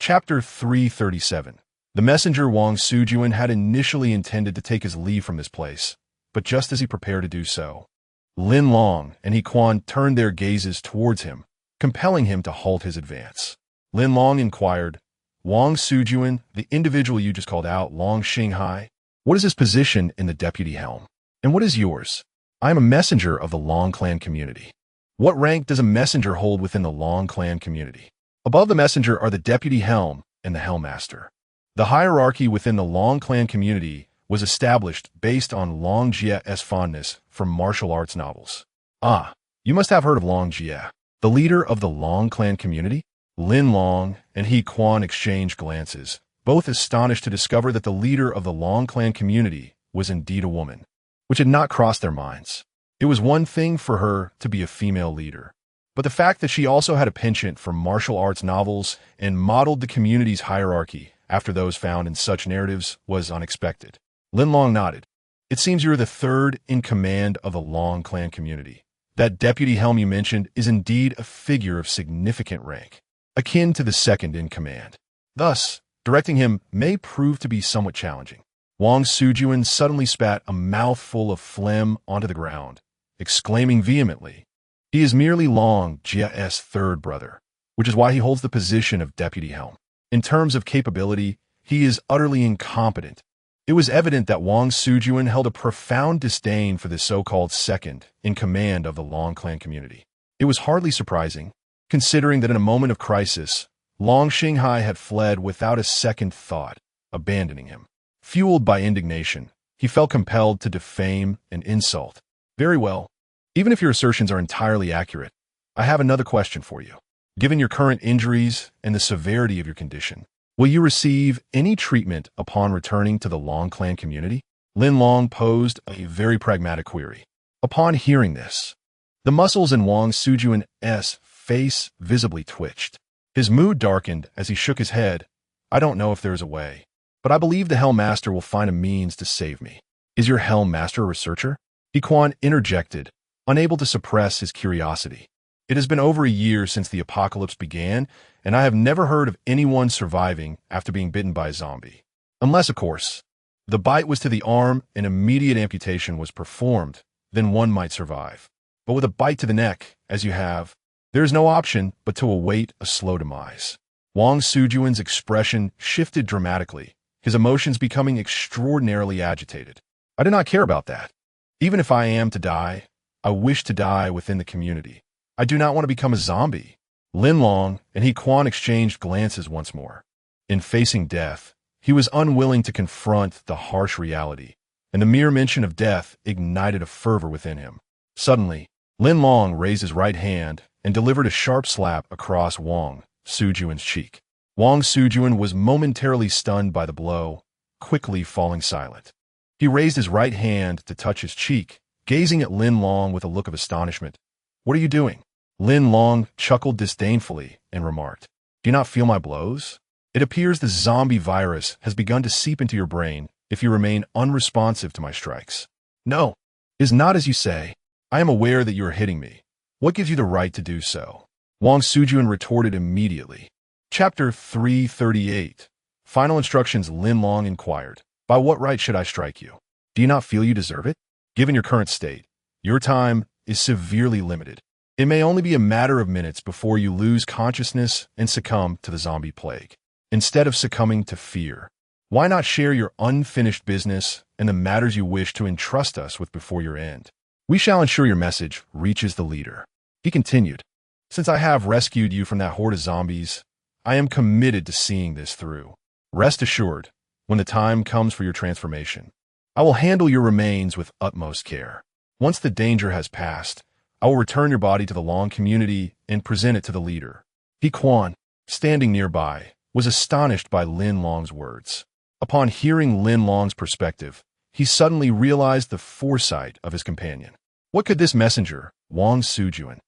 Chapter 337. The messenger Wang Sujuan had initially intended to take his leave from this place, but just as he prepared to do so, Lin Long and He Quan turned their gazes towards him, compelling him to halt his advance. Lin Long inquired, "Wang Sujuan, the individual you just called out, Long Xinghai, what is his position in the deputy helm? And what is yours?" "I am a messenger of the Long clan community." "What rank does a messenger hold within the Long clan community?" "Above the messenger are the deputy helm and the helmmaster." The hierarchy within the Long clan community was established based on Long Jie's fondness for martial arts novels. "Ah, you must have heard of Long Jie, the leader of the Long clan community?" Lin Long and He Quan exchanged glances, both astonished to discover that the leader of the Long clan community was indeed a woman, which had not crossed their minds. It was one thing for her to be a female leader, but the fact that she also had a penchant for martial arts novels and modeled the community's hierarchy after those found in such narratives was unexpected. Lin Long nodded. "It seems you're the third in command of the Long clan community. That deputy helm you mentioned is indeed a figure of significant rank, akin to the second in command. Thus, directing him may prove to be somewhat challenging." Wang Sujuan suddenly spat a mouthful of phlegm onto the ground, exclaiming vehemently, "He is merely Long Jie's third brother, which is why he holds the position of deputy helm. In terms of capability, he is utterly incompetent." It was evident that Wang Sujuan held a profound disdain for the so-called second in command of the Long clan community. It was hardly surprising, considering that in a moment of crisis, Long Xinghai had fled without a second thought, abandoning him. Fueled by indignation, he felt compelled to defame and insult. "Very well. Even if your assertions are entirely accurate, I have another question for you. Given your current injuries and the severity of your condition, will you receive any treatment upon returning to the Long clan community?" Lin Long posed a very pragmatic query. Upon hearing this, the muscles in Wang Sujuan's face visibly twitched. His mood darkened as he shook his head. "I don't know if there is a way, but I believe the Helm Master will find a means to save me." "Is your Helm Master a researcher?" He Quan interjected, unable to suppress his curiosity. "It has been over a year since the apocalypse began, and I have never heard of anyone surviving after being bitten by a zombie. Unless, of course, the bite was to the arm and immediate amputation was performed, then one might survive. But with a bite to the neck, as you have, there is no option but to await a slow demise." Wang Sujuan's expression shifted dramatically, his emotions becoming extraordinarily agitated. "I do not care about that. Even if I am to die, I wish to die within the community. I do not want to become a zombie." Lin Long and He Quan exchanged glances once more. In facing death, he was unwilling to confront the harsh reality, and the mere mention of death ignited a fervor within him. Suddenly, Lin Long raised his right hand and delivered a sharp slap across Wang Sujuan's cheek. Wang Sujuan was momentarily stunned by the blow, quickly falling silent. He raised his right hand to touch his cheek, gazing at Lin Long with a look of astonishment. "What are you doing?" Lin Long chuckled disdainfully and remarked, "Do you not feel my blows? It appears the zombie virus has begun to seep into your brain if you remain unresponsive to my strikes." "No, it is not as you say. I am aware that you are hitting me. What gives you the right to do so?" Wang Sujuan retorted immediately. Chapter 338. Final instructions. Lin Long inquired, "By what right should I strike you? Do you not feel you deserve it? Given your current state, your time is severely limited. It may only be a matter of minutes before you lose consciousness and succumb to the zombie plague. Instead of succumbing to fear, why not share your unfinished business and the matters you wish to entrust us with before your end? We shall ensure your message reaches the leader." He continued, "Since I have rescued you from that horde of zombies, I am committed to seeing this through. Rest assured, when the time comes for your transformation, I will handle your remains with utmost care. Once the danger has passed, I will return your body to the Long community and present it to the leader." He Quan, standing nearby, was astonished by Lin Long's words. Upon hearing Lin Long's perspective, he suddenly realized the foresight of his companion. What could this messenger, Wang Sujuan,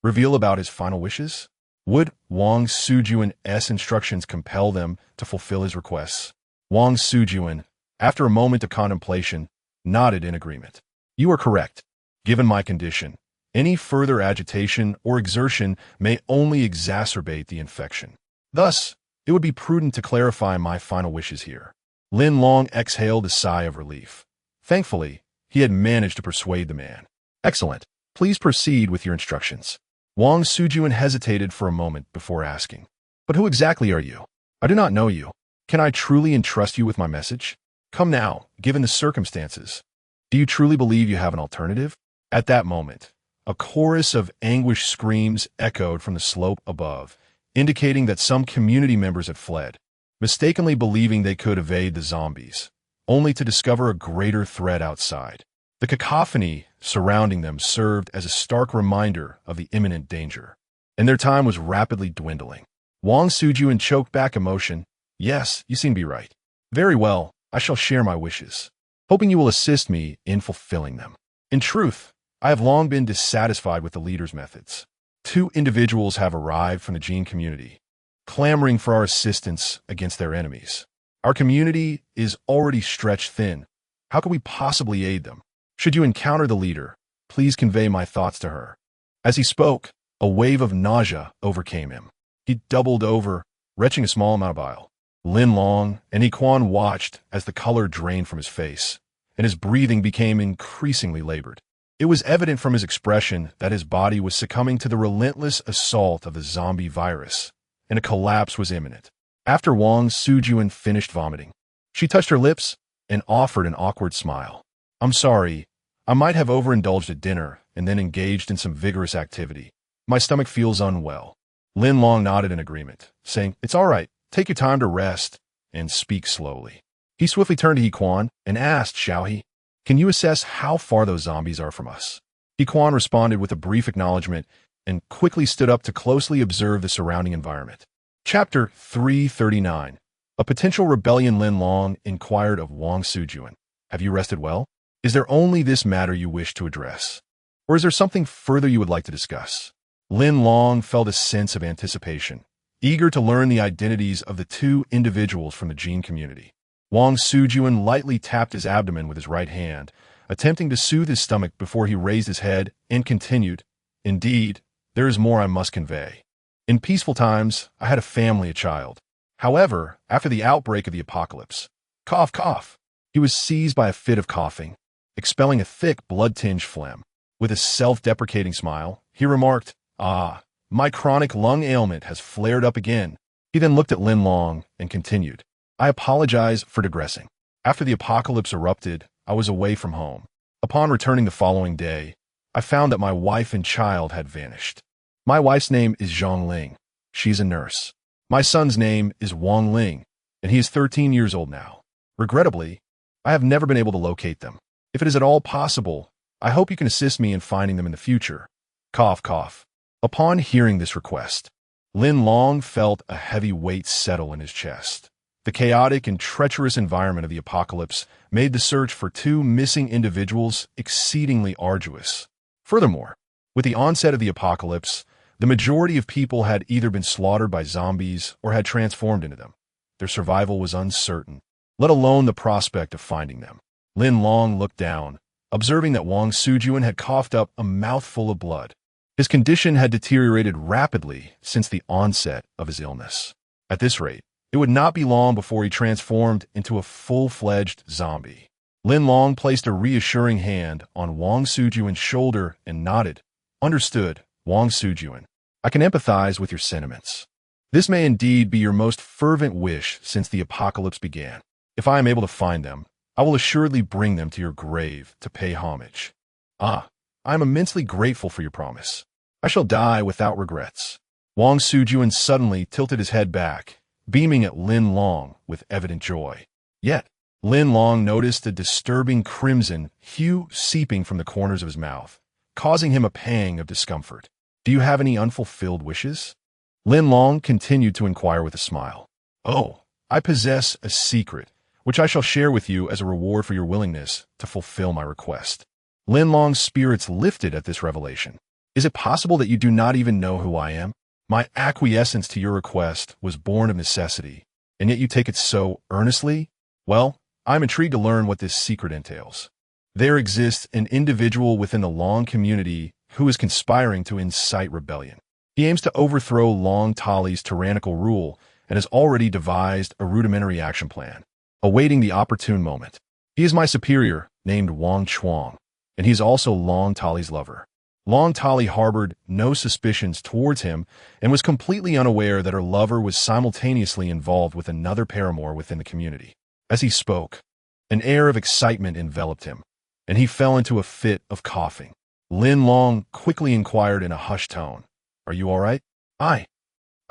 reveal about his final wishes? Would Wang Sujuan's instructions compel them to fulfill his requests? Wang Sujuan, after a moment of contemplation, nodded in agreement. "You are correct. Given my condition, any further agitation or exertion may only exacerbate the infection. Thus, It would be prudent to clarify my final wishes here. Lin Long exhaled a sigh of relief. Thankfully, he had managed to persuade the man. Excellent. Please proceed with your instructions. Wang Sujuan hesitated for a moment before asking. But who exactly are you? I do not know you. Can I truly entrust you with my message? Come now, given the circumstances. Do you truly believe you have an alternative? At that moment, a chorus of anguished screams echoed from the slope above, indicating that some community members had fled, mistakenly believing they could evade the zombies, only to discover a greater threat outside. The cacophony surrounding them served as a stark reminder of the imminent danger, and their time was rapidly dwindling. Wang Sujuan choked back emotion. Yes, you seem to be right. Very well, I shall share my wishes, hoping you will assist me in fulfilling them. In truth, I have long been dissatisfied with the leader's methods. 2 individuals have arrived from the Gene community, clamoring for our assistance against their enemies. Our community is already stretched thin. How can we possibly aid them? Should you encounter the leader, please convey my thoughts to her. As he spoke, a wave of nausea overcame him. He doubled over, retching a small amount of bile. Lin Long and He Quan watched as the color drained from his face, and his breathing became increasingly labored. It was evident from his expression that his body was succumbing to the relentless assault of the zombie virus, and a collapse was imminent. After Wang Sujuan finished vomiting, she touched her lips and offered an awkward smile. I'm sorry, I might have overindulged at dinner and then engaged in some vigorous activity. My stomach feels unwell. Lin Long nodded in agreement, saying, It's all right, take your time to rest and speak slowly. He swiftly turned to He Quan and asked, Xiaohe, can you assess how far those zombies are from us? He Quan responded with a brief acknowledgement and quickly stood up to closely observe the surrounding environment. Chapter 339. A potential rebellion. Lin Long inquired of Wang Sujuan. Have you rested well? Is there only this matter you wish to address? Or is there something further you would like to discuss? Lin Long felt a sense of anticipation, eager to learn the identities of the 2 individuals from the Gene community. Wang Sujuan lightly tapped his abdomen with his right hand, attempting to soothe his stomach before he raised his head and continued, Indeed, there is more I must convey. In peaceful times, I had a family, a child. However, after the outbreak of the apocalypse, cough, cough, he was seized by a fit of coughing, expelling a thick, blood-tinged phlegm. With a self-deprecating smile, he remarked, my chronic lung ailment has flared up again. He then looked at Lin Long and continued, I apologize for digressing. After the apocalypse erupted, I was away from home. Upon returning the following day, I found that my wife and child had vanished. My wife's name is Zhang Ling. She's a nurse. My son's name is Wang Ling, and he is 13 years old now. Regrettably, I have never been able to locate them. If it is at all possible, I hope you can assist me in finding them in the future. Cough, cough. Upon hearing this request, Lin Long felt a heavy weight settle in his chest. The chaotic and treacherous environment of the apocalypse made the search for 2 missing individuals exceedingly arduous. Furthermore, with the onset of the apocalypse, the majority of people had either been slaughtered by zombies or had transformed into them. Their survival was uncertain, let alone the prospect of finding them. Lin Long looked down, observing that Wang Sujuan had coughed up a mouthful of blood. His condition had deteriorated rapidly since the onset of his illness. At this rate, it would not be long before he transformed into a full-fledged zombie. Lin Long placed a reassuring hand on Wang Sujuan's shoulder and nodded. Understood, Wang Sujuan. I can empathize with your sentiments. This may indeed be your most fervent wish since the apocalypse began. If I am able to find them, I will assuredly bring them to your grave to pay homage. I am immensely grateful for your promise. I shall die without regrets. Wang Sujuan suddenly tilted his head back, beaming at Lin Long with evident joy. Yet, Lin Long noticed a disturbing crimson hue seeping from the corners of his mouth, causing him a pang of discomfort. Do you have any unfulfilled wishes? Lin Long continued to inquire with a smile. Oh, I possess a secret, which I shall share with you as a reward for your willingness to fulfill my request. Lin Long's spirits lifted at this revelation. Is it possible that you do not even know who I am? My acquiescence to your request was born of necessity, and yet you take it so earnestly? Well, I'm intrigued to learn what this secret entails. There exists an individual within the Long community who is conspiring to incite rebellion. He aims to overthrow Long Tali's tyrannical rule and has already devised a rudimentary action plan, awaiting the opportune moment. He is my superior, named Wang Chuang, and he is also Long Tali's lover. Long Tali harbored no suspicions towards him and was completely unaware that her lover was simultaneously involved with another paramour within the community. As he spoke, an air of excitement enveloped him, and he fell into a fit of coughing. Lin Long quickly inquired in a hushed tone, "Are you all right?" I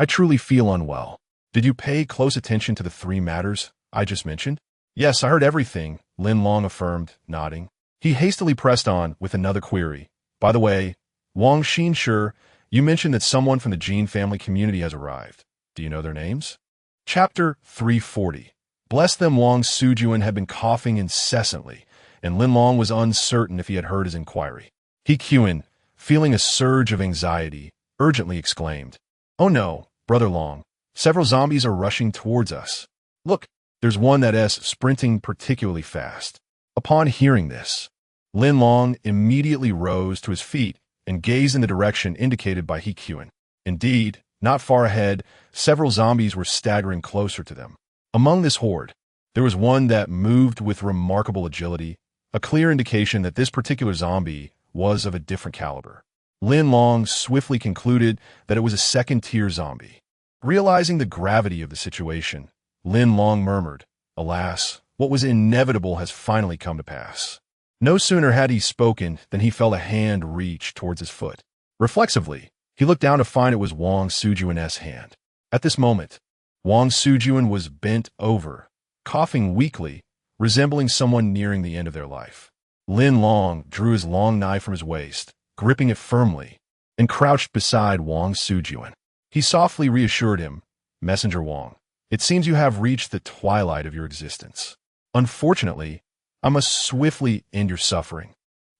truly feel unwell. Did you pay close attention to the 3 matters I just mentioned?" "Yes, I heard everything," Lin Long affirmed, nodding. He hastily pressed on with another query. "By the way, Wang Xinshe, you mentioned that someone from the Jin family community has arrived. Do you know their names?" Chapter 340. Bless them, Wang Sujuan had been coughing incessantly, and Lin Long was uncertain if he had heard his inquiry. He Qin, feeling a surge of anxiety, urgently exclaimed, "Oh no, Brother Long, several zombies are rushing towards us. Look, there's one that's sprinting particularly fast." Upon hearing this, Lin Long immediately rose to his feet and gazed in the direction indicated by He Qin. Indeed, not far ahead, several zombies were staggering closer to them. Among this horde, there was one that moved with remarkable agility, a clear indication that this particular zombie was of a different caliber. Lin Long swiftly concluded that it was a second-tier zombie. Realizing the gravity of the situation, Lin Long murmured, "Alas, what was inevitable has finally come to pass." No sooner had he spoken than he felt a hand reach towards his foot. Reflexively, he looked down to find it was Wang Sujuan's hand. At this moment, Wang Sujuan was bent over, coughing weakly, resembling someone nearing the end of their life. Lin Long drew his long knife from his waist, gripping it firmly, and crouched beside Wang Sujuan. He softly reassured him, "Messenger Wang, it seems you have reached the twilight of your existence. Unfortunately, I must swiftly end your suffering,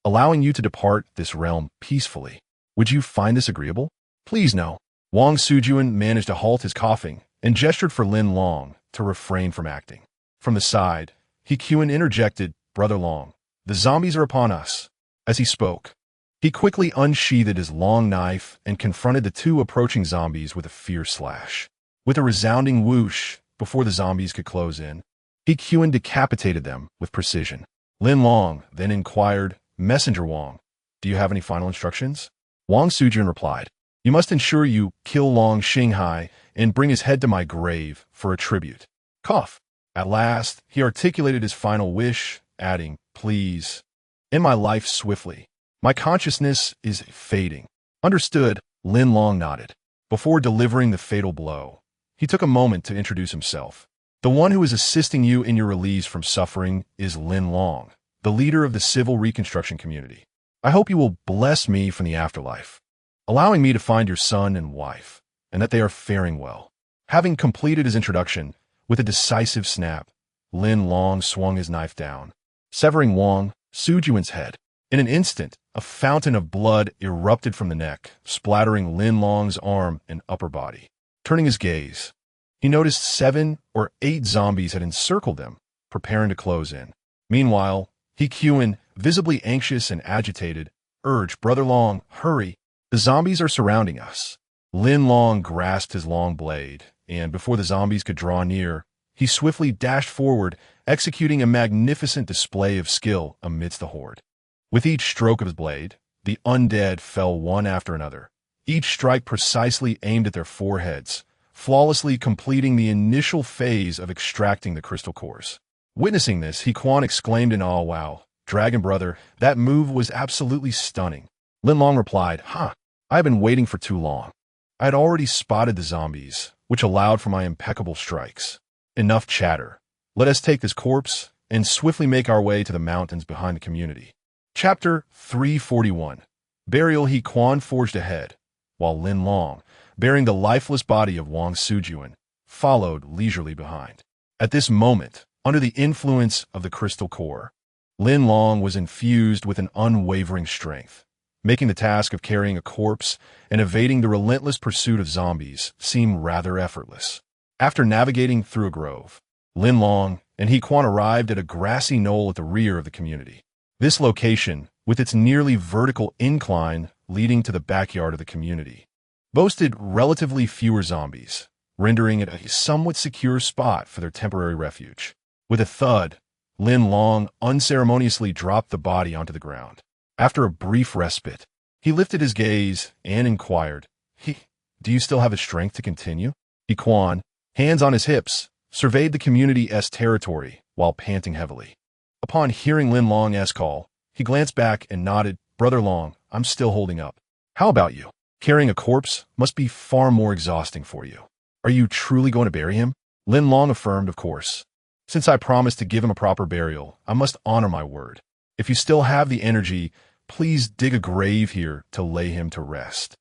allowing you to depart this realm peacefully. Would you find this agreeable?" "Please no." Wang Sujuan managed to halt his coughing and gestured for Lin Long to refrain from acting. From the side, He Qin interjected, "Brother Long, the zombies are upon us." As he spoke, he quickly unsheathed his long knife and confronted the 2 approaching zombies with a fierce slash. With a resounding whoosh, before the zombies could close in, He Qin decapitated them with precision. Lin Long then inquired, "Messenger Wang, do you have any final instructions?" Wang Sujuan replied, "You must ensure you kill Long Xinghai and bring his head to my grave for a tribute." Cough. At last, he articulated his final wish, adding, "Please, end my life swiftly. My consciousness is fading." "Understood," Lin Long nodded. Before delivering the fatal blow, he took a moment to introduce himself. "The one who is assisting you in your release from suffering is Lin Long, the leader of the civil reconstruction community. I hope you will bless me from the afterlife, allowing me to find your son and wife, and that they are faring well." Having completed his introduction, with a decisive snap, Lin Long swung his knife down, severing Wang Sujuan's head. In an instant, a fountain of blood erupted from the neck, splattering Lin Long's arm and upper body. Turning his gaze, he noticed 7 or 8 zombies had encircled them, preparing to close in. Meanwhile, He Qin, visibly anxious and agitated, urged, "Brother Long, hurry. The zombies are surrounding us." Lin Long grasped his long blade, and before the zombies could draw near, he swiftly dashed forward, executing a magnificent display of skill amidst the horde. With each stroke of his blade, the undead fell one after another, each strike precisely aimed at their foreheads, flawlessly completing the initial phase of extracting the crystal cores. Witnessing this, He Qin exclaimed in awe, "Wow, Dragon Brother, that move was absolutely stunning." Lin Long replied, I have been waiting for too long. I had already spotted the zombies, which allowed for my impeccable strikes. Enough chatter. Let us take this corpse and swiftly make our way to the mountains behind the community." Chapter 341. Burial. He Qin forged ahead, while Lin Long, bearing the lifeless body of Wang Sujuan, followed leisurely behind. At this moment, under the influence of the crystal core, Lin Long was infused with an unwavering strength, making the task of carrying a corpse and evading the relentless pursuit of zombies seem rather effortless. After navigating through a grove, Lin Long and He Qin arrived at a grassy knoll at the rear of the community. This location, with its nearly vertical incline leading to the backyard of the community, boasted relatively fewer zombies, rendering it a somewhat secure spot for their temporary refuge. With a thud, Lin Long unceremoniously dropped the body onto the ground. After a brief respite, he lifted his gaze and inquired, Do you still have the strength to continue? Quan, hands on his hips, surveyed the community's territory while panting heavily. Upon hearing Lin Long's call, he glanced back and nodded, Brother Long, I'm still holding up. How about you? Carrying a corpse must be far more exhausting for you. Are you truly going to bury him? Lin Long affirmed, of course. Since I promised to give him a proper burial, I must honor my word. If you still have the energy, please dig a grave here to lay him to rest.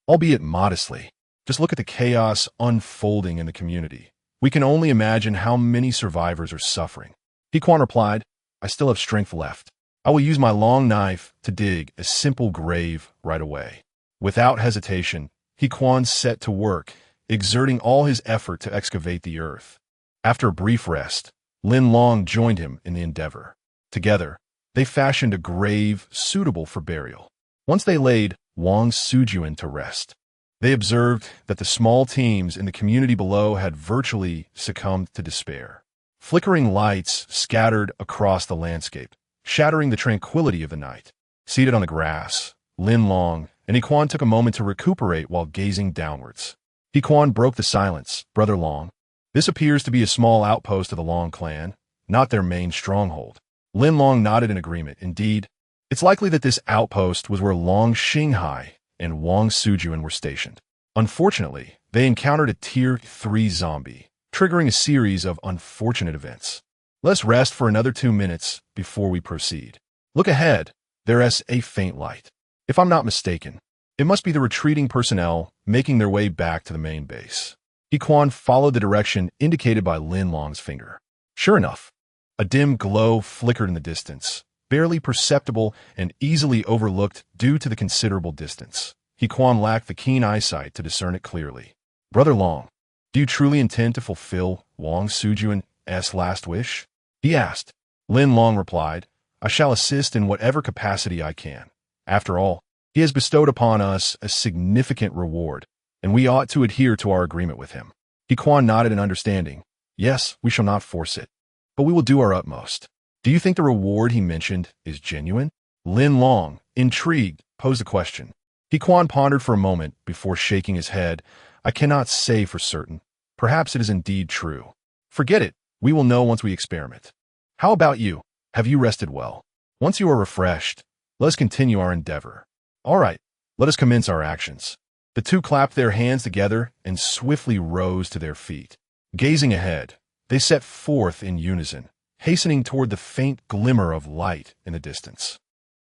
Albeit modestly. Just look at the chaos unfolding in the community. We can only imagine how many survivors are suffering. Quan replied, I still have strength left. I will use my long knife to dig a simple grave right away. Without hesitation, Quan set to work, exerting all his effort to excavate the earth. After a brief rest, Lin Long joined him in the endeavor. Together, they fashioned a grave suitable for burial. Once they laid Wang Sujuan to rest, they observed that the small teams in the community below had virtually succumbed to despair. Flickering lights scattered across the landscape, shattering the tranquility of the night. Seated on the grass, Lin Long and Quan took a moment to recuperate while gazing downwards. Quan broke the silence, Brother Long. This appears to be a small outpost of the Long clan, not their main stronghold. Lin Long nodded in agreement. Indeed, it's likely that this outpost was where Long Xinghai and Wang Sujuan were stationed. Unfortunately, they encountered a Tier 3 zombie, triggering a series of unfortunate events. Let's rest for another 2 minutes before we proceed. Look ahead, there is a faint light. If I'm not mistaken, it must be the retreating personnel making their way back to the main base. Quan followed the direction indicated by Lin Long's finger. Sure enough, a dim glow flickered in the distance, barely perceptible and easily overlooked due to the considerable distance. Quan lacked the keen eyesight to discern it clearly. Brother Long, do you truly intend to fulfill Wang Sujuan's last wish? He asked. Lin Long replied, I shall assist in whatever capacity I can. After all, he has bestowed upon us a significant reward, and we ought to adhere to our agreement with him. Quan nodded in understanding. Yes, we shall not force it, but we will do our utmost. Do you think the reward he mentioned is genuine? Lin Long, intrigued, posed a question. Quan pondered for a moment before shaking his head. I cannot say for certain. Perhaps it is indeed true. Forget it. We will know once we experiment. How about you? Have you rested well? Once you are refreshed, let us continue our endeavor. All right, let us commence our actions. The two clapped their hands together and swiftly rose to their feet. Gazing ahead, they set forth in unison, hastening toward the faint glimmer of light in the distance.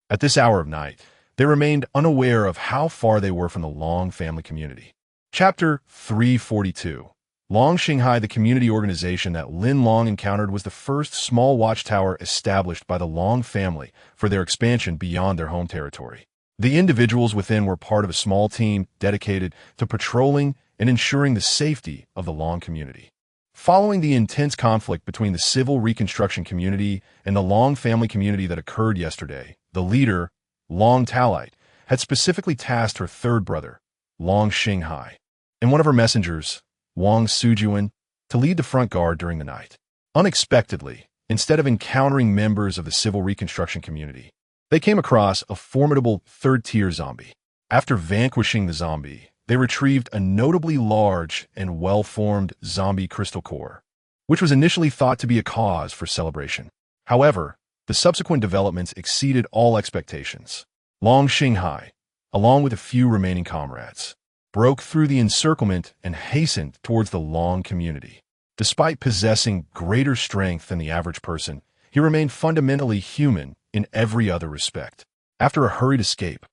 At this hour of night, they remained unaware of how far they were from the Long family community. Chapter 342. Long Xinghai, the community organization that Lin Long encountered, was the first small watchtower established by the Long family for their expansion beyond their home territory. The individuals within were part of a small team dedicated to patrolling and ensuring the safety of the Long community. Following the intense conflict between the civil reconstruction community and the Long family community that occurred yesterday, the leader, Long Talite, had specifically tasked her third brother, Long Xinghai, and one of her messengers, Wang Sujuan, to lead the front guard during the night. Unexpectedly, instead of encountering members of the civil reconstruction community, they came across a formidable third-tier zombie. After vanquishing the zombie, they retrieved a notably large and well-formed zombie crystal core, which was initially thought to be a cause for celebration. However, the subsequent developments exceeded all expectations. Long Xinghai, along with a few remaining comrades, broke through the encirclement and hastened towards the Long community. Despite possessing greater strength than the average person, he remained fundamentally human in every other respect. After a hurried escape,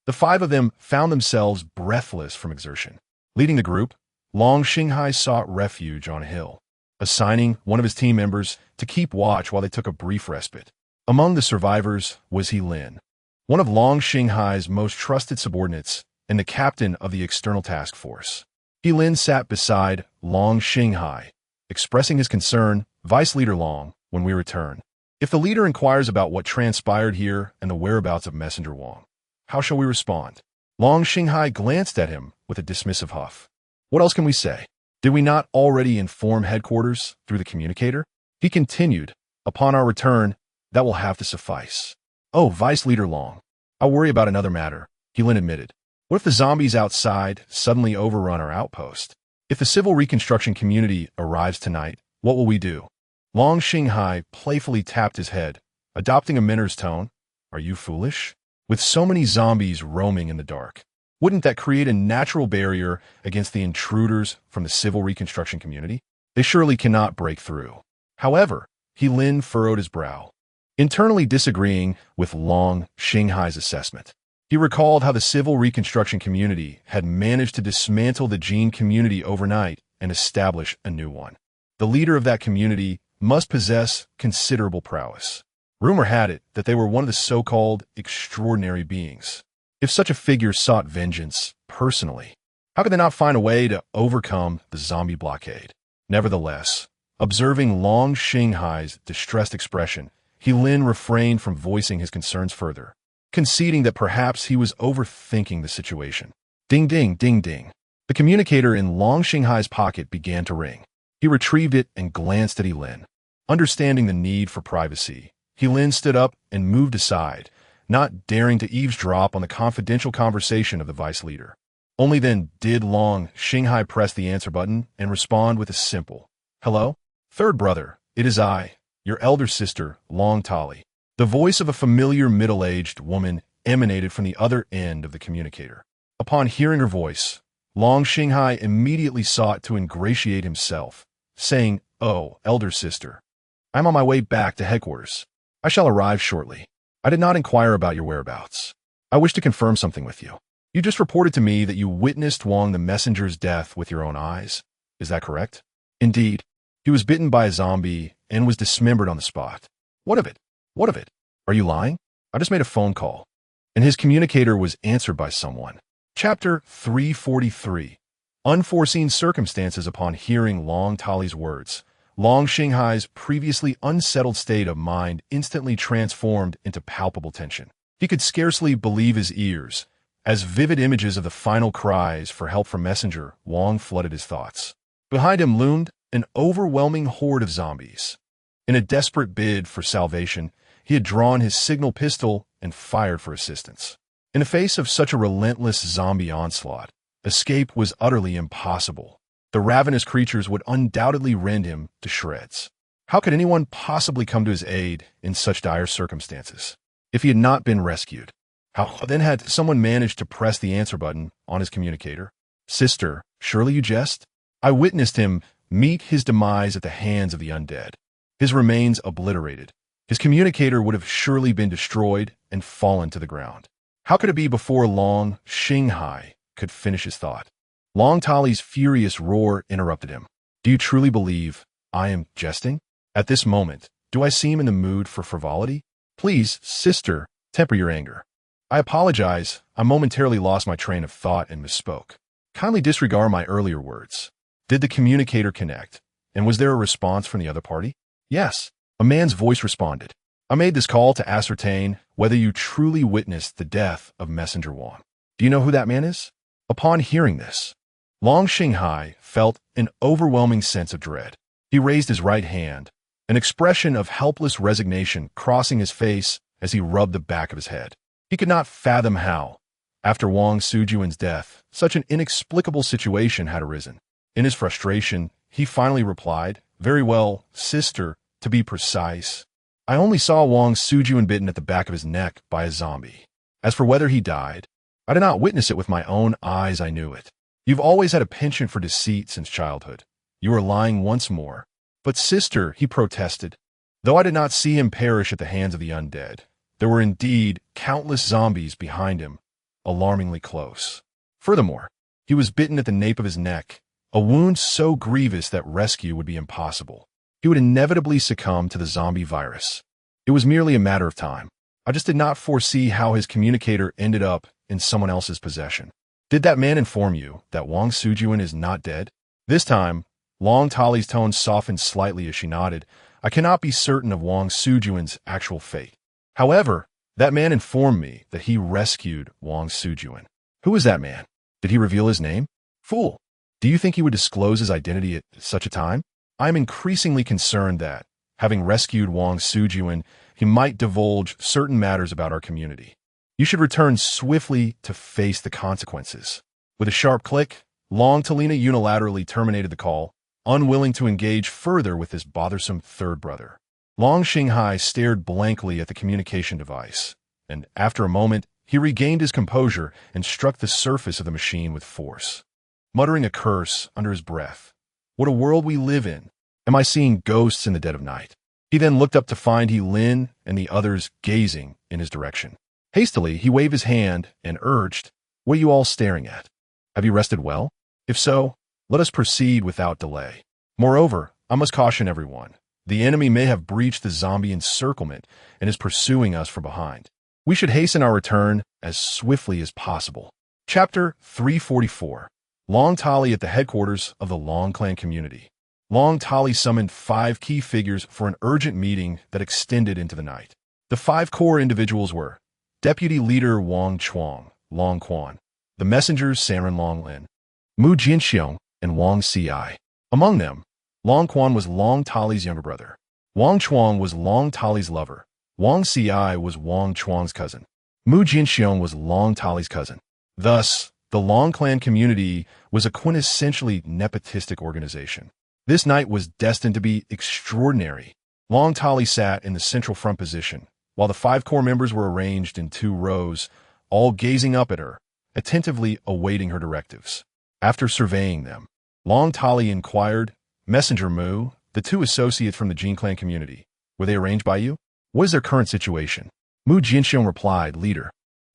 the five of them found themselves breathless from exertion. Leading the group, Long Xinghai sought refuge on a hill, assigning one of his team members to keep watch while they took a brief respite. Among the survivors was Lin, one of Long Xinghai's most trusted subordinates and the captain of the external task force. Lin sat beside Long Xinghai, expressing his concern, Vice Leader Long, when we return. If the leader inquires about what transpired here and the whereabouts of Messenger Wang, how shall we respond? Long Xinghai glanced at him with a dismissive huff. What else can we say? Did we not already inform headquarters through the communicator? He continued, upon our return, that will have to suffice. Oh, Vice Leader Long. I'll worry about another matter, Heelin admitted. What if the zombies outside suddenly overrun our outpost? If the civil reconstruction community arrives tonight, what will we do? Long Xinghai playfully tapped his head, adopting a Minner's tone. Are you foolish? With so many zombies roaming in the dark, wouldn't that create a natural barrier against the intruders from the civil reconstruction community? They surely cannot break through. However, Heelin furrowed his brow, internally disagreeing with Long Xinghai's assessment. He recalled how the civil reconstruction community had managed to dismantle the Gene community overnight and establish a new one. The leader of that community must possess considerable prowess. Rumor had it that they were one of the so-called extraordinary beings. If such a figure sought vengeance personally, how could they not find a way to overcome the zombie blockade? Nevertheless, observing Long Xinghai's distressed expression, Heelin refrained from voicing his concerns further, conceding that perhaps he was overthinking the situation. Ding ding ding ding. The communicator in Long Xinghai's pocket began to ring. He retrieved it and glanced at Heelin. Understanding the need for privacy, Heelin stood up and moved aside, not daring to eavesdrop on the confidential conversation of the vice leader. Only then did Long Xinghai press the answer button and respond with a simple, "Hello? Third brother, it is I, your elder sister, Long Tali." The voice of a familiar middle-aged woman emanated from the other end of the communicator. Upon hearing her voice, Long Xinghai immediately sought to ingratiate himself, saying, "Oh, elder sister, I'm on my way back to headquarters. I shall arrive shortly. I did not inquire about your whereabouts. I wish to confirm something with you. You just reported to me that you witnessed Wang the messenger's death with your own eyes. Is that correct?" "Indeed. He was bitten by a zombie and was dismembered on the spot." "What of it? What of it? Are you lying?" "I just made a phone call, and his communicator was answered by someone." Chapter 343. Unforeseen circumstances. Upon hearing Long Tali's words, Long Xinghai's previously unsettled state of mind instantly transformed into palpable tension. He could scarcely believe his ears, as vivid images of the final cries for help from Messenger Wang flooded his thoughts. Behind him loomed an overwhelming horde of zombies. In a desperate bid for salvation, he had drawn his signal pistol and fired for assistance. In the face of such a relentless zombie onslaught, escape was utterly impossible. The ravenous creatures would undoubtedly rend him to shreds. How could anyone possibly come to his aid in such dire circumstances? If he had not been rescued, how then had someone managed to press the answer button on his communicator? "Sister, surely you jest? I witnessed him meet his demise at the hands of the undead. His remains obliterated. His communicator would have surely been destroyed and fallen to the ground." How could it be before Long Xinghai could finish his thought? Long Tali's furious roar interrupted him. "Do you truly believe I am jesting? At this moment, do I seem in the mood for frivolity? Please, sister, temper your anger." "I apologize. I momentarily lost my train of thought and misspoke. Kindly disregard my earlier words." Did the communicator connect? And was there a response from the other party? "Yes." A man's voice responded. "I made this call to ascertain whether you truly witnessed the death of Messenger Wang. Do you know who that man is?" Upon hearing this, Long Xinghai felt an overwhelming sense of dread. He raised his right hand, an expression of helpless resignation crossing his face as he rubbed the back of his head. He could not fathom how, after Wang Sujuan's death, such an inexplicable situation had arisen. In his frustration, he finally replied, "Very well, sister, to be precise. I only saw Wang Sujuan bitten at the back of his neck by a zombie. As for whether he died, I did not witness it with my own eyes. I knew it. You've always had a penchant for deceit since childhood. You are lying once more." "But sister," he protested, "though I did not see him perish at the hands of the undead, there were indeed countless zombies behind him, alarmingly close. Furthermore, he was bitten at the nape of his neck, a wound so grievous that rescue would be impossible. He would inevitably succumb to the zombie virus. It was merely a matter of time. I just did not foresee how his communicator ended up in someone else's possession." "Did that man inform you that Wang Sujuan is not dead?" This time, Long Tali's tone softened slightly as she nodded. "I cannot be certain of Wang Sujuan's actual fate. However, that man informed me that he rescued Wang Sujuan." "Who is that man? Did he reveal his name?" "Fool! Do you think he would disclose his identity at such a time? I am increasingly concerned that, having rescued Wang Sujuan, he might divulge certain matters about our community. You should return swiftly to face the consequences. With a sharp click, Long Talina unilaterally terminated the call, unwilling to engage further with this bothersome third brother. Long Xinghai stared blankly at the communication device, and after a moment, he regained his composure and struck the surface of the machine with force. Muttering a curse under his breath, "What a world we live in! Am I seeing ghosts in the dead of night?" He then looked up to find Lin and the others gazing in his direction. Hastily, he waved his hand and urged, "What are you all staring at? Have you rested well? If so, let us proceed without delay. Moreover, I must caution everyone. The enemy may have breached the zombie encirclement and is pursuing us from behind. We should hasten our return as swiftly as possible." Chapter 344. Long Tali at the headquarters of the Long Clan community. Long Tali summoned 5 key figures for an urgent meeting that extended into the night. The 5 core individuals were Deputy Leader Wang Chuang, Long Quan, the messengers Saran Long Lin, Mu Jinxiong, and Wang Ci. Among them, Long Quan was Long Tali's younger brother. Wang Chuang was Long Tali's lover. Wang Ci was Wang Chuang's cousin. Mu Jinxiong was Long Tali's cousin. Thus, the Long Clan community was a quintessentially nepotistic organization. This night was destined to be extraordinary. Long Tali sat in the central front position, while the 5 core members were arranged in 2 rows, all gazing up at her, attentively awaiting her directives. After surveying them, Long Tali inquired, "Messenger Mu, the 2 associates from the Jin Clan community, were they arranged by you? What is their current situation?" Mu Jinxiong replied, "Leader,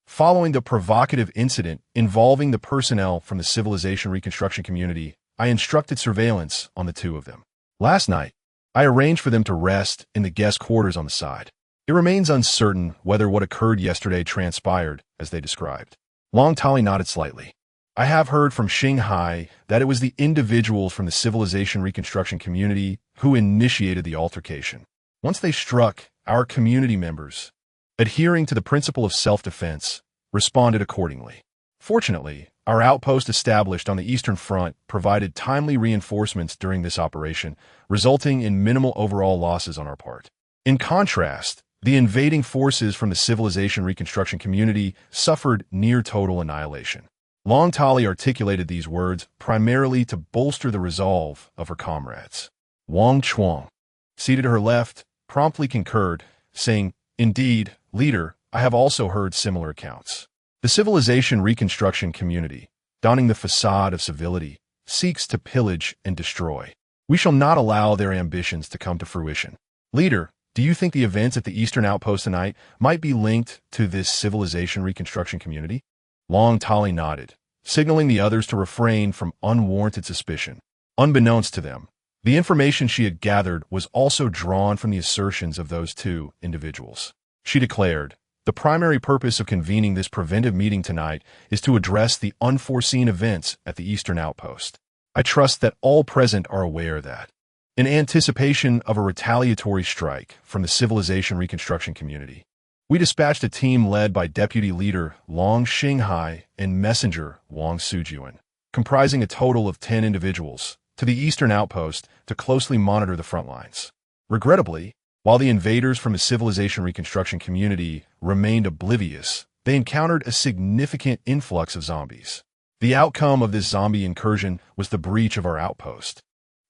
following the provocative incident involving the personnel from the Civilization Reconstruction community, I instructed surveillance on the 2 of them. Last night, I arranged for them to rest in the guest quarters on the side. It remains uncertain whether what occurred yesterday transpired as they described." Long Tali nodded slightly. "I have heard from Xinghai that it was the individuals from the Civilization Reconstruction community who initiated the altercation. Once they struck, our community members, adhering to the principle of self-defense, responded accordingly. Fortunately, our outpost established on the Eastern Front provided timely reinforcements during this operation, resulting in minimal overall losses on our part. In contrast, the invading forces from the Civilization Reconstruction community suffered near-total annihilation." Long Tali articulated these words primarily to bolster the resolve of her comrades. Wang Chuang, seated at her left, promptly concurred, saying, "Indeed, Leader, I have also heard similar accounts. The Civilization Reconstruction community, donning the facade of civility, seeks to pillage and destroy. We shall not allow their ambitions to come to fruition. Leader, do you think the events at the Eastern Outpost tonight might be linked to this Civilization Reconstruction community?" Long Tali nodded, signaling the others to refrain from unwarranted suspicion. Unbeknownst to them, the information she had gathered was also drawn from the assertions of those 2 individuals. She declared, "The primary purpose of convening this preventive meeting tonight is to address the unforeseen events at the Eastern Outpost. I trust that all present are aware that, in anticipation of a retaliatory strike from the Civilization Reconstruction community, we dispatched a team led by Deputy Leader Long Xinghai and Messenger Wang Sujuan, comprising a total of 10 individuals, to the Eastern Outpost to closely monitor the front lines. Regrettably, while the invaders from the Civilization Reconstruction community remained oblivious, they encountered a significant influx of zombies. The outcome of this zombie incursion was the breach of our outpost,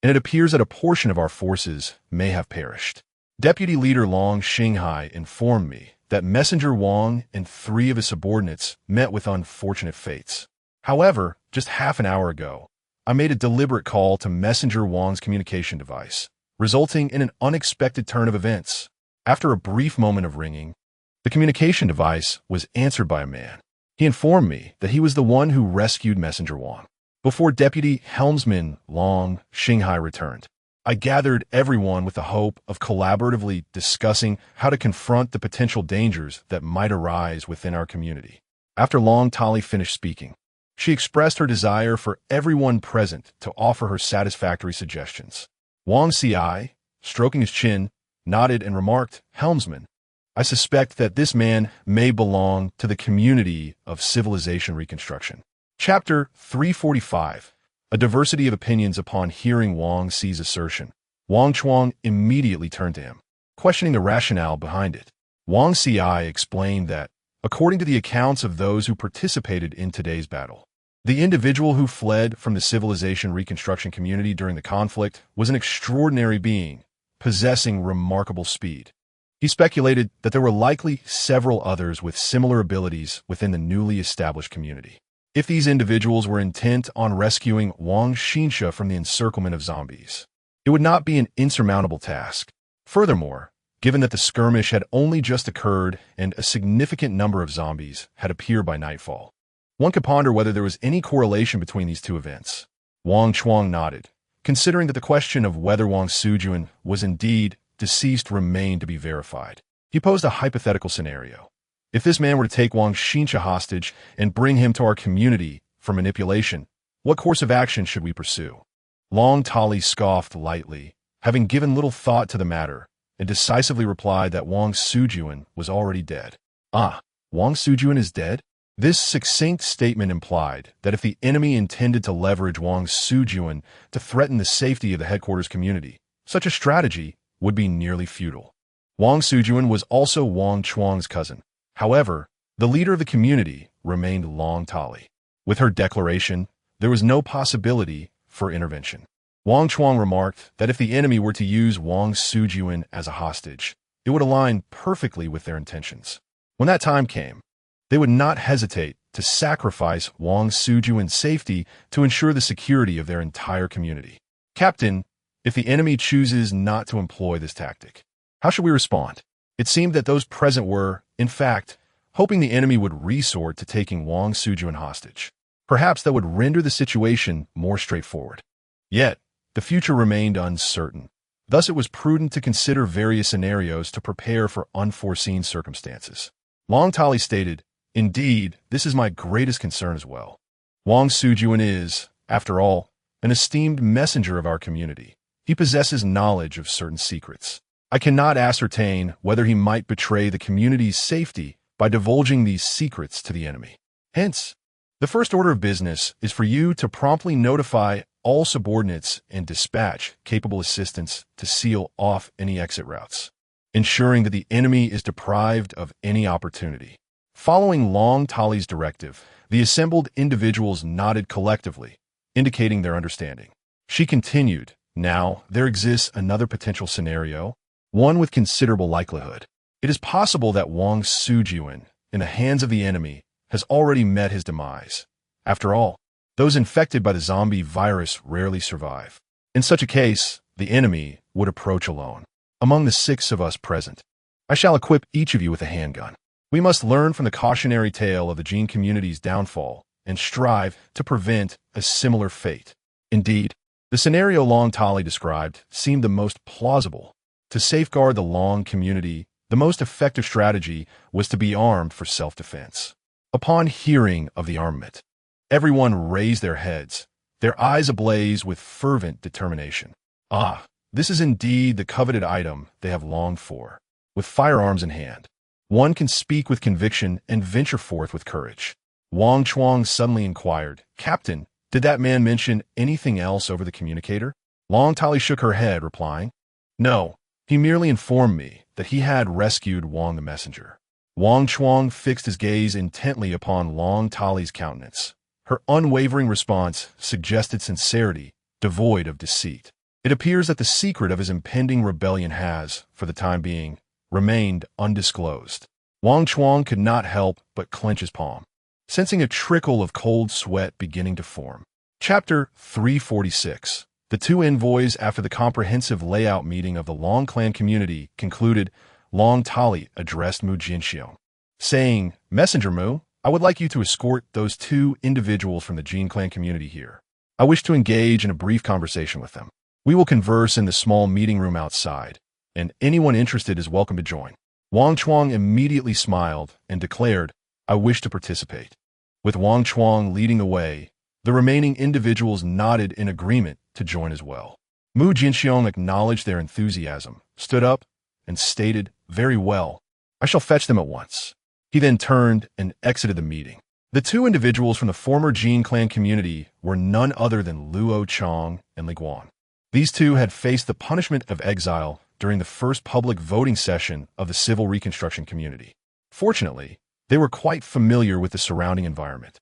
and it appears that a portion of our forces may have perished. Deputy Leader Long Xinghai informed me that Messenger Wang and 3 of his subordinates met with unfortunate fates. However, just half an hour ago, I made a deliberate call to Messenger Wang's communication device, resulting in an unexpected turn of events. After a brief moment of ringing, the communication device was answered by a man. He informed me that he was the one who rescued Messenger Wang. Before Deputy Helmsman Long Xinghai returned, I gathered everyone with the hope of collaboratively discussing how to confront the potential dangers that might arise within our community. After Long Tali finished speaking, she expressed her desire for everyone present to offer her satisfactory suggestions. Wang Ci, stroking his chin, nodded and remarked, "Helmsman, I suspect that this man may belong to the community of Civilization Reconstruction." Chapter 345. A diversity of opinions upon hearing Wang Xi's assertion. Wang Chuang immediately turned to him, questioning the rationale behind it. Wang Xi explained that, according to the accounts of those who participated in today's battle, the individual who fled from the civilization reconstruction community during the conflict was an extraordinary being, possessing remarkable speed. He speculated that there were likely several others with similar abilities within the newly established community. If these individuals were intent on rescuing Wang Xinsha from the encirclement of zombies, it would not be an insurmountable task. Furthermore, given that the skirmish had only just occurred and a significant number of zombies had appeared by nightfall, one could ponder whether there was any correlation between these two events. Wang Chuang nodded, considering that the question of whether Wang Sujuan was indeed deceased remained to be verified. He posed a hypothetical scenario. If this man were to take Wang Xinsha hostage and bring him to our community for manipulation, what course of action should we pursue? Long Tali scoffed lightly, having given little thought to the matter, and decisively replied that Wang Sujuan was already dead. Ah, Wang Sujuan is dead? This succinct statement implied that if the enemy intended to leverage Wang Sujuan to threaten the safety of the headquarters community, such a strategy would be nearly futile. Wang Sujuan was also Wang Chuang's cousin. However, the leader of the community remained Long Tali. With her declaration, there was no possibility for intervention. Wang Chuang remarked that if the enemy were to use Wang Sujuan as a hostage, it would align perfectly with their intentions. When that time came, they would not hesitate to sacrifice Wang Sujuan's safety to ensure the security of their entire community. Captain, if the enemy chooses not to employ this tactic, how should we respond? It seemed that those present were, in fact, hoping the enemy would resort to taking Wang Sujuan hostage. Perhaps that would render the situation more straightforward. Yet, the future remained uncertain. Thus, it was prudent to consider various scenarios to prepare for unforeseen circumstances. Long Tali stated, "Indeed, this is my greatest concern as well. Wang Sujuan is, after all, an esteemed messenger of our community. He possesses knowledge of certain secrets. I cannot ascertain whether he might betray the community's safety by divulging these secrets to the enemy. Hence, the first order of business is for you to promptly notify all subordinates and dispatch capable assistants to seal off any exit routes, ensuring that the enemy is deprived of any opportunity." Following Long Tali's directive, the assembled individuals nodded collectively, indicating their understanding. She continued, "Now, there exists another potential scenario, one with considerable likelihood. It is possible that Wang Sujuan, in the hands of the enemy, has already met his demise. After all, those infected by the zombie virus rarely survive. In such a case, the enemy would approach alone. Among the 6 of us present, I shall equip each of you with a handgun. We must learn from the cautionary tale of the gene community's downfall and strive to prevent a similar fate." Indeed, the scenario Long Tali described seemed the most plausible. To safeguard the Long community, the most effective strategy was to be armed for self-defense. Upon hearing of the armament, everyone raised their heads, their eyes ablaze with fervent determination. Ah, this is indeed the coveted item they have longed for. With firearms in hand, one can speak with conviction and venture forth with courage. Wang Chuang suddenly inquired, "Captain, did that man mention anything else over the communicator?" Long Tali shook her head, replying, "No, he merely informed me that he had rescued Wang the messenger." Wang Chuang fixed his gaze intently upon Long Tali's countenance. Her unwavering response suggested sincerity, devoid of deceit. It appears that the secret of his impending rebellion has, for the time being, remained undisclosed. Wang Chuang could not help but clench his palm, sensing a trickle of cold sweat beginning to form. Chapter 346. The 2 envoys, after the comprehensive layout meeting of the Long clan community, concluded. Long Tali addressed Mu Jinxiong, saying, "Messenger Mu, I would like you to escort those 2 individuals from the Jin clan community here. I wish to engage in a brief conversation with them. We will converse in the small meeting room outside, and anyone interested is welcome to join." Wang Chuang immediately smiled and declared, "I wish to participate." With Wang Chuang leading the way, the remaining individuals nodded in agreement to join as well. Mu Jinxiong acknowledged their enthusiasm, stood up, and stated, "Very well, I shall fetch them at once." He then turned and exited the meeting. The two individuals from the former Jin clan community were none other than Luo Chong and Li Guang. These two had faced the punishment of exile during the first public voting session of the civil reconstruction community. Fortunately, they were quite familiar with the surrounding environment.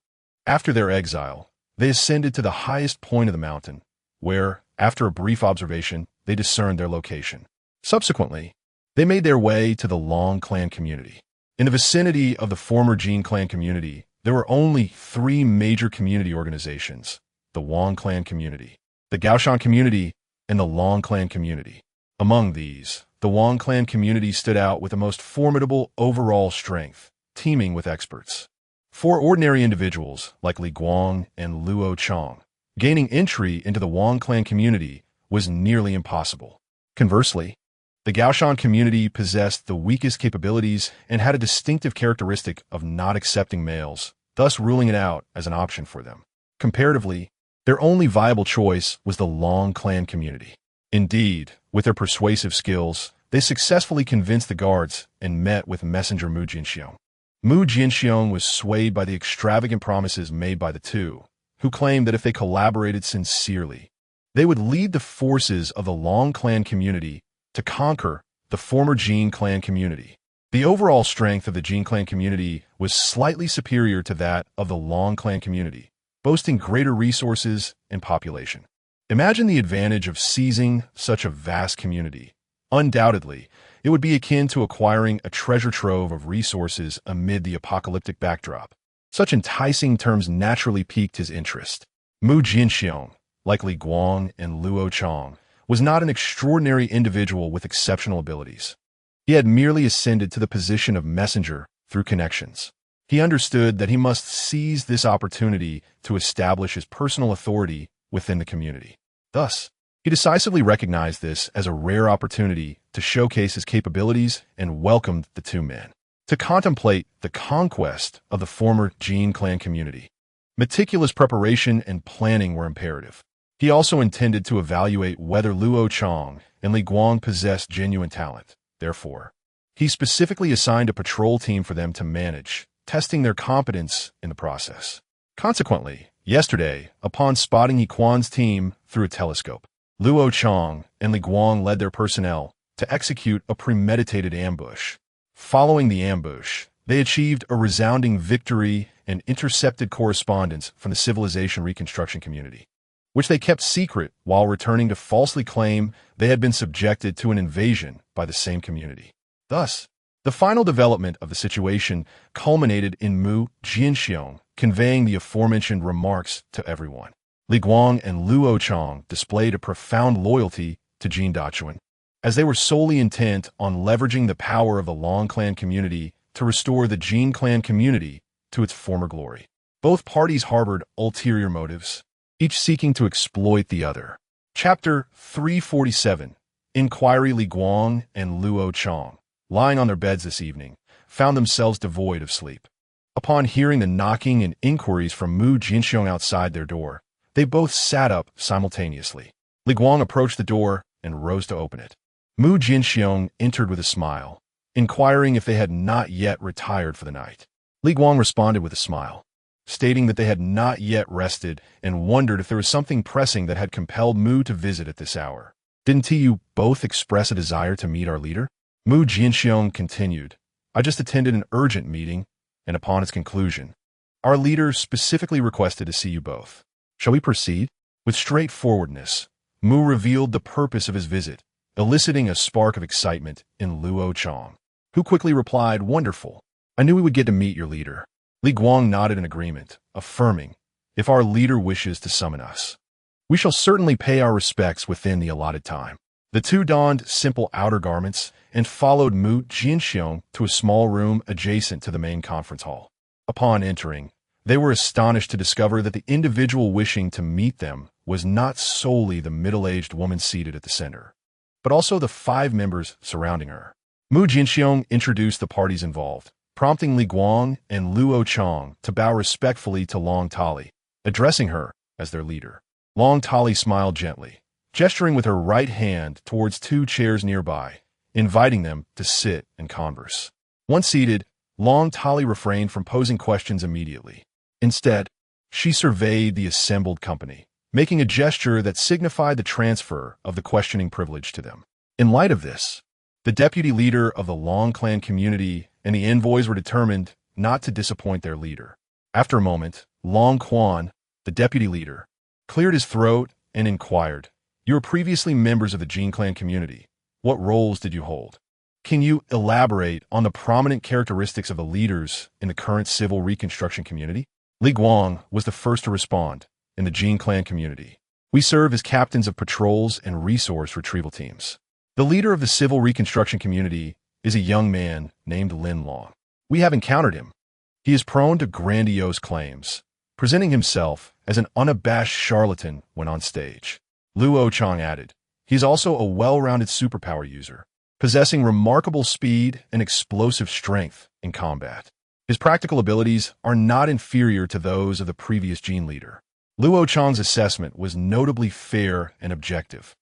After their exile, they ascended to the highest point of the mountain, where, after a brief observation, they discerned their location. Subsequently, they made their way to the Long clan community. In the vicinity of the former Jin clan community, there were only three major community organizations: the Wang clan community, the Gaoshan community, and the Long clan community. Among these, the Wang clan community stood out with the most formidable overall strength, teeming with experts. For ordinary individuals like Li Guang and Luo Chong, gaining entry into the Wang clan community was nearly impossible. Conversely, the Gaoshan community possessed the weakest capabilities and had a distinctive characteristic of not accepting males, thus ruling it out as an option for them. Comparatively, their only viable choice was the Long clan community. Indeed, with their persuasive skills, they successfully convinced the guards and met with Messenger Mu Jinxiong. Mu Jinxiong was swayed by the extravagant promises made by the two, who claimed that if they collaborated sincerely, they would lead the forces of the Long clan community to conquer the former Jin clan community. The overall strength of the Jin clan community was slightly superior to that of the Long clan community, boasting greater resources and population. Imagine the advantage of seizing such a vast community. Undoubtedly, it would be akin to acquiring a treasure trove of resources amid the apocalyptic backdrop. Such enticing terms naturally piqued his interest. Mu Jinxiong, like Li Guang and Luo Chong, was not an extraordinary individual with exceptional abilities. He had merely ascended to the position of messenger through connections. He understood that he must seize this opportunity to establish his personal authority within the community. Thus, he decisively recognized this as a rare opportunity to showcase his capabilities and welcomed the two men to contemplate the conquest of the former Jin clan community. Meticulous preparation and planning were imperative. He also intended to evaluate whether Luo Chong and Li Guang possessed genuine talent. Therefore, he specifically assigned a patrol team for them to manage, testing their competence in the process. Consequently, yesterday, upon spotting Yiquan's team through a telescope, Luo Chong and Li Guang led their personnel to execute a premeditated ambush. Following the ambush, they achieved a resounding victory and intercepted correspondence from the civilization reconstruction community, which they kept secret while returning to falsely claim they had been subjected to an invasion by the same community. Thus, the final development of the situation culminated in Mu Jinxiong conveying the aforementioned remarks to everyone. Li Guang and Luo Chong displayed a profound loyalty to Jin Dachuan, as they were solely intent on leveraging the power of the Long clan community to restore the Jin clan community to its former glory. Both parties harbored ulterior motives, each seeking to exploit the other. Chapter 347. Inquiry. Li Guang and Luo Chong, lying on their beds this evening, found themselves devoid of sleep. Upon hearing the knocking and inquiries from Mu Jinxiong outside their door, they both sat up simultaneously. Li Guang approached the door and rose to open it. Mu Jinxiong entered with a smile, inquiring if they had not yet retired for the night. Li Guang responded with a smile, stating that they had not yet rested and wondered if there was something pressing that had compelled Mu to visit at this hour. Didn't you both express a desire to meet our leader? Mu Jinxiong continued, I just attended an urgent meeting, and upon its conclusion, our leader specifically requested to see you both. Shall we proceed? With straightforwardness, Mu revealed the purpose of his visit, eliciting a spark of excitement in Luo Chong, who quickly replied, Wonderful. I knew we would get to meet your leader. Li Guang nodded in agreement, affirming, If our leader wishes to summon us, we shall certainly pay our respects within the allotted time. The two donned simple outer garments and followed Mu Jinxiong to a small room adjacent to the main conference hall. Upon entering, they were astonished to discover that the individual wishing to meet them was not solely the middle-aged woman seated at the center, but also the 5 members surrounding her. Mu Jinxiong introduced the parties involved, prompting Li Guang and Luo Chong to bow respectfully to Long Tali, addressing her as their leader. Long Tali smiled gently, gesturing with her right hand towards 2 chairs nearby, inviting them to sit and converse. Once seated, Long Tali refrained from posing questions immediately, Instead, she surveyed the assembled company, making a gesture that signified the transfer of the questioning privilege to them. In light of this, the deputy leader of the Long clan community and the envoys were determined not to disappoint their leader. After a moment, Long Quan, the deputy leader, cleared his throat and inquired, "You were previously members of the Jin clan community. What roles did you hold? Can you elaborate on the prominent characteristics of the leaders in the current civil reconstruction community?" Li Guang was the first to respond. "In the Jin clan community, we serve as captains of patrols and resource retrieval teams. The leader of the civil reconstruction community is a young man named Lin Long. We have encountered him. He is prone to grandiose claims, presenting himself as an unabashed charlatan when on stage." Luo Chang added, "He is also a well-rounded superpower user, possessing remarkable speed and explosive strength in combat. His practical abilities are not inferior to those of the previous Jin leader." Luo Chang's assessment was notably fair and objective,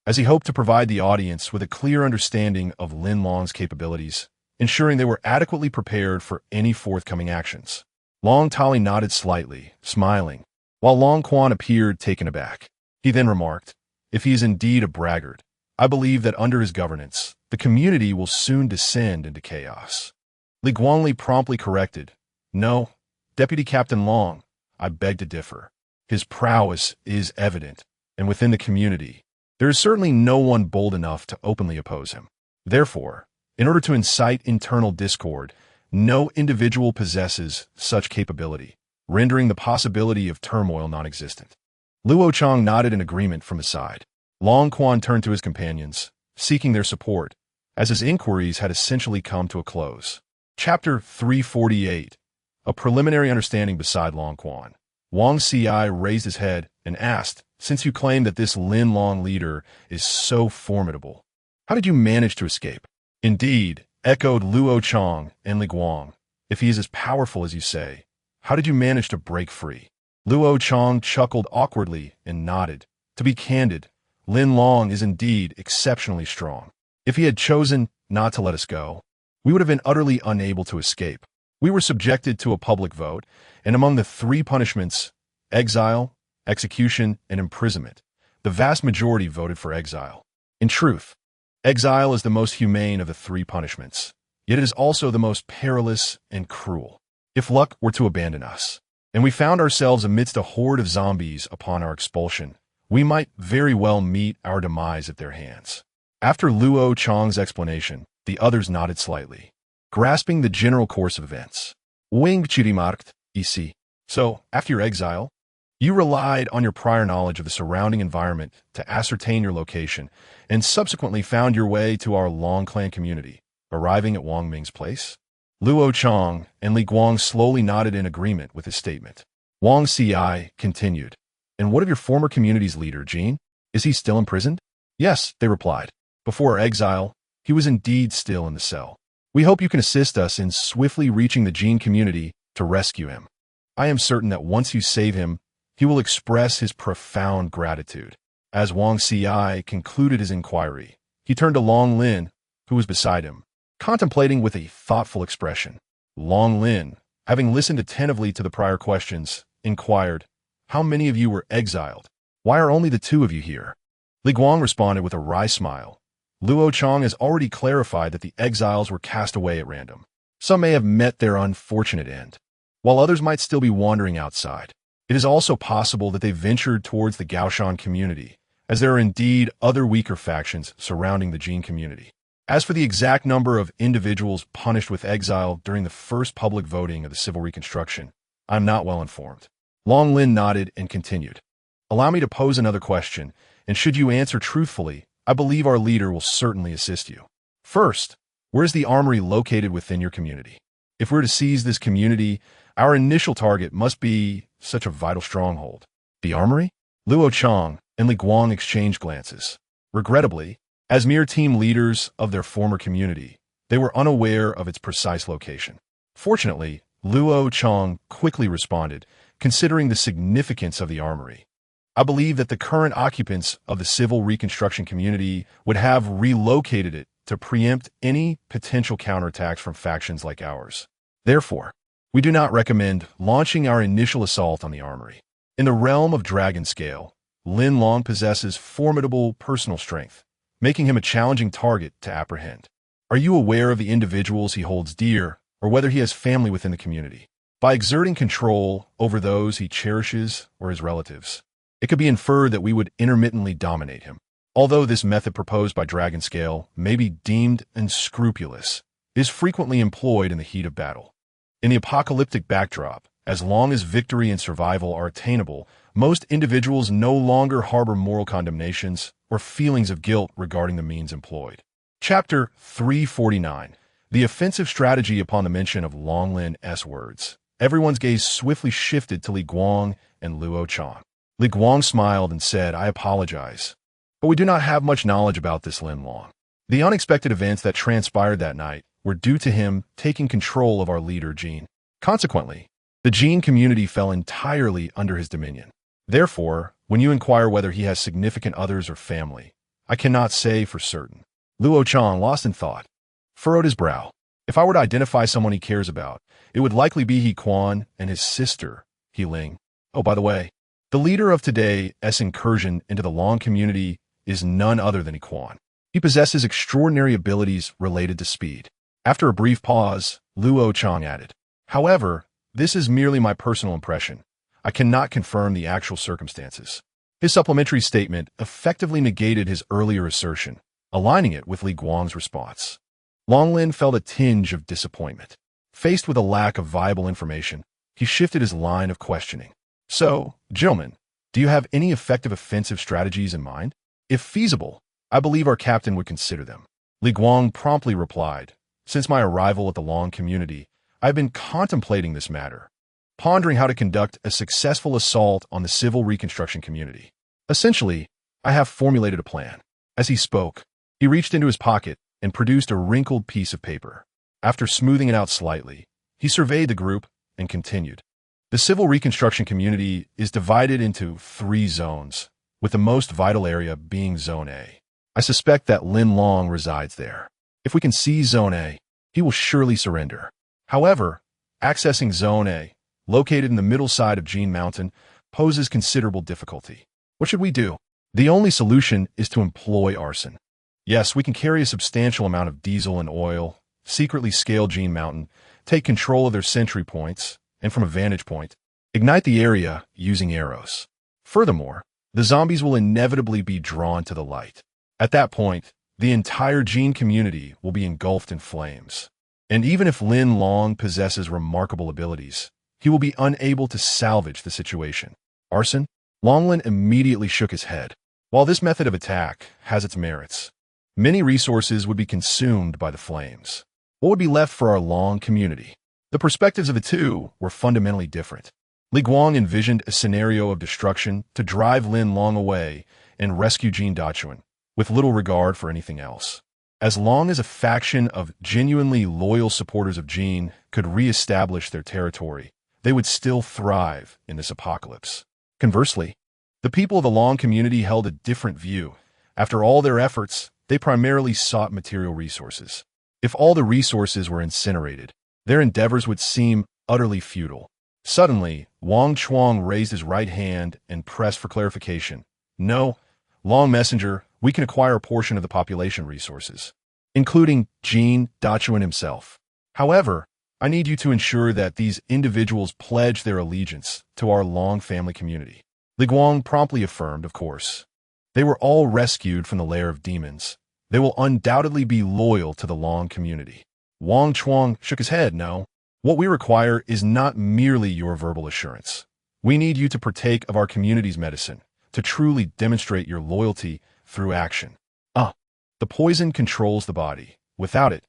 as he hoped to provide the audience with a clear understanding of Lin Long's capabilities, ensuring they were adequately prepared for any forthcoming actions. Long Tali nodded slightly, smiling, while Long Quan appeared taken aback. He then remarked, "If he is indeed a braggart, I believe that under his governance, the community will soon descend into chaos." Li Guangli promptly corrected, "No, Deputy Captain Long, I beg to differ. His prowess is evident, and within the community, there is certainly no one bold enough to openly oppose him. Therefore, in order to incite internal discord, no individual possesses such capability, rendering the possibility of turmoil non-existent." Luo Chang nodded in agreement from his side. Long Quan turned to his companions, seeking their support, as his inquiries had essentially come to a close. Chapter 348. A preliminary understanding beside Long Quan. Wang Ci raised his head and asked, "Since you claim that this Lin Long leader is so formidable, how did you manage to escape?" "Indeed," echoed Luo Chang and Li Guang, "if he is as powerful as you say, how did you manage to break free?" Luo Chang chuckled awkwardly and nodded. "To be candid, Lin Long is indeed exceptionally strong. If he had chosen not to let us go, we would have been utterly unable to escape. We were subjected to a public vote, and among the three punishments, exile, execution, and imprisonment, the vast majority voted for exile. In truth, exile is the most humane of the three punishments, yet it is also the most perilous and cruel. If luck were to abandon us, and we found ourselves amidst a horde of zombies upon our expulsion, we might very well meet our demise at their hands." After Luo Chang's explanation, the others nodded slightly, grasping the general course of events. Wing Chirimarkt, EC. "So, after your exile, you relied on your prior knowledge of the surrounding environment to ascertain your location, and subsequently found your way to our Long clan community, arriving at Wang Ming's place?" Luo Chang and Li Guang slowly nodded in agreement with his statement. Wang Ci continued, "And what of your former community's leader, Jin? Is he still imprisoned?" "Yes," they replied. "Before our exile, he was indeed still in the cell. We hope you can assist us in swiftly reaching the Jin community to rescue him. I am certain that once you save him, he will express his profound gratitude." As Wang Ci concluded his inquiry, he turned to Long Lin, who was beside him, contemplating with a thoughtful expression. Long Lin, having listened attentively to the prior questions, inquired, "How many of you were exiled? Why are only the two of you here?" Li Guang responded with a wry smile. "Luo Chang has already clarified that the exiles were cast away at random. Some may have met their unfortunate end, while others might still be wandering outside. It is also possible that they ventured towards the Gaoshan community, as there are indeed other weaker factions surrounding the Jin community. As for the exact number of individuals punished with exile during the first public voting of the civil reconstruction, I am not well informed." Long Lin nodded and continued, "Allow me to pose another question, and should you answer truthfully, I believe our leader will certainly assist you. First, where is the armory located within your community? If we're to seize this community, our initial target must be such a vital stronghold." "The armory?" Luo Chang and Li Guang exchanged glances. Regrettably, as mere team leaders of their former community, they were unaware of its precise location. Fortunately, Luo Chang quickly responded, considering the significance of the armory. "I believe that the current occupants of the civil reconstruction community would have relocated it to preempt any potential counterattacks from factions like ours. Therefore, We do not recommend launching our initial assault on the armory. In the realm of dragon scale, Lin Long possesses formidable personal strength, making him a challenging target to apprehend. Are you aware of the individuals he holds dear, or whether he has family within the community? By exerting control over those he cherishes or his relatives, it could be inferred that we would intermittently dominate him. Although this method proposed by Dragon Scale may be deemed unscrupulous, it is frequently employed in the heat of battle. In the apocalyptic backdrop, as long as victory and survival are attainable, most individuals no longer harbor moral condemnations or feelings of guilt regarding the means employed. Chapter 349. The offensive strategy. Upon the mention of Long Lin's words, everyone's gaze swiftly shifted to Li Guang and Luo Chang. Li Guang smiled and said, "I apologize, but we do not have much knowledge about this Lin Long. The unexpected events that transpired that night were due to him taking control of our leader, Jean. Consequently, the Jean community fell entirely under his dominion. Therefore, when you inquire whether he has significant others or family, I cannot say for certain." Luo Chang, lost in thought, furrowed his brow. If I were to identify someone he cares about, it would likely be He Quan and his sister, He Ling. Oh, by the way, the leader of today's incursion into the Long community is none other than He Quan. He possesses extraordinary abilities related to speed. After a brief pause, Luo Chang added, "However, this is merely my personal impression. I cannot confirm the actual circumstances." His supplementary statement effectively negated his earlier assertion, aligning it with Li Guang's response. Long Lin felt a tinge of disappointment. Faced with a lack of viable information, he shifted his line of questioning. "So, gentlemen, do you have any effective offensive strategies in mind? If feasible, I believe our captain would consider them." Li Guang promptly replied, "Since my arrival at the Long community, I have been contemplating this matter, pondering how to conduct a successful assault on the civil reconstruction community. Essentially, I have formulated a plan." As he spoke, he reached into his pocket and produced a wrinkled piece of paper. After smoothing it out slightly, he surveyed the group and continued. "The civil reconstruction community is divided into 3 zones, with the most vital area being Zone A. I suspect that Lin Long resides there. If we can seize Zone A, he will surely surrender. However, accessing Zone A, located in the middle side of Jean Mountain, poses considerable difficulty. What should we do? The only solution is to employ arson. Yes, we can carry a substantial amount of diesel and oil, secretly scale Jean Mountain, take control of their sentry points, and from a vantage point, ignite the area using arrows. Furthermore, the zombies will inevitably be drawn to the light. At that point, the entire Jean community will be engulfed in flames. And even if Lin Long possesses remarkable abilities, he will be unable to salvage the situation. Arson?" Long Lin immediately shook his head. While this method of attack has its merits, many resources would be consumed by the flames. What would be left for our Long community? The perspectives of the two were fundamentally different. Li Guang envisioned a scenario of destruction to drive Lin Long away and rescue Jean Dachuan, with little regard for anything else. As long as a faction of genuinely loyal supporters of Jean could re-establish their territory, they would still thrive in this apocalypse. Conversely, the people of the Long community held a different view. After all their efforts, they primarily sought material resources. If all the resources were incinerated, their endeavors would seem utterly futile. Suddenly, Wang Chuang raised his right hand and pressed for clarification. "No, Long Messenger, we can acquire a portion of the population resources, including Jean Dachuan himself. However, I need you to ensure that these individuals pledge their allegiance to our Long family community." Li Guang promptly affirmed, "Of course. They were all rescued from the lair of demons. They will undoubtedly be loyal to the Long community." Wang Chuang shook his head. "No. What we require is not merely your verbal assurance. We need you to partake of our community's medicine, to truly demonstrate your loyalty through action. The poison controls the body. Without it,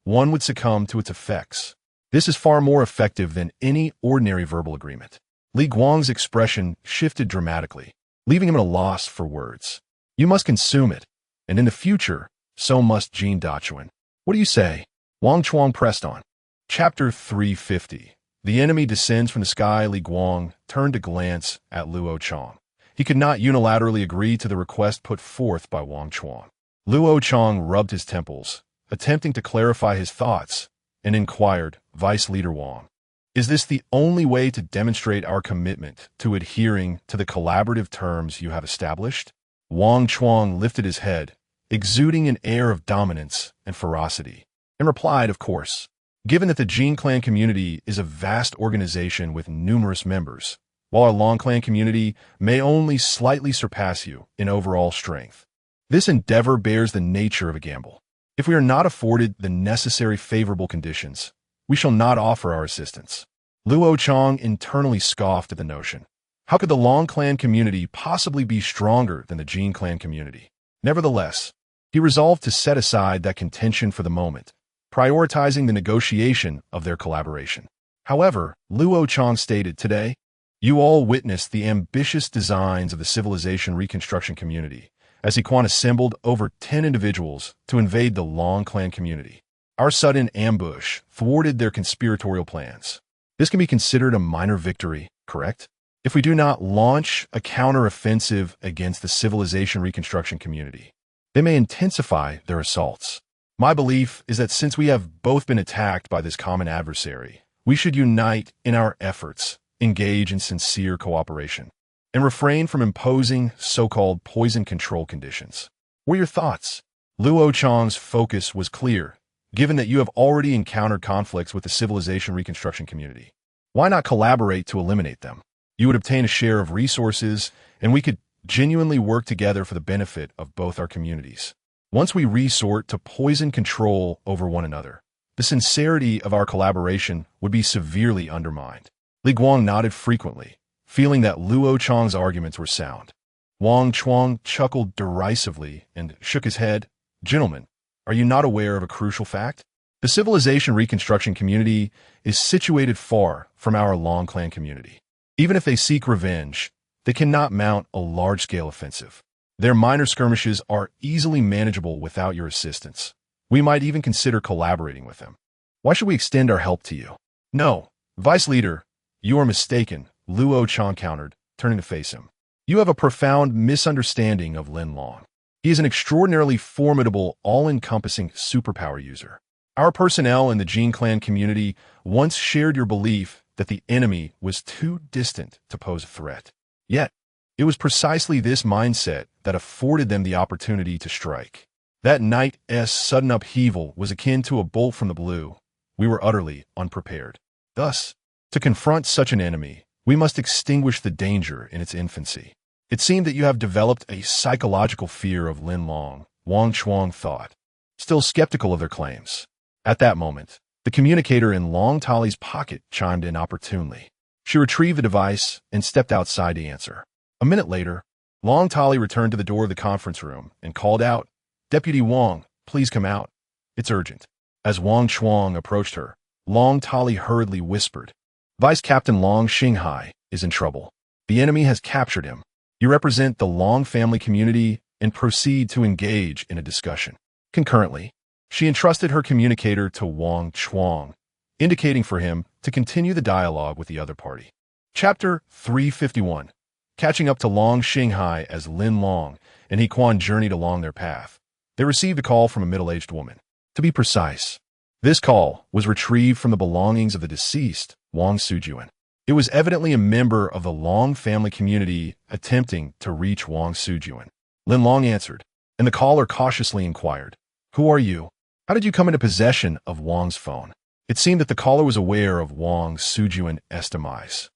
one would succumb to its effects. This is far more effective than any ordinary verbal agreement." Li Guang's expression shifted dramatically, leaving him at a loss for words. "You must consume it, and in the future, so must Jean Dachuan. What do you say?" Wang Chuang pressed on. Chapter 350. The enemy descends from the sky. Li Guang turned to glance at Luo Chang. He could not unilaterally agree to the request put forth by Wang Chuang. Luo Chang rubbed his temples, attempting to clarify his thoughts, and inquired, "Vice Leader Wang, Is this the only way to demonstrate our commitment to adhering to the collaborative terms you have established? Wang Chuang lifted his head, exuding an air of dominance and ferocity, and replied, of course. Given that the Jin clan community is a vast organization with numerous members, while our Long clan community may only slightly surpass you in overall strength, this endeavor bears the nature of a gamble. If we are not afforded the necessary favorable conditions, we shall not offer our assistance. Luo Chang internally scoffed at the notion. How could the Long clan community possibly be stronger than the Jin clan community? Nevertheless, he resolved to set aside that contention for the moment, prioritizing the negotiation of their collaboration. However, Luo Chang stated, today, you all witnessed the ambitious designs of the civilization reconstruction community, as Quan assembled over 10 individuals to invade the Long clan community. Our sudden ambush thwarted their conspiratorial plans. This can be considered a minor victory, correct? If we do not launch a counter-offensive against the civilization reconstruction community, they may intensify their assaults. My belief is that since we have both been attacked by this common adversary, we should unite in our efforts, engage in sincere cooperation, and refrain from imposing so-called poison control conditions. What are your thoughts? Luo Chang's focus was clear, given that you have already encountered conflicts with the civilization reconstruction community. Why not collaborate to eliminate them? You would obtain a share of resources, and we could genuinely work together for the benefit of both our communities. Once we resort to poison control over one another, the sincerity of our collaboration would be severely undermined. Li Guang nodded frequently, feeling that Luo Chang's arguments were sound. Wang Chuang chuckled derisively and shook his head. Gentlemen, are you not aware of a crucial fact? The civilization reconstruction community is situated far from our Long clan community. Even if they seek revenge, they cannot mount a large-scale offensive. Their minor skirmishes are easily manageable without your assistance. We might even consider collaborating with them. Why should we extend our help to you? No, Vice Leader, you are mistaken, Luo Chang countered, turning to face him. You have a profound misunderstanding of Lin Long. He is an extraordinarily formidable, all-encompassing superpower user. Our personnel in the Jin clan community once shared your belief that the enemy was too distant to pose a threat. Yet, it was precisely this mindset that afforded them the opportunity to strike. That night's sudden upheaval was akin to a bolt from the blue. We were utterly unprepared. Thus, to confront such an enemy, we must extinguish the danger in its infancy. It seemed that you have developed a psychological fear of Lin Long, Wang Chuang thought, still skeptical of their claims. At that moment, the communicator in Long Tali's pocket chimed in opportunely. She retrieved the device and stepped outside to answer. A minute later, Long Tali returned to the door of the conference room and called out, Deputy Wang, please come out. It's urgent. As Wang Chuang approached her, Long Tali hurriedly whispered, Vice Captain Long Xinghai is in trouble. The enemy has captured him. You represent the Long family community and proceed to engage in a discussion. Concurrently, she entrusted her communicator to Wang Chuang, indicating for him to continue the dialogue with the other party. Chapter 351. Catching up to Long Xinghai as Lin Long and Quan journeyed along their path. They received a call from a middle-aged woman. To be precise, this call was retrieved from the belongings of the deceased, Wang Sujuan. It was evidently a member of the Long family community attempting to reach Wang Sujuan. Lin Long answered, and the caller cautiously inquired, Who are you? How did you come into possession of Wang's phone? It seemed that the caller was aware of Wang Sujuan's demise.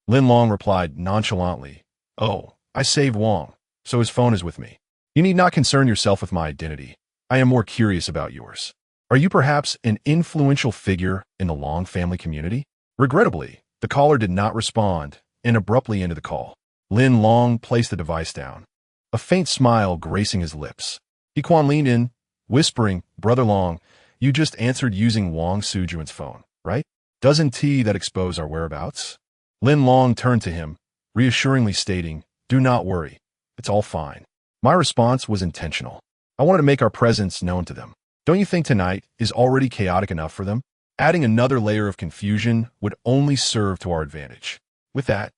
Lin Long replied nonchalantly, Oh, I saved Wang, so his phone is with me. You need not concern yourself with my identity. I am more curious about yours. Are you perhaps an influential figure in the Long family community? Regrettably, the caller did not respond and abruptly ended the call. Lin Long placed the device down, a faint smile gracing his lips. Quan leaned in, whispering, Brother Long, you just answered using Wang Sujuan's phone, right? Doesn't that expose our whereabouts? Lin Long turned to him, reassuringly stating, Do not worry. It's all fine. My response was intentional. I wanted to make our presence known to them. Don't you think tonight is already chaotic enough for them? Adding another layer of confusion would only serve to our advantage. With that,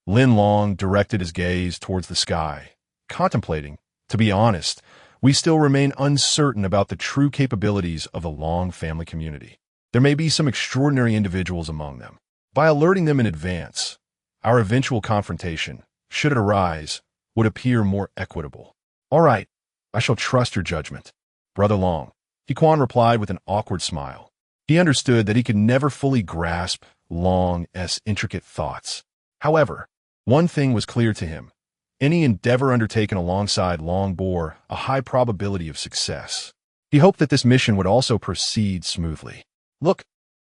Lin Long directed his gaze towards the sky, contemplating, to be honest, we still remain uncertain about the true capabilities of the Long family community. There may be some extraordinary individuals among them, By alerting them in advance, our eventual confrontation, should it arise, would appear more equitable. All right, I shall trust your judgment. Brother Long, Quan replied with an awkward smile. He understood that he could never fully grasp Long's intricate thoughts. However, one thing was clear to him. Any endeavor undertaken alongside Long bore a high probability of success. He hoped that this mission would also proceed smoothly. Look,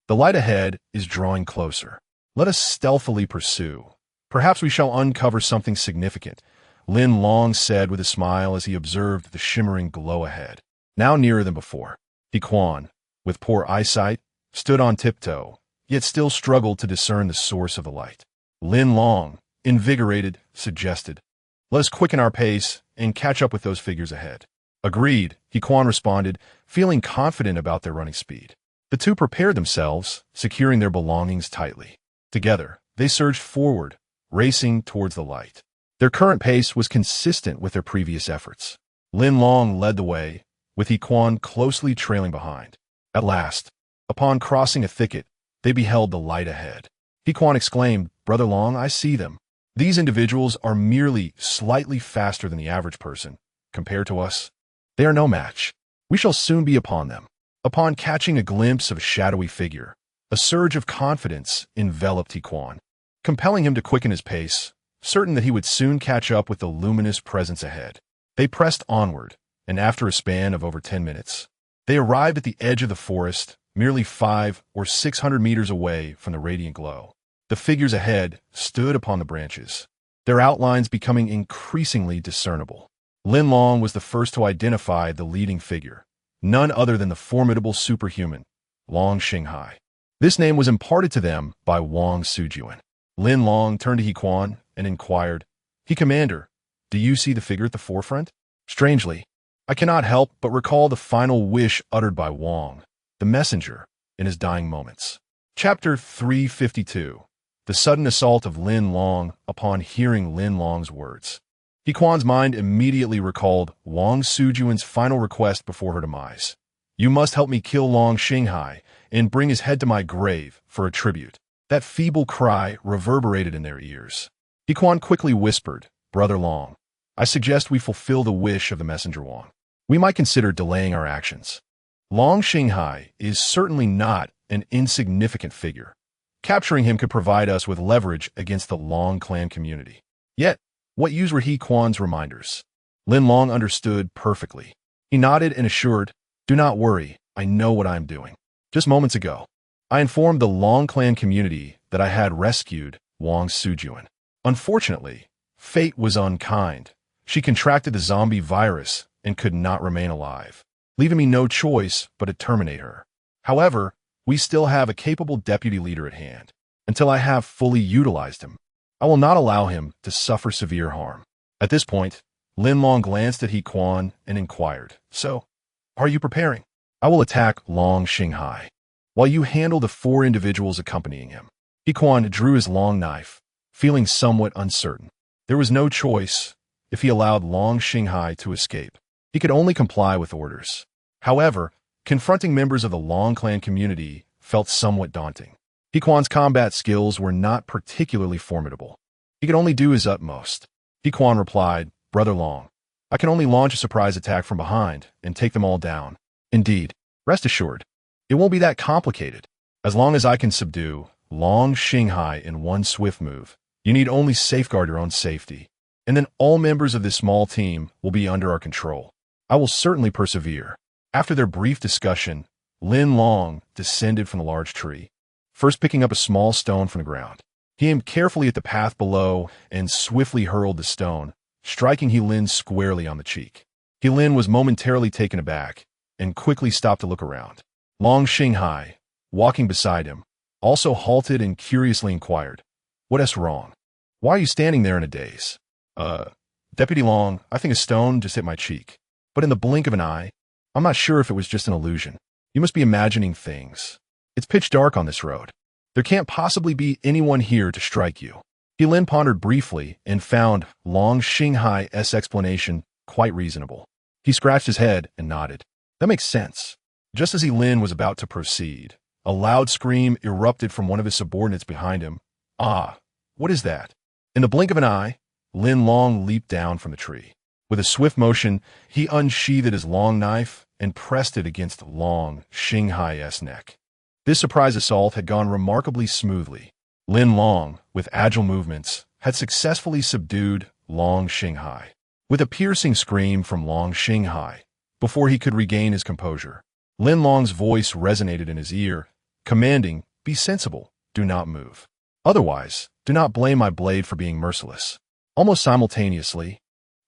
the light ahead is drawing closer. Let us stealthily pursue. Perhaps we shall uncover something significant, Lin Long said with a smile as he observed the shimmering glow ahead. Now nearer than before, Quan, with poor eyesight, stood on tiptoe, yet still struggled to discern the source of the light. Lin Long, invigorated, suggested, "Let us quicken our pace and catch up with those figures ahead." Agreed, Quan responded, feeling confident about their running speed. The two prepared themselves, securing their belongings tightly. Together, they surged forward, racing towards the light. Their current pace was consistent with their previous efforts. Lin Long led the way, with Quan closely trailing behind. At last, upon crossing a thicket, they beheld the light ahead. Quan exclaimed, "Brother Long, I see them. These individuals are merely slightly faster than the average person. Compared to us, they are no match. We shall soon be upon them." Upon catching a glimpse of a shadowy figure, a surge of confidence enveloped Quan, compelling him to quicken his pace, certain that he would soon catch up with the luminous presence ahead. They pressed onward, and after a span of over 10 minutes, they arrived at the edge of the forest, merely 500 or 600 meters away from the radiant glow. The figures ahead stood upon the branches, their outlines becoming increasingly discernible. Lin Long was the first to identify the leading figure, none other than the formidable superhuman, Long Xinghai. This name was imparted to them by Wang Sujuan. Lin Long turned to Quan and inquired, "Commander, do you see the figure at the forefront?" Strangely, I cannot help but recall the final wish uttered by Wang, the messenger, in his dying moments. Chapter 352. The sudden assault of Lin Long upon hearing Lin Long's words. Quan's mind immediately recalled Wang Sujuan's final request before her demise. "You must help me kill Long Xinghai and bring his head to my grave for a tribute." That feeble cry reverberated in their ears. Quan quickly whispered, "Brother Long, I suggest we fulfill the wish of the messenger Wang. We might consider delaying our actions. Long Xinghai is certainly not an insignificant figure. Capturing him could provide us with leverage against the Long clan community. Yet, what use were Quan's reminders?" Lin Long understood perfectly. He nodded and assured, "Do not worry, I know what I am doing. Just moments ago, I informed the Long clan community that I had rescued Wang Sujuan. Unfortunately, fate was unkind. She contracted the zombie virus and could not remain alive, leaving me no choice but to terminate her. However, we still have a capable deputy leader at hand. Until I have fully utilized him, I will not allow him to suffer severe harm." At this point, Lin Long glanced at Quan and inquired, "So, are you preparing?" "I will attack Long Xinghai, while you handle the 4 individuals accompanying him." Quan drew his long knife, feeling somewhat uncertain. There was no choice. If he allowed Long Xinghai to escape, he could only comply with orders. However, confronting members of the Long clan community felt somewhat daunting. Quan's combat skills were not particularly formidable. He could only do his utmost. Quan replied, "Brother Long, I can only launch a surprise attack from behind and take them all down. Indeed, rest assured, it won't be that complicated. As long as I can subdue Long Xinghai in one swift move, you need only safeguard your own safety, and then all members of this small team will be under our control. I will certainly persevere." After their brief discussion, Lin Long descended from the large tree, first picking up a small stone from the ground. He aimed carefully at the path below and swiftly hurled the stone, striking Lin squarely on the cheek. Lin was momentarily taken aback and quickly stopped to look around. Long Xinghai, walking beside him, also halted and curiously inquired, "What's wrong? Why are you standing there in a daze?" Deputy Long, I think a stone just hit my cheek. But in the blink of an eye, I'm not sure if it was just an illusion. You must be imagining things. It's pitch dark on this road. There can't possibly be anyone here to strike you." Lin pondered briefly and found Long Xinghai's explanation quite reasonable. He scratched his head and nodded. That makes sense. Just as Lin was about to proceed, A loud scream erupted from one of his subordinates behind him. Ah, what is that? In the blink of an eye, Lin Long leaped down from the tree. With a swift motion, he unsheathed his long knife and pressed it against Long Xinghai's neck. This surprise assault had gone remarkably smoothly. Lin Long, with agile movements, had successfully subdued Long Xinghai. With a piercing scream from Long Xinghai, before he could regain his composure, Lin Long's voice resonated in his ear, commanding, "Be sensible, do not move. Otherwise, do not blame my blade for being merciless." Almost simultaneously,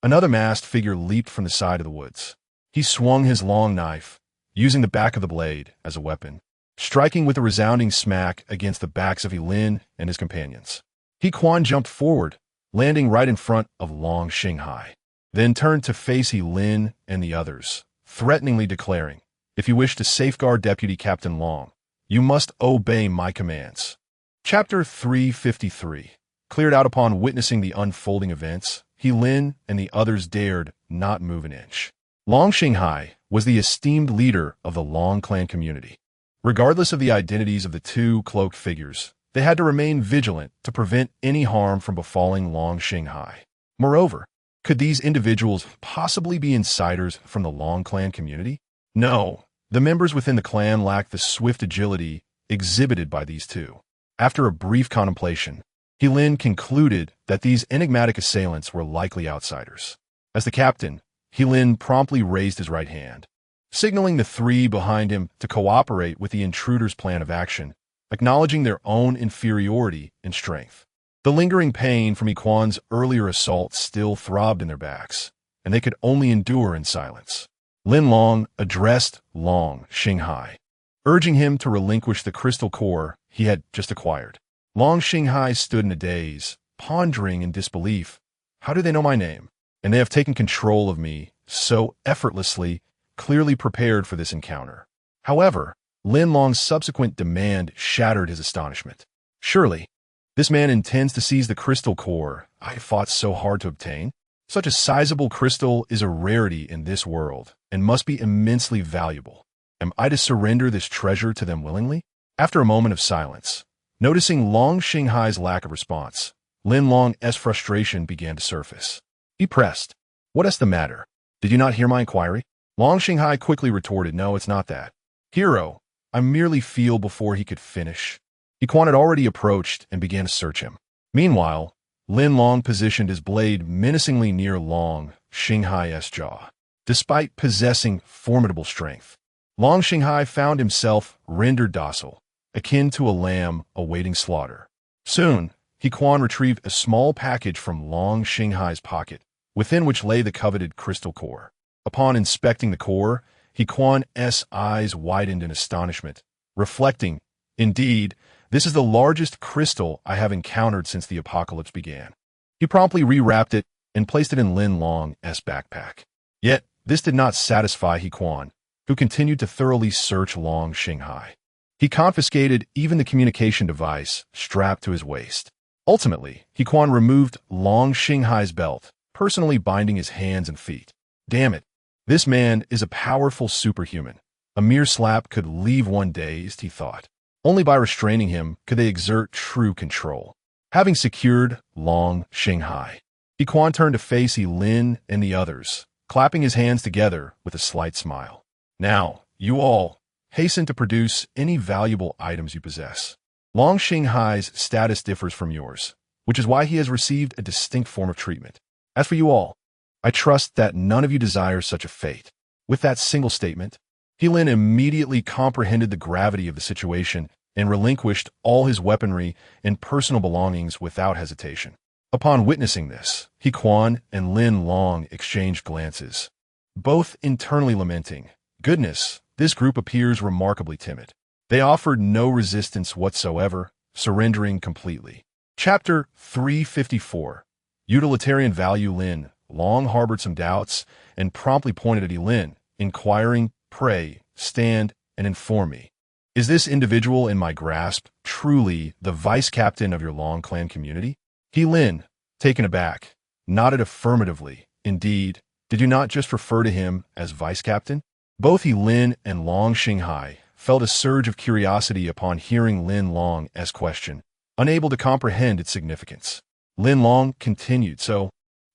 another masked figure leaped from the side of the woods. He swung his long knife, using the back of the blade as a weapon, striking with a resounding smack against the backs of Lin and his companions. He Quan jumped forward, landing right in front of Long Xinghai, then turned to face Lin and the others, threateningly declaring, "If you wish to safeguard Deputy Captain Long, you must obey my commands." Chapter 353. Cleared out upon witnessing the unfolding events, Lin and the others dared not move an inch. Long Xinghai was the esteemed leader of the Long clan community. Regardless of the identities of the two cloaked figures, they had to remain vigilant to prevent any harm from befalling Long Xinghai. Moreover, could these individuals possibly be insiders from the Long clan community? No, the members within the clan lacked the swift agility exhibited by these two. After a brief contemplation, Lin concluded that these enigmatic assailants were likely outsiders. As the captain, Lin promptly raised his right hand, signaling the three behind him to cooperate with the intruders' plan of action, acknowledging their own inferiority in strength. The lingering pain from Quan's earlier assault still throbbed in their backs, and they could only endure in silence. Lin Long addressed Long Xinghai, urging him to relinquish the crystal core he had just acquired. Long Xinghai stood in a daze, pondering in disbelief. How do they know my name? And they have taken control of me so effortlessly, clearly prepared for this encounter. However, Lin Long's subsequent demand shattered his astonishment. Surely, this man intends to seize the crystal core I fought so hard to obtain? Such a sizable crystal is a rarity in this world and must be immensely valuable. Am I to surrender this treasure to them willingly? After a moment of silence, noticing Long Xinghai's lack of response, Lin Long's frustration began to surface. He pressed, "What is the matter? Did you not hear my inquiry?" Long Xinghai quickly retorted, "No, it's not that. Hero, I merely feel." Before he could finish, Quan had already approached and began to search him. Meanwhile, Lin Long positioned his blade menacingly near Long Xinghai's jaw. Despite possessing formidable strength, Long Xinghai found himself rendered docile, akin to a lamb awaiting slaughter. Soon, Quan retrieved a small package from Long Xinghai's pocket, within which lay the coveted crystal core. Upon inspecting the core, Quan's eyes widened in astonishment, reflecting, "Indeed, this is the largest crystal I have encountered since the apocalypse began." He promptly rewrapped it and placed it in Lin Long's backpack. Yet, this did not satisfy Quan, who continued to thoroughly search Long Xinghai. He confiscated even the communication device strapped to his waist. Ultimately, Quan removed Long Xinghai's belt, personally binding his hands and feet. Damn it, this man is a powerful superhuman. A mere slap could leave one dazed, he thought. Only by restraining him could they exert true control. Having secured Long Xinghai, Quan turned to face Lin and the others, clapping his hands together with a slight smile. "Now, you all, hasten to produce any valuable items you possess. Long Xinghai's status differs from yours, which is why he has received a distinct form of treatment. As for you all, I trust that none of you desires such a fate." With that single statement, Lin immediately comprehended the gravity of the situation and relinquished all his weaponry and personal belongings without hesitation. Upon witnessing this, Quan and Lin Long exchanged glances, both internally lamenting, "Goodness, this group appears remarkably timid." They offered no resistance whatsoever, surrendering completely. Chapter 354. Utilitarian value. Lin Long harbored some doubts and promptly pointed at Lin, inquiring, "Pray, stand and inform me. Is this individual in my grasp truly the vice captain of your Long clan community?" Lin, taken aback, nodded affirmatively. "Indeed, did you not just refer to him as vice captain?" Both Lin and Long Xinghai felt a surge of curiosity upon hearing Lin Long's question, unable to comprehend its significance. Lin Long continued, "So,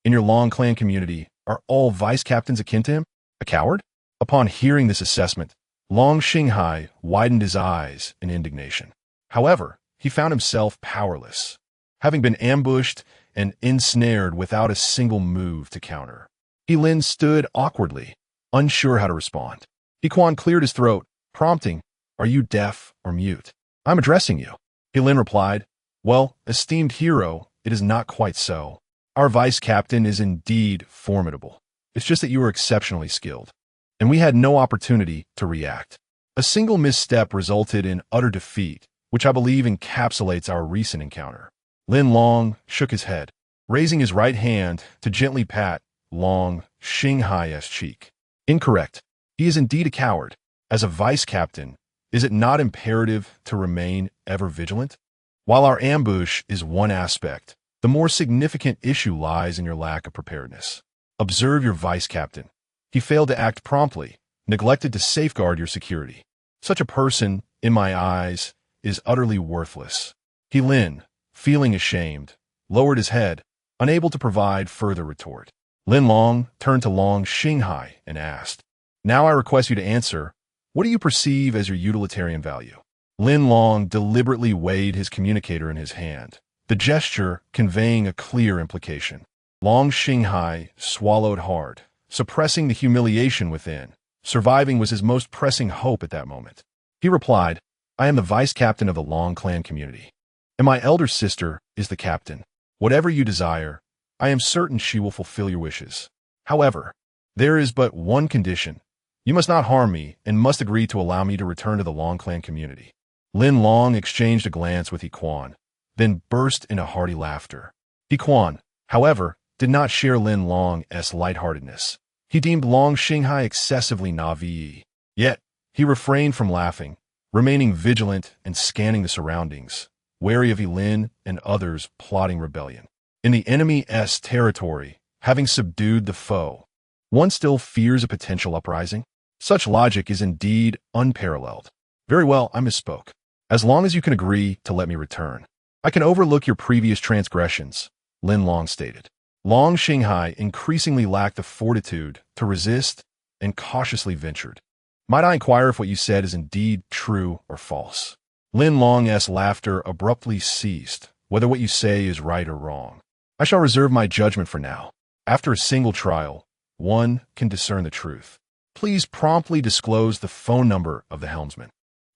in your Long clan community, are all vice captains akin to him? A coward?" Upon hearing this assessment, Long Xinghai widened his eyes in indignation. However, he found himself powerless, having been ambushed and ensnared without a single move to counter. Lin stood awkwardly, unsure how to respond. Quan cleared his throat, prompting, "Are you deaf or mute?" "I'm addressing you." Lin replied, "Well, esteemed hero, it is not quite so. Our vice captain is indeed formidable. It's just that you are exceptionally skilled, and we had no opportunity to react. A single misstep resulted in utter defeat, which I believe encapsulates our recent encounter." Lin Long shook his head, raising his right hand to gently pat Long Xinghai's cheek. "Incorrect. He is indeed a coward. As a vice captain, is it not imperative to remain ever vigilant? While our ambush is one aspect, the more significant issue lies in your lack of preparedness. Observe your vice captain. He failed to act promptly, neglected to safeguard your security. Such a person, in my eyes, is utterly worthless." Lin, feeling ashamed, lowered his head, unable to provide further retort. Lin Long turned to Long Xinghai and asked, "Now I request you to answer, what do you perceive as your utilitarian value?" Lin Long deliberately weighed his communicator in his hand, the gesture conveying a clear implication. Long Xinghai swallowed hard, suppressing the humiliation within. Surviving was his most pressing hope at that moment. He replied, "I am the vice captain of the Long clan community, and my elder sister is the captain. Whatever you desire, I am certain she will fulfill your wishes. However, there is but one condition. You must not harm me and must agree to allow me to return to the Long clan community." Lin Long exchanged a glance with Quan, then burst into hearty laughter. Quan, however, did not share Lin Long's lightheartedness. He deemed Long Xinghai excessively naive. Yet, he refrained from laughing, remaining vigilant and scanning the surroundings, wary of Lin and others plotting rebellion. In the enemy's territory, having subdued the foe, one still fears a potential uprising? Such logic is indeed unparalleled. "Very well, I misspoke. As long as you can agree to let me return, I can overlook your previous transgressions," Lin Long stated. Long Xinghai increasingly lacked the fortitude to resist and cautiously ventured, "Might I inquire if what you said is indeed true or false?" Lin Long's laughter abruptly ceased, "Whether what you say is right or wrong, I shall reserve my judgment for now. After a single trial, one can discern the truth. Please promptly disclose the phone number of the helmsman.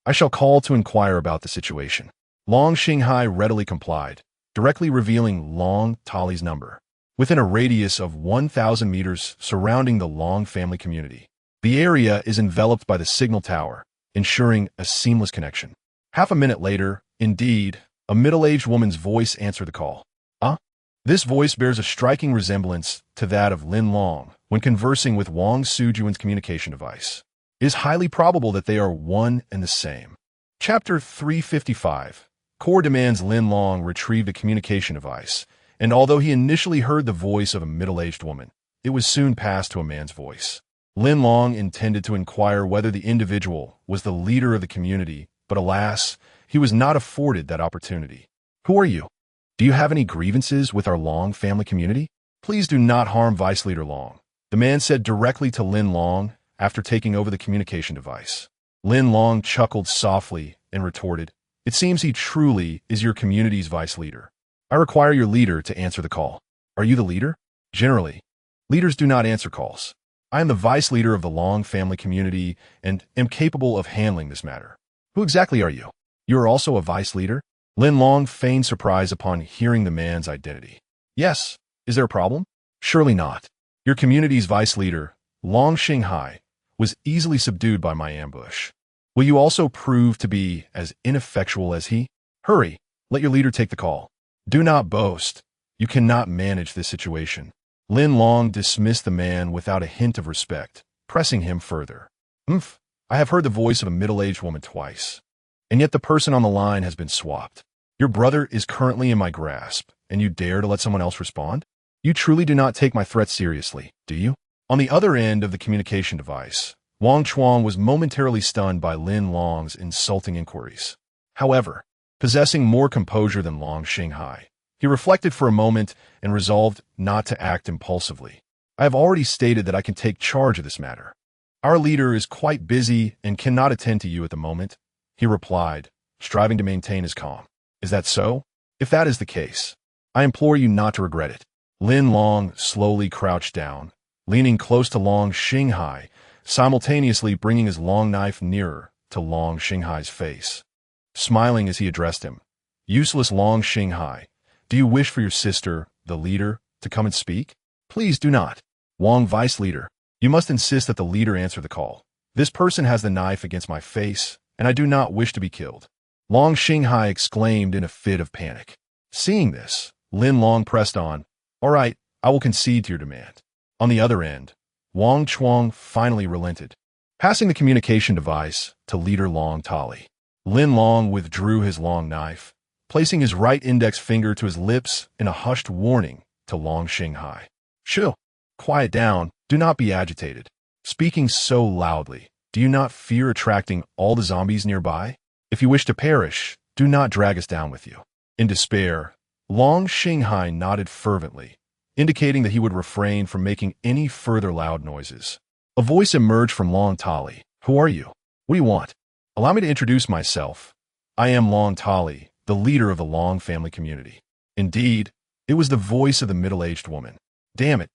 I shall call to inquire about the situation." Long Xinghai readily complied, directly revealing Long Tali's number. Within a radius of 1,000 meters surrounding the Long family community, the area is enveloped by the signal tower, ensuring a seamless connection. Half a minute later, indeed, a middle-aged woman's voice answered the call. This voice bears a striking resemblance to that of Lin Long when conversing with Wang Sujuan's communication device. It is highly probable that they are one and the same. Chapter 355. Core demands Lin Long retrieve the communication device, and although he initially heard the voice of a middle-aged woman, it was soon passed to a man's voice. Lin Long intended to inquire whether the individual was the leader of the community, but alas, he was not afforded that opportunity. "Who are you? Do you have any grievances with our Long family community? Please do not harm Vice Leader Long," the man said directly to Lin Long after taking over the communication device. Lin Long chuckled softly and retorted, "It seems he truly is your community's vice leader. I require your leader to answer the call." "Are you the leader?" "Generally, leaders do not answer calls. I am the vice leader of the Long family community and am capable of handling this matter." "Who exactly are you? You are also a vice leader?" Lin Long feigned surprise upon hearing the man's identity. "Yes. Is there a problem?" "Surely not. Your community's vice leader, Long Xinghai, was easily subdued by my ambush. Will you also prove to be as ineffectual as he? Hurry, let your leader take the call." "Do not boast. You cannot manage this situation." Lin Long dismissed the man without a hint of respect, pressing him further. I have heard the voice of a middle-aged woman twice, and yet the person on the line has been swapped. Your brother is currently in my grasp, and you dare to let someone else respond? You truly do not take my threat seriously, do you?" On the other end of the communication device, Wang Chuang was momentarily stunned by Lin Long's insulting inquiries. However, possessing more composure than Long Xinghai, he reflected for a moment and resolved not to act impulsively. I have already stated that I can take charge of this matter. Our leader is quite busy and cannot attend to you at the moment, he replied, striving to maintain his calm. Is that so? If that is the case, I implore you not to regret it. Lin Long slowly crouched down, leaning close to Long Xinghai, simultaneously bringing his long knife nearer to Long Xinghai's face. Smiling as he addressed him, "Useless Long Xinghai, do you wish for your sister, the leader, to come and speak? Please do not. Wang Vice Leader, you must insist that the leader answer the call. This person has the knife against my face, and I do not wish to be killed." Long Xinghai exclaimed in a fit of panic. Seeing this, Lin Long pressed on, "All right, I will concede to your demand." On the other end, Wang Chuang finally relented, passing the communication device to leader Long Tali. Lin Long withdrew his long knife, placing his right index finger to his lips in a hushed warning to Long Xinghai. "Chill. Quiet down. Do not be agitated. Speaking so loudly, do you not fear attracting all the zombies nearby? If you wish to perish, do not drag us down with you." In despair, Long Xinghai nodded fervently, indicating that he would refrain from making any further loud noises. A voice emerged from Long Tali. "Who are you? What do you want?" "Allow me to introduce myself. I am Long Tali, the leader of the Long family community." Indeed, it was the voice of the middle-aged woman. "Damn it.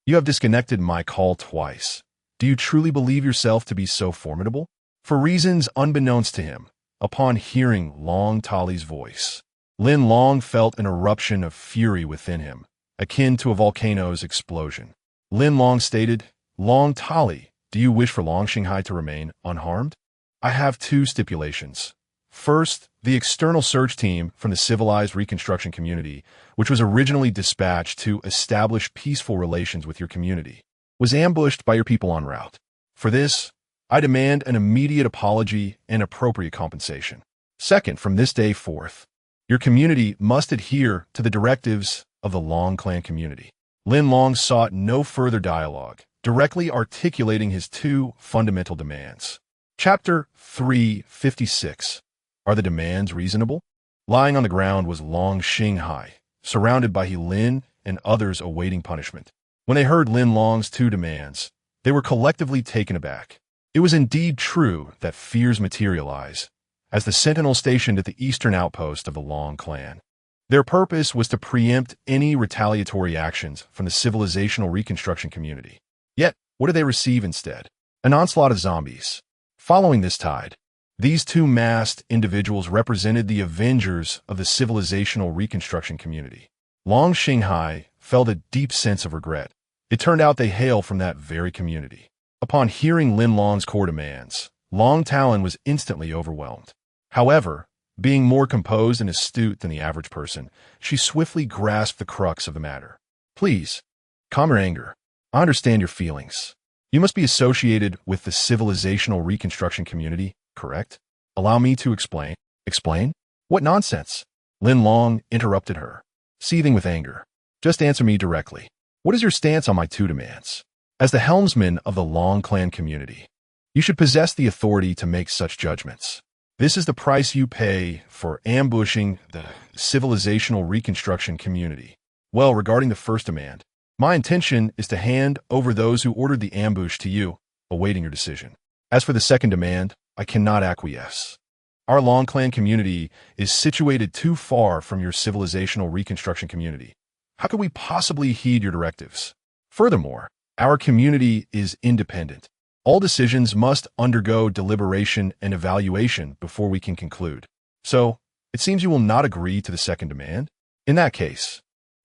You have disconnected my call twice. Do you truly believe yourself to be so formidable?" For reasons unbeknownst to him, upon hearing Long Tali's voice, Lin Long felt an eruption of fury within him, akin to a volcano's explosion. Lin Long stated, "Long Tali, do you wish for Long Xinghai to remain unharmed? I have two stipulations. First, the external search team from the civilized reconstruction community, which was originally dispatched to establish peaceful relations with your community, was ambushed by your people en route. For this, I demand an immediate apology and appropriate compensation. Second, from this day forth, your community must adhere to the directives of the Long clan community." Lin Long sought no further dialogue, directly articulating his two fundamental demands. Chapter 356. Are the demands reasonable? Lying on the ground was Long Xinghai, surrounded by Lin and others awaiting punishment. When they heard Lin Long's two demands, they were collectively taken aback. It was indeed true that fears materialize, as the sentinel stationed at the eastern outpost of the Long clan. Their purpose was to preempt any retaliatory actions from the civilizational reconstruction community. Yet, what did they receive instead? An onslaught of zombies. Following this tide, these two masked individuals represented the avengers of the civilizational reconstruction community. Long Xinghai felt a deep sense of regret. It turned out they hail from that very community. Upon hearing Lin Long's core demands, Long Talon was instantly overwhelmed. However, being more composed and astute than the average person, she swiftly grasped the crux of the matter. "Please, calm your anger. I understand your feelings. You must be associated with the civilizational reconstruction community, correct? Allow me to explain." "Explain? What nonsense?" Lin Long interrupted her, seething with anger. "Just answer me directly. What is your stance on my two demands? As the helmsman of the Long clan community, you should possess the authority to make such judgments. This is the price you pay for ambushing the civilizational reconstruction community. Well, regarding the first demand, my intention is to hand over those who ordered the ambush to you, awaiting your decision. As for the second demand, I cannot acquiesce. Our Long clan community is situated too far from your civilizational reconstruction community. How could we possibly heed your directives? Furthermore, our community is independent. All decisions must undergo deliberation and evaluation before we can conclude. So, it seems you will not agree to the second demand? In that case,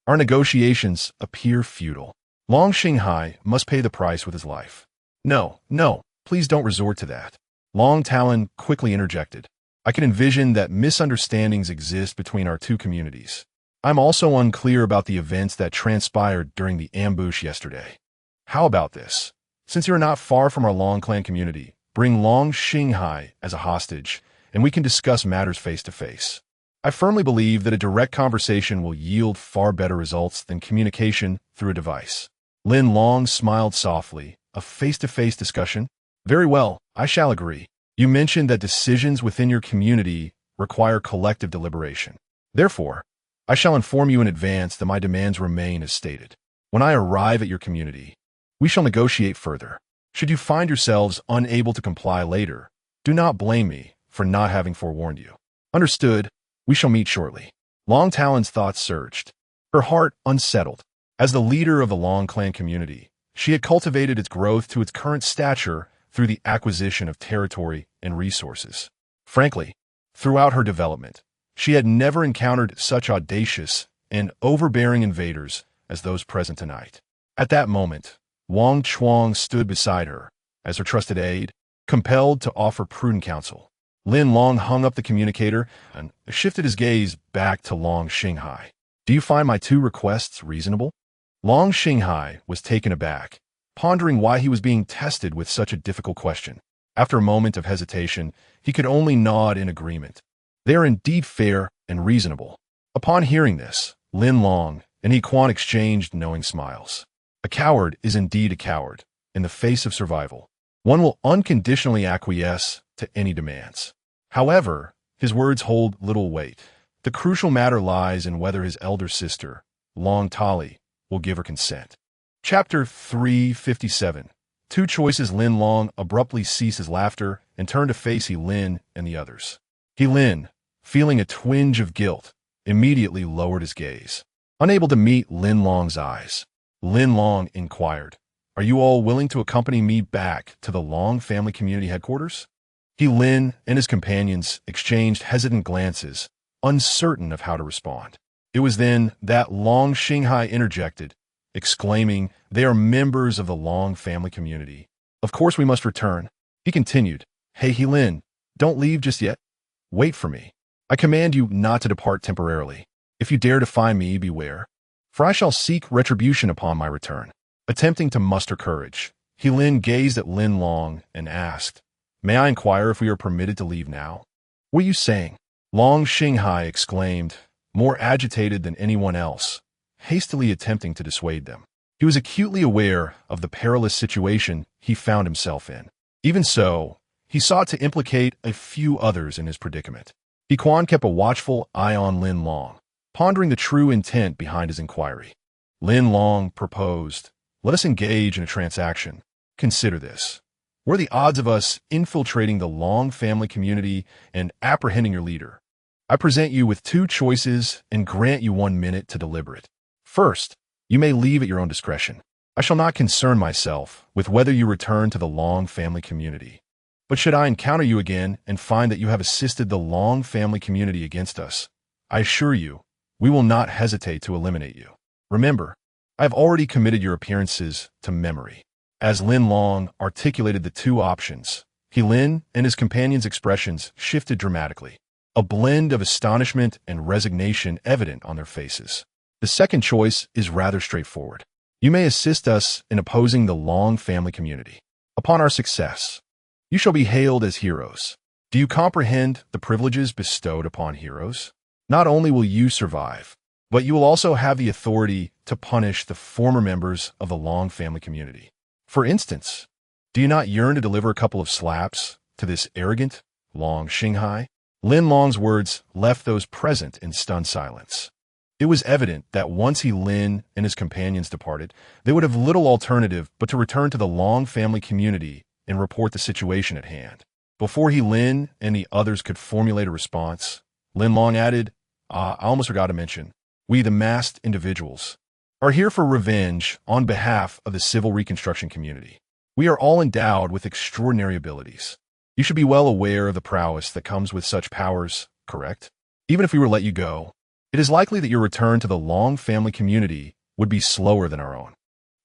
our negotiations appear futile. Long Xinghai must pay the price with his life." No, please don't resort to that." Long Talon quickly interjected. "I can envision that misunderstandings exist between our two communities. I'm also unclear about the events that transpired during the ambush yesterday. How about this? Since you're not far from our Long clan community, bring Long Xinghai as a hostage, and we can discuss matters face to face. I firmly believe that a direct conversation will yield far better results than communication through a device." Lin Long smiled softly. A face-to-face discussion? Very well, I shall agree. You mentioned that decisions within your community require collective deliberation. Therefore, I shall inform you in advance that my demands remain as stated. When I arrive at your community, we shall negotiate further. Should you find yourselves unable to comply later, do not blame me for not having forewarned you. Understood, we shall meet shortly. Long Talon's thoughts surged, her heart unsettled. As the leader of the Long clan community, she had cultivated its growth to its current stature through the acquisition of territory and resources. Frankly, throughout her development, she had never encountered such audacious and overbearing invaders as those present tonight. At that moment, Wang Chuang stood beside her as her trusted aide, compelled to offer prudent counsel. Lin Long hung up the communicator and shifted his gaze back to Long Xinghai. Do you find my two requests reasonable? Long Xinghai was taken aback, pondering why he was being tested with such a difficult question. After a moment of hesitation, he could only nod in agreement. They are indeed fair and reasonable. Upon hearing this, Lin Long and He Quan exchanged knowing smiles. A coward is indeed a coward in the face of survival. One will unconditionally acquiesce to any demands. However, his words hold little weight. The crucial matter lies in whether his elder sister, Long Tali, will give her consent. Chapter 357. Two choices. Lin Long abruptly ceased his laughter and turned to face He Lin and the others. He Lin, feeling a twinge of guilt, immediately lowered his gaze. Unable to meet Lin Long's eyes, Lin Long inquired, "Are you all willing to accompany me back to the Long family community headquarters?" He Lin and his companions exchanged hesitant glances, uncertain of how to respond. It was then that Long Xinghai interjected, exclaiming, "They are members of the Long family community. Of course we must return." He continued, "Hey He Lin, don't leave just yet. Wait for me. I command you not to depart temporarily. If you dare to find me, beware, for I shall seek retribution upon my return." Attempting to muster courage, He Lin gazed at Lin Long and asked, "May I inquire if we are permitted to leave now?" "What are you saying?" Long Xinghai exclaimed, more agitated than anyone else, hastily attempting to dissuade them. He was acutely aware of the perilous situation he found himself in. Even so, he sought to implicate a few others in his predicament. He Quan kept a watchful eye on Lin Long, pondering the true intent behind his inquiry. Lin Long proposed, "Let us engage in a transaction. Consider this. What are the odds of us infiltrating the Long family community and apprehending your leader? I present you with two choices and grant you 1 minute to deliberate. First, you may leave at your own discretion. I shall not concern myself with whether you return to the Long family community. But should I encounter you again and find that you have assisted the Long family community against us, I assure you, we will not hesitate to eliminate you. Remember, I have already committed your appearances to memory." As Lin Long articulated the two options, He Lin and his companions' expressions shifted dramatically, a blend of astonishment and resignation evident on their faces. The second choice is rather straightforward. You may assist us in opposing the Long family community. Upon our success, you shall be hailed as heroes. Do you comprehend the privileges bestowed upon heroes? Not only will you survive, but you will also have the authority to punish the former members of the Long family community. For instance, do you not yearn to deliver a couple of slaps to this arrogant Long Xinghai? Lin Long's words left those present in stunned silence. It was evident that once He Lin and his companions departed, they would have little alternative but to return to the Long family community and report the situation at hand. Before He Lin and the others could formulate a response, Lin Long added, I almost forgot to mention, we the masked individuals are here for revenge on behalf of the civil reconstruction community. We are all endowed with extraordinary abilities. You should be well aware of the prowess that comes with such powers, correct? Even if we were to let you go, it is likely that your return to the Long family community would be slower than our own.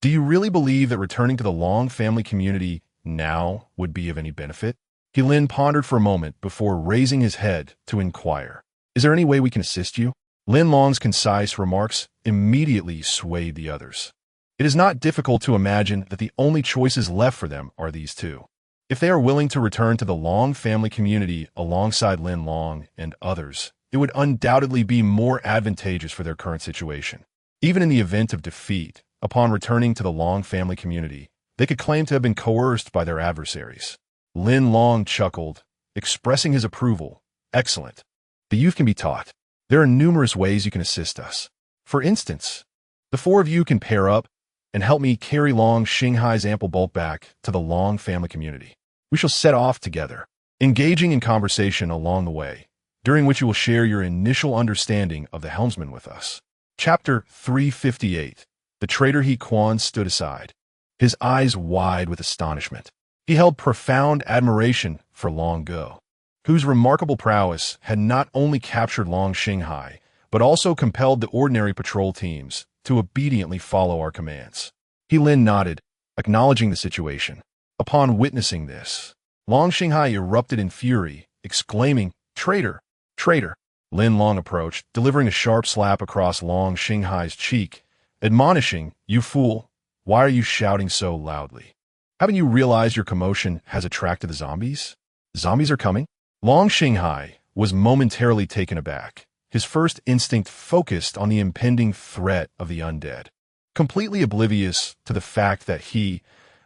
Do you really believe that returning to the Long family community now would be of any benefit? He Lin pondered for a moment before raising his head to inquire, "Is there any way we can assist you?" Lin Long's concise remarks immediately swayed the others. It is not difficult to imagine that the only choices left for them are these two. If they are willing to return to the Long family community alongside Lin Long and others, it would undoubtedly be more advantageous for their current situation. Even in the event of defeat, upon returning to the Long family community, They could claim to have been coerced by their adversaries. Lin Long chuckled, expressing his approval. Excellent. The youth can be taught. There are numerous ways you can assist us. For instance, the four of you can pair up and help me carry Long Xinghai's ample bulk back to the Long family community. We shall set off together, engaging in conversation along the way, during which you will share your initial understanding of the helmsman with us. Chapter 358. The traitor He Quan stood aside, his eyes wide with astonishment. He held profound admiration for Long Go, whose remarkable prowess had not only captured Long Xinghai, but also compelled the ordinary patrol teams to obediently follow our commands. He Lin nodded, acknowledging the situation. Upon witnessing this, Long Xinghai erupted in fury, exclaiming, "Traitor! Traitor!" Lin Long approached, delivering a sharp slap across Long Xinghai's cheek, admonishing, "You fool! Why are you shouting so loudly? Haven't you realized your commotion has attracted the zombies? Zombies are coming?" Long Xinghai was momentarily taken aback, his first instinct focused on the impending threat of the undead, completely oblivious to the fact that he,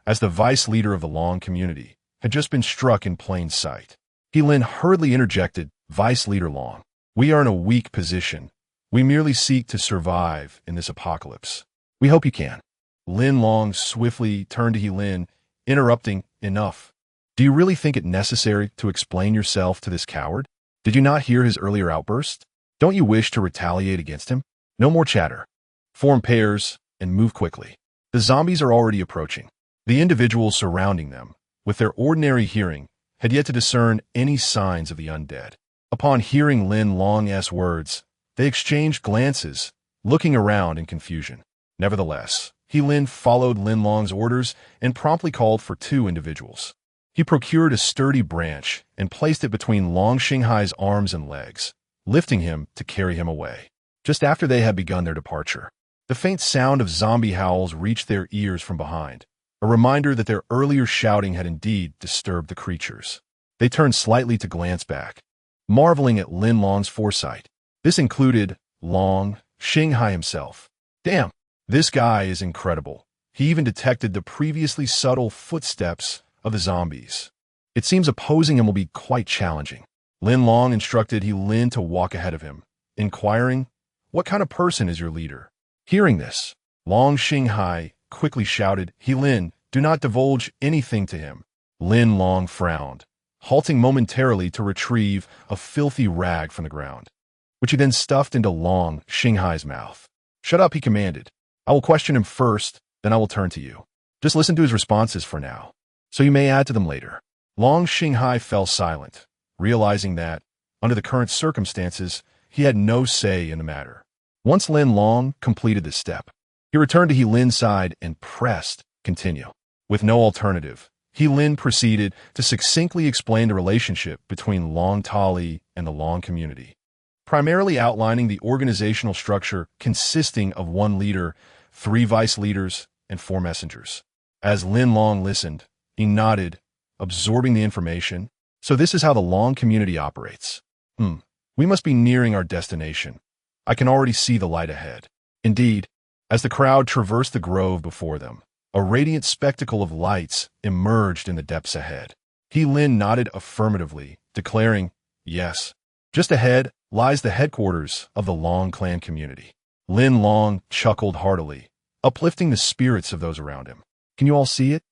as the vice leader of the Long community, had just been struck in plain sight. He Lin hurriedly interjected, "Vice Leader Long, we are in a weak position. We merely seek to survive in this apocalypse. We hope you can." Lin Long swiftly turned to He Lin, interrupting, "Enough. Do you really think it necessary to explain yourself to this coward? Did you not hear his earlier outburst? Don't you wish to retaliate against him? No more chatter. Form pairs and move quickly. The zombies are already approaching." The individuals surrounding them, with their ordinary hearing, had yet to discern any signs of the undead. Upon hearing Lin Long's words, they exchanged glances, looking around in confusion. Nevertheless, He Lin followed Lin Long's orders and promptly called for two individuals. He procured a sturdy branch and placed it between Long Xinghai's arms and legs, lifting him to carry him away. Just after they had begun their departure, the faint sound of zombie howls reached their ears from behind, a reminder that their earlier shouting had indeed disturbed the creatures. They turned slightly to glance back, marveling at Lin Long's foresight. This included Long Xinghai himself. "Damn, this guy is incredible." He even detected the previously subtle footsteps of the zombies. It seems opposing him will be quite challenging. Lin Long instructed He Lin to walk ahead of him, inquiring, "What kind of person is your leader?" Hearing this, Long Xinghai quickly shouted, "He Lin, do not divulge anything to him." Lin Long frowned, halting momentarily to retrieve a filthy rag from the ground, which he then stuffed into Long Xinghai's mouth. "Shut up," he commanded. "I will question him first, then I will turn to you. Just listen to his responses for now, so you may add to them later." Long Xinghai fell silent, realizing that, under the current circumstances, he had no say in the matter. Once Lin Long completed this step, he returned to He Lin's side and pressed continue. With no alternative, He Lin proceeded to succinctly explain the relationship between Long Tali and the Long community, primarily outlining the organizational structure consisting of one leader, three vice leaders, and four messengers. As Lin Long listened, he nodded, absorbing the information. "So this is how the Long community operates. We must be nearing our destination. I can already see the light ahead." Indeed, as the crowd traversed the grove before them, a radiant spectacle of lights emerged in the depths ahead. He Lin nodded affirmatively, declaring, "Yes, just ahead lies the headquarters of the Long clan community." Lin Long chuckled heartily, uplifting the spirits of those around him. "Can you all see it?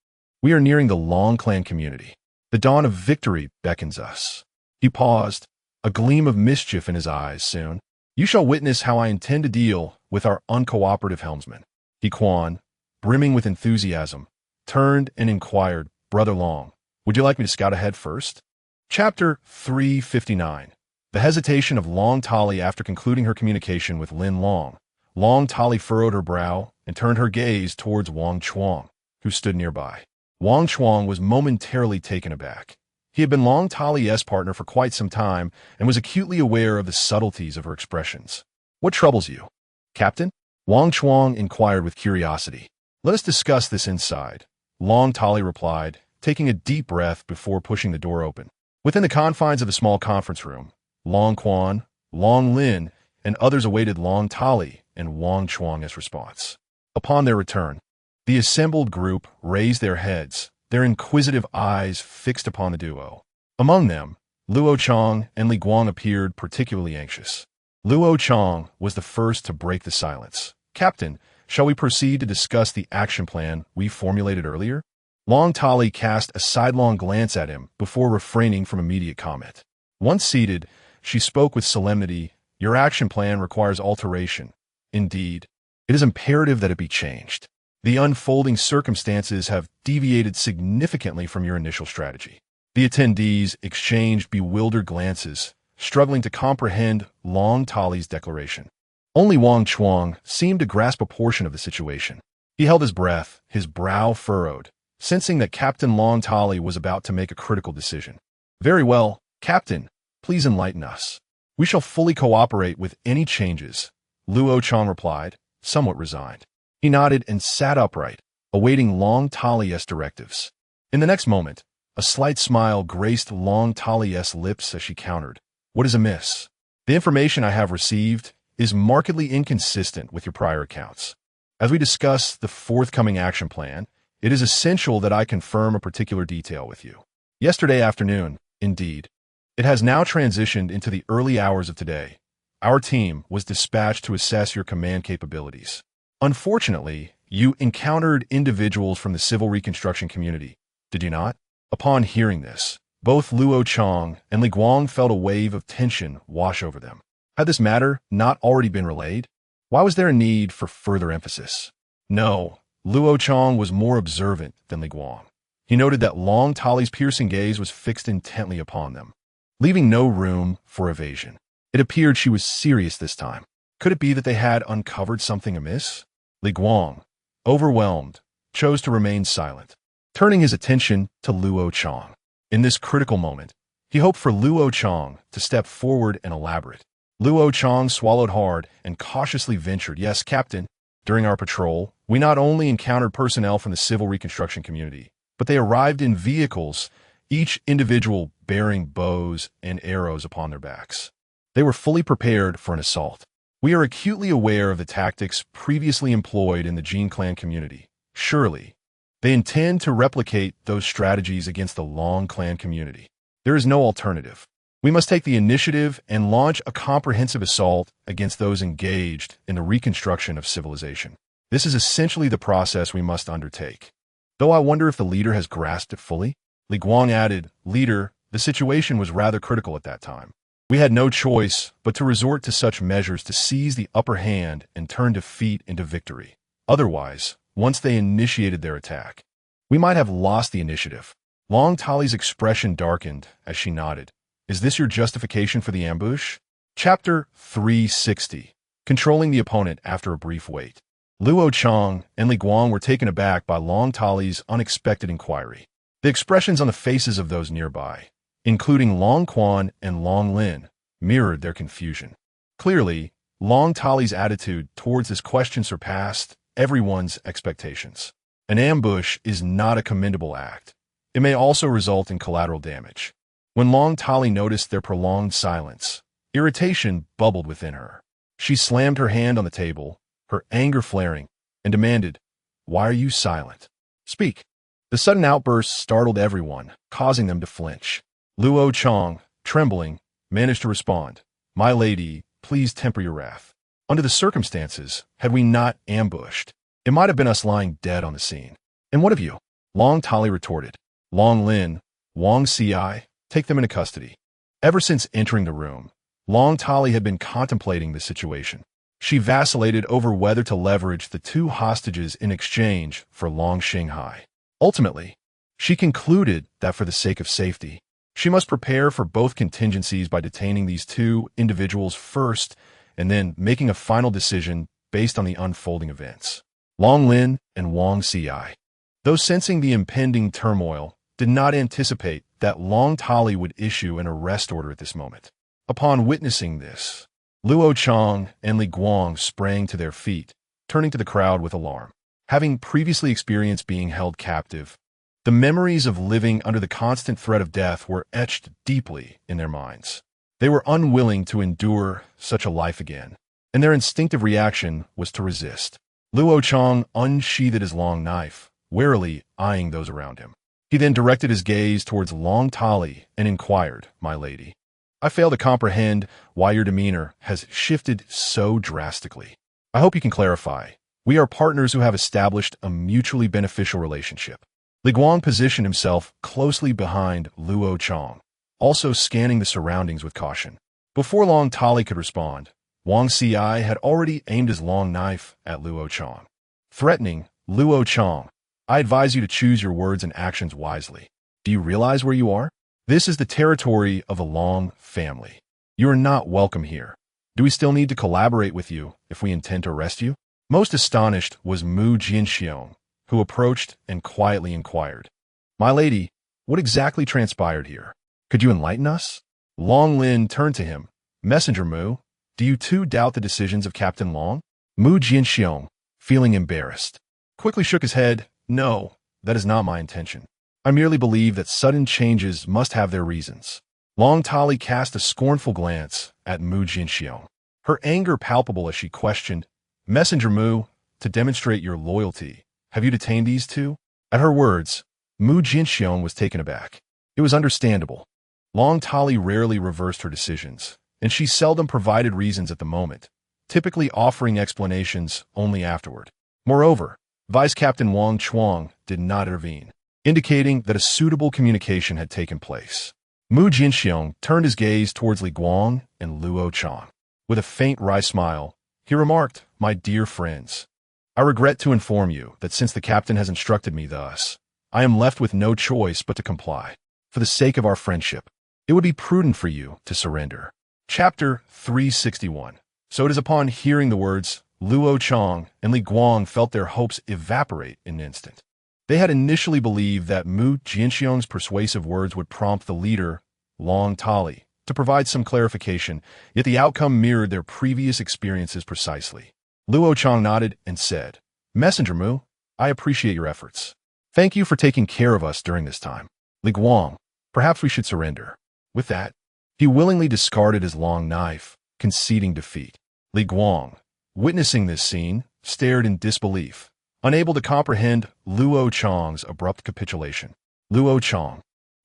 We are nearing the Long clan community. The dawn of victory beckons us." He paused, a gleam of mischief in his eyes. "Soon, you shall witness how I intend to deal with our uncooperative helmsman." He Quan, brimming with enthusiasm, turned and inquired, "Brother Long, would you like me to scout ahead first?" Chapter 359. The hesitation of Long Tali after concluding her communication with Lin Long. Long Tali furrowed her brow and turned her gaze towards Wang Chuang, who stood nearby. Wang Chuang was momentarily taken aback. He had been Long Tali's partner for quite some time and was acutely aware of the subtleties of her expressions. "What troubles you, Captain?" Wang Chuang inquired with curiosity. "Let us discuss this inside," Long Tali replied, taking a deep breath before pushing the door open. Within the confines of a small conference room, Long Quan, Long Lin, and others awaited Long Tali and Wang Chuang's response. Upon their return, The assembled group raised their heads, their inquisitive eyes fixed upon the duo. Among them, Luo Chang and Li Guang appeared particularly anxious. Luo Chang was the first to break the silence. "Captain, shall we proceed to discuss the action plan we formulated earlier?" Long Tali cast a sidelong glance at him before refraining from immediate comment. Once seated, she spoke with solemnity. "Your action plan requires alteration. Indeed, it is imperative that it be changed. The unfolding circumstances have deviated significantly from your initial strategy." The attendees exchanged bewildered glances, struggling to comprehend Long Tali's declaration. Only Wang Chuang seemed to grasp a portion of the situation. He held his breath, his brow furrowed, sensing that Captain Long Tali was about to make a critical decision. "Very well, Captain, please enlighten us." "We shall fully cooperate with any changes," Luo Chang replied, somewhat resigned. He nodded and sat upright, awaiting Long Tali's directives. In the next moment, a slight smile graced Long Tali's lips as she countered. "What is amiss? The information I have received is markedly inconsistent with your prior accounts. As we discuss the forthcoming action plan, it is essential that I confirm a particular detail with you. Yesterday afternoon, indeed, it has now transitioned into the early hours of today. Our team was dispatched to assess your command capabilities. Unfortunately, you encountered individuals from the civil reconstruction community, did you not?" Upon hearing this, both Luo Chang and Li Guang felt a wave of tension wash over them. Had this matter not already been relayed? Why was there a need for further emphasis? No, Luo Chang was more observant than Li Guang. He noted that Long Tali's piercing gaze was fixed intently upon them, leaving no room for evasion. It appeared she was serious this time. Could it be that they had uncovered something amiss? Li Guang, overwhelmed, chose to remain silent, turning his attention to Luo Chang. In this critical moment, he hoped for Luo Chang to step forward and elaborate. Luo Chang swallowed hard and cautiously ventured, "Yes, Captain. During our patrol, we not only encountered personnel from the civil reconstruction community, but they arrived in vehicles, each individual bearing bows and arrows upon their backs. They were fully prepared for an assault. We are acutely aware of the tactics previously employed in the Jin clan community. Surely, they intend to replicate those strategies against the Long clan community. There is no alternative. We must take the initiative and launch a comprehensive assault against those engaged in the reconstruction of civilization. This is essentially the process we must undertake. Though I wonder if the leader has grasped it fully." Li Guang added, "Leader, the situation was rather critical at that time. We had no choice but to resort to such measures to seize the upper hand and turn defeat into victory. Otherwise, once they initiated their attack, we might have lost the initiative." Long Tali's expression darkened as she nodded. "Is this your justification for the ambush?" Chapter 360. Controlling the opponent after a brief wait. Luo Chang and Li Guang were taken aback by Long Tali's unexpected inquiry. The expressions on the faces of those nearby, including Long Quan and Long Lin, mirrored their confusion. Clearly, Long Tali's attitude towards this question surpassed everyone's expectations. An ambush is not a commendable act. It may also result in collateral damage. When Long Tali noticed their prolonged silence, irritation bubbled within her. She slammed her hand on the table, her anger flaring, and demanded, "Why are you silent? Speak." The sudden outburst startled everyone, causing them to flinch. Luo Chang, trembling, managed to respond, "My lady, please temper your wrath. Under the circumstances, had we not ambushed, it might have been us lying dead on the scene." "And what of you?" Long Tali retorted. "Long Lin, Wang Ci, take them into custody." Ever since entering the room, Long Tali had been contemplating the situation. She vacillated over whether to leverage the two hostages in exchange for Long Shanghai. Ultimately, she concluded that for the sake of safety, she must prepare for both contingencies by detaining these two individuals first and then making a final decision based on the unfolding events. Long Lin and Wang Ci, though sensing the impending turmoil, did not anticipate that Long Tali would issue an arrest order at this moment. Upon witnessing this, Luo Chang and Li Guang sprang to their feet, turning to the crowd with alarm. Having previously experienced being held captive, the memories of living under the constant threat of death were etched deeply in their minds. They were unwilling to endure such a life again, and their instinctive reaction was to resist. Luo Chong unsheathed his long knife, warily eyeing those around him. He then directed his gaze towards Long Tali and inquired, "My lady, I fail to comprehend why your demeanor has shifted so drastically. I hope you can clarify. We are partners who have established a mutually beneficial relationship." Li Guang positioned himself closely behind Luo Chong, also scanning the surroundings with caution. Before Long Tali could respond, Wang Ci had already aimed his long knife at Luo Chong. Threatening, "Luo Chong, I advise you to choose your words and actions wisely. Do you realize where you are? This is the territory of a Long family. You are not welcome here. Do we still need to collaborate with you if we intend to arrest you?" Most astonished was Mu Jinxiong, who approached and quietly inquired, "My lady, what exactly transpired here? Could you enlighten us?" Long Lin turned to him. "Messenger Mu, do you too doubt the decisions of Captain Long?" Mu Jinxiong, feeling embarrassed, quickly shook his head. "No, that is not my intention. I merely believe that sudden changes must have their reasons." Long Tali cast a scornful glance at Mu Jinxiong, her anger palpable as she questioned, "Messenger Mu, to demonstrate your loyalty, have you detained these two?" At her words, Mu Jinxiong was taken aback. It was understandable. Long Tali rarely reversed her decisions, and she seldom provided reasons at the moment, typically offering explanations only afterward. Moreover, Vice Captain Wang Chuang did not intervene, indicating that a suitable communication had taken place. Mu Jinxiong turned his gaze towards Li Guang and Luo Chong. With a faint wry smile, he remarked, "My dear friends, I regret to inform you that since the captain has instructed me thus, I am left with no choice but to comply. For the sake of our friendship, it would be prudent for you to surrender." Chapter 361. So it is upon hearing the words, Luo Chong and Li Guang felt their hopes evaporate in an instant. They had initially believed that Mu Jinxiong's persuasive words would prompt the leader, Long Tali, to provide some clarification, yet the outcome mirrored their previous experiences precisely. Luo Chong nodded and said, "Messenger Mu, I appreciate your efforts. Thank you for taking care of us during this time. Li Guang, perhaps we should surrender." With that, he willingly discarded his long knife, conceding defeat. Li Guang, witnessing this scene, stared in disbelief, unable to comprehend Luo Chong's abrupt capitulation. "Luo Chong,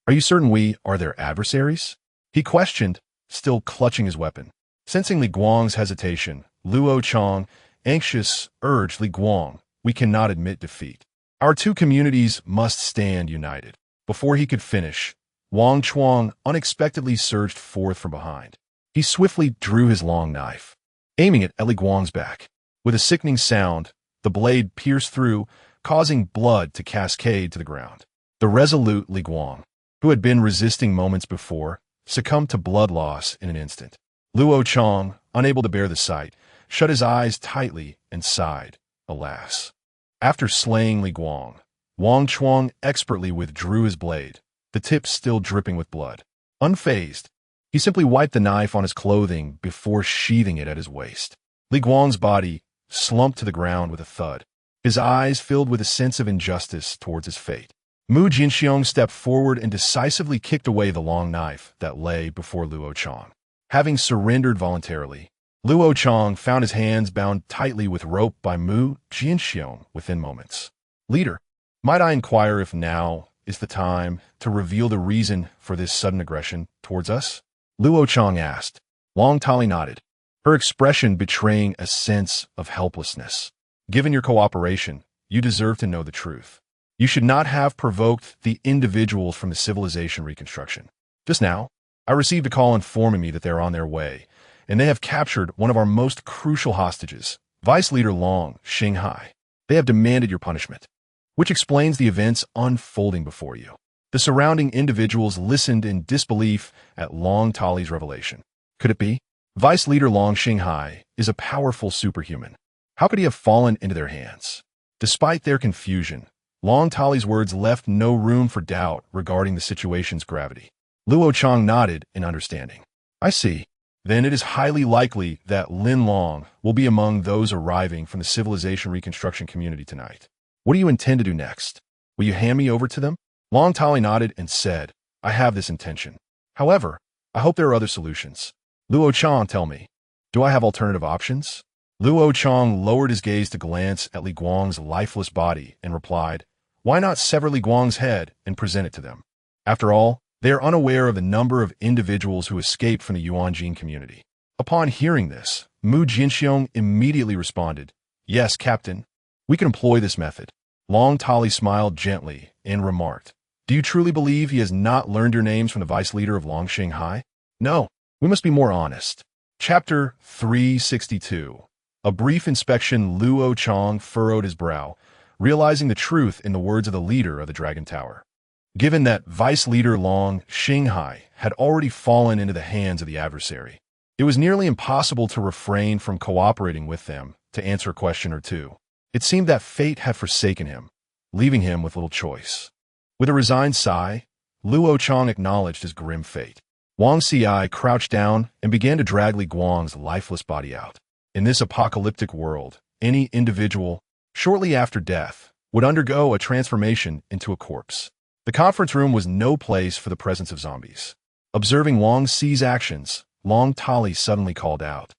are you certain we are their adversaries?" he questioned, still clutching his weapon. Sensing Li Guang's hesitation, Luo Chong, anxious, urged Li Guang, "We cannot admit defeat. Our two communities must stand united." Before he could finish, Wang Chuang unexpectedly surged forth from behind. He swiftly drew his long knife, aiming it at Li Guang's back. With a sickening sound, the blade pierced through, causing blood to cascade to the ground. The resolute Li Guang, who had been resisting moments before, succumbed to blood loss in an instant. Luo Chong, unable to bear the sight, shut his eyes tightly and sighed, "Alas." After slaying Li Guang, Wang Chuang expertly withdrew his blade, the tip still dripping with blood. Unfazed, he simply wiped the knife on his clothing before sheathing it at his waist. Li Guang's body slumped to the ground with a thud, his eyes filled with a sense of injustice towards his fate. Mu Jinxiong stepped forward and decisively kicked away the long knife that lay before Luo Chong. Having surrendered voluntarily, Luo Chong found his hands bound tightly with rope by Mu Jinxiong within moments. "Leader, might I inquire if now is the time to reveal the reason for this sudden aggression towards us?" Luo Chong asked. Long Tali nodded, her expression betraying a sense of helplessness. "Given your cooperation, you deserve to know the truth. You should not have provoked the individuals from the civilization reconstruction. Just now, I received a call informing me that they're on their way, and they have captured one of our most crucial hostages, Vice Leader Long Xinghai. They have demanded your punishment," which explains the events unfolding before you. The surrounding individuals listened in disbelief at Long Tali's revelation. Could it be? Vice Leader Long Xinghai is a powerful superhuman. How could he have fallen into their hands? Despite their confusion, Long Tali's words left no room for doubt regarding the situation's gravity. Luo Chong nodded in understanding. "I see. Then it is highly likely that Lin Long will be among those arriving from the civilization reconstruction community tonight. What do you intend to do next? Will you hand me over to them?" Long Tali nodded and said, "I have this intention. However, I hope there are other solutions. Luo Chong, tell me, do I have alternative options?" Luo Chong lowered his gaze to glance at Li Guang's lifeless body and replied, "Why not sever Li Guang's head and present it to them? After all, they are unaware of the number of individuals who escaped from the Yuanjing community." Upon hearing this, Mu Jinxiong immediately responded, "Yes, Captain. We can employ this method." Long Tali smiled gently and remarked, "Do you truly believe he has not learned your names from the vice leader of Long Shanghai? No, we must be more honest." Chapter 362. A brief inspection. Luo Chong furrowed his brow, realizing the truth in the words of the leader of the Dragon Tower. Given that vice leader Long Shanghai had already fallen into the hands of the adversary, it was nearly impossible to refrain from cooperating with them to answer a question or two. It seemed that fate had forsaken him, leaving him with little choice. With a resigned sigh, Luo Chong acknowledged his grim fate. Wang Xiai crouched down and began to drag Li Guang's lifeless body out. In this apocalyptic world, any individual, shortly after death, would undergo a transformation into a corpse. The conference room was no place for the presence of zombies. Observing Wang Xi's actions, Long Tali suddenly called out,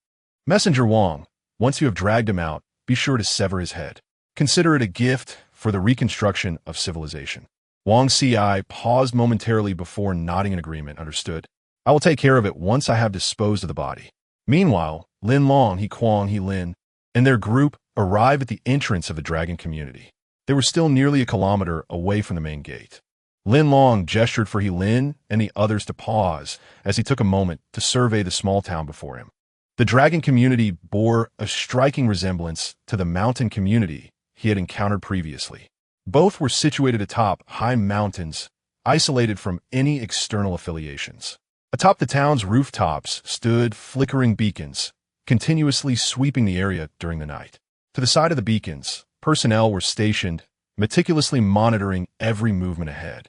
"Messenger Wang, once you have dragged him out, be sure to sever his head. Consider it a gift for the reconstruction of civilization." Wang Xiai paused momentarily before nodding in agreement. "Understood. I will take care of it once I have disposed of the body." Meanwhile, Lin Long, He Kuang, He Lin, and their group arrived at the entrance of the dragon community. They were still nearly a kilometer away from the main gate. Lin Long gestured for He Lin and the others to pause as he took a moment to survey the small town before him. The dragon community bore a striking resemblance to the mountain community he had encountered previously. Both were situated atop high mountains, isolated from any external affiliations. Atop the town's rooftops stood flickering beacons, continuously sweeping the area during the night. To the side of the beacons, personnel were stationed, meticulously monitoring every movement ahead.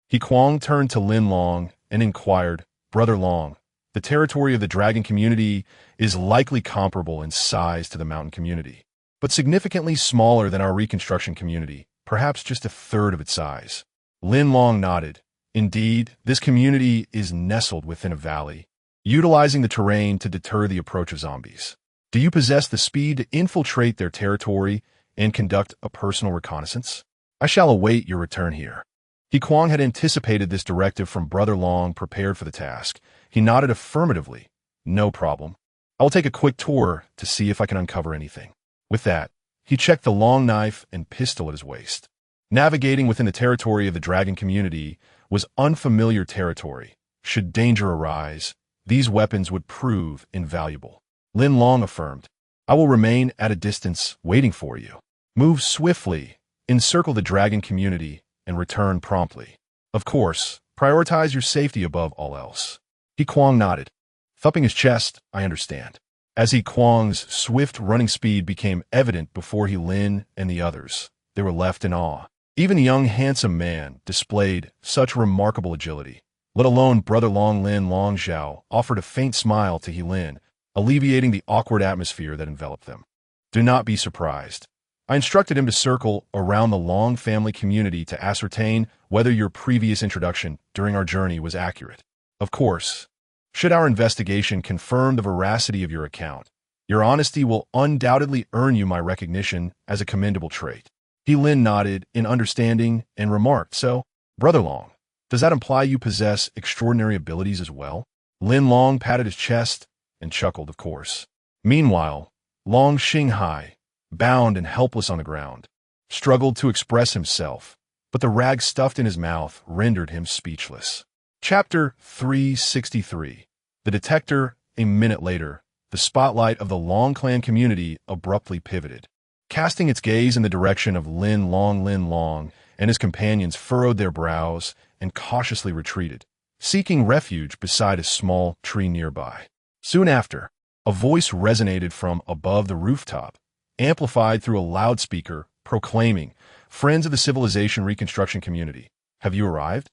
He Kuang turned to Lin Long and inquired, "Brother Long, the territory of the dragon community is likely comparable in size to the mountain community, but significantly smaller than our reconstruction community, perhaps just a third of its size." Lin Long nodded. "Indeed, this community is nestled within a valley, utilizing the terrain to deter the approach of zombies. Do you possess the speed to infiltrate their territory and conduct a personal reconnaissance? I shall await your return here." He Kuang had anticipated this directive from Brother Long, prepared for the task. He nodded affirmatively. "No problem. I will take a quick tour to see if I can uncover anything." With that, he checked the long knife and pistol at his waist. Navigating within the territory of the dragon community was unfamiliar territory. Should danger arise, these weapons would prove invaluable. Lin Long affirmed, "I will remain at a distance, waiting for you. Move swiftly, encircle the dragon community, and return promptly. Of course, prioritize your safety above all else." He Kuang nodded. Thumping his chest, "I understand." As He Kuang's swift running speed became evident before He Lin and the others, they were left in awe. Even the young handsome man displayed such remarkable agility. Let alone Brother Long. Lin Long Zhao offered a faint smile to He Lin, alleviating the awkward atmosphere that enveloped them. "Do not be surprised. I instructed him to circle around the Long family community to ascertain whether your previous introduction during our journey was accurate. Of course, should our investigation confirm the veracity of your account, your honesty will undoubtedly earn you my recognition as a commendable trait." He Lin nodded in understanding and remarked, "So, Brother Long, does that imply you possess extraordinary abilities as well?" Lin Long patted his chest and chuckled, "Of course." Meanwhile, Long Shanghai, bound and helpless on the ground, struggled to express himself, but the rag stuffed in his mouth rendered him speechless. Chapter 363. The detector. A minute later, the spotlight of the Long clan community abruptly pivoted. Casting its gaze in the direction of Lin Long and his companions furrowed their brows and cautiously retreated, seeking refuge beside a small tree nearby. Soon after, a voice resonated from above the rooftop, amplified through a loudspeaker, proclaiming, "Friends of the civilization reconstruction community, have you arrived?"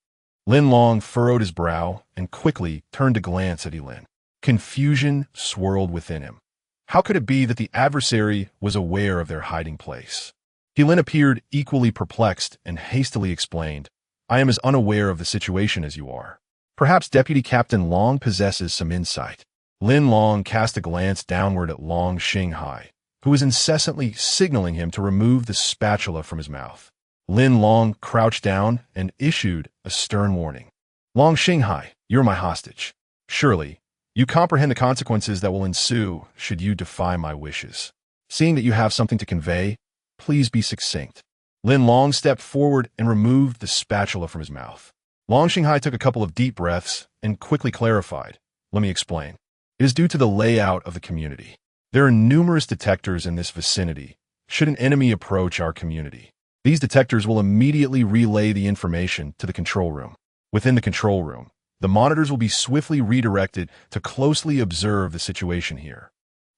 Lin Long furrowed his brow and quickly turned to glance at He Lin. Confusion swirled within him. How could it be that the adversary was aware of their hiding place? He Lin appeared equally perplexed and hastily explained, "I am as unaware of the situation as you are. Perhaps Deputy Captain Long possesses some insight." Lin Long cast a glance downward at Long Shanghai, who was incessantly signaling him to remove the spatula from his mouth. Lin Long crouched down and issued a stern warning. Long Xinghai, you're my hostage. Surely, you comprehend the consequences that will ensue should you defy my wishes. Seeing that you have something to convey, please be succinct. Lin Long stepped forward and removed the spatula from his mouth. Long Xinghai took a couple of deep breaths and quickly clarified. Let me explain. It is due to the layout of the community. There are numerous detectors in this vicinity should an enemy approach our community. These detectors will immediately relay the information to the control room. Within the control room, the monitors will be swiftly redirected to closely observe the situation here.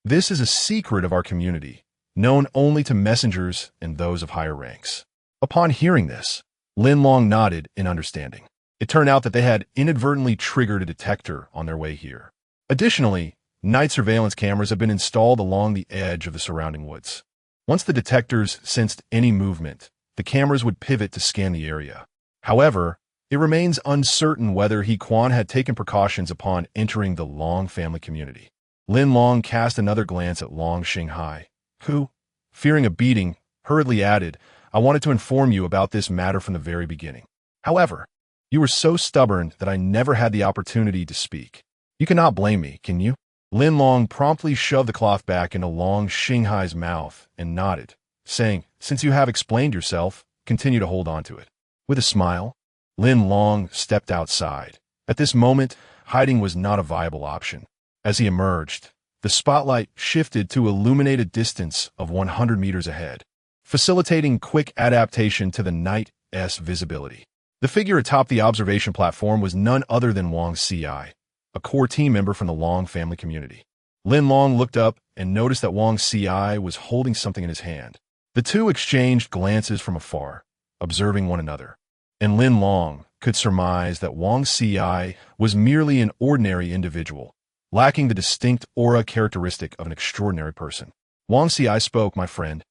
This is a secret of our community, known only to messengers and those of higher ranks. Upon hearing this, Lin Long nodded in understanding. It turned out that they had inadvertently triggered a detector on their way here. Additionally, night surveillance cameras have been installed along the edge of the surrounding woods. Once the detectors sensed any movement, the cameras would pivot to scan the area. However, it remains uncertain whether He Quan had taken precautions upon entering the Long family community. Lin Long cast another glance at Long Xinghai, who, fearing a beating, hurriedly added, I wanted to inform you about this matter from the very beginning. However, you were so stubborn that I never had the opportunity to speak. You cannot blame me, can you? Lin Long promptly shoved the cloth back into Long Xinghai's mouth and nodded, saying, since you have explained yourself, continue to hold on to it. With a smile, Lin Long stepped outside. At this moment, hiding was not a viable option. As he emerged, the spotlight shifted to illuminate a distance of 100 meters ahead, facilitating quick adaptation to the night's visibility. The figure atop the observation platform was none other than Wang Ci, a core team member from the Long family community. Lin Long looked up and noticed that Wang Ci was holding something in his hand. The two exchanged glances from afar, observing one another, and Lin Long could surmise that Wang Ci was merely an ordinary individual, lacking the distinct aura characteristic of an extraordinary person. Wang Ci spoke, my friend.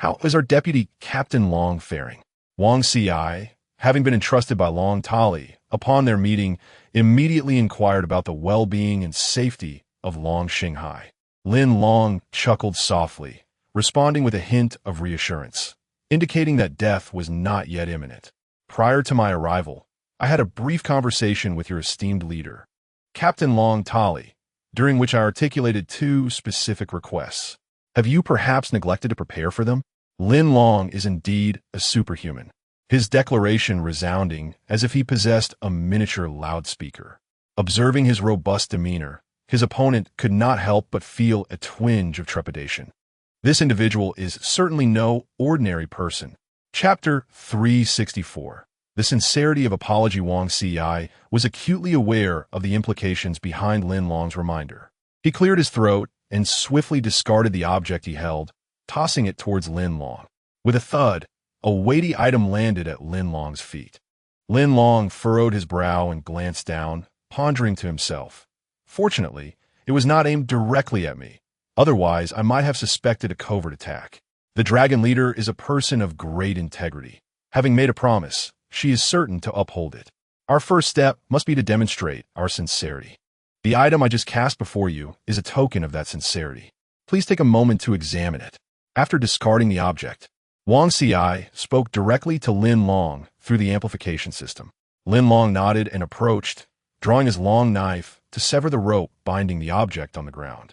How is our deputy Captain Long faring? Wang Ci, having been entrusted by Long Tali, upon their meeting, immediately inquired about the well-being and safety of Long Xinghai. Lin Long chuckled softly, responding with a hint of reassurance, indicating that death was not yet imminent. Prior to my arrival, I had a brief conversation with your esteemed leader, Captain Long Tali, during which I articulated two specific requests. Have you perhaps neglected to prepare for them? Lin Long is indeed a superhuman, his declaration resounding as if he possessed a miniature loudspeaker. Observing his robust demeanor, his opponent could not help but feel a twinge of trepidation. This individual is certainly no ordinary person. Chapter 364. The sincerity of apology. Wang Ci was acutely aware of the implications behind Lin Long's reminder. He cleared his throat and swiftly discarded the object he held, tossing it towards Lin Long. With a thud, a weighty item landed at Lin Long's feet. Lin Long furrowed his brow and glanced down, pondering to himself. Fortunately, it was not aimed directly at me. Otherwise, I might have suspected a covert attack. The dragon leader is a person of great integrity. Having made a promise, she is certain to uphold it. Our first step must be to demonstrate our sincerity. The item I just cast before you is a token of that sincerity. Please take a moment to examine it. After discarding the object, Wang Ci spoke directly to Lin Long through the amplification system. Lin Long nodded and approached, drawing his long knife to sever the rope binding the object on the ground.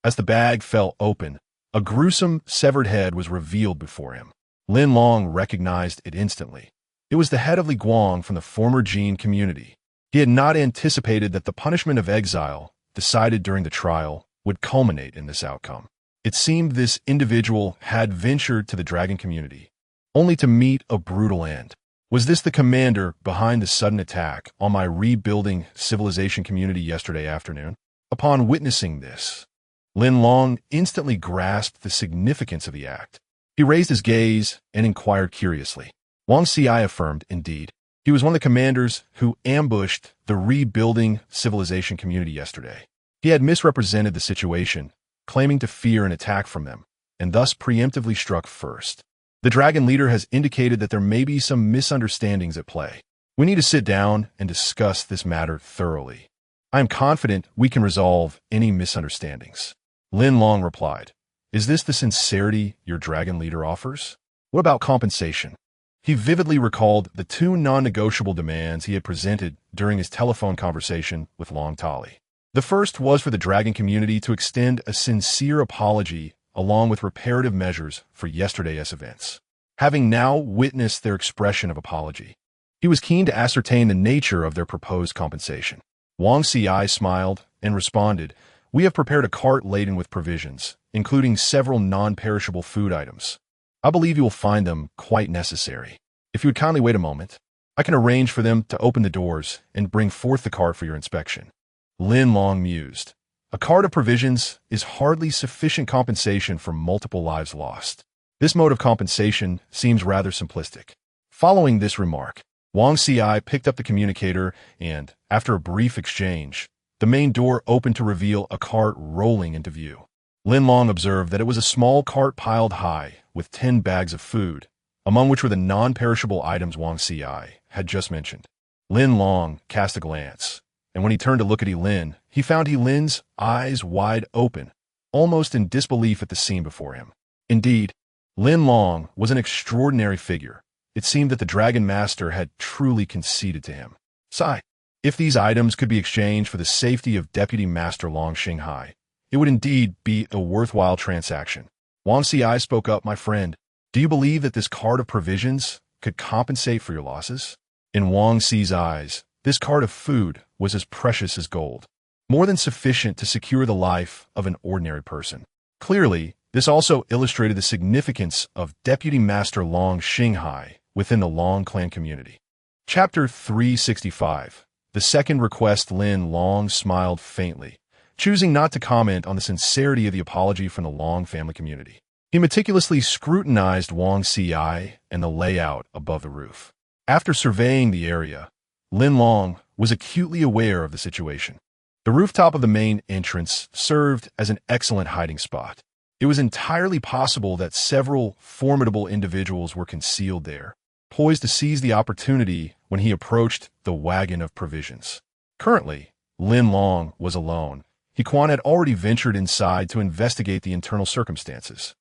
As the bag fell open, a gruesome, severed head was revealed before him. Lin Long recognized it instantly. It was the head of Li Guang from the former Jin community. He had not anticipated that the punishment of exile, decided during the trial, would culminate in this outcome. It seemed this individual had ventured to the dragon community, only to meet a brutal end. Was this the commander behind the sudden attack on my rebuilding civilization community yesterday afternoon? Upon witnessing this, Lin Long instantly grasped the significance of the act. He raised his gaze and inquired curiously. Wang Ci affirmed, indeed, he was one of the commanders who ambushed the rebuilding civilization community yesterday. He had misrepresented the situation, claiming to fear an attack from them, and thus preemptively struck first. The dragon leader has indicated that there may be some misunderstandings at play. We need to sit down and discuss this matter thoroughly. I am confident we can resolve any misunderstandings. Lin Long replied, Is this the sincerity your dragon leader offers? What about compensation? He vividly recalled the two non-negotiable demands he had presented during his telephone conversation with Long Tali. The first was for the dragon community to extend a sincere apology along with reparative measures for yesterday's events. Having now witnessed their expression of apology, he was keen to ascertain the nature of their proposed compensation. Wang Ci smiled and responded, "We have prepared a cart laden with provisions, including several non-perishable food items. I believe you will find them quite necessary. If you would kindly wait a moment, I can arrange for them to open the doors and bring forth the cart for your inspection." Lin Long mused. A cart of provisions is hardly sufficient compensation for multiple lives lost. This mode of compensation seems rather simplistic. Following this remark, Wang Ci picked up the communicator and, after a brief exchange, the main door opened to reveal a cart rolling into view. Lin Long observed that it was a small cart piled high with 10 bags of food, among which were the non-perishable items Wang Ci had just mentioned. Lin Long cast a glance, and when he turned to look at Lin, he found Lin's eyes wide open, almost in disbelief at the scene before him. Indeed, Lin Long was an extraordinary figure. It seemed that the Dragon Master had truly conceded to him. Sigh. If these items could be exchanged for the safety of Deputy Master Long Xinghai, it would indeed be a worthwhile transaction. Wang Ci spoke up, "My friend, do you believe that this cart of provisions could compensate for your losses?" In Wang Ci's eyes, this cart of food was as precious as gold, more than sufficient to secure the life of an ordinary person. Clearly, this also illustrated the significance of Deputy Master Long Xinghai within the Long clan community. Chapter 365. The second request. Lin Long smiled faintly, choosing not to comment on the sincerity of the apology from the Long family community. He meticulously scrutinized Wang Ci and the layout above the roof. After surveying the area, Lin Long was acutely aware of the situation. The rooftop of the main entrance served as an excellent hiding spot. It was entirely possible that several formidable individuals were concealed there, poised to seize the opportunity when he approached the wagon of provisions. Currently, Lin Long was alone. Quan had already ventured inside to investigate the internal circumstances.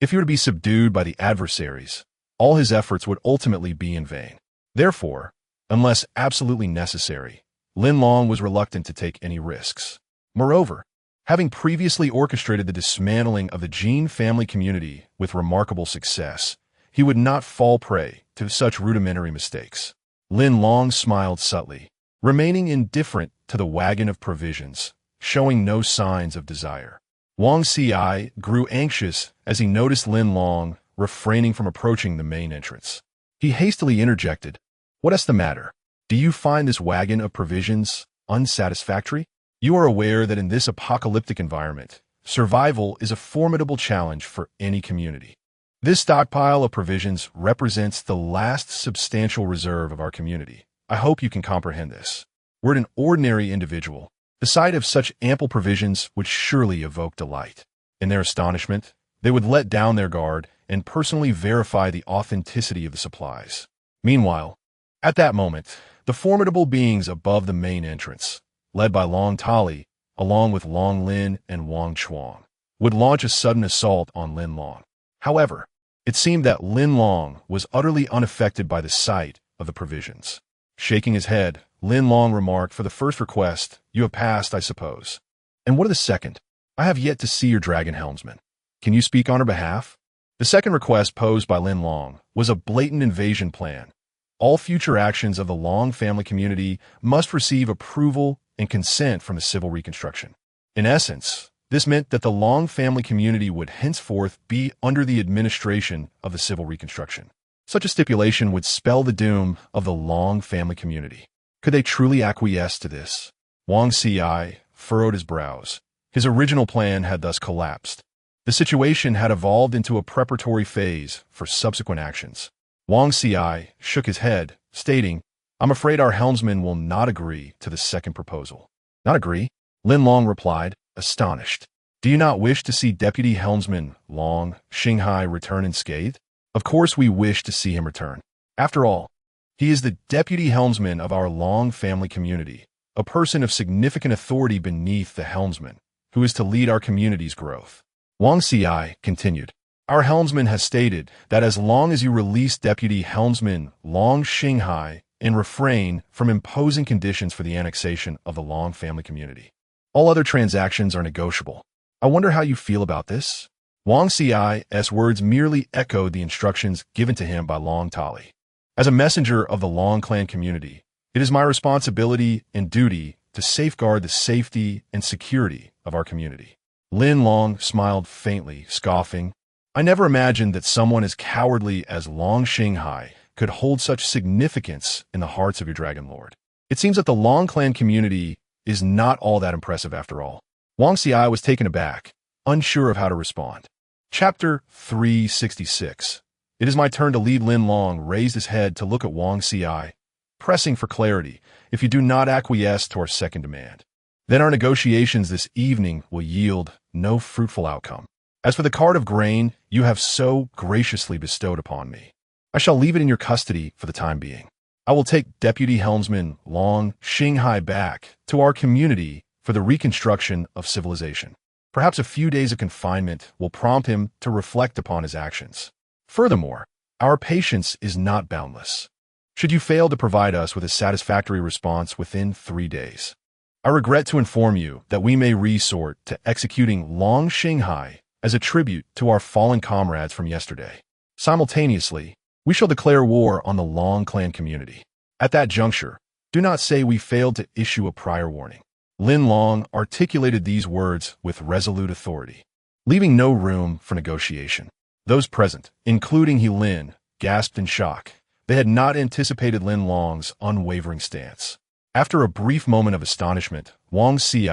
If he were to be subdued by the adversaries, all his efforts would ultimately be in vain. Therefore, unless absolutely necessary, Lin Long was reluctant to take any risks. Moreover, having previously orchestrated the dismantling of the Jin family community with remarkable success, he would not fall prey to such rudimentary mistakes. Lin Long smiled subtly, remaining indifferent to the wagon of provisions, showing no signs of desire. Wang Ci grew anxious as he noticed Lin Long refraining from approaching the main entrance. He hastily interjected, "What's the matter? Do you find this wagon of provisions unsatisfactory? You are aware that in this apocalyptic environment, survival is a formidable challenge for any community. This stockpile of provisions represents the last substantial reserve of our community. I hope you can comprehend this. Were it an ordinary individual, the sight of such ample provisions would surely evoke delight. In their astonishment, they would let down their guard and personally verify the authenticity of the supplies. Meanwhile, at that moment, the formidable beings above the main entrance, led by Long Tali, along with Long Lin and Wang Chuang, would launch a sudden assault on Lin Long. However, it seemed that Lin Long was utterly unaffected by the sight of the provisions. Shaking his head, Lin Long remarked, "For the first request, you have passed, I suppose. And what of the second? I have yet to see your dragon helmsman. Can you speak on her behalf?" The second request posed by Lin Long was a blatant invasion plan. All future actions of the Long family community must receive approval and consent from the civil reconstruction. In essence, this meant that the Long family community would henceforth be under the administration of the civil reconstruction. Such a stipulation would spell the doom of the Long family community. Could they truly acquiesce to this? Wang Ci furrowed his brows. His original plan had thus collapsed. The situation had evolved into a preparatory phase for subsequent actions. Wang Ci shook his head, stating, "I'm afraid our helmsman will not agree to the second proposal." "Not agree?" Lin Long replied, astonished. "Do you not wish to see Deputy Helmsman Long Xinghai return unscathed?" "Of course we wish to see him return. After all, he is the deputy helmsman of our Long family community, a person of significant authority beneath the helmsman, who is to lead our community's growth." Wang Ci continued. Our helmsman has stated that as long as you release Deputy Helmsman Long Xinghai and refrain from imposing conditions for the annexation of the Long family community, all other transactions are negotiable. I wonder how you feel about this? Wang Ci's words merely echoed the instructions given to him by Long Tali. As a messenger of the Long clan community, it is my responsibility and duty to safeguard the safety and security of our community. Lin Long smiled faintly, scoffing. I never imagined that someone as cowardly as Long Xinghai could hold such significance in the hearts of your Dragon Lord. It seems that the Long clan community is not all that impressive after all. Wang Ci was taken aback, unsure of how to respond. Chapter 366. It is my turn to lead. Lin Long raised his head to look at Wang Ci, pressing for clarity. If you do not acquiesce to our second demand, then our negotiations this evening will yield no fruitful outcome. As for the cart of grain you have so graciously bestowed upon me, I shall leave it in your custody for the time being. I will take Deputy Helmsman Long Xinghai back to our community for the reconstruction of civilization. Perhaps a few days of confinement will prompt him to reflect upon his actions. Furthermore, our patience is not boundless. Should you fail to provide us with a satisfactory response within 3 days, I regret to inform you that we may resort to executing Long Xinghai as a tribute to our fallen comrades from yesterday. Simultaneously, we shall declare war on the Long clan community. At that juncture, do not say we failed to issue a prior warning. Lin Long articulated these words with resolute authority, leaving no room for negotiation. Those present, including He Lin, gasped in shock. They had not anticipated Lin Long's unwavering stance. After a brief moment of astonishment, Wang Ci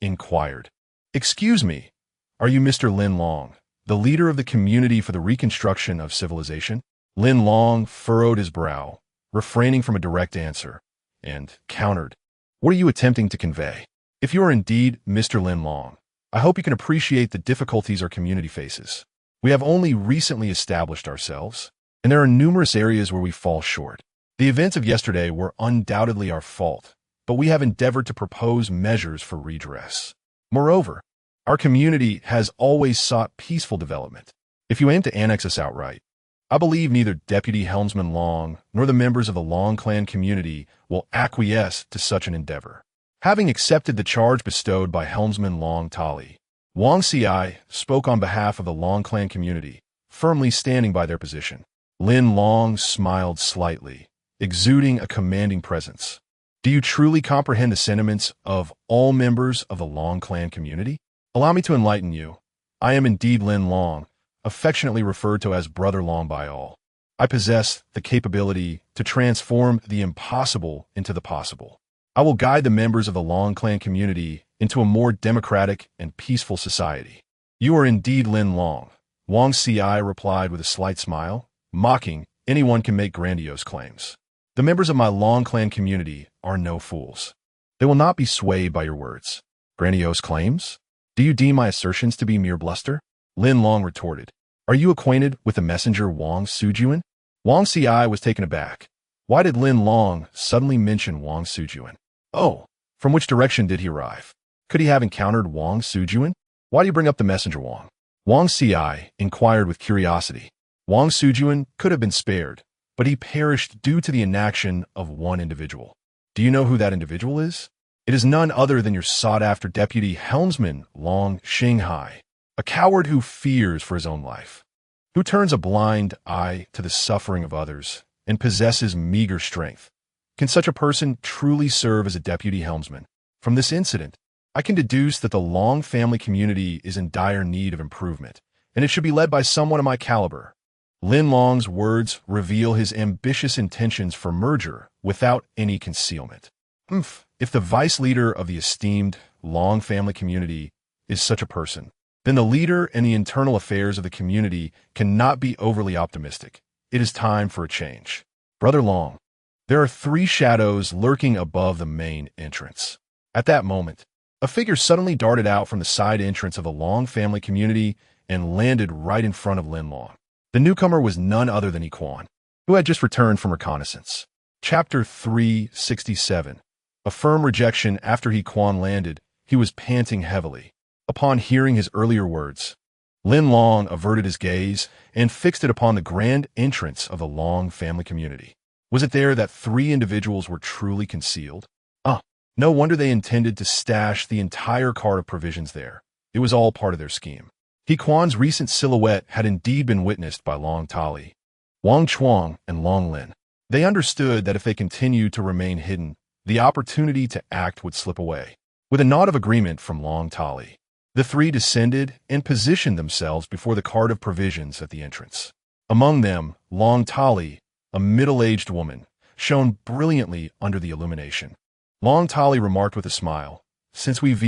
inquired, "Excuse me, are you Mr. Lin Long, the leader of the community for the reconstruction of civilization?" Lin Long furrowed his brow, refraining from a direct answer, and countered, "What are you attempting to convey? If you are indeed Mr. Lin Long, I hope you can appreciate the difficulties our community faces. We have only recently established ourselves, and there are numerous areas where we fall short. The events of yesterday were undoubtedly our fault, but we have endeavored to propose measures for redress. Moreover, our community has always sought peaceful development. If you aim to annex us outright, I believe neither Deputy Helmsman Long nor the members of the Long clan community will acquiesce to such an endeavor." Having accepted the charge bestowed by Helmsman Long Tali, Wang Ci spoke on behalf of the Long clan community, firmly standing by their position. Lin Long smiled slightly, exuding a commanding presence. "Do you truly comprehend the sentiments of all members of the Long clan community? Allow me to enlighten you. I am indeed Lin Long, affectionately referred to as Brother Long by all. I possess the capability to transform the impossible into the possible. I will guide the members of the Long clan community into a more democratic and peaceful society." "You are indeed Lin Long," Wang Ci replied with a slight smile, mocking, "Anyone can make grandiose claims. The members of my Long clan community are no fools. They will not be swayed by your words." "Grandiose claims? Do you deem my assertions to be mere bluster?" Lin Long retorted. "Are you acquainted with the messenger Wang Sujuan?" Wang Ci was taken aback. Why did Lin Long suddenly mention Wang Sujuan? Oh, from which direction did he arrive? Could he have encountered Wang Sujuan? "Why do you bring up the messenger Wang?" Wang Ci inquired with curiosity. Wang Sujuan could have been spared, but he perished due to the inaction of one individual. "Do you know who that individual is?" "It is none other than your sought-after Deputy Helmsman Long Xinghai, a coward who fears for his own life, who turns a blind eye to the suffering of others, and possesses meager strength. Can such a person truly serve as a deputy helmsman? From this incident, I can deduce that the Long family community is in dire need of improvement, and it should be led by someone of my caliber." Lin Long's words reveal his ambitious intentions for merger without any concealment. If the vice leader of the esteemed Long family community is such a person, then the leader and the internal affairs of the community cannot be overly optimistic. It is time for a change. "Brother Long, there are 3 shadows lurking above the main entrance." At that moment, a figure suddenly darted out from the side entrance of the Long family community and landed right in front of Lin Long. The newcomer was none other than Quan, who had just returned from reconnaissance. Chapter 367. A firm rejection. After Quan landed, he was panting heavily. Upon hearing his earlier words, Lin Long averted his gaze and fixed it upon the grand entrance of the Long family community. Was it there that three individuals were truly concealed? Ah, no wonder they intended to stash the entire cart of provisions there. It was all part of their scheme. He Quan's recent silhouette had indeed been witnessed by Long Tali, Wang Chuang, and Long Lin. They understood that if they continued to remain hidden, the opportunity to act would slip away. With a nod of agreement from Long Tali, the three descended and positioned themselves before the cart of provisions at the entrance. Among them, Long Tali, a middle-aged woman, shone brilliantly under the illumination. Long Tali remarked with a smile, "Since we've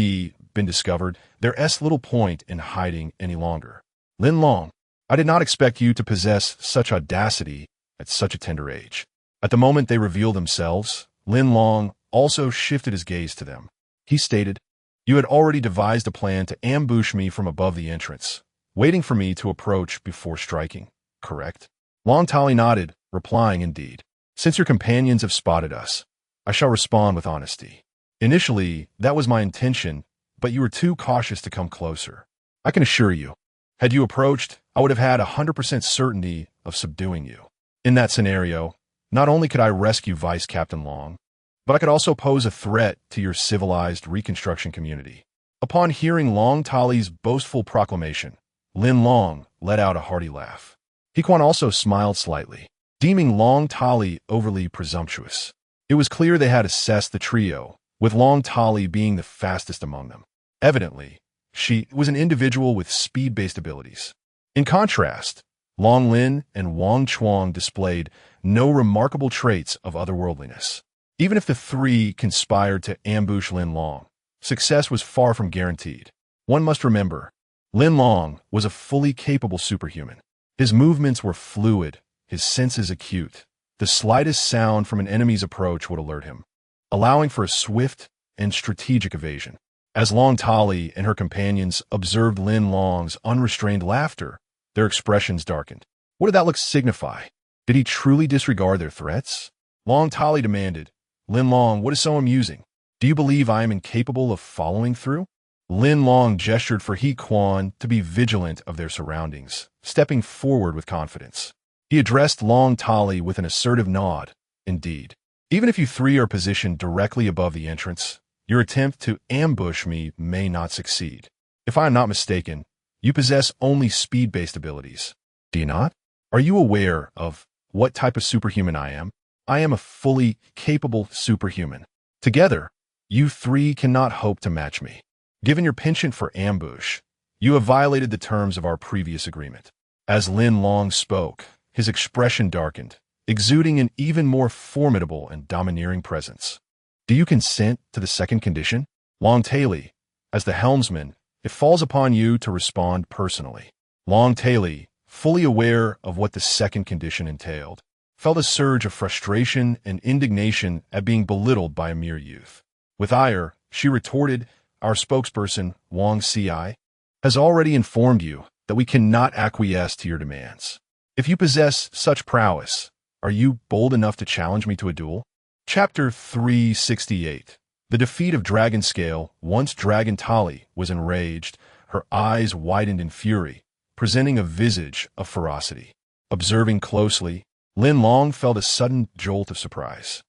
been discovered, there's little point in hiding any longer. Lin Long, I did not expect you to possess such audacity at such a tender age." At the moment they revealed themselves, Lin Long also shifted his gaze to them. He stated, "You had already devised a plan to ambush me from above the entrance, waiting for me to approach before striking, correct?" Long Tali nodded, replying, "Indeed. Since your companions have spotted us, I shall respond with honesty. Initially, that was my intention, but you were too cautious to come closer. I can assure you, had you approached, I would have had 100% certainty of subduing you. In that scenario, not only could I rescue Vice Captain Long, but I could also pose a threat to your civilized reconstruction community." Upon hearing Long Tali's boastful proclamation, Lin Long let out a hearty laugh. He Quan also smiled slightly, deeming Long Tali overly presumptuous. It was clear they had assessed the trio, with Long Tali being the fastest among them. Evidently, she was an individual with speed-based abilities. In contrast, Long Lin and Wang Chuang displayed no remarkable traits of otherworldliness. Even if the three conspired to ambush Lin Long, success was far from guaranteed. One must remember, Lin Long was a fully capable superhuman. His movements were fluid, his senses acute. The slightest sound from an enemy's approach would alert him, allowing for a swift and strategic evasion. As Long Tali and her companions observed Lin Long's unrestrained laughter, their expressions darkened. What did that look signify? Did he truly disregard their threats? Long Tali demanded, "Lin Long, what is so amusing? Do you believe I am incapable of following through?" Lin Long gestured for He Quan to be vigilant of their surroundings, stepping forward with confidence. He addressed Long Tali with an assertive nod. "Indeed, even if you three are positioned directly above the entrance, your attempt to ambush me may not succeed. If I am not mistaken, you possess only speed-based abilities. Do you not? Are you aware of what type of superhuman I am? I am a fully capable superhuman. Together, you three cannot hope to match me. Given your penchant for ambush, you have violated the terms of our previous agreement." As Lin Long spoke, his expression darkened, exuding an even more formidable and domineering presence. "Do you consent to the second condition? Long Tali, as the helmsman, it falls upon you to respond personally." Long Tali, fully aware of what the second condition entailed, felt a surge of frustration and indignation at being belittled by a mere youth. With ire, she retorted, "Our spokesperson, Wang Ci, has already informed you that we cannot acquiesce to your demands. If you possess such prowess, are you bold enough to challenge me to a duel?" Chapter 368. The defeat of Dragon Scale. Once Dragon Tali was enraged, her eyes widened in fury, presenting a visage of ferocity. Observing closely, Lin Long felt a sudden jolt of surprise.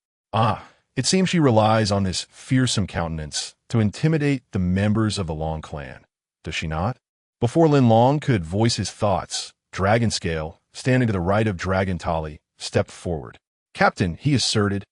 It seems she relies on this fearsome countenance to intimidate the members of the Long clan, does she not? Before Lin Long could voice his thoughts, Dragon Scale, standing to the right of Dragon Tali, stepped forward. "Captain," he asserted,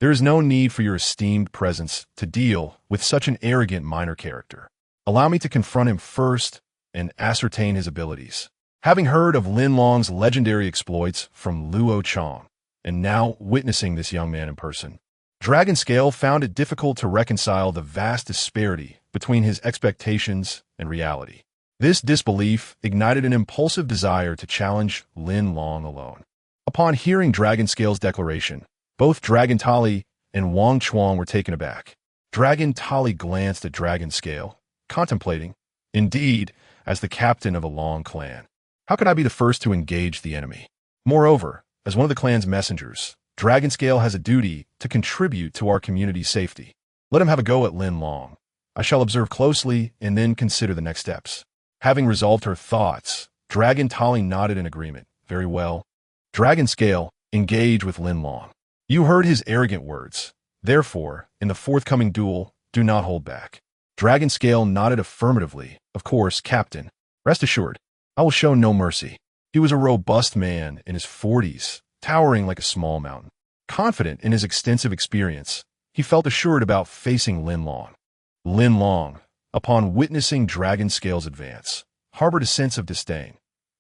"there is no need for your esteemed presence to deal with such an arrogant minor character. Allow me to confront him first and ascertain his abilities." Having heard of Lin Long's legendary exploits from Luo Chong, and now witnessing this young man in person, Dragon Scale found it difficult to reconcile the vast disparity between his expectations and reality. This disbelief ignited an impulsive desire to challenge Lin Long alone. Upon hearing Dragon Scale's declaration, both Dragon Tali and Wang Chuang were taken aback. Dragon Tali glanced at Dragon Scale, contemplating, "Indeed, as the captain of a Long clan, how could I be the first to engage the enemy? Moreover, as one of the clan's messengers, Dragon Scale has a duty to contribute to our community's safety. Let him have a go at Lin Long. I shall observe closely and then consider the next steps." Having resolved her thoughts, Dragon Tali nodded in agreement. Very well. Dragon Scale, engage with Lin Long. You heard his arrogant words. Therefore, in the forthcoming duel, do not hold back. Dragon Scale nodded affirmatively. Of course, Captain. Rest assured, I will show no mercy. He was a robust man in his 40s, towering like a small mountain. Confident in his extensive experience, he felt assured about facing Lin Long. Lin Long, upon witnessing Dragon Scale's advance, harbored a sense of disdain.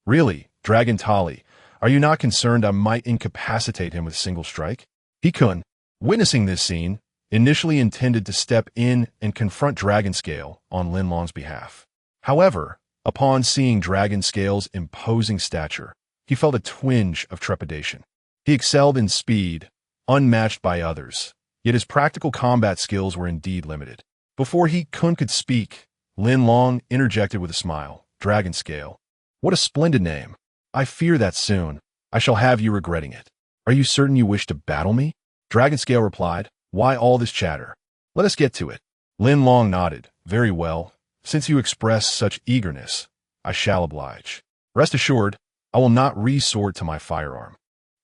Really, Dragon Tali, are you not concerned I might incapacitate him with a single strike? He Kun, witnessing this scene, initially intended to step in and confront Dragon Scale on Lin Long's behalf. However, upon seeing Dragon Scale's imposing stature, he felt a twinge of trepidation. He excelled in speed, unmatched by others, yet his practical combat skills were indeed limited. Before he Kun could speak, Lin Long interjected with a smile. Dragon Scale. What a splendid name. I fear that soon I shall have you regretting it. Are you certain you wish to battle me? Dragon Scale replied. Why all this chatter? Let us get to it. Lin Long nodded. Very well. Since you express such eagerness, I shall oblige. Rest assured, I will not resort to my firearm.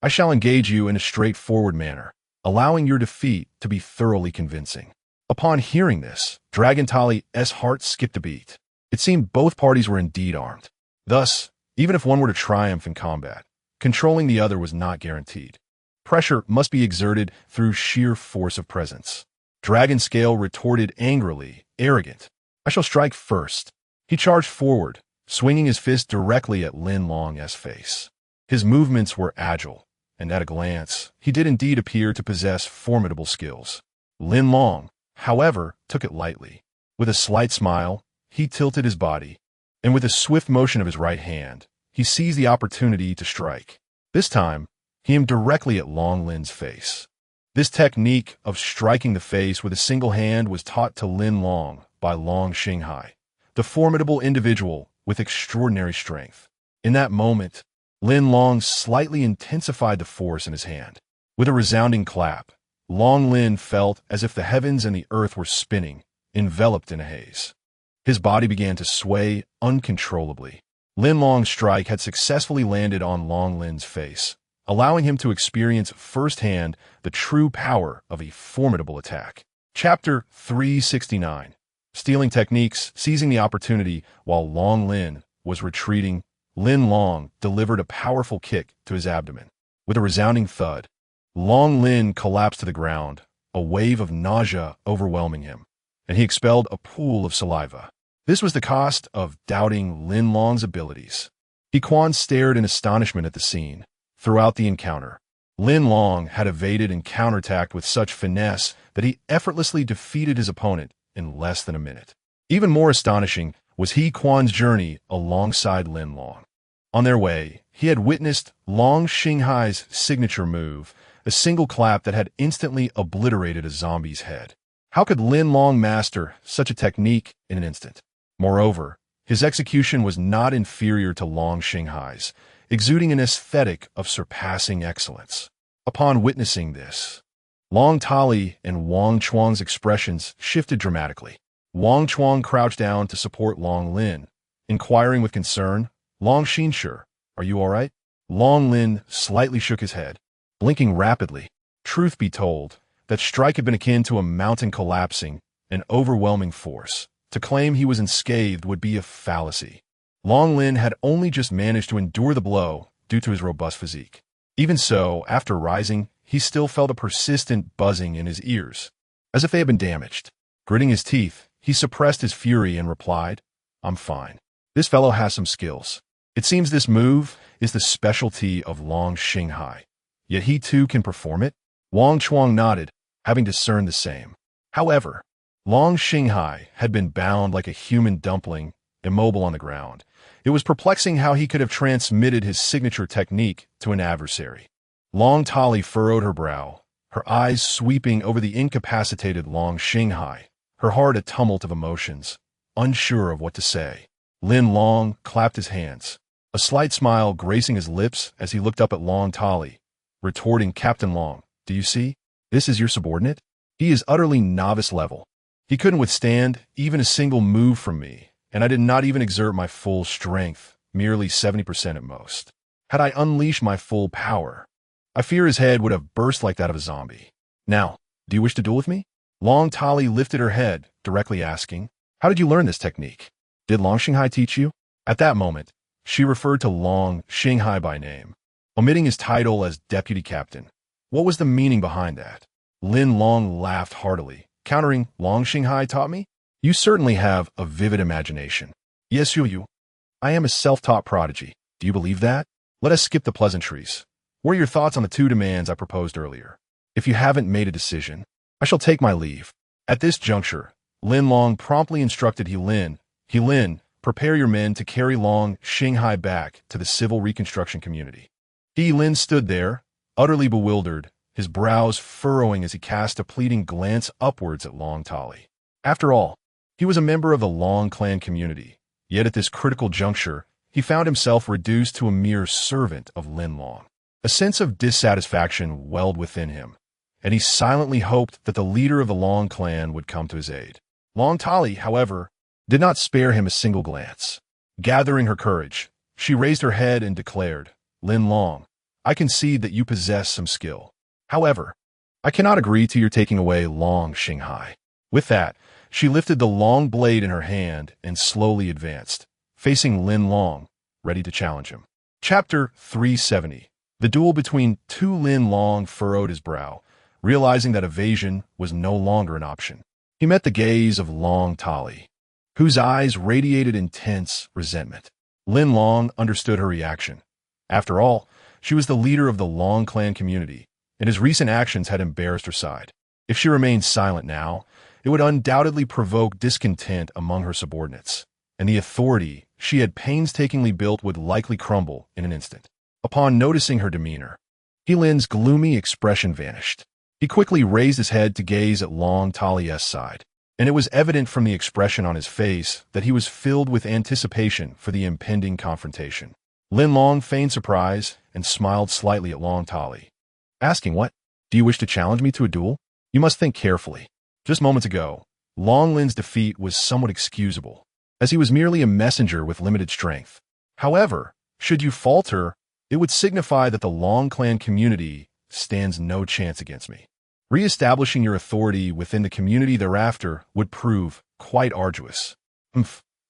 I shall engage you in a straightforward manner, allowing your defeat to be thoroughly convincing. Upon hearing this, Dragon Tali's heart skipped a beat. It seemed both parties were indeed armed. Thus, even if one were to triumph in combat, controlling the other was not guaranteed. Pressure must be exerted through sheer force of presence. Dragon Scale retorted angrily, arrogant. I shall strike first. He charged forward, swinging his fist directly at Lin Long's face. His movements were agile, and at a glance, he did indeed appear to possess formidable skills. Lin Long, however, took it lightly. With a slight smile, he tilted his body, and with a swift motion of his right hand, he seized the opportunity to strike. This time, he aimed directly at Long Lin's face. This technique of striking the face with a single hand was taught to Lin Long by Long Xinghai, the formidable individual with extraordinary strength. In that moment, Lin Long slightly intensified the force in his hand. With a resounding clap, Long Lin felt as if the heavens and the earth were spinning, enveloped in a haze. His body began to sway uncontrollably. Lin Long's strike had successfully landed on Long Lin's face, allowing him to experience firsthand the true power of a formidable attack. Chapter 369. Stealing Techniques. Seizing the opportunity while Long Lin was retreating, Lin Long delivered a powerful kick to his abdomen. With a resounding thud, Long Lin collapsed to the ground, a wave of nausea overwhelming him, and he expelled a pool of saliva. This was the cost of doubting Lin Long's abilities. He Quan stared in astonishment at the scene. Throughout the encounter, Lin Long had evaded and counterattacked with such finesse that he effortlessly defeated his opponent in less than a minute. Even more astonishing was He Quan's journey alongside Lin Long. On their way, he had witnessed Long Xinghai's signature move, a single clap that had instantly obliterated a zombie's head. How could Lin Long master such a technique in an instant? Moreover, his execution was not inferior to Long Xinghai's, exuding an aesthetic of surpassing excellence. Upon witnessing this, Long Tali and Wang Chuang's expressions shifted dramatically. Wang Chuang crouched down to support Long Lin, inquiring with concern, Long Xinshe, are you all right? Long Lin slightly shook his head, blinking rapidly. Truth be told, that strike had been akin to a mountain collapsing, an overwhelming force. To claim he was unscathed would be a fallacy. Long Lin had only just managed to endure the blow due to his robust physique. Even so, after rising, he still felt a persistent buzzing in his ears, as if they had been damaged. Gritting his teeth, he suppressed his fury and replied, I'm fine. This fellow has some skills. It seems this move is the specialty of Long Xinghai. Yet he too can perform it? Wang Chuang nodded, having discerned the same. However, Long Xinghai had been bound like a human dumpling, immobile on the ground. It was perplexing how he could have transmitted his signature technique to an adversary. Long Tali furrowed her brow, her eyes sweeping over the incapacitated Long Xinghai, her heart a tumult of emotions, unsure of what to say. Lin Long clapped his hands, a slight smile gracing his lips as he looked up at Long Tali, retorting, Captain Long, do you see? This is your subordinate? He is utterly novice level. He couldn't withstand even a single move from me, and I did not even exert my full strength, merely 70% at most. Had I unleashed my full power, I fear his head would have burst like that of a zombie. Now, do you wish to duel with me? Long Tali lifted her head, directly asking, how did you learn this technique? Did Long Xinghai teach you? At that moment, she referred to Long Xinghai by name, omitting his title as deputy captain. What was the meaning behind that? Lin Long laughed heartily, countering, Long Xinghai taught me? You certainly have a vivid imagination. Yes, you. I am a self-taught prodigy. Do you believe that? Let us skip the pleasantries. What are your thoughts on the two demands I proposed earlier? If you haven't made a decision, I shall take my leave. At this juncture, Lin Long promptly instructed Lin, prepare your men to carry Long Xinghai back to the civil reconstruction community. Lin stood there, utterly bewildered, his brows furrowing as he cast a pleading glance upwards at Long Tali. After all, he was a member of the Long clan community, yet at this critical juncture, he found himself reduced to a mere servant of Lin Long. A sense of dissatisfaction welled within him, and he silently hoped that the leader of the Long clan would come to his aid. Long Tali, however, did not spare him a single glance. Gathering her courage, she raised her head and declared, Lin Long, I concede that you possess some skill. However, I cannot agree to your taking away Long Xinghai. With that, she lifted the long blade in her hand and slowly advanced, facing Lin Long, ready to challenge him. Chapter 370. The duel between two. Lin Long furrowed his brow, realizing that evasion was no longer an option. He met the gaze of Long Tali, whose eyes radiated intense resentment. Lin Long understood her reaction. After all, she was the leader of the Long clan community, and his recent actions had embarrassed her side. If she remained silent now, it would undoubtedly provoke discontent among her subordinates, and the authority she had painstakingly built would likely crumble in an instant. Upon noticing her demeanor, Lin's gloomy expression vanished. He quickly raised his head to gaze at Long Tali's side, and it was evident from the expression on his face that he was filled with anticipation for the impending confrontation. Lin Long feigned surprise and smiled slightly at Long Tali, asking, what? Do you wish to challenge me to a duel? You must think carefully. Just moments ago, Long Lin's defeat was somewhat excusable, as he was merely a messenger with limited strength. However, should you falter, it would signify that the Long clan community stands no chance against me. Re-establishing your authority within the community thereafter would prove quite arduous.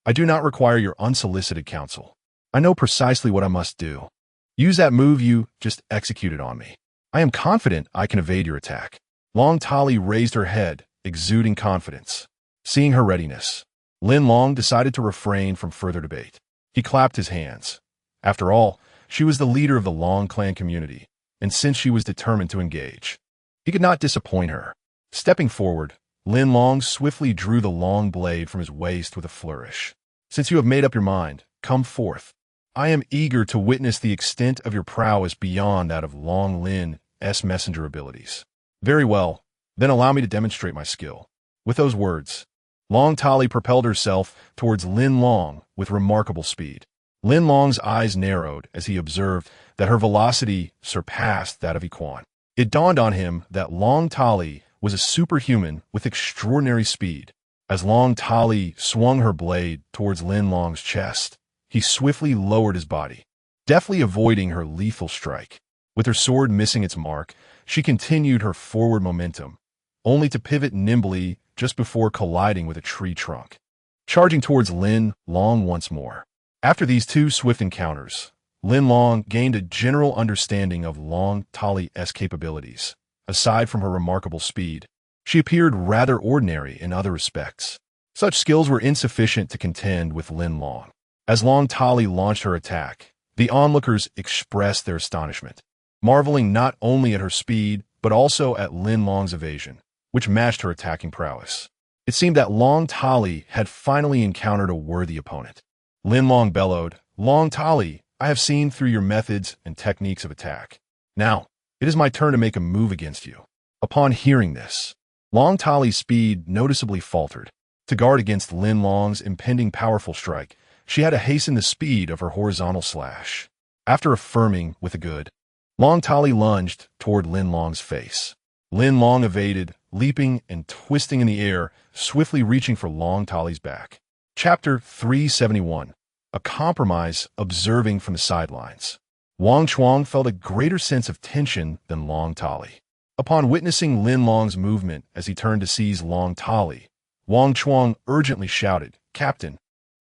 I do not require your unsolicited counsel. I know precisely what I must do. Use that move you just executed on me. I am confident I can evade your attack. Long Tali raised her head, exuding confidence. Seeing her readiness, Lin Long decided to refrain from further debate. He clapped his hands. After all, she was the leader of the Long clan community, and since she was determined to engage, he could not disappoint her. Stepping forward, Lin Long swiftly drew the long blade from his waist with a flourish. Since you have made up your mind, come forth. I am eager to witness the extent of your prowess beyond that of Long Lin's messenger abilities. Very well, then allow me to demonstrate my skill. With those words, Long Tali propelled herself towards Lin Long with remarkable speed. Lin Long's eyes narrowed as he observed that her velocity surpassed that of Yiquan. It dawned on him that Long Tali was a superhuman with extraordinary speed. As Long Tali swung her blade towards Lin Long's chest, he swiftly lowered his body, deftly avoiding her lethal strike. With her sword missing its mark, she continued her forward momentum, only to pivot nimbly just before colliding with a tree trunk, charging towards Lin Long once more. After these two swift encounters, Lin Long gained a general understanding of Long Tali's capabilities. Aside from her remarkable speed, she appeared rather ordinary in other respects. Such skills were insufficient to contend with Lin Long. As Long Tali launched her attack, the onlookers expressed their astonishment, marveling not only at her speed, but also at Lin Long's evasion, which matched her attacking prowess. It seemed that Long Tali had finally encountered a worthy opponent. Lin Long bellowed, Long Tali, I have seen through your methods and techniques of attack. Now, it is my turn to make a move against you. Upon hearing this, Long Tali's speed noticeably faltered. To guard against Lin Long's impending powerful strike, she had to hasten the speed of her horizontal slash. After affirming with a good, Long Tali lunged toward Lin Long's face. Lin Long evaded, leaping and twisting in the air, swiftly reaching for Long Tali's back. Chapter 371. A Compromise Observing from the Sidelines. Wang Chuang felt a greater sense of tension than Long Tali. Upon witnessing Lin Long's movement as he turned to seize Long Tali, Wang Chuang urgently shouted, "Captain,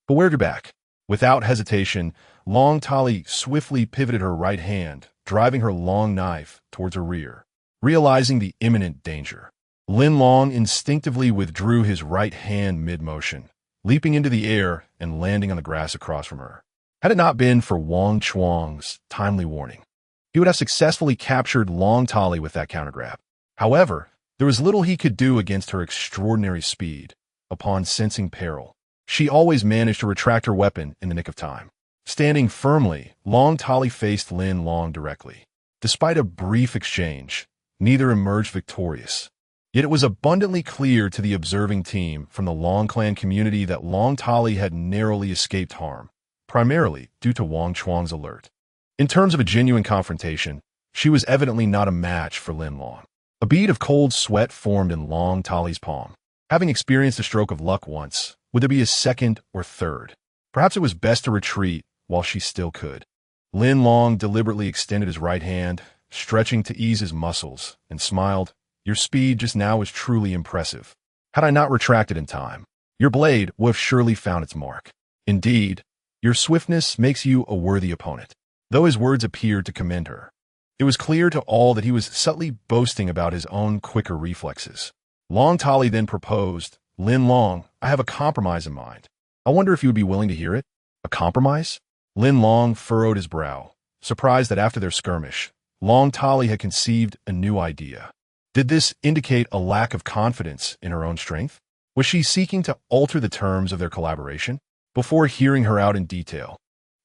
beware your back." Without hesitation, Long Tali swiftly pivoted her right hand, driving her long knife towards her rear. Realizing the imminent danger, Lin Long instinctively withdrew his right hand mid-motion, leaping into the air and landing on the grass across from her. Had it not been for Wang Chuang's timely warning, he would have successfully captured Long Tali with that countergrab. However, there was little he could do against her extraordinary speed. Upon sensing peril, she always managed to retract her weapon in the nick of time. Standing firmly, Long Tali faced Lin Long directly. Despite a brief exchange, neither emerged victorious. Yet it was abundantly clear to the observing team from the Long clan community that Long Tali had narrowly escaped harm, primarily due to Wang Chuang's alert. In terms of a genuine confrontation, she was evidently not a match for Lin Long. A bead of cold sweat formed in Long Tali's palm. Having experienced a stroke of luck once, would there be a second or third? Perhaps it was best to retreat while she still could. Lin Long deliberately extended his right hand, stretching to ease his muscles, and smiled. "Your speed just now is truly impressive. Had I not retracted in time, your blade would have surely found its mark. Indeed, your swiftness makes you a worthy opponent." Though his words appeared to commend her, it was clear to all that he was subtly boasting about his own quicker reflexes. Long Tali then proposed, "Lin Long, I have a compromise in mind. I wonder if you would be willing to hear it." "A compromise?" Lin Long furrowed his brow, surprised that after their skirmish, Long Tali had conceived a new idea. Did this indicate a lack of confidence in her own strength? Was she seeking to alter the terms of their collaboration? Before hearing her out in detail,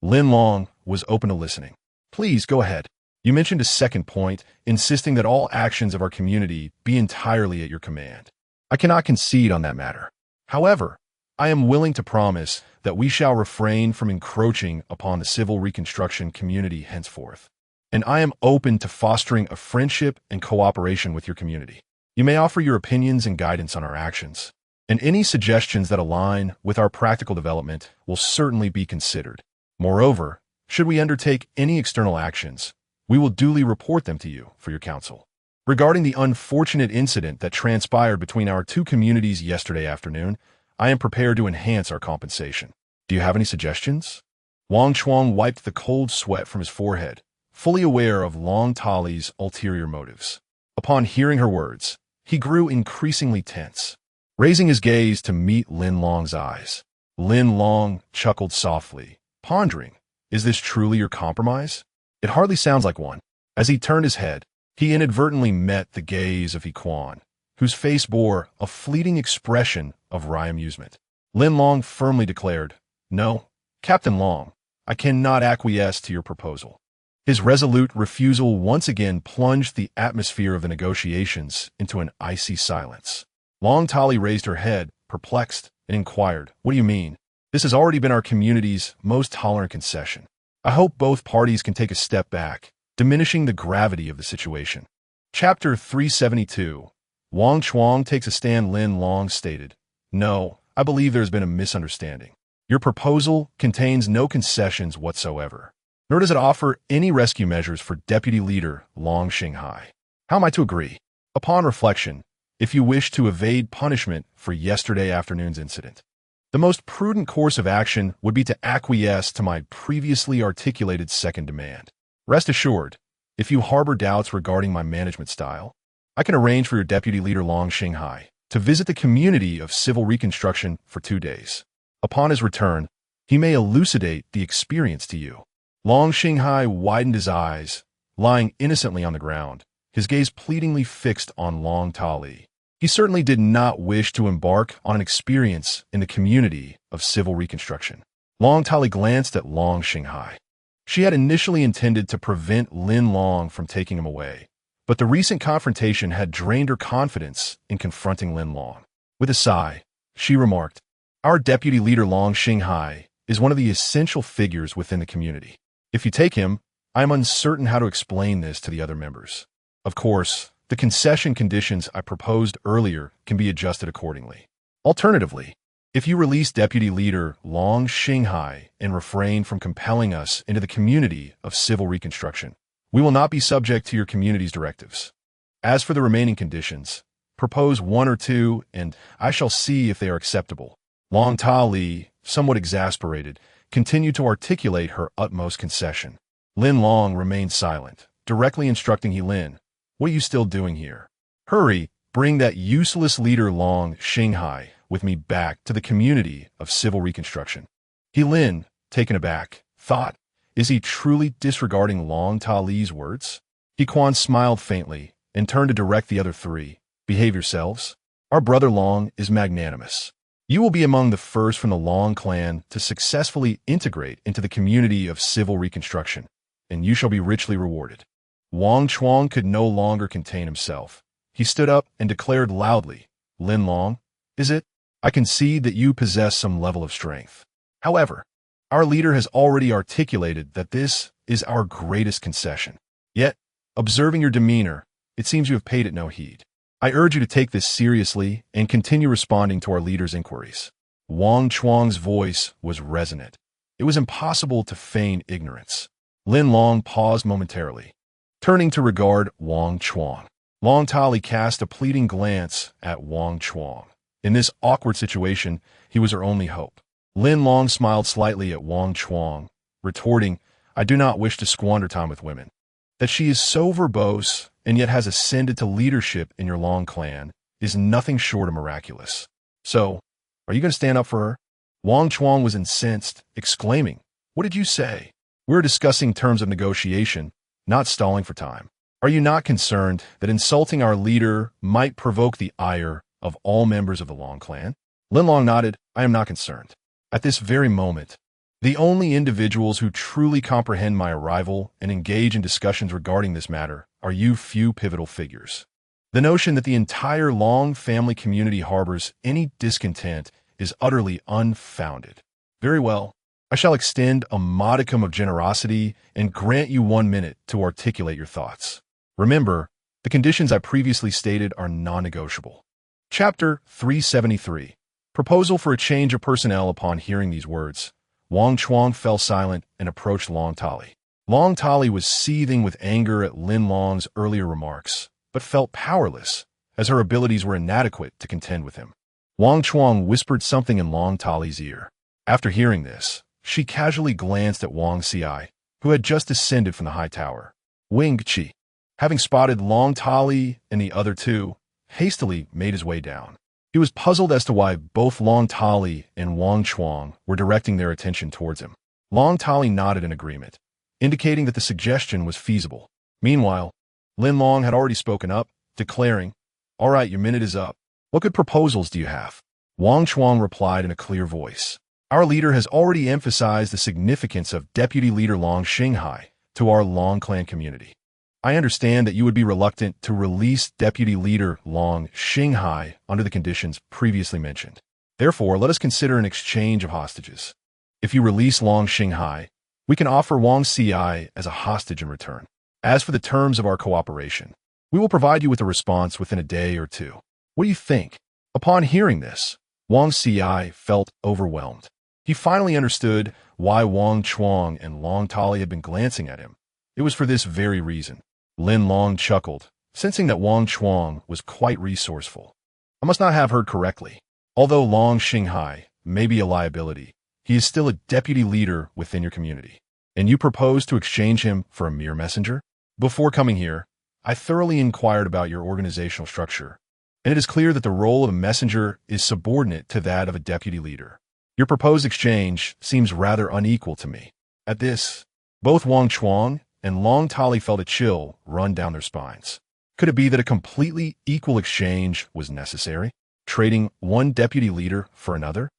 Lin Long was open to listening. "Please, go ahead. You mentioned a second point, insisting that all actions of our community be entirely at your command. I cannot concede on that matter. However, I am willing to promise that we shall refrain from encroaching upon the civil reconstruction community henceforth. And I am open to fostering a friendship and cooperation with your community. You may offer your opinions and guidance on our actions, and any suggestions that align with our practical development will certainly be considered. Moreover, should we undertake any external actions, we will duly report them to you for your counsel. Regarding the unfortunate incident that transpired between our two communities yesterday afternoon, I am prepared to enhance our compensation. Do you have any suggestions?" Wang Chuang wiped the cold sweat from his forehead, fully aware of Long Tali's ulterior motives. Upon hearing her words, he grew increasingly tense. Raising his gaze to meet Lin Long's eyes, Lin Long chuckled softly, pondering, "Is this truly your compromise? It hardly sounds like one." As he turned his head, he inadvertently met the gaze of He Quan, whose face bore a fleeting expression of wry amusement. Lin Long firmly declared, "No, Captain Long, I cannot acquiesce to your proposal." His resolute refusal once again plunged the atmosphere of the negotiations into an icy silence. Long Tali raised her head, perplexed, and inquired, "What do you mean? This has already been our community's most tolerant concession. I hope both parties can take a step back, diminishing the gravity of the situation." Chapter 372. Wang Chuang takes a stand. Lin Long stated, "No, I believe there has been a misunderstanding. Your proposal contains no concessions whatsoever, nor does it offer any rescue measures for Deputy Leader Long Xinghai. How am I to agree? Upon reflection, if you wish to evade punishment for yesterday afternoon's incident, the most prudent course of action would be to acquiesce to my previously articulated second demand. Rest assured, if you harbor doubts regarding my management style, I can arrange for your Deputy Leader Long Xinghai to visit the community of civil reconstruction for 2 days. Upon his return, he may elucidate the experience to you." Long Xinghai widened his eyes, lying innocently on the ground, his gaze pleadingly fixed on Long Tali. He certainly did not wish to embark on an experience in the community of civil reconstruction. Long Tali glanced at Long Xinghai. She had initially intended to prevent Lin Long from taking him away, but the recent confrontation had drained her confidence in confronting Lin Long. With a sigh, she remarked, "Our Deputy Leader Long Xinghai is one of the essential figures within the community. If you take him, I am uncertain how to explain this to the other members. Of course, the concession conditions I proposed earlier can be adjusted accordingly. Alternatively, If you release Deputy Leader Long Xinghai and refrain from compelling us into the community of civil reconstruction, we will not be subject to your community's directives. As for the remaining conditions, propose one or two, and I shall see if they are acceptable. Long Ta Li, somewhat exasperated, continued to articulate her utmost concession. Lin Long remained silent, directly instructing He Lin, "What are you still doing here? Hurry, bring that useless leader Long Xinghai with me back to the community of civil reconstruction." He Lin, taken aback, thought, is he truly disregarding Long Ta Li's words? He Quan smiled faintly and turned to direct the other three. "Behave yourselves. Our brother Long is magnanimous. You will be among the first from the Long clan to successfully integrate into the community of civil reconstruction, and you shall be richly rewarded." Wang Chuang could no longer contain himself. He stood up and declared loudly, "Lin Long, is it? I concede that you possess some level of strength. However, our leader has already articulated that this is our greatest concession. Yet, observing your demeanor, it seems you have paid it no heed. I urge you to take this seriously and continue responding to our leader's inquiries." Wang Chuang's voice was resonant. It was impossible to feign ignorance. Lin Long paused momentarily, turning to regard Wang Chuang. Long Tali cast a pleading glance at Wang Chuang. In this awkward situation, he was her only hope. Lin Long smiled slightly at Wang Chuang, retorting, "I do not wish to squander time with women. That she is so verbose and yet has ascended to leadership in your Long clan is nothing short of miraculous. So, are you going to stand up for her?" Wang Chuang was incensed, exclaiming, "What did you say? We're discussing terms of negotiation, not stalling for time. Are you not concerned that insulting our leader might provoke the ire of all members of the Long clan?" Lin Long nodded, "I am not concerned. At this very moment, the only individuals who truly comprehend my arrival and engage in discussions regarding this matter are you few pivotal figures. The notion that the entire Long family community harbors any discontent is utterly unfounded. Very well, I shall extend a modicum of generosity and grant you 1 minute to articulate your thoughts. Remember, the conditions I previously stated are non-negotiable." Chapter 373. Proposal for a change of personnel. Upon hearing these words, Wang Chuang fell silent and approached Long Tali. Long Tali was seething with anger at Lin Long's earlier remarks, but felt powerless, as her abilities were inadequate to contend with him. Wang Chuang whispered something in Long Tali's ear. After hearing this, she casually glanced at Wang Xiai, who had just descended from the high tower. Wing Qi, having spotted Long Tali and the other two, hastily made his way down. He was puzzled as to why both Long Tali and Wang Chuang were directing their attention towards him. Long Tali nodded in agreement, indicating that the suggestion was feasible. Meanwhile, Lin Long had already spoken up, declaring, "All right, your minute is up. What good proposals do you have?" Wang Chuang replied in a clear voice, "Our leader has already emphasized the significance of Deputy Leader Long Xinghai to our Long clan community. I understand that you would be reluctant to release Deputy Leader Long Xinghai under the conditions previously mentioned. Therefore, let us consider an exchange of hostages. If you release Long Xinghai, we can offer Wang Xiai as a hostage in return. As for the terms of our cooperation, we will provide you with a response within a day or two. What do you think?" Upon hearing this, Wang Xiai felt overwhelmed. He finally understood why Wang Chuang and Long Tali had been glancing at him. It was for this very reason. Lin Long chuckled, sensing that Wang Chuang was quite resourceful. "I must not have heard correctly. Although Long Xinghai may be a liability, he is still a deputy leader within your community. And you propose to exchange him for a mere messenger? Before coming here, I thoroughly inquired about your organizational structure, and it is clear that the role of a messenger is subordinate to that of a deputy leader. Your proposed exchange seems rather unequal to me." At this, both Wang Chuang and Long Tali felt a chill run down their spines. Could it be that a completely equal exchange was necessary, trading one deputy leader for another?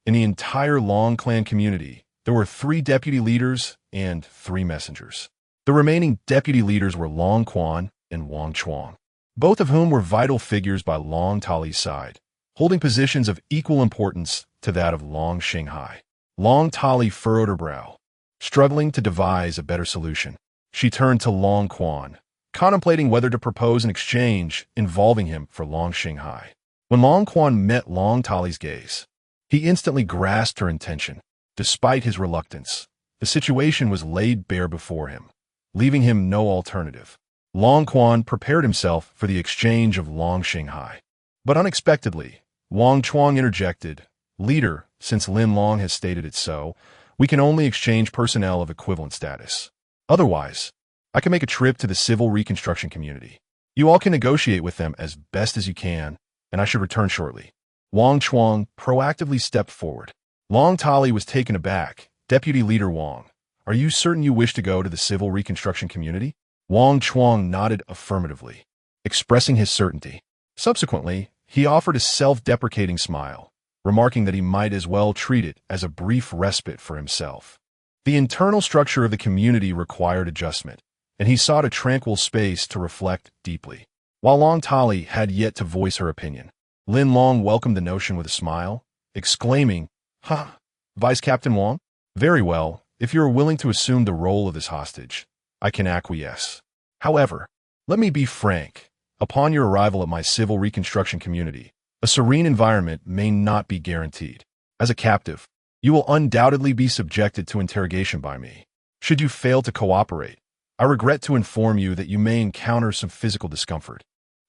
In the entire Long clan community, there were 3 deputy leaders and 3 messengers. The remaining deputy leaders were Long Quan and Wang Chuang, both of whom were vital figures by Long Tali's side, holding positions of equal importance to that of Long Xinghai. Long Tali furrowed her brow, struggling to devise a better solution. She turned to Long Quan, contemplating whether to propose an exchange involving him for Long Xinghai. When Long Quan met Long Tali's gaze, He instantly grasped her intention. Despite his reluctance, the situation was laid bare before him, leaving him no alternative. Long Quan prepared himself for the exchange of Long Xinghai. But unexpectedly, Wang Chuang interjected, "Leader, since Lin Long has stated it so, we can only exchange personnel of equivalent status. Otherwise, I can make a trip to the civil reconstruction community. You all can negotiate with them as best as you can, and I should return shortly." Wang Chuang proactively stepped forward. Long Tali was taken aback. "Deputy Leader Wang, are you certain you wish to go to the civil reconstruction community?" Wang Chuang nodded affirmatively, expressing his certainty. Subsequently, he offered a self-deprecating smile, remarking that he might as well treat it as a brief respite for himself. The internal structure of the community required adjustment, and he sought a tranquil space to reflect deeply. While Long Tali had yet to voice her opinion, Lin Long welcomed the notion with a smile, exclaiming, "Ha, Vice Captain Wang? Very well, if you are willing to assume the role of this hostage, I can acquiesce. However, let me be frank. Upon your arrival at my civil reconstruction community, a serene environment may not be guaranteed. As a captive, you will undoubtedly be subjected to interrogation by me. Should you fail to cooperate, I regret to inform you that you may encounter some physical discomfort."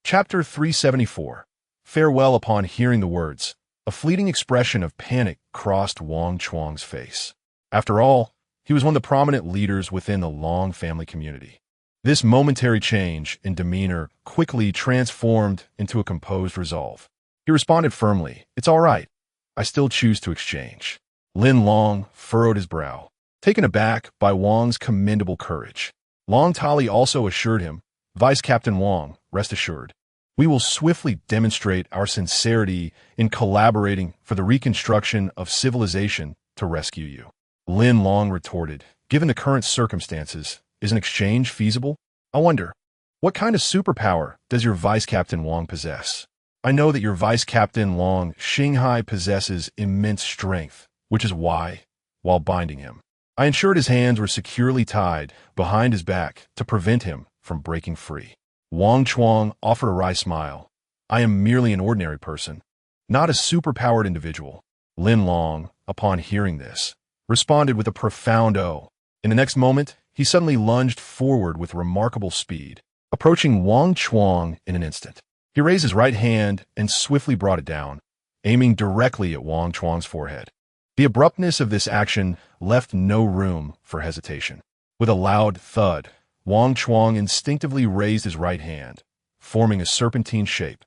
Chapter 374. Farewell. Upon hearing the words, a fleeting expression of panic crossed Wang Chuang's face. After all, he was one of the prominent leaders within the Long family community. This momentary change in demeanor quickly transformed into a composed resolve. He responded firmly, "It's all right. I still choose to exchange." Lin Long furrowed his brow, taken aback by Wang's commendable courage. Long Tali also assured him, "Vice Captain Wang, rest assured. We will swiftly demonstrate our sincerity in collaborating for the reconstruction of civilization to rescue you." Lin Long retorted, "Given the current circumstances, is an exchange feasible? I wonder, what kind of superpower does your Vice Captain Wang possess? I know that your Vice Captain Long Xinghai possesses immense strength, which is why, while binding him, I ensured his hands were securely tied behind his back to prevent him from breaking free." Wang Chuang offered a wry smile. "I am merely an ordinary person, not a superpowered individual." Lin Long, upon hearing this, responded with a profound "oh." In the next moment, he suddenly lunged forward with remarkable speed, approaching Wang Chuang in an instant. He raised his right hand and swiftly brought it down, aiming directly at Wang Chuang's forehead. The abruptness of this action left no room for hesitation. With a loud thud, Wang Chuang instinctively raised his right hand, forming a serpentine shape,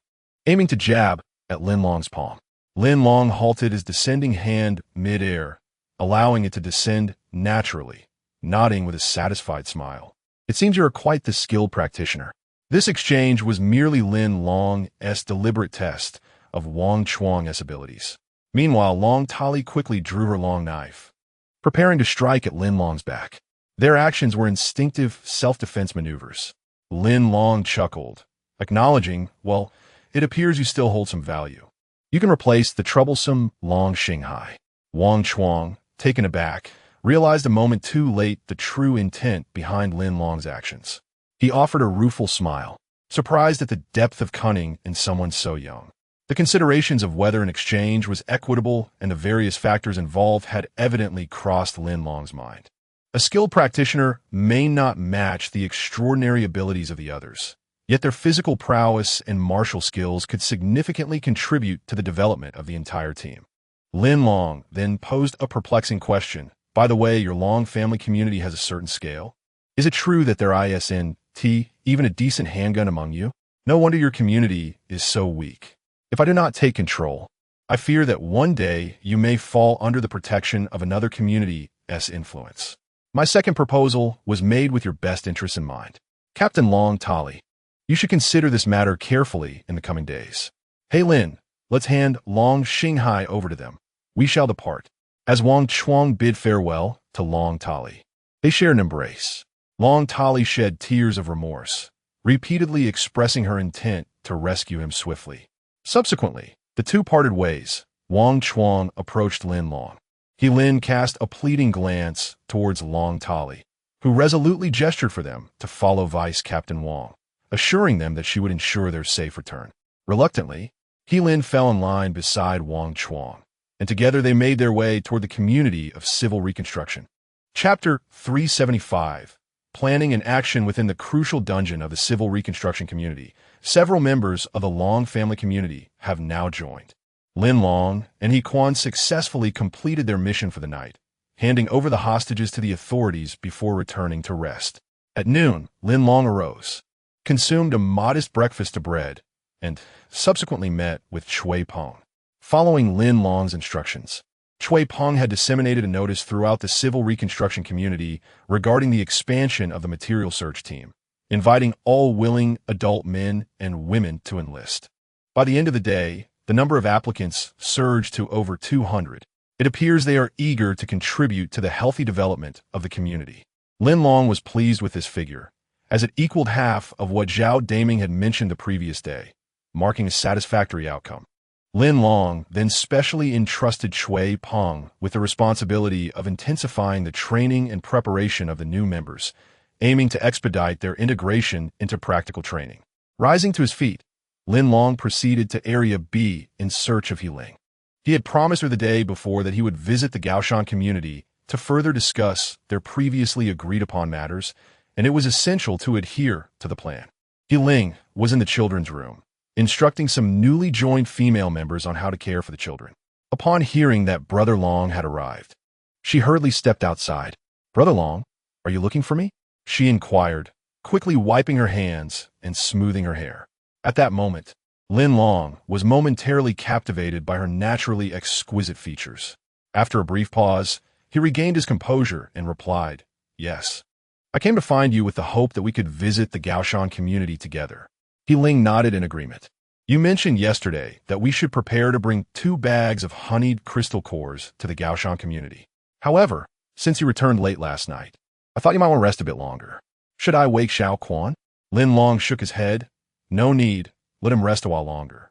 aiming to jab at Lin Long's palm. Lin Long halted his descending hand mid-air, allowing it to descend naturally, nodding with a satisfied smile. "It seems you are quite the skilled practitioner." This exchange was merely Lin Long's deliberate test of Wang Chuang's abilities. Meanwhile, Long Tali quickly drew her long knife, preparing to strike at Lin Long's back. Their actions were instinctive self-defense maneuvers. Lin Long chuckled, acknowledging, "Well, it appears you still hold some value. You can replace the troublesome Long Xinghai." Wang Chuang, taken aback, realized a moment too late the true intent behind Lin Long's actions. He offered a rueful smile, surprised at the depth of cunning in someone so young. The considerations of whether an exchange was equitable and the various factors involved had evidently crossed Lin Long's mind. A skilled practitioner may not match the extraordinary abilities of the others, yet their physical prowess and martial skills could significantly contribute to the development of the entire team. Lin Long then posed a perplexing question. "By the way, your Long family community has a certain scale. Is it true that there isn't even a decent handgun among you? No wonder your community is so weak. If I do not take control, I fear that one day you may fall under the protection of another community's influence. My second proposal was made with your best interests in mind. Captain Long Tali, you should consider this matter carefully in the coming days. Hey Lin, let's hand Long Xinghai over to them. We shall depart." As Wang Chuang bid farewell to Long Tali, they shared an embrace. Long Tali shed tears of remorse, repeatedly expressing her intent to rescue him swiftly. Subsequently, the two parted ways. Wang Chuang approached Lin Long. Lin cast a pleading glance towards Long Tali, who resolutely gestured for them to follow Vice Captain Wang, assuring them that she would ensure their safe return. Reluctantly, Lin fell in line beside Wang Chuang, and together they made their way toward the community of civil reconstruction. Chapter 375. Planning and action within the crucial dungeon of the civil reconstruction community. Several members of the Long family community have now joined. Lin Long and He Quan successfully completed their mission for the night, handing over the hostages to the authorities before returning to rest. At noon, Lin Long arose, consumed a modest breakfast of bread, and subsequently met with Chui Peng. Following Lin Long's instructions, Chui Peng had disseminated a notice throughout the civil reconstruction community regarding the expansion of the material search team, inviting all willing adult men and women to enlist. By the end of the day, the number of applicants surged to over 200. It appears they are eager to contribute to the healthy development of the community. Lin Long was pleased with this figure, as it equaled half of what Zhao Daming had mentioned the previous day, marking a satisfactory outcome. Lin Long then specially entrusted Chui Peng with the responsibility of intensifying the training and preparation of the new members, aiming to expedite their integration into practical training. Rising to his feet, Lin Long proceeded to Area B in search of Healing. He had promised her the day before that he would visit the Gaoshan community to further discuss their previously agreed-upon matters, and it was essential to adhere to the plan. Healing was in the children's room, instructing some newly joined female members on how to care for the children. Upon hearing that Brother Long had arrived, she hurriedly stepped outside. "Brother Long, are you looking for me?" she inquired, quickly wiping her hands and smoothing her hair. At that moment, Lin Long was momentarily captivated by her naturally exquisite features. After a brief pause, he regained his composure and replied, "Yes. I came to find you with the hope that we could visit the Gaoshan community together." Healing nodded in agreement. "You mentioned yesterday that we should prepare to bring 2 bags of honeyed crystal cores to the Gaoshan community. However, since you returned late last night, I thought you might want to rest a bit longer. Should I wake Xiao Quan?" Lin Long shook his head. "No need. Let him rest a while longer.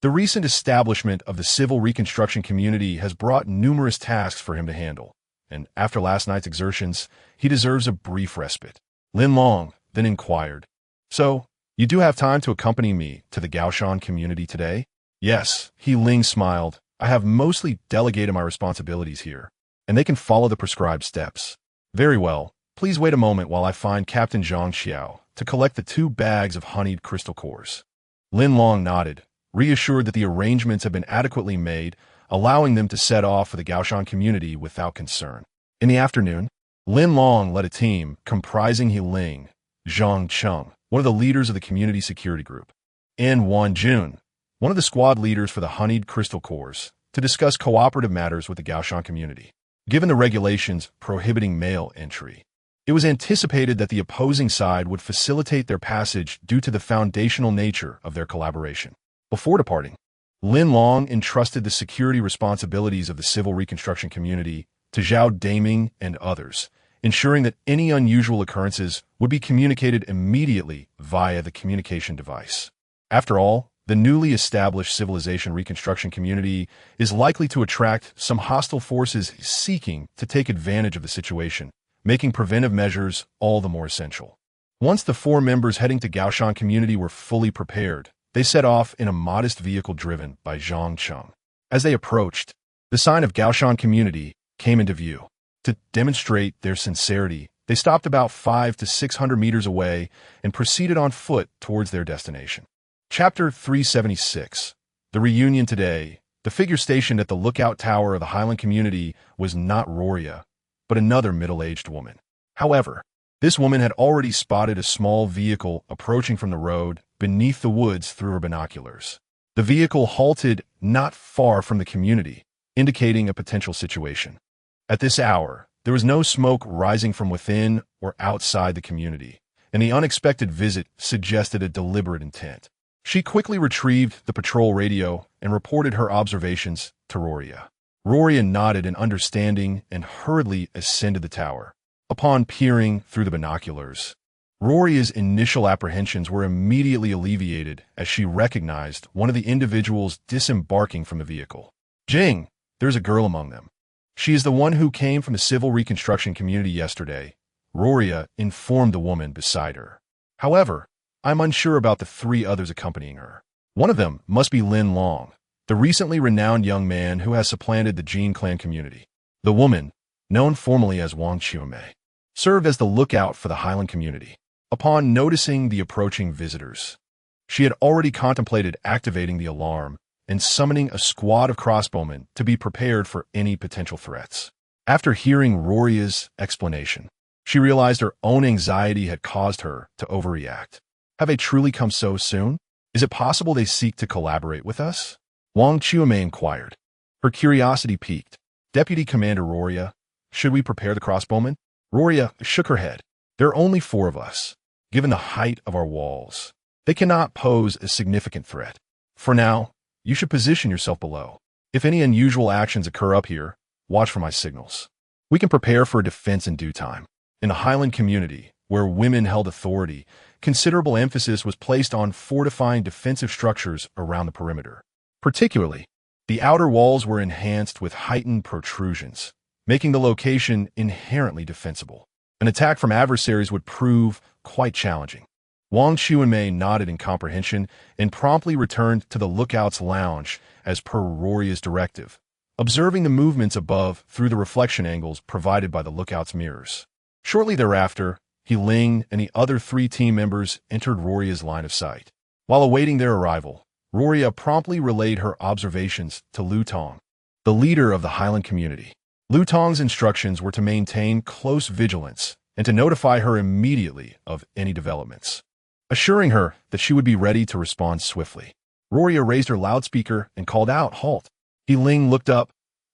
The recent establishment of the civil reconstruction community has brought numerous tasks for him to handle, and after last night's exertions, he deserves a brief respite." Lin Long then inquired, "So, you do have time to accompany me to the Gaoshan community today?" "Yes," He Ling smiled. "I have mostly delegated my responsibilities here, and they can follow the prescribed steps." "Very well. Please wait a moment while I find Captain Zhang Xiao to collect the 2 bags of honeyed crystal cores." Lin Long nodded, reassured that the arrangements had been adequately made, allowing them to set off for the Gaoshan community without concern. In the afternoon, Lin Long led a team comprising He Ling, Zhang Cheng, one of the leaders of the community security group, and Wan Jun, one of the squad leaders for the honeyed crystal cores, to discuss cooperative matters with the Gaoshan community. Given the regulations prohibiting male entry, it was anticipated that the opposing side would facilitate their passage due to the foundational nature of their collaboration. Before departing, Lin Long entrusted the security responsibilities of the civil reconstruction community to Zhao Daming and others, ensuring that any unusual occurrences would be communicated immediately via the communication device. After all, the newly established civilization reconstruction community is likely to attract some hostile forces seeking to take advantage of the situation, making preventive measures all the more essential. Once the 4 members heading to Gaoshan community were fully prepared, they set off in a modest vehicle driven by Zhang Cheng. As they approached, the sign of Gaoshan community came into view. To demonstrate their sincerity, they stopped about 500 to 600 meters away and proceeded on foot towards their destination. Chapter 376. The reunion today. The figure stationed at the lookout tower of the Highland community was not Roria, but another middle-aged woman. However, this woman had already spotted a small vehicle approaching from the road beneath the woods through her binoculars. The vehicle halted not far from the community, indicating a potential situation. At this hour, there was no smoke rising from within or outside the community, and the unexpected visit suggested a deliberate intent. She quickly retrieved the patrol radio and reported her observations to Roria. Roria nodded in understanding and hurriedly ascended the tower. Upon peering through the binoculars, Roria's initial apprehensions were immediately alleviated as she recognized one of the individuals disembarking from the vehicle. "Jing, there's a girl among them. She is the one who came from the civil reconstruction community yesterday," Roria informed the woman beside her. "However, I'm unsure about the 3 others accompanying her. One of them must be Lin Long, the recently renowned young man who has supplanted the Jin clan community. The woman, known formally as Wang Qiumei, served as the lookout for the Highland community. Upon noticing the approaching visitors, she had already contemplated activating the alarm and summoning a squad of crossbowmen to be prepared for any potential threats. After hearing Roria's explanation, she realized her own anxiety had caused her to overreact. Have they truly come so soon? Is it possible they seek to collaborate with us? Wang Qiumei inquired. Her curiosity piqued. Deputy Commander Roria, should we prepare the crossbowmen? Roria shook her head. There are only 4 of us. Given the height of our walls, they cannot pose a significant threat. For now, you should position yourself below. If any unusual actions occur up here, watch for my signals. We can prepare for a defense in due time. In the Highland community, where women held authority, considerable emphasis was placed on fortifying defensive structures around the perimeter. Particularly, the outer walls were enhanced with heightened protrusions, making the location inherently defensible. An attack from adversaries would prove quite challenging. Wang Qiumei nodded in comprehension and promptly returned to the lookout's lounge as per Roria's directive, observing the movements above through the reflection angles provided by the lookout's mirrors. Shortly thereafter, He Ling and the other 3 team members entered Roria's line of sight. While awaiting their arrival, Roria promptly relayed her observations to Lu Tong, the leader of the Highland community. Lu Tong's instructions were to maintain close vigilance and to notify her immediately of any developments, assuring her that she would be ready to respond swiftly. Roria raised her loudspeaker and called out, "Halt!" He Ling looked up,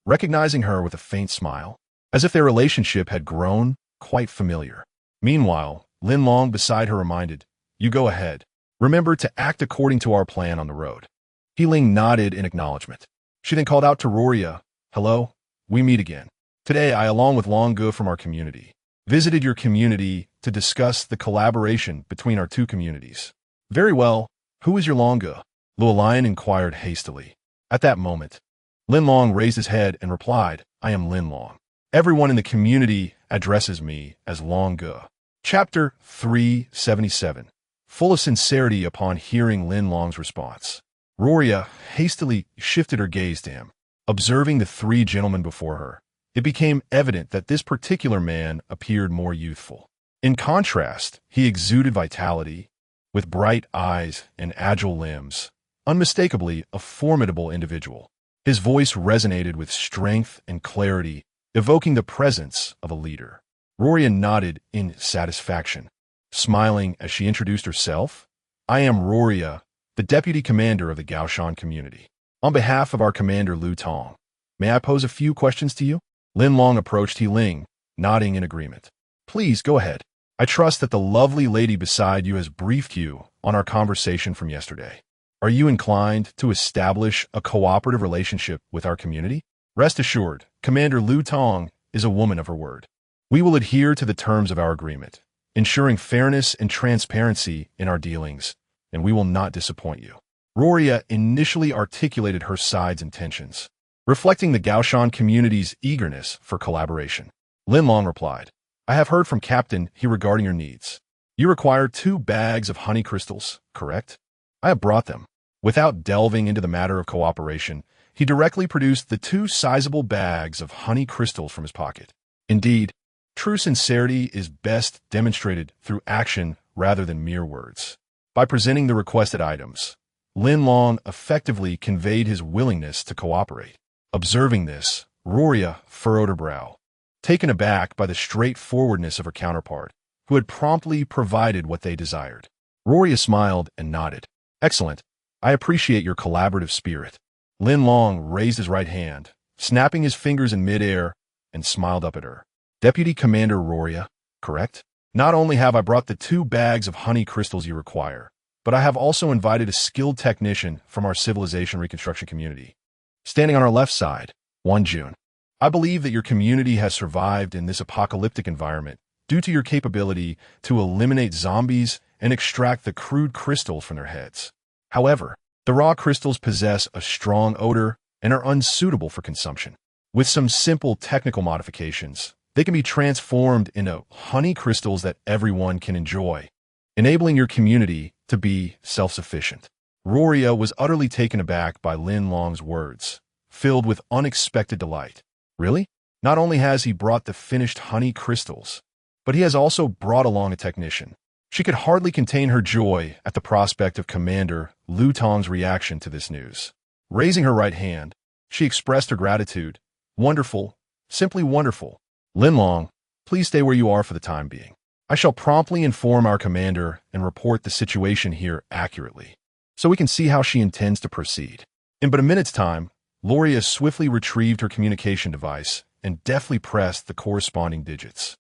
recognizing her with a faint smile, as if their relationship had grown quite familiar. Meanwhile, Lin Long beside her reminded, "You go ahead. Remember to act according to our plan on the road." He Ling nodded in acknowledgement. She then called out to Roria, "Hello, we meet again. Today I, along with Long Ge from our community, visited your community to discuss the collaboration between our 2 communities." "Very well. Who is your Long Ge?" Luo Lion inquired hastily. At that moment, Lin Long raised his head and replied, "I am Lin Long. Everyone in the community addresses me as Long Ge." Chapter 377. Full of sincerity upon hearing Lin Long's response, Roria hastily shifted her gaze to him. Observing the 3 gentlemen before her, it became evident that this particular man appeared more youthful. In contrast, he exuded vitality, with bright eyes and agile limbs, unmistakably a formidable individual. His voice resonated with strength and clarity, evoking the presence of a leader. Roria nodded in satisfaction, smiling as she introduced herself. "I am Roria, the deputy commander of the Gaoshan community. On behalf of our commander Lu Tong, may I pose a few questions to you?" Lin Long approached He Ling, nodding in agreement. "Please, go ahead. I trust that the lovely lady beside you has briefed you on our conversation from yesterday. Are you inclined to establish a cooperative relationship with our community?" "Rest assured, Commander Lu Tong is a woman of her word. We will adhere to the terms of our agreement, ensuring fairness and transparency in our dealings, and we will not disappoint you." Roria initially articulated her side's intentions, reflecting the Gaoshan community's eagerness for collaboration. Lin Long replied, "I have heard from Captain He regarding your needs. You require 2 bags of honey crystals, correct? I have brought them." Without delving into the matter of cooperation, he directly produced the 2 sizable bags of honey crystals from his pocket. Indeed, true sincerity is best demonstrated through action rather than mere words. By presenting the requested items, Lin Long effectively conveyed his willingness to cooperate. Observing this, Roria furrowed her brow, taken aback by the straightforwardness of her counterpart, who had promptly provided what they desired. Roria smiled and nodded. "Excellent. I appreciate your collaborative spirit." Lin Long raised his right hand, snapping his fingers in midair, and smiled up at her. "Deputy Commander Roria, correct? Not only have I brought the 2 bags of honey crystals you require, but I have also invited a skilled technician from our civilization reconstruction community. Standing on our left side, 1 June. I believe that your community has survived in this apocalyptic environment due to your capability to eliminate zombies and extract the crude crystals from their heads. However, the raw crystals possess a strong odor and are unsuitable for consumption. With some simple technical modifications, they can be transformed into honey crystals that everyone can enjoy, enabling your community to be self-sufficient. Roria was utterly taken aback by Lin Long's words, filled with unexpected delight. Really? Not only has he brought the finished honey crystals, but he has also brought along a technician. She could hardly contain her joy at the prospect of Commander Lu Tong's reaction to this news. Raising her right hand, she expressed her gratitude. Wonderful, simply wonderful. Lin Long, please stay where you are for the time being. I shall promptly inform our commander and report the situation here accurately, so we can see how she intends to proceed. In but a minute's time, Loria swiftly retrieved her communication device and deftly pressed the corresponding digits.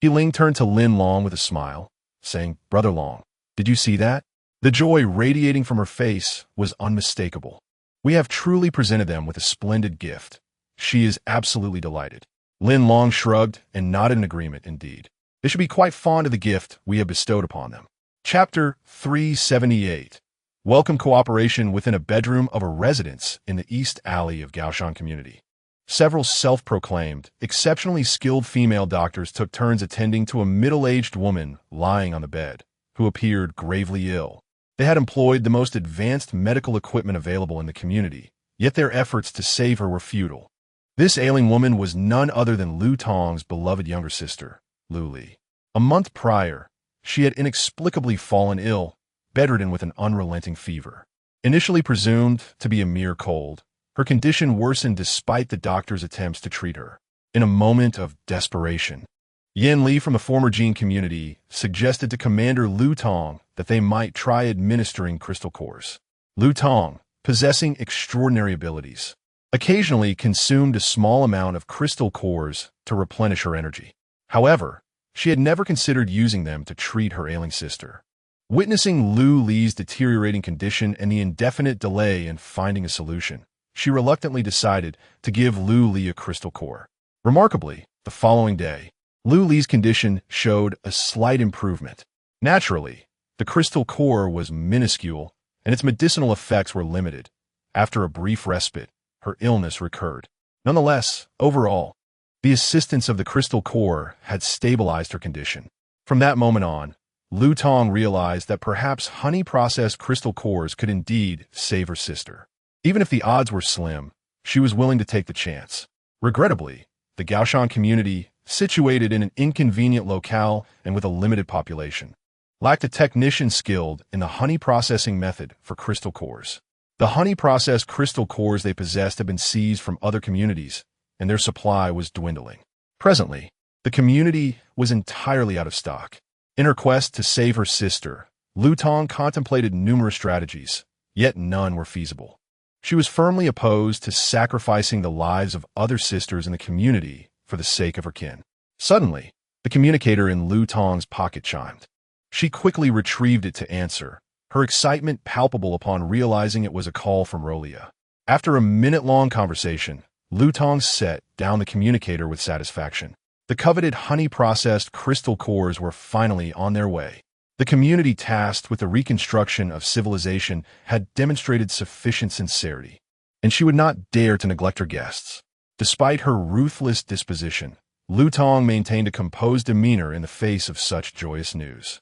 Ling turned to Lin Long with a smile, saying, "Brother Long, did you see that?" The joy radiating from her face was unmistakable. "We have truly presented them with a splendid gift. She is absolutely delighted." Lin Long shrugged and nodded in agreement indeed. They should be quite fond of the gift we have bestowed upon them. Chapter 378. Welcome cooperation within a bedroom of a residence in the East Alley of Gaoshan Community. Several self-proclaimed, exceptionally skilled female doctors took turns attending to a middle-aged woman lying on the bed, who appeared gravely ill. They had employed the most advanced medical equipment available in the community, yet their efforts to save her were futile. This ailing woman was none other than Lu Tong's beloved younger sister, Lu Li. A month prior, she had inexplicably fallen ill, bedridden with an unrelenting fever. Initially presumed to be a mere cold, her condition worsened despite the doctor's attempts to treat her. In a moment of desperation, Yan Li from the former Jin community suggested to Commander Lu Tong that they might try administering crystal cores. Lu Tong, possessing extraordinary abilities, occasionally consumed a small amount of crystal cores to replenish her energy. However, she had never considered using them to treat her ailing sister. Witnessing Lu Li's deteriorating condition and the indefinite delay in finding a solution, she reluctantly decided to give Lu Li a crystal core. Remarkably, the following day, Lu Li's condition showed a slight improvement. Naturally, the crystal core was minuscule, and its medicinal effects were limited. After a brief respite, her illness recurred. Nonetheless, overall, the assistance of the crystal core had stabilized her condition. From that moment on, Lu Tong realized that perhaps honey-processed crystal cores could indeed save her sister. Even if the odds were slim, she was willing to take the chance. Regrettably, the Gaoshan community, situated in an inconvenient locale and with a limited population, lacked a technician skilled in the honey-processing method for crystal cores. The honey-processed crystal cores they possessed had been seized from other communities, and their supply was dwindling. Presently, the community was entirely out of stock. In her quest to save her sister, Lu Tong contemplated numerous strategies, yet none were feasible. She was firmly opposed to sacrificing the lives of other sisters in the community for the sake of her kin. Suddenly, the communicator in Lu Tong's pocket chimed. She quickly retrieved it to answer, her excitement palpable upon realizing it was a call from Rolia. After a minute-long conversation, Lu Tong set down the communicator with satisfaction. The coveted honey-processed crystal cores were finally on their way. The community tasked with the reconstruction of civilization had demonstrated sufficient sincerity, and she would not dare to neglect her guests. Despite her ruthless disposition, Lu Tong maintained a composed demeanor in the face of such joyous news.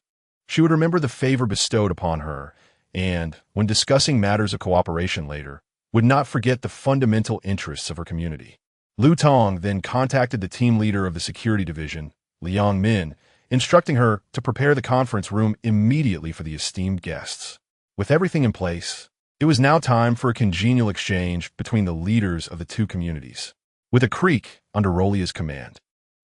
She would remember the favor bestowed upon her and, when discussing matters of cooperation later, would not forget the fundamental interests of her community. Lu Tong then contacted the team leader of the security division, Liang Min, instructing her to prepare the conference room immediately for the esteemed guests. With everything in place, it was now time for a congenial exchange between the leaders of the two communities. With a creak under Rolia's command,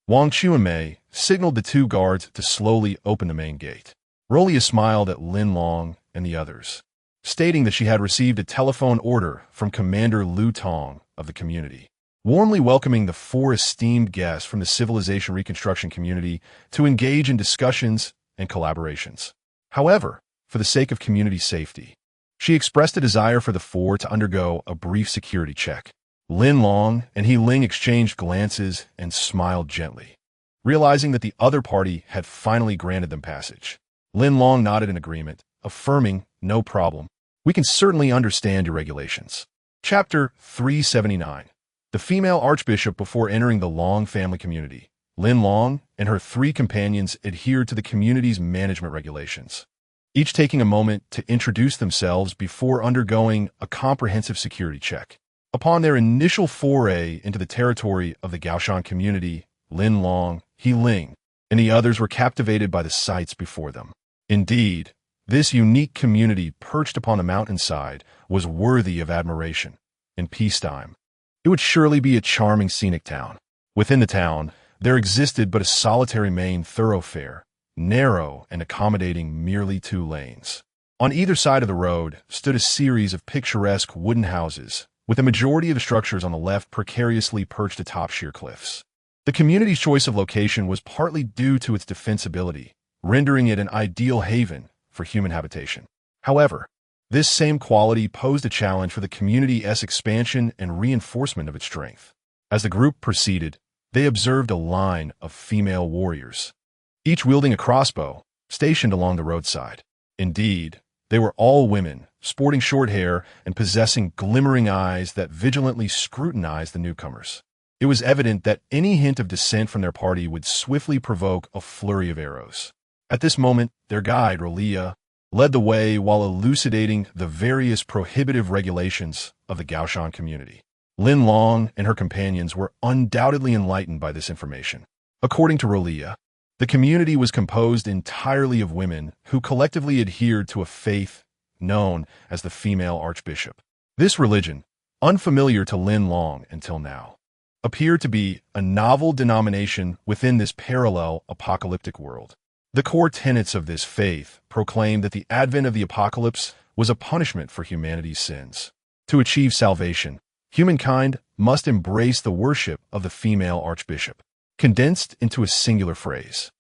Wang Chuanmei signaled the two guards to slowly open the main gate. Rolia smiled at Lin Long and the others, stating that she had received a telephone order from Commander Lu Tong of the community, warmly welcoming the four esteemed guests from the civilization reconstruction community to engage in discussions and collaborations. However, for the sake of community safety, she expressed a desire for the four to undergo a brief security check. Lin Long and He Ling exchanged glances and smiled gently, realizing that the other party had finally granted them passage. Lin Long nodded in agreement, affirming, "No problem. We can certainly understand your regulations." Chapter 379. The female archbishop before entering the Long family community. Lin Long and her three companions adhered to the community's management regulations. each taking a moment to introduce themselves before undergoing a comprehensive security check. Upon their initial foray into the territory of the Gaoshan community, Lin Long, He Ling, and the others were captivated by the sights before them. Indeed, this unique community perched upon a mountainside was worthy of admiration. In peacetime, it would surely be a charming scenic town. Within the town, there existed but a solitary main thoroughfare, narrow and accommodating merely 2 lanes. On either side of the road stood a series of picturesque wooden houses, with the majority of the structures on the left precariously perched atop sheer cliffs. The community's choice of location was partly due to its defensibility, rendering it an ideal haven for human habitation. However, this same quality posed a challenge for the community's expansion and reinforcement of its strength. As the group proceeded, they observed a line of female warriors, each wielding a crossbow, stationed along the roadside. Indeed, they were all women, sporting short hair and possessing glimmering eyes that vigilantly scrutinized the newcomers. It was evident that any hint of dissent from their party would swiftly provoke a flurry of arrows. At this moment, their guide, Rolia, led the way while elucidating the various prohibitive regulations of the Gaoshan community. Lin Long and her companions were undoubtedly enlightened by this information. According to Rolia, the community was composed entirely of women who collectively adhered to a faith known as the female archbishop. This religion, unfamiliar to Lin Long until now, appeared to be a novel denomination within this parallel apocalyptic world. The core tenets of this faith proclaimed that the advent of the apocalypse was a punishment for humanity's sins. To achieve salvation, humankind must embrace the worship of the female archbishop. Condensed into a singular phrase,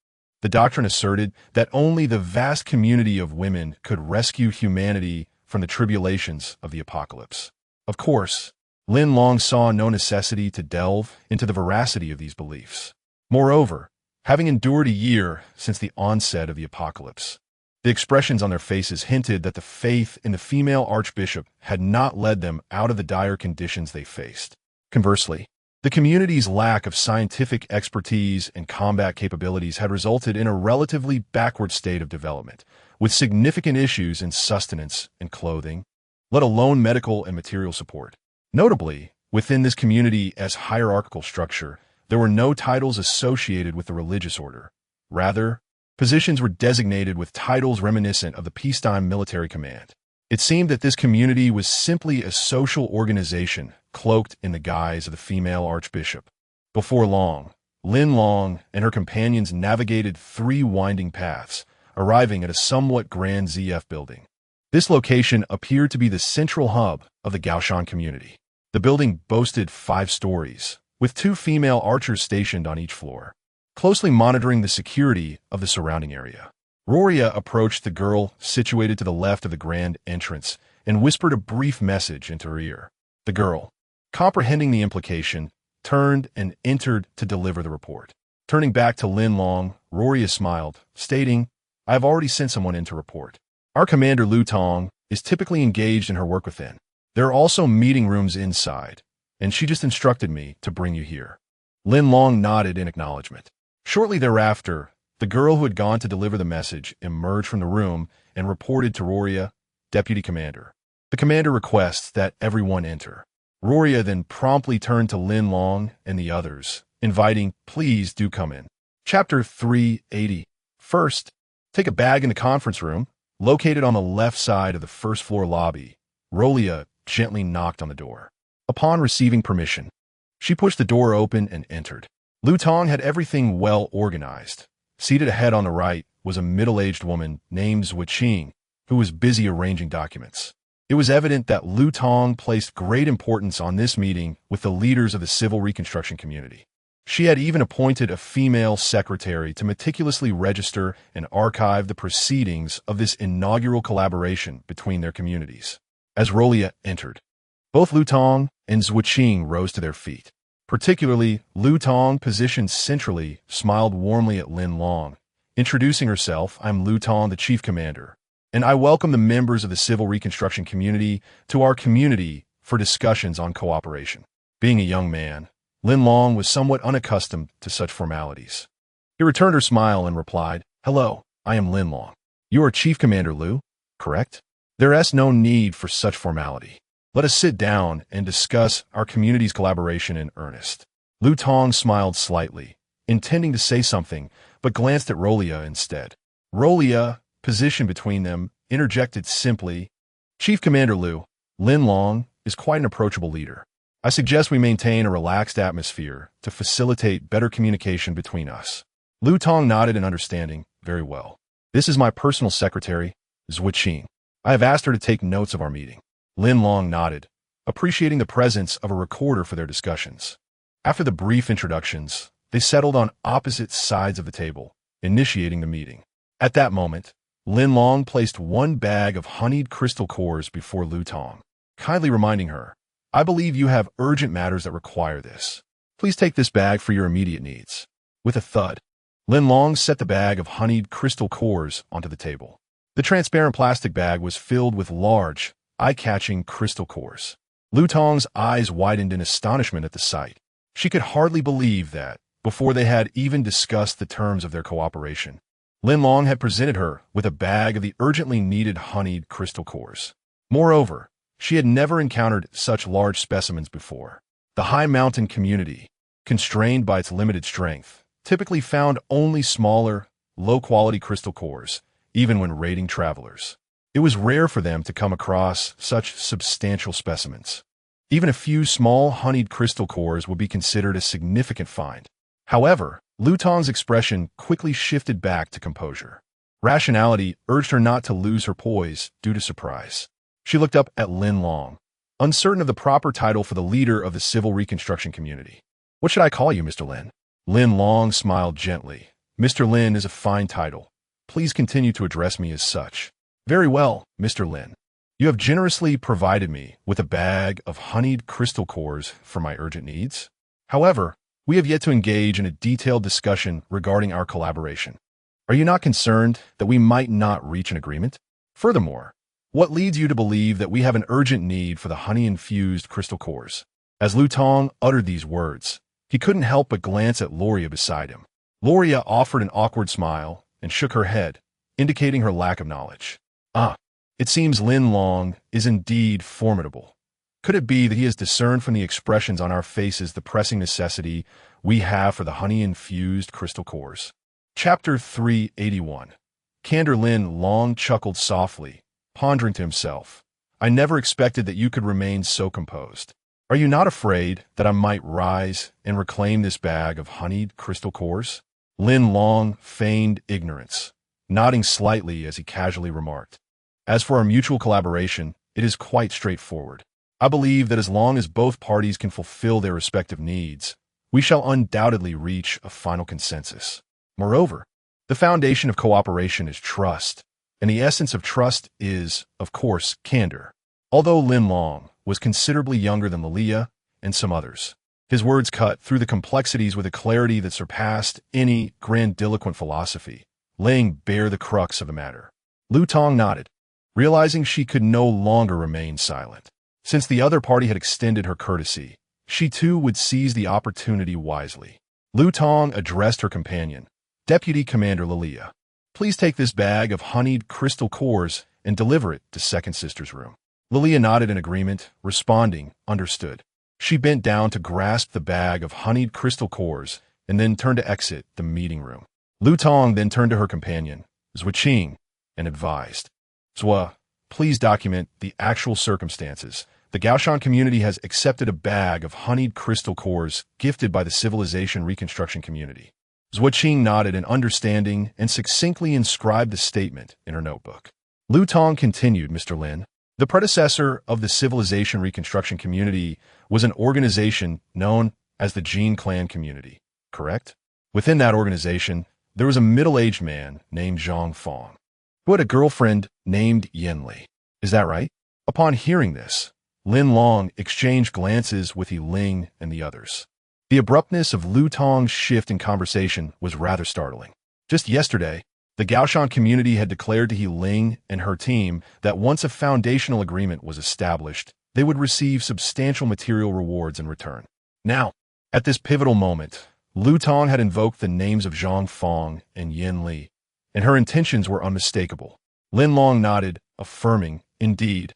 the doctrine asserted that only the vast community of women could rescue humanity from the tribulations of the apocalypse. Of course, Lin Long saw no necessity to delve into the veracity of these beliefs. Moreover, having endured a year since the onset of the apocalypse, the expressions on their faces hinted that the faith in the female archbishop had not led them out of the dire conditions they faced. Conversely, the community's lack of scientific expertise and combat capabilities had resulted in a relatively backward state of development, with significant issues in sustenance and clothing, let alone medical and material support. Notably, within this community's hierarchical structure, there were no titles associated with the religious order. Rather, positions were designated with titles reminiscent of the peacetime military command. It seemed that this community was simply a social organization cloaked in the guise of the female archbishop. Before long, Lin Long and her companions navigated 3 winding paths, arriving at a somewhat grand ZF building. This location appeared to be the central hub of the Gaoshan community. The building boasted 5 stories, with 2 female archers stationed on each floor, closely monitoring the security of the surrounding area. Roria approached the girl situated to the left of the grand entrance and whispered a brief message into her ear. The girl, comprehending the implication, turned and entered to deliver the report. Turning back to Lin Long, Roria smiled, stating, "I have already sent someone in to report. Our commander Lu Tong is typically engaged in her work within. There are also meeting rooms inside, and she just instructed me to bring you here." Lin Long nodded in acknowledgement. Shortly thereafter, the girl who had gone to deliver the message emerged from the room and reported to Roria, "Deputy Commander. The commander requests that everyone enter." Roria then promptly turned to Lin Long and the others, inviting, "Please do come in." Chapter 380. First, take a bag in the conference room, located on the left side of the first-floor lobby. Rolia gently knocked on the door. Upon receiving permission, she pushed the door open and entered. Lu Tong had everything well organized. Seated ahead on the right was a middle-aged woman named Zhu Qing, who was busy arranging documents. It was evident that Lu Tong placed great importance on this meeting with the leaders of the civil reconstruction community. She had even appointed a female secretary to meticulously register and archive the proceedings of this inaugural collaboration between their communities. As Rolia entered, both Lu Tong and Zhu Qing rose to their feet. Particularly, Lu Tong, positioned centrally, smiled warmly at Lin Long. Introducing herself, "I'm Lu Tong, the Chief Commander, and I welcome the members of the civil reconstruction community to our community for discussions on cooperation." Being a young man, Lin Long was somewhat unaccustomed to such formalities. He returned her smile and replied, "Hello, I am Lin Long. You are Chief Commander Liu, correct? There is no need for such formality. Let us sit down and discuss our community's collaboration in earnest. Lu Tong smiled slightly, intending to say something, but glanced at Rolia instead. Rolia, positioned between them, interjected simply, Chief Commander Liu, Lin Long is quite an approachable leader. I suggest we maintain a relaxed atmosphere to facilitate better communication between us. Lu Tong nodded in understanding. Very well. This is my personal secretary, Zui Qing. I have asked her to take notes of our meeting. Lin Long nodded, appreciating the presence of a recorder for their discussions. After the brief introductions, they settled on opposite sides of the table, initiating the meeting. At that moment, Lin Long placed one bag of honeyed crystal cores before Lu Tong, kindly reminding her, I believe you have urgent matters that require this. Please take this bag for your immediate needs. With a thud, Lin Long set the bag of honeyed crystal cores onto the table. The transparent plastic bag was filled with large, eye-catching crystal cores. Lu Tong's eyes widened in astonishment at the sight. She could hardly believe that, before they had even discussed the terms of their cooperation, Lin Long had presented her with a bag of the urgently needed honeyed crystal cores. Moreover, she had never encountered such large specimens before. The high mountain community, constrained by its limited strength, typically found only smaller, low-quality crystal cores, even when raiding travelers. It was rare for them to come across such substantial specimens. Even a few small honeyed crystal cores would be considered a significant find. However, Lu Tong's expression quickly shifted back to composure. Rationality urged her not to lose her poise due to surprise. She looked up at Lin Long, uncertain of the proper title for the leader of the civil reconstruction community. What should I call you, Mr. Lin? Lin Long smiled gently. Mr. Lin is a fine title. Please continue to address me as such. Very well, Mr. Lin. You have generously provided me with a bag of honeyed crystal cores for my urgent needs. However, we have yet to engage in a detailed discussion regarding our collaboration. Are you not concerned that we might not reach an agreement? Furthermore, what leads you to believe that we have an urgent need for the honey-infused crystal cores? As Lu Tong uttered these words, he couldn't help but glance at Loria beside him. Loria offered an awkward smile and shook her head, indicating her lack of knowledge. It seems Lin Long is indeed formidable. Could it be that he has discerned from the expressions on our faces the pressing necessity we have for the honey-infused crystal cores? Chapter 381. Commander Lin Long chuckled softly, pondering to himself. I never expected that you could remain so composed. Are you not afraid that I might rise and reclaim this bag of honeyed crystal cores? Lin Long feigned ignorance, nodding slightly as he casually remarked. As for our mutual collaboration, it is quite straightforward. I believe that as long as both parties can fulfill their respective needs, we shall undoubtedly reach a final consensus. Moreover, the foundation of cooperation is trust, and the essence of trust is, of course, candor. Although Lin Long was considerably younger than Lilia and some others, his words cut through the complexities with a clarity that surpassed any grandiloquent philosophy, laying bare the crux of the matter. Lu Tong nodded, realizing she could no longer remain silent. Since the other party had extended her courtesy, she too would seize the opportunity wisely. Lu Tong addressed her companion, Deputy Commander Lilia. Please take this bag of honeyed crystal cores and deliver it to Second Sister's room. Lilia nodded in agreement, responding, understood. She bent down to grasp the bag of honeyed crystal cores and then turned to exit the meeting room. Lu Tong then turned to her companion, Zui Qing, and advised. Zui, please document the actual circumstances. The Gaoshan community has accepted a bag of honeyed crystal cores gifted by the civilization reconstruction community. Zui Qing nodded in understanding and succinctly inscribed the statement in her notebook. Lu Tong continued, Mr. Lin. The predecessor of the civilization reconstruction community was an organization known as the Jin Clan Community, correct? Within that organization, there was a middle-aged man named Zhang Fong, who had a girlfriend named Yin Li. Is that right? Upon hearing this, Lin Long exchanged glances with Yi Ling and the others. The abruptness of Lu Tong's shift in conversation was rather startling. Just yesterday, the Gaoshan community had declared to Yi Ling and her team that once a foundational agreement was established, they would receive substantial material rewards in return. Now, at this pivotal moment, Lu Tong had invoked the names of Zhang Fong and Yin Li, and her intentions were unmistakable. Lin Long nodded, affirming, indeed.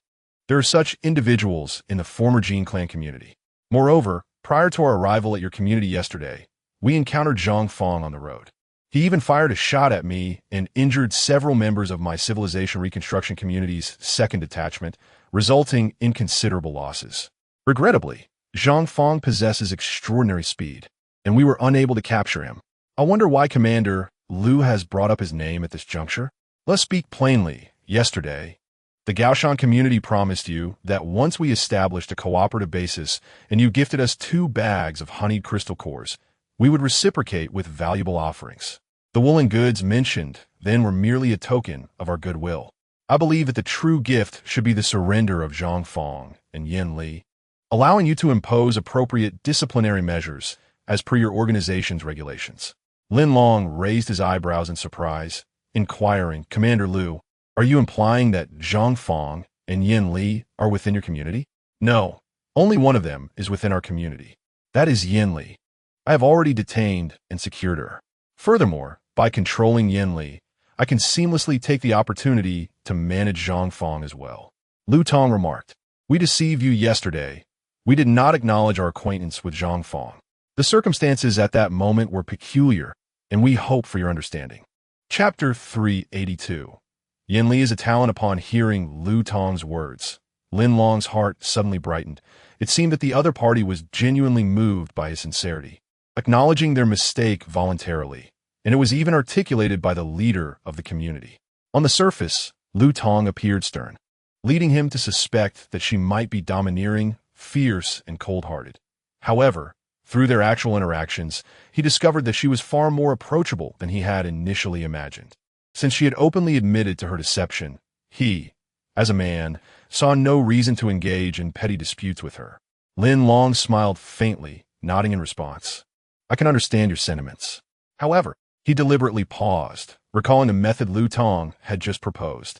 There are such individuals in the former Jin clan community. Moreover, prior to our arrival at your community yesterday, we encountered Zhang Fong on the road. He even fired a shot at me and injured several members of my civilization reconstruction community's second detachment, resulting in considerable losses. Regrettably, Zhang Fong possesses extraordinary speed, and we were unable to capture him. I wonder why Commander Liu has brought up his name at this juncture? Let's speak plainly. Yesterday, the Gaoshan community promised you that once we established a cooperative basis and you gifted us 2 bags of honeyed crystal cores, we would reciprocate with valuable offerings. The woolen goods mentioned then were merely a token of our goodwill. I believe that the true gift should be the surrender of Zhang Fong and Yin Li, allowing you to impose appropriate disciplinary measures as per your organization's regulations. Lin Long raised his eyebrows in surprise, inquiring, Commander Liu, are you implying that Zhang Fong and Yin Li are within your community? No, only one of them is within our community. That is Yin Li. I have already detained and secured her. Furthermore, by controlling Yin Li, I can seamlessly take the opportunity to manage Zhang Fong as well. Lu Tong remarked, we deceived you yesterday. We did not acknowledge our acquaintance with Zhang Fong. The circumstances at that moment were peculiar, and we hope for your understanding. Chapter 382. Yin Li is a talent. Upon hearing Lu Tong's words, Lin Long's heart suddenly brightened. It seemed that the other party was genuinely moved by his sincerity, acknowledging their mistake voluntarily, and it was even articulated by the leader of the community. On the surface, Lu Tong appeared stern, leading him to suspect that she might be domineering, fierce, and cold-hearted. However, through their actual interactions, he discovered that she was far more approachable than he had initially imagined. Since she had openly admitted to her deception, he, as a man, saw no reason to engage in petty disputes with her. Lin Long smiled faintly, nodding in response. I can understand your sentiments. However, he deliberately paused, recalling the method Lu Tong had just proposed.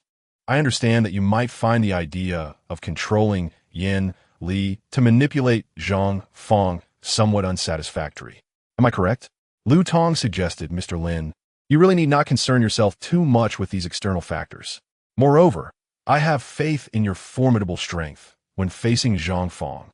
I understand that you might find the idea of controlling Yin Li to manipulate Zhang Fong somewhat unsatisfactory. Am I correct? Lu Tong suggested, Mr. Lin. You really need not concern yourself too much with these external factors. Moreover, I have faith in your formidable strength when facing Zhang Fong.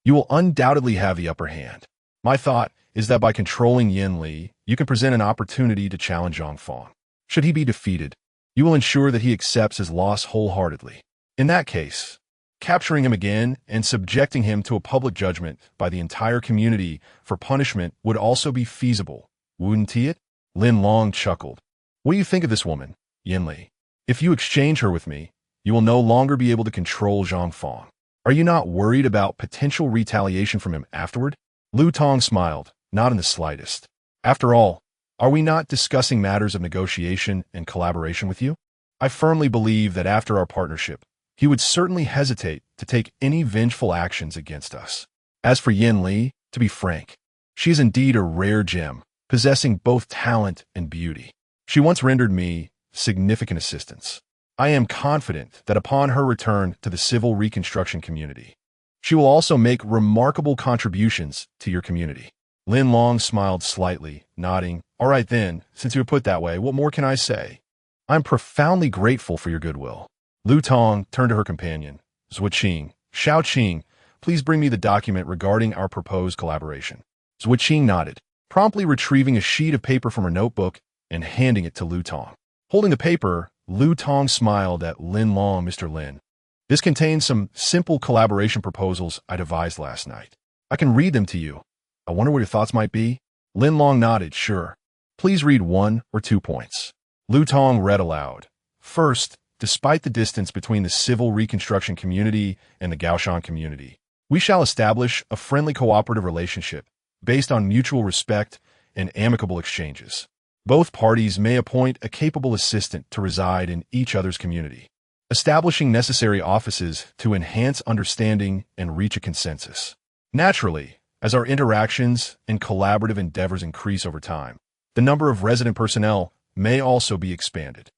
You will undoubtedly have the upper hand. My thought is that by controlling Yin Li, you can present an opportunity to challenge Zhang Fong. Should he be defeated, you will ensure that he accepts his loss wholeheartedly. In that case, capturing him again and subjecting him to a public judgment by the entire community for punishment would also be feasible, wouldn't it? Lin Long chuckled. What do you think of this woman, Yin Li? If you exchange her with me, you will no longer be able to control Zhang Fong. Are you not worried about potential retaliation from him afterward? Lu Tong smiled, not in the slightest. After all, are we not discussing matters of negotiation and collaboration with you? I firmly believe that after our partnership, he would certainly hesitate to take any vengeful actions against us. As for Yin Li, to be frank, she is indeed a rare gem, possessing both talent and beauty. She once rendered me significant assistance. I am confident that upon her return to the civil reconstruction community, she will also make remarkable contributions to your community. Lin Long smiled slightly, nodding. All right then, since you put it that way, what more can I say? I'm profoundly grateful for your goodwill. Lu Tong turned to her companion, Zhuqing. Xiaoqing, please bring me the document regarding our proposed collaboration. Zhuqing nodded, promptly retrieving a sheet of paper from her notebook and handing it to Lu Tong. Holding the paper, Lu Tong smiled at Lin Long. Mr. Lin, this contains some simple collaboration proposals I devised last night. I can read them to you. I wonder what your thoughts might be. Lin Long nodded, sure. Please read 1 or 2 points. Lu Tong read aloud. First, despite the distance between the civil reconstruction community and the Gaoshan community, we shall establish a friendly cooperative relationship based on mutual respect and amicable exchanges. Both parties may appoint a capable assistant to reside in each other's community, establishing necessary offices to enhance understanding and reach a consensus. Naturally, as our interactions and collaborative endeavors increase over time, the number of resident personnel may also be expanded.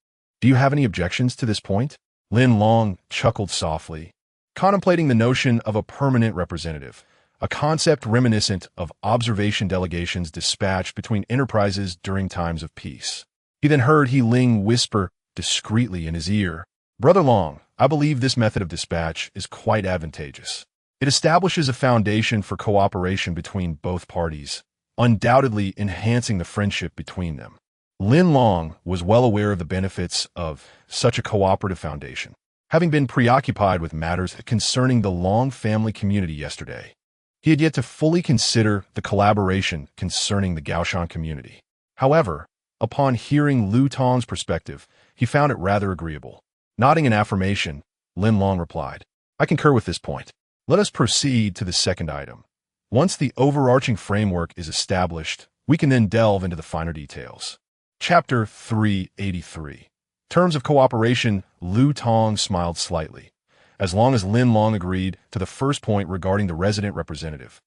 Do you have any objections to this point? Lin Long chuckled softly, contemplating the notion of a permanent representative, a concept reminiscent of observation delegations dispatched between enterprises during times of peace. He then heard He Ling whisper, discreetly in his ear. "Brother Long, I believe this method of dispatch is quite advantageous. It establishes a foundation for cooperation between both parties, undoubtedly enhancing the friendship between them." Lin Long was well aware of the benefits of such a cooperative foundation, having bin preoccupied with matters concerning the Long family community yesterday. He had yet to fully consider the collaboration concerning the Gaoshan community. However, upon hearing Lu Tong's perspective, he found it rather agreeable. Nodding in affirmation, Lin Long replied, "I concur with this point. Let us proceed to the second item. Once the overarching framework is established, we can then delve into the finer details." Chapter 383. Terms of cooperation. Lu Tong smiled slightly, as long as Lin Long agreed to the first point regarding the resident representative.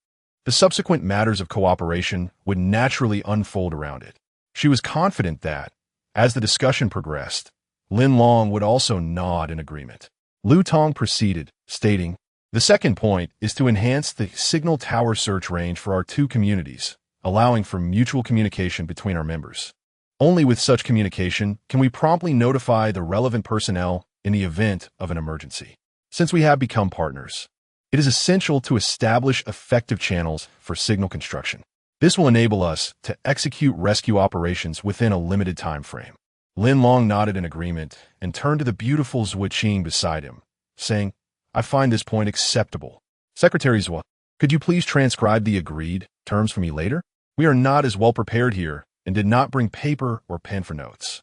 The subsequent matters of cooperation would naturally unfold around it. She was confident that, as the discussion progressed, Lin Long would also nod in agreement. Lu Tong proceeded, stating, "The second point is to enhance the signal tower search range for our two communities, allowing for mutual communication between our members. Only with such communication can we promptly notify the relevant personnel in the event of an emergency. Since we have become partners, it is essential to establish effective channels for signal construction. This will enable us to execute rescue operations within a limited time frame." Lin Long nodded in agreement and turned to the beautiful Zhuo Qing beside him, saying, "I find this point acceptable. Secretary Zhuo, could you please transcribe the agreed terms for me later? We are not as well prepared here and did not bring paper or pen for notes.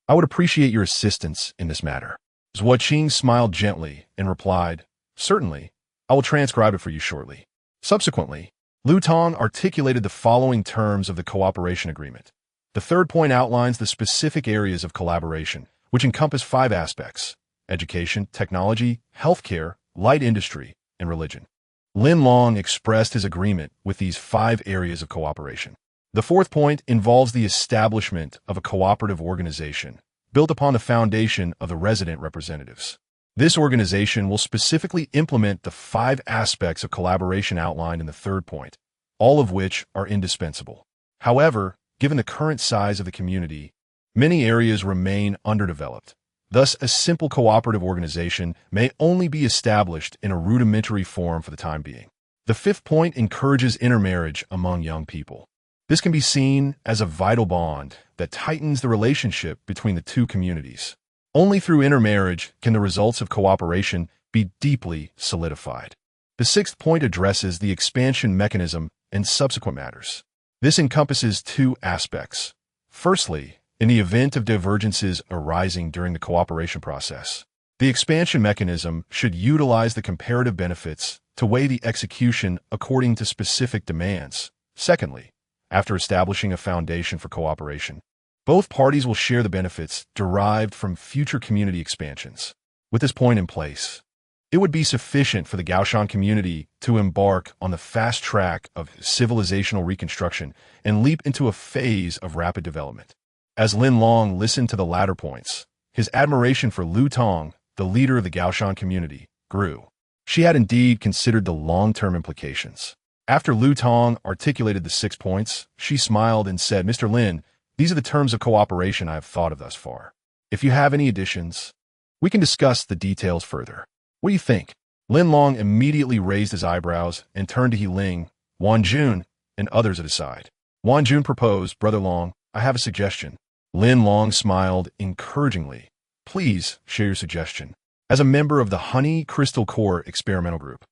I would appreciate your assistance in this matter." Zhuo Qing smiled gently and replied, "Certainly, I will transcribe it for you shortly." Subsequently, Lu Tong articulated the following terms of the cooperation agreement. The third point outlines the specific areas of collaboration, which encompass 5 aspects: education, technology, healthcare, light industry, and religion. Lin Long expressed his agreement with these 5 areas of cooperation. The fourth point involves the establishment of a cooperative organization, built upon the foundation of the resident representatives. This organization will specifically implement the 5 aspects of collaboration outlined in the third point, all of which are indispensable. However, given the current size of the community, many areas remain underdeveloped. Thus, a simple cooperative organization may only be established in a rudimentary form for the time being. The fifth point encourages intermarriage among young people. This can be seen as a vital bond that tightens the relationship between the two communities. Only through intermarriage can the results of cooperation be deeply solidified. The sixth point addresses the expansion mechanism and subsequent matters. This encompasses 2 aspects. Firstly, in the event of divergences arising during the cooperation process, the expansion mechanism should utilize the comparative benefits to weigh the execution according to specific demands. Secondly, after establishing a foundation for cooperation, both parties will share the benefits derived from future community expansions. With this point in place, it would be sufficient for the Gaoshan community to embark on the fast track of civilizational reconstruction and leap into a phase of rapid development. As Lin Long listened to the latter points, his admiration for Lu Tong, the leader of the Gaoshan community, grew. She had indeed considered the long-term implications. After Lu Tong articulated the 6 points, she smiled and said, "Mr. Lin, these are the terms of cooperation I have thought of thus far. If you have any additions, we can discuss the details further. What do you think?" Lin Long immediately raised his eyebrows and turned to He Ling, Wan Jun, and others at his side. Wan Jun proposed, "Brother Long, I have a suggestion." Lin Long smiled encouragingly. "Please share your suggestion. As a member of the Honey Crystal Core experimental group,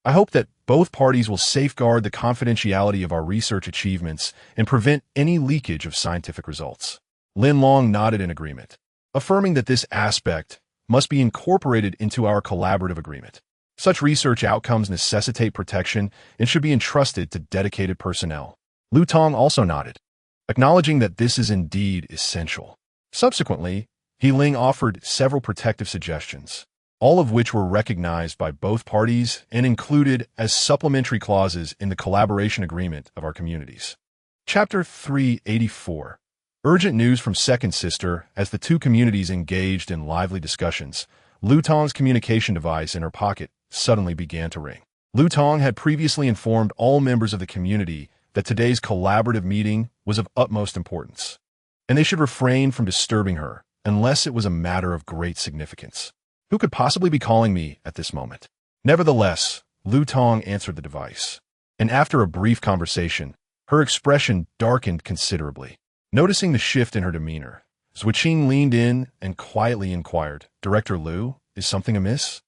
I hope that both parties will safeguard the confidentiality of our research achievements and prevent any leakage of scientific results." Lin Long nodded in agreement, affirming that this aspect must be incorporated into our collaborative agreement. Such research outcomes necessitate protection and should be entrusted to dedicated personnel. Lu Tong also nodded, acknowledging that this is indeed essential. Subsequently, He Ling offered several protective suggestions, all of which were recognized by both parties and included as supplementary clauses in the collaboration agreement of our communities. Chapter 384. Urgent news from Second Sister. As the two communities engaged in lively discussions, Lu Tong's communication device in her pocket suddenly began to ring. Lu Tong had previously informed all members of the community that today's collaborative meeting was of utmost importance, and they should refrain from disturbing her unless it was a matter of great significance. Who could possibly be calling me at this moment? Nevertheless, Lu Tong answered the device, and after a brief conversation, her expression darkened considerably. Noticing the shift in her demeanor, Zhuqing leaned in and quietly inquired, "Director Lu, is something amiss?"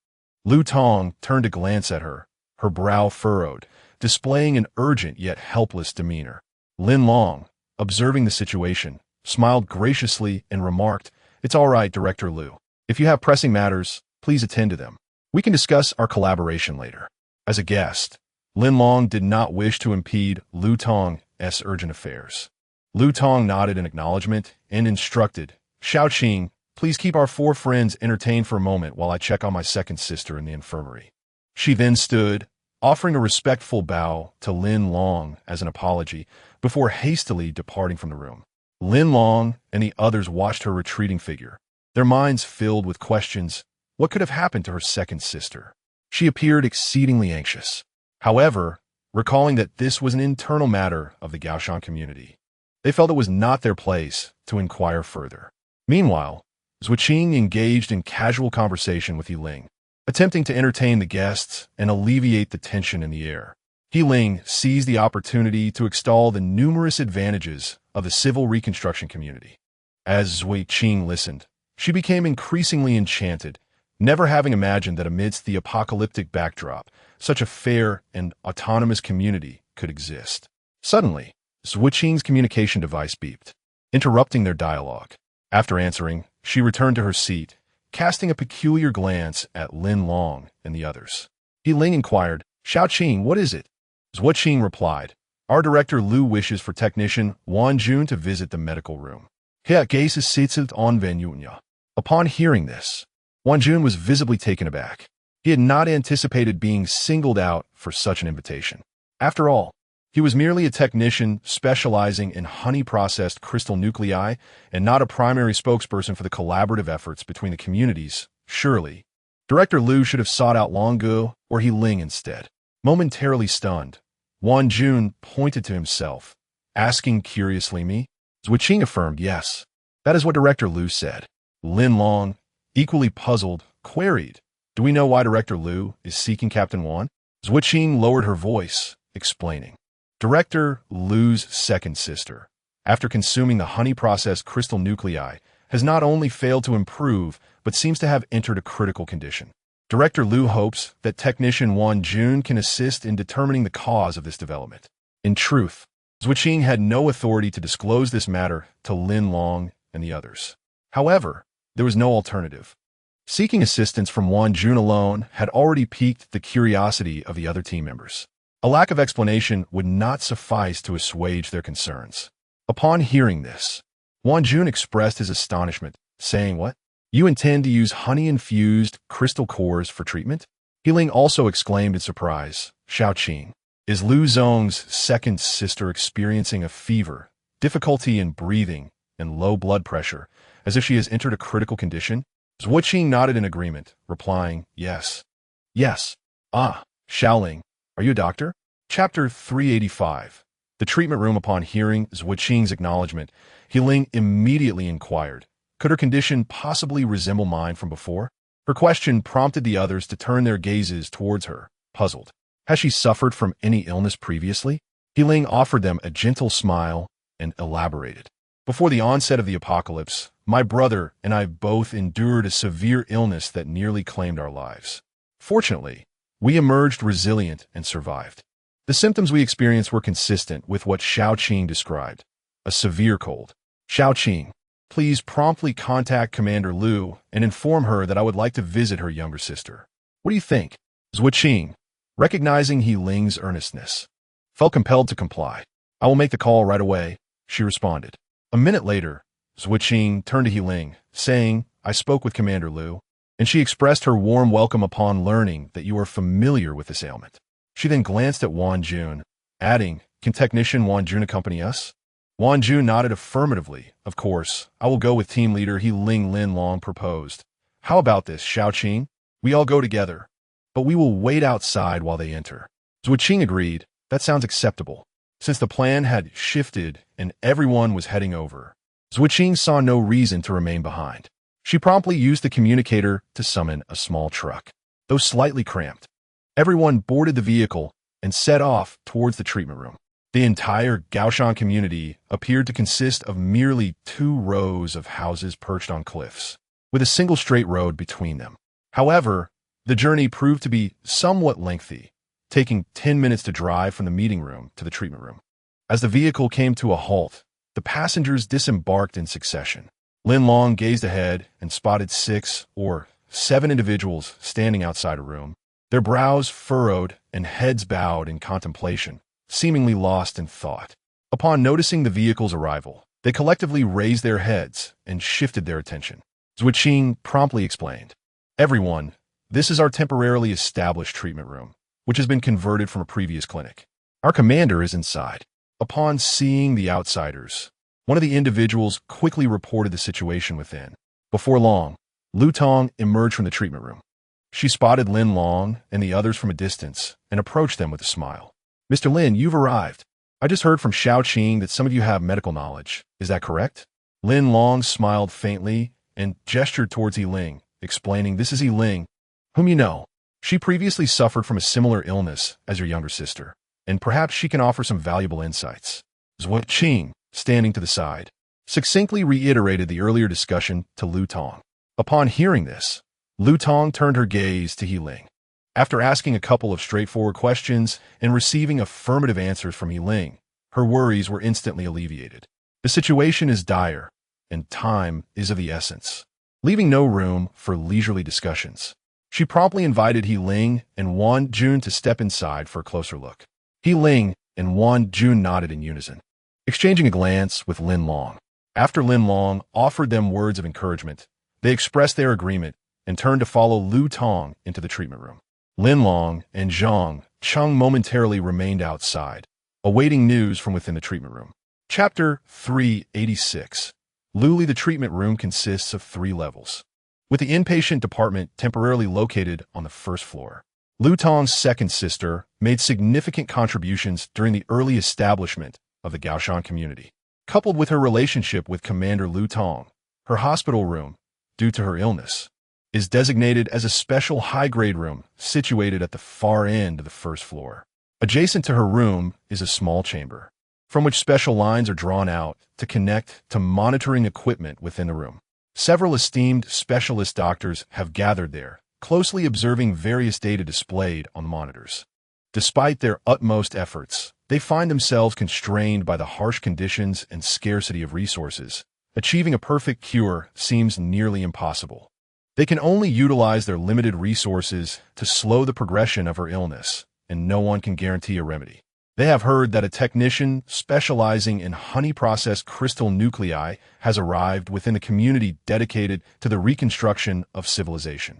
Lu Tong turned to glance at her, her brow furrowed, displaying an urgent yet helpless demeanor. Lin Long, observing the situation, smiled graciously and remarked, "It's all right, Director Lu. If you have pressing matters, please attend to them. We can discuss our collaboration later." As a guest, Lin Long did not wish to impede Lu Tong's urgent affairs. Lu Tong nodded in acknowledgement and instructed, "Xiaoqing, please keep our four friends entertained for a moment while I check on my second sister in the infirmary." She then stood, offering a respectful bow to Lin Long as an apology, before hastily departing from the room. Lin Long and the others watched her retreating figure, their minds filled with questions. What could have happened to her second sister? She appeared exceedingly anxious. However, recalling that this was an internal matter of the Gaoshan community, they felt it was not their place to inquire further. Meanwhile, Zhuqing engaged in casual conversation with Yiling, attempting to entertain the guests and alleviate the tension in the air. Yiling seized the opportunity to extol the numerous advantages of the civil reconstruction community. As Zhuqing listened, she became increasingly enchanted, never having imagined that amidst the apocalyptic backdrop, such a fair and autonomous community could exist. Suddenly, Zhuqing's communication device beeped, interrupting their dialogue. After answering, she returned to her seat, casting a peculiar glance at Lin Long and the others. Yiling inquired, "Xiaoqing, what is it?" Zhuqing replied, "Our director Lu wishes for technician Wan Jun to visit the medical room. He gases sitzt on venunya." Upon hearing this, Wan Jun was visibly taken aback. He had not anticipated being singled out for such an invitation. After all, he was merely a technician specializing in honey-processed crystal nuclei and not a primary spokesperson for the collaborative efforts between the communities. Surely, Director Lu should have sought out Longu or Yiling instead. Momentarily stunned, Wan Jun pointed to himself, asking curiously, "Me?" Zhuqing affirmed, "Yes, that is what Director Lu said." Lin Long, equally puzzled, queried, "Do we know why Director Lu is seeking Captain Wan?" Zhuqing lowered her voice, explaining, "Director Lu's second sister, after consuming the honey-processed crystal nuclei, has not only failed to improve, but seems to have entered a critical condition. Director Lu hopes that technician Wan Jun can assist in determining the cause of this development." In truth, Zhuqing had no authority to disclose this matter to Lin Long and the others. However, there was no alternative. Seeking assistance from Wan Jun alone had already piqued the curiosity of the other team members. A lack of explanation would not suffice to assuage their concerns. Upon hearing this, Wan Jun expressed his astonishment, saying, "What? You intend to use honey-infused crystal cores for treatment?" Yiling also exclaimed in surprise, "Xiaoqing, is Lu Zong's second sister experiencing a fever, difficulty in breathing, and low blood pressure, as if she has entered a critical condition?" Zhuqing nodded in agreement, replying, "Yes. Yes. Ah, Xiaoling, are you a doctor?" Chapter 385. The treatment room. Upon hearing Zhuqing's acknowledgement, Yiling immediately inquired, could her condition possibly resemble mine from before? Her question prompted the others to turn their gazes towards her, puzzled. Has she suffered from any illness previously? Yiling offered them a gentle smile and elaborated. Before the onset of the apocalypse, my brother and I both endured a severe illness that nearly claimed our lives. Fortunately, we emerged resilient and survived. The symptoms we experienced were consistent with what Xiaoqing described, a severe cold. Xiaoqing, please promptly contact Commander Lu and inform her that I would like to visit her younger sister. What do you think? Zhuqing, recognizing Yiling's earnestness, felt compelled to comply. "I will make the call right away," she responded. A minute later, Zhuqing turned to Yiling, saying, "I spoke with Commander Lu, and she expressed her warm welcome upon learning that you are familiar with this ailment." She then glanced at Wan Jun, adding, "Can technician Wan Jun accompany us?" Wan Jun nodded affirmatively. "Of course, I will go with team leader Yiling." Lin Long proposed, "How about this, Xiaoqing? We all go together, but we will wait outside while they enter." Zhuqing agreed. That sounds acceptable. Since the plan had shifted and everyone was heading over, Zhuqing saw no reason to remain behind. She promptly used the communicator to summon a small truck. Though slightly cramped, everyone boarded the vehicle and set off towards the treatment room. The entire Gaoshan community appeared to consist of merely 2 rows of houses perched on cliffs, with a single straight road between them. However, the journey proved to be somewhat lengthy, taking 10 minutes to drive from the meeting room to the treatment room. As the vehicle came to a halt, the passengers disembarked in succession. Lin Long gazed ahead and spotted 6 or 7 individuals standing outside a room, their brows furrowed and heads bowed in contemplation, seemingly lost in thought. Upon noticing the vehicle's arrival, they collectively raised their heads and shifted their attention. Zhuqing promptly explained, "Everyone, this is our temporarily established treatment room, which has been converted from a previous clinic. Our commander is inside." Upon seeing the outsiders, one of the individuals quickly reported the situation within. Before long, Lu Tong emerged from the treatment room. She spotted Lin Long and the others from a distance and approached them with a smile. "Mr. Lin, you've arrived. I just heard from Xiaoqing that some of you have medical knowledge. Is that correct?" Lin Long smiled faintly and gestured towards Yiling, explaining, "This is Yiling, whom you know. She previously suffered from a similar illness as your younger sister, and perhaps she can offer some valuable insights." Zhuqing, standing to the side, succinctly reiterated the earlier discussion to Lu Tong. Upon hearing this, Lu Tong turned her gaze to Yiling. After asking a couple of straightforward questions and receiving affirmative answers from Yiling, her worries were instantly alleviated. The situation is dire, and time is of the essence. Leaving no room for leisurely discussions, she promptly invited Yiling and Wan Jun to step inside for a closer look. Yiling and Wan Jun nodded in unison, exchanging a glance with Lin Long. After Lin Long offered them words of encouragement, they expressed their agreement and turned to follow Lu Tong into the treatment room. Lin Long and Zhang Cheng momentarily remained outside, awaiting news from within the treatment room. Chapter 386. Luli. The treatment room consists of 3 levels, with the inpatient department temporarily located on the first floor. Lu Tong's second sister made significant contributions during the early establishment of the Gaoshan community. Coupled with her relationship with Commander Lu Tong, her hospital room, due to her illness, is designated as a special high-grade room situated at the far end of the first floor. Adjacent to her room is a small chamber, from which special lines are drawn out to connect to monitoring equipment within the room. Several esteemed specialist doctors have gathered there, closely observing various data displayed on the monitors. Despite their utmost efforts, they find themselves constrained by the harsh conditions and scarcity of resources. Achieving a perfect cure seems nearly impossible. They can only utilize their limited resources to slow the progression of her illness, and no one can guarantee a remedy. They have heard that a technician specializing in honey-processed crystal nuclei has arrived within the community dedicated to the reconstruction of civilization.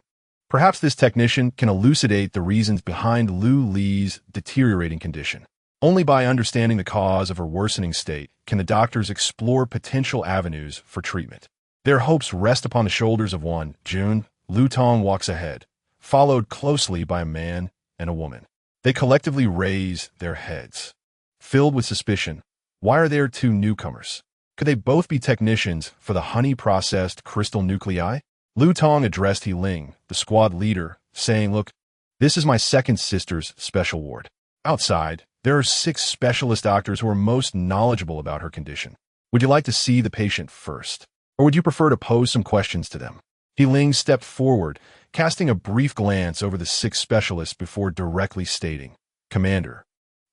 Perhaps this technician can elucidate the reasons behind Lu Li's deteriorating condition. Only by understanding the cause of her worsening state can the doctors explore potential avenues for treatment. Their hopes rest upon the shoulders of Wan Jun. Lu Tong walks ahead, followed closely by a man and a woman. They collectively raise their heads. Filled with suspicion, why are there 2 newcomers? Could they both be technicians for the honey-processed crystal nuclei? Lu Tong addressed Yiling, the squad leader, saying, "Look, this is my second sister's special ward. Outside, there are 6 specialist doctors who are most knowledgeable about her condition. Would you like to see the patient first? Or would you prefer to pose some questions to them?" Yiling stepped forward, casting a brief glance over the 6 specialists before directly stating, "Commander,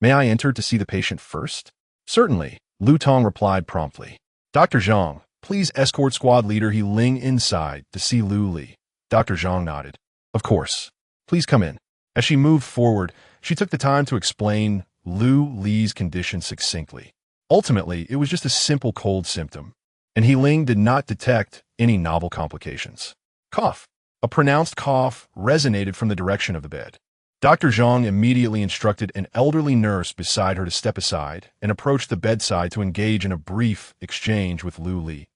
may I enter to see the patient first?" "Certainly," Lu Tong replied promptly. "Dr. Zhang, please escort squad leader Yiling inside to see Lu Li." Dr. Zhang nodded. "Of course. Please come in." As she moved forward, she took the time to explain Lu Li's condition succinctly. Ultimately, it was just a simple cold symptom, and Yiling did not detect any novel complications. Cough. A pronounced cough resonated from the direction of the bed. Dr. Zhang immediately instructed an elderly nurse beside her to step aside and approach the bedside to engage in a brief exchange with Lu Li.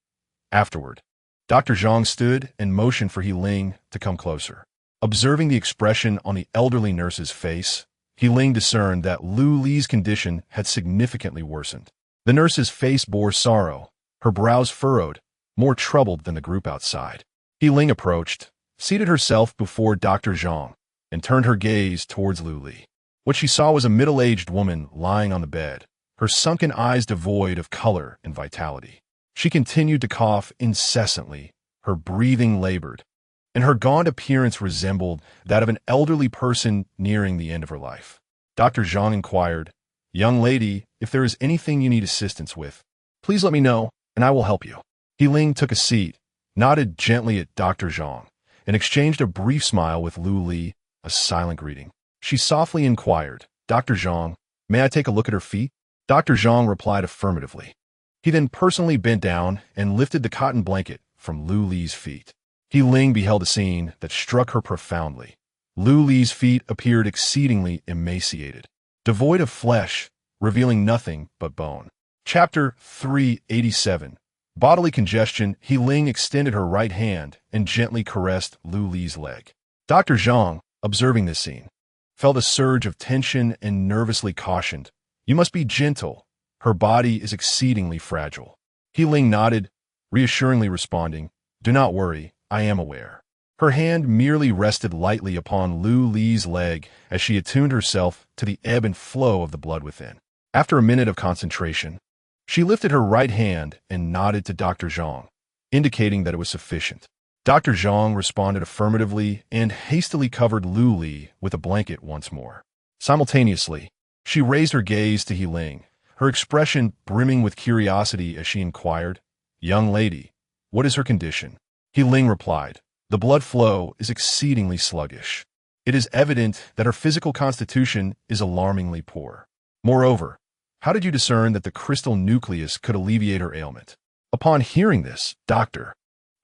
Afterward, Dr. Zhang stood and motioned for Yiling to come closer. Observing the expression on the elderly nurse's face, Yiling discerned that Lu Li's condition had significantly worsened. The nurse's face bore sorrow, her brows furrowed, more troubled than the group outside. He Ling approached, seated herself before Dr. Zhang, and turned her gaze towards Lu Li. What she saw was a middle-aged woman lying on the bed, her sunken eyes devoid of color and vitality. She continued to cough incessantly, her breathing labored, and her gaunt appearance resembled that of an elderly person nearing the end of her life. Dr. Zhang inquired, "Young lady, if there is anything you need assistance with, please let me know, and I will help you." He Ling took a seat, nodded gently at Dr. Zhang, and exchanged a brief smile with Lu Li, a silent greeting. She softly inquired, "Dr. Zhang, may I take a look at her feet?" Dr. Zhang replied affirmatively. He then personally bent down and lifted the cotton blanket from Lu Li's feet. He Ling beheld a scene that struck her profoundly. Lu Li's feet appeared exceedingly emaciated, devoid of flesh, revealing nothing but bone. Chapter 387. Bodily congestion. He Ling extended her right hand and gently caressed Lu Li's leg. Dr. Zhang, observing this scene, felt a surge of tension and nervously cautioned, "You must be gentle. Her body is exceedingly fragile." He Ling nodded, reassuringly responding, "Do not worry, I am aware." Her hand merely rested lightly upon Lu Li's leg as she attuned herself to the ebb and flow of the blood within. After a minute of concentration, she lifted her right hand and nodded to Dr. Zhang, indicating that it was sufficient. Dr. Zhang responded affirmatively and hastily covered Lu Li with a blanket once more. Simultaneously, she raised her gaze to He Ling, her expression brimming with curiosity as she inquired, "Young lady, what is her condition?" He Ling replied, "The blood flow is exceedingly sluggish. It is evident that her physical constitution is alarmingly poor. Moreover, how did you discern that the crystal nucleus could alleviate her ailment?" Upon hearing this, Dr.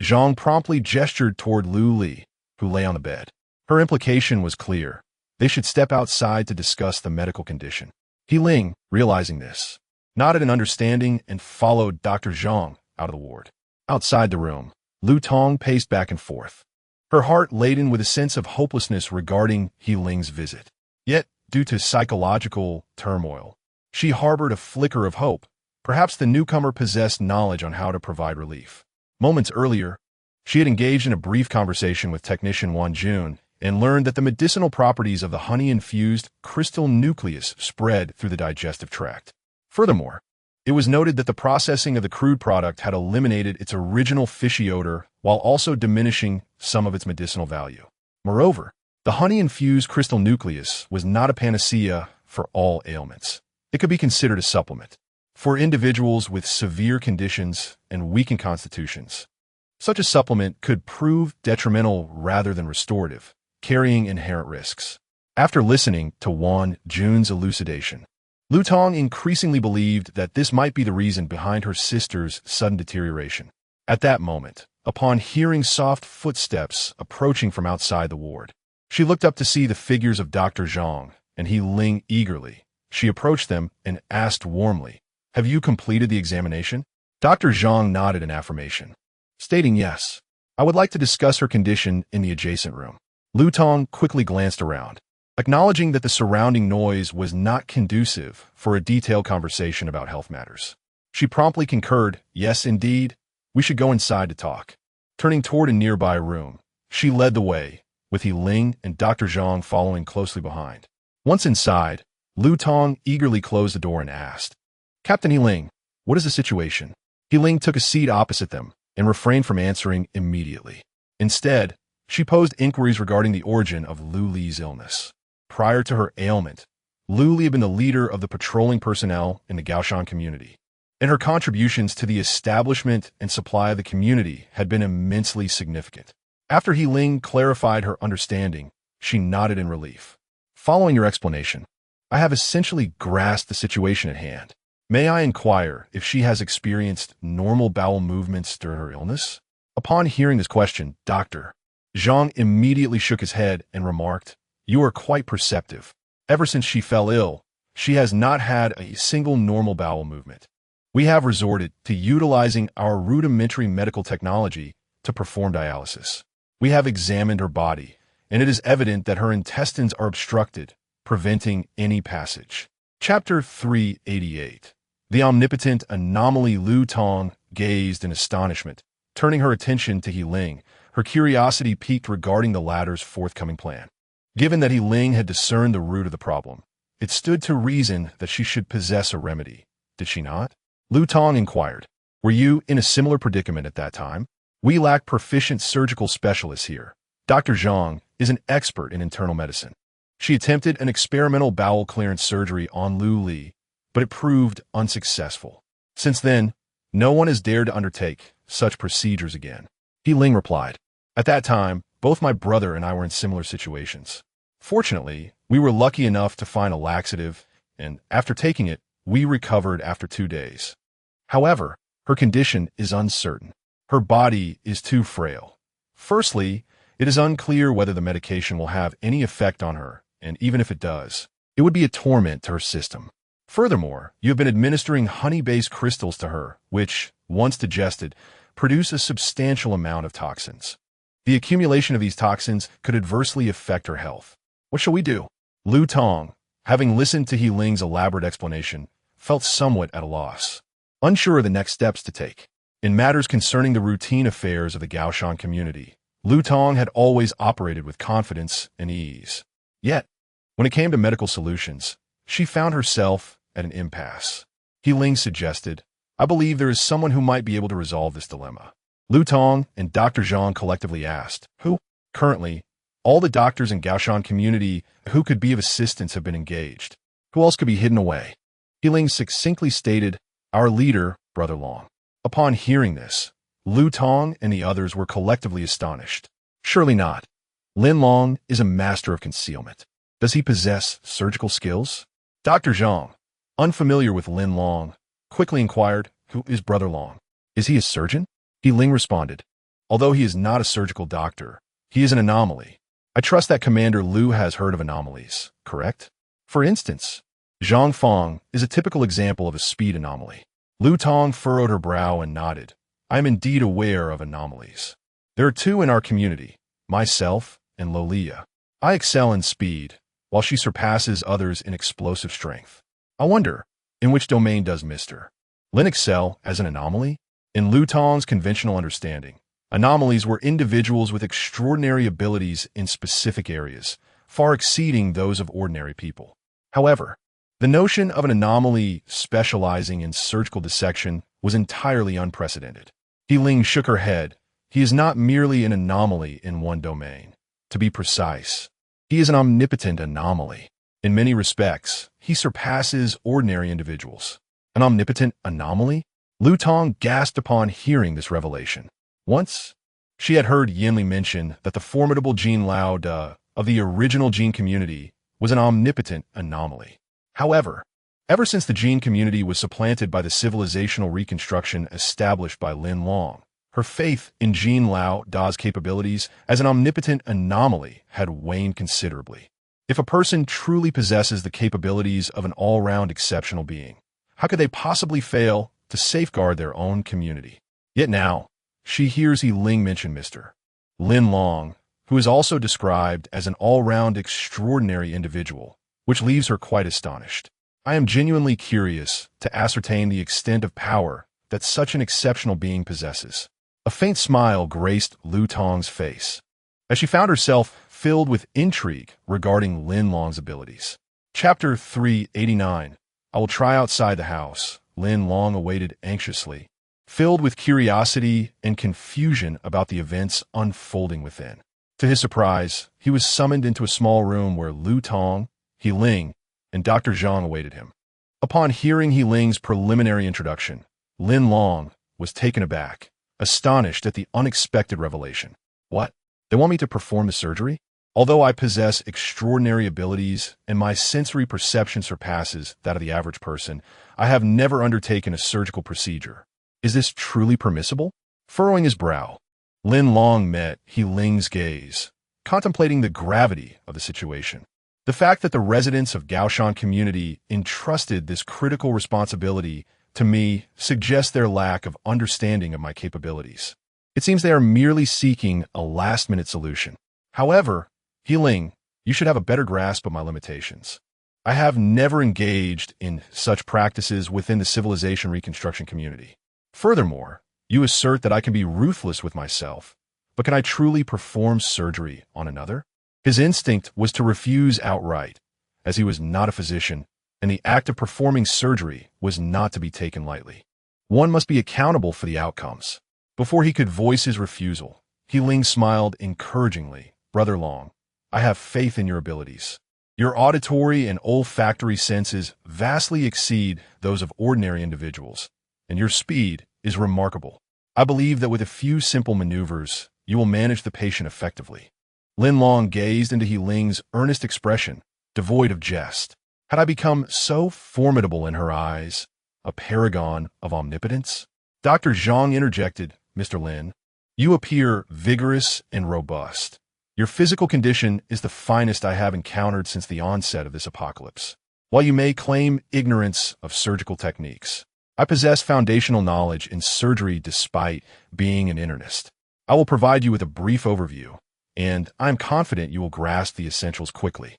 Zhang promptly gestured toward Lu Li, who lay on the bed. Her implication was clear. They should step outside to discuss the medical condition. He Ling, realizing this, nodded in understanding and followed Dr. Zhang out of the ward. Outside the room, Lu Tong paced back and forth, her heart laden with a sense of hopelessness regarding He Ling's visit. Yet, due to psychological turmoil, she harbored a flicker of hope. Perhaps the newcomer possessed knowledge on how to provide relief. Moments earlier, she had engaged in a brief conversation with technician Wan Jun and learned that the medicinal properties of the honey-infused crystal nucleus spread through the digestive tract. Furthermore, it was noted that the processing of the crude product had eliminated its original fishy odor while also diminishing some of its medicinal value. Moreover, the honey-infused crystal nucleus was not a panacea for all ailments. It could be considered a supplement for individuals with severe conditions and weakened constitutions. Such a supplement could prove detrimental rather than restorative, carrying inherent risks. After listening to Wan Jun's elucidation, Lu Tong increasingly believed that this might be the reason behind her sister's sudden deterioration. At that moment, upon hearing soft footsteps approaching from outside the ward, she looked up to see the figures of Dr. Zhang and He Ling eagerly. She approached them and asked warmly, "Have you completed the examination?" Dr. Zhang nodded in affirmation, stating yes. "I would like to discuss her condition in the adjacent room." Lu Tong quickly glanced around, acknowledging that the surrounding noise was not conducive for a detailed conversation about health matters. She promptly concurred, "Yes, indeed, we should go inside to talk." Turning toward a nearby room, she led the way, with He Ling and Dr. Zhang following closely behind. Once inside, Lu Tong eagerly closed the door and asked, "Captain He Ling, what is the situation?" He Ling took a seat opposite them and refrained from answering immediately. Instead, she posed inquiries regarding the origin of Lu Li's illness. Prior to her ailment, Lu Li had been the leader of the patrolling personnel in the Gaoshan community, and her contributions to the establishment and supply of the community had been immensely significant. After He Ling clarified her understanding, she nodded in relief. "Following your explanation, I have essentially grasped the situation at hand. May I inquire if she has experienced normal bowel movements during her illness?" Upon hearing this question, Dr. Zhang immediately shook his head and remarked, "You are quite perceptive. Ever since she fell ill, she has not had a single normal bowel movement. We have resorted to utilizing our rudimentary medical technology to perform dialysis. We have examined her body, and it is evident that her intestines are obstructed, preventing any passage." Chapter 388. The omnipotent anomaly. Lu Tong gazed in astonishment. Turning her attention to He Ling, her curiosity piqued regarding the latter's forthcoming plan. Given that He Ling had discerned the root of the problem, it stood to reason that she should possess a remedy. Did she not? Lu Tong inquired. Were you in a similar predicament at that time? We lack proficient surgical specialists here. Dr. Zhang is an expert in internal medicine. She attempted an experimental bowel clearance surgery on Lu Li, but it proved unsuccessful. Since then, no one has dared to undertake such procedures again. He Ling replied. At that time, both my brother and I were in similar situations. Fortunately, we were lucky enough to find a laxative, and after taking it, we recovered after 2 days. However, her condition is uncertain. Her body is too frail. Firstly, it is unclear whether the medication will have any effect on her, and even if it does, it would be a torment to her system. Furthermore, you have been administering honey-based crystals to her, which, once digested, produce a substantial amount of toxins. The accumulation of these toxins could adversely affect her health. What shall we do? Lu Tong, having listened to He Ling's elaborate explanation, felt somewhat at a loss, unsure of the next steps to take. In matters concerning the routine affairs of the Gaoshan community, Lu Tong had always operated with confidence and ease. Yet, when it came to medical solutions, she found herself at an impasse. He Ling suggested, I believe there is someone who might be able to resolve this dilemma. Lu Tong and Dr. Zhang collectively asked, who? Currently, all the doctors in Gaoshan community who could be of assistance have been engaged. Who else could be hidden away? He Ling succinctly stated, our leader, Brother Long. Upon hearing this, Lu Tong and the others were collectively astonished. Surely not. Lin Long is a master of concealment. Does he possess surgical skills? Dr. Zhang, unfamiliar with Lin Long, quickly inquired, who is Brother Long? Is he a surgeon? He Ling responded, although he is not a surgical doctor, he is an anomaly. I trust that Commander Lu has heard of anomalies, correct? For instance, Zhang Fong is a typical example of a speed anomaly. Lu Tong furrowed her brow and nodded. I am indeed aware of anomalies. There are 2 in our community, myself and Lolia. I excel in speed, while she surpasses others in explosive strength. I wonder, in which domain does Mr. Lin excel as an anomaly? In Lu Tong's conventional understanding, anomalies were individuals with extraordinary abilities in specific areas, far exceeding those of ordinary people. However, the notion of an anomaly specializing in surgical dissection was entirely unprecedented. He Ling shook her head. He is not merely an anomaly in one domain. To be precise, he is an omnipotent anomaly. In many respects, he surpasses ordinary individuals. An omnipotent anomaly? Lu Tong gasped upon hearing this revelation. Once, she had heard Yinli mention that the formidable Jin Lao De of the original Jin community was an omnipotent anomaly. However, ever since the Jin community was supplanted by the civilizational reconstruction established by Lin Long, her faith in Jin Lao Da's capabilities as an omnipotent anomaly had waned considerably. If a person truly possesses the capabilities of an all-round exceptional being, how could they possibly fail to safeguard their own community? Yet now, she hears He Ling mention Mr. Lin Long, who is also described as an all-round extraordinary individual, which leaves her quite astonished. I am genuinely curious to ascertain the extent of power that such an exceptional being possesses. A faint smile graced Lu Tong's face, as she found herself filled with intrigue regarding Lin Long's abilities. Chapter 389. I will try outside the house. Lin Long awaited anxiously, filled with curiosity and confusion about the events unfolding within. To his surprise, he was summoned into a small room where Lu Tong, He Ling, and Dr. Zhang awaited him. Upon hearing He Ling's preliminary introduction, Lin Long was taken aback, astonished at the unexpected revelation. What? They want me to perform the surgery? Although I possess extraordinary abilities and my sensory perception surpasses that of the average person, I have never undertaken a surgical procedure. Is this truly permissible? Furrowing his brow, Lin Long met He Ling's gaze, contemplating the gravity of the situation. The fact that the residents of Gaoshan community entrusted this critical responsibility to me suggests their lack of understanding of my capabilities. It seems they are merely seeking a last-minute solution. However, He Ling, you should have a better grasp of my limitations. I have never engaged in such practices within the civilization reconstruction community. Furthermore, you assert that I can be ruthless with myself, but can I truly perform surgery on another? His instinct was to refuse outright, as he was not a physician, and the act of performing surgery was not to be taken lightly. One must be accountable for the outcomes. Before he could voice his refusal, Ling smiled encouragingly. Brother Long, I have faith in your abilities. Your auditory and olfactory senses vastly exceed those of ordinary individuals, and your speed is remarkable. I believe that with a few simple maneuvers, you will manage the patient effectively. Lin Long gazed into Ling's earnest expression, devoid of jest. Had I become so formidable in her eyes, a paragon of omnipotence? Dr. Zhang interjected, Mr. Lin, you appear vigorous and robust. Your physical condition is the finest I have encountered since the onset of this apocalypse. While you may claim ignorance of surgical techniques, I possess foundational knowledge in surgery despite being an internist. I will provide you with a brief overview, and I am confident you will grasp the essentials quickly.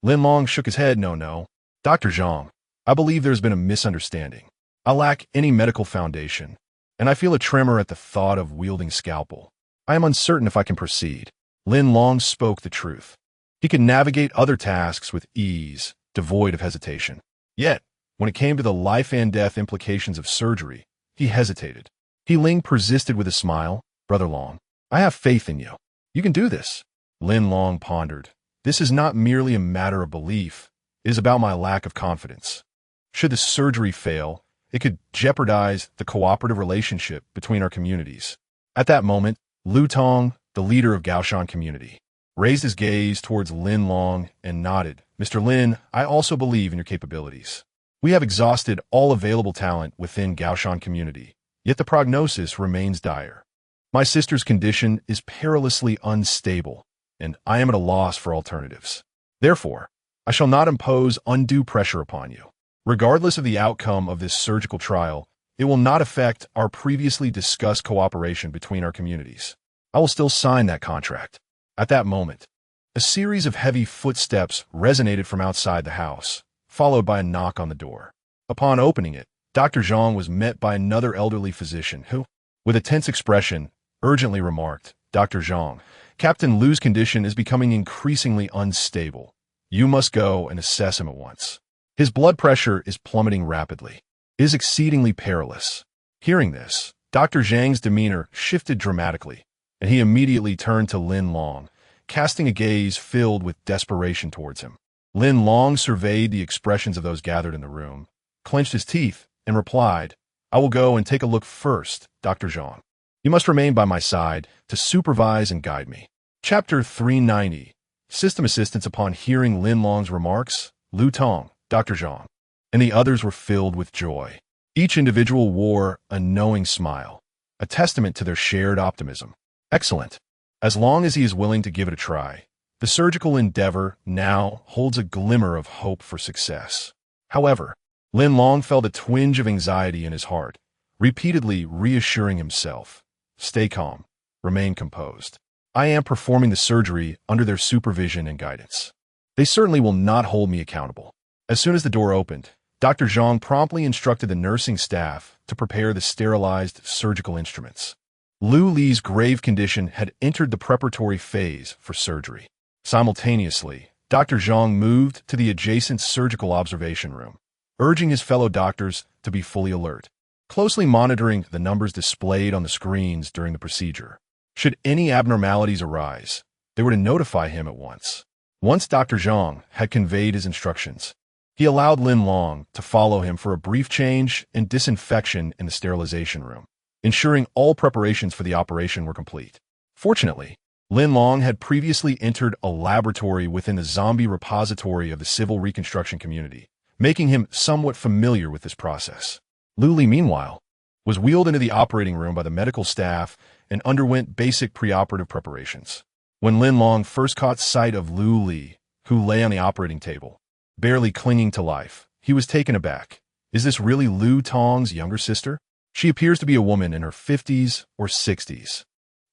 Lin Long shook his head. No. Dr. Zhang, I believe there has been a misunderstanding. I lack any medical foundation, and I feel a tremor at the thought of wielding scalpel. I am uncertain if I can proceed. Lin Long spoke the truth. He could navigate other tasks with ease, devoid of hesitation. Yet, when it came to the life and death implications of surgery, he hesitated. Ling persisted with a smile. Brother Long, I have faith in you. You can do this. Lin Long pondered. This is not merely a matter of belief. It is about my lack of confidence. Should the surgery fail, it could jeopardize the cooperative relationship between our communities. At that moment, Lu Tong, the leader of Gaoshan community, raised his gaze towards Lin Long and nodded. Mr. Lin, I also believe in your capabilities. We have exhausted all available talent within Gaoshan community, yet the prognosis remains dire. My sister's condition is perilously unstable, and I am at a loss for alternatives. Therefore, I shall not impose undue pressure upon you. Regardless of the outcome of this surgical trial, it will not affect our previously discussed cooperation between our communities. I will still sign that contract. At that moment, a series of heavy footsteps resonated from outside the house, followed by a knock on the door. Upon opening it, Dr. Zhang was met by another elderly physician who, with a tense expression, urgently remarked, Dr. Zhang, Captain Lu's condition is becoming increasingly unstable. You must go and assess him at once. His blood pressure is plummeting rapidly. It is exceedingly perilous. Hearing this, Dr. Zhang's demeanor shifted dramatically, and he immediately turned to Lin Long, casting a gaze filled with desperation towards him. Lin Long surveyed the expressions of those gathered in the room, clenched his teeth, and replied, I will go and take a look first, Dr. Zhang. You must remain by my side to supervise and guide me. Chapter 390. System assistance. Upon hearing Lin Long's remarks, Lu Tong, Dr. Zhang, and the others were filled with joy. Each individual wore a knowing smile, a testament to their shared optimism. Excellent. As long as he is willing to give it a try, the surgical endeavor now holds a glimmer of hope for success. However, Lin Long felt a twinge of anxiety in his heart, repeatedly reassuring himself, stay calm, remain composed. I am performing the surgery under their supervision and guidance. They certainly will not hold me accountable. As soon as the door opened, Dr. Zhang promptly instructed the nursing staff to prepare the sterilized surgical instruments. Lu Li's grave condition had entered the preparatory phase for surgery. Simultaneously, Dr. Zhang moved to the adjacent surgical observation room, urging his fellow doctors to be fully alert, closely monitoring the numbers displayed on the screens during the procedure. Should any abnormalities arise, they were to notify him at once. Once Dr. Zhang had conveyed his instructions, he allowed Lin Long to follow him for a brief change and disinfection in the sterilization room, ensuring all preparations for the operation were complete. Fortunately, Lin Long had previously entered a laboratory within the zombie repository of the civil reconstruction community, making him somewhat familiar with this process. Lu Li, meanwhile, was wheeled into the operating room by the medical staff and underwent basic preoperative preparations. When Lin Long first caught sight of Lu Li, who lay on the operating table, barely clinging to life, he was taken aback. Is this really Lu Tong's younger sister? She appears to be a woman in her 50s or 60s.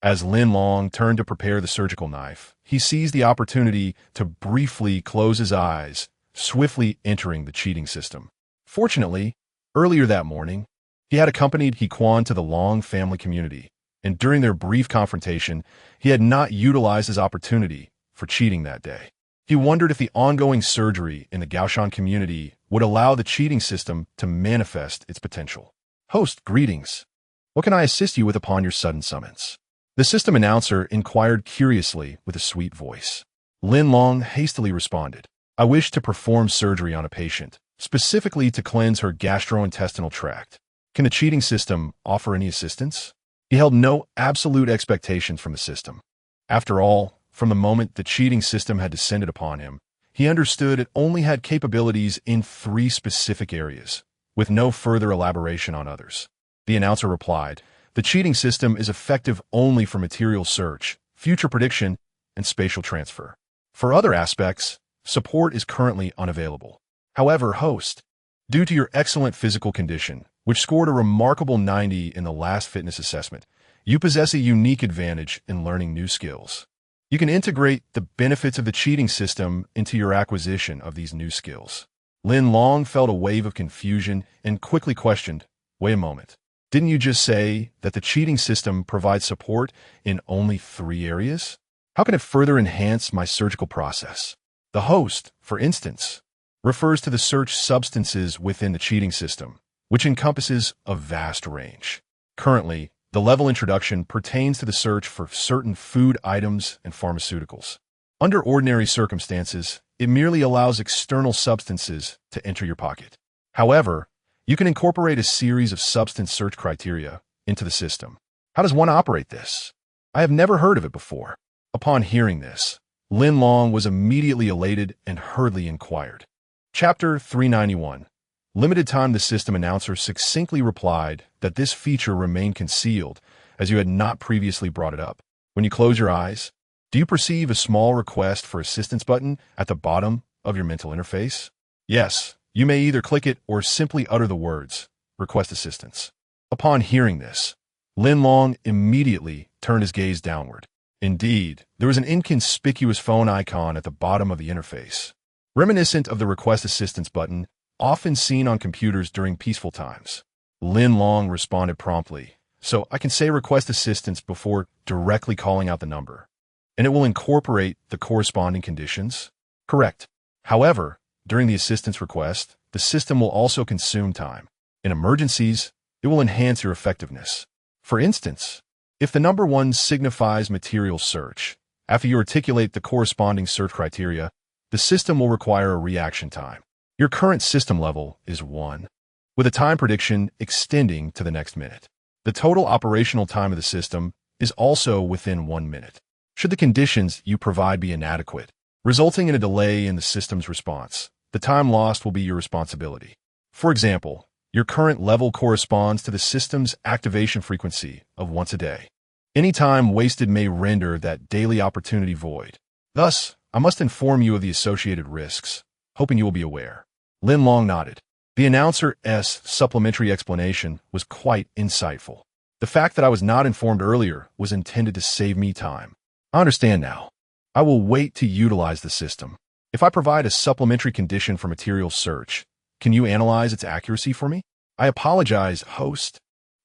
As Lin Long turned to prepare the surgical knife, he seized the opportunity to briefly close his eyes, swiftly entering the cheating system. Fortunately, earlier that morning, He had accompanied He Quan to the Long family community, and during their brief confrontation, he had not utilized his opportunity for cheating that day. He wondered if the ongoing surgery in the Gaoshan community would allow the cheating system to manifest its potential. Host, greetings. What can I assist you with upon your sudden summons? The system announcer inquired curiously with a sweet voice. Lin Long hastily responded, I wish to perform surgery on a patient, specifically to cleanse her gastrointestinal tract. Can the cheating system offer any assistance? He held no absolute expectations from the system. After all, from the moment the cheating system had descended upon him, he understood it only had capabilities in 3 specific areas, with no further elaboration on others. The announcer replied, the cheating system is effective only for material search, future prediction, and spatial transfer. For other aspects, support is currently unavailable. However, host, due to your excellent physical condition, which scored a remarkable 90 in the last fitness assessment, you possess a unique advantage in learning new skills. You can integrate the benefits of the cheating system into your acquisition of these new skills. Lin Long felt a wave of confusion and quickly questioned, wait a moment. Didn't you just say that the cheating system provides support in only 3 areas? How can it further enhance my surgical process? The host, for instance, refers to the search substances within the cheating system, which encompasses a vast range. Currently, the level introduction pertains to the search for certain food items and pharmaceuticals. Under ordinary circumstances, it merely allows external substances to enter your pocket. However, you can incorporate a series of substance search criteria into the system. How does one operate this? I have never heard of it before. Upon hearing this, Lin Long was immediately elated and hurriedly inquired. Chapter 391. Limited time. The system announcer succinctly replied that this feature remained concealed as you had not previously brought it up. When you close your eyes, do you perceive a small request for assistance button at the bottom of your mental interface? Yes, you may either click it or simply utter the words, request assistance. Upon hearing this, Lin Long immediately turned his gaze downward. Indeed, there was an inconspicuous phone icon at the bottom of the interface, reminiscent of the request assistance button often seen on computers during peaceful times. Lin Long responded promptly, so I can say request assistance before directly calling out the number, and it will incorporate the corresponding conditions? Correct. However, during the assistance request, the system will also consume time. In emergencies, it will enhance your effectiveness. For instance, if the number 1 signifies material search, after you articulate the corresponding search criteria, the system will require a reaction time. Your current system level is 1, with a time prediction extending to the next minute. The total operational time of the system is also within 1 minute. Should the conditions you provide be inadequate, resulting in a delay in the system's response, the time lost will be your responsibility. For example, your current level corresponds to the system's activation frequency of once a day. Any time wasted may render that daily opportunity void. Thus, I must inform you of the associated risks, hoping you will be aware. Lin Long nodded. The announcer's supplementary explanation was quite insightful. The fact that I was not informed earlier was intended to save me time. I understand now. I will wait to utilize the system. If I provide a supplementary condition for material search, can you analyze its accuracy for me? I apologize, host,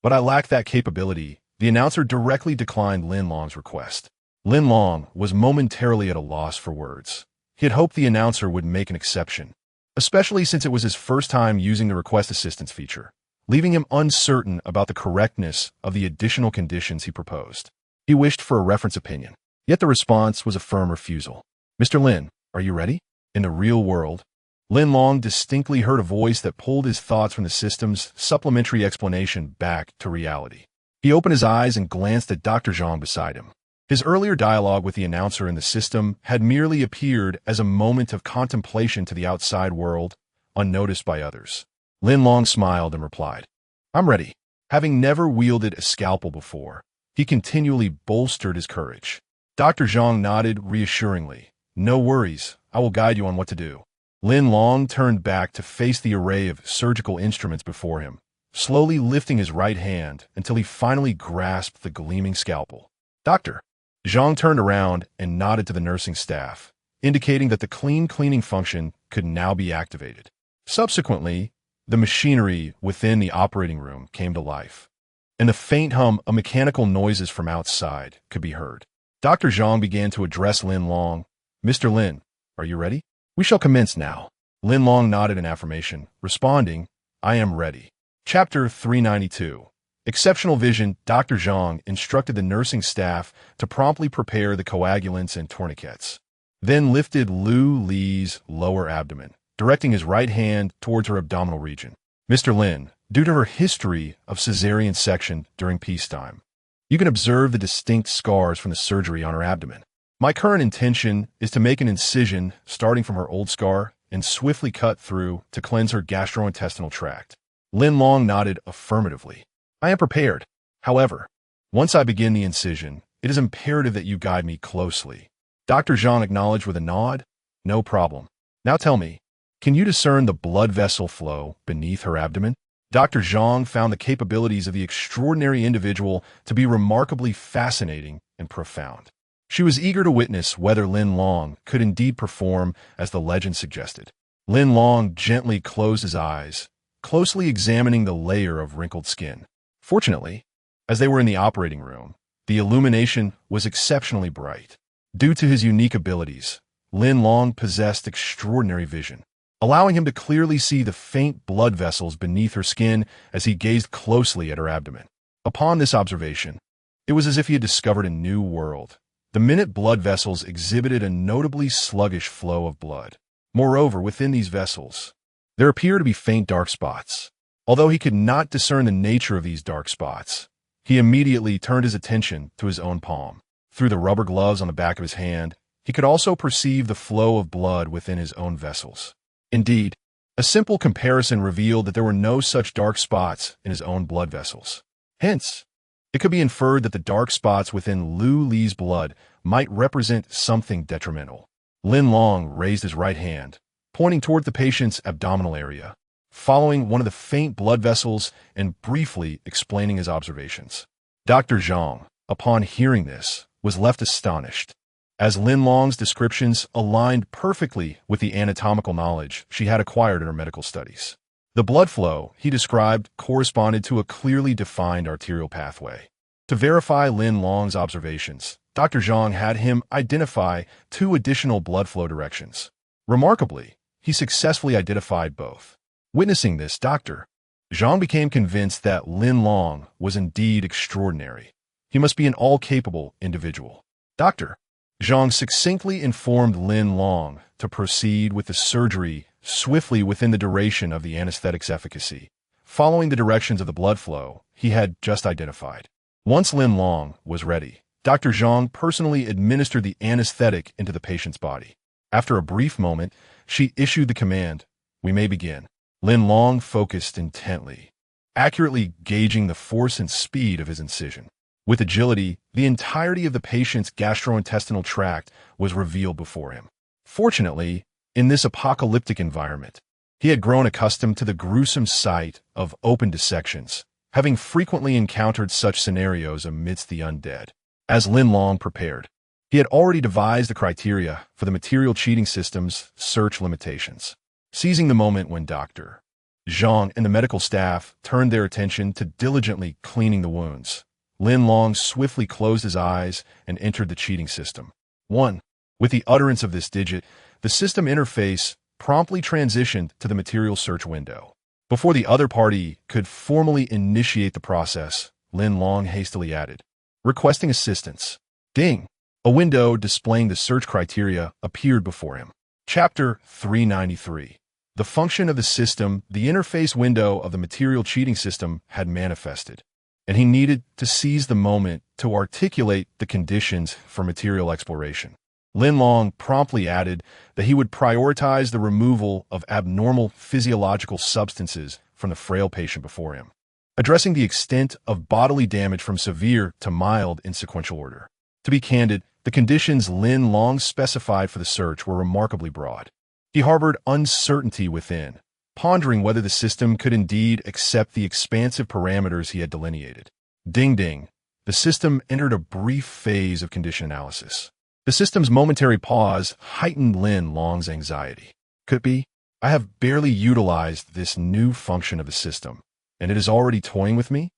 but I lack that capability. The announcer directly declined Lin Long's request. Lin Long was momentarily at a loss for words. He had hoped the announcer would make an exception, especially since it was his first time using the request assistance feature, leaving him uncertain about the correctness of the additional conditions he proposed. He wished for a reference opinion, yet the response was a firm refusal. Mr. Lin, are you ready? In the real world, Lin Long distinctly heard a voice that pulled his thoughts from the system's supplementary explanation back to reality. He opened his eyes and glanced at Dr. Zhang beside him. His earlier dialogue with the announcer in the system had merely appeared as a moment of contemplation to the outside world, unnoticed by others. Lin Long smiled and replied, I'm ready. Having never wielded a scalpel before, he continually bolstered his courage. Dr. Zhang nodded reassuringly. No worries, I will guide you on what to do. Lin Long turned back to face the array of surgical instruments before him, slowly lifting his right hand until he finally grasped the gleaming scalpel. Doctor. Zhang turned around and nodded to the nursing staff, indicating that the cleaning function could now be activated. Subsequently, The machinery within the operating room came to life, and the faint hum of mechanical noises from outside could be heard. Dr. Zhang began to address Lin Long. "Mr. Lin, are you ready? We shall commence now." Lin Long nodded in affirmation, responding, "I am ready." Chapter 392. Exceptional vision. Dr. Zhang instructed the nursing staff to promptly prepare the coagulants and tourniquets, then lifted Lu Li's lower abdomen, directing his right hand towards her abdominal region. "Mr. Lin, due to her history of cesarean section during peacetime, you can observe the distinct scars from the surgery on her abdomen. My current intention is to make an incision starting from her old scar and swiftly cut through to cleanse her gastrointestinal tract." Lin Long nodded affirmatively. "I am prepared. However, once I begin the incision, it is imperative that you guide me closely." Dr. Zhang acknowledged with a nod. "No problem. Now tell me, can you discern the blood vessel flow beneath her abdomen?" Dr. Zhang found the capabilities of the extraordinary individual to be remarkably fascinating and profound. She was eager to witness whether Lin Long could indeed perform as the legend suggested. Lin Long gently closed his eyes, closely examining the layer of wrinkled skin. Fortunately, as they were in the operating room, the illumination was exceptionally bright. Due to his unique abilities, Lin Long possessed extraordinary vision, allowing him to clearly see the faint blood vessels beneath her skin as he gazed closely at her abdomen. Upon this observation, it was as if he had discovered a new world. The minute blood vessels exhibited a notably sluggish flow of blood. Moreover, within these vessels, there appeared to be faint dark spots. Although he could not discern the nature of these dark spots, he immediately turned his attention to his own palm. Through the rubber gloves on the back of his hand, he could also perceive the flow of blood within his own vessels. Indeed, a simple comparison revealed that there were no such dark spots in his own blood vessels. Hence, it could be inferred that the dark spots within Lu Li's blood might represent something detrimental. Lin Long raised his right hand, pointing toward the patient's abdominal area, following one of the faint blood vessels and briefly explaining his observations. Dr. Zhang, upon hearing this, was left astonished, as Lin Long's descriptions aligned perfectly with the anatomical knowledge she had acquired in her medical studies. The blood flow, he described, corresponded to a clearly defined arterial pathway. To verify Lin Long's observations, Dr. Zhang had him identify 2 additional blood flow directions. Remarkably, he successfully identified both. Witnessing this, Dr. Zhang became convinced that Lin Long was indeed extraordinary. He must be an all-capable individual. Dr. Zhang succinctly informed Lin Long to proceed with the surgery swiftly within the duration of the anesthetic's efficacy, following the directions of the blood flow he had just identified. Once Lin Long was ready, Dr. Zhang personally administered the anesthetic into the patient's body. After a brief moment, she issued the command, "We may begin." Lin Long focused intently, accurately gauging the force and speed of his incision. With agility, the entirety of the patient's gastrointestinal tract was revealed before him. Fortunately, in this apocalyptic environment, he had grown accustomed to the gruesome sight of open dissections, having frequently encountered such scenarios amidst the undead. As Lin Long prepared, he had already devised the criteria for the material cheating system's search limitations. Seizing the moment when Dr. Zhang and the medical staff turned their attention to diligently cleaning the wounds, Lin Long swiftly closed his eyes and entered the cheating system. 1. With the utterance of this digit, the system interface promptly transitioned to the material search window. Before the other party could formally initiate the process, Lin Long hastily added, "Requesting assistance." Ding! A window displaying the search criteria appeared before him. Chapter 393. The function of the system. The interface window of the material cheating system had manifested, and he needed to seize the moment to articulate the conditions for material exploration. Lin Long promptly added that he would prioritize the removal of abnormal physiological substances from the frail patient before him, addressing the extent of bodily damage from severe to mild in sequential order. To be candid, the conditions Lin Long specified for the search were remarkably broad. He harbored uncertainty within, pondering whether the system could indeed accept the expansive parameters he had delineated. Ding ding. The system entered a brief phase of condition analysis. The system's momentary pause heightened Lin Long's anxiety. Could it be? I have barely utilized this new function of the system, and it is already toying with me?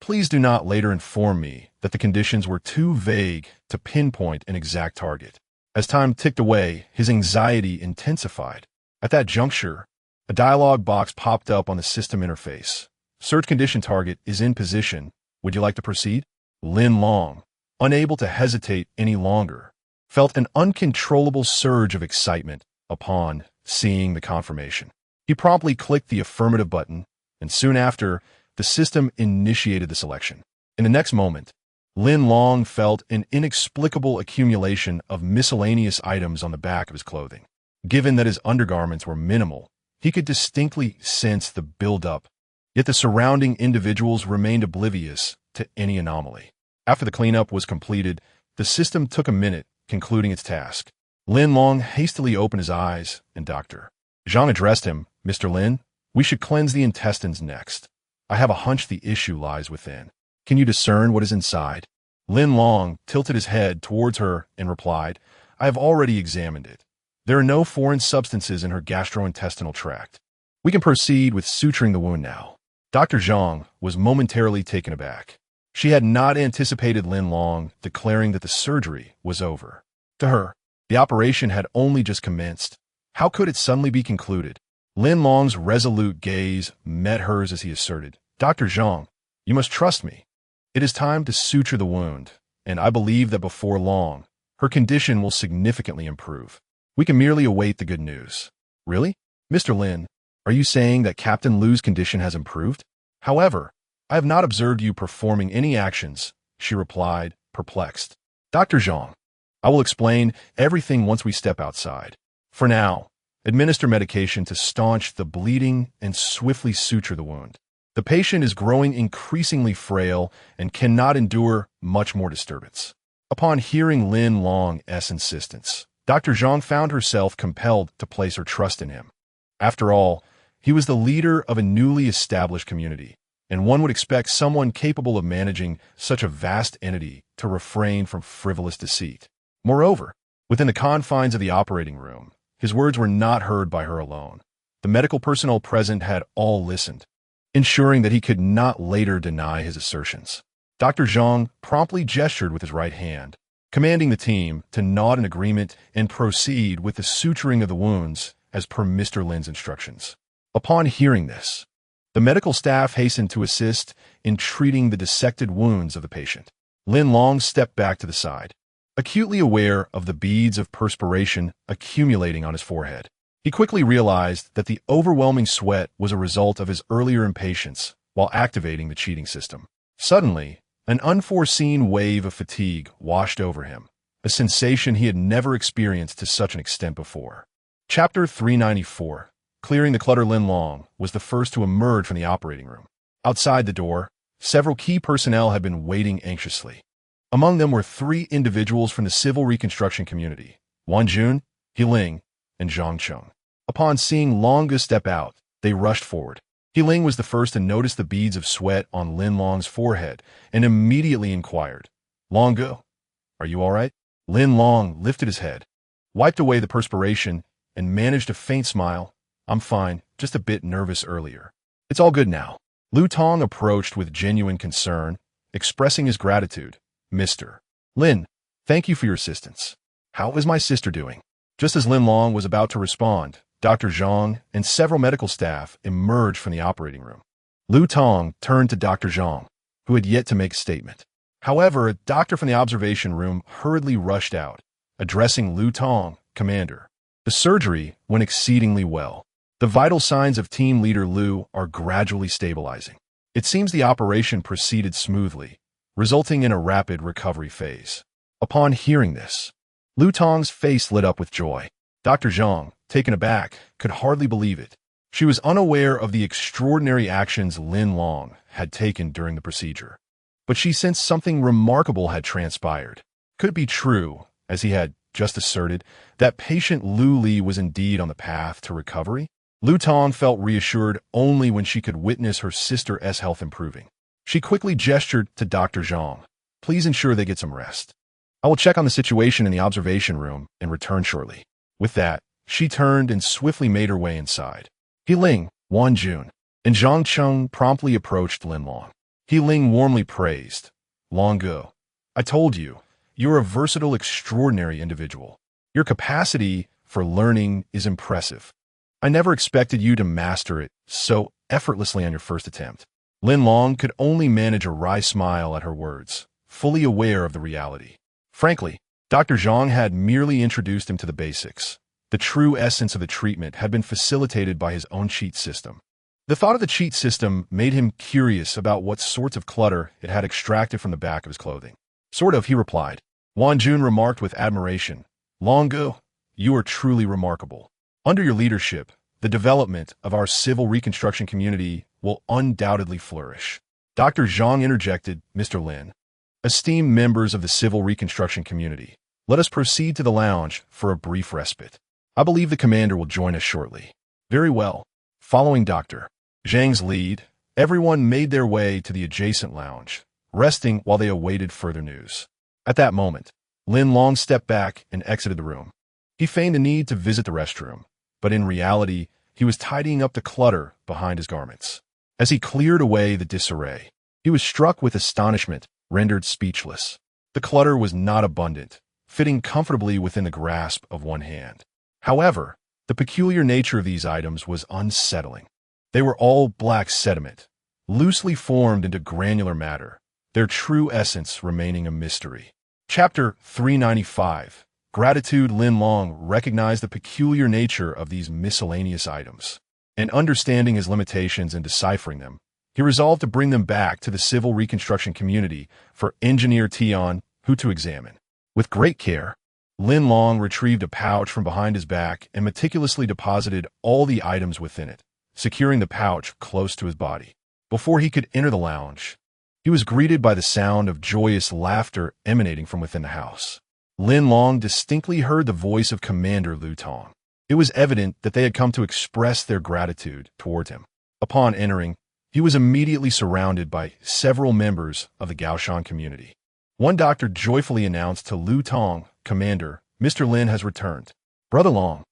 Please do not later inform me that the conditions were too vague to pinpoint an exact target. As time ticked away, his anxiety intensified. At that juncture, a dialog box popped up on the system interface. Search condition target is in position. Would you like to proceed? Lin Long, unable to hesitate any longer, felt an uncontrollable surge of excitement upon seeing the confirmation. He promptly clicked the affirmative button, and soon after, the system initiated the selection. In the next moment, Lin Long felt an inexplicable accumulation of miscellaneous items on the back of his clothing. Given that his undergarments were minimal, he could distinctly sense the buildup, yet the surrounding individuals remained oblivious to any anomaly. After the cleanup was completed, the system took a minute, concluding its task. Lin Long hastily opened his eyes, and Dr. Zhang addressed him. Mr. Lin, we should cleanse the intestines next. I have a hunch the issue lies within. Can you discern what is inside? Lin Long tilted his head towards her and replied, I have already examined it. There are no foreign substances in her gastrointestinal tract. We can proceed with suturing the wound now. Dr. Zhang was momentarily taken aback. She had not anticipated Lin Long declaring that the surgery was over. To her, the operation had only just commenced. How could it suddenly be concluded? Lin Long's resolute gaze met hers as he asserted, Dr. Zhang, you must trust me. It is time to suture the wound, and I believe that before long, her condition will significantly improve. We can merely await the good news. Really? Mr. Lin, are you saying that Captain Lu's condition has improved? However, I have not observed you performing any actions, she replied, perplexed. Dr. Zhang, I will explain everything once we step outside. For now, administer medication to staunch the bleeding and swiftly suture the wound. The patient is growing increasingly frail and cannot endure much more disturbance. Upon hearing Lin Long's insistence, Dr. Zhang found herself compelled to place her trust in him. After all, he was the leader of a newly established community, and one would expect someone capable of managing such a vast entity to refrain from frivolous deceit. Moreover, within the confines of the operating room, his words were not heard by her alone. The medical personnel present had all listened, ensuring that he could not later deny his assertions. Dr. Zhang promptly gestured with his right hand, commanding the team to nod in agreement and proceed with the suturing of the wounds as per Mr. Lin's instructions. Upon hearing this, the medical staff hastened to assist in treating the dissected wounds of the patient. Lin Long stepped back to the side, acutely aware of the beads of perspiration accumulating on his forehead. He quickly realized that the overwhelming sweat was a result of his earlier impatience while activating the cheating system. Suddenly, an unforeseen wave of fatigue washed over him, a sensation he had never experienced to such an extent before. Chapter 394. Clearing the clutter. Lin Long was the first to emerge from the operating room. Outside the door, several key personnel had been waiting anxiously. Among them were three individuals from the civil reconstruction community, Wan Jun, He Ling, and Zhang Cheng. Upon seeing Long step out, they rushed forward. He Ling was the first to notice the beads of sweat on Lin Long's forehead and immediately inquired, Long, are you all right? Lin Long lifted his head, wiped away the perspiration, and managed a faint smile. I'm fine, just a bit nervous earlier. It's all good now. Lu Tong approached with genuine concern, expressing his gratitude. Mr. Lin, thank you for your assistance. How is my sister doing? Just as Lin Long was about to respond, Dr. Zhang and several medical staff emerged from the operating room. Lu Tong turned to Dr. Zhang, who had yet to make a statement. However, a doctor from the observation room hurriedly rushed out, addressing Lu Tong, Commander. The surgery went exceedingly well. The vital signs of team leader Lu are gradually stabilizing. It seems the operation proceeded smoothly, resulting in a rapid recovery phase. Upon hearing this, Lu Tong's face lit up with joy. Dr. Zhang, taken aback, could hardly believe it. She was unaware of the extraordinary actions Lin Long had taken during the procedure, but she sensed something remarkable had transpired. Could it be true, as he had just asserted, that patient Lu Li was indeed on the path to recovery? Lu Tong felt reassured only when she could witness her sister's health improving. She quickly gestured to Dr. Zhang. Please ensure they get some rest. I will check on the situation in the observation room and return shortly. With that, She turned and swiftly made her way inside. He Ling, Wan Jun, and Zhang Cheng promptly approached Lin Long. He Ling warmly praised. Long Go, I told you, you're a versatile, extraordinary individual. Your capacity for learning is impressive. I never expected you to master it so effortlessly on your first attempt. Lin Long could only manage a wry smile at her words, fully aware of the reality. Frankly, Dr. Zhang had merely introduced him to the basics. The true essence of the treatment had been facilitated by his own cheat system. The thought of the cheat system made him curious about what sorts of clutter it had extracted from the back of his clothing. Sort of, he replied. Wan Jun remarked with admiration. Long Go, you are truly remarkable. Under your leadership, the development of our civil reconstruction community will undoubtedly flourish. Dr. Zhang interjected, Mr. Lin. Esteemed members of the civil reconstruction community, let us proceed to the lounge for a brief respite. I believe the commander will join us shortly. Very well. Following Dr. Zhang's lead, everyone made their way to the adjacent lounge, resting while they awaited further news. At that moment, Lin Long stepped back and exited the room. He feigned the need to visit the restroom, but in reality, he was tidying up the clutter behind his garments. As he cleared away the disarray, he was struck with astonishment, rendered speechless. The clutter was not abundant, fitting comfortably within the grasp of one hand. However, the peculiar nature of these items was unsettling. They were all black sediment, loosely formed into granular matter, their true essence remaining a mystery. Chapter 395. Gratitude. Lin Long recognized the peculiar nature of these miscellaneous items, and understanding his limitations in deciphering them, he resolved to bring them back to the civil reconstruction community for Engineer Tian Hu to examine. With great care, Lin Long retrieved a pouch from behind his back and meticulously deposited all the items within it, securing the pouch close to his body. Before he could enter the lounge, he was greeted by the sound of joyous laughter emanating from within the house. Lin Long distinctly heard the voice of Commander Lu Tong. It was evident that they had come to express their gratitude toward him. Upon entering, he was immediately surrounded by several members of the Gaoshan community. One doctor joyfully announced to Lu Tong, Commander, Mr. Lin has returned. Brother Long.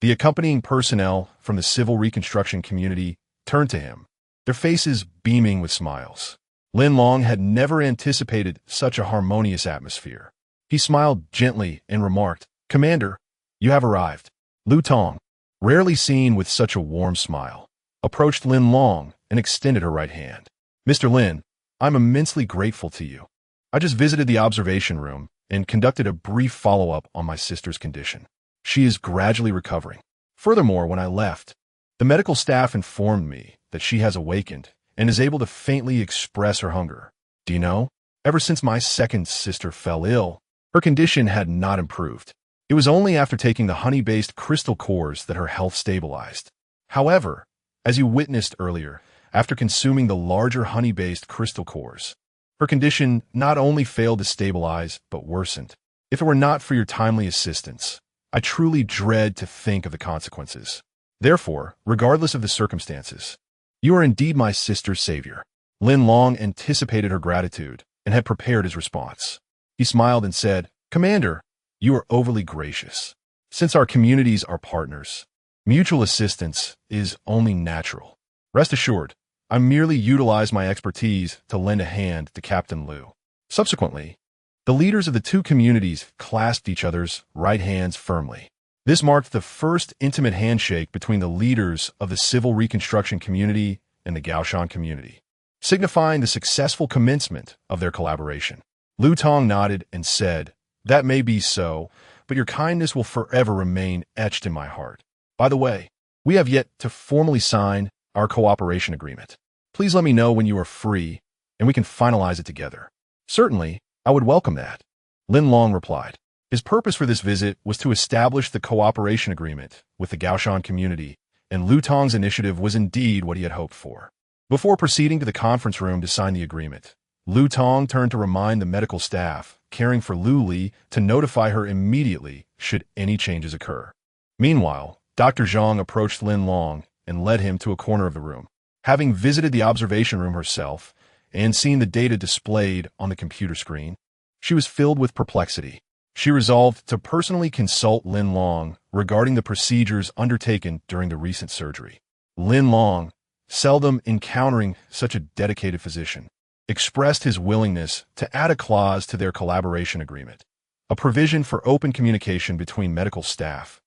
The accompanying personnel from the civil reconstruction community turned to him, their faces beaming with smiles. Lin Long had never anticipated such a harmonious atmosphere. He smiled gently and remarked, Commander, you have arrived. Lu Tong, rarely seen with such a warm smile, approached Lin Long and extended her right hand. Mr. Lin, I'm immensely grateful to you. I just visited the observation room and conducted a brief follow-up on my sister's condition. She is gradually recovering. Furthermore, when I left, the medical staff informed me that she has awakened and is able to faintly express her hunger. Do you know, ever since my second sister fell ill, her condition had not improved. It was only after taking the honey-based crystal cores that her health stabilized. However, as you witnessed earlier, after consuming the larger honey-based crystal cores, her condition not only failed to stabilize, but worsened. If it were not for your timely assistance, I truly dread to think of the consequences. Therefore, regardless of the circumstances, you are indeed my sister's savior. Lin Long anticipated her gratitude and had prepared his response. He smiled and said, Commander, you are overly gracious. Since our communities are partners, mutual assistance is only natural. Rest assured, I merely utilized my expertise to lend a hand to Captain Liu. Subsequently, the leaders of the two communities clasped each other's right hands firmly. This marked the first intimate handshake between the leaders of the civil reconstruction community and the Gaoshan community, signifying the successful commencement of their collaboration. Lu Tong nodded and said, That may be so, but your kindness will forever remain etched in my heart. By the way, we have yet to formally sign our cooperation agreement. Please let me know when you are free, and we can finalize it together. Certainly, I would welcome that, Lin Long replied. His purpose for this visit was to establish the cooperation agreement with the Gaoshan community, and Lu Tong's initiative was indeed what he had hoped for. Before proceeding to the conference room to sign the agreement, Lu Tong turned to remind the medical staff caring for Lu Li to notify her immediately should any changes occur. Meanwhile, Dr. Zhang approached Lin Long and led him to a corner of the room. Having visited the observation room herself and seen the data displayed on the computer screen, she was filled with perplexity. She resolved to personally consult Lin Long regarding the procedures undertaken during the recent surgery. Lin Long, seldom encountering such a dedicated physician, expressed his willingness to add a clause to their collaboration agreement, a provision for open communication between medical staff,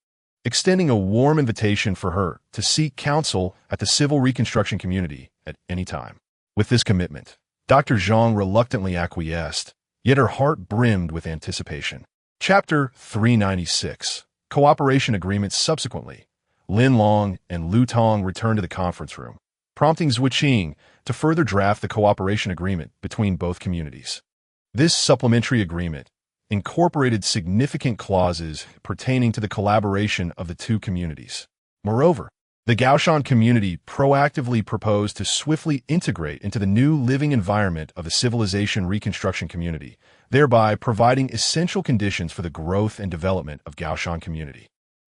extending a warm invitation for her to seek counsel at the civil reconstruction community at any time. With this commitment, Dr. Zhang reluctantly acquiesced, yet her heart brimmed with anticipation. Chapter 396. Cooperation Agreements. Subsequently, Lin Long and Lu Tong returned to the conference room, prompting Zhu Qing to further draft the cooperation agreement between both communities. This supplementary agreement incorporated significant clauses pertaining to the collaboration of the two communities. Moreover, the Gaoshan community proactively proposed to swiftly integrate into the new living environment of the civilization reconstruction community, thereby providing essential conditions for the growth and development of Gaoshan community.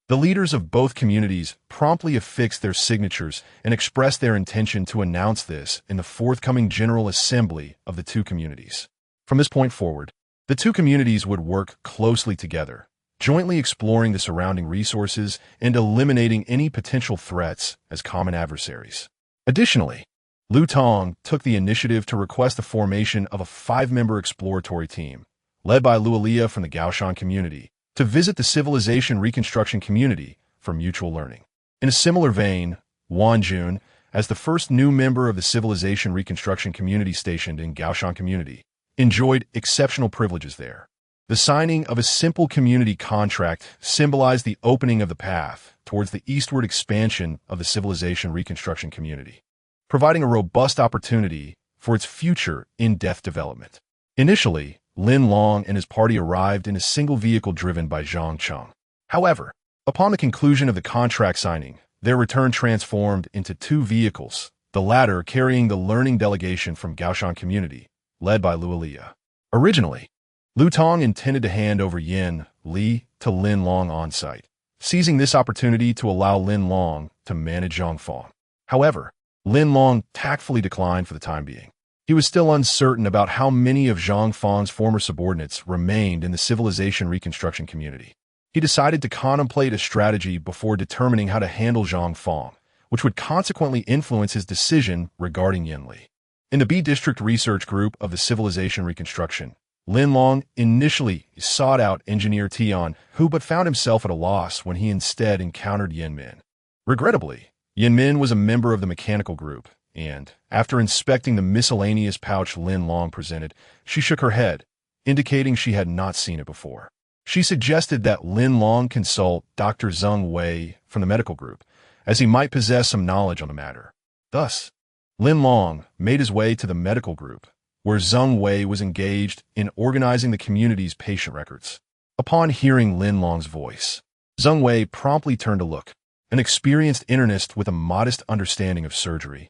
The leaders of both communities promptly affixed their signatures and expressed their intention to announce this in the forthcoming General Assembly of the two communities. From this point forward, the two communities would work closely together, jointly exploring the surrounding resources and eliminating any potential threats as common adversaries. Additionally, Lu Tong took the initiative to request the formation of a 5-member exploratory team, led by Luolia from the Gaoshan community, to visit the civilization reconstruction community for mutual learning. In a similar vein, Wan Jun, as the first new member of the civilization reconstruction community stationed in Gaoshan community, enjoyed exceptional privileges there. The signing of a simple community contract symbolized the opening of the path towards the eastward expansion of the civilization reconstruction community, providing a robust opportunity for its future in-depth development. Initially, Lin Long and his party arrived in a single vehicle driven by Zhang Cheng. However, upon the conclusion of the contract signing, their return transformed into 2 vehicles, the latter carrying the learning delegation from Gaoshan community, led by Luolia. Originally, Lu Tong intended to hand over Yin Li to Lin Long on-site, seizing this opportunity to allow Lin Long to manage Zhang Fang. However, Lin Long tactfully declined for the time being. He was still uncertain about how many of Zhang Fang's former subordinates remained in the civilization reconstruction community. He decided to contemplate a strategy before determining how to handle Zhang Fang, which would consequently influence his decision regarding Yin Li. In the B District Research Group of the Civilization Reconstruction, Lin Long initially sought out Engineer Tian, who but found himself at a loss when he instead encountered Yin Min. Regrettably, Yin Min was a member of the mechanical group, and, after inspecting the miscellaneous pouch Lin Long presented, she shook her head, indicating she had not seen it before. She suggested that Lin Long consult Dr. Zheng Wei from the medical group, as he might possess some knowledge on the matter. Thus, Lin Long made his way to the medical group, where Zheng Wei was engaged in organizing the community's patient records. Upon hearing Lin Long's voice, Zheng Wei promptly turned to look, an experienced internist with a modest understanding of surgery.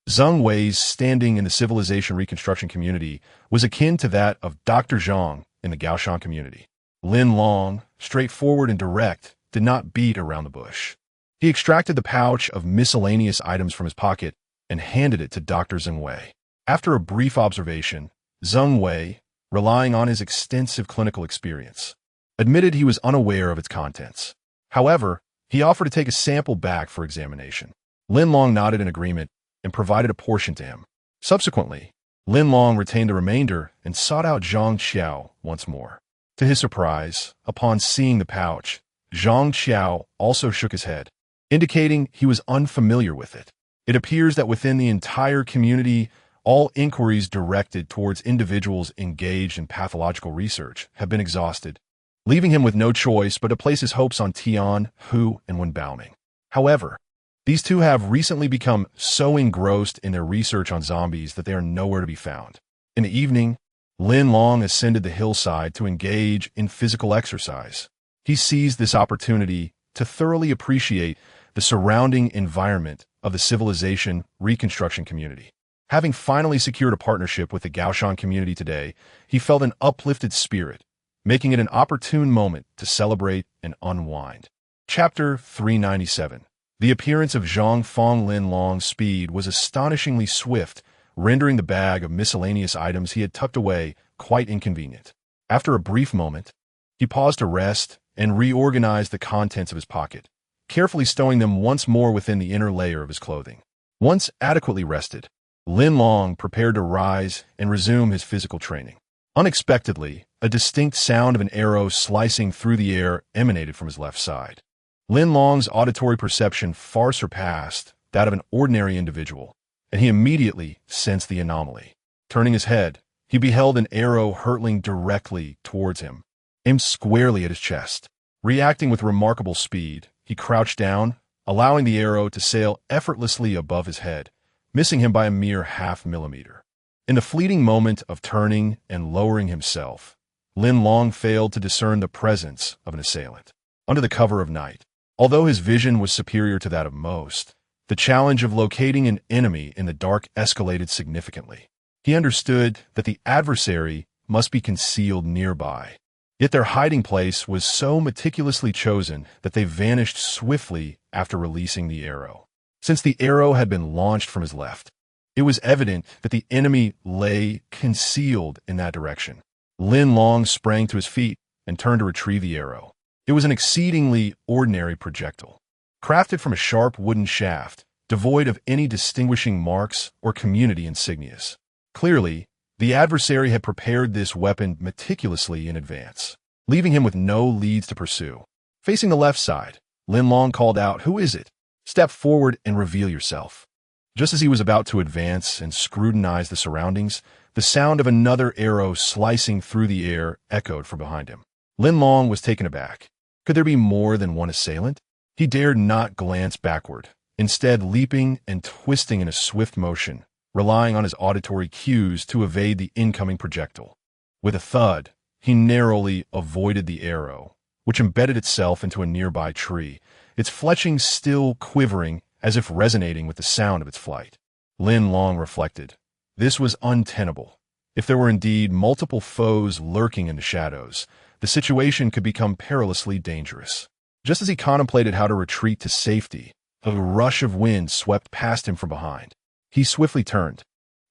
Zheng Wei's standing in the civilization reconstruction community was akin to that of Dr. Zhang in the Gaoshan community. Lin Long, straightforward and direct, did not beat around the bush. He extracted the pouch of miscellaneous items from his pocket and handed it to Dr. Zheng Wei. After a brief observation, Zheng Wei, relying on his extensive clinical experience, admitted he was unaware of its contents. However, he offered to take a sample back for examination. Lin Long nodded in agreement and provided a portion to him. Subsequently, Lin Long retained the remainder and sought out Zhang Qiao once more. To his surprise, upon seeing the pouch, Zhang Qiao also shook his head, indicating he was unfamiliar with it. It appears that within the entire community, all inquiries directed towards individuals engaged in pathological research have been exhausted, leaving him with no choice but to place his hopes on Tian, Hu, and Wen Baoming. However, these two have recently become so engrossed in their research on zombies that they are nowhere to be found. In the evening, Lin Long ascended the hillside to engage in physical exercise. He seized this opportunity to thoroughly appreciate the surrounding environment of the civilization reconstruction community. Having finally secured a partnership with the Gaoshan community today, he felt an uplifted spirit, making it an opportune moment to celebrate and unwind. Chapter 397. The appearance of Zhang Fang. Lin Long's speed was astonishingly swift, rendering the bag of miscellaneous items he had tucked away quite inconvenient. After a brief moment, He paused to rest and reorganized the contents of his pocket, carefully stowing them once more within the inner layer of his clothing. Once adequately rested, Lin Long prepared to rise and resume his physical training. Unexpectedly, a distinct sound of an arrow slicing through the air emanated from his left side. Lin Long's auditory perception far surpassed that of an ordinary individual, and he immediately sensed the anomaly. Turning his head, he beheld an arrow hurtling directly towards him, aimed squarely at his chest. Reacting with remarkable speed, he crouched down, allowing the arrow to sail effortlessly above his head, missing him by a mere half-millimeter. In the fleeting moment of turning and lowering himself, Lin Long failed to discern the presence of an assailant. Under the cover of night, although his vision was superior to that of most, the challenge of locating an enemy in the dark escalated significantly. He understood that the adversary must be concealed nearby. Yet their hiding place was so meticulously chosen that they vanished swiftly after releasing the arrow. Since the arrow had been launched from his left, it was evident that the enemy lay concealed in that direction. Lin Long sprang to his feet and turned to retrieve the arrow. It was an exceedingly ordinary projectile, crafted from a sharp wooden shaft, devoid of any distinguishing marks or community insignias. Clearly, the adversary had prepared this weapon meticulously in advance, leaving him with no leads to pursue. Facing the left side, Lin Long called out, "Who is it? Step forward and reveal yourself." Just as he was about to advance and scrutinize the surroundings, the sound of another arrow slicing through the air echoed from behind him. Lin Long was taken aback. Could there be more than one assailant? He dared not glance backward, instead leaping and twisting in a swift motion, relying on his auditory cues to evade the incoming projectile. With a thud, he narrowly avoided the arrow, which embedded itself into a nearby tree, its fletchings still quivering as if resonating with the sound of its flight. Lin Long reflected. This was untenable. If there were indeed multiple foes lurking in the shadows, the situation could become perilously dangerous. Just as he contemplated how to retreat to safety, a rush of wind swept past him from behind. He swiftly turned,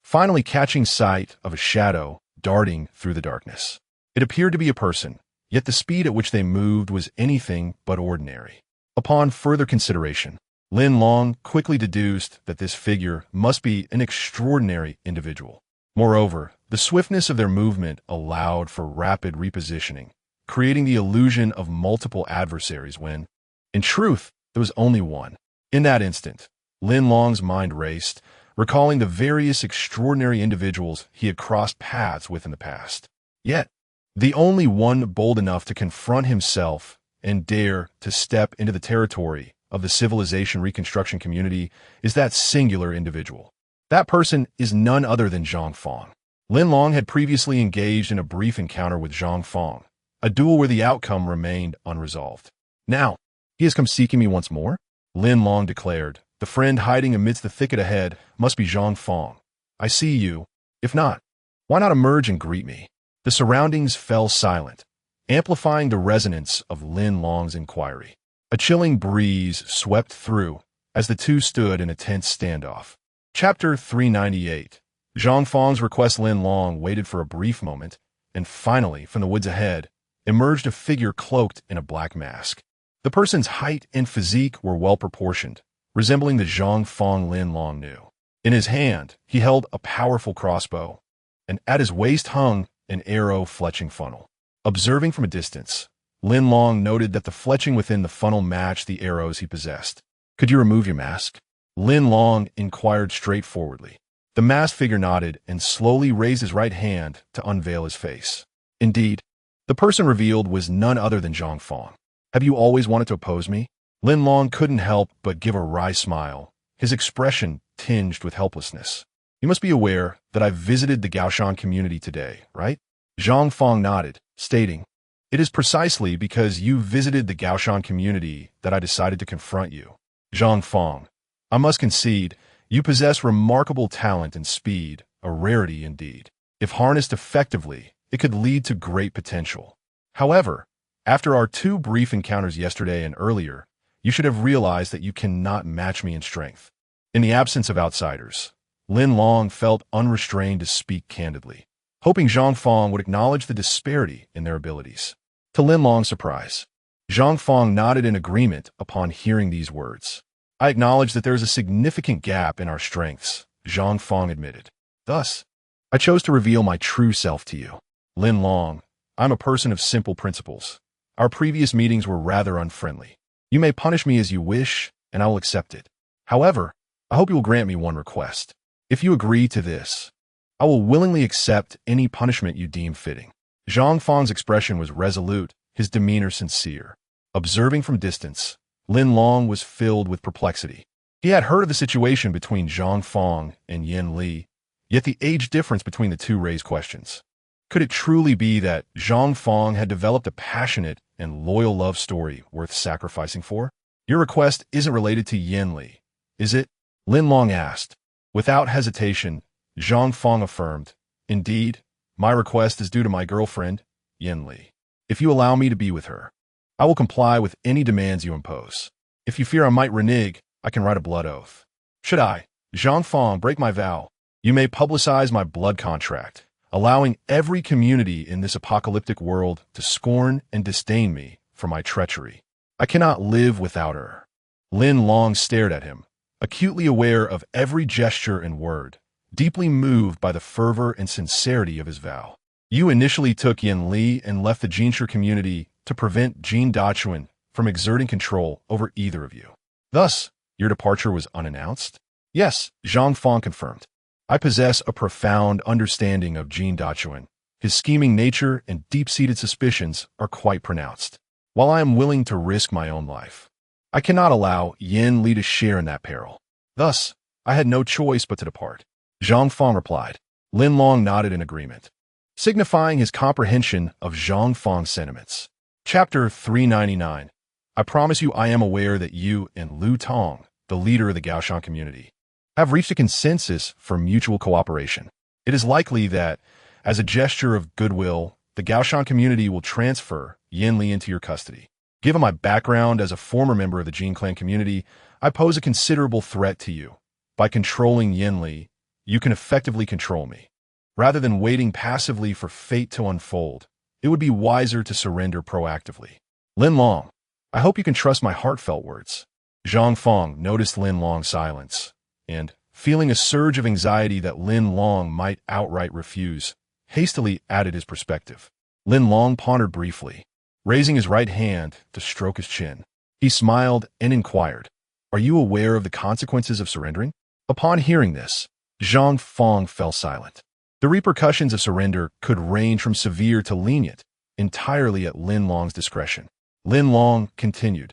finally catching sight of a shadow darting through the darkness. It appeared to be a person, yet the speed at which they moved was anything but ordinary. Upon further consideration, Lin Long quickly deduced that this figure must be an extraordinary individual. Moreover, the swiftness of their movement allowed for rapid repositioning, creating the illusion of multiple adversaries when, in truth, there was only one. In that instant, Lin Long's mind raced, recalling the various extraordinary individuals he had crossed paths with in the past. Yet, the only one bold enough to confront himself and dare to step into the territory of the civilization reconstruction community is that singular individual. That person is none other than Zhang Fong. Lin Long had previously engaged in a brief encounter with Zhang Fong, a duel where the outcome remained unresolved. Now, he has come seeking me once more? Lin Long declared. The friend hiding amidst the thicket ahead must be Zhang Fong. I see you. If not, why not emerge and greet me? The surroundings fell silent, amplifying the resonance of Lin Long's inquiry. A chilling breeze swept through as the two stood in a tense standoff. Chapter 398. Zhang Fong's request. Lin Long waited for a brief moment, and finally, from the woods ahead, emerged a figure cloaked in a black mask. The person's height and physique were well-proportioned, resembling the Zhang Fong Lin Long knew. In his hand, he held a powerful crossbow, and at his waist hung an arrow-fletching funnel. Observing from a distance, Lin Long noted that the fletching within the funnel matched the arrows he possessed. "Could you remove your mask?" Lin Long inquired straightforwardly. The masked figure nodded and slowly raised his right hand to unveil his face. Indeed, the person revealed was none other than Zhang Fong. "Have you always wanted to oppose me?" Lin Long couldn't help but give a wry smile, his expression tinged with helplessness. "You must be aware that I've visited the Gaoshan community today, right?" Zhang Fong nodded, stating, "It is precisely because you visited the Gaoshan community that I decided to confront you." Zhang Fong, I must concede, you possess remarkable talent and speed, a rarity indeed. If harnessed effectively, it could lead to great potential. However, after our two brief encounters yesterday and earlier, you should have realized that you cannot match me in strength. In the absence of outsiders, Lin Long felt unrestrained to speak candidly, hoping Zhang Fong would acknowledge the disparity in their abilities. To Lin Long's surprise, Zhang Fong nodded in agreement upon hearing these words. I acknowledge that there is a significant gap in our strengths, Zhang Fong admitted. Thus, I chose to reveal my true self to you. Lin Long, I'm a person of simple principles. Our previous meetings were rather unfriendly. You may punish me as you wish, and I will accept it. However, I hope you will grant me one request. If you agree to this, I will willingly accept any punishment you deem fitting. Zhang Fong's expression was resolute, his demeanor sincere. Observing from distance, Lin Long was filled with perplexity. He had heard of the situation between Zhang Fong and Yin Li, yet the age difference between the two raised questions. Could it truly be that Zhang Fong had developed a passionate and loyal love story worth sacrificing for? Your request isn't related to Yin Li, is it? Lin Long asked. Without hesitation, Zhang Fong affirmed, Indeed, my request is due to my girlfriend, Yin Li. If you allow me to be with her, I will comply with any demands you impose. If you fear I might renege, I can write a blood oath. Should I, Zhang Fong, break my vow, you may publicize my blood contract, allowing every community in this apocalyptic world to scorn and disdain me for my treachery. I cannot live without her. Lin Long stared at him, acutely aware of every gesture and word, deeply moved by the fervor and sincerity of his vow. You initially took Yin Li and left the Jinshu community to prevent Jin Dachuan from exerting control over either of you. Thus, your departure was unannounced? Yes, Zhang Fong confirmed. I possess a profound understanding of Jin Dachuan. His scheming nature and deep-seated suspicions are quite pronounced. While I am willing to risk my own life, I cannot allow Yin Li to share in that peril. Thus, I had no choice but to depart. Zhang Fong replied. Lin Long nodded in agreement, signifying his comprehension of Zhang Fong's sentiments. Chapter 399. I promise you I am aware that you and Lu Tong, the leader of the Gaoshan community, have reached a consensus for mutual cooperation. It is likely that, as a gesture of goodwill, the Gaoshan community will transfer Yin Li into your custody. Given my background as a former member of the Jin clan community, I pose a considerable threat to you. By controlling Yin Li, you can effectively control me. Rather than waiting passively for fate to unfold, it would be wiser to surrender proactively. Lin Long, I hope you can trust my heartfelt words. Zhang Fong noticed Lin Long's silence, and, feeling a surge of anxiety that Lin Long might outright refuse, hastily added his perspective. Lin Long pondered briefly, raising his right hand to stroke his chin. He smiled and inquired, Are you aware of the consequences of surrendering? Upon hearing this, Zhang Fong fell silent. The repercussions of surrender could range from severe to lenient, entirely at Lin Long's discretion. Lin Long continued,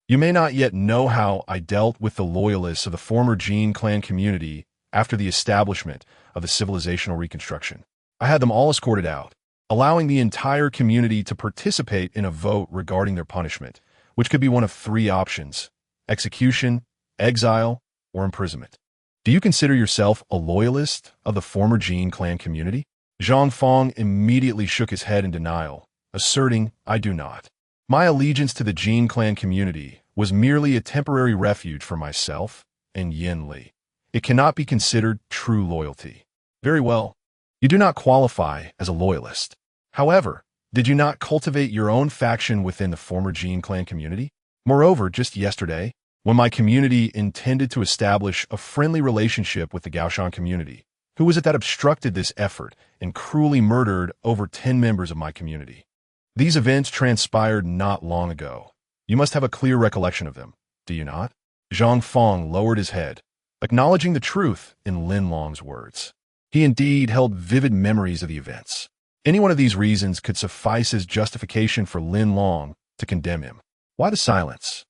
You may not yet know how I dealt with the loyalists of the former Jin clan community after the establishment of the civilizational reconstruction. I had them all escorted out, allowing the entire community to participate in a vote regarding their punishment, which could be one of three options: execution, exile, or imprisonment. Do you consider yourself a loyalist of the former Jin clan community? Zhang Fong immediately shook his head in denial, asserting, I do not. My allegiance to the Jin clan community was merely a temporary refuge for myself and Yin Li. It cannot be considered true loyalty. Very well. You do not qualify as a loyalist. However, did you not cultivate your own faction within the former Jin clan community? Moreover, just yesterday, when my community intended to establish a friendly relationship with the Gaoshan community, who was it that obstructed this effort and cruelly murdered over 10 members of my community? These events transpired not long ago. You must have a clear recollection of them, do you not? Zhang Fong lowered his head, acknowledging the truth in Lin Long's words. He indeed held vivid memories of the events. Any one of these reasons could suffice as justification for Lin Long to condemn him. Why the silence?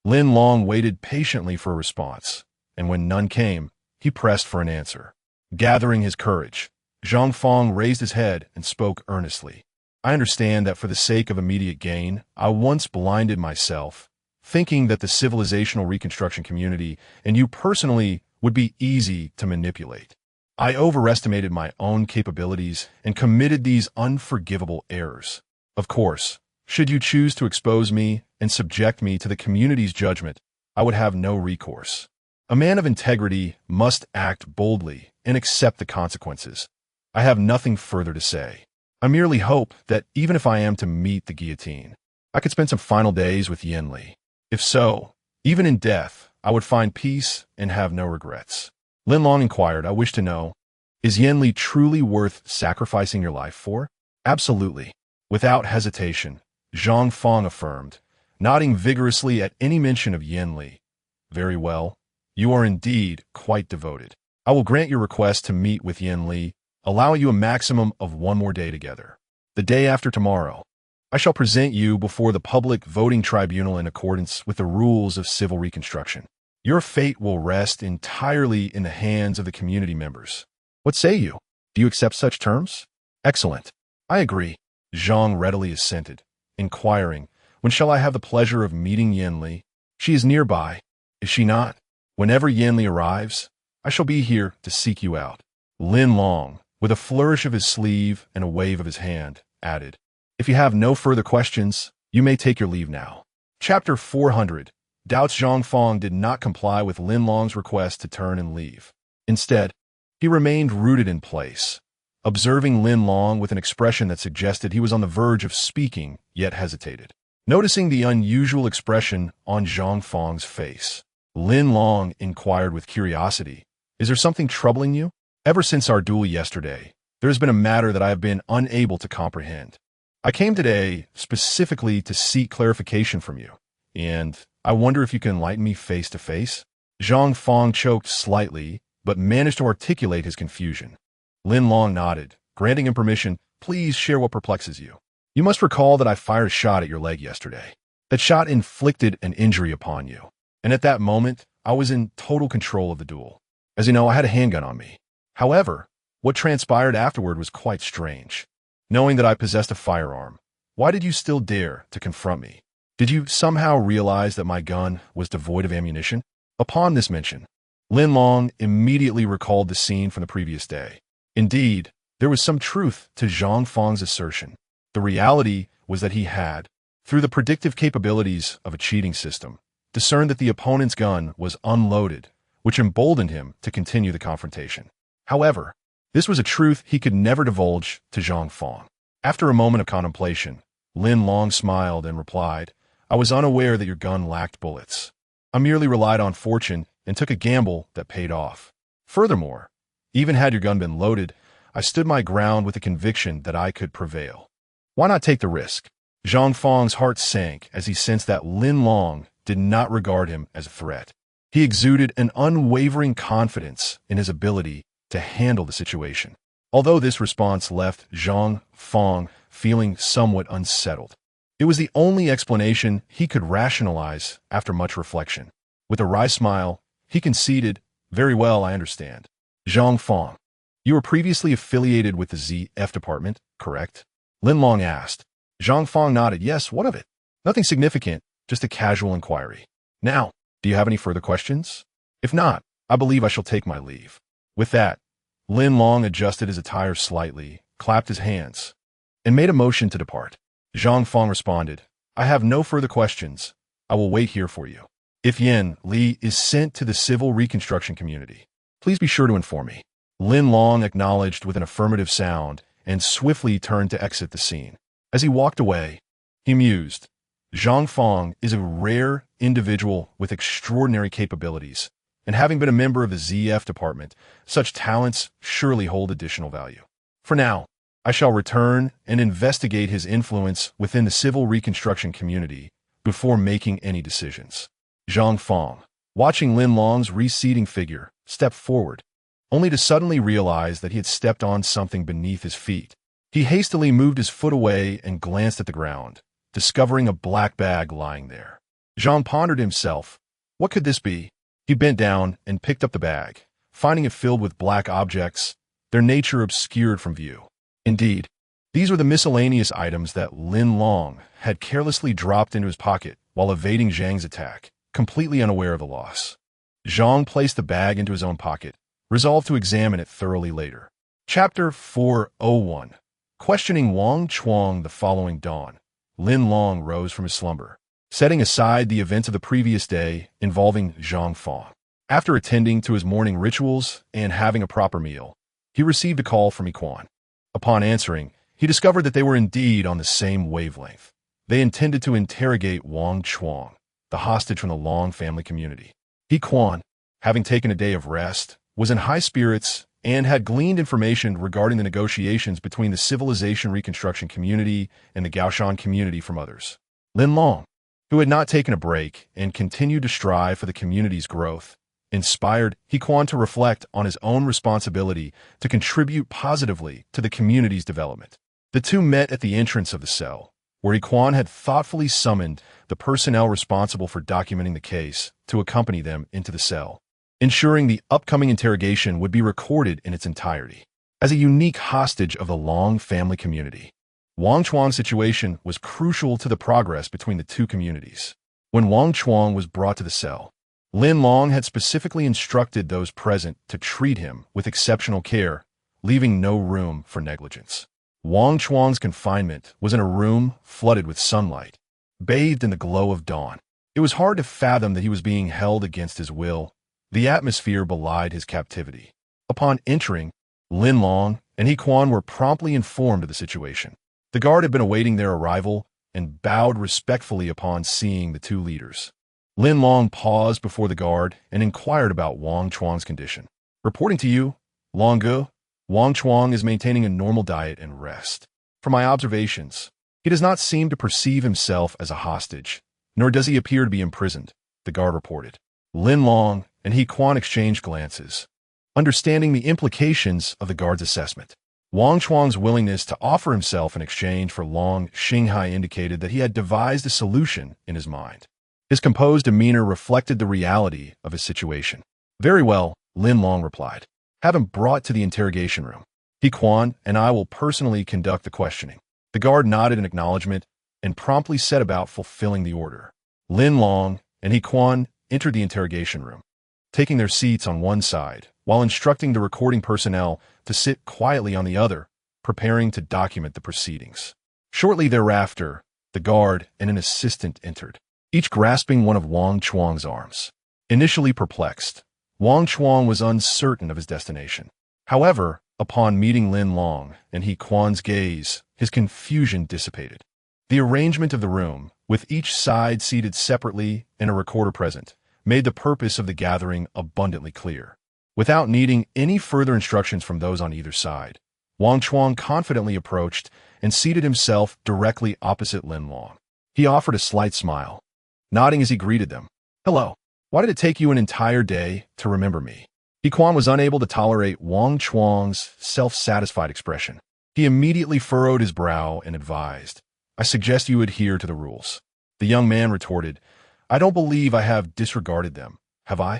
Lin Long waited patiently for a response, and when none came, he pressed for an answer. Gathering his courage, Zhang Fong raised his head and spoke earnestly. I understand that for the sake of immediate gain, I once blinded myself, thinking that the civilizational reconstruction community and you personally would be easy to manipulate. I overestimated my own capabilities and committed these unforgivable errors. Of course, should you choose to expose me and subject me to the community's judgment, I would have no recourse. A man of integrity must act boldly and accept the consequences. I have nothing further to say. I merely hope that even if I am to meet the guillotine, I could spend some final days with Yen Li. If so, even in death, I would find peace and have no regrets. Lin Long inquired, I wish to know, is Yen Li truly worth sacrificing your life for? Absolutely. Without hesitation, Zhang Fong affirmed, nodding vigorously at any mention of Yen Li. Very well. You are indeed quite devoted. I will grant your request to meet with Yen Li, allowing you a maximum of one more day together. The day after tomorrow, I shall present you before the public voting tribunal in accordance with the rules of civil reconstruction. Your fate will rest entirely in the hands of the community members. What say you? Do you accept such terms? Excellent. I agree. Zhang readily assented, inquiring, when shall I have the pleasure of meeting Yen Li? She is nearby, is she not? Whenever Yen Li arrives, I shall be here to seek you out. Lin Long, with a flourish of his sleeve and a wave of his hand, added, if you have no further questions, you may take your leave now. Chapter 400. Doubts Zhang Fong did not comply with Lin Long's request to turn and leave. Instead, he remained rooted in place, observing Lin Long with an expression that suggested he was on the verge of speaking, yet hesitated. Noticing the unusual expression on Zhang Fong's face, Lin Long inquired with curiosity, is there something troubling you? Ever since our duel yesterday, there has been a matter that I have been unable to comprehend. I came today specifically to seek clarification from you, and I wonder if you can enlighten me face to face? Zhang Fong choked slightly, but managed to articulate his confusion. Lin Long nodded, granting him permission. Please share what perplexes you. You must recall that I fired a shot at your leg yesterday. That shot inflicted an injury upon you, and at that moment, I was in total control of the duel. As you know, I had a handgun on me. However, what transpired afterward was quite strange. Knowing that I possessed a firearm, why did you still dare to confront me? Did you somehow realize that my gun was devoid of ammunition? Upon this mention, Lin Long immediately recalled the scene from the previous day. Indeed, there was some truth to Zhang Fong's assertion. The reality was that he had, through the predictive capabilities of a cheating system, discerned that the opponent's gun was unloaded, which emboldened him to continue the confrontation. However, this was a truth he could never divulge to Zhang Fong. After a moment of contemplation, Lin Long smiled and replied, I was unaware that your gun lacked bullets. I merely relied on fortune and took a gamble that paid off. Furthermore, even had your gun been loaded, I stood my ground with the conviction that I could prevail. Why not take the risk? Zhang Fong's heart sank as he sensed that Lin Long did not regard him as a threat. He exuded an unwavering confidence in his ability to handle the situation. Although this response left Zhang Fong feeling somewhat unsettled, it was the only explanation he could rationalize after much reflection. With a wry smile, he conceded, very well, I understand. Zhang Fong, you were previously affiliated with the ZF department, correct? Lin Long asked. Zhang Fong nodded, yes, what of it? Nothing significant, just a casual inquiry. Now, do you have any further questions? If not, I believe I shall take my leave. With that, Lin Long adjusted his attire slightly, clapped his hands, and made a motion to depart. Zhang Fong responded, I have no further questions. I will wait here for you. If Yen Li is sent to the civil reconstruction community, please be sure to inform me. Lin Long acknowledged with an affirmative sound and swiftly turned to exit the scene. As he walked away, he mused, Zhang Fong is a rare individual with extraordinary capabilities, and having been a member of the ZF department, such talents surely hold additional value. For now, I shall return and investigate his influence within the civil reconstruction community before making any decisions. Zhang Fong, watching Lin Long's receding figure, stepped forward, only to suddenly realize that he had stepped on something beneath his feet. He hastily moved his foot away and glanced at the ground, discovering a black bag lying there. Zhang pondered himself. What could this be? He bent down and picked up the bag, finding it filled with black objects, their nature obscured from view. Indeed, these were the miscellaneous items that Lin Long had carelessly dropped into his pocket while evading Zhang's attack, completely unaware of the loss. Zhang placed the bag into his own pocket, resolved to examine it thoroughly later. Chapter 401. Questioning Wang Chuang the following dawn, Lin Long rose from his slumber, setting aside the events of the previous day involving Zhang Fong. After attending to his morning rituals and having a proper meal, he received a call from Iquan. Upon answering, he discovered that they were indeed on the same wavelength. They intended to interrogate Wang Chuang, the hostage from the Long family community. He Quan, having taken a day of rest, was in high spirits and had gleaned information regarding the negotiations between the civilization reconstruction community and the Gaoshan community from others. Lin Long, who had not taken a break and continued to strive for the community's growth, inspired He Quan to reflect on his own responsibility to contribute positively to the community's development. The two met at the entrance of the cell, where He Quan had thoughtfully summoned the personnel responsible for documenting the case to accompany them into the cell, ensuring the upcoming interrogation would be recorded in its entirety. As a unique hostage of the Long family community, Wang Chuang's situation was crucial to the progress between the two communities. When Wang Chuang was brought to the cell, Lin Long had specifically instructed those present to treat him with exceptional care, leaving no room for negligence. Wang Chuang's confinement was in a room flooded with sunlight, bathed in the glow of dawn. It was hard to fathom that he was being held against his will. The atmosphere belied his captivity. Upon entering, Lin Long and He Quan were promptly informed of the situation. The guard had been awaiting their arrival and bowed respectfully upon seeing the two leaders. Lin Long paused before the guard and inquired about Wang Chuang's condition. "Reporting to you, Long-gu, Wang Chuang is maintaining a normal diet and rest. From my observations, he does not seem to perceive himself as a hostage, nor does he appear to be imprisoned," the guard reported. Lin Long and He Quan exchanged glances, understanding the implications of the guard's assessment. Wang Chuang's willingness to offer himself in exchange for Long Xinghai indicated that he had devised a solution in his mind. His composed demeanor reflected the reality of his situation. "Very well," Lin Long replied. "Have him brought to the interrogation room. He Quan and I will personally conduct the questioning." The guard nodded in acknowledgement and promptly set about fulfilling the order. Lin Long and He Quan entered the interrogation room, taking their seats on one side, while instructing the recording personnel to sit quietly on the other, preparing to document the proceedings. Shortly thereafter, the guard and an assistant entered, each grasping one of Wang Chuang's arms. Initially perplexed, Wang Chuang was uncertain of his destination. However, upon meeting Lin Long and He Quan's gaze, his confusion dissipated. The arrangement of the room, with each side seated separately and a recorder present, made the purpose of the gathering abundantly clear. Without needing any further instructions from those on either side, Wang Chuang confidently approached and seated himself directly opposite Lin Long. He offered a slight smile, nodding as he greeted them. "Hello. Why did it take you an entire day to remember me?" He Quan was unable to tolerate Wang Chuang's self-satisfied expression. He immediately furrowed his brow and advised, "I suggest you adhere to the rules." The young man retorted, "I don't believe I have disregarded them, have I?"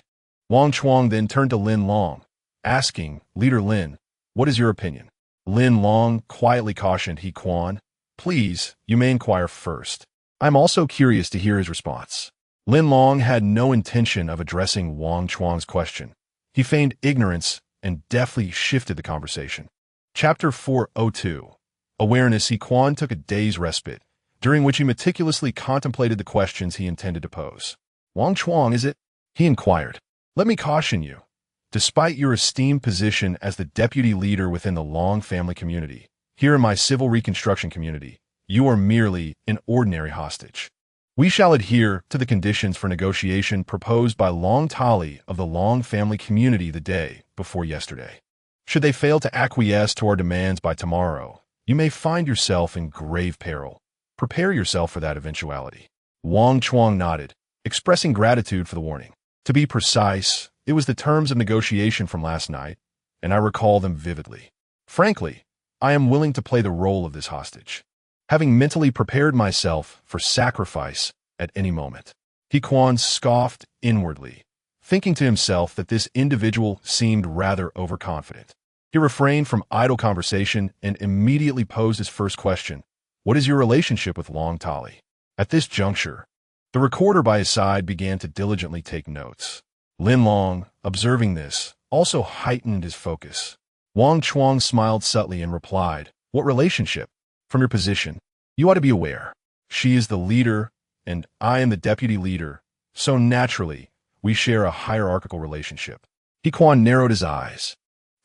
Wang Chuang then turned to Lin Long, asking, "Leader Lin, what is your opinion?" Lin Long quietly cautioned He Quan, "Please, you may inquire first. I'm also curious to hear his response." Lin Long had no intention of addressing Wang Chuang's question. He feigned ignorance and deftly shifted the conversation. Chapter 402. Awareness. He Quan took a day's respite, during which he meticulously contemplated the questions he intended to pose. "Wang Chuang, is it?" he inquired. "Let me caution you. Despite your esteemed position as the deputy leader within the Long family community, here in my civil reconstruction community, you are merely an ordinary hostage. We shall adhere to the conditions for negotiation proposed by Long Tali of the Long family community the day before yesterday. Should they fail to acquiesce to our demands by tomorrow, you may find yourself in grave peril. Prepare yourself for that eventuality." Wang Chuang nodded, expressing gratitude for the warning. To be precise, it was the terms of negotiation from last night, and I recall them vividly. Frankly, I am willing to play the role of this hostage, having mentally prepared myself for sacrifice at any moment. He Quan scoffed inwardly, thinking to himself that this individual seemed rather overconfident. He refrained from idle conversation and immediately posed his first question: "What is your relationship with Long Tali?" At this juncture, the recorder by his side began to diligently take notes. Lin Long, observing this, also heightened his focus. Wang Chuang smiled subtly and replied, "What relationship? From your position, you ought to be aware. She is the leader, and I am the deputy leader, so naturally, we share a hierarchical relationship." He Quan narrowed his eyes,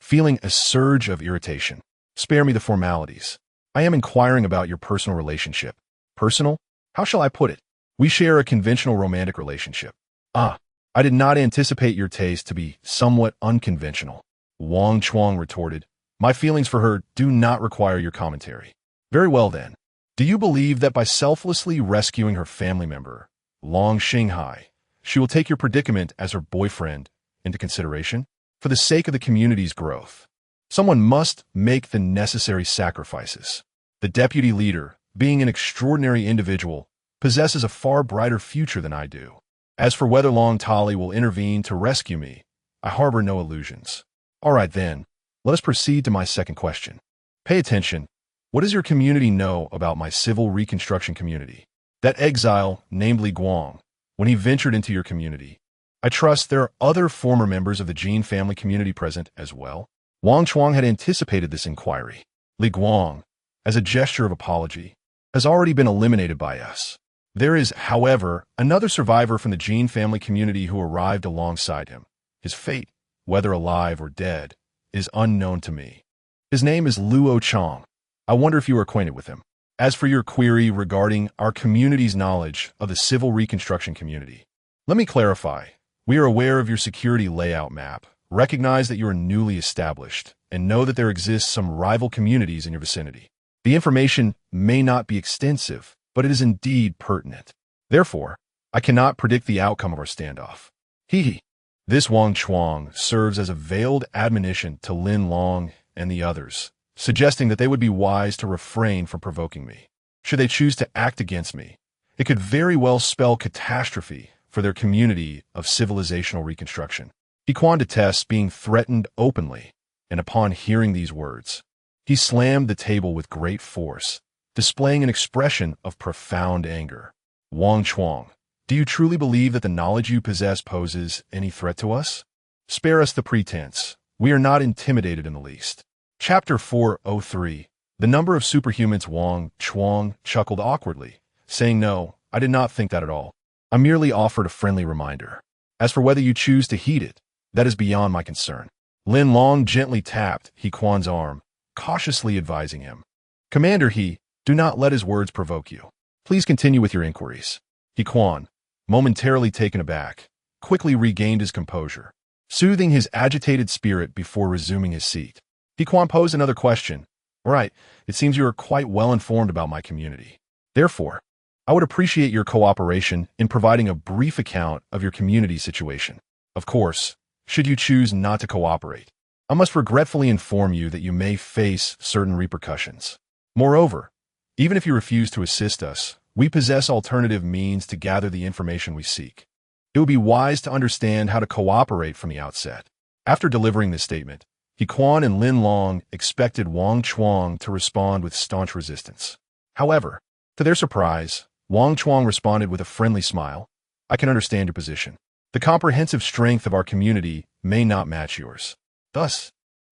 feeling a surge of irritation. "Spare me the formalities. I am inquiring about your personal relationship. Personal? How shall I put it? We share a conventional romantic relationship. Ah, I did not anticipate your taste to be somewhat unconventional. Wang Chuang retorted. My feelings for her do not require your commentary. Very well then. Do you believe that by selflessly rescuing her family member, Long Xinghai, she will take your predicament as her boyfriend into consideration? For the sake of the community's growth, someone must make the necessary sacrifices. The deputy leader, being an extraordinary individual, possesses a far brighter future than I do. As for whether Long Tali will intervene to rescue me, I harbor no illusions. All right then, let us proceed to my second question. Pay attention. What does your community know about my civil reconstruction community? That exile, namely Guang, when he ventured into your community. I trust there are other former members of the Jin family community present as well. Wang Chuang had anticipated this inquiry. Li Guang, as a gesture of apology, has already been eliminated by us. There is, however, another survivor from the Jin family community who arrived alongside him. His fate, whether alive or dead, is unknown to me. His name is Luo Chong. I wonder if you are acquainted with him. As for your query regarding our community's knowledge of the civil reconstruction community, let me clarify. We are aware of your security layout map, recognize that you are newly established, and know that there exists some rival communities in your vicinity. The information may not be extensive, but it is indeed pertinent. Therefore, I cannot predict the outcome of our standoff. Hee. This Wang Chuang serves as a veiled admonition to Lin Long and the others, suggesting that they would be wise to refrain from provoking me. Should they choose to act against me, it could very well spell catastrophe for their community of civilizational reconstruction. He Quan detests being threatened openly, and upon hearing these words, he slammed the table with great force, displaying an expression of profound anger. Wang Chuang, do you truly believe that the knowledge you possess poses any threat to us? Spare us the pretense. We are not intimidated in the least. Chapter 403. The number of superhumans. Wang Chuang chuckled awkwardly, saying, No, I did not think that at all. I merely offered a friendly reminder. As for whether you choose to heed it, that is beyond my concern. Lin Long gently tapped He Quan's arm, cautiously advising him. Commander He, do not let his words provoke you. Please continue with your inquiries. He Quan, momentarily taken aback, quickly regained his composure, soothing his agitated spirit before resuming his seat. He Quan posed another question. All right, it seems you are quite well informed about my community. Therefore, I would appreciate your cooperation in providing a brief account of your community situation. Of course, should you choose not to cooperate, I must regretfully inform you that you may face certain repercussions. Moreover, even if you refuse to assist us, we possess alternative means to gather the information we seek. It would be wise to understand how to cooperate from the outset. After delivering this statement, He Quan and Lin Long expected Wang Chuang to respond with staunch resistance. However, to their surprise, Wang Chuang responded with a friendly smile. I can understand your position. The comprehensive strength of our community may not match yours. Thus,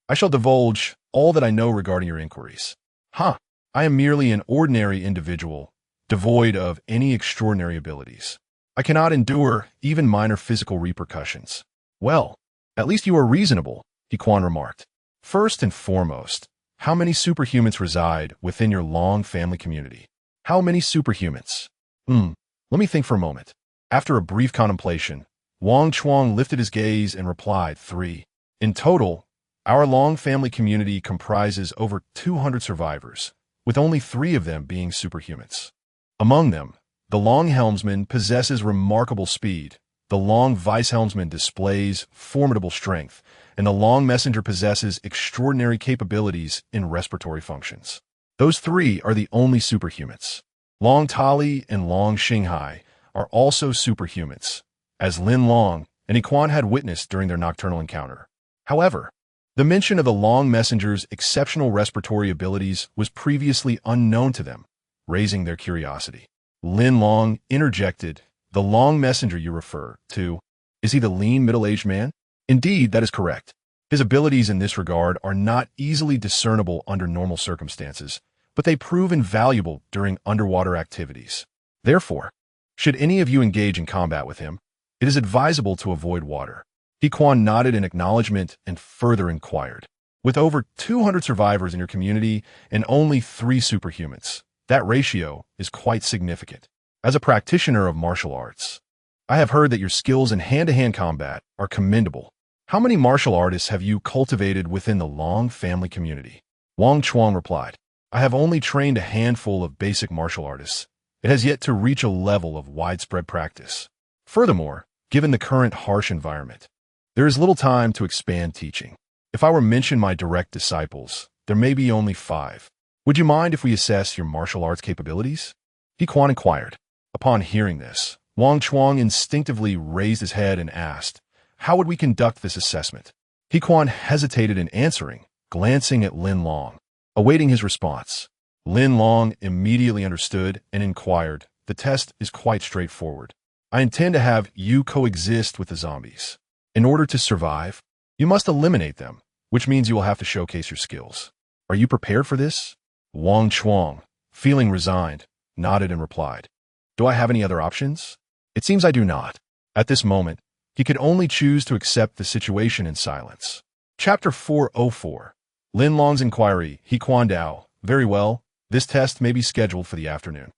I shall divulge all that I know regarding your inquiries. I am merely an ordinary individual, devoid of any extraordinary abilities. I cannot endure even minor physical repercussions. Well, at least you are reasonable, He Quan remarked. First and foremost, how many superhumans reside within your Long family community? How many superhumans? Let me think for a moment. After a brief contemplation, Wang Chuang lifted his gaze and replied, 3. In total, our Long family community comprises over 200 survivors, with only 3 of them being superhumans. Among them, the Long helmsman possesses remarkable speed, the Long vice helmsman displays formidable strength, and the Long messenger possesses extraordinary capabilities in respiratory functions. Those 3 are the only superhumans. Long Tali and Long Xinghai are also superhumans, as Lin Long and He Quan had witnessed during their nocturnal encounter. However, the mention of the Long messenger's exceptional respiratory abilities was previously unknown to them, raising their curiosity. Lin Long interjected, The Long messenger you refer to, is he the lean middle-aged man? Indeed, that is correct. His abilities in this regard are not easily discernible under normal circumstances, but they prove invaluable during underwater activities. Therefore, should any of you engage in combat with him, it is advisable to avoid water. He Quan nodded in acknowledgement and further inquired. With over 200 survivors in your community and only 3 superhumans, that ratio is quite significant. As a practitioner of martial arts, I have heard that your skills in hand-to-hand combat are commendable. How many martial artists have you cultivated within the Long family community? Wang Chuang replied, I have only trained a handful of basic martial artists. It has yet to reach a level of widespread practice. Furthermore, given the current harsh environment, there is little time to expand teaching. If I were to mention my direct disciples, there may be only 5. Would you mind if we assess your martial arts capabilities? He Quan inquired. Upon hearing this, Wang Chuang instinctively raised his head and asked, how would we conduct this assessment? He Quan hesitated in answering, glancing at Lin Long, awaiting his response. Lin Long immediately understood and inquired, the test is quite straightforward. I intend to have you coexist with the zombies. In order to survive, you must eliminate them, which means you will have to showcase your skills. Are you prepared for this? Wang Chuang, feeling resigned, nodded and replied, do I have any other options? It seems I do not. At this moment, he could only choose to accept the situation in silence. Chapter 404. Lin Long's inquiry. He Quan Dao. Very well, this test may be scheduled for the afternoon.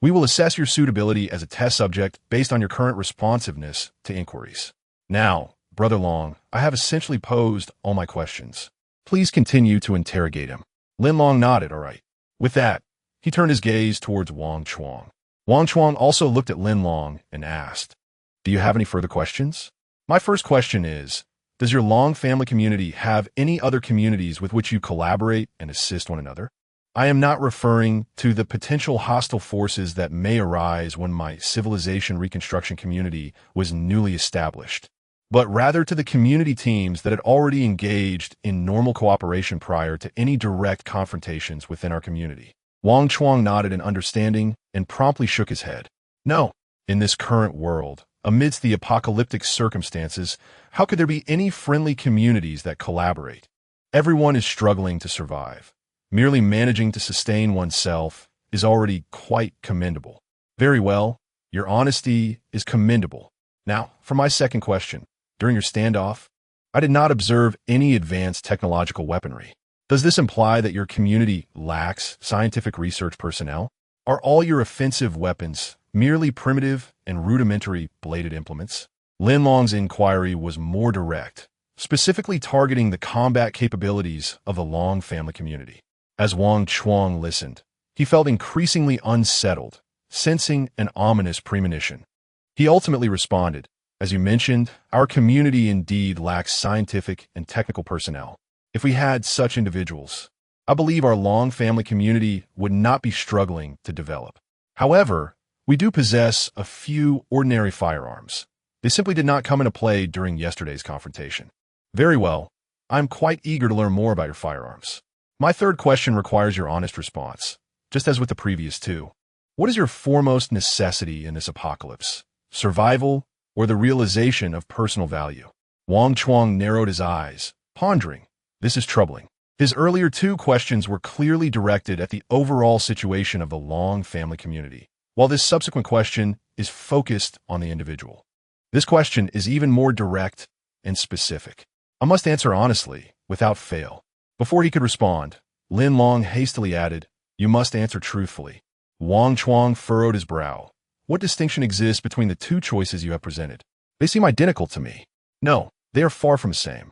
We will assess your suitability as a test subject based on your current responsiveness to inquiries. Now, Brother Long, I have essentially posed all my questions. Please continue to interrogate him. Lin Long nodded, all right. With that, he turned his gaze towards Wang Chuang. Wang Chuang also looked at Lin Long and asked, do you have any further questions? My first question is, does your Long family community have any other communities with which you collaborate and assist one another? I am not referring to the potential hostile forces that may arise when my civilization reconstruction community was newly established, but rather to the community teams that had already engaged in normal cooperation prior to any direct confrontations within our community. Wang Chuang nodded in understanding and promptly shook his head. No, in this current world, amidst the apocalyptic circumstances, how could there be any friendly communities that collaborate? Everyone is struggling to survive. Merely managing to sustain oneself is already quite commendable. Very well, your honesty is commendable. Now, for my second question. During your standoff, I did not observe any advanced technological weaponry. Does this imply that your community lacks scientific research personnel? Are all your offensive weapons merely primitive and rudimentary bladed implements? Lin Long's inquiry was more direct, specifically targeting the combat capabilities of the Long family community. As Wang Chuang listened, he felt increasingly unsettled, sensing an ominous premonition. He ultimately responded, as you mentioned, our community indeed lacks scientific and technical personnel. If we had such individuals, I believe our Long family community would not be struggling to develop. However, we do possess a few ordinary firearms. They simply did not come into play during yesterday's confrontation. Very well, I'm quite eager to learn more about your firearms. My third question requires your honest response, just as with the previous 2. What is your foremost necessity in this apocalypse? Survival or the realization of personal value? Wang Chuang narrowed his eyes, pondering. This is troubling. His earlier 2 questions were clearly directed at the overall situation of the Long family community, while this subsequent question is focused on the individual. This question is even more direct and specific. I must answer honestly, without fail. Before he could respond, Lin Long hastily added, you must answer truthfully. Wang Chuang furrowed his brow. What distinction exists between the 2 choices you have presented? They seem identical to me. No, they are far from the same.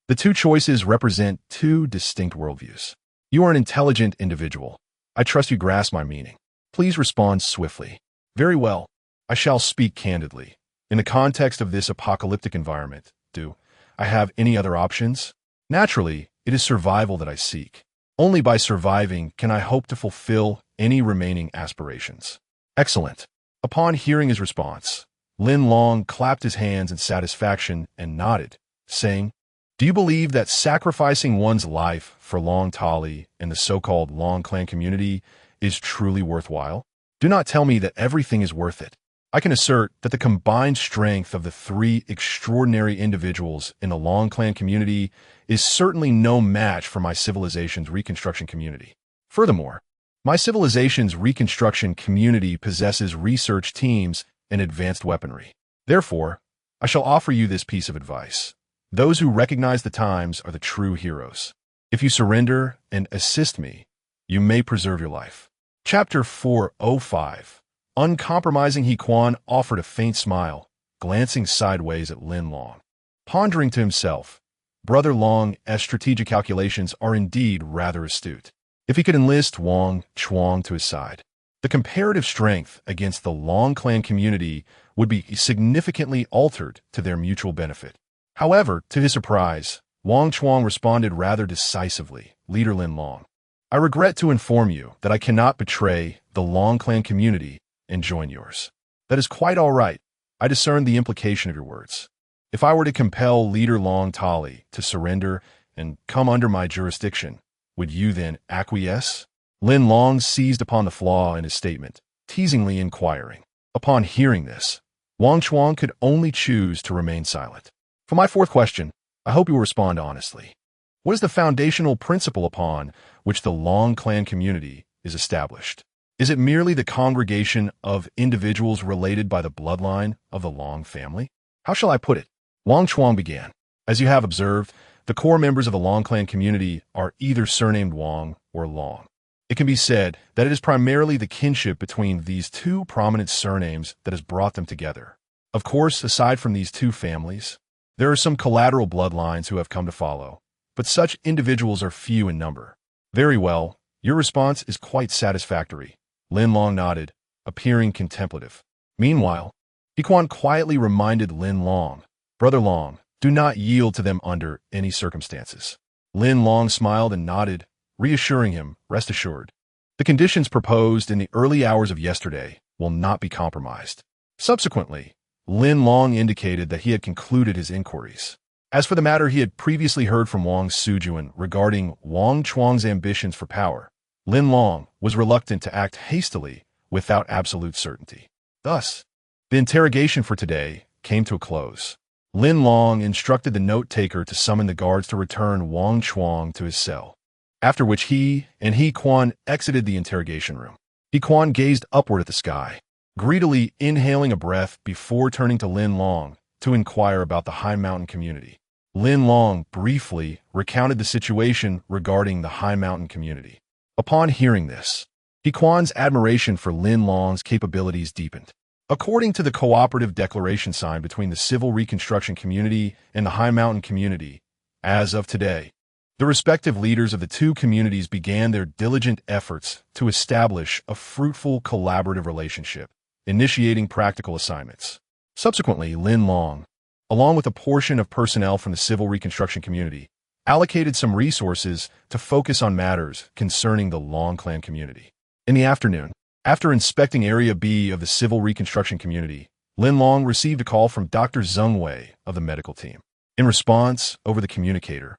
The 2 choices represent 2 distinct worldviews. You are an intelligent individual. I trust you grasp my meaning. Please respond swiftly. Very well. I shall speak candidly. In the context of this apocalyptic environment, do I have any other options? Naturally, it is survival that I seek. Only by surviving can I hope to fulfill any remaining aspirations. Excellent. Upon hearing his response, Lin Long clapped his hands in satisfaction and nodded, saying, do you believe that sacrificing one's life for Long Tali and the so-called Long clan community is truly worthwhile? Do not tell me that everything is worth it. I can assert that the combined strength of the 3 extraordinary individuals in the Long clan community is certainly no match for my civilization's reconstruction community. Furthermore, my civilization's reconstruction community possesses research teams and advanced weaponry. Therefore, I shall offer you this piece of advice. Those who recognize the times are the true heroes. If you surrender and assist me, you may preserve your life. Chapter 405. Uncompromising, He Quan offered a faint smile, glancing sideways at Lin Long. Pondering to himself, Brother Long's strategic calculations are indeed rather astute. If he could enlist Wang Chuang to his side, the comparative strength against the Long clan community would be significantly altered to their mutual benefit. However, to his surprise, Wang Chuang responded rather decisively. Leader Lin Long, I regret to inform you that I cannot betray the Long clan community and join yours. That is quite all right. I discern the implication of your words. If I were to compel Leader Long Tali to surrender and come under my jurisdiction, would you then acquiesce? Lin Long seized upon the flaw in his statement, teasingly inquiring. Upon hearing this, Wang Chuang could only choose to remain silent. For my fourth question, I hope you will respond honestly. What is the foundational principle upon which the Long clan community is established? Is it merely the congregation of individuals related by the bloodline of the Long family? How shall I put it? Wang Chuang began. As you have observed, the core members of the Long clan community are either surnamed Wang or Long. It can be said that it is primarily the kinship between these two prominent surnames that has brought them together. Of course, aside from these two families, there are some collateral bloodlines who have come to follow, but such individuals are few in number. Very well, your response is quite satisfactory. Lin Long nodded, appearing contemplative. Meanwhile, He Quan quietly reminded Lin Long, Brother Long, do not yield to them under any circumstances. Lin Long smiled and nodded, reassuring him, rest assured. The conditions proposed in the early hours of yesterday will not be compromised. Subsequently, Lin Long indicated that he had concluded his inquiries. As for the matter he had previously heard from Wang Sujuan regarding Wang Chuang's ambitions for power, Lin Long was reluctant to act hastily without absolute certainty. Thus, the interrogation for today came to a close. Lin Long instructed the note-taker to summon the guards to return Wang Chuang to his cell, after which he and He Quan exited the interrogation room. He Quan gazed upward at the sky, greedily inhaling a breath before turning to Lin Long to inquire about the High Mountain community. Lin Long briefly recounted the situation regarding the High Mountain community. Upon hearing this, He Quan's admiration for Lin Long's capabilities deepened. According to the cooperative declaration signed between the Civil Reconstruction community and the High Mountain community, as of today, the respective leaders of the two communities began their diligent efforts to establish a fruitful collaborative relationship, initiating practical assignments. Subsequently, Lin Long, along with a portion of personnel from the Civil Reconstruction community, allocated some resources to focus on matters concerning the Long clan community. In the afternoon, after inspecting Area B of the Civil Reconstruction community, Lin Long received a call from Dr. Zheng Wei of the medical team. In response, over the communicator,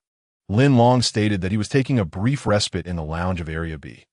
Lin Long stated that he was taking a brief respite in the lounge of Area B.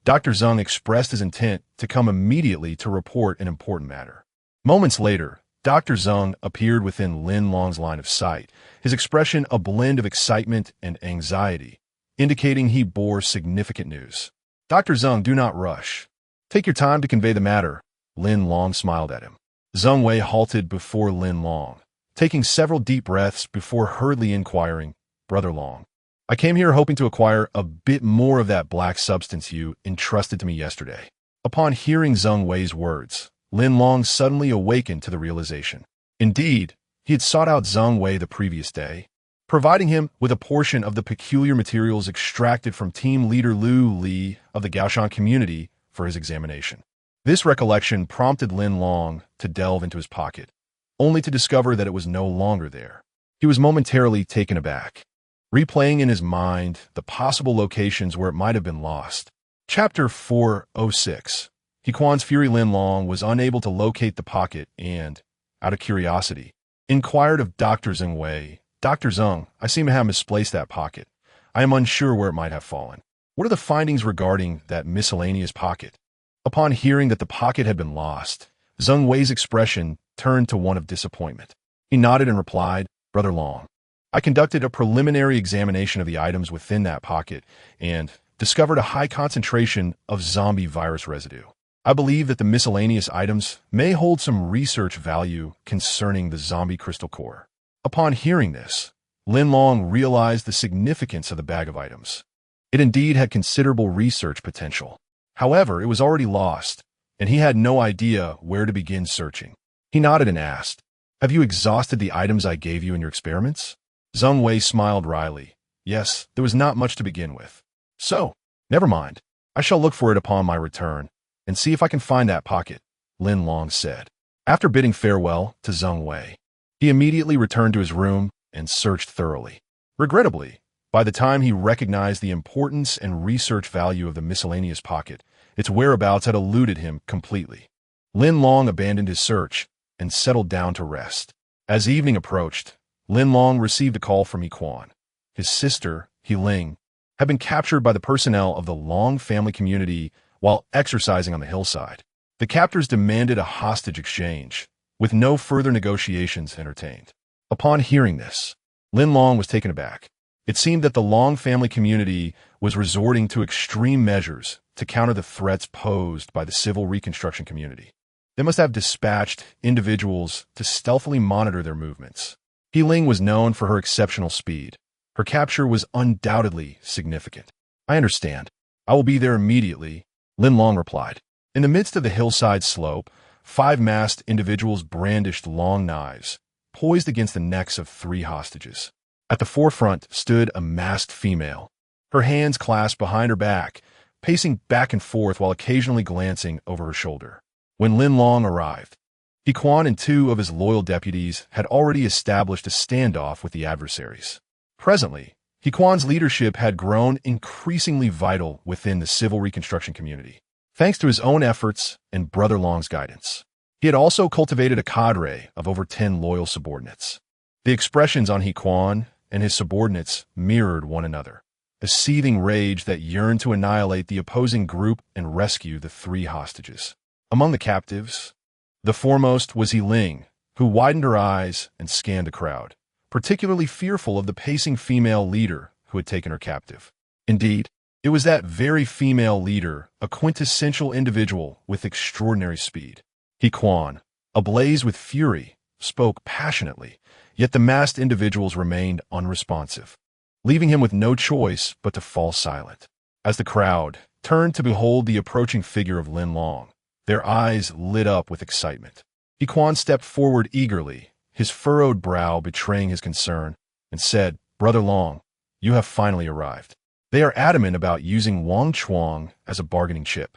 Dr. Zheng expressed his intent to come immediately to report an important matter. Moments later, Dr. Zheng appeared within Lin Long's line of sight, his expression a blend of excitement and anxiety, indicating he bore significant news. Dr. Zheng, do not rush. Take your time to convey the matter. Lin Long smiled at him. Zheng Wei halted before Lin Long, taking several deep breaths before hurriedly inquiring, Brother Long, I came here hoping to acquire a bit more of that black substance you entrusted to me yesterday. Upon hearing Zheng Wei's words, Lin Long suddenly awakened to the realization. Indeed, he had sought out Zheng Wei the previous day, providing him with a portion of the peculiar materials extracted from team leader Liu Li of the Gaoshan community for his examination. This recollection prompted Lin Long to delve into his pocket, only to discover that it was no longer there. He was momentarily taken aback, replaying in his mind the possible locations where it might have been lost. Chapter 406. He Quan's Fury. Lin Long was unable to locate the pocket and, out of curiosity, inquired of Dr. Zheng Wei, Dr. Zheng, I seem to have misplaced that pocket. I am unsure where it might have fallen. What are the findings regarding that miscellaneous pocket? Upon hearing that the pocket had been lost, Zheng Wei's expression turned to one of disappointment. He nodded and replied, Brother Long, I conducted a preliminary examination of the items within that pocket and discovered a high concentration of zombie virus residue. I believe that the miscellaneous items may hold some research value concerning the zombie crystal core. Upon hearing this, Lin Long realized the significance of the bag of items. It indeed had considerable research potential. However, it was already lost, and he had no idea where to begin searching. He nodded and asked, "Have you exhausted the items I gave you in your experiments?" Zheng Wei smiled wryly. "Yes, there was not much to begin with. So, never mind. I shall look for it upon my return, and see if I can find that pocket," Lin Long said. After bidding farewell to Zheng Wei, he immediately returned to his room and searched thoroughly. Regrettably, by the time he recognized the importance and research value of the miscellaneous pocket, its whereabouts had eluded him completely. Lin Long abandoned his search and settled down to rest. As evening approached, Lin Long received a call from Yi Quan. His sister, He Ling, had been captured by the personnel of the Long family community while exercising on the hillside. The captors demanded a hostage exchange, with no further negotiations entertained. Upon hearing this, Lin Long was taken aback. It seemed that the Long family community was resorting to extreme measures to counter the threats posed by the civil reconstruction community. They must have dispatched individuals to stealthily monitor their movements. He Ling was known for her exceptional speed. Her capture was undoubtedly significant. "I understand. I will be there immediately," Lin Long replied. In the midst of the hillside slope, 5 masked individuals brandished long knives, poised against the necks of 3 hostages. At the forefront stood a masked female, her hands clasped behind her back, pacing back and forth while occasionally glancing over her shoulder. When Lin Long arrived, Yi Quan and 2 of his loyal deputies had already established a standoff with the adversaries. Presently, Yi Quan's leadership had grown increasingly vital within the civil reconstruction community, thanks to his own efforts and Brother Long's guidance. He had also cultivated a cadre of over 10 loyal subordinates. The expressions on Yi Quan and his subordinates mirrored one another, a seething rage that yearned to annihilate the opposing group and rescue the 3 hostages. Among the captives, the foremost was He Ling, who widened her eyes and scanned the crowd, particularly fearful of the pacing female leader who had taken her captive. Indeed, it was that very female leader, a quintessential individual with extraordinary speed. Yi Quan, ablaze with fury, spoke passionately, yet the masked individuals remained unresponsive, leaving him with no choice but to fall silent. As the crowd turned to behold the approaching figure of Lin Long, their eyes lit up with excitement. Yi Quan stepped forward eagerly, his furrowed brow betraying his concern, and said, "Brother Long, you have finally arrived. They are adamant about using Wang Chuang as a bargaining chip."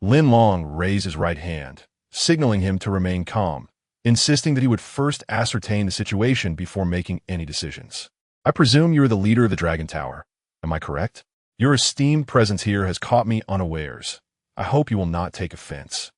Lin Long raised his right hand, signaling him to remain calm, insisting that he would first ascertain the situation before making any decisions. "I presume you are the leader of the Dragon Tower. Am I correct? Your esteemed presence here has caught me unawares. I hope you will not take offense,"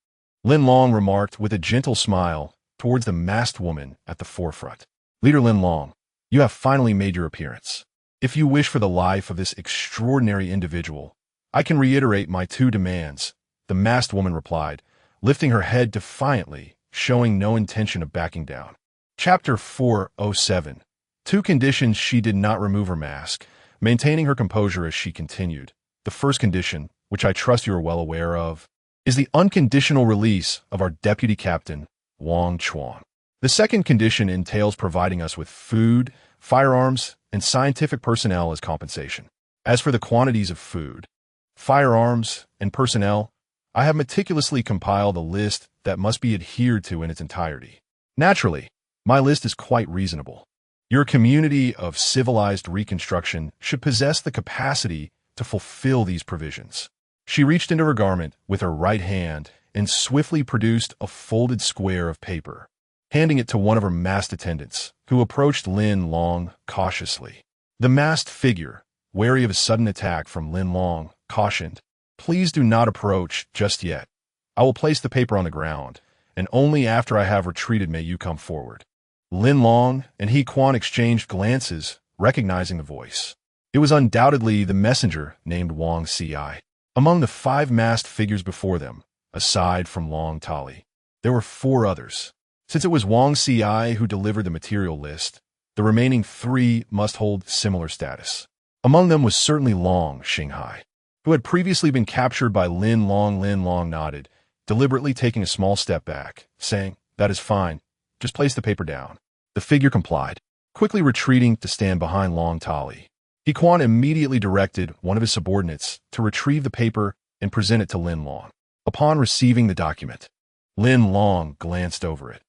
Lin Long remarked with a gentle smile towards the masked woman at the forefront. "Leader Lin Long, you have finally made your appearance. If you wish for the life of this extraordinary individual, I can reiterate my 2 demands," the masked woman replied, lifting her head defiantly, showing no intention of backing down. Chapter 407. 2 conditions. She did not remove her mask, maintaining her composure as she continued. "The first condition, which I trust you are well aware of, is the unconditional release of our deputy captain, Wang Chuang. The second condition entails providing us with food, firearms, and scientific personnel as compensation. As for the quantities of food, firearms, and personnel, I have meticulously compiled a list that must be adhered to in its entirety. Naturally, my list is quite reasonable. Your community of civilized reconstruction should possess the capacity to fulfill these provisions." She reached into her garment with her right hand and swiftly produced a folded square of paper, handing it to one of her masked attendants, who approached Lin Long cautiously. The masked figure, wary of a sudden attack from Lin Long, cautioned, "Please do not approach just yet. I will place the paper on the ground, and only after I have retreated may you come forward." Lin Long and Yi Quan exchanged glances, recognizing the voice. It was undoubtedly the messenger named Wang Ci. Among the 5 masked figures before them, aside from Long Tali, there were 4 others. Since it was Wang Ci who delivered the material list, the remaining 3 must hold similar status. Among them was certainly Long Xinghai, who had previously been captured by Lin Long. Lin Long nodded, deliberately taking a small step back, saying, "That is fine. Just place the paper down." The figure complied. quickly retreating to stand behind Long Tali. He Quan immediately directed one of his subordinates to retrieve the paper and present it to Lin Long. Upon receiving the document, Lin Long glanced over it.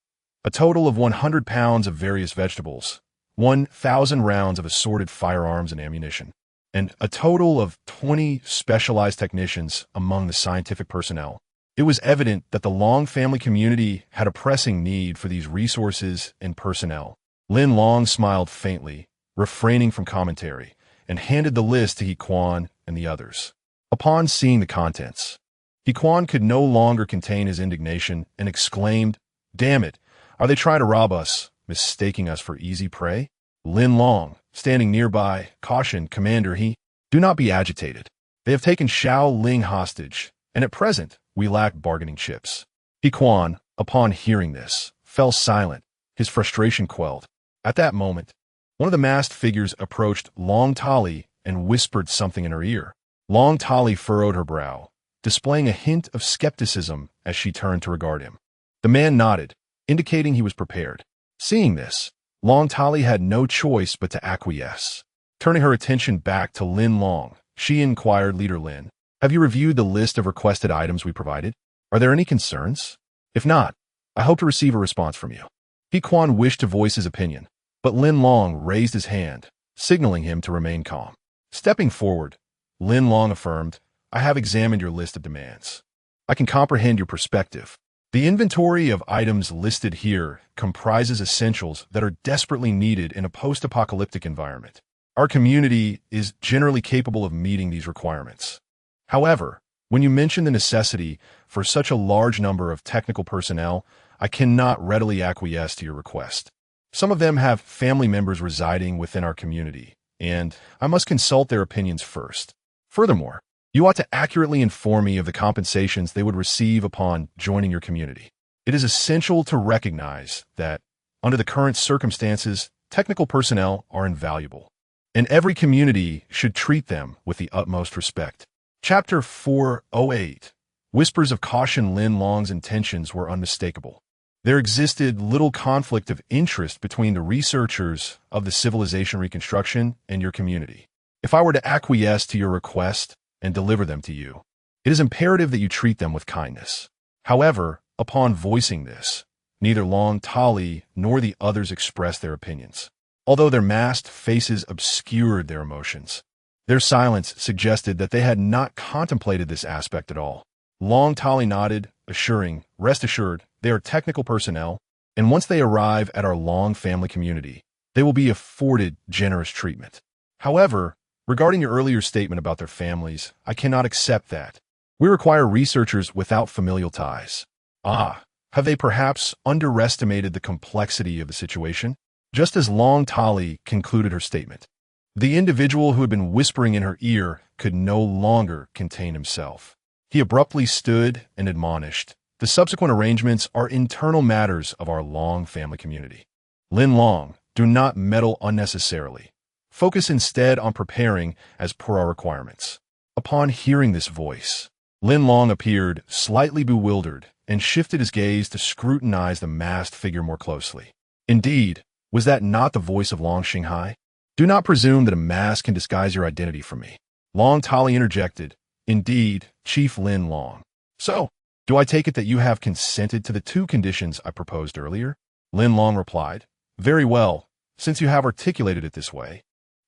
A total of 100 pounds of various vegetables, 1,000 rounds of assorted firearms and ammunition, and a total of 20 specialized technicians among the scientific personnel. It was evident that the Long family community had a pressing need for these resources and personnel. Lin Long smiled faintly, refraining from commentary, and handed the list to He Quan and the others. Upon seeing the contents, He Quan could no longer contain his indignation and exclaimed, "Damn it! Are they trying to rob us, mistaking us for easy prey?" Lin Long, standing nearby, cautioned Commander He, "Do not be agitated. They have taken Xiao Ling hostage, and at present we lack bargaining chips." He Quan, upon hearing this, fell silent, his frustration quelled. At that moment, one of the masked figures approached Long Tali and whispered something in her ear. Long Tali furrowed her brow, displaying a hint of skepticism as she turned to regard him. The man nodded, indicating he was prepared. Seeing this, Long Tali had no choice but to acquiesce. Turning her attention back to Lin Long, she inquired Leader Lin, "Have you reviewed the list of requested items we provided? Are there any concerns? If not, I hope to receive a response from you." He Quan wished to voice his opinion, but Lin Long raised his hand, signaling him to remain calm. Stepping forward, Lin Long affirmed, "I have examined your list of demands. I can comprehend your perspective. The inventory of items listed here comprises essentials that are desperately needed in a post-apocalyptic environment. Our community is generally capable of meeting these requirements. However, when you mention the necessity for such a large number of technical personnel, I cannot readily acquiesce to your request. Some of them have family members residing within our community, and I must consult their opinions first. Furthermore, you ought to accurately inform me of the compensations they would receive upon joining your community. It is essential to recognize that, under the current circumstances, technical personnel are invaluable, and every community should treat them with the utmost respect." Chapter 408. Whispers of caution. Lin Long's intentions were unmistakable. There existed little conflict of interest between the researchers of the civilization reconstruction and your community. If I were to acquiesce to your request and deliver them to you, it is imperative that you treat them with kindness. However, upon voicing this, neither Long Tali nor the others expressed their opinions. Although their masked faces obscured their emotions, their silence suggested that they had not contemplated this aspect at all. Long Tali nodded, assuring, "Rest assured, they are technical personnel, and once they arrive at our Long family community, they will be afforded generous treatment. However, regarding your earlier statement about their families, I cannot accept that. We require researchers without familial ties." Ah, have they perhaps underestimated the complexity of the situation? Just as Long Tali concluded her statement, the individual who had been whispering in her ear could no longer contain himself. He abruptly stood and admonished, "The subsequent arrangements are internal matters of our Long family community. Lin Long, do not meddle unnecessarily. Focus instead on preparing as per our requirements." Upon hearing this voice, Lin Long appeared slightly bewildered and shifted his gaze to scrutinize the masked figure more closely. Indeed, was that not the voice of Long Xinghai? "Do not presume that a mask can disguise your identity from me." Long Tali interjected, "Indeed, Chief Lin Long. So, do I take it that you have consented to the 2 conditions I proposed earlier?" Lin Long replied, "Very well, since you have articulated it this way.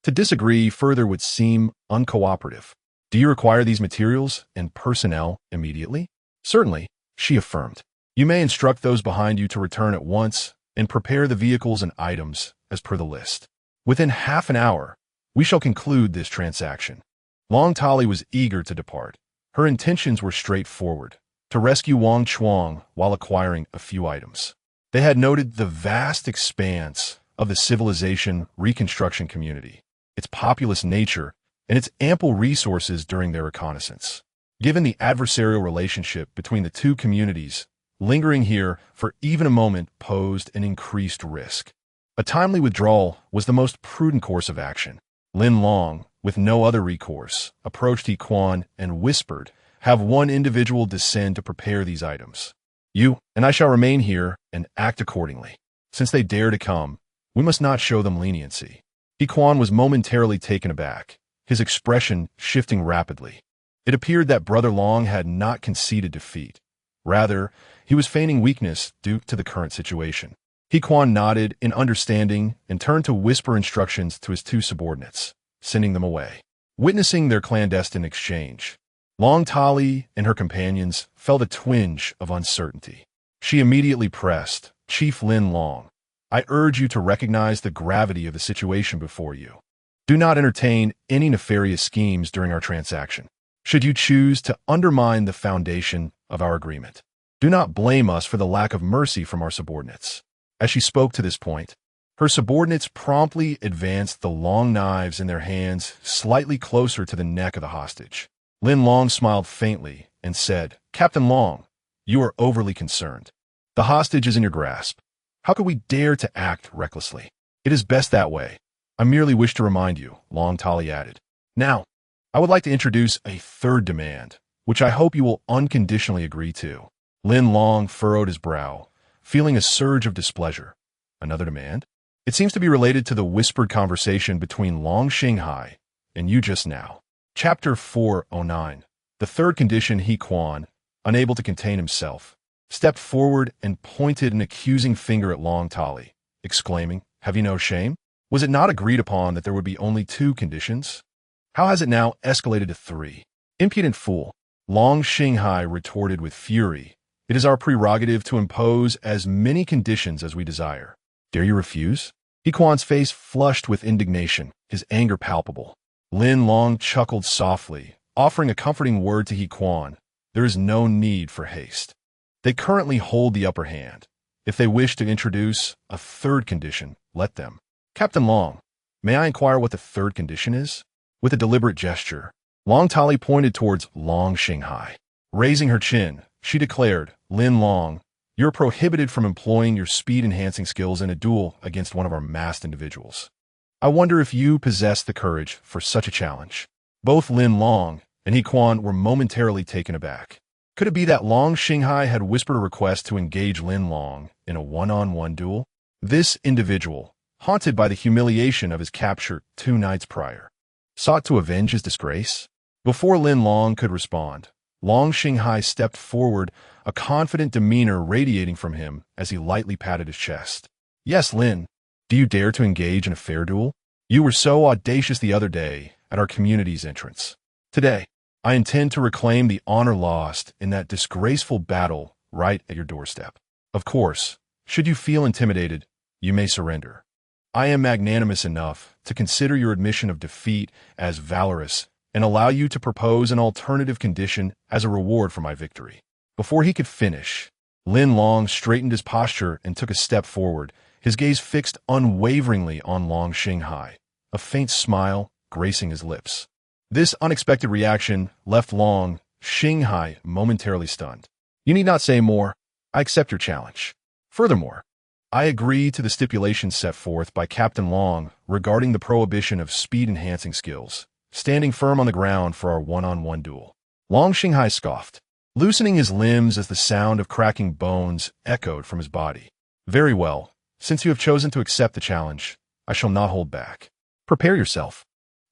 To disagree further would seem uncooperative. Do you require these materials and personnel immediately?" "Certainly," she affirmed. "You may instruct those behind you to return at once and prepare the vehicles and items as per the list. Within half an hour, we shall conclude this transaction." Long Tali was eager to depart. Her intentions were straightforward, to rescue Wang Chuang while acquiring a few items. They had noted the vast expanse of the civilization reconstruction community, its populous nature, and its ample resources during their reconnaissance. Given the adversarial relationship between the 2 communities, lingering here for even a moment posed an increased risk. A timely withdrawal was the most prudent course of action. Lin Long, with no other recourse, approached He Quan and whispered, "Have one individual descend to prepare these items. You and I shall remain here and act accordingly. Since they dare to come, We must not show them leniency. He Quan was momentarily taken aback, his expression shifting rapidly. It appeared that Brother Long had not conceded defeat. Rather, he was feigning weakness due to the current situation. He Quan nodded in understanding and turned to whisper instructions to his two subordinates, sending them away. Witnessing their clandestine exchange, Long Tali and her companions felt a twinge of uncertainty. She immediately pressed, "Chief Lin Long, I urge you to recognize the gravity of the situation before you. Do not entertain any nefarious schemes during our transaction. Should you choose to undermine the foundation of our agreement, do not blame us for the lack of mercy from our subordinates." As she spoke to this point, her subordinates promptly advanced the long knives in their hands slightly closer to the neck of the hostage. Lin Long smiled faintly and said, "Captain Long, you are overly concerned. The hostage is in your grasp. How could we dare to act recklessly? It is best that way. I merely wish to remind you," Long Tali added. "Now, I would like to introduce a third demand, which I hope you will unconditionally agree to." Lin Long furrowed his brow, feeling a surge of displeasure. Another demand? It seems to be related to the whispered conversation between Long Xinghai and you just now. Chapter 409. The third condition. He Quan, unable to contain himself, stepped forward and pointed an accusing finger at Long Tali, exclaiming, "Have you no shame? Was it not agreed upon that there would be only 2 conditions? How has it now escalated to 3? Impudent fool!" Long Xinghai retorted with fury. "It is our prerogative to impose as many conditions as we desire. Dare you refuse?" He Quan's face flushed with indignation, his anger palpable. Lin Long chuckled softly, offering a comforting word to He Quan. There is no need for haste. They currently hold the upper hand. If they wish to introduce a third condition, let them. "Captain Long, may I inquire what the third condition is?" With a deliberate gesture, Long Tali pointed towards Long Xinghai. Raising her chin, she declared, "Lin Long, you're prohibited from employing your speed-enhancing skills in a duel against one of our masked individuals. I wonder if you possess the courage for such a challenge." Both Lin Long and He Quan were momentarily taken aback. Could it be that Long Xinghai had whispered a request to engage Lin Long in a one-on-one duel? This individual, haunted by the humiliation of his capture 2 nights prior, sought to avenge his disgrace? Before Lin Long could respond, Long Xinghai stepped forward, a confident demeanor radiating from him as he lightly patted his chest. "Yes, Lin. Do you dare to engage in a fair duel? You were so audacious the other day at our community's entrance. Today, I intend to reclaim the honor lost in that disgraceful battle right at your doorstep. Of course, should you feel intimidated, you may surrender. I am magnanimous enough to consider your admission of defeat as valorous and allow you to propose an alternative condition as a reward for my victory." Before he could finish, Lin Long straightened his posture and took a step forward, his gaze fixed unwaveringly on Long Xinghai, a faint smile gracing his lips. This unexpected reaction left Long Xinghai momentarily stunned. "You need not say more. I accept your challenge. Furthermore, I agree to the stipulations set forth by Captain Long regarding the prohibition of speed-enhancing skills, standing firm on the ground for our one-on-one duel." Long Xinghai scoffed, loosening his limbs as the sound of cracking bones echoed from his body. "Very well. Since you have chosen to accept the challenge, I shall not hold back. Prepare yourself."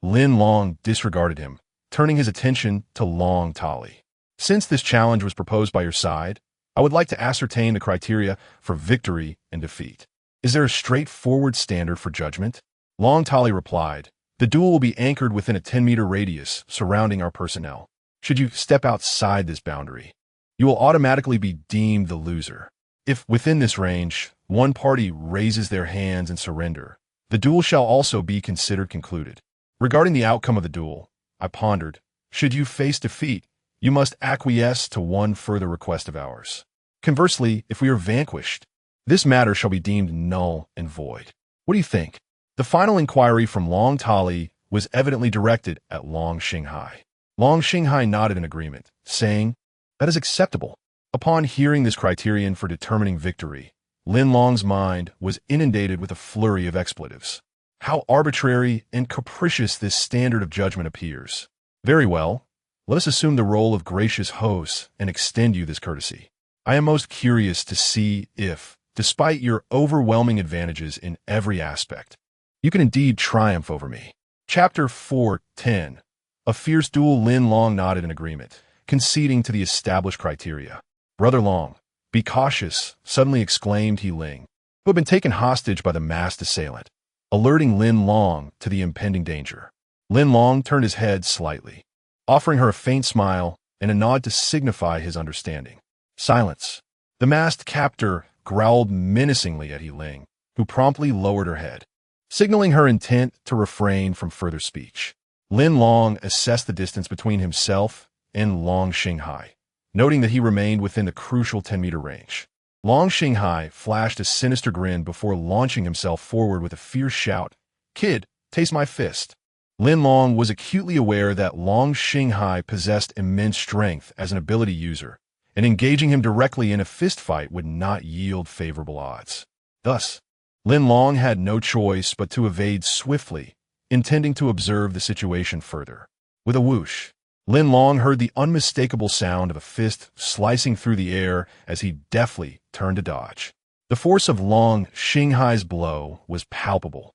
Lin Long disregarded him, turning his attention to Long Tali. "Since this challenge was proposed by your side, I would like to ascertain the criteria for victory and defeat. Is there a straightforward standard for judgment?" Long Tali replied, "The duel will be anchored within a 10-meter radius surrounding our personnel. Should you step outside this boundary, you will automatically be deemed the loser. If, within this range, one party raises their hands in surrender, the duel shall also be considered concluded. Regarding the outcome of the duel, I pondered, should you face defeat, you must acquiesce to one further request of ours. Conversely, if we are vanquished, this matter shall be deemed null and void. What do you think?" The final inquiry from Long Tali was evidently directed at Long Xinghai. Long Xinghai nodded in agreement, saying, "That is acceptable." Upon hearing this criterion for determining victory, Lin Long's mind was inundated with a flurry of expletives. How arbitrary and capricious this standard of judgment appears. "Very well, let us assume the role of gracious hosts and extend you this courtesy. I am most curious to see if, Despite your overwhelming advantages in every aspect, you can indeed triumph over me. Chapter 4:10. A fierce duel. Lin Long nodded in agreement, conceding to the established criteria. Brother Long, be cautious, suddenly exclaimed He Ling, who had been taken hostage by the masked assailant, alerting Lin Long to the impending danger. Lin Long turned his head slightly, offering her a faint smile and a nod to signify his understanding. Silence. The masked captor growled menacingly at He Ling, who promptly lowered her head, signaling her intent to refrain from further speech. Lin Long assessed the distance between himself and Long Xinghai, noting that he remained within the crucial 10-meter range. Long Xinghai flashed a sinister grin before launching himself forward with a fierce shout, "Kid, taste my fist." Lin Long was acutely aware that Long Xinghai possessed immense strength as an ability user, and engaging him directly in a fistfight would not yield favorable odds. Thus, Lin Long had no choice but to evade swiftly, intending to observe the situation further. With a whoosh, Lin Long heard the unmistakable sound of a fist slicing through the air as he deftly turned to dodge. The force of Long Xinghai's blow was palpable,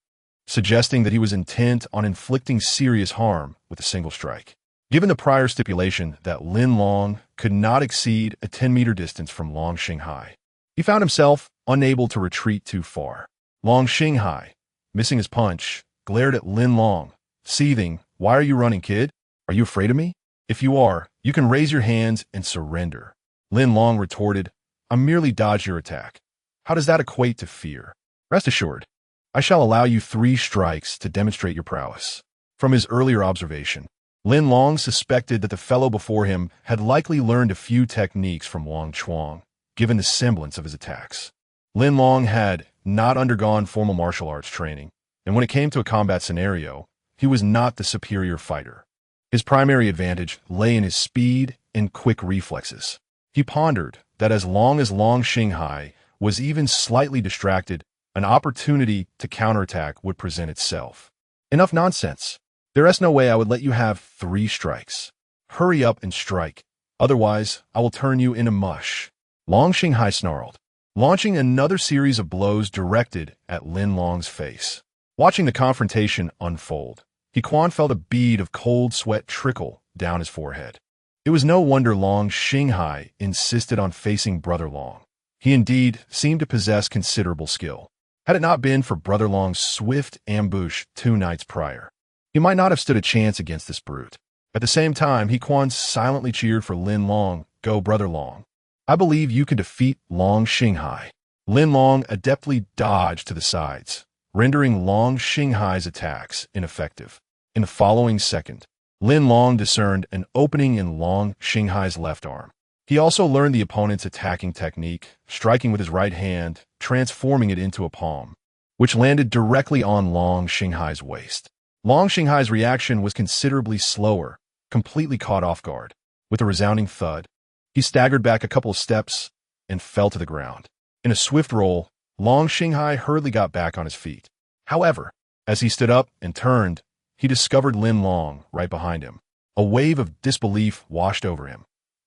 suggesting that he was intent on inflicting serious harm with a single strike. Given the prior stipulation that Lin Long could not exceed a 10-meter distance from Long Xinghai, he found himself unable to retreat too far. Long Xinghai, missing his punch, glared at Lin Long, seething, "Why are you running, kid? Are you afraid of me? If you are, you can raise your hands and surrender." Lin Long retorted, "I merely dodged your attack. How does that equate to fear? Rest assured, I shall allow you 3 strikes to demonstrate your prowess." From his earlier observation, Lin Long suspected that the fellow before him had likely learned a few techniques from Wang Chuang, given the semblance of his attacks. Lin Long had not undergone formal martial arts training, and when it came to a combat scenario, he was not the superior fighter. His primary advantage lay in his speed and quick reflexes. He pondered that as long as Long Xinghai was even slightly distracted, an opportunity to counterattack would present itself. Enough nonsense. There's no way I would let you have 3 strikes. Hurry up and strike, otherwise I will turn you into mush. Long Xinghai snarled, launching another series of blows directed at Lin Long's face. Watching the confrontation unfold, He Quan felt a bead of cold sweat trickle down his forehead. It was no wonder Long Xinghai insisted on facing Brother Long. He indeed seemed to possess considerable skill. Had it not been for Brother Long's swift ambush 2 nights prior, he might not have stood a chance against this brute. At the same time, He Quan silently cheered for Lin Long. "Go, Brother Long. I believe you can defeat Long Xinghai." Lin Long adeptly dodged to the sides, rendering Long Xinghai's attacks ineffective. In the following second, Lin Long discerned an opening in Long Xinghai's left arm. He also learned the opponent's attacking technique, striking with his right hand, transforming it into a palm, which landed directly on Long Xinghai's waist. Long Xinghai's reaction was considerably slower, completely caught off guard. With a resounding thud, he staggered back a couple of steps and fell to the ground. In a swift roll, Long Xinghai hurriedly got back on his feet. However, as he stood up and turned, he discovered Lin Long right behind him. A wave of disbelief washed over him.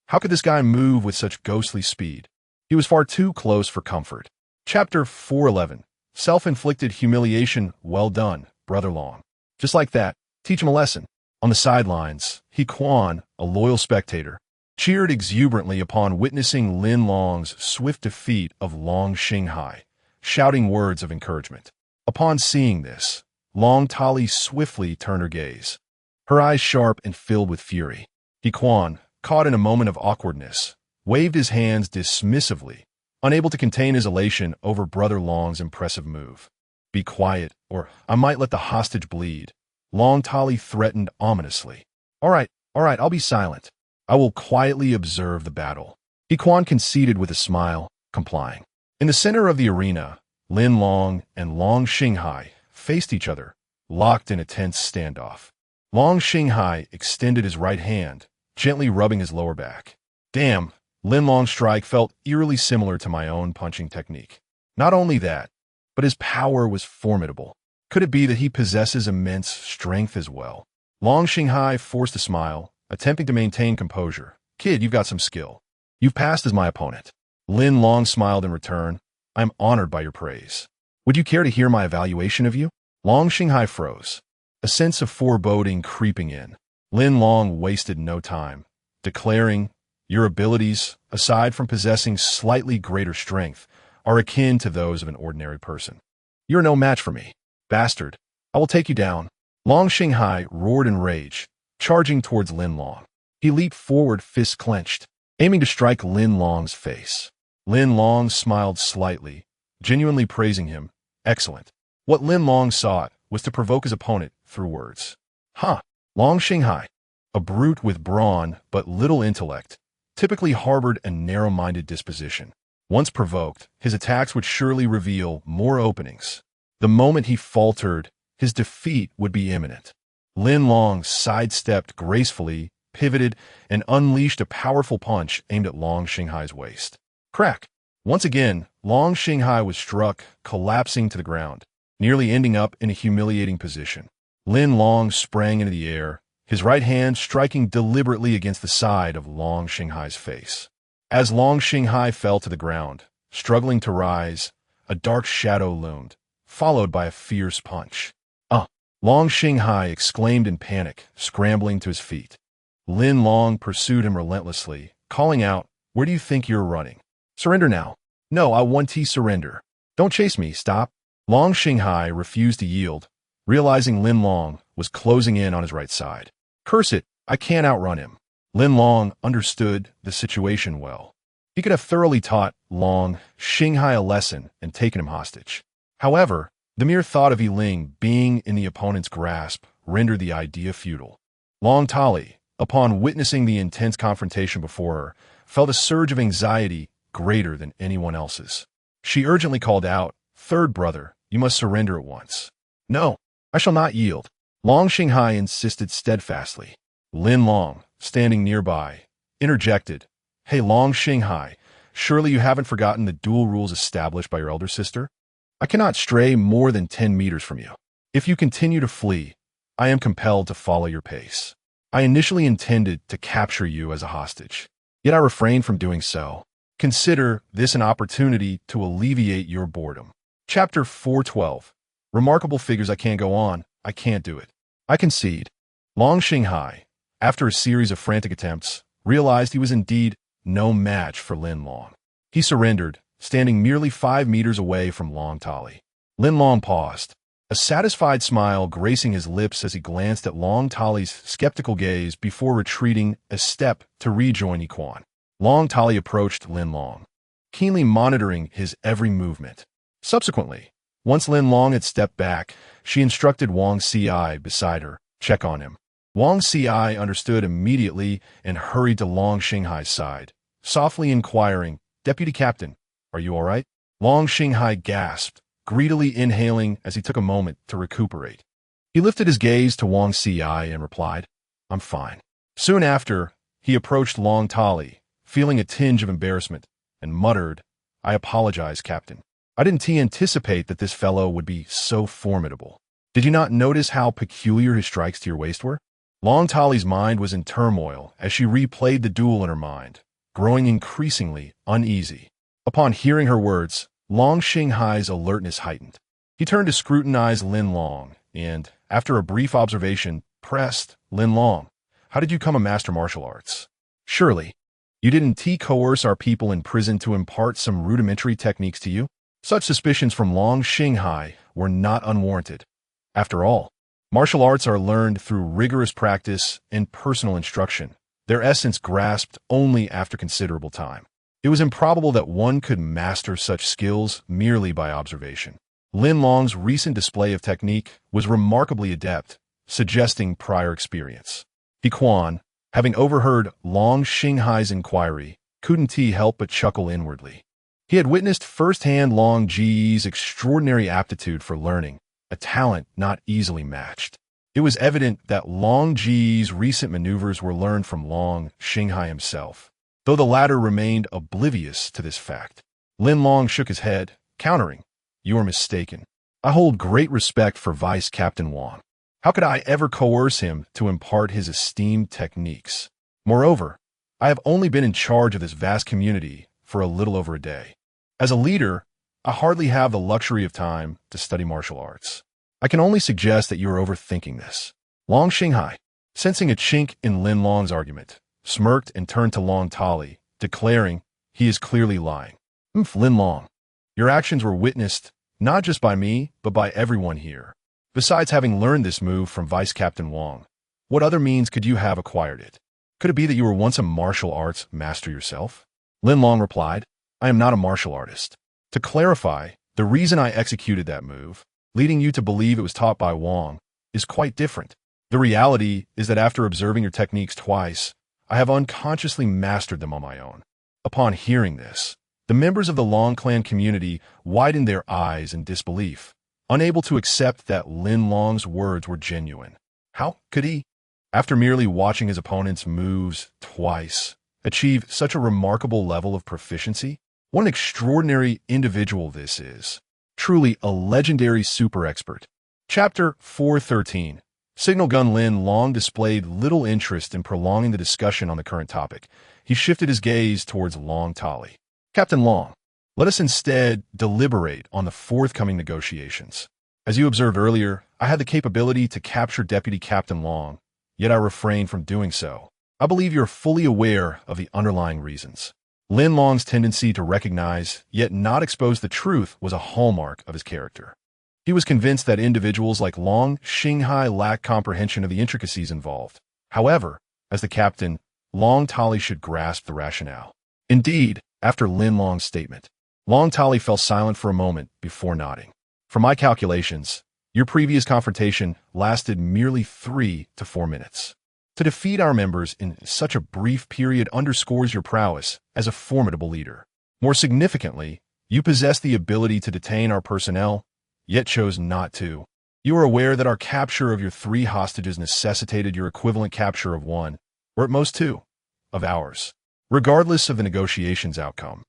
How could this guy move with such ghostly speed? He was far too close for comfort. Chapter 4:11. Self-inflicted humiliation. Well done, Brother Long. Just like that, teach him a lesson. On the sidelines, He Quan, a loyal spectator, cheered exuberantly upon witnessing Lin Long's swift defeat of Long Xinghai, shouting words of encouragement. Upon seeing this, Long Tali swiftly turned her gaze, her eyes sharp and filled with fury. He Quan, caught in a moment of awkwardness, waved his hands dismissively, unable to contain his elation over Brother Long's impressive move. "Be quiet, or I might let the hostage bleed," Long Tali threatened ominously. All right, I'll be silent. I will quietly observe the battle." He Quan conceded with a smile, complying. In the center of the arena, Lin Long and Long Xinghai faced each other, locked in a tense standoff. Long Xinghai extended his right hand, gently rubbing his lower back. Damn, Lin Long's strike felt eerily similar to my own punching technique. Not only that, but his power was formidable. Could it be that he possesses immense strength as well? Long Xinghai forced a smile, attempting to maintain composure. "Kid, you've got some skill. You've passed as my opponent." Lin Long smiled in return, I am honored by your praise. Would you care to hear my evaluation of you? Long Xinghai froze, a sense of foreboding creeping in. Lin Long wasted no time, declaring, your abilities, aside from possessing slightly greater strength, are akin to those of an ordinary person. You're no match for me, bastard. I will take you down. Long Xinghai roared in rage, charging towards Lin Long. He leaped forward, fists clenched, aiming to strike Lin Long's face. Lin Long smiled slightly, genuinely praising him. Excellent. What Lin Long sought was to provoke his opponent through words. Huh. Long Xinghai, a brute with brawn but little intellect, typically harbored a narrow-minded disposition. Once provoked, his attacks would surely reveal more openings. The moment he faltered, his defeat would be imminent. Lin Long sidestepped gracefully, pivoted, and unleashed a powerful punch aimed at Long Xinghai's waist. Crack! Once again, Long Xinghai was struck, collapsing to the ground, nearly ending up in a humiliating position. Lin Long sprang into the air, his right hand striking deliberately against the side of Long Xinghai's face. As Long Xinghai fell to the ground, struggling to rise, a dark shadow loomed, followed by a fierce punch. Long Xinghai exclaimed in panic, scrambling to his feet. Lin Long pursued him relentlessly, calling out, where do you think you're running? Surrender now. No, I want to surrender. Don't chase me, stop. Long Xinghai refused to yield, realizing Lin Long was closing in on his right side. Curse it, I can't outrun him. Lin Long understood the situation well. He could have thoroughly taught Long Xinghai a lesson and taken him hostage. However, the mere thought of Yiling being in the opponent's grasp rendered the idea futile. Long Tali, upon witnessing the intense confrontation before her, felt a surge of anxiety greater than anyone else's. She urgently called out, Third brother, you must surrender at once. No, I shall not yield. Long Xinghai insisted steadfastly. Lin Long, standing nearby, interjected, Hey Long Xinghai, surely you haven't forgotten the duel rules established by your elder sister? I cannot stray more than 10 meters from you. If you continue to flee, I am compelled to follow your pace. I initially intended to capture you as a hostage, yet I refrained from doing so. Consider this an opportunity to alleviate your boredom. Chapter 412. Remarkable figures. I can't go on. I can't do it. I concede. Long Xinghai, after a series of frantic attempts, realized he was indeed no match for Lin Long. He surrendered, standing merely 5 meters away from Long Tali. Lin Long paused, a satisfied smile gracing his lips as he glanced at Long Tali's skeptical gaze before retreating a step to rejoin Yiquan. Long Tali approached Lin Long, keenly monitoring his every movement. Subsequently, once Lin Long had stepped back, she instructed Wang Ci beside her, check on him. Wang Ci understood immediately and hurried to Long Xinghai's side, softly inquiring, Deputy Captain, are you all right? Long Xinghai gasped, greedily inhaling as he took a moment to recuperate. He lifted his gaze to Wang Ci and replied, I'm fine. Soon after, he approached Long Tali, feeling a tinge of embarrassment, and muttered, I apologize, Captain. I didn't anticipate that this fellow would be so formidable. Did you not notice how peculiar his strikes to your waist were? Long Tali's mind was in turmoil as she replayed the duel in her mind, growing increasingly uneasy. Upon hearing her words, Long Xinghai's alertness heightened. He turned to scrutinize Lin Long and, after a brief observation, pressed, Lin Long, how did you become a master martial arts? Surely, you didn't coerce our people in prison to impart some rudimentary techniques to you? Such suspicions from Long Xinghai were not unwarranted. After all, martial arts are learned through rigorous practice and personal instruction, their essence grasped only after considerable time. It was improbable that one could master such skills merely by observation. Lin Long's recent display of technique was remarkably adept, suggesting prior experience. Yiquan, having overheard Long Xinghai's inquiry, couldn't help but chuckle inwardly. He had witnessed firsthand Long Ji's extraordinary aptitude for learning, a talent not easily matched. It was evident that Long Ji's recent maneuvers were learned from Long Xinghai himself, though the latter remained oblivious to this fact. Lin Long shook his head, countering, You are mistaken. I hold great respect for Vice Captain Wang. How could I ever coerce him to impart his esteemed techniques? Moreover, I have only been in charge of this vast community for a little over a day. As a leader, I hardly have the luxury of time to study martial arts. I can only suggest that you are overthinking this. Long Xinghai, sensing a chink in Lin Long's argument, smirked and turned to Long Tali, declaring, he is clearly lying. Lin Long, your actions were witnessed not just by me, but by everyone here. Besides having learned this move from Vice Captain Wang, what other means could you have acquired it? Could it be that you were once a martial arts master yourself? Lin Long replied, I am not a martial artist. To clarify, the reason I executed that move, leading you to believe it was taught by Wang, is quite different. The reality is that after observing your techniques twice, I have unconsciously mastered them on my own. Upon hearing this, the members of the Long clan community widened their eyes in disbelief, unable to accept that Lin Long's words were genuine. How could he, after merely watching his opponent's moves twice, achieve such a remarkable level of proficiency? What an extraordinary individual this is. Truly a legendary super expert. Chapter 413. Signal Gun Lin Long displayed little interest in prolonging the discussion on the current topic. He shifted his gaze towards Long Tali. Captain Long, let us instead deliberate on the forthcoming negotiations. As you observed earlier, I had the capability to capture Deputy Captain Long, yet I refrained from doing so. I believe you're fully aware of the underlying reasons. Lin Long's tendency to recognize, yet not expose the truth was a hallmark of his character. He was convinced that individuals like Long Xinghai lacked comprehension of the intricacies involved. However, as the captain, Long Tali should grasp the rationale. Indeed, after Lin Long's statement, Long Tali fell silent for a moment before nodding. From my calculations, your previous confrontation lasted merely 3 to 4 minutes. To defeat our members in such a brief period underscores your prowess as a formidable leader. More significantly, you possess the ability to detain our personnel, yet chose not to. You are aware that our capture of your 3 hostages necessitated your equivalent capture of 1, or at most 2, of ours. Regardless of the negotiation's outcome,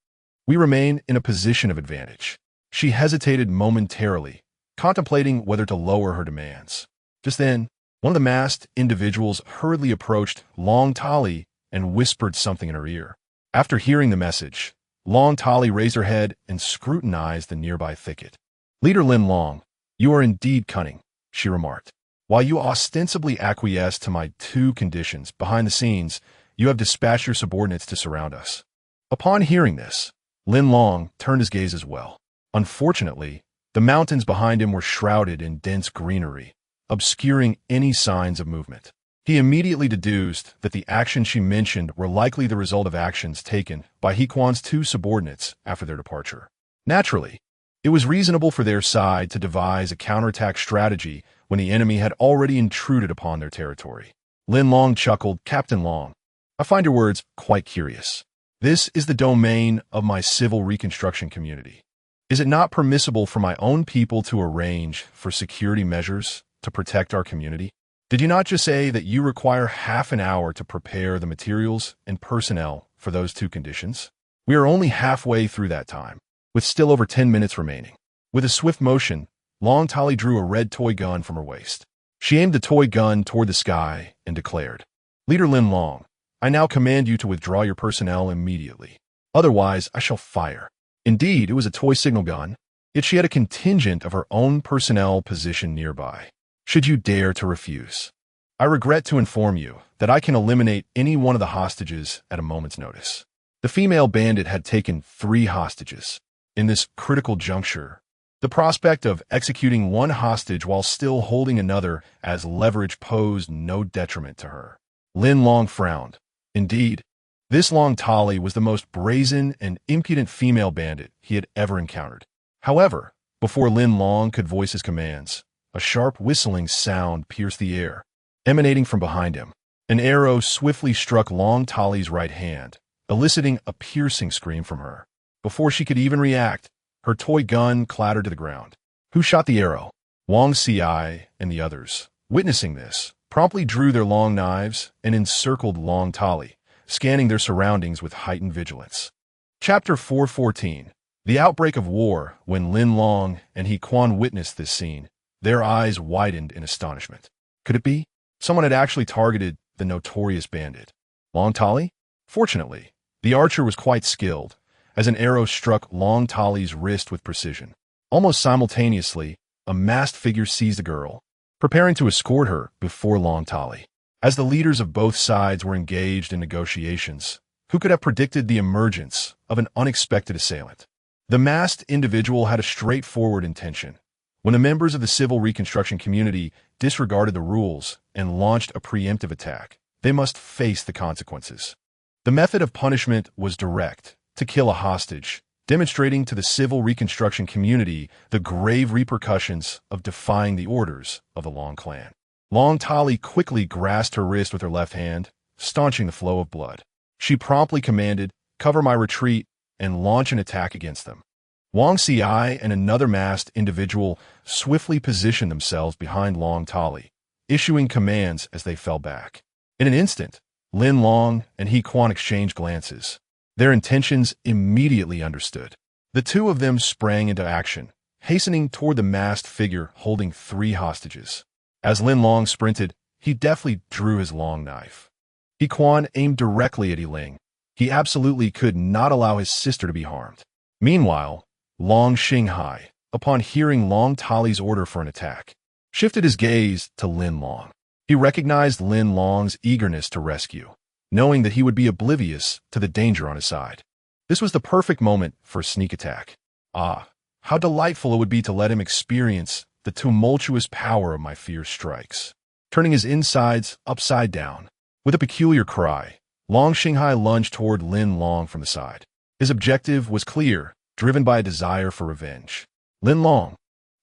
we remain in a position of advantage. She hesitated momentarily, contemplating whether to lower her demands. Just then, one of the masked individuals hurriedly approached Long Tali and whispered something in her ear. After hearing the message, Long Tali raised her head and scrutinized the nearby thicket. Leader Lin Long, you are indeed cunning, she remarked. While you ostensibly acquiesce to my 2 conditions, behind the scenes, you have dispatched your subordinates to surround us. Upon hearing this, Lin Long turned his gaze as well. Unfortunately, the mountains behind him were shrouded in dense greenery, obscuring any signs of movement. He immediately deduced that the actions she mentioned were likely the result of actions taken by He Kuan's 2 subordinates after their departure. Naturally, it was reasonable for their side to devise a counterattack strategy when the enemy had already intruded upon their territory. Lin Long chuckled, Captain Long, I find your words quite curious. This is the domain of my civil reconstruction community. Is it not permissible for my own people to arrange for security measures to protect our community? Did you not just say that you require half an hour to prepare the materials and personnel for those 2 conditions? We are only halfway through that time, with still over 10 minutes remaining. With a swift motion, Long Tali drew a red toy gun from her waist. She aimed the toy gun toward the sky and declared, Leader Lin Long, I now command you to withdraw your personnel immediately. Otherwise, I shall fire. Indeed, it was a toy signal gun, yet she had a contingent of her own personnel positioned nearby. Should you dare to refuse, I regret to inform you that I can eliminate any one of the hostages at a moment's notice. The female bandit had taken 3 hostages. In this critical juncture, the prospect of executing one hostage while still holding another as leverage posed no detriment to her. Lin Long frowned. Indeed, this Long Tali was the most brazen and impudent female bandit he had ever encountered. However, before Lin Long could voice his commands, a sharp whistling sound pierced the air, emanating from behind him. An arrow swiftly struck Long Tali's right hand, eliciting a piercing scream from her. Before she could even react, her toy gun clattered to the ground. Who shot the arrow? Wang Ci and the others, witnessing this, promptly drew their long knives and encircled Long Tali, scanning their surroundings with heightened vigilance. Chapter 414. The outbreak of war. When Lin Long and He Kuan witnessed this scene, their eyes widened in astonishment. Could it be? Someone had actually targeted the notorious bandit. Long Tali? Fortunately, the archer was quite skilled, as an arrow struck Long Tali's wrist with precision. Almost simultaneously, a masked figure seized the girl, preparing to escort her before Long Tali. As the leaders of both sides were engaged in negotiations, who could have predicted the emergence of an unexpected assailant? The masked individual had a straightforward intention. When the members of the civil reconstruction community disregarded the rules and launched a preemptive attack, they must face the consequences. The method of punishment was direct, to kill a hostage, demonstrating to the civil reconstruction community the grave repercussions of defying the orders of the Long clan. Long Tali quickly grasped her wrist with her left hand, staunching the flow of blood. She promptly commanded, "Cover my retreat," and launch an attack against them. Wang Ci and another masked individual swiftly positioned themselves behind Long Tali, issuing commands as they fell back. In an instant, Lin Long and He Quan exchanged glances, their intentions immediately understood. The two of them sprang into action, hastening toward the masked figure holding 3 hostages. As Lin Long sprinted, he deftly drew his long knife. He Quan aimed directly at Yi Ling. He absolutely could not allow his sister to be harmed. Meanwhile, Long Xinghai, upon hearing Long Tali's order for an attack, shifted his gaze to Lin Long. He recognized Lin Long's eagerness to rescue, knowing that he would be oblivious to the danger on his side. This was the perfect moment for a sneak attack. Ah, how delightful it would be to let him experience the tumultuous power of my fierce strikes. Turning his insides upside down, with a peculiar cry, Long Xinghai lunged toward Lin Long from the side. His objective was clear, driven by a desire for revenge. Lin Long,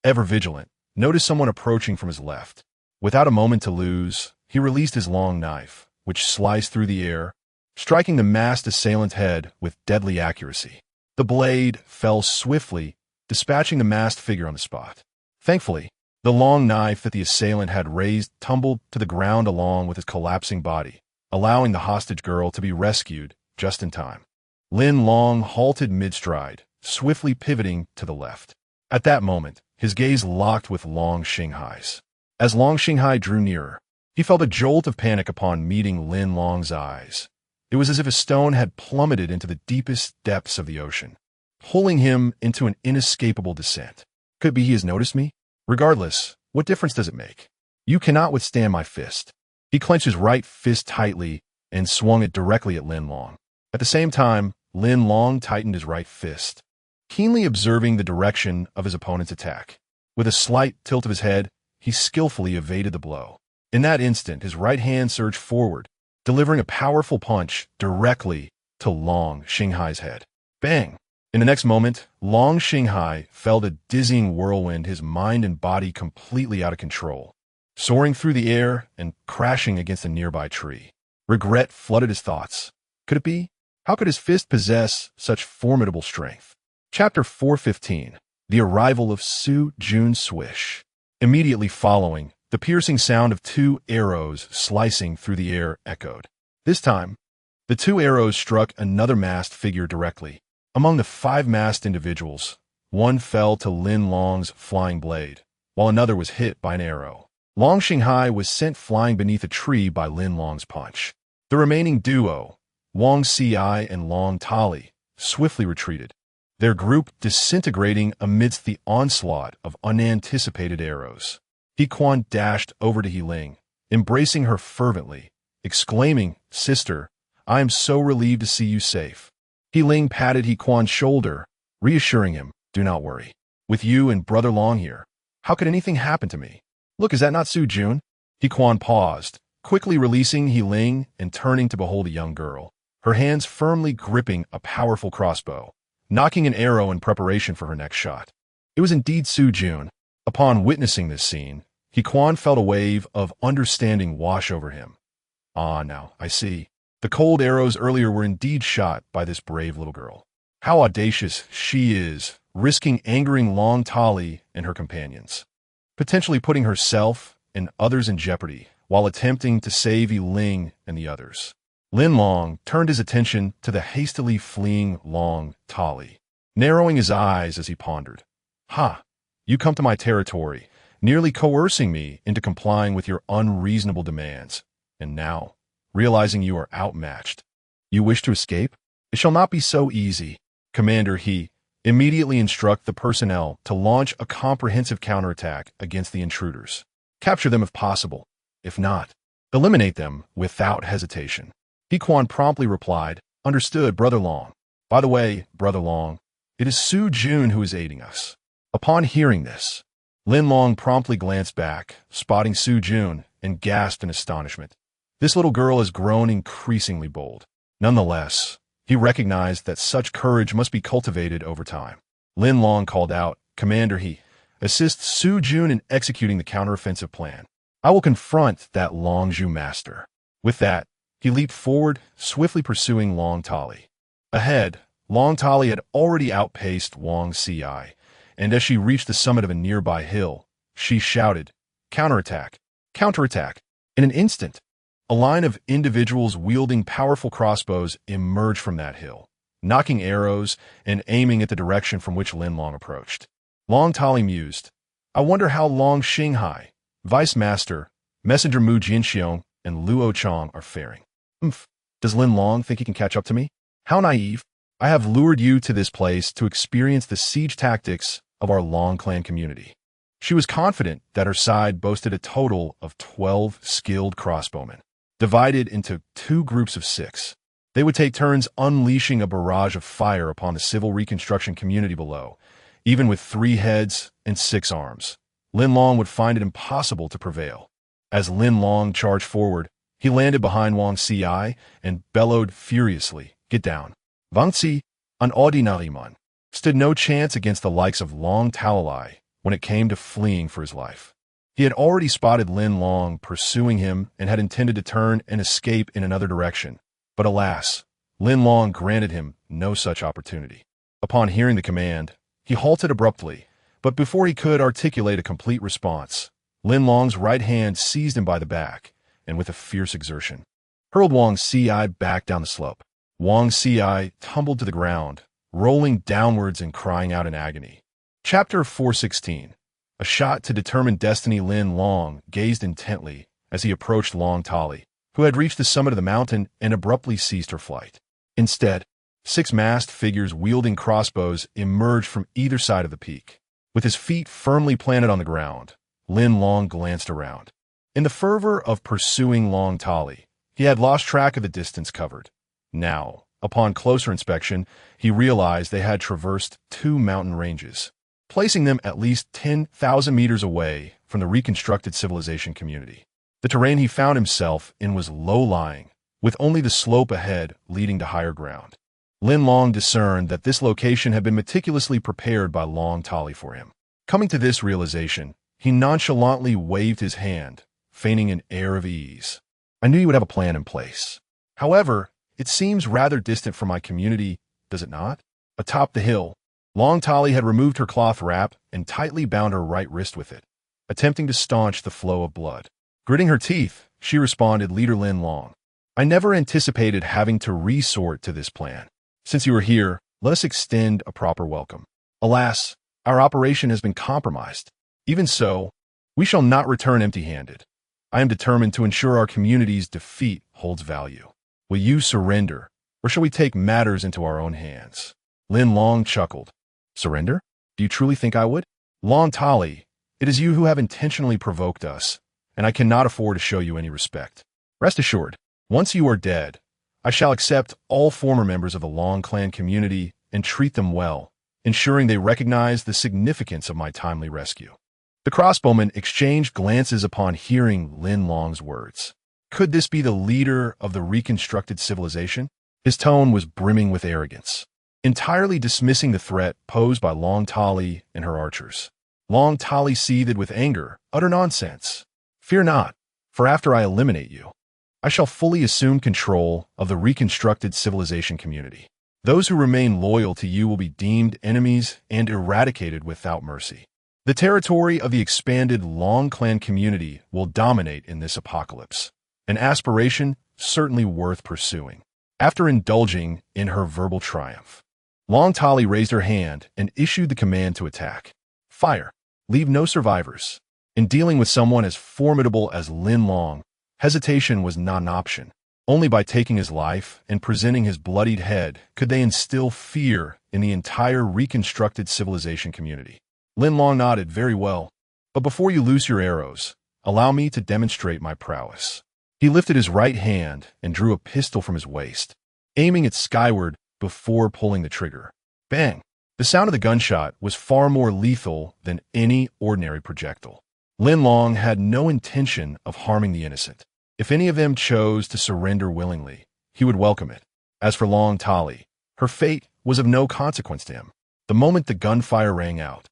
ever vigilant, noticed someone approaching from his left. Without a moment to lose, he released his long knife, which sliced through the air, striking the masked assailant's head with deadly accuracy. The blade fell swiftly, dispatching the masked figure on the spot. Thankfully, the long knife that the assailant had raised tumbled to the ground along with his collapsing body, allowing the hostage girl to be rescued just in time. Lin Long halted mid-stride, swiftly pivoting to the left. At that moment, his gaze locked with Long Xinghai's. As Long Xinghai drew nearer, he felt a jolt of panic upon meeting Lin Long's eyes. It was as if a stone had plummeted into the deepest depths of the ocean, pulling him into an inescapable descent. Could be he has noticed me? Regardless, what difference does it make? You cannot withstand my fist. He clenched his right fist tightly and swung it directly at Lin Long. At the same time, Lin Long tightened his right fist, keenly observing the direction of his opponent's attack. With a slight tilt of his head, he skillfully evaded the blow. In that instant, his right hand surged forward, delivering a powerful punch directly to Long Xinghai's head. Bang! In the next moment, Long Xinghai felt a dizzying whirlwind, his mind and body completely out of control, soaring through the air and crashing against a nearby tree. Regret flooded his thoughts. Could it be? How could his fist possess such formidable strength? Chapter 415. The Arrival of Su Jun Swish. Immediately following, the piercing sound of 2 arrows slicing through the air echoed. This time, the 2 arrows struck another masked figure directly. Among the 5 masked individuals, one fell to Lin Long's flying blade, while another was hit by an arrow. Long Xinghai was sent flying beneath a tree by Lin Long's punch. The remaining duo, Wang Ci and Long Tali, swiftly retreated, their group disintegrating amidst the onslaught of unanticipated arrows. He Quan dashed over to Yi Ling, embracing her fervently, exclaiming, "Sister, I am so relieved to see you safe." Yi Ling patted He Quan's shoulder, reassuring him, "Do not worry. With you and Brother Long here, how could anything happen to me? Look, is that not Su Jun?" He Quan paused, quickly releasing Yi Ling and turning to behold a young girl, her hands firmly gripping a powerful crossbow, knocking an arrow in preparation for her next shot. It was indeed Su Jun. Upon witnessing this scene, He Quan felt a wave of understanding wash over him. Ah, now, I see. The cold arrows earlier were indeed shot by this brave little girl. How audacious she is, risking angering Long Tali and her companions, potentially putting herself and others in jeopardy while attempting to save Yi Ling and the others. Lin Long turned his attention to the hastily fleeing Long Tali, narrowing his eyes as he pondered. "Ha! You come to my territory, nearly coercing me into complying with your unreasonable demands, and now, realizing you are outmatched, you wish to escape? It shall not be so easy. Commander He, immediately instruct the personnel to launch a comprehensive counterattack against the intruders. Capture them if possible. If not, eliminate them without hesitation. He Quan promptly replied, Understood, Brother Long. By the way, Brother Long, it is Su Jun who is aiding us. Upon hearing this, Lin Long promptly glanced back, spotting Su Jun, and gasped in astonishment. This little girl has grown increasingly bold. Nonetheless, he recognized that such courage must be cultivated over time. Lin Long called out, Commander He, assist Su Jun in executing the counteroffensive plan. I will confront that Longzhu master. With that, he leaped forward, swiftly pursuing Long Tali. Ahead, Long Tali had already outpaced Wang Ci, and as she reached the summit of a nearby hill, she shouted, Counterattack! Counterattack! In an instant, a line of individuals wielding powerful crossbows emerged from that hill, knocking arrows and aiming at the direction from which Lin Long approached. Long Tali mused, I wonder how Long Xinghai, Vice Master, Messenger Mu Jinxiong, and Luo Chong are faring. Does Lin Long think he can catch up to me? How naive. I have lured you to this place to experience the siege tactics of our Long clan community. She was confident that her side boasted a total of 12 skilled crossbowmen, divided into 2 groups of 6. They would take turns unleashing a barrage of fire upon the civil reconstruction community below, even with 3 heads and 6 arms. Lin Long would find it impossible to prevail. As Lin Long charged forward, he landed behind Wang Ci and bellowed furiously, Get down. Wang Ci, an ordinary man, stood no chance against the likes of Long Talalai when it came to fleeing for his life. He had already spotted Lin Long pursuing him and had intended to turn and escape in another direction. But alas, Lin Long granted him no such opportunity. Upon hearing the command, he halted abruptly, but before he could articulate a complete response, Lin Long's right hand seized him by the back, and with a fierce exertion, hurled Wang Ci back down the slope. Wang Ci tumbled to the ground, rolling downwards and crying out in agony. Chapter 416. A shot to determine destiny. Lin Long gazed intently as he approached Long Tali, who had reached the summit of the mountain and abruptly ceased her flight. Instead, 6 masked figures wielding crossbows emerged from either side of the peak. With his feet firmly planted on the ground, Lin Long glanced around. In the fervor of pursuing Long Tali, he had lost track of the distance covered. Now, upon closer inspection, he realized they had traversed 2 mountain ranges, placing them at least 10,000 meters away from the reconstructed civilization community. The terrain he found himself in was low-lying, with only the slope ahead leading to higher ground. Lin Long discerned that this location had been meticulously prepared by Long Tali for him. Coming to this realization, he nonchalantly waved his hand, feigning an air of ease. I knew you would have a plan in place. However, it seems rather distant from my community, does it not? Atop the hill, Long Tali had removed her cloth wrap and tightly bound her right wrist with it, attempting to staunch the flow of blood. Gritting her teeth, she responded, Leader Lin Long, I never anticipated having to resort to this plan. Since you are here, let us extend a proper welcome. Alas, our operation has been compromised. Even so, we shall not return empty-handed. I am determined to ensure our community's defeat holds value. Will you surrender, or shall we take matters into our own hands? Lin Long chuckled. Surrender? Do you truly think I would? Long Tali, it is you who have intentionally provoked us, and I cannot afford to show you any respect. Rest assured, once you are dead, I shall accept all former members of the Long clan community and treat them well, ensuring they recognize the significance of my timely rescue. The crossbowmen exchanged glances upon hearing Lin Long's words. Could this be the leader of the reconstructed civilization? His tone was brimming with arrogance, entirely dismissing the threat posed by Long Tali and her archers. Long Tali seethed with anger. Utter nonsense. Fear not, for after I eliminate you, I shall fully assume control of the reconstructed civilization community. Those who remain loyal to you will be deemed enemies and eradicated without mercy. The territory of the expanded Long clan community will dominate in this apocalypse, an aspiration certainly worth pursuing. After indulging in her verbal triumph, Long Tali raised her hand and issued the command to attack. Fire. Leave no survivors. In dealing with someone as formidable as Lin Long, hesitation was not an option. Only by taking his life and presenting his bloodied head could they instill fear in the entire reconstructed civilization community. Lin Long nodded. Very well. But before you loose your arrows, allow me to demonstrate my prowess. He lifted his right hand and drew a pistol from his waist, aiming it skyward before pulling the trigger. Bang! The sound of the gunshot was far more lethal than any ordinary projectile. Lin Long had no intention of harming the innocent. If any of them chose to surrender willingly, he would welcome it. As for Long Tali, her fate was of no consequence to him. The moment the gunfire rang out,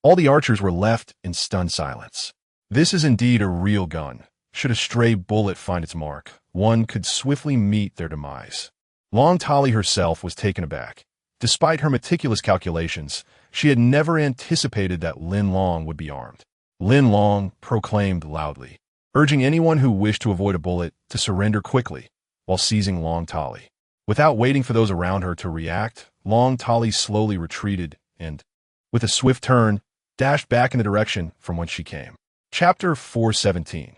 all the archers were left in stunned silence. This is indeed a real gun. Should a stray bullet find its mark, one could swiftly meet their demise. Long Tali herself was taken aback. Despite her meticulous calculations, she had never anticipated that Lin Long would be armed. Lin Long proclaimed loudly, urging anyone who wished to avoid a bullet to surrender quickly while seizing Long Tali. Without waiting for those around her to react, Long Tali slowly retreated and, with a swift turn, dashed back in the direction from whence she came. Chapter 417.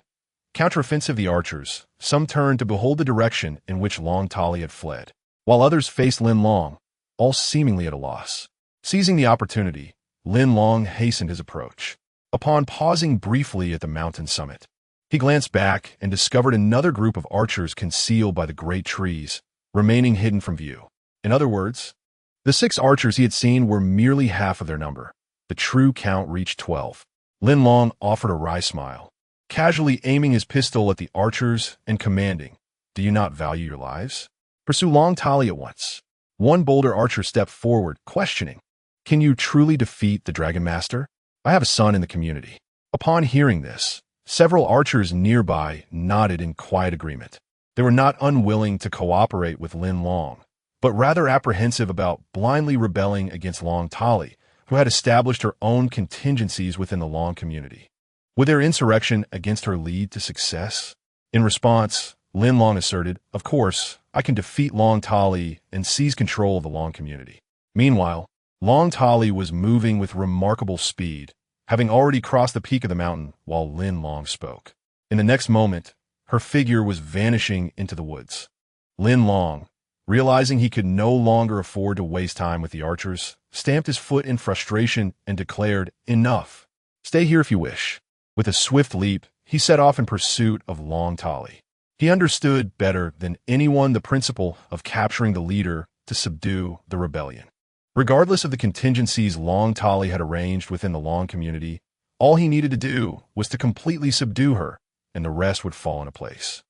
Counteroffensive. The archers, some turned to behold the direction in which Long Tali had fled, while others faced Lin Long, all seemingly at a loss. Seizing the opportunity, Lin Long hastened his approach. Upon pausing briefly at the mountain summit, he glanced back and discovered another group of archers concealed by the great trees, remaining hidden from view. In other words, the 6 archers he had seen were merely half of their number. The true count reached 12. Lin Long offered a wry smile, casually aiming his pistol at the archers and commanding, "Do you not value your lives? Pursue Long Tali at once." One bolder archer stepped forward, questioning, "Can you truly defeat the Dragon Master? I have a son in the community." Upon hearing this, several archers nearby nodded in quiet agreement. They were not unwilling to cooperate with Lin Long, but rather apprehensive about blindly rebelling against Long Tali, who had established her own contingencies within the Long community. Would their insurrection against her lead to success? In response, Lin Long asserted, "Of course, I can defeat Long Tali and seize control of the Long community." Meanwhile, Long Tali was moving with remarkable speed, having already crossed the peak of the mountain while Lin Long spoke. In the next moment, her figure was vanishing into the woods. Lin Long, realizing he could no longer afford to waste time with the archers, stamped his foot in frustration and declared, "Enough. Stay here if you wish." With a swift leap, he set off in pursuit of Long Tali. He understood better than anyone the principle of capturing the leader to subdue the rebellion. Regardless of the contingencies Long Tali had arranged within the Long community, all he needed to do was to completely subdue her, and the rest would fall into place.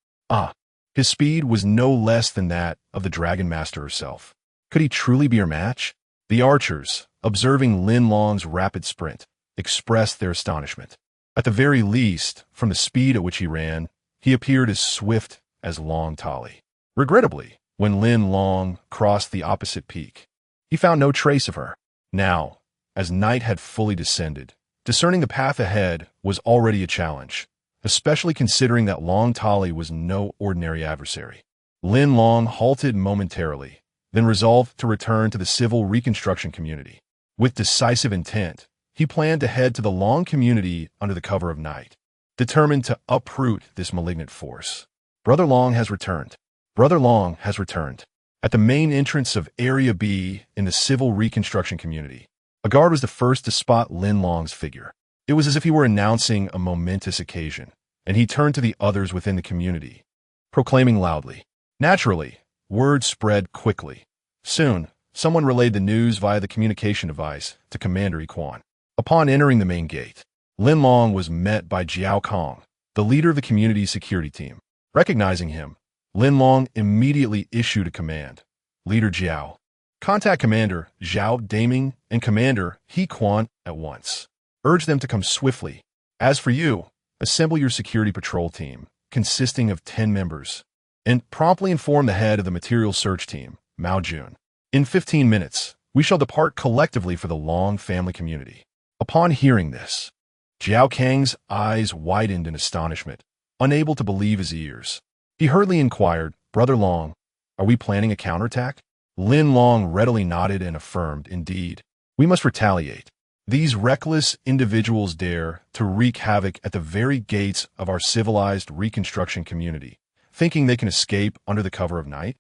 His speed was no less than that of the Dragon Master herself. Could he truly be her match? The archers, observing Lin Long's rapid sprint, expressed their astonishment. At the very least, from the speed at which he ran, he appeared as swift as Long Tali. Regrettably, when Lin Long crossed the opposite peak, he found no trace of her. Now, as night had fully descended, discerning the path ahead was already a challenge, especially considering that Long Tali was no ordinary adversary. Lin Long halted momentarily, then resolved to return to the civil reconstruction community. With decisive intent, he planned to head to the Long community under the cover of night, determined to uproot this malignant force. Brother Long has returned. Brother Long has returned. At the main entrance of Area B in the civil reconstruction community, a guard was the first to spot Lin Long's figure. It was as if he were announcing a momentous occasion, and he turned to the others within the community, proclaiming loudly. Naturally, word spread quickly. Soon, someone relayed the news via the communication device to Commander Iquan. Upon entering the main gate, Lin Long was met by Jiao Kong, the leader of the community's security team. Recognizing him, Lin Long immediately issued a command. "Leader Jiao, contact Commander Zhao Daming and Commander He Quan at once. Urge them to come swiftly. As for you, assemble your security patrol team, consisting of 10 members, and promptly inform the head of the material search team, Mao Jun. In 15 minutes, we shall depart collectively for the Long family community." Upon hearing this, Jiao Kang's eyes widened in astonishment, unable to believe his ears. He hurriedly inquired, "Brother Long, are we planning a counterattack?" Lin Long readily nodded and affirmed, "Indeed, we must retaliate. These reckless individuals dare to wreak havoc at the very gates of our civilized reconstruction community, thinking they can escape under the cover of night?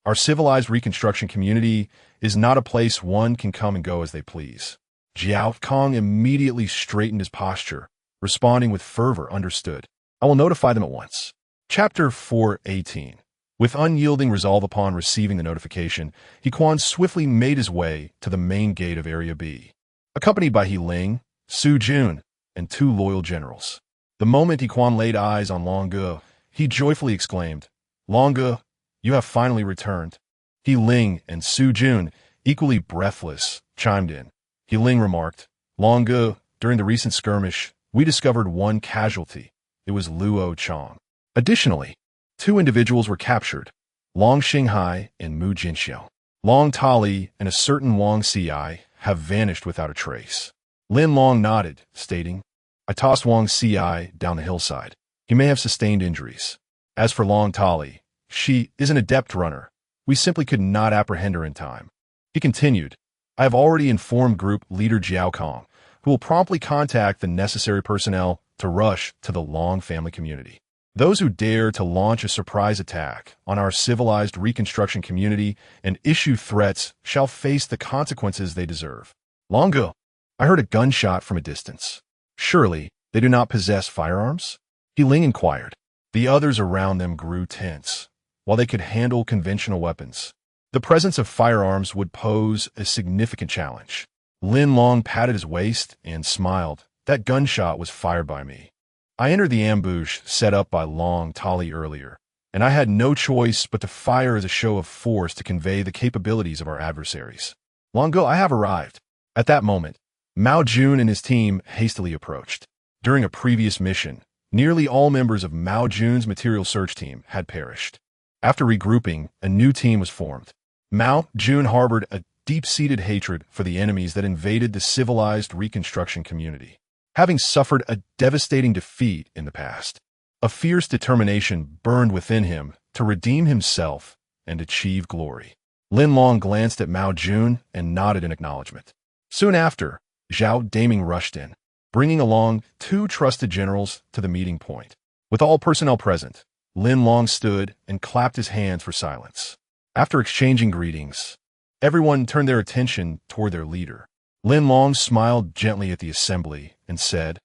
Our civilized reconstruction community is not a place one can come and go as they please. Jiao Kong immediately straightened his posture, responding with fervor. Understood. I will notify them at once. Chapter 4:18. With unyielding resolve upon receiving the notification, He Quan swiftly made his way to the main gate of Area B, accompanied by He Ling, Su Jun, and 2 loyal generals. The moment He Quan laid eyes on Long Ge, he joyfully exclaimed, "Long Ge, you have finally returned." He Ling and Su Jun, equally breathless, chimed in. He Ling remarked, "Long Ge, during the recent skirmish, we discovered one casualty. It was Luo Chong. Additionally, 2 individuals were captured, Long Xinghai and Mu Jinxiao. Long Tali and a certain Wang Ci have vanished without a trace." Lin Long nodded, stating, "I tossed Wang Ci down the hillside. He may have sustained injuries. As for Long Tali, she is an adept runner. We simply could not apprehend her in time." He continued, "I have already informed group leader Jiao Kong, who will promptly contact the necessary personnel to rush to the Long family community. Those who dare to launch a surprise attack on our civilized reconstruction community and issue threats shall face the consequences they deserve." Long Ge, I heard a gunshot from a distance. Surely they do not possess firearms? He Ling inquired. The others around them grew tense. While they could handle conventional weapons, the presence of firearms would pose a significant challenge. Lin Long patted his waist and smiled. "That gunshot was fired by me. I entered the ambush set up by Long Tali earlier, and I had no choice but to fire as a show of force to convey the capabilities of our adversaries. Long Ge, I have arrived." At that moment, Mao Jun and his team hastily approached. During a previous mission, nearly all members of Mao Jun's material search team had perished. After regrouping, a new team was formed. Mao Jun harbored a deep-seated hatred for the enemies that invaded the civilized reconstruction community. Having suffered a devastating defeat in the past, a fierce determination burned within him to redeem himself and achieve glory. Lin Long glanced at Mao Jun and nodded in acknowledgement. Soon after, Zhao Daming rushed in, bringing along 2 trusted generals to the meeting point. With all personnel present, Lin Long stood and clapped his hands for silence. After exchanging greetings, everyone turned their attention toward their leader. Lin Long smiled gently at the assembly and said,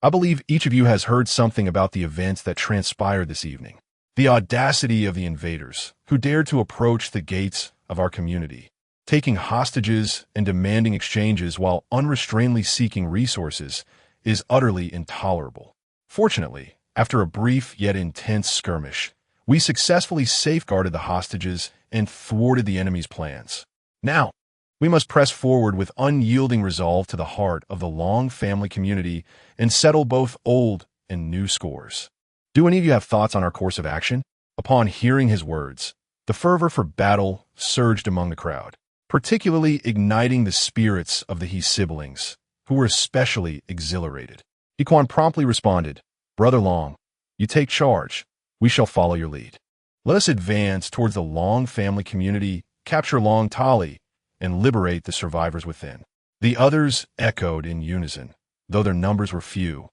"I believe each of you has heard something about the events that transpired this evening. The audacity of the invaders, who dared to approach the gates of our community, taking hostages and demanding exchanges while unrestrainedly seeking resources, is utterly intolerable. Fortunately, after a brief yet intense skirmish, we successfully safeguarded the hostages and thwarted the enemy's plans. Now, we must press forward with unyielding resolve to the heart of the Long family community and settle both old and new scores. Do any of you have thoughts on our course of action?" Upon hearing his words, the fervor for battle surged among the crowd, particularly igniting the spirits of the He siblings, who were especially exhilarated. He Quan promptly responded, "Brother Long, you take charge. We shall follow your lead. Let us advance towards the Long family community, capture Long Tali, and liberate the survivors within." The others echoed in unison, though their numbers were few.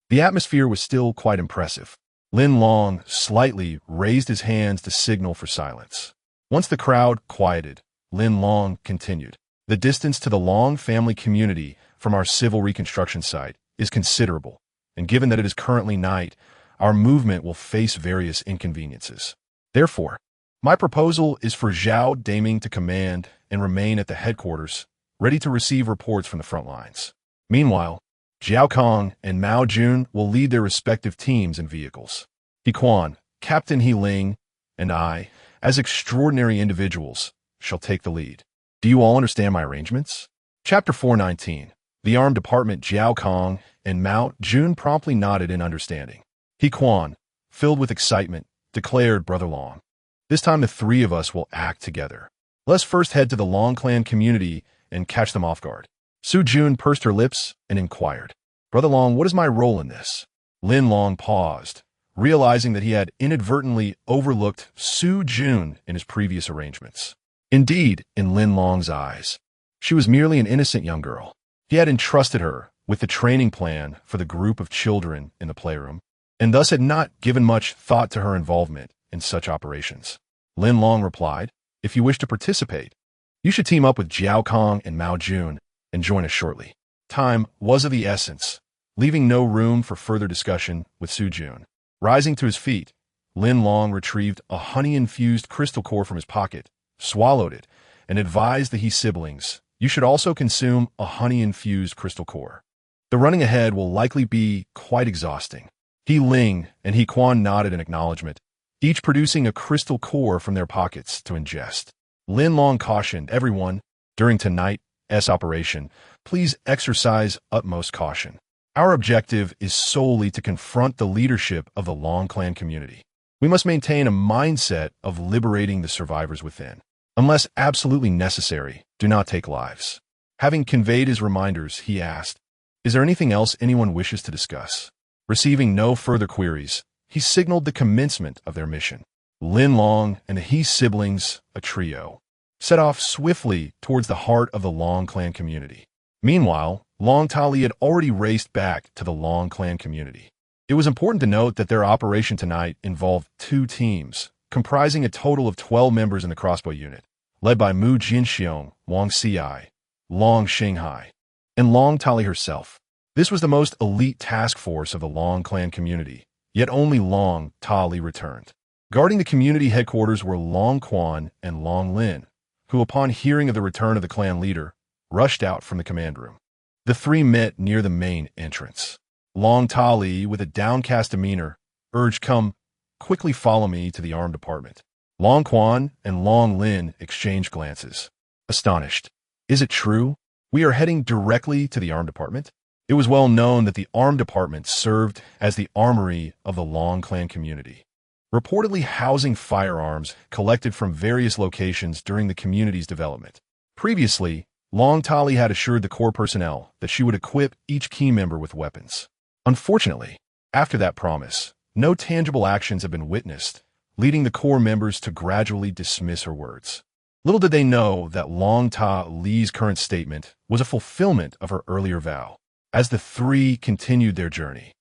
The atmosphere was still quite impressive. Lin Long slightly raised his hands to signal for silence. Once the crowd quieted, Lin Long continued, "The distance to the Long family community from our civil reconstruction site is considerable, and given that it is currently night, our movement will face various inconveniences. Therefore, my proposal is for Zhao Daming to command and remain at the headquarters, ready to receive reports from the front lines. Meanwhile, Jiao Kong and Mao Jun will lead their respective teams and vehicles. He Quan, Captain He Ling, and I, as extraordinary individuals, shall take the lead. Do you all understand my arrangements?" Chapter 4:19. The Armed Department Jiao Kong and Mao Jun promptly nodded in understanding. He Quan, filled with excitement, declared, "Brother Long, this time the 3 of us will act together. Let's first head to the Long clan community and catch them off guard." Su Jun pursed her lips and inquired, "Brother Long, what is my role in this?" Lin Long paused, realizing that he had inadvertently overlooked Su Jun in his previous arrangements. Indeed, in Lin Long's eyes, she was merely an innocent young girl. He had entrusted her with the training plan for the group of children in the playroom, and thus had not given much thought to her involvement in such operations. Lin Long replied, "If you wish to participate, you should team up with Jiao Kong and Mao Jun and join us shortly." Time was of the essence, leaving no room for further discussion with Su Jun. Rising to his feet, Lin Long retrieved a honey-infused crystal core from his pocket, swallowed it, and advised the He siblings, "You should also consume a honey-infused crystal core. The running ahead will likely be quite exhausting." He Ling and He Quan nodded in acknowledgement, each producing a crystal core from their pockets to ingest. Lin Long cautioned everyone, "During tonight's operation, please exercise utmost caution. Our objective is solely to confront the leadership of the Long clan community. We must maintain a mindset of liberating the survivors within. Unless absolutely necessary, do not take lives." Having conveyed his reminders, he asked, "Is there anything else anyone wishes to discuss?" Receiving no further queries, he signaled the commencement of their mission. Lin Long and the He siblings, a trio, set off swiftly towards the heart of the Long clan community. Meanwhile, Long Tali had already raced back to the Long clan community. It was important to note that their operation tonight involved 2 teams, comprising a total of 12 members in the crossbow unit, led by Mu Jinxiong, Wang Xiai, Long Xinghai, and Long Tali herself. This was the most elite task force of the Long clan community, yet only Long Tali returned. Guarding the community headquarters were Long Quan and Long Lin, who, upon hearing of the return of the clan leader, rushed out from the command room. The 3 met near the main entrance. Long Tali, with a downcast demeanor, urged, "Come, quickly follow me to the armed department." Long Quan and Long Lin exchanged glances. Astonished. "Is it true? We are heading directly to the armed department?" It was well known that the armed department served as the armory of the Long clan community, reportedly housing firearms collected from various locations during the community's development. Previously, Long Tali had assured the core personnel that she would equip each key member with weapons. Unfortunately, after that promise, no tangible actions have been witnessed, leading the core members to gradually dismiss her words. Little did they know that Long Tali's current statement was a fulfillment of her earlier vow. As the 3 continued their journey,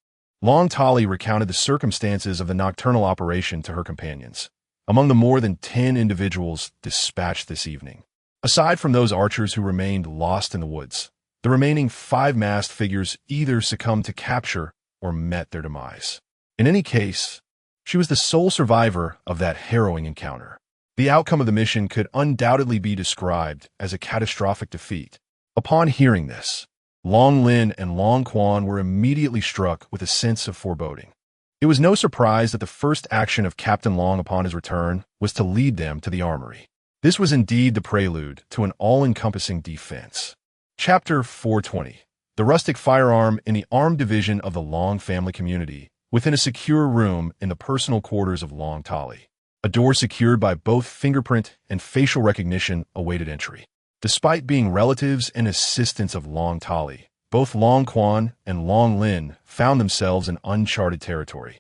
Long Tali recounted the circumstances of the nocturnal operation to her companions. Among the more than 10 individuals dispatched this evening, aside from those archers who remained lost in the woods, the remaining 5 masked figures either succumbed to capture or met their demise. In any case, she was the sole survivor of that harrowing encounter. The outcome of the mission could undoubtedly be described as a catastrophic defeat. Upon hearing this, Long Lin and Long Quan were immediately struck with a sense of foreboding. It was no surprise that the first action of Captain Long upon his return was to lead them to the armory. This was indeed the prelude to an all-encompassing defense. Chapter 420. The rustic firearm in the armed division of the Long family community, within a secure room in the personal quarters of Long Tali. A door secured by both fingerprint and facial recognition awaited entry. Despite being relatives and assistants of Long Tali, both Long Quan and Long Lin found themselves in uncharted territory,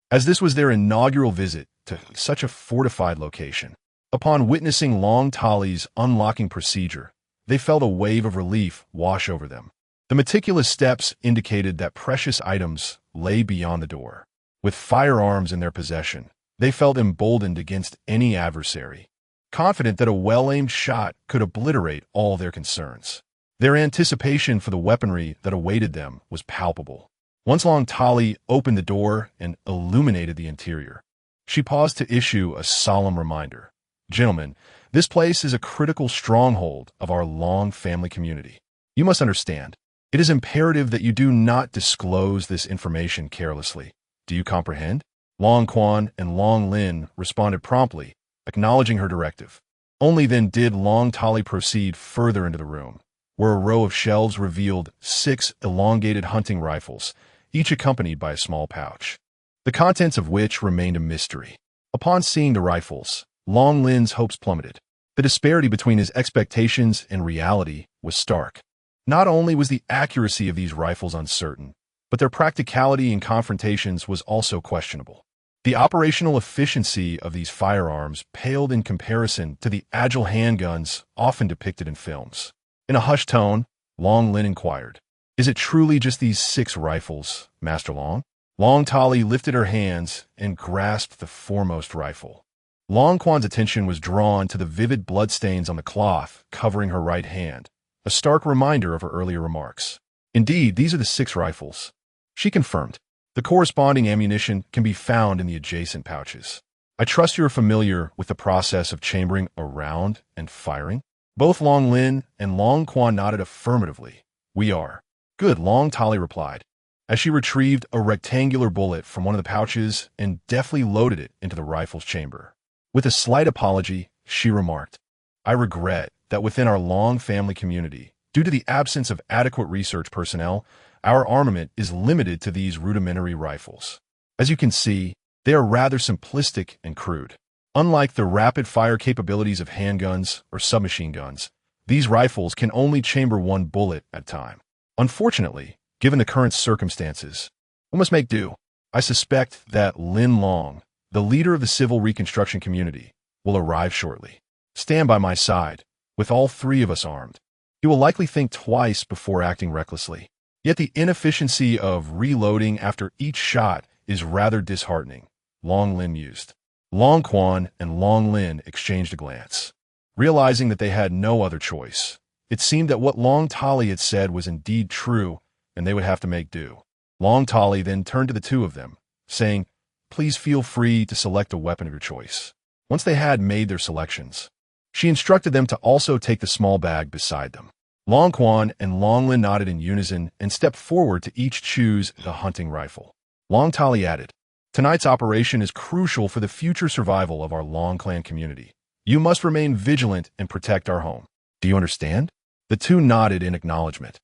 as this was their inaugural visit to such a fortified location. Upon witnessing Long Tali's unlocking procedure, they felt a wave of relief wash over them. The meticulous steps indicated that precious items lay beyond the door. With firearms in their possession, they felt emboldened against any adversary, confident that a well-aimed shot could obliterate all their concerns. Their anticipation for the weaponry that awaited them was palpable. Once Long Tali opened the door and illuminated the interior, she paused to issue a solemn reminder. "Gentlemen, this place is a critical stronghold of our Long family community. You must understand, it is imperative that you do not disclose this information carelessly. Do you comprehend?" Long Quan and Long Lin responded promptly, acknowledging her directive. Only then did Long Tali proceed further into the room, where a row of shelves revealed 6 elongated hunting rifles, each accompanied by a small pouch, the contents of which remained a mystery. Upon seeing the rifles, Long Lin's hopes plummeted. The disparity between his expectations and reality was stark. Not only was the accuracy of these rifles uncertain, but their practicality in confrontations was also questionable. The operational efficiency of these firearms paled in comparison to the agile handguns often depicted in films. In a hushed tone, Long Lin inquired, "Is it truly just these 6 rifles, Master Long?" Long Tali lifted her hands and grasped the foremost rifle. Long Quan's attention was drawn to the vivid bloodstains on the cloth covering her right hand, a stark reminder of her earlier remarks. Indeed, these are the 6 rifles, she confirmed. The corresponding ammunition can be found in the adjacent pouches. I trust you're familiar with the process of chambering a round and firing? Both Long Lin and Long Quan nodded affirmatively. We are. Good, Long Tali replied, as she retrieved a rectangular bullet from one of the pouches and deftly loaded it into the rifle's chamber. With a slight apology, she remarked, I regret that within our Long family community, due to the absence of adequate research personnel, our armament is limited to these rudimentary rifles. As you can see, they are rather simplistic and crude. Unlike the rapid-fire capabilities of handguns or submachine guns, these rifles can only chamber one bullet at a time. Unfortunately, given the current circumstances, we must make do. I suspect that Lin Long, the leader of the civil reconstruction community, will arrive shortly. Stand by my side, with all 3 of us armed. He will likely think twice before acting recklessly. Yet the inefficiency of reloading after each shot is rather disheartening, Long Lin mused. Long Quan and Long Lin exchanged a glance. Realizing that they had no other choice, it seemed that what Long Tali had said was indeed true, and they would have to make do. Long Tali then turned to the 2 of them, saying, Please feel free to select a weapon of your choice. Once they had made their selections, she instructed them to also take the small bag beside them. Long Quan and Long Lin nodded in unison and stepped forward to each choose the hunting rifle. Long Tali added, Tonight's operation is crucial for the future survival of our Long clan community. You must remain vigilant and protect our home. Do you understand? The 2 nodded in acknowledgement,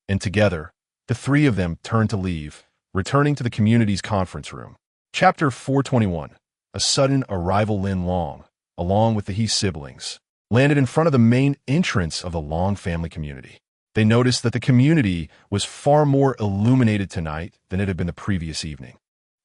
and together, the 3 of them turned to leave, returning to the community's conference room. Chapter 421. A sudden arrival. Lin Long, along with the He siblings, landed in front of the main entrance of the Long family community. They noticed that the community was far more illuminated tonight than it had been the previous evening.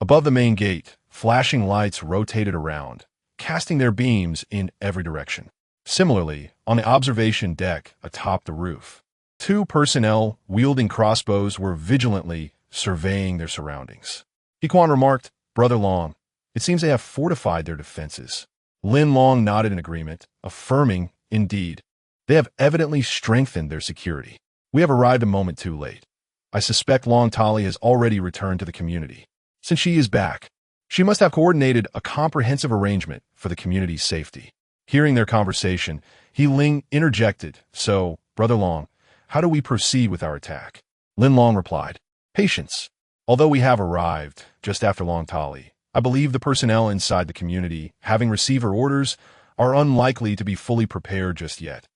Above the main gate, flashing lights rotated around, casting their beams in every direction. Similarly, on the observation deck atop the roof, 2 personnel wielding crossbows were vigilantly surveying their surroundings. Hequan remarked, Brother Long, it seems they have fortified their defenses. Lin Long nodded in agreement, affirming, indeed, they have evidently strengthened their security. We have arrived a moment too late. I suspect Long Tali has already returned to the community. Since she is back, she must have coordinated a comprehensive arrangement for the community's safety. Hearing their conversation, He Ling interjected, So, Brother Long, how do we proceed with our attack? Lin Long replied, Patience. Although we have arrived just after Long Tali, I believe the personnel inside the community, having received her orders, are unlikely to be fully prepared just yet.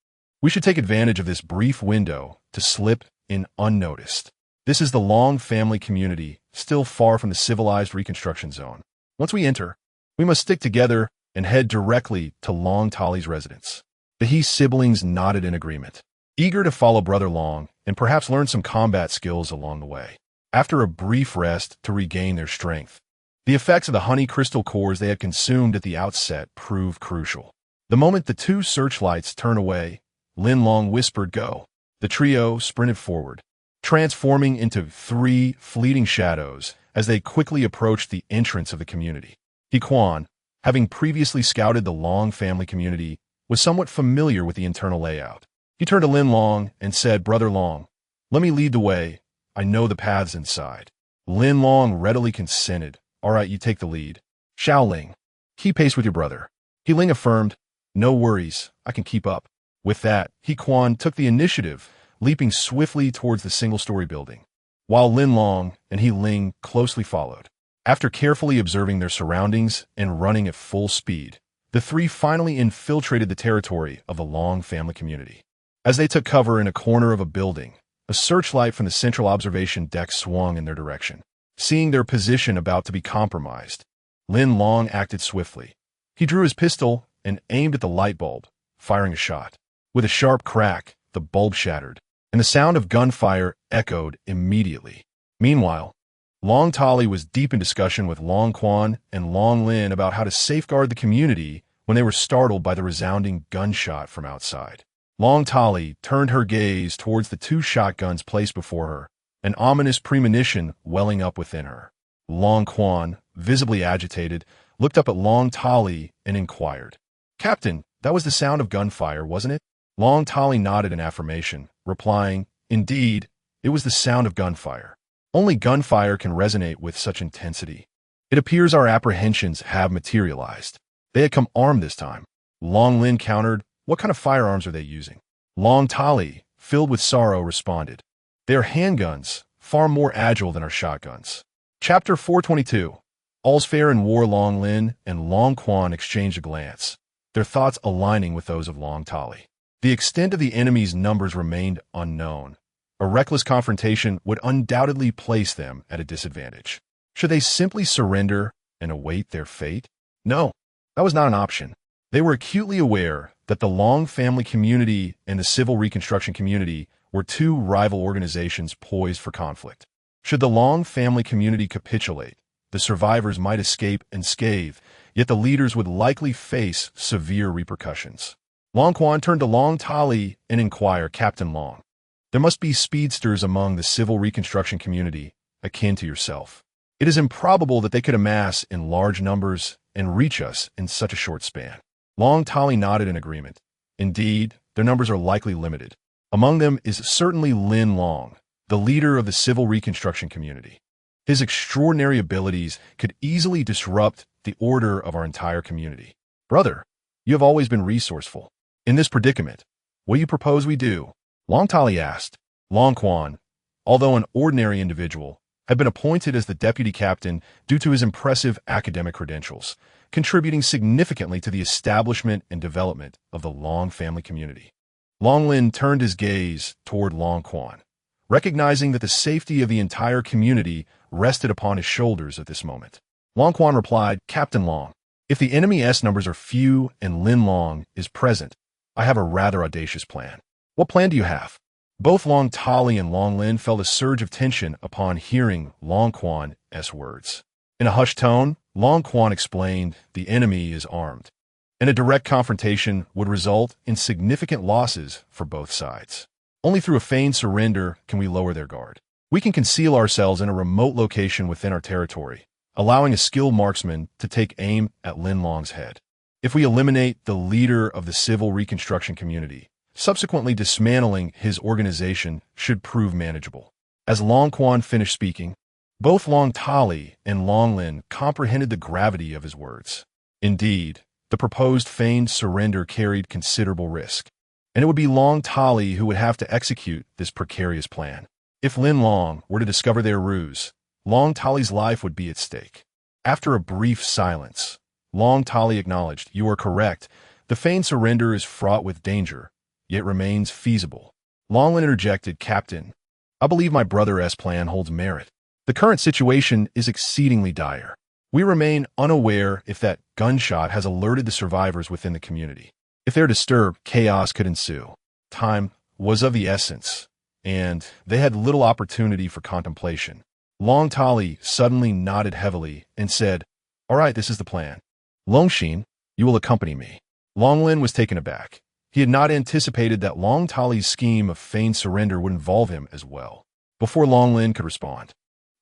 We should take advantage of this brief window to slip in unnoticed. This is the Long family community, still far from the civilized reconstruction zone. Once we enter, we must stick together and head directly to Long Tali's residence. The He siblings nodded in agreement, eager to follow Brother Long and perhaps learn some combat skills along the way. After a brief rest to regain their strength, the effects of the honey crystal cores they had consumed at the outset proved crucial. The moment the 2 searchlights turned away, Lin Long whispered, Go. The trio sprinted forward, transforming into 3 fleeting shadows as they quickly approached the entrance of the community. Hequan, having previously scouted the Long family community, was somewhat familiar with the internal layout. He turned to Lin Long and said, Brother Long, let me lead the way. I know the paths inside. Lin Long readily consented. All right, you take the lead. Xiaoling, keep pace with your brother. He Ling affirmed, No worries, I can keep up. With that, Hequan took the initiative, leaping swiftly towards the single-story building, while Lin Long and He Ling closely followed. After carefully observing their surroundings and running at full speed, the 3 finally infiltrated the territory of the Long family community. As they took cover in a corner of a building, a searchlight from the central observation deck swung in their direction. Seeing their position about to be compromised, Lin Long acted swiftly. He drew his pistol and aimed at the light bulb, firing a shot. With a sharp crack, the bulb shattered, and the sound of gunfire echoed immediately. Meanwhile, Long Tali was deep in discussion with Long Quan and Long Lin about how to safeguard the community when they were startled by the resounding gunshot from outside. Long Tali turned her gaze towards the 2 shotguns placed before her, an ominous premonition welling up within her. Long Quan, visibly agitated, looked up at Long Tali and inquired, "Captain, that was the sound of gunfire, wasn't it?" Long Tali nodded in affirmation, replying, "Indeed, it was the sound of gunfire. Only gunfire can resonate with such intensity. It appears our apprehensions have materialized. They had come armed this time." Long Lin countered, "What kind of firearms are they using?" Long Tali, filled with sorrow, responded, "They are handguns, far more agile than our shotguns." Chapter 422. All's fair in war. Long Lin and Long Quan exchanged a glance, their thoughts aligning with those of Long Tali. The extent of the enemy's numbers remained unknown. A reckless confrontation would undoubtedly place them at a disadvantage. Should they simply surrender and await their fate? No, that was not an option. They were acutely aware that the Long family community and the civil reconstruction community were two rival organizations poised for conflict. Should the Long family community capitulate, the survivors might escape unscathed, yet the leaders would likely face severe repercussions. Long Quan turned to Long Tali and inquired, "Captain Long, there must be speedsters among the civil reconstruction community, akin to yourself. It is improbable that they could amass in large numbers and reach us in such a short span." Long Tali nodded in agreement. "Indeed, their numbers are likely limited. Among them is certainly Lin Long, the leader of the civil reconstruction community. His extraordinary abilities could easily disrupt the order of our entire community. Brother, you have always been resourceful. In this predicament, what do you propose we do?" Long Tali asked. Long Quan, although an ordinary individual, had been appointed as the deputy captain due to his impressive academic credentials, contributing significantly to the establishment and development of the Long family community. Long Lin turned his gaze toward Long Quan, recognizing that the safety of the entire community rested upon his shoulders at this moment. Long Quan replied, "Captain Long, if the enemy's numbers are few and Lin Long is present, I have a rather audacious plan." "What plan do you have?" Both Long Tali and Long Lin felt a surge of tension upon hearing Long Quan's words. In a hushed tone, Long Quan explained, "The enemy is armed, and a direct confrontation would result in significant losses for both sides. Only through a feigned surrender can we lower their guard. We can conceal ourselves in a remote location within our territory, allowing a skilled marksman to take aim at Lin Long's head. If we eliminate the leader of the civil reconstruction community, subsequently dismantling his organization should prove manageable." As Long Quan finished speaking, both Long Tali and Long Lin comprehended the gravity of his words. Indeed, the proposed feigned surrender carried considerable risk, and it would be Long Tali who would have to execute this precarious plan. If Lin Long were to discover their ruse, Long Tali's life would be at stake. After a brief silence, Long Tali acknowledged, "You are correct. The feigned surrender is fraught with danger, yet remains feasible." Long Lin interjected, "Captain, I believe my brother's plan holds merit. The current situation is exceedingly dire. We remain unaware if that gunshot has alerted the survivors within the community. If they're disturbed, chaos could ensue. Time was of the essence, and they had little opportunity for contemplation." Long Tali suddenly nodded heavily and said, "All right, this is the plan. Longshin, you will accompany me." Long Lin was taken aback. He had not anticipated that Long Tali's scheme of feigned surrender would involve him as well. Before Long Lin could respond,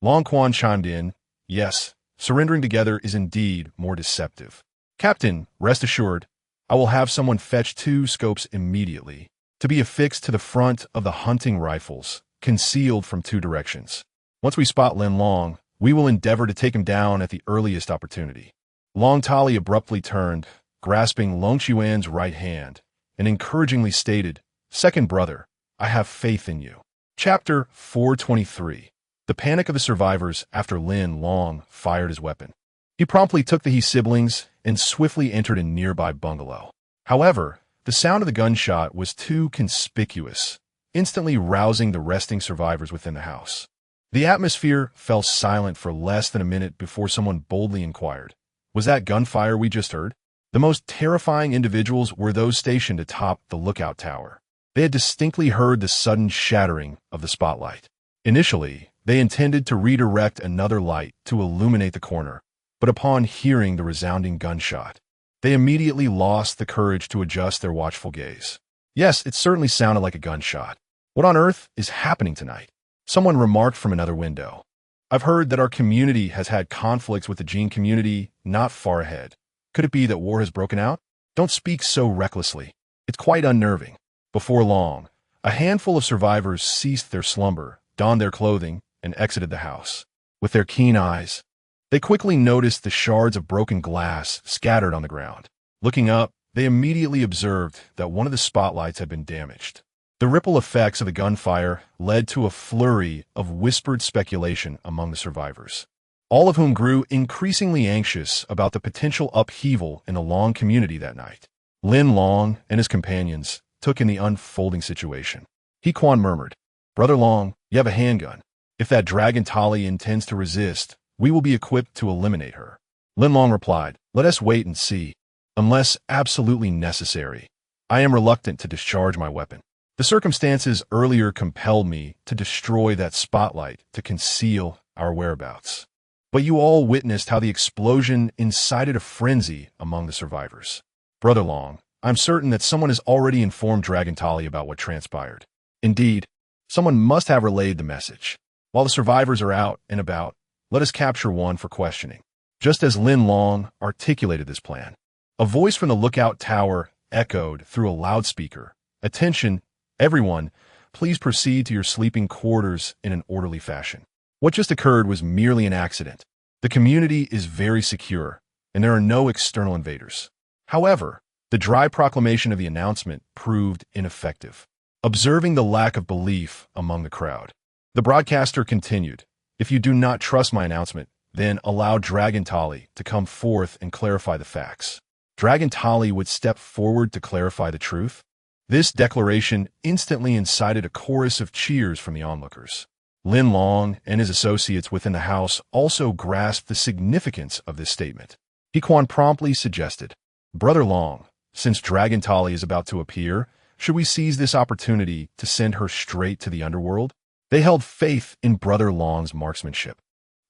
Long Quan chimed in, "Yes, surrendering together is indeed more deceptive. Captain, rest assured, I will have someone fetch 2 scopes immediately, to be affixed to the front of the hunting rifles, concealed from 2 directions. Once we spot Lin Long, we will endeavor to take him down at the earliest opportunity." Long Tali abruptly turned, grasping Long Chuan's right hand, and encouragingly stated, "Second brother, I have faith in you." Chapter 423. The panic of the survivors after Lin Long fired his weapon. He promptly took the He siblings and swiftly entered a nearby bungalow. However, the sound of the gunshot was too conspicuous, instantly rousing the resting survivors within the house. The atmosphere fell silent for less than a minute before someone boldly inquired, "Was that gunfire we just heard?" The most terrifying individuals were those stationed atop the lookout tower. They had distinctly heard the sudden shattering of the spotlight. Initially, they intended to redirect another light to illuminate the corner, but upon hearing the resounding gunshot, they immediately lost the courage to adjust their watchful gaze. "Yes, it certainly sounded like a gunshot. What on earth is happening tonight?" someone remarked from another window. I've heard that our community has had conflicts with the Gene community not far ahead. Could it be that war has broken out? Don't speak so recklessly. It's quite unnerving. Before long, a handful of survivors ceased their slumber, donned their clothing, and exited the house. With their keen eyes, they quickly noticed the shards of broken glass scattered on the ground. Looking up, they immediately observed that one of the spotlights had been damaged. The ripple effects of the gunfire led to a flurry of whispered speculation among the survivors, all of whom grew increasingly anxious about the potential upheaval in the Long community that night. Lin Long and his companions took in the unfolding situation. He Quan murmured, "Brother Long, you have a handgun. If that Dragon Tali intends to resist, we will be equipped to eliminate her." Lin Long replied, "Let us wait and see. Unless absolutely necessary, I am reluctant to discharge my weapon. The circumstances earlier compelled me to destroy that spotlight to conceal our whereabouts. But you all witnessed how the explosion incited a frenzy among the survivors. Brother Long, I'm certain that someone has already informed Dragon Tali about what transpired. Indeed, someone must have relayed the message. While the survivors are out and about, let us capture one for questioning." Just as Lin Long articulated this plan, a voice from the lookout tower echoed through a loudspeaker. "Attention, everyone, please proceed to your sleeping quarters in an orderly fashion. What just occurred was merely an accident. The community is very secure, and there are no external invaders." However, the dry proclamation of the announcement proved ineffective. Observing the lack of belief among the crowd, the broadcaster continued, "If you do not trust my announcement, then allow Dragon Tali to come forth and clarify the facts." Dragon Tali would step forward to clarify the truth? This declaration instantly incited a chorus of cheers from the onlookers. Lin Long and his associates within the house also grasped the significance of this statement. He Quan promptly suggested, "Brother Long, since Dragon Tali is about to appear, should we seize this opportunity to send her straight to the underworld?" They held faith in Brother Long's marksmanship.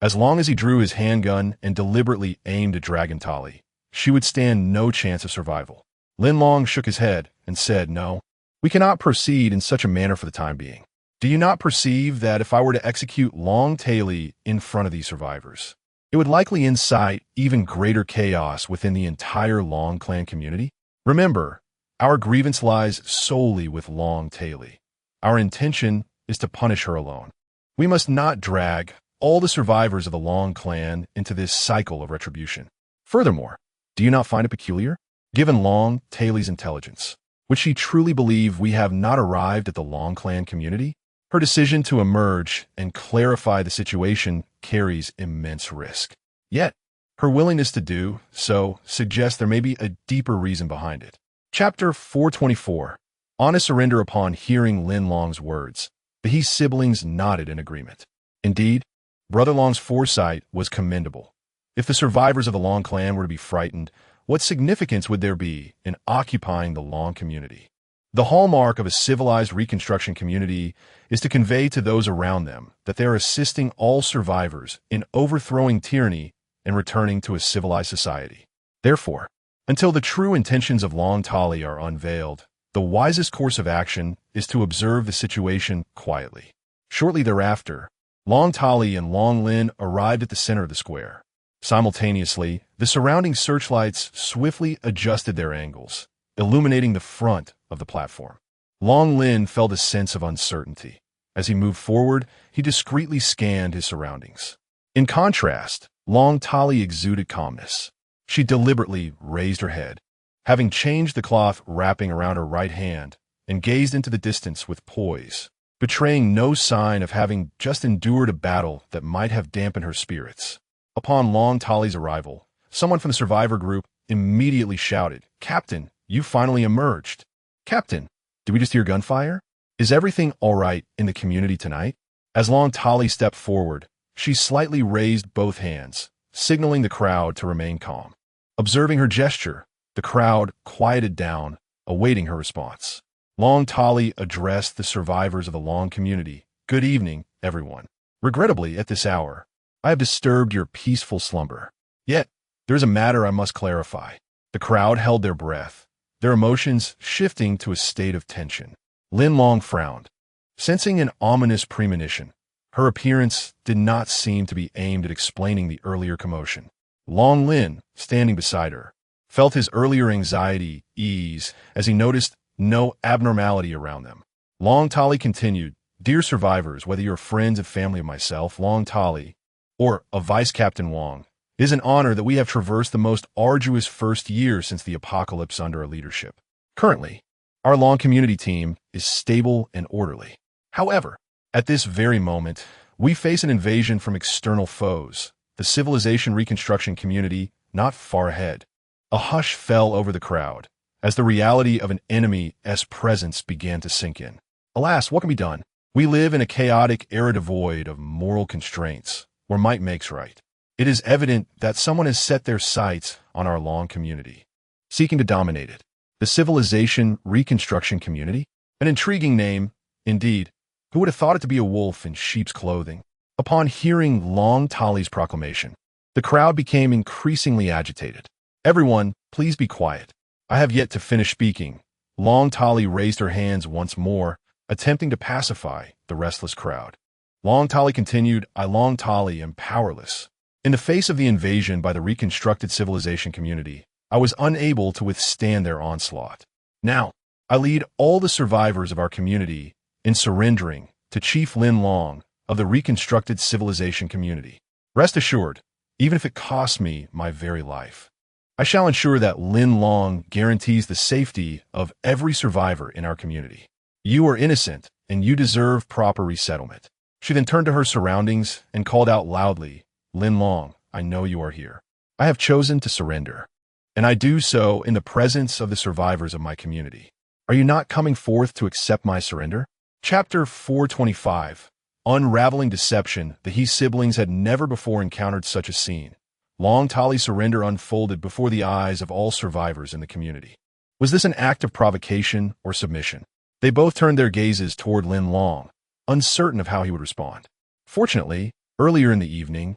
As long as he drew his handgun and deliberately aimed at Dragon Tali, she would stand no chance of survival. Lin Long shook his head and said, "No, we cannot proceed in such a manner for the time being. Do you not perceive that if I were to execute Long Tali in front of these survivors, it would likely incite even greater chaos within the entire Long clan community? Remember, our grievance lies solely with Long Tali. Our intention is to punish her alone. We must not drag all the survivors of the Long clan into this cycle of retribution. Furthermore, do you not find it peculiar? Given Long Tali's intelligence, would she truly believe we have not arrived at the Long clan community? Her decision to emerge and clarify the situation carries immense risk. Yet, her willingness to do so suggests there may be a deeper reason behind it." Chapter 424. On a surrender. Upon hearing Lin Long's words, the He siblings nodded in agreement. Indeed, Brother Long's foresight was commendable. If the survivors of the Long clan were to be frightened, what significance would there be in occupying the Long community? The hallmark of a civilized reconstruction community is to convey to those around them that they are assisting all survivors in overthrowing tyranny and returning to a civilized society. Therefore, until the true intentions of Long Tali are unveiled, the wisest course of action is to observe the situation quietly. Shortly thereafter, Long Tali and Long Lin arrived at the center of the square. Simultaneously, the surrounding searchlights swiftly adjusted their angles, illuminating the front of the platform. Long Lin felt a sense of uncertainty. As he moved forward, he discreetly scanned his surroundings. In contrast, Long Tali exuded calmness. She deliberately raised her head, having changed the cloth wrapping around her right hand, and gazed into the distance with poise, betraying no sign of having just endured a battle that might have dampened her spirits. Upon Long Tali's arrival, someone from the survivor group immediately shouted, "Captain, you finally emerged." "Captain, did we just hear gunfire? Is everything all right in the community tonight?" As Long Tali stepped forward, she slightly raised both hands, signaling the crowd to remain calm. Observing her gesture, the crowd quieted down, awaiting her response. Long Tali addressed the survivors of the Long community. "Good evening, everyone. Regrettably, at this hour, I have disturbed your peaceful slumber. Yet, there is a matter I must clarify." The crowd held their breath, their emotions shifting to a state of tension. Lin Long frowned. Sensing an ominous premonition, Her appearance did not seem to be aimed at explaining the earlier commotion. Long Lin, standing beside her, felt his earlier anxiety ease as he noticed no abnormality around them. Long Tali continued, "Dear survivors, whether you're friends and family of myself, Long Tali, or of Vice Captain Wang, it is an honor that we have traversed the most arduous first year since the apocalypse under our leadership. Currently, our Long community team is stable and orderly. However, at this very moment, we face an invasion from external foes, the civilization reconstruction community not far ahead." A hush fell over the crowd as the reality of an enemy's presence began to sink in. Alas, what can be done? We live in a chaotic era devoid of moral constraints, where might makes right. It is evident that someone has set their sights on our Long community, seeking to dominate it. The civilization reconstruction community? An intriguing name, indeed. Who would have thought it to be a wolf in sheep's clothing? Upon hearing Long Tali's proclamation, the crowd became increasingly agitated. "Everyone, please be quiet. I have yet to finish speaking." Long Tali raised her hands once more, attempting to pacify the restless crowd. Long Tali continued, "I, Long Tali, am powerless. In the face of the invasion by the reconstructed civilization community, I was unable to withstand their onslaught. Now, I lead all the survivors of our community in surrendering to Chief Lin Long of the reconstructed civilization community. Rest assured, even if it costs me my very life, I shall ensure that Lin Long guarantees the safety of every survivor in our community. You are innocent, and you deserve proper resettlement." She then turned to her surroundings and called out loudly, "Lin Long, I know you are here. I have chosen to surrender, and I do so in the presence of the survivors of my community. Are you not coming forth to accept my surrender?" Chapter 425. Unraveling Deception. The He siblings had never before encountered such a scene. Long Tali's surrender unfolded before the eyes of all survivors in the community. Was this an act of provocation or submission? They both turned their gazes toward Lin Long, uncertain of how he would respond. Fortunately, earlier in the evening,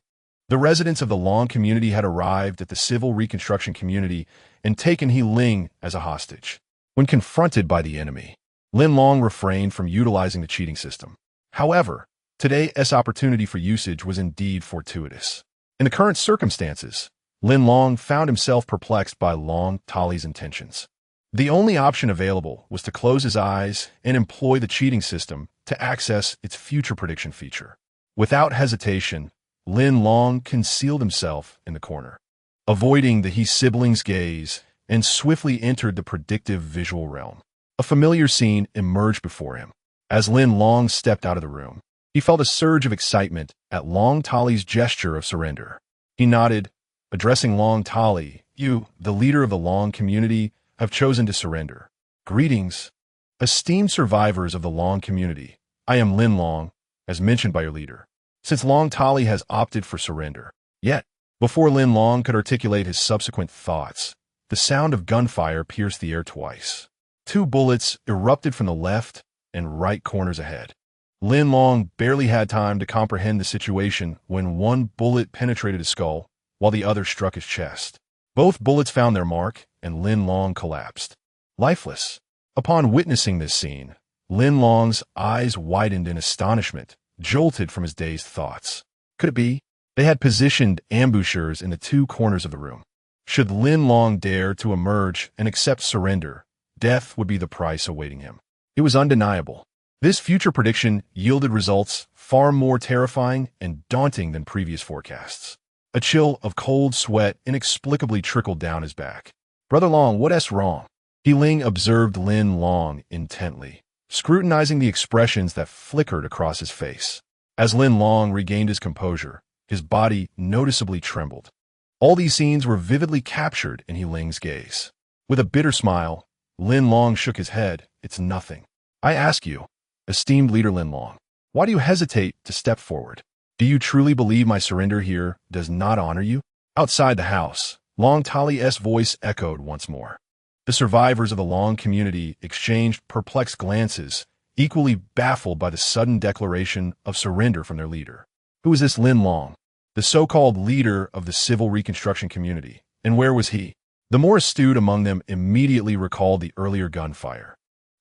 the residents of the Long community had arrived at the civil reconstruction community and taken He Ling as a hostage. When confronted by the enemy, Lin Long refrained from utilizing the cheating system. However, today's opportunity for usage was indeed fortuitous. In the current circumstances, Lin Long found himself perplexed by Long Tali's intentions. The only option available was to close his eyes and employ the cheating system to access its future prediction feature. Without hesitation, Lin Long concealed himself in the corner, avoiding the He siblings' gaze, and swiftly entered the predictive visual realm. A familiar scene emerged before him. As Lin Long stepped out of the room, he felt a surge of excitement at Long Tali's gesture of surrender. He nodded, addressing Long Tali, "You, the leader of the Long community, have chosen to surrender. Greetings, esteemed survivors of the Long community. I am Lin Long, as mentioned by your leader." Since Long Tali has opted for surrender. Yet, before Lin Long could articulate his subsequent thoughts, the sound of gunfire pierced the air twice. 2 bullets erupted from the left and right corners ahead. Lin Long barely had time to comprehend the situation when one bullet penetrated his skull, while the other struck his chest. Both bullets found their mark, and Lin Long collapsed, lifeless. Upon witnessing this scene, Lin Long's eyes widened in astonishment, jolted from his dazed thoughts. Could it be? They had positioned ambushers in the 2 corners of the room. Should Lin Long dare to emerge and accept surrender, death would be the price awaiting him. It was undeniable. This future prediction yielded results far more terrifying and daunting than previous forecasts. A chill of cold sweat inexplicably trickled down his back. "Brother Long, what's wrong?" He Ling observed Lin Long intently, scrutinizing the expressions that flickered across his face. As Lin Long regained his composure, his body noticeably trembled. All these scenes were vividly captured in He Ling's gaze. With a bitter smile, Lin Long shook his head. "It's nothing. I ask you, esteemed leader Lin Long, why do you hesitate to step forward? Do you truly believe my surrender here does not honor you?" Outside the house, Long Tali's voice echoed once more. The survivors of the Long community exchanged perplexed glances, equally baffled by the sudden declaration of surrender from their leader. Who was this Lin Long, the so-called leader of the civil reconstruction community, and where was he? The more astute among them immediately recalled the earlier gunfire.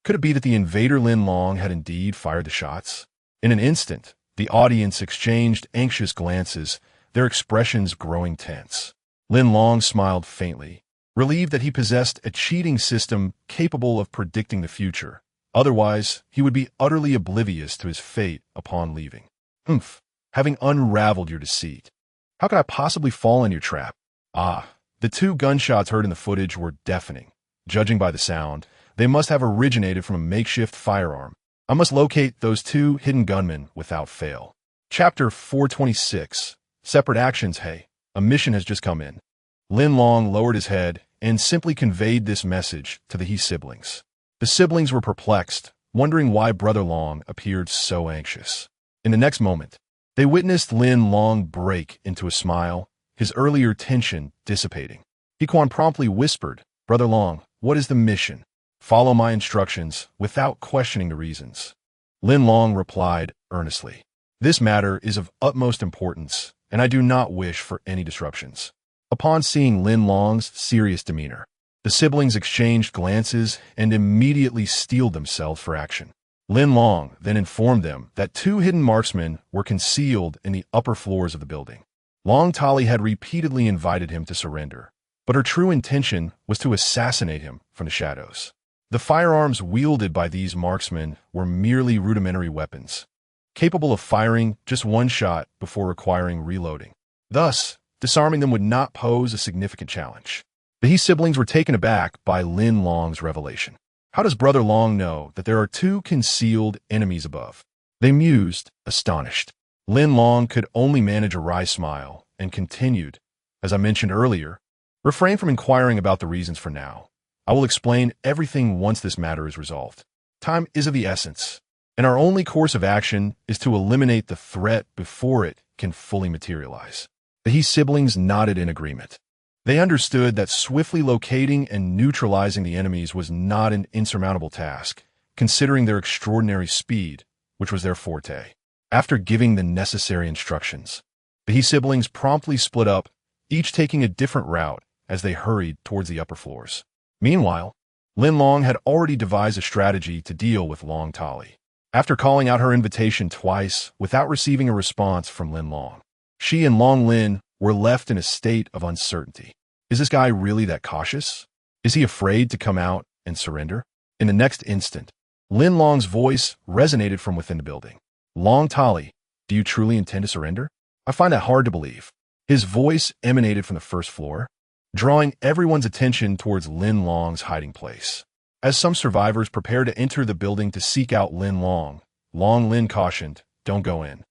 Could it be that the invader Lin Long had indeed fired the shots? In an instant, The audience exchanged anxious glances, their expressions growing tense. Lin Long smiled faintly, relieved that he possessed a cheating system capable of predicting the future. Otherwise, he would be utterly oblivious to his fate upon leaving. Humph, having unraveled your deceit. How could I possibly fall in your trap? Ah, the 2 gunshots heard in the footage were deafening. Judging by the sound, they must have originated from a makeshift firearm. I must locate those 2 hidden gunmen without fail. Chapter 426. Separate actions. Hey, a mission has just come in. Lin Long lowered his head and simply conveyed this message to the He siblings. The siblings were perplexed, wondering why Brother Long appeared so anxious. In the next moment, they witnessed Lin Long break into a smile, his earlier tension dissipating. He Quan promptly whispered, "Brother Long, what is the mission? Follow my instructions without questioning the reasons." Lin Long replied earnestly, "This matter is of utmost importance, and I do not wish for any disruptions." Upon seeing Lin Long's serious demeanor, the siblings exchanged glances and immediately steeled themselves for action. Lin Long then informed them that 2 hidden marksmen were concealed in the upper floors of the building. Long Tali had repeatedly invited him to surrender, but her true intention was to assassinate him from the shadows. The firearms wielded by these marksmen were merely rudimentary weapons, capable of firing just 1 shot before requiring reloading. Thus, disarming them would not pose a significant challenge. The He siblings were taken aback by Lin Long's revelation. How does Brother Long know that there are 2 concealed enemies above? They mused, astonished. Lin Long could only manage a wry smile and continued, "As I mentioned earlier, refrain from inquiring about the reasons for now. I will explain everything once this matter is resolved. Time is of the essence, and our only course of action is to eliminate the threat before it can fully materialize." The He siblings nodded in agreement. They understood that swiftly locating and neutralizing the enemies was not an insurmountable task, considering their extraordinary speed, which was their forte. After giving the necessary instructions, the He siblings promptly split up, each taking a different route as they hurried towards the upper floors. Meanwhile, Lin Long had already devised a strategy to deal with Long Tali. After calling out her invitation twice without receiving a response from Lin Long, she and Long Lin were left in a state of uncertainty. Is this guy really that cautious? Is he afraid to come out and surrender? In the next instant, Lin Long's voice resonated from within the building. "Long Tali, do you truly intend to surrender? I find that hard to believe." His voice emanated from the first floor, drawing everyone's attention towards Lin Long's hiding place. As some survivors prepared to enter the building to seek out Lin Long, Long Lin cautioned, "Don't go in.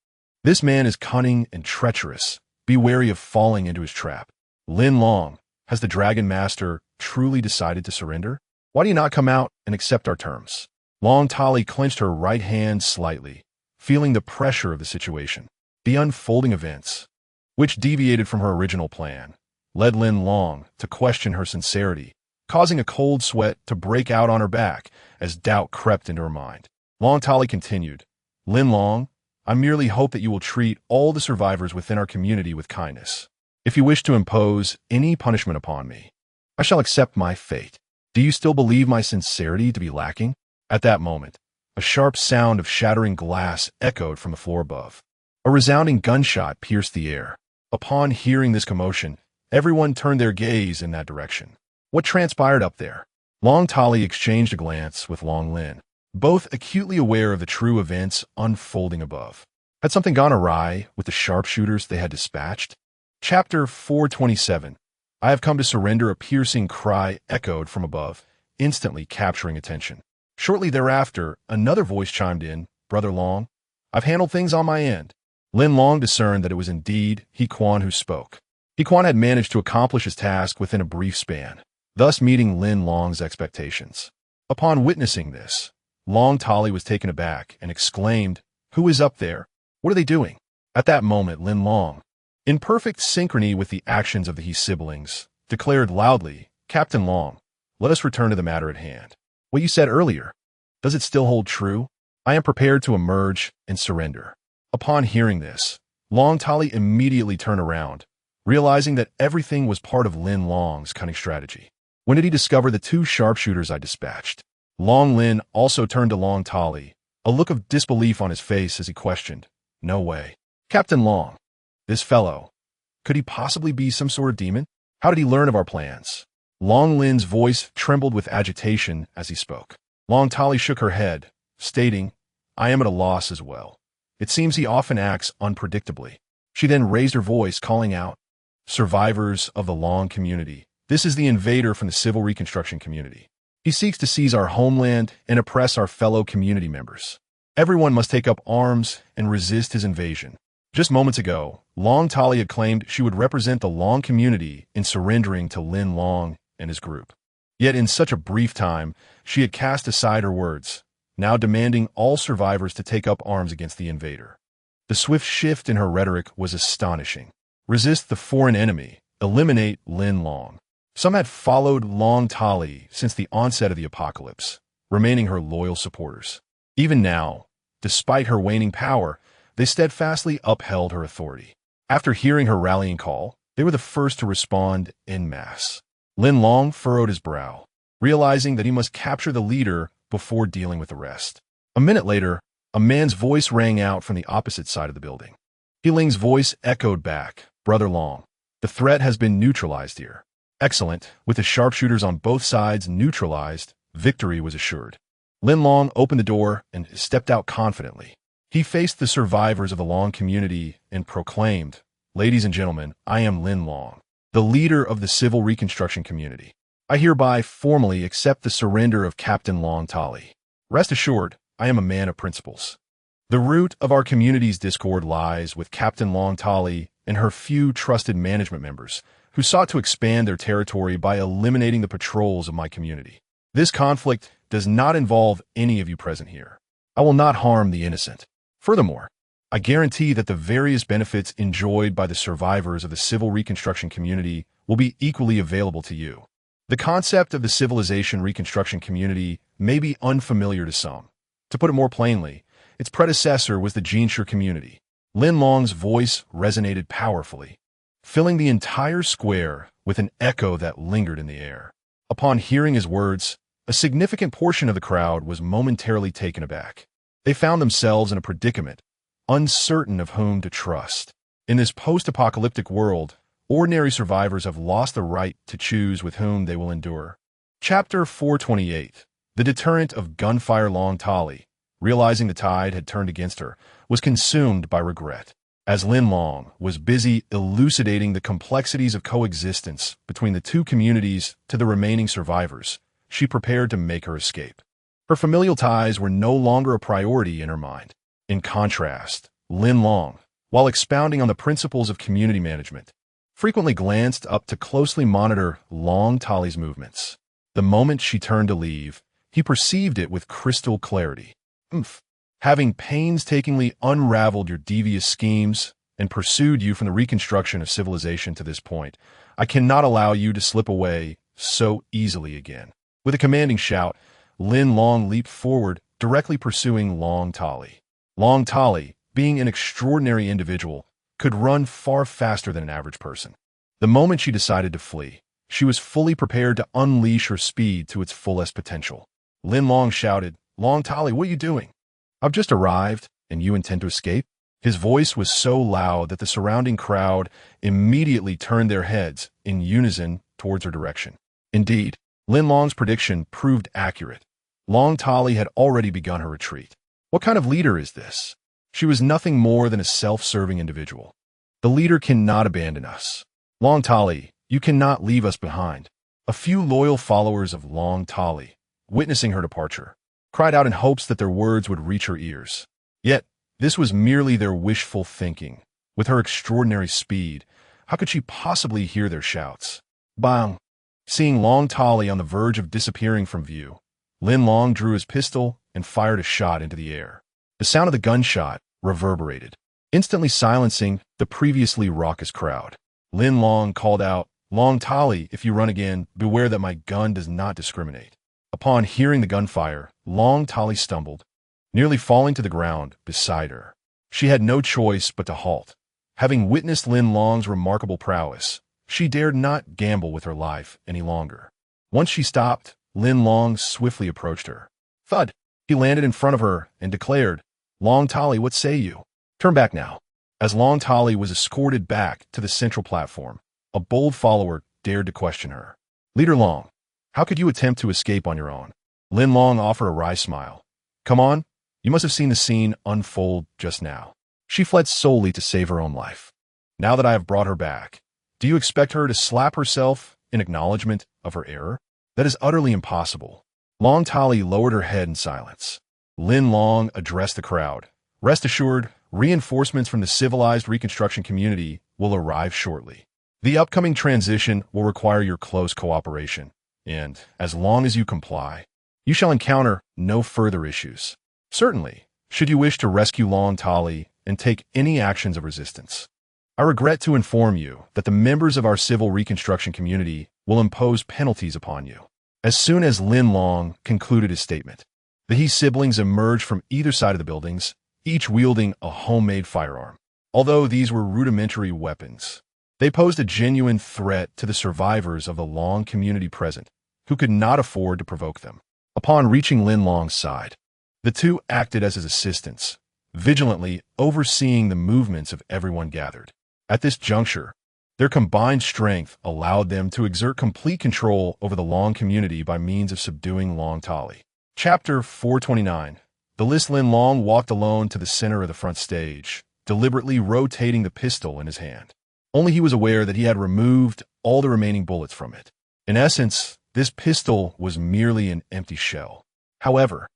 This man is cunning and treacherous. Be wary of falling into his trap." "Lin Long, has the Dragon Master truly decided to surrender? Why do you not come out and accept our terms?" Long Tali clenched her right hand slightly, feeling the pressure of the situation. The unfolding events, which deviated from her original plan, led Lin Long to question her sincerity, causing a cold sweat to break out on her back as doubt crept into her mind. Long Tali continued, "Lin Long, I merely hope that you will treat all the survivors within our community with kindness. If you wish to impose any punishment upon me, I shall accept my fate. Do you still believe my sincerity to be lacking?" At that moment, a sharp sound of shattering glass echoed from the floor above. A resounding gunshot pierced the air. Upon hearing this commotion, everyone turned their gaze in that direction. What transpired up there? Long Tali exchanged a glance with Long Lin, both acutely aware of the true events unfolding above. Had something gone awry with the sharpshooters they had dispatched? Chapter 427. I have come to surrender. A piercing cry echoed from above, instantly capturing attention. Shortly thereafter, another voice chimed in, "Brother Long, I've handled things on my end." Lin Long discerned that it was indeed He Quan who spoke. He Quan had managed to accomplish his task within a brief span, thus meeting Lin Long's expectations. Upon witnessing this, Long Tali was taken aback and exclaimed, "Who is up there? What are they doing?" At that moment, Lin Long, in perfect synchrony with the actions of the He siblings, declared loudly, "Captain Long, let us return to the matter at hand. What you said earlier, does it still hold true? I am prepared to emerge and surrender." Upon hearing this, Long Tali immediately turned around, realizing that everything was part of Lin Long's cunning strategy. "When did he discover the 2 sharpshooters I dispatched?" Long Lin also turned to Long Tali, a look of disbelief on his face as he questioned. No way. Captain Long. This fellow. Could he possibly be some sort of demon? How did he learn of our plans? Long Lin's voice trembled with agitation as he spoke. Long Tali shook her head, stating, I am at a loss as well. It seems he often acts unpredictably. She then raised her voice, calling out, Survivors of the Long community. This is the invader from the civil reconstruction community. He seeks to seize our homeland and oppress our fellow community members. Everyone must take up arms and resist his invasion. Just moments ago, Long Tali had claimed she would represent the Long community in surrendering to Lin Long and his group. Yet in such a brief time, she had cast aside her words, now demanding all survivors to take up arms against the invader. The swift shift in her rhetoric was astonishing. Resist the foreign enemy, eliminate Lin Long. Some had followed Long Tali since the onset of the apocalypse, remaining her loyal supporters. Even now, despite her waning power, they steadfastly upheld her authority. After hearing her rallying call, they were the first to respond en masse. Lin Long furrowed his brow, realizing that he must capture the leader before dealing with the rest. A minute later, a man's voice rang out from the opposite side of the building. He Ling's voice echoed back, Brother Long, the threat has been neutralized here. Excellent. With the sharpshooters on both sides neutralized, victory was assured. Lin Long opened the door and stepped out confidently. He faced the survivors of the Long community and proclaimed, Ladies and gentlemen, I am Lin Long, the leader of the civil reconstruction community. I hereby formally accept the surrender of Captain Long Tali. Rest assured, I am a man of principles. The root of our community's discord lies with Captain Long Tali and her few trusted management members, who sought to expand their territory by eliminating the patrols of my community. This conflict does not involve any of you present here. I will not harm the innocent. Furthermore, I guarantee that the various benefits enjoyed by the survivors of the civil reconstruction community will be equally available to you. The concept of the civilization reconstruction community may be unfamiliar to some. To put it more plainly, its predecessor was the Jinshi community. Lin Long's voice resonated powerfully, filling the entire square with an echo that lingered in the air. Upon hearing his words, a significant portion of the crowd was momentarily taken aback. They found themselves in a predicament, uncertain of whom to trust. In this post-apocalyptic world, ordinary survivors have lost the right to choose with whom they will endure. Chapter 428. The deterrent of gunfire. Long Tali, realizing the tide had turned against her, was consumed by regret. As Lin Long was busy elucidating the complexities of coexistence between the two communities to the remaining survivors, she prepared to make her escape. Her familial ties were no longer a priority in her mind. In contrast, Lin Long, while expounding on the principles of community management, frequently glanced up to closely monitor Long Tali's movements. The moment she turned to leave, he perceived it with crystal clarity. Having painstakingly unraveled your devious schemes and pursued you from the reconstruction of civilization to this point, I cannot allow you to slip away so easily again. With a commanding shout, Lin Long leaped forward, directly pursuing Long Tali. Long Tali, being an extraordinary individual, could run far faster than an average person. The moment she decided to flee, she was fully prepared to unleash her speed to its fullest potential. Lin Long shouted, Long Tali, what are you doing? I've just arrived, and you intend to escape? His voice was so loud that the surrounding crowd immediately turned their heads in unison towards her direction. Indeed, Lin Long's prediction proved accurate. Long Tali had already begun her retreat. What kind of leader is this? She was nothing more than a self-serving individual. The leader cannot abandon us. Long Tali, you cannot leave us behind. A few loyal followers of Long Tali, witnessing her departure, cried out in hopes that their words would reach her ears. Yet, this was merely their wishful thinking. With her extraordinary speed, how could she possibly hear their shouts? Bang! Seeing Long Tali on the verge of disappearing from view, Lin Long drew his pistol and fired a shot into the air. The sound of the gunshot reverberated, instantly silencing the previously raucous crowd. Lin Long called out, Long Tali, if you run again, beware that my gun does not discriminate. Upon hearing the gunfire, Long Tali stumbled, nearly falling to the ground beside her. She had no choice but to halt. Having witnessed Lin Long's remarkable prowess, she dared not gamble with her life any longer. Once she stopped, Lin Long swiftly approached her. Thud! He landed in front of her and declared, Long Tali, what say you? Turn back now. As Long Tali was escorted back to the central platform, a bold follower dared to question her. Leader Long, how could you attempt to escape on your own? Lin Long offered a wry smile. Come on, you must have seen the scene unfold just now. She fled solely to save her own life. Now that I have brought her back, do you expect her to slap herself in acknowledgement of her error? That is utterly impossible. Long Tali lowered her head in silence. Lin Long addressed the crowd. Rest assured, reinforcements from the civilized reconstruction community will arrive shortly. The upcoming transition will require your close cooperation, and as long as you comply, you shall encounter no further issues. Certainly, should you wish to rescue Long Tali and take any actions of resistance. I regret to inform you that the members of our civil reconstruction community will impose penalties upon you. As soon as Lin Long concluded his statement, the He siblings emerged from either side of the buildings, each wielding a homemade firearm. Although these were rudimentary weapons, they posed a genuine threat to the survivors of the Long community present, who could not afford to provoke them. Upon reaching Lin Long's side, the two acted as his assistants, vigilantly overseeing the movements of everyone gathered. At this juncture, their combined strength allowed them to exert complete control over the Long community by means of subduing Long Tali. Chapter 429. The list Lin Long walked alone to the center of the front stage, deliberately rotating the pistol in his hand. Only he was aware that he had removed all the remaining bullets from it. In essence, this pistol was merely an empty shell. However,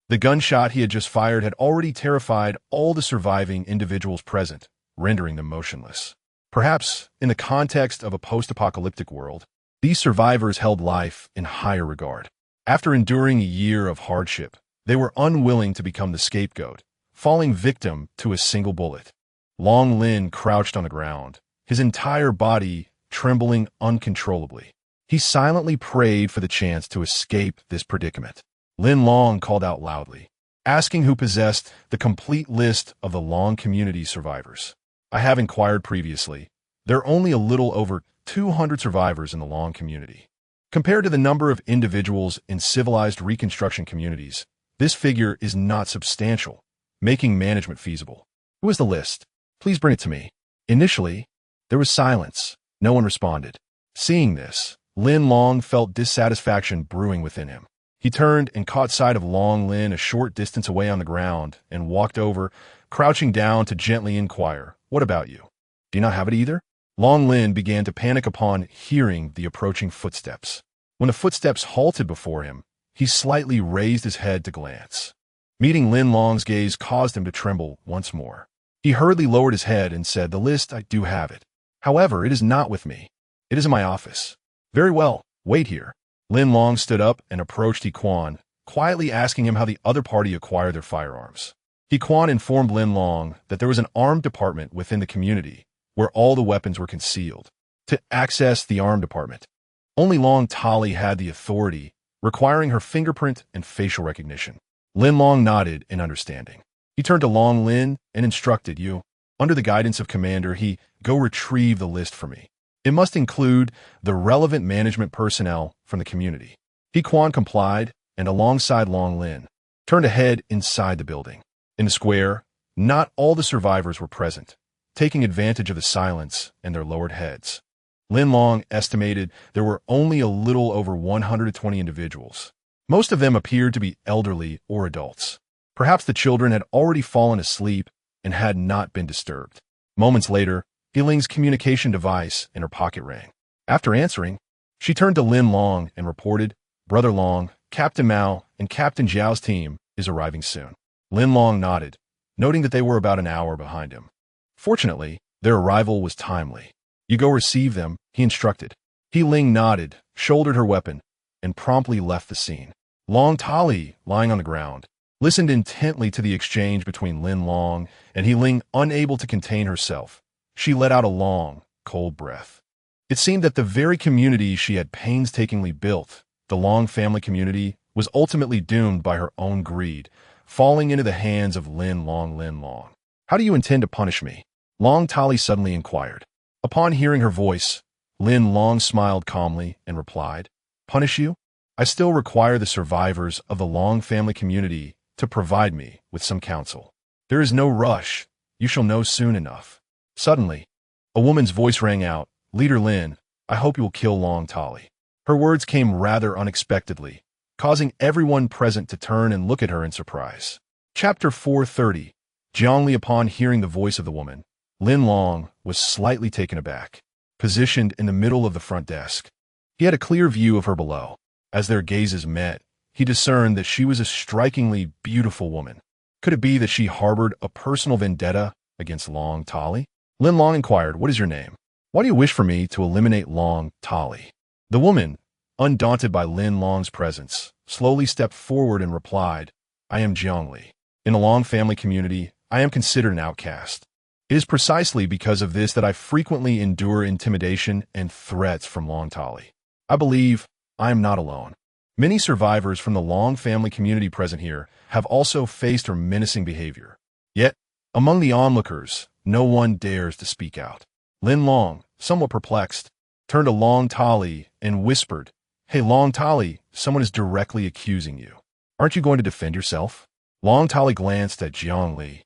the gunshot he had just fired had already terrified all the surviving individuals present, rendering them motionless. Perhaps, in the context of a post-apocalyptic world, these survivors held life in higher regard. After enduring a year of hardship, they were unwilling to become the scapegoat, falling victim to a single bullet. Long Lin crouched on the ground, his entire body trembling uncontrollably. He silently prayed for the chance to escape this predicament. Lin Long called out loudly, asking who possessed the complete list of the Long community survivors. I have inquired previously. There are only a little over 200 survivors in the Long community. Compared to the number of individuals in civilized reconstruction communities, this figure is not substantial, making management feasible. Who is the list? Please bring it to me. Initially, there was silence. No one responded. Seeing this, Lin Long felt dissatisfaction brewing within him. He turned and caught sight of Long Lin a short distance away on the ground and walked over, crouching down to gently inquire, "What about you? Do you not have it either?" Long Lin began to panic upon hearing the approaching footsteps. When the footsteps halted before him, he slightly raised his head to glance. Meeting Lin Long's gaze caused him to tremble once more. He hurriedly lowered his head and said, "The list, I do have it. However, it is not with me. It is in my office." "Very well, wait here." Lin Long stood up and approached He Quan, quietly asking him how the other party acquired their firearms. He Quan informed Lin Long that there was an armed department within the community where all the weapons were concealed. To access the armed department, only Long Tali had the authority, requiring her fingerprint and facial recognition. Lin Long nodded in understanding. He turned to Long Lin and instructed, "You, under the guidance of Commander He, go retrieve the list for me. It must include the relevant management personnel from the community." He Quan complied, and alongside Long Lin, turned ahead inside the building. In the square, not all the survivors were present, taking advantage of the silence and their lowered heads. Lin Long estimated there were only a little over 120 individuals. Most of them appeared to be elderly or adults. Perhaps the children had already fallen asleep and had not been disturbed. Moments later, Yiling's communication device in her pocket rang. After answering, she turned to Lin Long and reported, "Brother Long, Captain Mao and Captain Zhao's team is arriving soon." Lin Long nodded, noting that they were about an hour behind him. Fortunately, their arrival was timely. "You go receive them," he instructed. He Ling nodded, shouldered her weapon, and promptly left the scene. Long Tali, lying on the ground, listened intently to the exchange between Lin Long and He Ling, unable to contain herself. She let out a long, cold breath. It seemed that the very community she had painstakingly built, the Long family community, was ultimately doomed by her own greed, falling into the hands of Lin Long. "How do you intend to punish me?" Long Tali suddenly inquired. Upon hearing her voice, Lin Long smiled calmly and replied, "Punish you? I still require the survivors of the Long family community to provide me with some counsel. There is no rush. You shall know soon enough. Suddenly, a woman's voice rang out, Leader Lin, I hope you will kill Long Tali. Her words came rather unexpectedly, causing everyone present to turn and look at her in surprise. Chapter 430. Jiangli. Upon hearing the voice of the woman, Lin Long was slightly taken aback. Positioned in the middle of the front desk, he had a clear view of her below. As their gazes met, he discerned that she was a strikingly beautiful woman. Could it be that she harbored a personal vendetta against Long Tali? Lin Long inquired, What is your name? Why do you wish for me to eliminate Long Tali? The woman, undaunted by Lin Long's presence, slowly stepped forward and replied, I am Jiangli. In the Long family community, I am considered an outcast. It is precisely because of this that I frequently endure intimidation and threats from Long Tali. I believe I am not alone. Many survivors from the Long family community present here have also faced her menacing behavior. Yet, among the onlookers, no one dares to speak out. Lin Long, somewhat perplexed, turned to Long Tali and whispered, Hey Long Tali, someone is directly accusing you. Aren't you going to defend yourself? Long Tali glanced at Jiangli,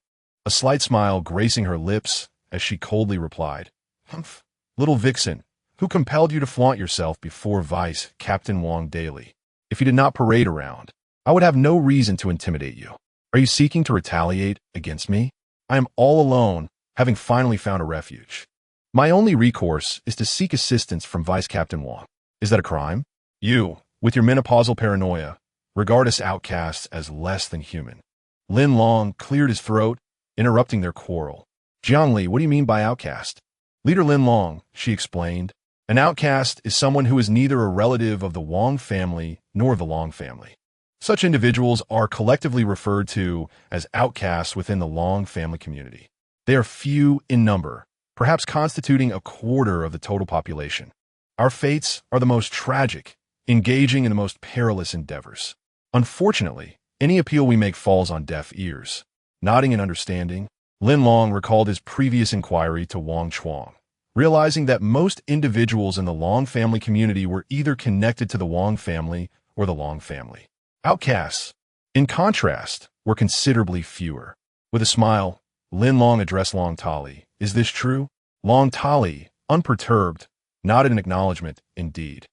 a slight smile gracing her lips as she coldly replied, Humph, little vixen, who compelled you to flaunt yourself before Vice Captain Wang daily? If you did not parade around, I would have no reason to intimidate you. Are you seeking to retaliate against me? I am all alone, having finally found a refuge. My only recourse is to seek assistance from Vice Captain Wang. Is that a crime? You, with your menopausal paranoia, regard us outcasts as less than human. Lin Long cleared his throat, interrupting their quarrel. Jiangli, what do you mean by outcast? Leader Lin Long, she explained, an outcast is someone who is neither a relative of the Wang family nor the Long family. Such individuals are collectively referred to as outcasts within the Long family community. They are few in number, perhaps constituting a quarter of the total population. Our fates are the most tragic, engaging in the most perilous endeavors. Unfortunately, any appeal we make falls on deaf ears. Nodding in understanding, Lin Long recalled his previous inquiry to Wang Chuang, realizing that most individuals in the Long family community were either connected to the Wang family or the Long family. Outcasts, in contrast, were considerably fewer. With a smile, Lin Long addressed Long Tali. Is this true? Long Tali, unperturbed, nodded in acknowledgement, indeed.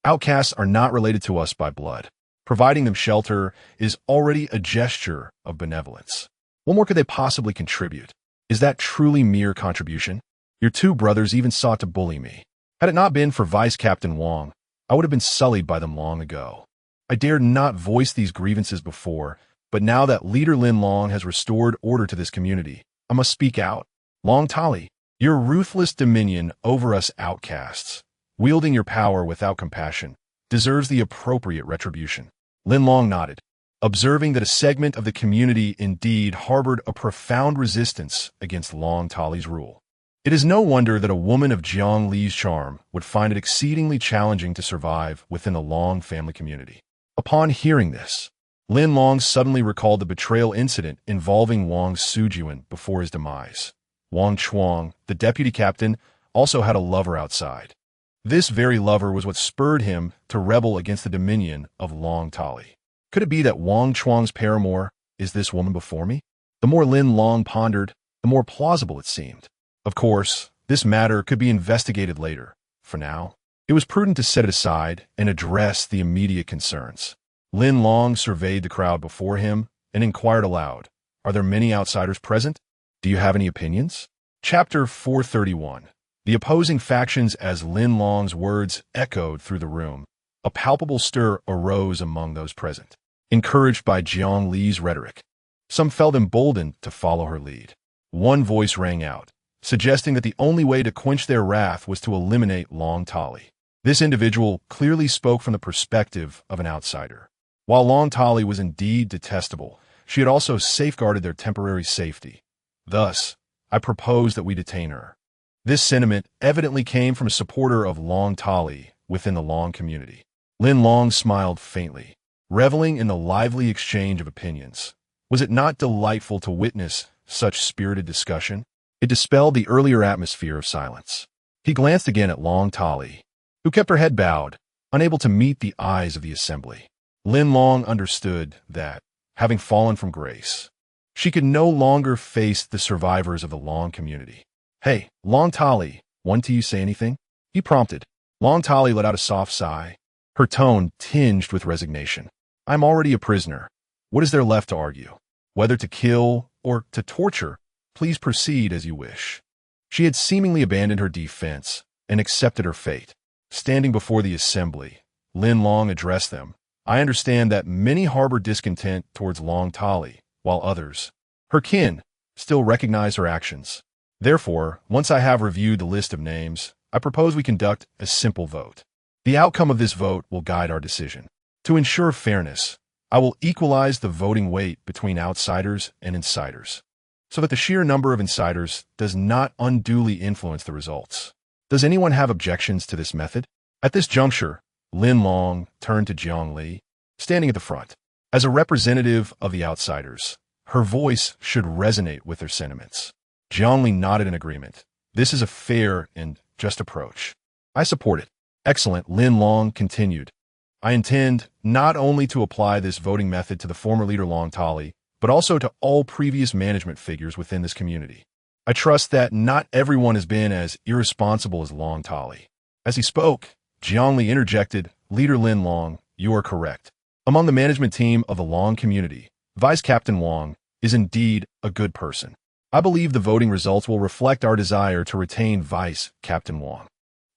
Outcasts are not related to us by blood. Providing them shelter is already a gesture of benevolence. What more could they possibly contribute? Is that truly mere contribution? Your two brothers even sought to bully me. Had it not been for Vice Captain Wang, I would have been sullied by them long ago. I dared not voice these grievances before, but now that Leader Lin Long has restored order to this community, I must speak out. Long Tali, your ruthless dominion over us outcasts, wielding your power without compassion, deserves the appropriate retribution. Lin Long nodded, observing that a segment of the community indeed harbored a profound resistance against Long Tali's rule. It is no wonder that a woman of Jiang Li's charm would find it exceedingly challenging to survive within the Long family community. Upon hearing this, Lin Long suddenly recalled the betrayal incident involving Wang Sujuan before his demise. Wang Chuang, the deputy captain, also had a lover outside. This very lover was what spurred him to rebel against the dominion of Long Tali. Could it be that Wang Chuang's paramour is this woman before me? The more Lin Long pondered, the more plausible it seemed. Of course, this matter could be investigated later. For now, it was prudent to set it aside and address the immediate concerns. Lin Long surveyed the crowd before him and inquired aloud, Are there many outsiders present? Do you have any opinions? Chapter 431. The opposing factions. As Lin Long's words echoed through the room, a palpable stir arose among those present. Encouraged by Jiang Li's rhetoric, some felt emboldened to follow her lead. One voice rang out, suggesting that the only way to quench their wrath was to eliminate Long Tali. This individual clearly spoke from the perspective of an outsider. While Long Tali was indeed detestable, she had also safeguarded their temporary safety. Thus, I propose that we detain her. This sentiment evidently came from a supporter of Long Tali within the Long community. Lin Long smiled faintly, reveling in the lively exchange of opinions. Was it not delightful to witness such spirited discussion? It dispelled the earlier atmosphere of silence. He glanced again at Long Tali, who kept her head bowed, unable to meet the eyes of the assembly. Lin Long understood that, having fallen from grace, She could no longer face the survivors of the Long community. "Hey, Long Tali, want to you say anything?" he prompted. Long Tali let out a soft sigh, her tone tinged with resignation. "I'm already a prisoner. What is there left to argue? Whether to kill or to torture, please proceed as you wish." She had seemingly abandoned her defense and accepted her fate. Standing before the assembly, Lin Long addressed them. "I understand that many harbor discontent towards Long Tali, while others, her kin, still recognize her actions. Therefore, once I have reviewed the list of names, I propose we conduct a simple vote. The outcome of this vote will guide our decision. To ensure fairness, I will equalize the voting weight between outsiders and insiders, so that the sheer number of insiders does not unduly influence the results. Does anyone have objections to this method?" At this juncture, Lin Long turned to Jiang Li, standing at the front. As a representative of the outsiders, her voice should resonate with their sentiments. Jiang Li nodded in agreement. "This is a fair and just approach. I support it." "Excellent," Lin Long continued. "I intend not only to apply this voting method to the former leader Long Tali, but also to all previous management figures within this community. I trust that not everyone has been as irresponsible as Long Tali." As he spoke, Jiang Li interjected, "Leader Lin Long, you are correct. Among the management team of the Long community, Vice Captain Wang is indeed a good person. I believe the voting results will reflect our desire to retain Vice Captain Wang."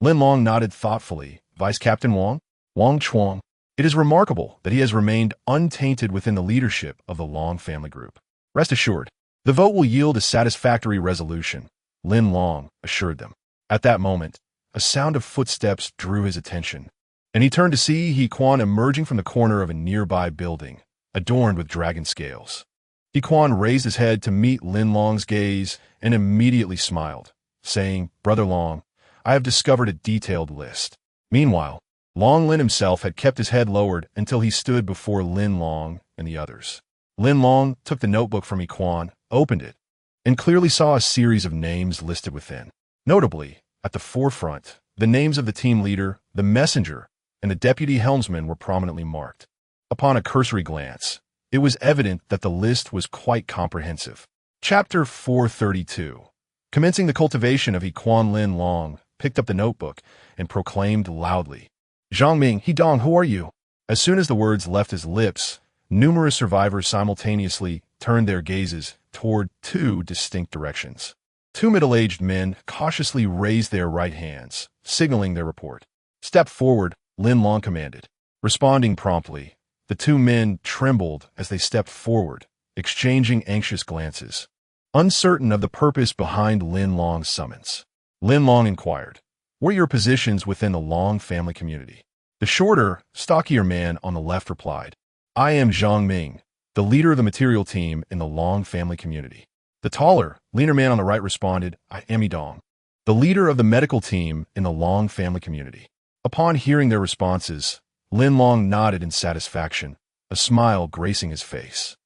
Lin Long nodded thoughtfully. "Vice Captain Wang? Wang Chuang. It is remarkable that he has remained untainted within the leadership of the Long family group. Rest assured, the vote will yield a satisfactory resolution," Lin Long assured them. At that moment, a sound of footsteps drew his attention, and he turned to see He Quan emerging from the corner of a nearby building, adorned with dragon scales. He Quan raised his head to meet Lin Long's gaze and immediately smiled, saying, "Brother Long, I have discovered a detailed list." Meanwhile, Long Lin himself had kept his head lowered until he stood before Lin Long and the others. Lin Long took the notebook from He Quan, opened it, and clearly saw a series of names listed within. Notably, at the forefront, the names of the team leader, the messenger, and the deputy helmsman were prominently marked. Upon a cursory glance, it was evident that the list was quite comprehensive. Chapter 432. Commencing the cultivation of He Quan, Lin Long picked up the notebook and proclaimed loudly, "Zhang Ming, He Dong, who are you?" As soon as the words left his lips, numerous survivors simultaneously turned their gazes toward two distinct directions. Two middle-aged men cautiously raised their right hands, signaling their report. "Step forward," Lin Long commanded. Responding promptly, the two men trembled as they stepped forward, exchanging anxious glances, uncertain of the purpose behind Lin Long's summons. Lin Long inquired, "What are your positions within the Long family community?" The shorter, stockier man on the left replied, "I am Zhang Ming, the leader of the material team in the Long family community." The taller, leaner man on the right responded, "I am He Dong, the leader of the medical team in the Long family community." Upon hearing their responses, Lin Long nodded in satisfaction, a smile gracing his face.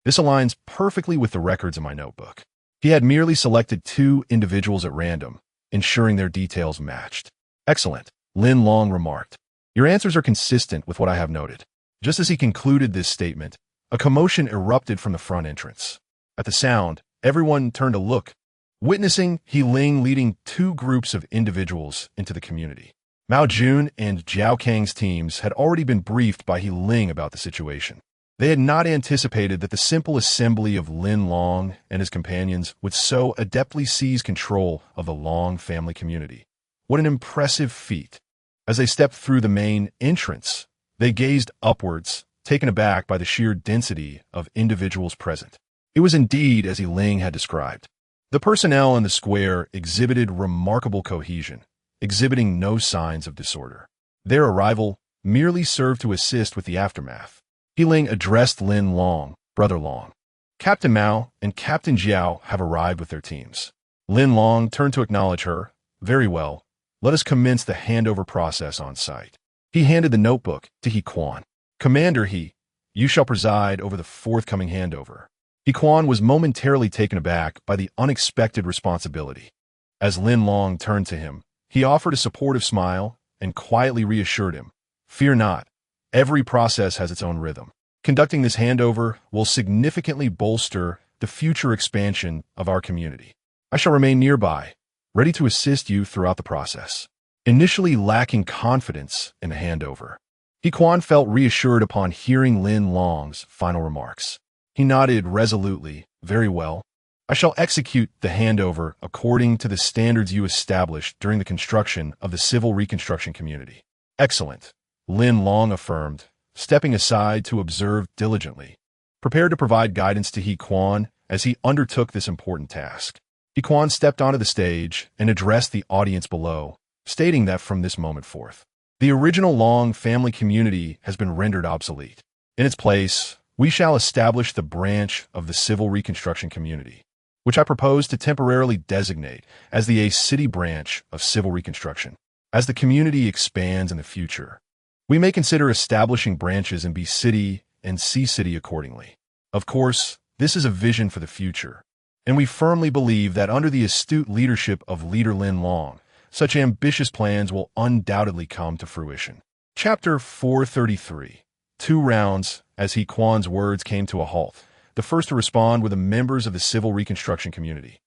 This aligns perfectly with the records in my notebook." He had merely selected two individuals at random, ensuring their details matched. "Excellent," Lin Long remarked. "Your answers are consistent with what I have noted." Just as he concluded this statement, a commotion erupted from the front entrance. At the sound, everyone turned to look, witnessing He Ling leading two groups of individuals into the community. Mao Jun and Jiao Kang's teams had already been briefed by He Ling about the situation. They had not anticipated that the simple assembly of Lin Long and his companions would so adeptly seize control of the Long family community. What an impressive feat! As they stepped through the main entrance, they gazed upwards, taken aback by the sheer density of individuals present. It was indeed as He Ling had described. The personnel in the square exhibited remarkable cohesion, exhibiting no signs of disorder. Their arrival merely served to assist with the aftermath. He Ling addressed Lin Long, "Brother Long. Captain Mao and Captain Jiao have arrived with their teams." Lin Long turned to acknowledge her. "Very well. Let us commence the handover process on site." He handed the notebook to He Quan. "Commander He, you shall preside over the forthcoming handover." He Quan was momentarily taken aback by the unexpected responsibility. As Lin Long turned to him, he offered a supportive smile and quietly reassured him, "Fear not. Every process has its own rhythm." Conducting this handover will significantly bolster the future expansion of our community. I shall remain nearby, ready to assist you throughout the process. Initially lacking confidence in the handover, He Quan felt reassured upon hearing Lin Long's final remarks. He nodded resolutely. Very well. I shall execute the handover according to the standards you established during the construction of the civil reconstruction community. Excellent, Lin Long affirmed, stepping aside to observe diligently, prepared to provide guidance to He Quan as he undertook this important task. He Quan stepped onto the stage and addressed the audience below, stating that from this moment forth, the original Long family community has been rendered obsolete. In its place, we shall establish the branch of the civil reconstruction community, which I propose to temporarily designate as the A City branch of civil reconstruction. As the community expands in the future, we may consider establishing branches in B City and C City accordingly. Of course, this is a vision for the future, and we firmly believe that under the astute leadership of Leader Lin Long, such ambitious plans will undoubtedly come to fruition. Chapter 433. 2 rounds. As He Quan's words came to a halt, the first to respond were the members of the civil reconstruction community,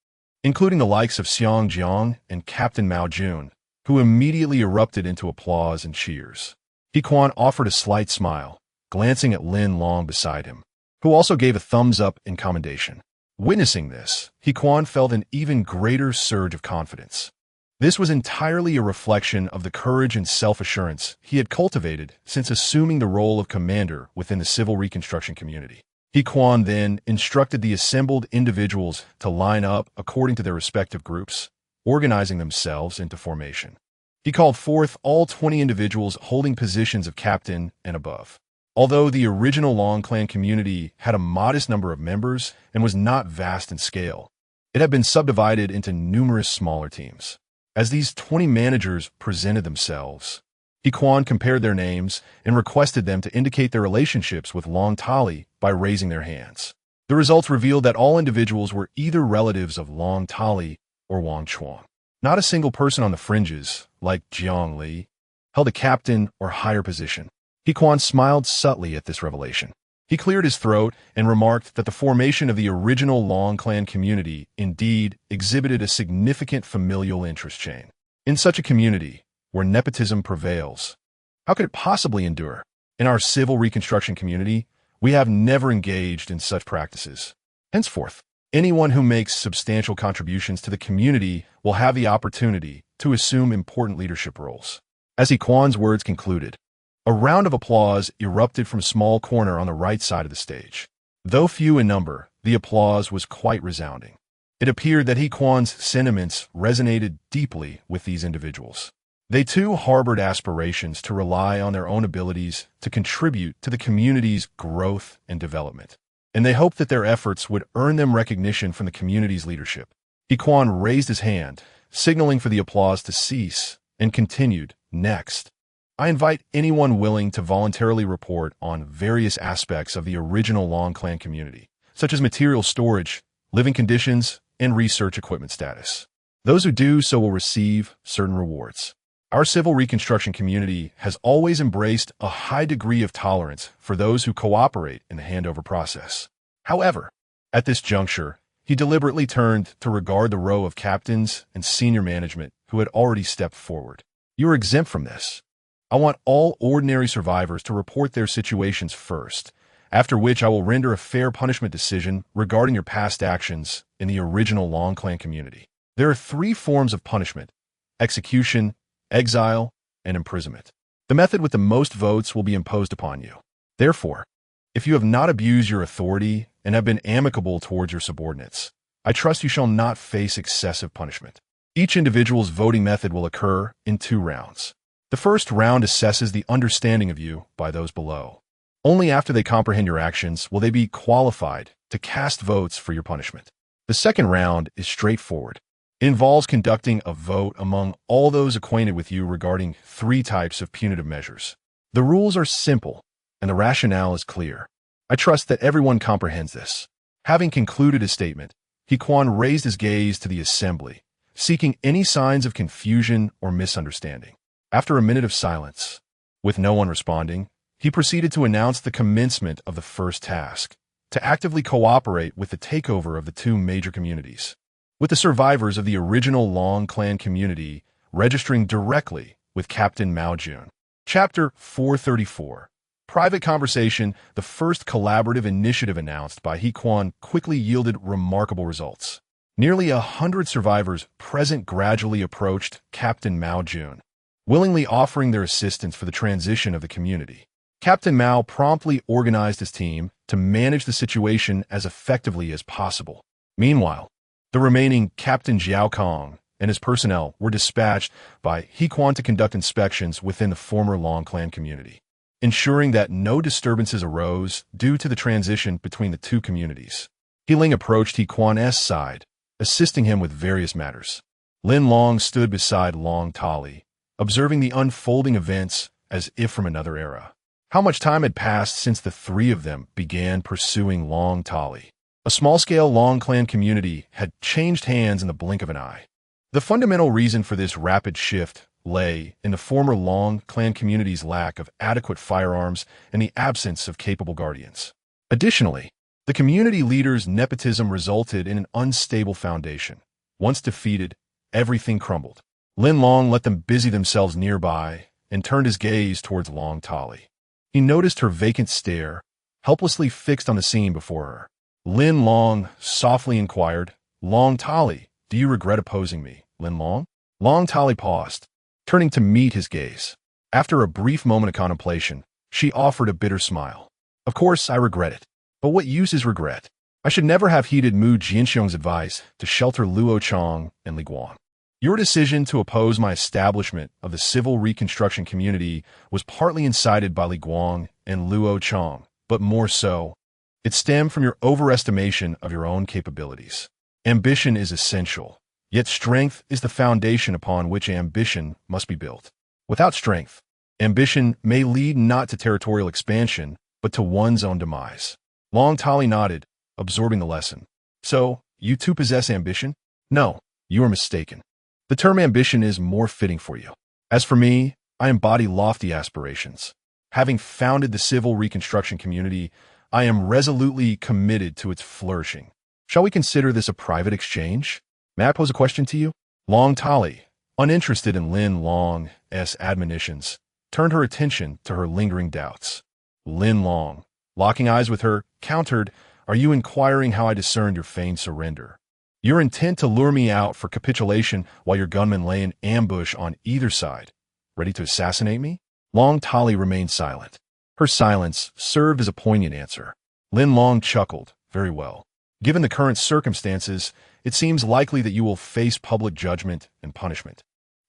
including the likes of Xiang Jiang and Captain Mao Jun, who immediately erupted into applause and cheers. He Quan offered a slight smile, glancing at Lin Long beside him, who also gave a thumbs up in commendation. Witnessing this, He Quan felt an even greater surge of confidence. This was entirely a reflection of the courage and self-assurance he had cultivated since assuming the role of commander within the civil reconstruction community. He Quan then instructed the assembled individuals to line up according to their respective groups, organizing themselves into formation. He called forth all 20 individuals holding positions of captain and above. Although the original Long clan community had a modest number of members and was not vast in scale, it had been subdivided into numerous smaller teams. As these 20 managers presented themselves, He Quan compared their names and requested them to indicate their relationships with Long Tali by raising their hands. The results revealed that all individuals were either relatives of Long Tali or Wang Chuang. Not a single person on the fringes, like Jiang Li, held a captain or higher position. He Quan smiled subtly at this revelation. He cleared his throat and remarked that the formation of the original Long clan community indeed exhibited a significant familial interest chain. In such a community, where nepotism prevails, how could it possibly endure? In our civil reconstruction community, we have never engaged in such practices. Henceforth, anyone who makes substantial contributions to the community will have the opportunity to assume important leadership roles. As He Quan's words concluded, a round of applause erupted from a small corner on the right side of the stage. Though few in number, the applause was quite resounding. It appeared that He Quan's sentiments resonated deeply with these individuals. They too harbored aspirations to rely on their own abilities to contribute to the community's growth and development, and they hoped that their efforts would earn them recognition from the community's leadership. He Quan raised his hand, signaling for the applause to cease, and continued, "Next, I invite anyone willing to voluntarily report on various aspects of the original Long clan community, such as material storage, living conditions, and research equipment status. Those who do so will receive certain rewards. Our civil reconstruction community has always embraced a high degree of tolerance for those who cooperate in the handover process. However, at this juncture, he deliberately turned to regard the row of captains and senior management who had already stepped forward. You are exempt from this. I want all ordinary survivors to report their situations first, after which I will render a fair punishment decision regarding your past actions in the original Long clan community. There are 3 forms of punishment: execution, exile, and imprisonment. The method with the most votes will be imposed upon you. Therefore, if you have not abused your authority and have been amicable towards your subordinates, I trust you shall not face excessive punishment. Each individual's voting method will occur in 2 rounds. The first round assesses the understanding of you by those below. Only after they comprehend your actions will they be qualified to cast votes for your punishment. The second round is straightforward. It involves conducting a vote among all those acquainted with you regarding 3 types of punitive measures. The rules are simple, and the rationale is clear. I trust that everyone comprehends this. Having concluded his statement, He Quan raised his gaze to the assembly, seeking any signs of confusion or misunderstanding. After a minute of silence, with no one responding, he proceeded to announce the commencement of the first task, to actively cooperate with the takeover of the two major communities, with the survivors of the original Long clan community registering directly with Captain Mao Jun. Chapter 434. Private Conversation. The first collaborative initiative announced by He Quan quickly yielded remarkable results. Nearly 100 survivors present gradually approached Captain Mao Jun, willingly offering their assistance for the transition of the community. Captain Mao promptly organized his team to manage the situation as effectively as possible. Meanwhile, the remaining Captain Jiao Kong and his personnel were dispatched by He Quan to conduct inspections within the former Long clan community, ensuring that no disturbances arose due to the transition between the two communities. He Ling approached He Quan's side, assisting him with various matters. Lin Long stood beside Long Tali, observing the unfolding events as if from another era. How much time had passed since the three of them began pursuing Long Tali? A small-scale Long clan community had changed hands in the blink of an eye. The fundamental reason for this rapid shift lay in the former Long clan community's lack of adequate firearms and the absence of capable guardians. Additionally, the community leader's nepotism resulted in an unstable foundation. Once defeated, everything crumbled. Lin Long let them busy themselves nearby and turned his gaze towards Long Tali. He noticed her vacant stare, helplessly fixed on the scene before her. Lin Long softly inquired, "Long Tali, do you regret opposing me, Lin Long?" Long Tali paused, turning to meet his gaze. After a brief moment of contemplation, she offered a bitter smile. "Of course I regret it. But what use is regret? I should never have heeded Mu Jianxiong's advice to shelter Luo Chong and Li Guan. Your decision to oppose my establishment of the civil reconstruction community was partly incited by Li Guang and Luo Chong, but more so, it stemmed from your overestimation of your own capabilities. Ambition is essential, yet strength is the foundation upon which ambition must be built. Without strength, ambition may lead not to territorial expansion, but to one's own demise." Long Tali nodded, absorbing the lesson. "So, you too possess ambition?" "No, you are mistaken. The term ambition is more fitting for you. As for me, I embody lofty aspirations. Having founded the civil reconstruction community, I am resolutely committed to its flourishing. Shall we consider this a private exchange? May I pose a question to you?" Long Tali, uninterested in Lin Long's admonitions, turned her attention to her lingering doubts. Lin Long, locking eyes with her, countered, "Are you inquiring how I discerned your feigned surrender? Your intent to lure me out for capitulation while your gunmen lay in ambush on either side, ready to assassinate me?" Long Tali remained silent. Her silence served as a poignant answer. Lin Long chuckled. "Very well. Given the current circumstances, it seems likely that you will face public judgment and punishment,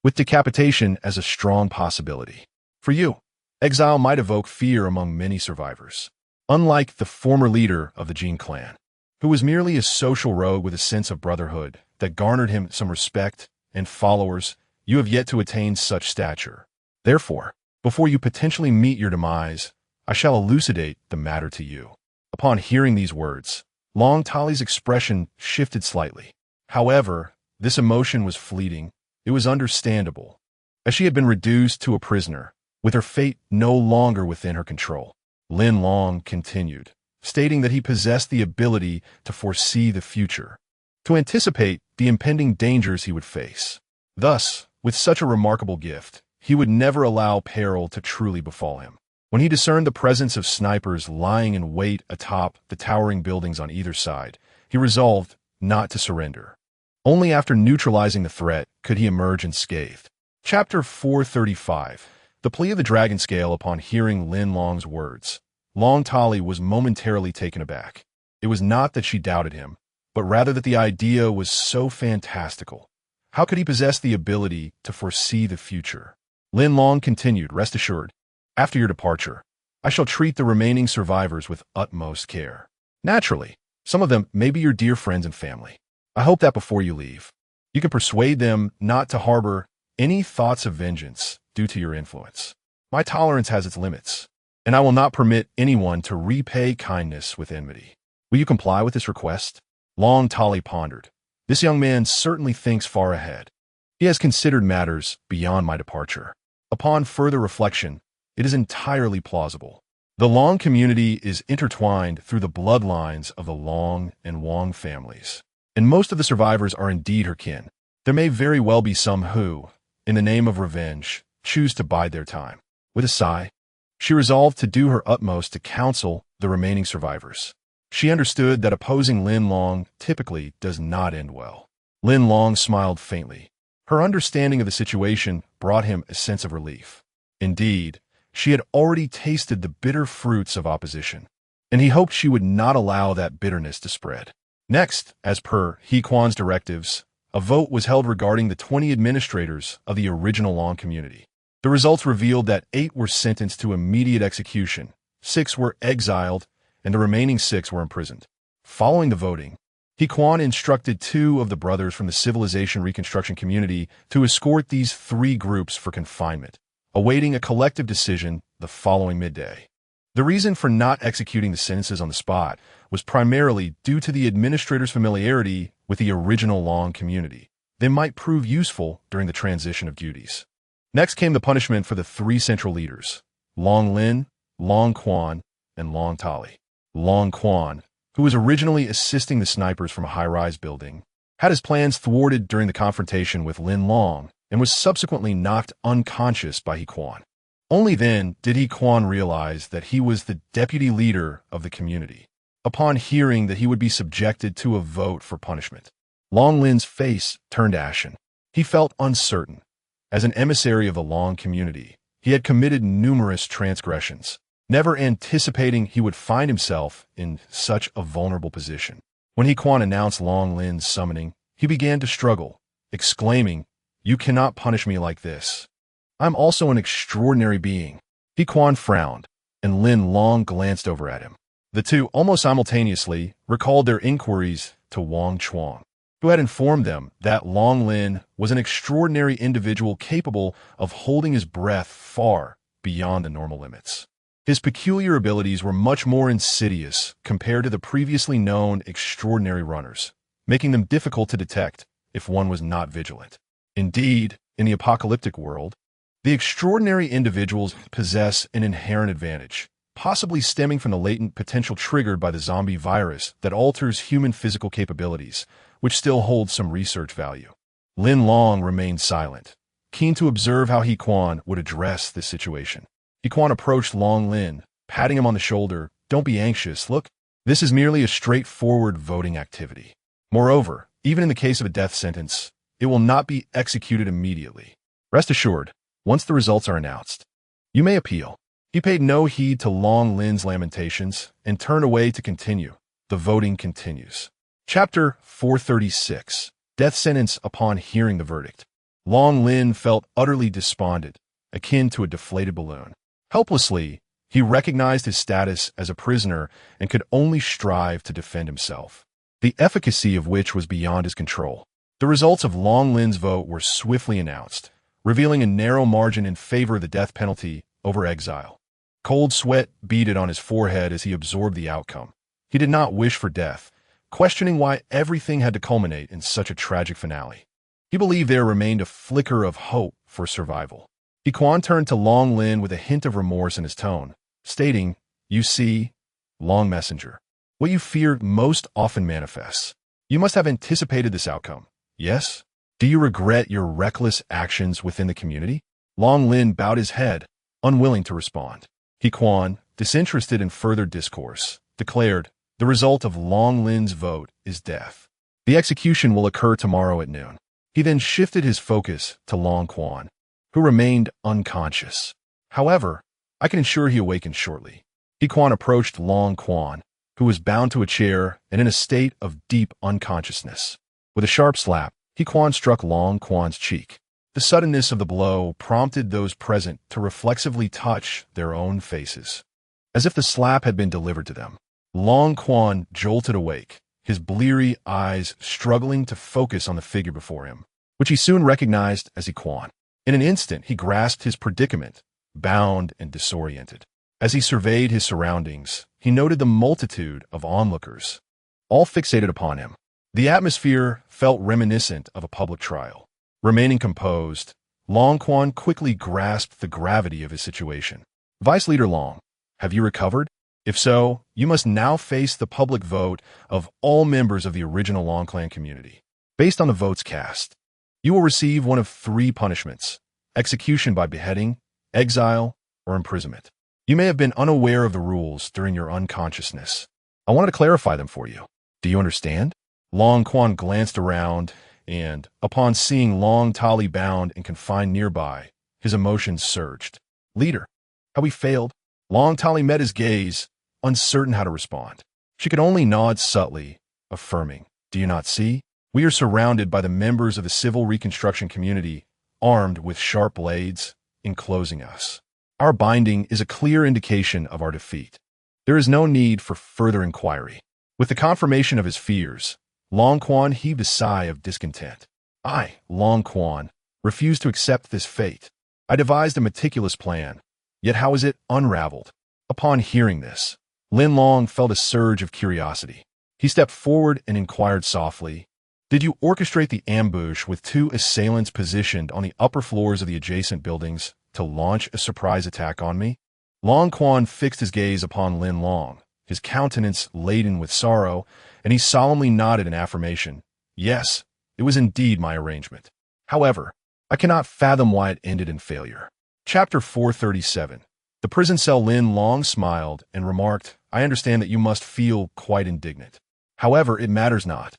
with decapitation as a strong possibility. For you, exile might evoke fear among many survivors. Unlike the former leader of the Jin clan, who was merely a social rogue with a sense of brotherhood that garnered him some respect and followers, you have yet to attain such stature. Therefore, before you potentially meet your demise, I shall elucidate the matter to you." Upon hearing these words, Long Tali's expression shifted slightly. However, this emotion was fleeting. It was understandable, as she had been reduced to a prisoner, with her fate no longer within her control. Lin Long continued, stating that he possessed the ability to foresee the future, to anticipate the impending dangers he would face. Thus, with such a remarkable gift, he would never allow peril to truly befall him. When he discerned the presence of snipers lying in wait atop the towering buildings on either side, he resolved not to surrender. Only after neutralizing the threat could he emerge unscathed. Chapter 435. The plea of the dragon scale. Upon hearing Lin Long's words, Long Tali was momentarily taken aback. It was not that she doubted him, but rather that the idea was so fantastical. How could he possess the ability to foresee the future? Lin Long continued, "Rest assured, after your departure, I shall treat the remaining survivors with utmost care. Naturally, some of them may be your dear friends and family. I hope that before you leave, you can persuade them not to harbor any thoughts of vengeance due to your influence. My tolerance has its limits, and I will not permit anyone to repay kindness with enmity. Will you comply with this request?" Long Tali pondered. This young man certainly thinks far ahead. He has considered matters beyond my departure. Upon further reflection, It is entirely plausible. The Long community is intertwined through the bloodlines of the Long and Wang families, and most of the survivors are indeed her kin. There may very well be some who, in the name of revenge, choose to bide their time. With a sigh, she resolved to do her utmost to counsel the remaining survivors. She understood that opposing Lin Long typically does not end well. Lin Long smiled faintly. Her understanding of the situation brought him a sense of relief. Indeed, she had already tasted the bitter fruits of opposition, and he hoped she would not allow that bitterness to spread. Next, as per He Kuan's directives, a vote was held regarding the 20 administrators of the original Long community. The results revealed that 8 were sentenced to immediate execution, 6 were exiled, and the remaining 6 were imprisoned. Following the voting, He Kuan instructed 2 of the brothers from the Civilization Reconstruction community to escort these 3 groups for confinement, awaiting a collective decision the following midday. The reason for not executing the sentences on the spot was primarily due to the administrator's familiarity with the original Long community. They might prove useful during the transition of duties. Next came the punishment for the 3 central leaders, Long Lin, Long Quan, and Long Tali. Long Quan, who was originally assisting the snipers from a high-rise building, had his plans thwarted during the confrontation with Lin Long and was subsequently knocked unconscious by He Kuan. Only then did He Kuan realize that he was the deputy leader of the community. Upon hearing that he would be subjected to a vote for punishment, Long Lin's face turned ashen. He felt uncertain. As an emissary of the Long community, he had committed numerous transgressions, never anticipating he would find himself in such a vulnerable position. When He Kuan announced Long Lin's summoning, he began to struggle, exclaiming, "You cannot punish me like this. I'm also an extraordinary being." He Kuan frowned, and Lin Long glanced over at him. The two, almost simultaneously, recalled their inquiries to Wang Chuang, who had informed them that Long Lin was an extraordinary individual capable of holding his breath far beyond the normal limits. His peculiar abilities were much more insidious compared to the previously known extraordinary runners, making them difficult to detect if one was not vigilant. Indeed, in the apocalyptic world, the extraordinary individuals possess an inherent advantage, possibly stemming from the latent potential triggered by the zombie virus that alters human physical capabilities, which still holds some research value. Lin Long remained silent, keen to observe how He Kuan would address this situation. He Kuan approached Long Lin, patting him on the shoulder. "Don't be anxious. Look, this is merely a straightforward voting activity. Moreover, even in the case of a death sentence, it will not be executed immediately. Rest assured, once the results are announced, you may appeal." He paid no heed to Long Lin's lamentations and turned away to continue. The voting continues. Chapter 436. Death Sentence Upon Hearing the Verdict. Long Lin felt utterly despondent, akin to a deflated balloon. Helplessly, he recognized his status as a prisoner and could only strive to defend himself, the efficacy of which was beyond his control. The results of Long Lin's vote were swiftly announced, revealing a narrow margin in favor of the death penalty over exile. Cold sweat beaded on his forehead as he absorbed the outcome. He did not wish for death, questioning why everything had to culminate in such a tragic finale. He believed there remained a flicker of hope for survival. He Kuan turned to Long Lin with a hint of remorse in his tone, stating, "You see, Long Messenger, what you fear most often manifests. You must have anticipated this outcome, yes? Do you regret your reckless actions within the community?" Long Lin bowed his head, unwilling to respond. He Kuan, disinterested in further discourse, declared, "The result of Long Lin's vote is death. The execution will occur tomorrow at noon." He then shifted his focus to Long Quan, who remained unconscious. "However, I can ensure he awakens shortly." He Kuan approached Long Quan, who was bound to a chair and in a state of deep unconsciousness. With a sharp slap, He Kuan struck Long Quan's cheek. The suddenness of the blow prompted those present to reflexively touch their own faces, as if the slap had been delivered to them. Long Quan jolted awake, his bleary eyes struggling to focus on the figure before him, which he soon recognized as He Kuan. In an instant, he grasped his predicament, bound and disoriented. As he surveyed his surroundings, he noted the multitude of onlookers, all fixated upon him. The atmosphere felt reminiscent of a public trial. Remaining composed, Long Quan quickly grasped the gravity of his situation. Vice Leader Long, have you recovered? If so, you must now face the public vote of all members of the original Long Clan community. Based on the votes cast, you will receive one of three punishments: execution by beheading, exile, or imprisonment. You may have been unaware of the rules during your unconsciousness. I wanted to clarify them for you. Do you understand? Long Quan glanced around, and, upon seeing Long Tali bound and confined nearby, his emotions surged. Leader, have we failed? Long Tali met his gaze, uncertain how to respond. She could only nod subtly, affirming, "Do you not see? We are surrounded by the members of the civil reconstruction community, armed with sharp blades, enclosing us. Our binding is a clear indication of our defeat. There is no need for further inquiry." With the confirmation of his fears, Long Quan heaved a sigh of discontent. I, Long Quan, refuse to accept this fate. I devised a meticulous plan, yet how is it unraveled? Upon hearing this, Lin Long felt a surge of curiosity. He stepped forward and inquired softly, "Did you orchestrate the ambush with two assailants positioned on the upper floors of the adjacent buildings to launch a surprise attack on me?" Long Quan fixed his gaze upon Lin Long, his countenance laden with sorrow, and he solemnly nodded in affirmation. "Yes, it was indeed my arrangement. However, I cannot fathom why it ended in failure." Chapter 437. The prison cell. Lin Long smiled and remarked, "I understand that you must feel quite indignant. However, it matters not.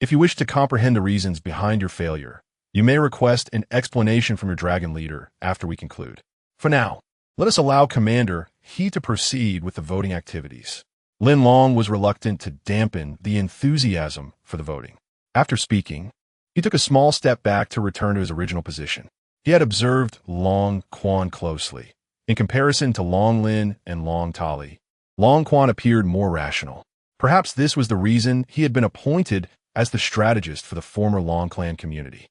If you wish to comprehend the reasons behind your failure, you may request an explanation from your dragon leader after we conclude. For now, let us allow Commander He to proceed with the voting activities." Lin Long was reluctant to dampen the enthusiasm for the voting. After speaking, he took a small step back to return to his original position. He had observed Long Quan closely. In comparison to Long Lin and Long Tali, Long Quan appeared more rational. Perhaps this was the reason he had been appointed as the strategist for the former Long Clan community.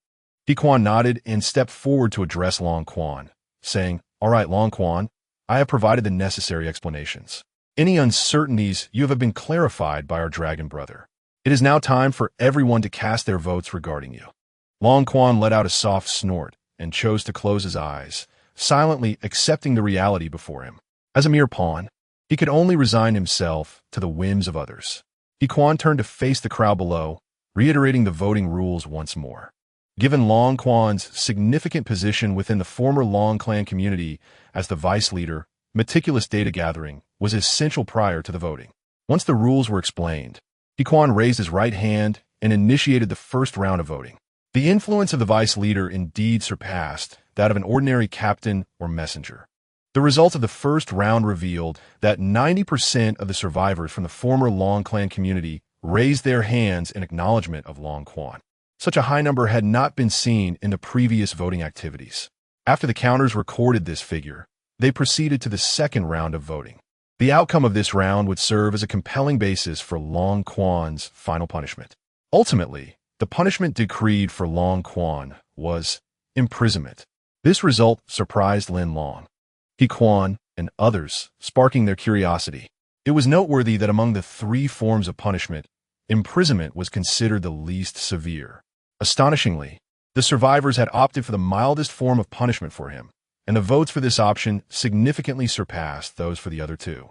He Quan nodded and stepped forward to address Long Quan, saying, "All right, Long Quan, I have provided the necessary explanations. Any uncertainties you have been clarified by our dragon brother. It is now time for everyone to cast their votes regarding you." Long Quan let out a soft snort and chose to close his eyes, silently accepting the reality before him. As a mere pawn, he could only resign himself to the whims of others. He Quan turned to face the crowd below, reiterating the voting rules once more. Given Long Quan's significant position within the former Long Clan community as the vice leader, meticulous data gathering was essential prior to the voting. Once the rules were explained, He Quan raised his right hand and initiated the first round of voting. The influence of the vice leader indeed surpassed that of an ordinary captain or messenger. The result of the first round revealed that 90% of the survivors from the former Long Clan community raised their hands in acknowledgement of Long Quan. Such a high number had not been seen in the previous voting activities. After the counters recorded this figure, they proceeded to the second round of voting. The outcome of this round would serve as a compelling basis for Long Quan's final punishment. Ultimately, the punishment decreed for Long Quan was imprisonment. This result surprised Lin Long, He Quan, and others, sparking their curiosity. It was noteworthy that among the three forms of punishment, imprisonment was considered the least severe. Astonishingly, the survivors had opted for the mildest form of punishment for him, and the votes for this option significantly surpassed those for the other two.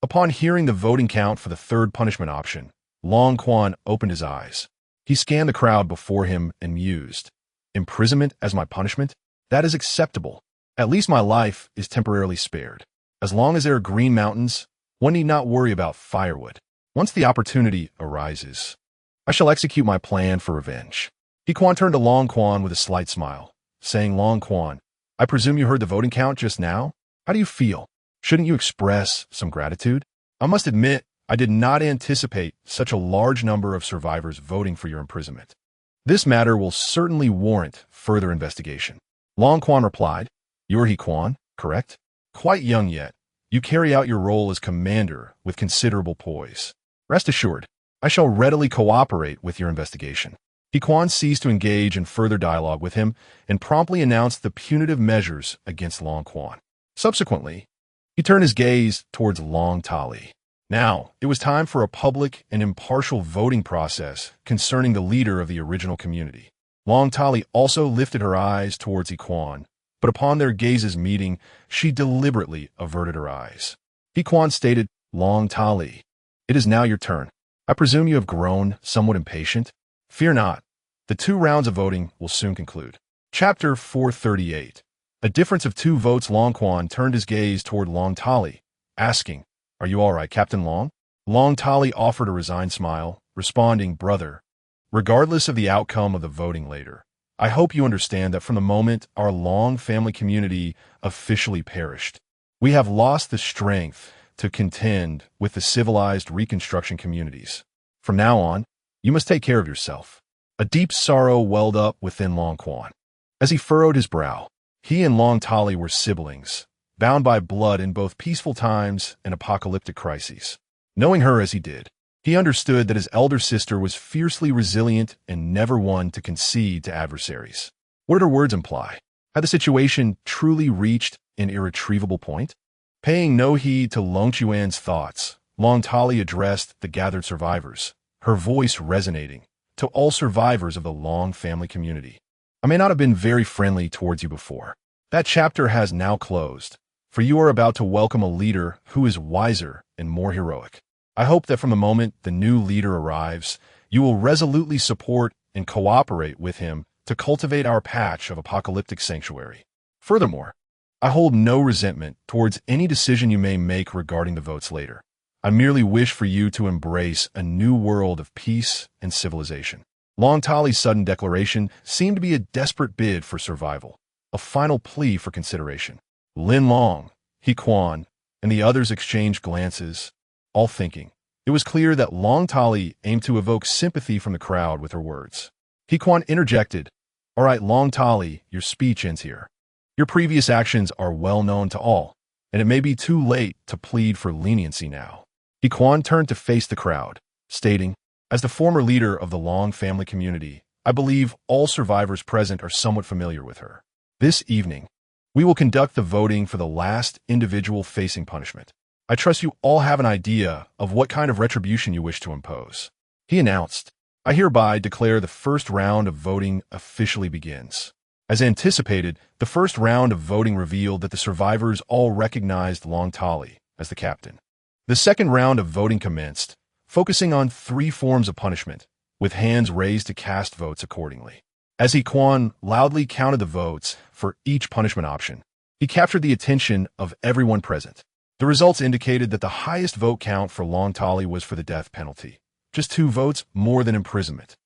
Upon hearing the voting count for the third punishment option, Long Quan opened his eyes. He scanned the crowd before him and mused, "Imprisonment as my punishment? That is acceptable. At least my life is temporarily spared. As long as there are green mountains, one need not worry about firewood. Once the opportunity arises, I shall execute my plan for revenge." He Quan turned to Long Quan with a slight smile, saying, "Long Quan, I presume you heard the voting count just now? How do you feel? Shouldn't you express some gratitude? I must admit, I did not anticipate such a large number of survivors voting for your imprisonment. This matter will certainly warrant further investigation." Long Quan replied, "You're He Quan, correct? Quite young yet, you carry out your role as commander with considerable poise. Rest assured, I shall readily cooperate with your investigation." He Quan ceased to engage in further dialogue with him and promptly announced the punitive measures against Long Quan. Subsequently, he turned his gaze towards Long Tali. Now, it was time for a public and impartial voting process concerning the leader of the original community. Long Tali also lifted her eyes towards He Quan, but upon their gazes meeting, she deliberately averted her eyes. Hequan stated, "Long Tali, it is now your turn. I presume you have grown somewhat impatient? Fear not. The 2 rounds of voting will soon conclude." Chapter 438. A difference of 2 votes. Long Quan turned his gaze toward Long Tali, asking, "Are you all right, Captain Long?" Long Tali offered a resigned smile, responding, "Brother, regardless of the outcome of the voting later, I hope you understand that from the moment our Long family community officially perished, we have lost the strength to contend with the civilized Reconstruction communities. From now on, you must take care of yourself." A deep sorrow welled up within Long Quan. As he furrowed his brow, he and Long Tali were siblings, bound by blood in both peaceful times and apocalyptic crises. Knowing her as he did, he understood that his elder sister was fiercely resilient and never one to concede to adversaries. What did her words imply? Had the situation truly reached an irretrievable point? Paying no heed to Long Chuan's thoughts, Long Tali addressed the gathered survivors, her voice resonating to all survivors of the Long family community. "I may not have been very friendly towards you before. That chapter has now closed, for you are about to welcome a leader who is wiser and more heroic. I hope that from the moment the new leader arrives, you will resolutely support and cooperate with him to cultivate our patch of apocalyptic sanctuary. Furthermore, I hold no resentment towards any decision you may make regarding the votes later. I merely wish for you to embrace a new world of peace and civilization." Long Tali's sudden declaration seemed to be a desperate bid for survival, a final plea for consideration. Lin Long, Hequan, and the others exchanged glances, all thinking. It was clear that Long Tali aimed to evoke sympathy from the crowd with her words. Hequan interjected, "All right, Long Tali, your speech ends here. Your previous actions are well known to all, and it may be too late to plead for leniency now." Hequan turned to face the crowd, stating, "As the former leader of the Long family community, I believe all survivors present are somewhat familiar with her. This evening, we will conduct the voting for the last individual facing punishment. I trust you all have an idea of what kind of retribution you wish to impose." He announced, "I hereby declare the first round of voting officially begins." As anticipated, the first round of voting revealed that the survivors all recognized Long Tali as the captain. The second round of voting commenced, focusing on 3 forms of punishment, with hands raised to cast votes accordingly. As Hequan loudly counted the votes for each punishment option, he captured the attention of everyone present. The results indicated that the highest vote count for Long Tali was for the death penalty, just 2 votes more than imprisonment.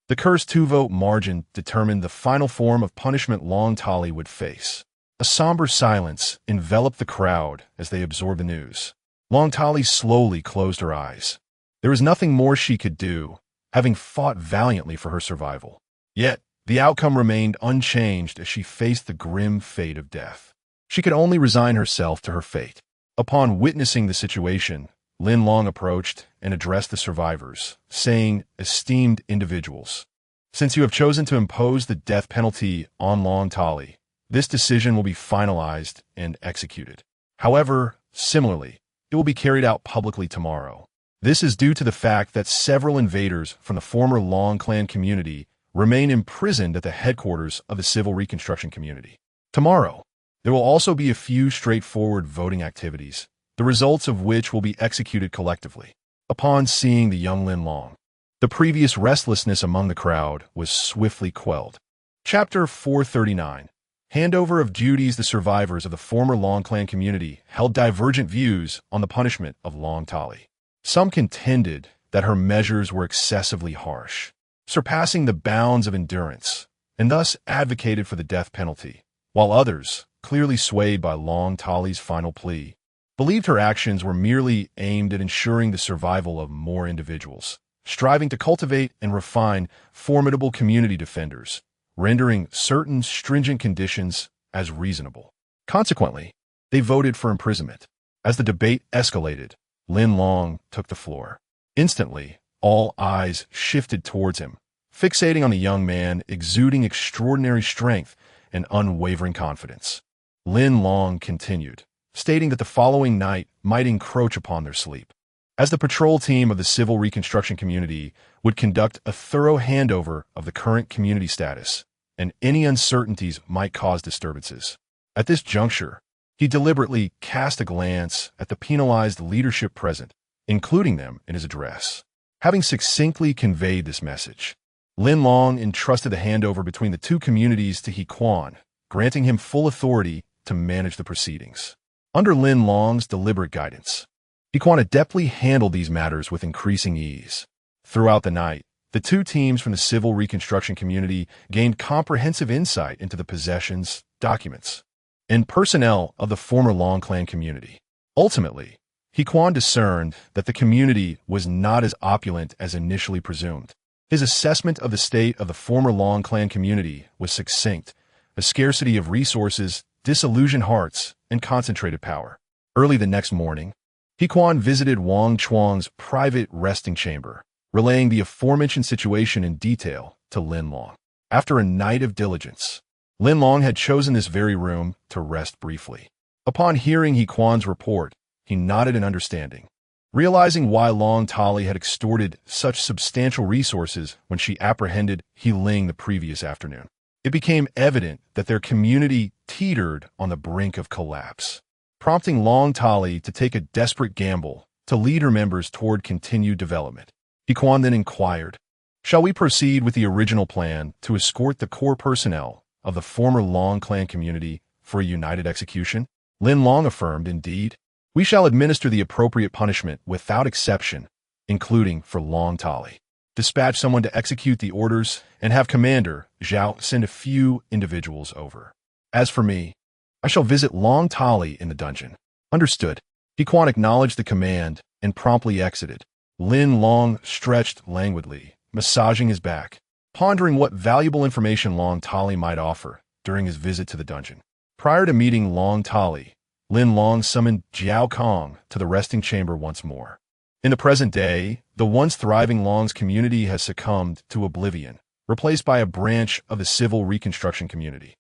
The cursed 2-vote margin determined the final form of punishment Long Tali would face. A somber silence enveloped the crowd as they absorbed the news. Long Tali slowly closed her eyes. There was nothing more she could do, having fought valiantly for her survival. Yet, the outcome remained unchanged as she faced the grim fate of death. She could only resign herself to her fate. Upon witnessing the situation, Lin Long approached and addressed the survivors, saying, "Esteemed individuals, since you have chosen to impose the death penalty on Long Tali, this decision will be finalized and executed. However, similarly, it will be carried out publicly tomorrow. This is due to the fact that several invaders from the former Long clan community remain imprisoned at the headquarters of the Civil Reconstruction community. Tomorrow, there will also be a few straightforward voting activities, the results of which will be executed collectively." Upon seeing the young Lin Long, the previous restlessness among the crowd was swiftly quelled. Chapter 439. Handover of duties. The survivors of the former Long clan community held divergent views on the punishment of Long Tali. Some contended that her measures were excessively harsh, surpassing the bounds of endurance, and thus advocated for the death penalty, while others, clearly swayed by Long Tali's final plea, believed her actions were merely aimed at ensuring the survival of more individuals, striving to cultivate and refine formidable community defenders, rendering certain stringent conditions as reasonable. Consequently, they voted for imprisonment. As the debate escalated, Lin Long took the floor. Instantly, all eyes shifted towards him, fixating on the young man exuding extraordinary strength and unwavering confidence. Lin Long continued, stating that the following night might encroach upon their sleep, as the patrol team of the Civil Reconstruction community would conduct a thorough handover of the current community status, and any uncertainties might cause disturbances. At this juncture, he deliberately cast a glance at the penalized leadership present, including them in his address. Having succinctly conveyed this message, Lin Long entrusted the handover between the two communities to He Quan, granting him full authority to manage the proceedings. Under Lin Long's deliberate guidance, He Quan adeptly handled these matters with increasing ease. Throughout the night, the two teams from the civil reconstruction community gained comprehensive insight into the possessions, documents, and personnel of the former Long clan community. Ultimately, He Quan discerned that the community was not as opulent as initially presumed. His assessment of the state of the former Long clan community was succinct: a scarcity of resources, disillusioned hearts, and concentrated power. Early the next morning, He Quan visited Wang Chuang's private resting chamber, relaying the aforementioned situation in detail to Lin Long. After a night of diligence, Lin Long had chosen this very room to rest briefly. Upon hearing He Quan's report, he nodded in understanding. Realizing why Long Tali had extorted such substantial resources when she apprehended He Ling the previous afternoon, it became evident that their community teetered on the brink of collapse, prompting Long Tali to take a desperate gamble to lead her members toward continued development. He Quan then inquired, "Shall we proceed with the original plan to escort the core personnel of the former Long clan community for a united execution?" Lin Long affirmed, "Indeed. We shall administer the appropriate punishment without exception, including for Long Tali. Dispatch someone to execute the orders and have Commander Zhao send a few individuals over. As for me, I shall visit Long Tali in the dungeon." Understood. He Quan acknowledged the command and promptly exited. Lin Long stretched languidly, massaging his back, pondering what valuable information Long Tali might offer during his visit to the dungeon. Prior to meeting Long Tali, Lin Long summoned Jiao Kong to the resting chamber once more. In the present day, the once thriving Long's community has succumbed to oblivion, replaced by a branch of the civil reconstruction community.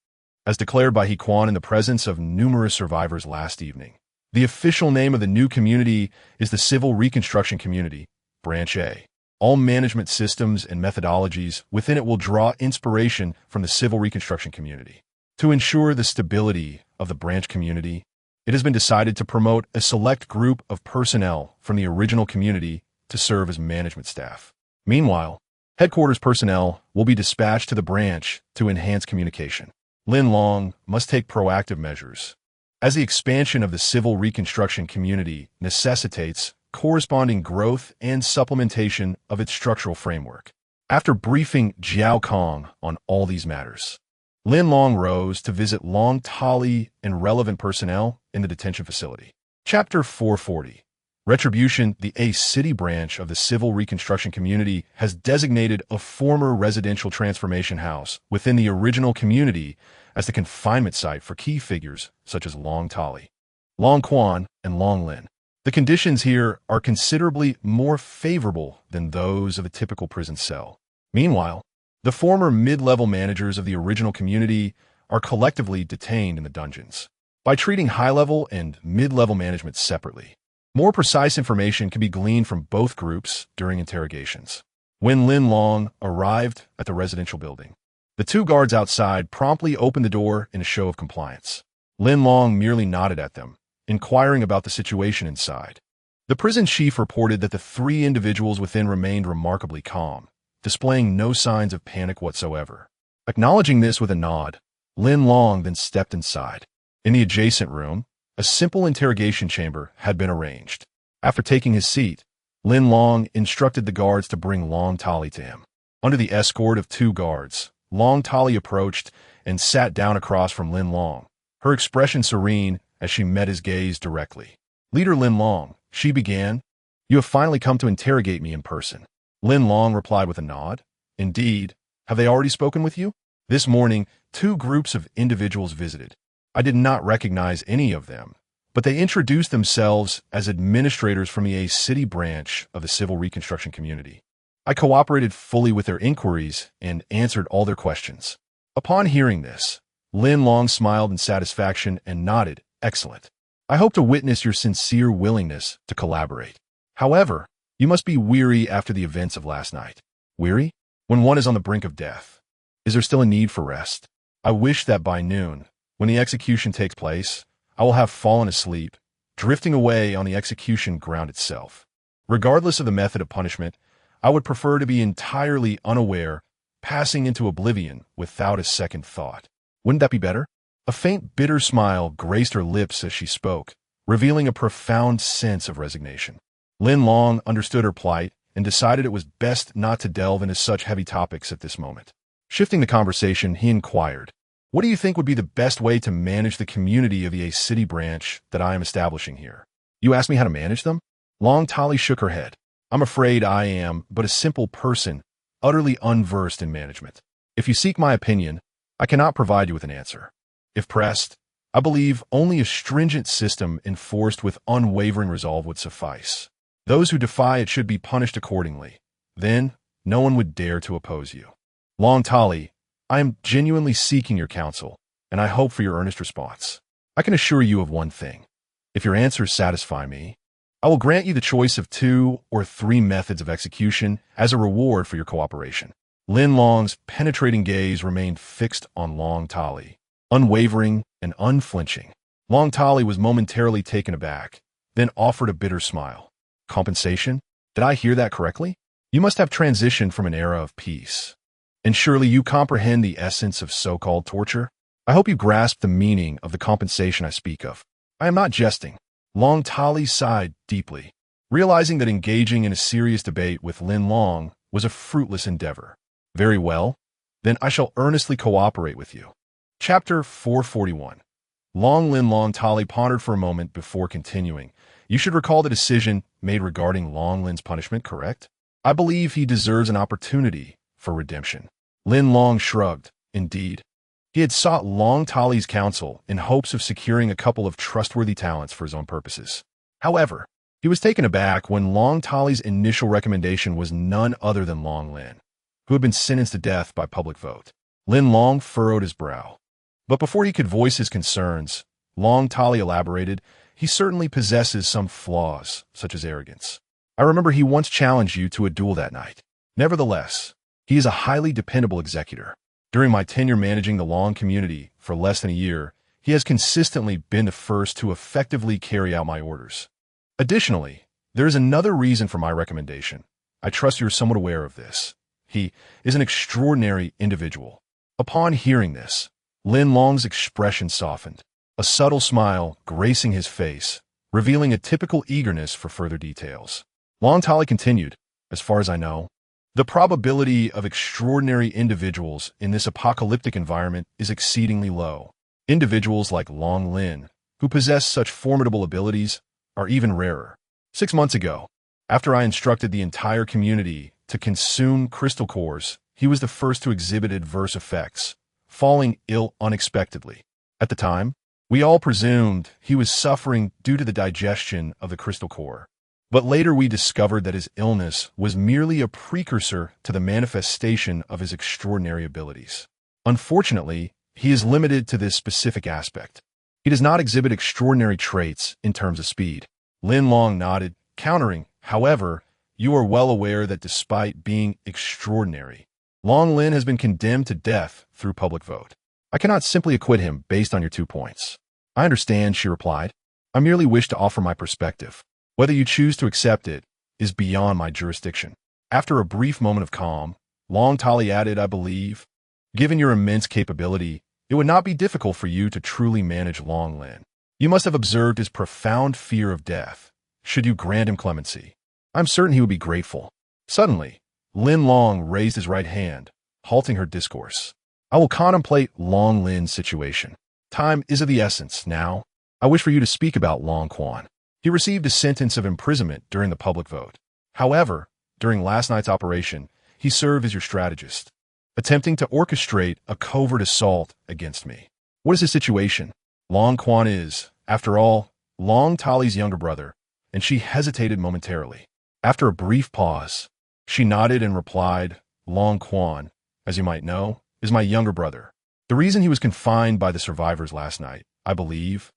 As declared by He Quan in the presence of numerous survivors last evening, the official name of the new community is the Civil Reconstruction Community, Branch A. All management systems and methodologies within it will draw inspiration from the Civil Reconstruction Community. To ensure the stability of the branch community, it has been decided to promote a select group of personnel from the original community to serve as management staff. Meanwhile, headquarters personnel will be dispatched to the branch to enhance communication. Lin Long must take proactive measures, as the expansion of the civil reconstruction community necessitates corresponding growth and supplementation of its structural framework. After briefing Jiao Kong on all these matters, Lin Long rose to visit Long Tali and relevant personnel in the detention facility. Chapter 440. Retribution. The A City branch of the Civil Reconstruction Community has designated a former residential transformation house within the original community as the confinement site for key figures such as Long Tali, Long Quan, and Long Lin. The conditions here are considerably more favorable than those of a typical prison cell. Meanwhile, the former mid-level managers of the original community are collectively detained in the dungeons. By treating high-level and mid-level management separately, more precise information can be gleaned from both groups during interrogations. When Lin Long arrived at the residential building, the two guards outside promptly opened the door in a show of compliance. Lin Long merely nodded at them, inquiring about the situation inside. The prison chief reported that the three individuals within remained remarkably calm, displaying no signs of panic whatsoever. Acknowledging this with a nod, Lin Long then stepped inside. In the adjacent room, a simple interrogation chamber had been arranged. After taking his seat, Lin Long instructed the guards to bring Long Tali to him. Under the escort of two guards, Long Tali approached and sat down across from Lin Long, her expression serene as she met his gaze directly. "Leader Lin Long," she began, "you have finally come to interrogate me in person." Lin Long replied with a nod. "Indeed. Have they already spoken with you?" "This morning, two groups of individuals visited. I did not recognize any of them, but they introduced themselves as administrators from the A City branch of the Civil Reconstruction Community. I cooperated fully with their inquiries and answered all their questions." Upon hearing this, Lin Long smiled in satisfaction and nodded, "Excellent. I hope to witness your sincere willingness to collaborate. However, you must be weary after the events of last night." "Weary? When one is on the brink of death, is there still a need for rest? I wish that by noon When the execution takes place, I will have fallen asleep, drifting away on the execution ground itself. Regardless of the method of punishment, I would prefer to be entirely unaware, passing into oblivion without a second thought. Wouldn't that be better? A faint, bitter smile graced her lips as she spoke, revealing a profound sense of resignation. Lin Long understood her plight and decided it was best not to delve into such heavy topics at this moment. Shifting the conversation, he inquired, "What do you think would be the best way to manage the community of the A City branch that I am establishing here?" "You asked me how to manage them?" Long Tali shook her head. "I'm afraid I am but a simple person, utterly unversed in management. If you seek my opinion, I cannot provide you with an answer. If pressed, I believe only a stringent system enforced with unwavering resolve would suffice. Those who defy it should be punished accordingly. Then, no one would dare to oppose you. Long Tali, I am genuinely seeking your counsel, and I hope for your earnest response. I can assure you of one thing. If your answers satisfy me, I will grant you the choice of 2 or 3 methods of execution as a reward for your cooperation." Lin Long's penetrating gaze remained fixed on Long Tali, unwavering and unflinching. Long Tali was momentarily taken aback, then offered a bitter smile. "Compensation? Did I hear that correctly? You must have transitioned from an era of peace. And surely you comprehend the essence of so-called torture? I hope you grasp the meaning of the compensation I speak of. I am not jesting." Long Tali sighed deeply, realizing that engaging in a serious debate with Lin Long was a fruitless endeavor. "Very well, then I shall earnestly cooperate with you." Chapter 441. Lin Long Tali pondered for a moment before continuing. "You should recall the decision made regarding Long Lin's punishment, correct? I believe he deserves an opportunity for redemption." Lin Long shrugged. Indeed, he had sought Long Tali's counsel in hopes of securing a couple of trustworthy talents for his own purposes. However, he was taken aback when Long Tali's initial recommendation was none other than Long Lin, who had been sentenced to death by public vote. Lin Long furrowed his brow. But before he could voice his concerns, Long Tali elaborated, "He certainly possesses some flaws, such as arrogance. I remember he once challenged you to a duel that night. Nevertheless, he is a highly dependable executor. During my tenure managing the Long community for less than a year, he has consistently been the first to effectively carry out my orders. Additionally, there is another reason for my recommendation. I trust you are somewhat aware of this. He is an extraordinary individual." Upon hearing this, Lin Long's expression softened, a subtle smile gracing his face, revealing a typical eagerness for further details. Long Tali continued, "As far as I know, the probability of extraordinary individuals in this apocalyptic environment is exceedingly low. Individuals like Long Lin, who possess such formidable abilities, are even rarer. 6 months ago, after I instructed the entire community to consume crystal cores, he was the first to exhibit adverse effects, falling ill unexpectedly. At the time, we all presumed he was suffering due to the digestion of the crystal core. But later we discovered that his illness was merely a precursor to the manifestation of his extraordinary abilities. Unfortunately, he is limited to this specific aspect. He does not exhibit extraordinary traits in terms of speed." Lin Long nodded, countering, "However, you are well aware that despite being extraordinary, Long Lin has been condemned to death through public vote. I cannot simply acquit him based on your 2 points." "I understand," she replied. "I merely wish to offer my perspective. Whether you choose to accept it is beyond my jurisdiction." After a brief moment of calm, Long Tali added, "I believe, given your immense capability, it would not be difficult for you to truly manage Long Lin. You must have observed his profound fear of death. Should you grant him clemency, I'm certain he would be grateful." Suddenly, Lin Long raised his right hand, halting her discourse. "I will contemplate Long Lin's situation. Time is of the essence now. I wish for you to speak about Long Quan. He received a sentence of imprisonment during the public vote. However, during last night's operation, he served as your strategist, attempting to orchestrate a covert assault against me. What is his situation? Long Quan is, after all, Long Tali's younger brother," and she hesitated momentarily. After a brief pause, she nodded and replied, "Long Quan, as you might know, is my younger brother. The reason he was confined by the survivors last night, I believe,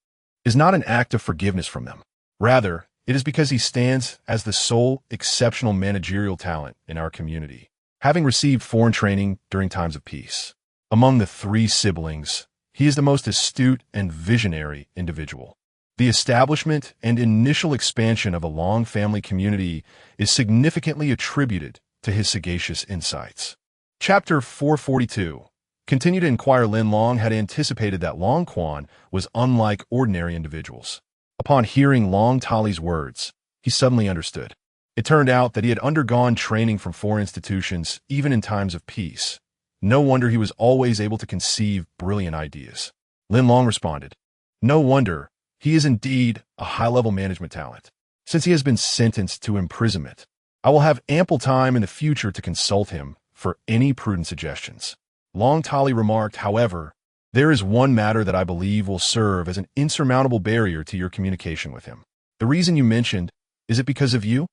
is not an act of forgiveness from them. Rather, it is because he stands as the sole exceptional managerial talent in our community, having received foreign training during times of peace. Among the 3 siblings, he is the most astute and visionary individual. The establishment and initial expansion of a Long family community is significantly attributed to his sagacious insights. Chapter 442. Continue to inquire. Lin Long had anticipated that Long Quan was unlike ordinary individuals. Upon hearing Long Tali's words, he suddenly understood. It turned out that he had undergone training from 4 institutions, even in times of peace. No wonder he was always able to conceive brilliant ideas. Lin Long responded, "No wonder. He is indeed a high-level management talent. Since he has been sentenced to imprisonment, I will have ample time in the future to consult him for any prudent suggestions." Long Tali remarked, "However, there is one matter that I believe will serve as an insurmountable barrier to your communication with him. The reason you mentioned, is it because of you?"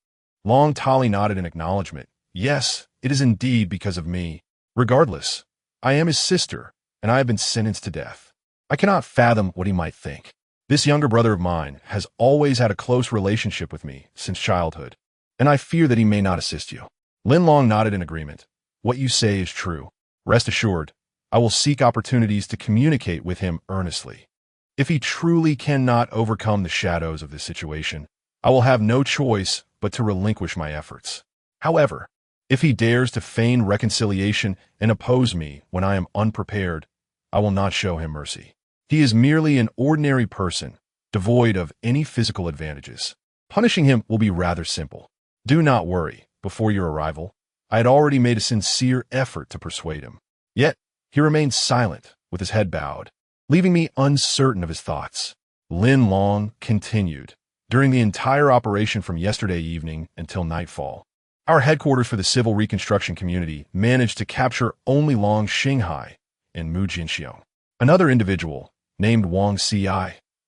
Long Tali nodded in acknowledgement. "Yes, it is indeed because of me. Regardless, I am his sister, and I have been sentenced to death. I cannot fathom what he might think. This younger brother of mine has always had a close relationship with me since childhood, and I fear that he may not assist you." Lin Long nodded in agreement. "What you say is true. Rest assured, I will seek opportunities to communicate with him earnestly. If he truly cannot overcome the shadows of this situation, I will have no choice but to relinquish my efforts. However, if he dares to feign reconciliation and oppose me when I am unprepared, I will not show him mercy. He is merely an ordinary person, devoid of any physical advantages. Punishing him will be rather simple. Do not worry. Before your arrival, I had already made a sincere effort to persuade him. Yet, he remained silent, with his head bowed, leaving me uncertain of his thoughts." Lin Long continued. "During the entire operation from yesterday evening until nightfall, our headquarters for the civil reconstruction community managed to capture only Long Xinghai and Mu Jinxiong. Another individual, named Wang Ci,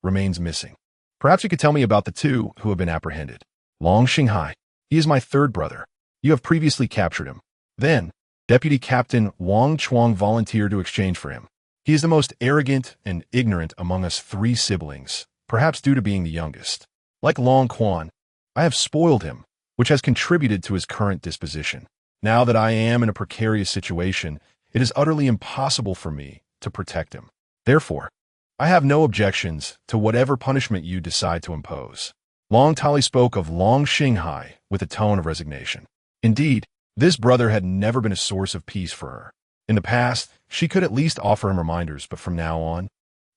remains missing. Perhaps you could tell me about the 2 who have been apprehended." "Long Xinghai. He is my 3rd brother. You have previously captured him." Then, Deputy Captain Wang Chuang volunteered to exchange for him. "He is the most arrogant and ignorant among us 3 siblings, perhaps due to being the youngest. Like Long Quan, I have spoiled him, which has contributed to his current disposition. Now that I am in a precarious situation, it is utterly impossible for me to protect him. Therefore, I have no objections to whatever punishment you decide to impose." Long Tali spoke of Long Xinghai with a tone of resignation. Indeed, this brother had never been a source of peace for her. In the past, she could at least offer him reminders, but from now on,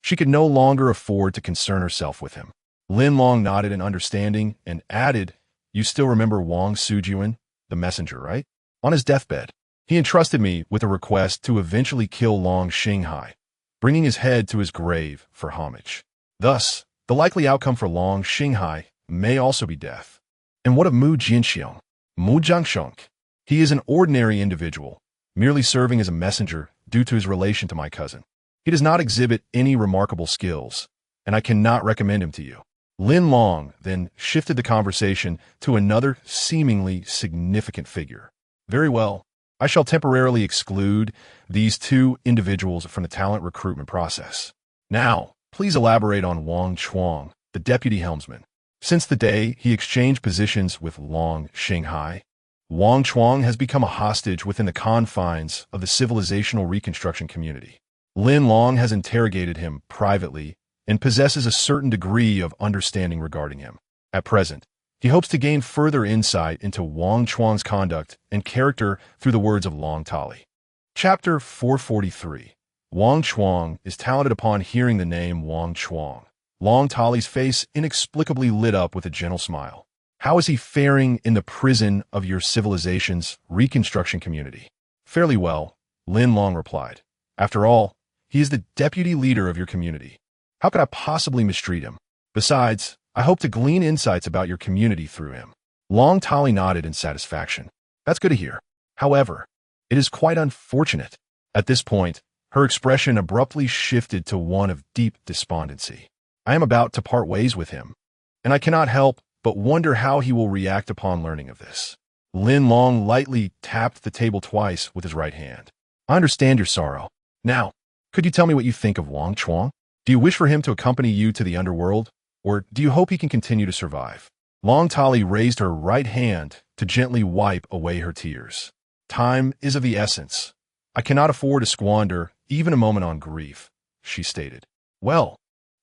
she could no longer afford to concern herself with him. Lin Long nodded in understanding and added, "You still remember Wang Sujuan, the messenger, right? On his deathbed, he entrusted me with a request to eventually kill Long Xinghai, bringing his head to his grave for homage. Thus, the likely outcome for Long Xinghai may also be death. And what of Mu Jinxiong? Mu Jiangshong? He is an ordinary individual, merely serving as a messenger due to his relation to my cousin. He does not exhibit any remarkable skills, and I cannot recommend him to you." Lin Long then shifted the conversation to another seemingly significant figure. "Very well, I shall temporarily exclude these 2 individuals from the talent recruitment process. Now, please elaborate on Wang Chuang, the deputy helmsman. Since the day he exchanged positions with Long Xinghai, Wang Chuang has become a hostage within the confines of the civilizational reconstruction community. Lin Long has interrogated him privately and possesses a certain degree of understanding regarding him. At present, he hopes to gain further insight into Wang Chuang's conduct and character through the words of Long Tali." Chapter 443. Wang Chuang is talented. Upon hearing the name Wang Chuang, Long Tali's face inexplicably lit up with a gentle smile. "How is he faring in the prison of your civilization's reconstruction community?" "Fairly well," Lin Long replied. "After all, he is the deputy leader of your community. How could I possibly mistreat him? Besides, I hope to glean insights about your community through him." Long Tali nodded in satisfaction. "That's good to hear. However, it is quite unfortunate." At this point, her expression abruptly shifted to one of deep despondency. "I am about to part ways with him, and I cannot help but wonder how he will react upon learning of this." Lin Long lightly tapped the table twice with his right hand. "I understand your sorrow. Now, could you tell me what you think of Wang Chuang? Do you wish for him to accompany you to the underworld, or do you hope he can continue to survive?" Long Tali raised her right hand to gently wipe away her tears. "Time is of the essence. I cannot afford to squander even a moment on grief," she stated. Well,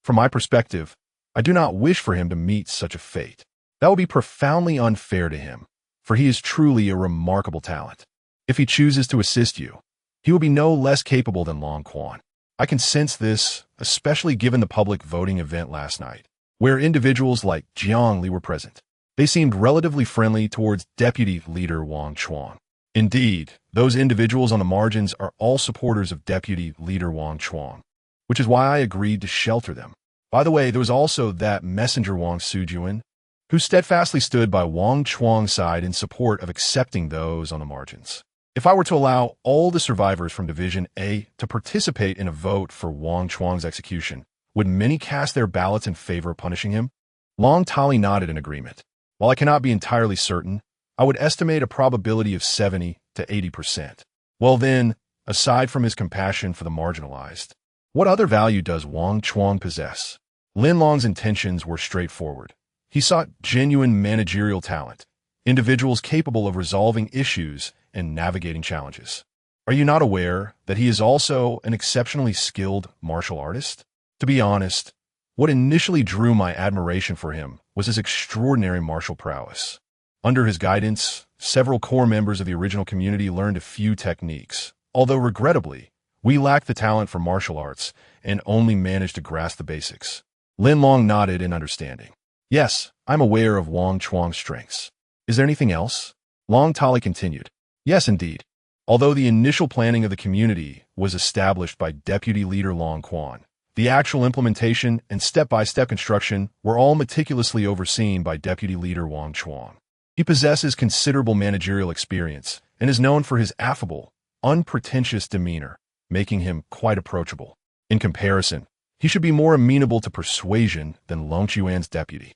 from my perspective, I do not wish for him to meet such a fate. That would be profoundly unfair to him, for he is truly a remarkable talent. If he chooses to assist you, he will be no less capable than Long Quan. I can sense this, especially given the public voting event last night, where individuals like Jiang Li were present. They seemed relatively friendly towards Deputy Leader Wang Chuang. Indeed, those individuals on the margins are all supporters of Deputy Leader Wang Chuang, which is why I agreed to shelter them. By the way, there was also that messenger Wang Sujuan, who steadfastly stood by Wang Chuang's side in support of accepting those on the margins. If I were to allow all the survivors from Division A to participate in a vote for Wang Chuang's execution, would many cast their ballots in favor of punishing him? Long Tali nodded in agreement. While I cannot be entirely certain, I would estimate a probability of 70 to 80%. Well then, aside from his compassion for the marginalized, what other value does Wang Chuang possess? Lin Long's intentions were straightforward. He sought genuine managerial talent, individuals capable of resolving issues and navigating challenges. Are you not aware that he is also an exceptionally skilled martial artist? To be honest, what initially drew my admiration for him was his extraordinary martial prowess. Under his guidance, several core members of the original community learned a few techniques, although regrettably, we lacked the talent for martial arts and only managed to grasp the basics. Lin Long nodded in understanding. Yes, I'm aware of Wang Chuang's strengths. Is there anything else? Long Tali continued. Yes, indeed. Although the initial planning of the community was established by Deputy Leader Long Quan, the actual implementation and step-by-step construction were all meticulously overseen by Deputy Leader Wang Chuang. He possesses considerable managerial experience and is known for his affable, unpretentious demeanor, making him quite approachable. In comparison, he should be more amenable to persuasion than Long Chuan's deputy.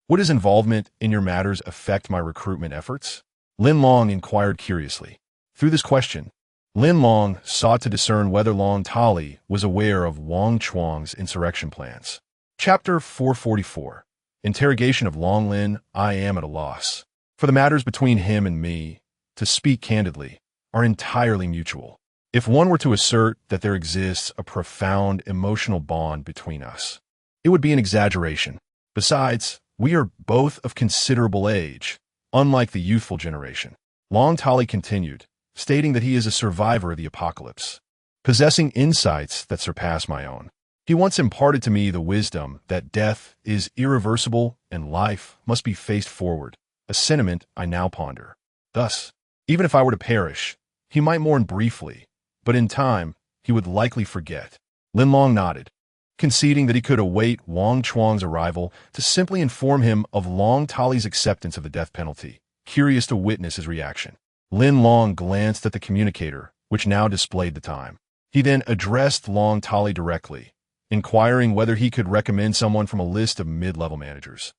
Would his involvement in your matters affect my recruitment efforts? Lin Long inquired curiously. Through this question, Lin Long sought to discern whether Long Tali was aware of Wang Chuang's insurrection plans. Chapter 444. Interrogation of Long Lin. I am at a loss. For the matters between him and me, to speak candidly, are entirely mutual. If one were to assert that there exists a profound emotional bond between us, it would be an exaggeration. Besides, we are both of considerable age, unlike the youthful generation. Long Tali continued, stating that he is a survivor of the apocalypse, possessing insights that surpass my own. He once imparted to me the wisdom that death is irreversible and life must be faced forward, a sentiment I now ponder. Thus, even if I were to perish, he might mourn briefly, but in time, he would likely forget. Lin Long nodded, conceding that he could await Wang Chuang's arrival to simply inform him of Long Tali's acceptance of the death penalty, curious to witness his reaction. Lin Long glanced at the communicator, which now displayed the time. He then addressed Long Tali directly, inquiring whether he could recommend someone from a list of mid-level managers,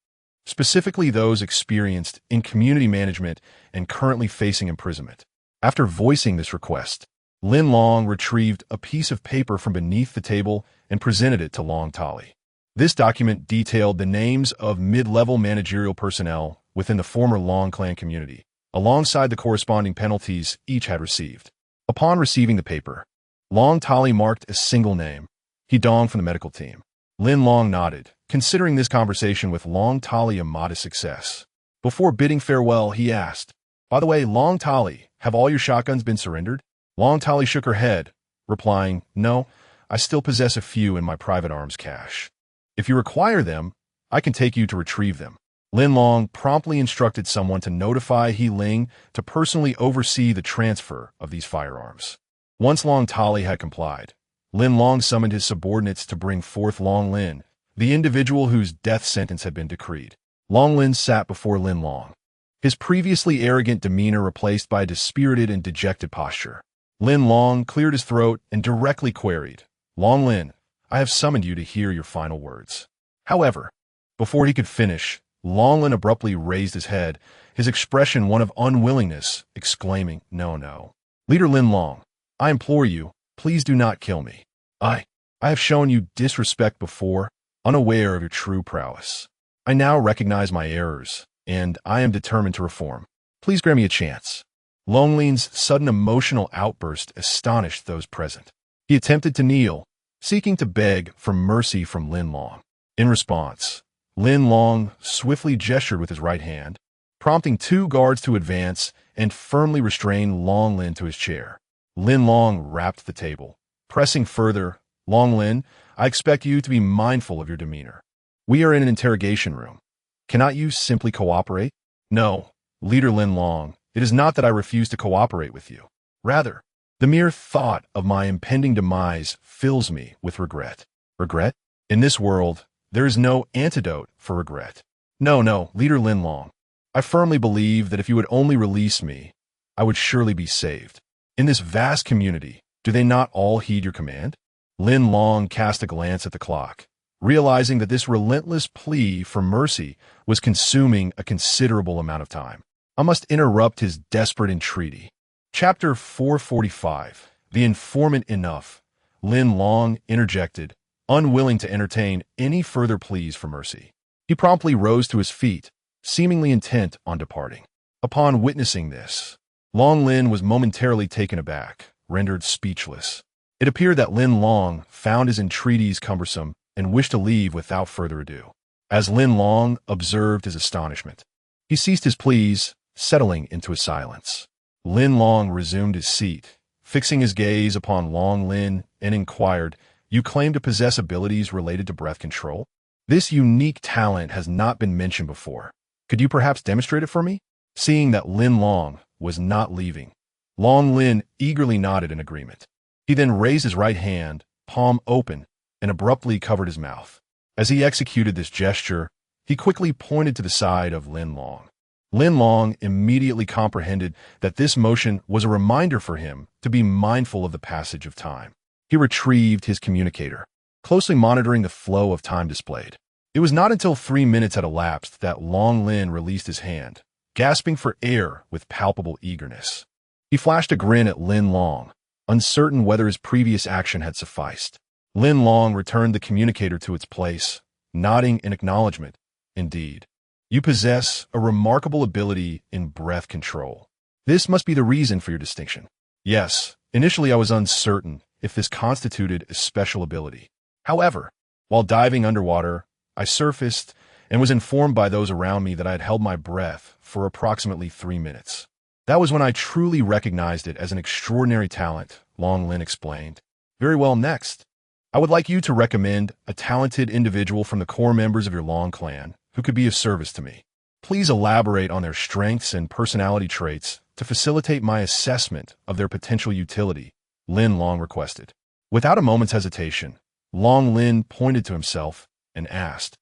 specifically those experienced in community management and currently facing imprisonment. After voicing this request, Lin Long retrieved a piece of paper from beneath the table and presented it to Long Tali. This document detailed the names of mid-level managerial personnel within the former Long clan community, alongside the corresponding penalties each had received. Upon receiving the paper, Long Tali marked a single name, Hidong from the medical team. Lin Long nodded, considering this conversation with Long Tali a modest success. Before bidding farewell, he asked, "By the way, Long Tali, have all your shotguns been surrendered?" Long Tali shook her head, replying, "No, I still possess a few in my private arms cache. If you require them, I can take you to retrieve them." Lin Long promptly instructed someone to notify He Ling to personally oversee the transfer of these firearms. Once Long Tali had complied, Lin Long summoned his subordinates to bring forth Long Lin, the individual whose death sentence had been decreed. Long Lin sat before Lin Long, his previously arrogant demeanor replaced by a dispirited and dejected posture. Lin Long cleared his throat and directly queried, "Long Lin, I have summoned you to hear your final words." However, before he could finish, Long Lin abruptly raised his head, his expression one of unwillingness, exclaiming, "No, no. Leader Lin Long, I implore you, please do not kill me. I have shown you disrespect before, unaware of your true prowess. I now recognize my errors, and I am determined to reform. Please grant me a chance." Long Lin's sudden emotional outburst astonished those present. He attempted to kneel, seeking to beg for mercy from Lin Long. In response, Lin Long swiftly gestured with his right hand, prompting two guards to advance and firmly restrain Long Lin to his chair. Lin Long rapped the table, pressing further, "Long Lin, I expect you to be mindful of your demeanor. We are in an interrogation room. Cannot you simply cooperate?" "No, Leader Lin Long, it is not that I refuse to cooperate with you. Rather, the mere thought of my impending demise fills me with regret." "Regret? In this world, there is no antidote for regret." No, Leader Lin Long. I firmly believe that if you would only release me, I would surely be saved. In this vast community, do they not all heed your command?" Lin Long cast a glance at the clock, realizing that this relentless plea for mercy was consuming a considerable amount of time. I must interrupt his desperate entreaty. Chapter 445. The Informant Enough. Lin Long interjected, unwilling to entertain any further pleas for mercy. He promptly rose to his feet, seemingly intent on departing. Upon witnessing this, Long Lin was momentarily taken aback, rendered speechless. It appeared that Lin Long found his entreaties cumbersome and wished to leave without further ado. As Lin Long observed his astonishment, he ceased his pleas, settling into a silence. Lin Long resumed his seat, fixing his gaze upon Long Lin, and inquired, "You claim to possess abilities related to breath control? This unique talent has not been mentioned before. Could you perhaps demonstrate it for me?" Seeing that Lin Long was not leaving, Long Lin eagerly nodded in agreement. He then raised his right hand, palm open, and abruptly covered his mouth. As he executed this gesture, he quickly pointed to the side of Lin Long. Lin Long immediately comprehended that this motion was a reminder for him to be mindful of the passage of time. He retrieved his communicator, closely monitoring the flow of time displayed. It was not until 3 minutes had elapsed that Long Lin released his hand, gasping for air with palpable eagerness. He flashed a grin at Lin Long, uncertain whether his previous action had sufficed. Lin Long returned the communicator to its place, nodding in acknowledgement. "Indeed, you possess a remarkable ability in breath control. This must be the reason for your distinction." "Yes, initially I was uncertain if this constituted a special ability. However, while diving underwater, I surfaced and was informed by those around me that I had held my breath for approximately 3 minutes. That was when I truly recognized it as an extraordinary talent," Long Lin explained. "Very well, next, I would like you to recommend a talented individual from the core members of your Long clan who could be of service to me. Please elaborate on their strengths and personality traits to facilitate my assessment of their potential utility," Lin Long requested. Without a moment's hesitation, Long Lin pointed to himself and asked,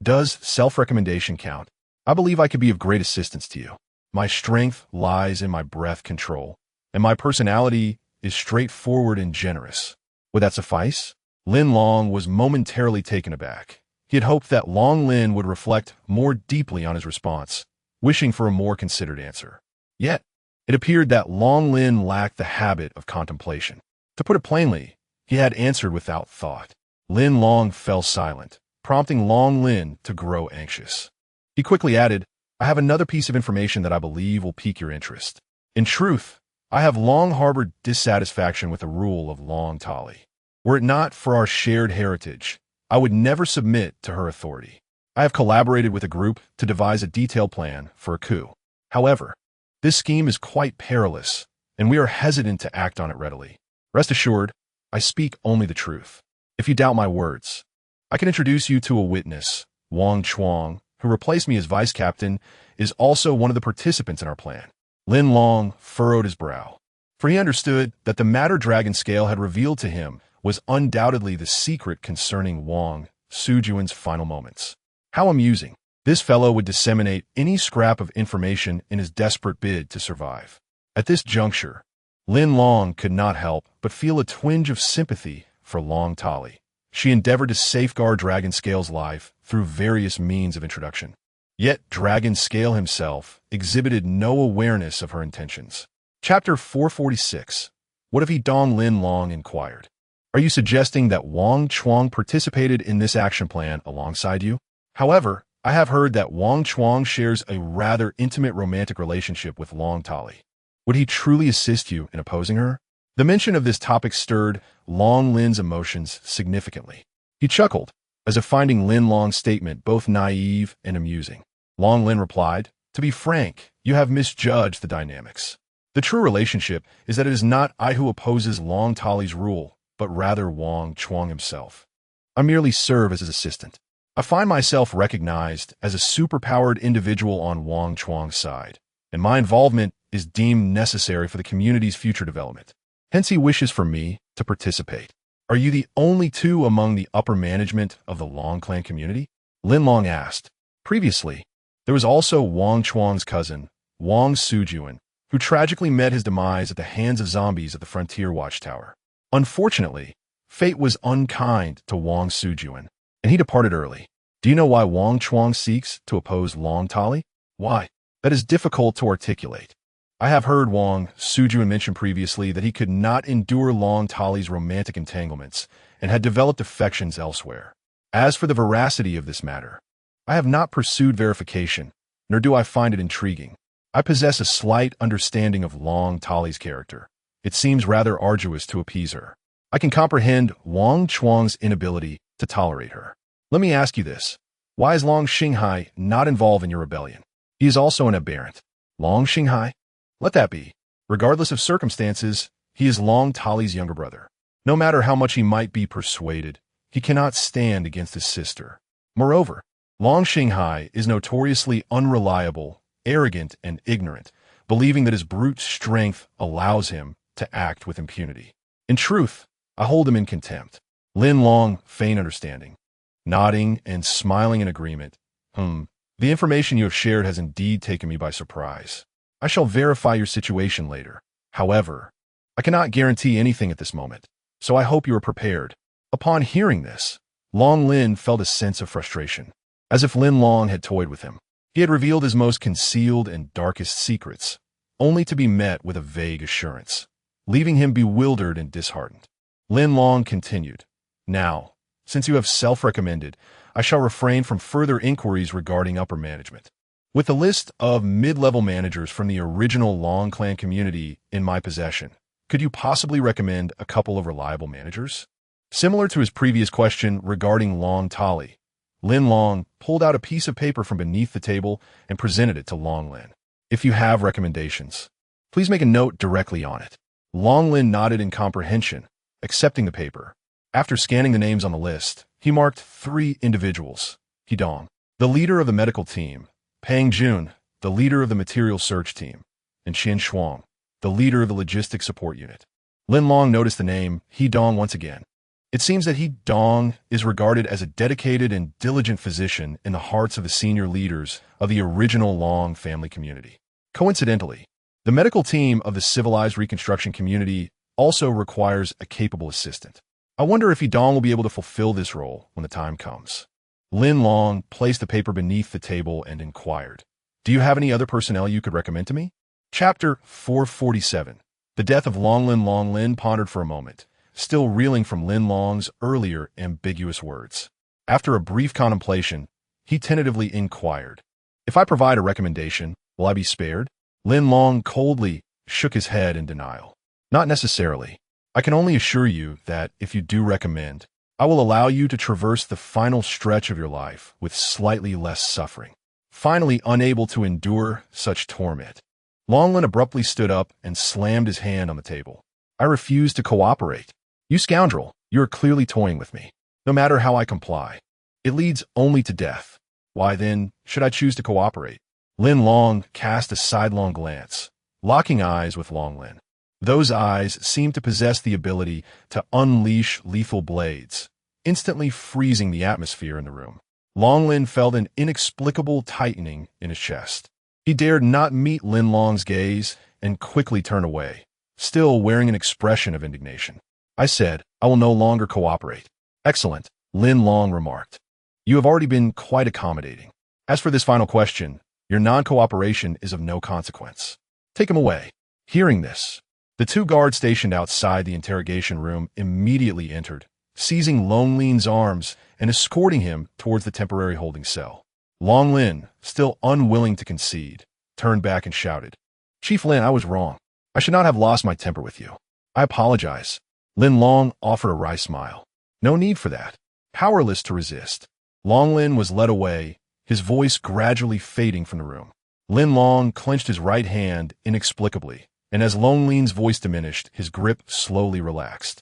"Does self-recommendation count? I believe I could be of great assistance to you. My strength lies in my breath control, and my personality is straightforward and generous. Would that suffice?" Lin Long was momentarily taken aback. He had hoped that Long Lin would reflect more deeply on his response, wishing for a more considered answer. Yet, it appeared that Long Lin lacked the habit of contemplation. To put it plainly, he had answered without thought. Lin Long fell silent, prompting Long Lin to grow anxious. He quickly added, "I have another piece of information that I believe will pique your interest. In truth, I have long harbored dissatisfaction with the rule of Long Tali. Were it not for our shared heritage, I would never submit to her authority. I have collaborated with a group to devise a detailed plan for a coup. However, this scheme is quite perilous, and we are hesitant to act on it readily. Rest assured, I speak only the truth. If you doubt my words, I can introduce you to a witness. Wang Chuang, who replaced me as vice captain, is also one of the participants in our plan." Lin Long furrowed his brow, for he understood that the matter Dragon Scale had revealed to him was undoubtedly the secret concerning Wang Sujuan's final moments. How amusing. This fellow would disseminate any scrap of information in his desperate bid to survive. At this juncture, Lin Long could not help but feel a twinge of sympathy for Long Tali. She endeavored to safeguard Dragon Scale's life through various means of introduction. Yet Dragon Scale himself exhibited no awareness of her intentions. Chapter 446. What if he Dong Lin Long inquired. "Are you suggesting that Wang Chuang participated in this action plan alongside you? However, I have heard that Wang Chuang shares a rather intimate romantic relationship with Long Tali. Would he truly assist you in opposing her?" The mention of this topic stirred Long Lin's emotions significantly. He chuckled, as if finding Lin Long's statement both naive and amusing. Long Lin replied, "To be frank, you have misjudged the dynamics. The true relationship is that it is not I who opposes Long Tali's rule, but rather Wang Chuang himself. I merely serve as his assistant. I find myself recognized as a superpowered individual on Wang Chuang's side, and my involvement is deemed necessary for the community's future development. Hence he wishes for me to participate. Are you the only two among the upper management of the Long clan community?" Lin Long asked. Previously, there was also Wang Chuang's cousin, Wang Sujuan, who tragically met his demise at the hands of zombies at the Frontier Watchtower. Unfortunately, fate was unkind to Wang Sujuan, and he departed early. Do you know why Wang Chuang seeks to oppose Long Tali? Why? That is difficult to articulate. I have heard Wang Sujuan mention previously that he could not endure Long Tali's romantic entanglements and had developed affections elsewhere. As for the veracity of this matter, I have not pursued verification, nor do I find it intriguing. I possess a slight understanding of Long Tali's character. It seems rather arduous to appease her. I can comprehend Wang Chuang's inability to tolerate her. Let me ask you this. Why is Long Xinghai not involved in your rebellion? He is also an aberrant. Long Xinghai? Let that be. Regardless of circumstances, he is Long Tali's younger brother. No matter how much he might be persuaded, he cannot stand against his sister. Moreover, Long Xinghai is notoriously unreliable, arrogant, and ignorant, believing that his brute strength allows him to act with impunity. In truth, I hold him in contempt. Lin Long feigned understanding, nodding and smiling in agreement. The information you have shared has indeed taken me by surprise. I shall verify your situation later. However, I cannot guarantee anything at this moment, so I hope you are prepared. Upon hearing this, Long Lin felt a sense of frustration, as if Lin Long had toyed with him. He had revealed his most concealed and darkest secrets, only to be met with a vague assurance, leaving him bewildered and disheartened. Lin Long continued, "Now, since you have self-recommended, I shall refrain from further inquiries regarding upper management. With the list of mid-level managers from the original Long clan community in my possession, could you possibly recommend a couple of reliable managers?" Similar to his previous question regarding Long Tali, Lin Long pulled out a piece of paper from beneath the table and presented it to Long Lin. "If you have recommendations, please make a note directly on it." Long Lin nodded in comprehension, accepting the paper. After scanning the names on the list, he marked 3 individuals: Hidong, the leader of the medical team; Pang Jun, the leader of the material search team; and Qian Shuang, the leader of the logistics support unit. Lin Long noticed the name Hidong once again. It seems that Hidong is regarded as a dedicated and diligent physician in the hearts of the senior leaders of the original Long family community. Coincidentally, the medical team of the civilized reconstruction community also requires a capable assistant. I wonder if Hidong will be able to fulfill this role when the time comes. Lin Long placed the paper beneath the table and inquired, "Do you have any other personnel you could recommend to me?" Chapter 447. The death of Long Lin pondered for a moment, still reeling from Lin Long's earlier ambiguous words. After a brief contemplation, he tentatively inquired, "If I provide a recommendation, will I be spared?" Lin Long coldly shook his head in denial. "Not necessarily. I can only assure you that if you do recommend, I will allow you to traverse the final stretch of your life with slightly less suffering." Finally, unable to endure such torment, Long Lin abruptly stood up and slammed his hand on the table. "I refuse to cooperate. You scoundrel, you are clearly toying with me. No matter how I comply, it leads only to death. Why then should I choose to cooperate?" Lin Long cast a sidelong glance, locking eyes with Long Lin. Those eyes seemed to possess the ability to unleash lethal blades, instantly freezing the atmosphere in the room. Long Lin felt an inexplicable tightening in his chest. He dared not meet Lin Long's gaze and quickly turned away, still wearing an expression of indignation. "I said, I will no longer cooperate." "Excellent," Lin Long remarked. "You have already been quite accommodating. As for this final question, your non-cooperation is of no consequence. Take him away." Hearing this, the 2 guards stationed outside the interrogation room immediately entered, seizing Long Lin's arms and escorting him towards the temporary holding cell. Long Lin, still unwilling to concede, turned back and shouted, "Chief Lin, I was wrong. I should not have lost my temper with you. I apologize. Lin Long offered a wry smile. No need for that. Powerless to resist. Long Lin was led away, his voice gradually fading from the room. Lin Long clenched his right hand inexplicably, and as Long Lin's voice diminished, his grip slowly relaxed.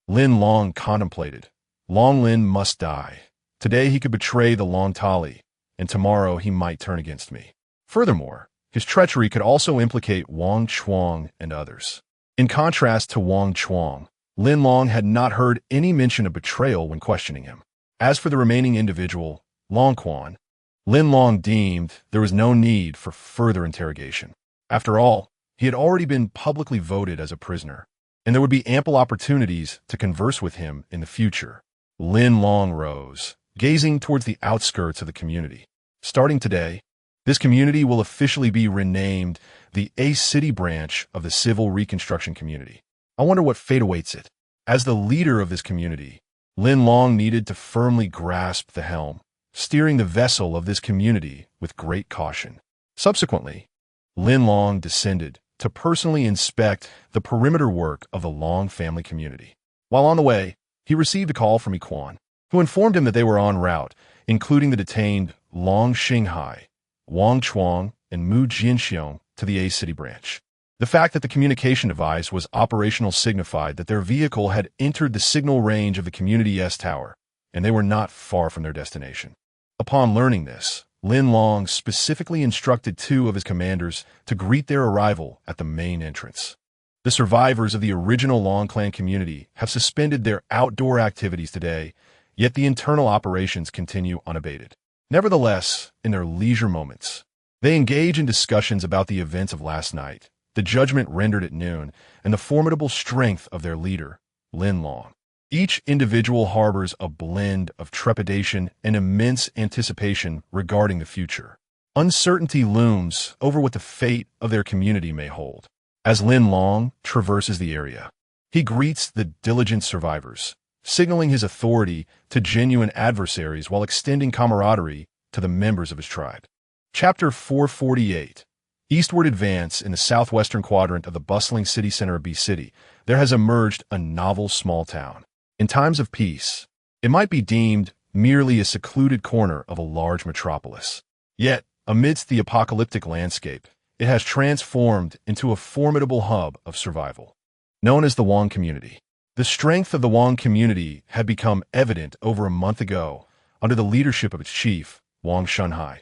Lin Long contemplated. Long Lin must die. Today he could betray the Long Tali, and tomorrow he might turn against me. Furthermore, his treachery could also implicate Wang Chuang and others. In contrast to Wang Chuang, Lin Long had not heard any mention of betrayal when questioning him. As for the remaining individual, Long Quan, Lin Long deemed there was no need for further interrogation. After all, he had already been publicly voted as a prisoner, and there would be ample opportunities to converse with him in the future. Lin Long rose, gazing towards the outskirts of the community. Starting today, this community will officially be renamed the A City branch of the Civil Reconstruction Community. I wonder what fate awaits it. As the leader of this community, Lin Long needed to firmly grasp the helm, steering the vessel of this community with great caution. Subsequently, Lin Long descended to personally inspect the perimeter work of the Long family community. While on the way, he received a call from Yiquan, who informed him that they were en route, including the detained Long Xinghai, Wang Chuang, and Mu Jianxiong to the A City branch. The fact that the communication device was operational signified that their vehicle had entered the signal range of the Community S Tower, and they were not far from their destination. Upon learning this, Lin Long specifically instructed 2 of his commanders to greet their arrival at the main entrance. The survivors of the original Long clan community have suspended their outdoor activities today, yet the internal operations continue unabated. Nevertheless, in their leisure moments, they engage in discussions about the events of last night, the judgment rendered at noon, and the formidable strength of their leader, Lin Long. Each individual harbors a blend of trepidation and immense anticipation regarding the future. Uncertainty looms over what the fate of their community may hold. As Lin Long traverses the area, he greets the diligent survivors, signaling his authority to genuine adversaries while extending camaraderie to the members of his tribe. Chapter 448. Eastward advance in the southwestern quadrant of the bustling city center of B City, there has emerged a novel small town. In times of peace, it might be deemed merely a secluded corner of a large metropolis. Yet, amidst the apocalyptic landscape, it has transformed into a formidable hub of survival. Known as the Wang community, the strength of the Wang community had become evident over a month ago under the leadership of its chief, Wang Shunhai.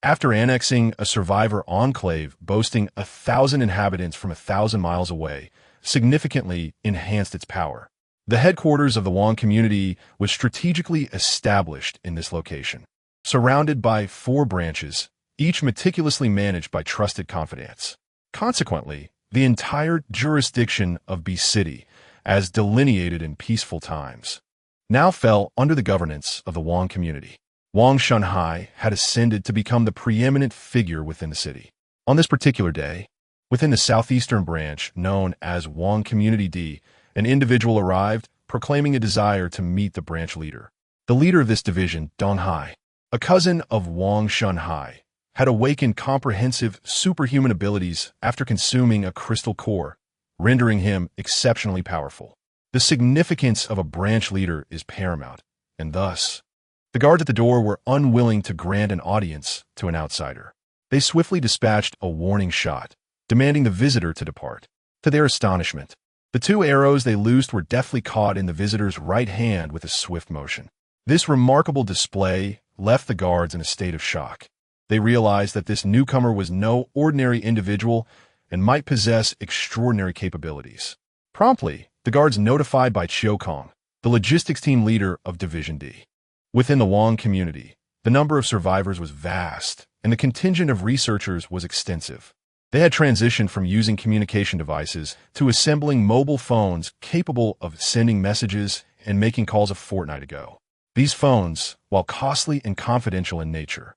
After annexing a survivor enclave boasting 1,000 inhabitants from 1,000 miles away, significantly enhanced its power. The headquarters of the Wang community was strategically established in this location, surrounded by 4 branches, each meticulously managed by trusted confidants. Consequently, the entire jurisdiction of B City, as delineated in peaceful times, now fell under the governance of the Wang community. Wang Shunhai had ascended to become the preeminent figure within the city. On this particular day, within the southeastern branch known as Wang Community D, an individual arrived proclaiming a desire to meet the branch leader. The leader of this division, Dong Hai, a cousin of Wang Shunhai, had awakened comprehensive superhuman abilities after consuming a crystal core, rendering him exceptionally powerful. The significance of a branch leader is paramount, and thus, the guards at the door were unwilling to grant an audience to an outsider. They swiftly dispatched a warning shot, demanding the visitor to depart. To their astonishment, the 2 arrows they loosed were deftly caught in the visitor's right hand with a swift motion. This remarkable display left the guards in a state of shock. They realized that this newcomer was no ordinary individual and might possess extraordinary capabilities. Promptly, the guards notified by Chiu Kong, the logistics team leader of Division D. Within the Wang community, the number of survivors was vast, and the contingent of researchers was extensive. They had transitioned from using communication devices to assembling mobile phones capable of sending messages and making calls a fortnight ago. These phones, while costly and confidential in nature,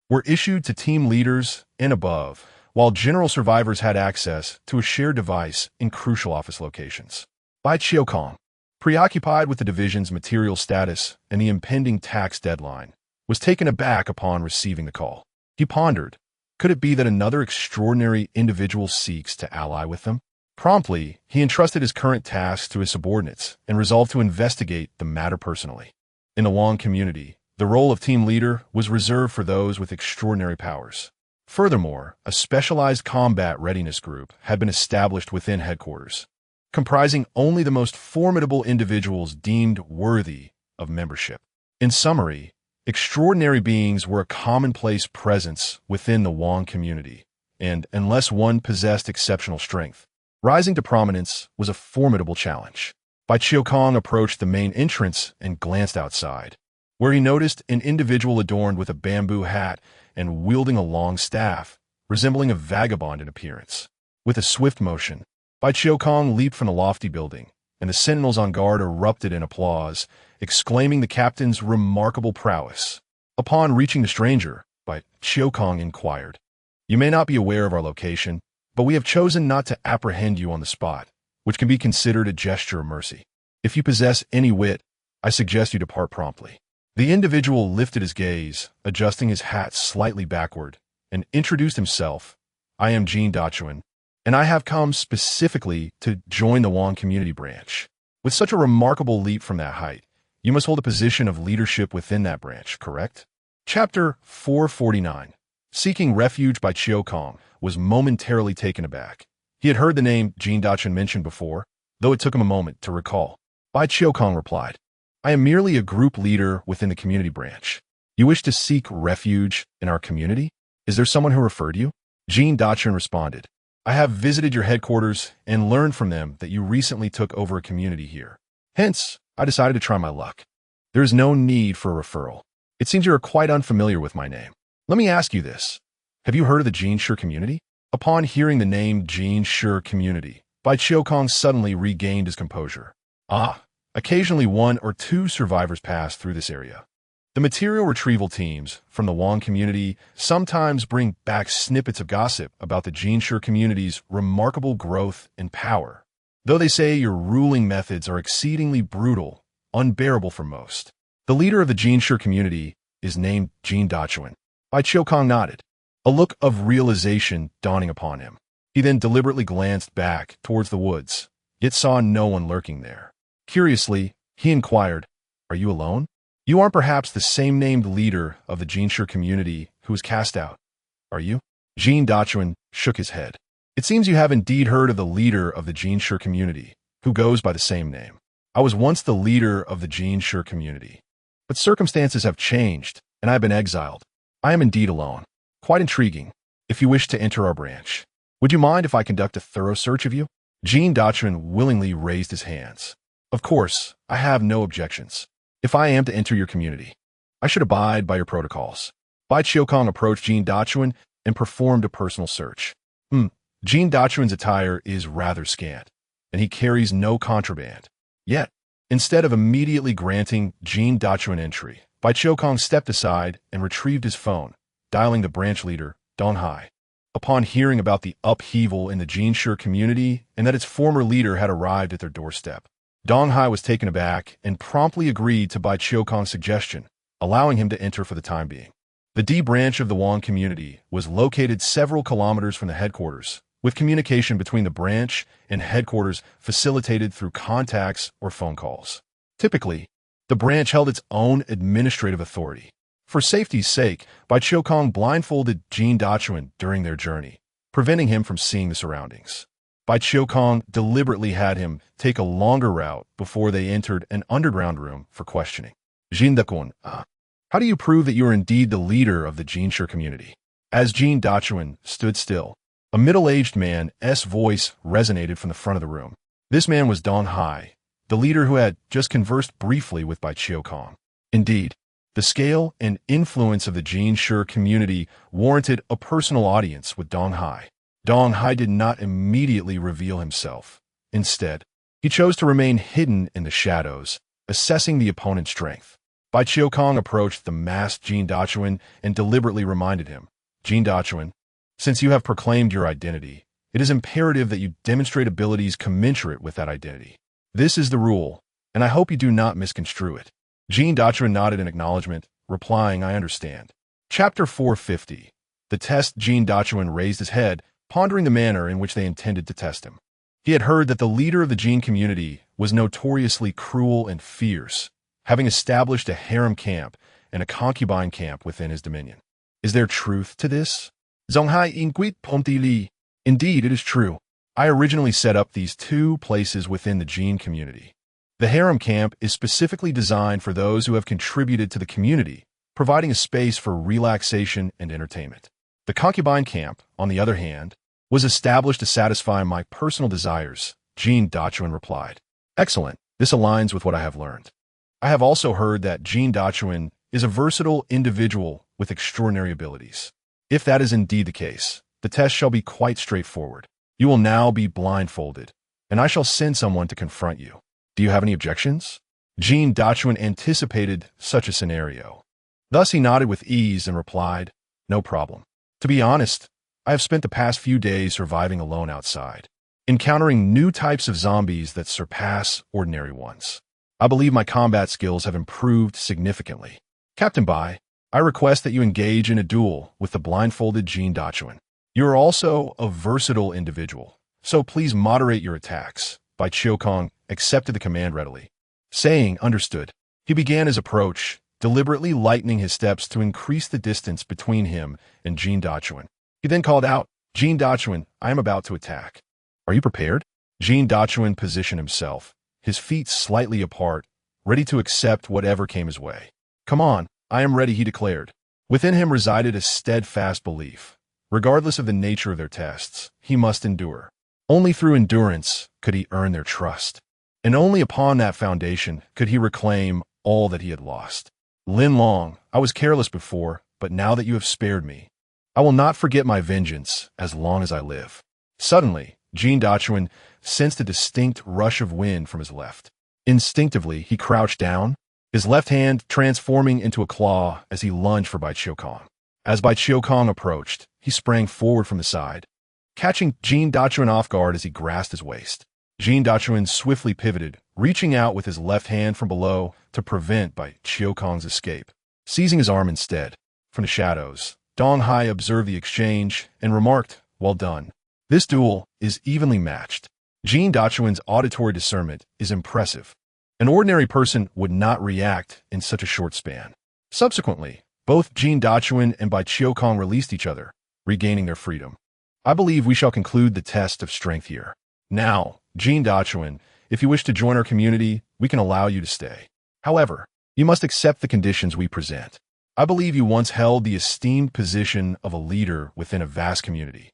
were issued to team leaders and above, while general survivors had access to a shared device in crucial office locations. Bai Chiokong, preoccupied with the division's material status and the impending tax deadline, was taken aback upon receiving the call. He pondered, could it be that another extraordinary individual seeks to ally with them? Promptly, he entrusted his current tasks to his subordinates and resolved to investigate the matter personally. In the Wong community, the role of team leader was reserved for those with extraordinary powers. Furthermore, a specialized combat readiness group had been established within headquarters, comprising only the most formidable individuals deemed worthy of membership. In summary, extraordinary beings were a commonplace presence within the Wong community, and unless one possessed exceptional strength, rising to prominence was a formidable challenge. Bai Chiu-kong approached the main entrance and glanced outside, where he noticed an individual adorned with a bamboo hat and wielding a long staff, resembling a vagabond in appearance. With a swift motion, Bai Chiu-kong leaped from the lofty building, and the sentinels on guard erupted in applause, exclaiming the captain's remarkable prowess. Upon reaching the stranger, Bai Chiu-kong inquired, "You may not be aware of our location, but we have chosen not to apprehend you on the spot, which can be considered a gesture of mercy. If you possess any wit, I suggest you depart promptly." The individual lifted his gaze, adjusting his hat slightly backward, and introduced himself. "I am Jean Dachuan, and I have come specifically to join the Wong community branch. With such a remarkable leap from that height, you must hold a position of leadership within that branch, correct?" Chapter 449. Seeking refuge by Chiu-kong was momentarily taken aback. He had heard the name Jean Dachuan mentioned before, though it took him a moment to recall. Bai Chiu-kong replied, "I am merely a group leader within the community branch. You wish to seek refuge in our community? Is there someone who referred you?" Jean Dachuan responded, "I have visited your headquarters and learned from them that you recently took over a community here. Hence, I decided to try my luck. There is no need for a referral. It seems you are quite unfamiliar with my name. Let me ask you this. Have you heard of the Jean Shi community?" Upon hearing the name Jean Shi community, Bai Chiu-kong suddenly regained his composure. Occasionally 1 or 2 survivors pass through this area. The material retrieval teams from the Wong community sometimes bring back snippets of gossip about the Jean Shi community's remarkable growth and power, though they say your ruling methods are exceedingly brutal, unbearable for most. The leader of the Jean Shi community is named Jean Dachuan. Bai Chiu-kong nodded, a look of realization dawning upon him. He then deliberately glanced back towards the woods, yet saw no one lurking there. Curiously, he inquired, "Are you alone? You aren't perhaps the same named leader of the Jean Shi community who was cast out, are you?" Jean Dachuan shook his head. "It seems you have indeed heard of the leader of the Jean Shi community, who goes by the same name. I was once the leader of the Jean Shi community, but circumstances have changed, and I have been exiled. I am indeed alone. Quite intriguing. If you wish to enter our branch, would you mind if I conduct a thorough search of you?" Jean Dachuan willingly raised his hands. "Of course, I have no objections. If I am to enter your community, I should abide by your protocols." Bai Chiu-kong approached Jean Dachuan and performed a personal search. Jean Dachuan's attire is rather scant, and he carries no contraband. Yet, instead of immediately granting Jean Dachuan entry, Bai Chiu-kong stepped aside and retrieved his phone, dialing the branch leader, Dong Hai. Upon hearing about the upheaval in the Jean Shi community and that its former leader had arrived at their doorstep, Dong Hai was taken aback and promptly agreed to Bai Chiu-kong's suggestion, allowing him to enter for the time being. The D branch of the Wong community was located several kilometers from the headquarters, with communication between the branch and headquarters facilitated through contacts or phone calls. Typically, the branch held its own administrative authority. For safety's sake, Bai Chiu-kong blindfolded Jean Dachuan during their journey, preventing him from seeing the surroundings. Bai Chiu-kong deliberately had him take a longer route before they entered an underground room for questioning. "Jean Dachuan, how do you prove that you are indeed the leader of the Jean Shi community?" As Jean Dachuan stood still, a middle-aged man's voice resonated from the front of the room. This man was Dong Hai, the leader who had just conversed briefly with Bai Chiu-kong. Indeed, the scale and influence of the Jean Shi community warranted a personal audience with Dong Hai. Dong Hai did not immediately reveal himself. Instead, he chose to remain hidden in the shadows, assessing the opponent's strength. Bai Chiu-kong approached the masked Jean Dachuan and deliberately reminded him, "Jean Dachuan, since you have proclaimed your identity, it is imperative that you demonstrate abilities commensurate with that identity. This is the rule, and I hope you do not misconstrue it." Jean Dachuan nodded in acknowledgement, replying, "I understand." Chapter 450. The test. Jean Dachuan raised his head, pondering the manner in which they intended to test him. He had heard that the leader of the Jin community was notoriously cruel and fierce, having established a harem camp and a concubine camp within his dominion. Is there truth to this? Zonghai Inquit Pomti Li. Indeed, it is true. I originally set up these two places within the Jin community. The harem camp is specifically designed for those who have contributed to the community, providing a space for relaxation and entertainment. The concubine camp, on the other hand, was established to satisfy my personal desires, Jin Dachuan replied. Excellent. This aligns with what I have learned. I have also heard that Jin Dachuan is a versatile individual with extraordinary abilities. If that is indeed the case, the test shall be quite straightforward. You will now be blindfolded, and I shall send someone to confront you. Do you have any objections? Jin Dachuan anticipated such a scenario. Thus he nodded with ease and replied, No problem. To be honest, I have spent the past few days surviving alone outside, encountering new types of zombies that surpass ordinary ones. I believe my combat skills have improved significantly. Captain Bai, I request that you engage in a duel with the blindfolded Jin Dachuan. You are also a versatile individual, so please moderate your attacks. Bai Chiokong accepted the command readily. Saying, understood, he began his approach, deliberately lightening his steps to increase the distance between him and Jin Dachuan. He then called out, Jin Dachuan, I am about to attack. Are you prepared? Jin Dachuan positioned himself, his feet slightly apart, ready to accept whatever came his way. Come on, I am ready, he declared. Within him resided a steadfast belief. Regardless of the nature of their tests, he must endure. Only through endurance could he earn their trust. And only upon that foundation could he reclaim all that he had lost. Lin Long, I was careless before, but now that you have spared me, I will not forget my vengeance as long as I live. Suddenly, Jin Dachuan sensed a distinct rush of wind from his left. Instinctively, he crouched down, his left hand transforming into a claw as he lunged for Bai Chiokong. As Bai Chiokong approached, he sprang forward from the side, catching Jin Dachuan off guard as he grasped his waist. Jin Dachuan swiftly pivoted, reaching out with his left hand from below to prevent Bai Chiokong's escape. Seizing his arm instead, from the shadows, Dong Hai observed the exchange and remarked, Well done. This duel is evenly matched. Jin Dachuan's auditory discernment is impressive. An ordinary person would not react in such a short span. Subsequently, both Jin Dachuan and Bai Chiokong released each other, regaining their freedom. I believe we shall conclude the test of strength here. Now, Jin Dachuan, if you wish to join our community, we can allow you to stay. However, you must accept the conditions we present. I believe you once held the esteemed position of a leader within a vast community,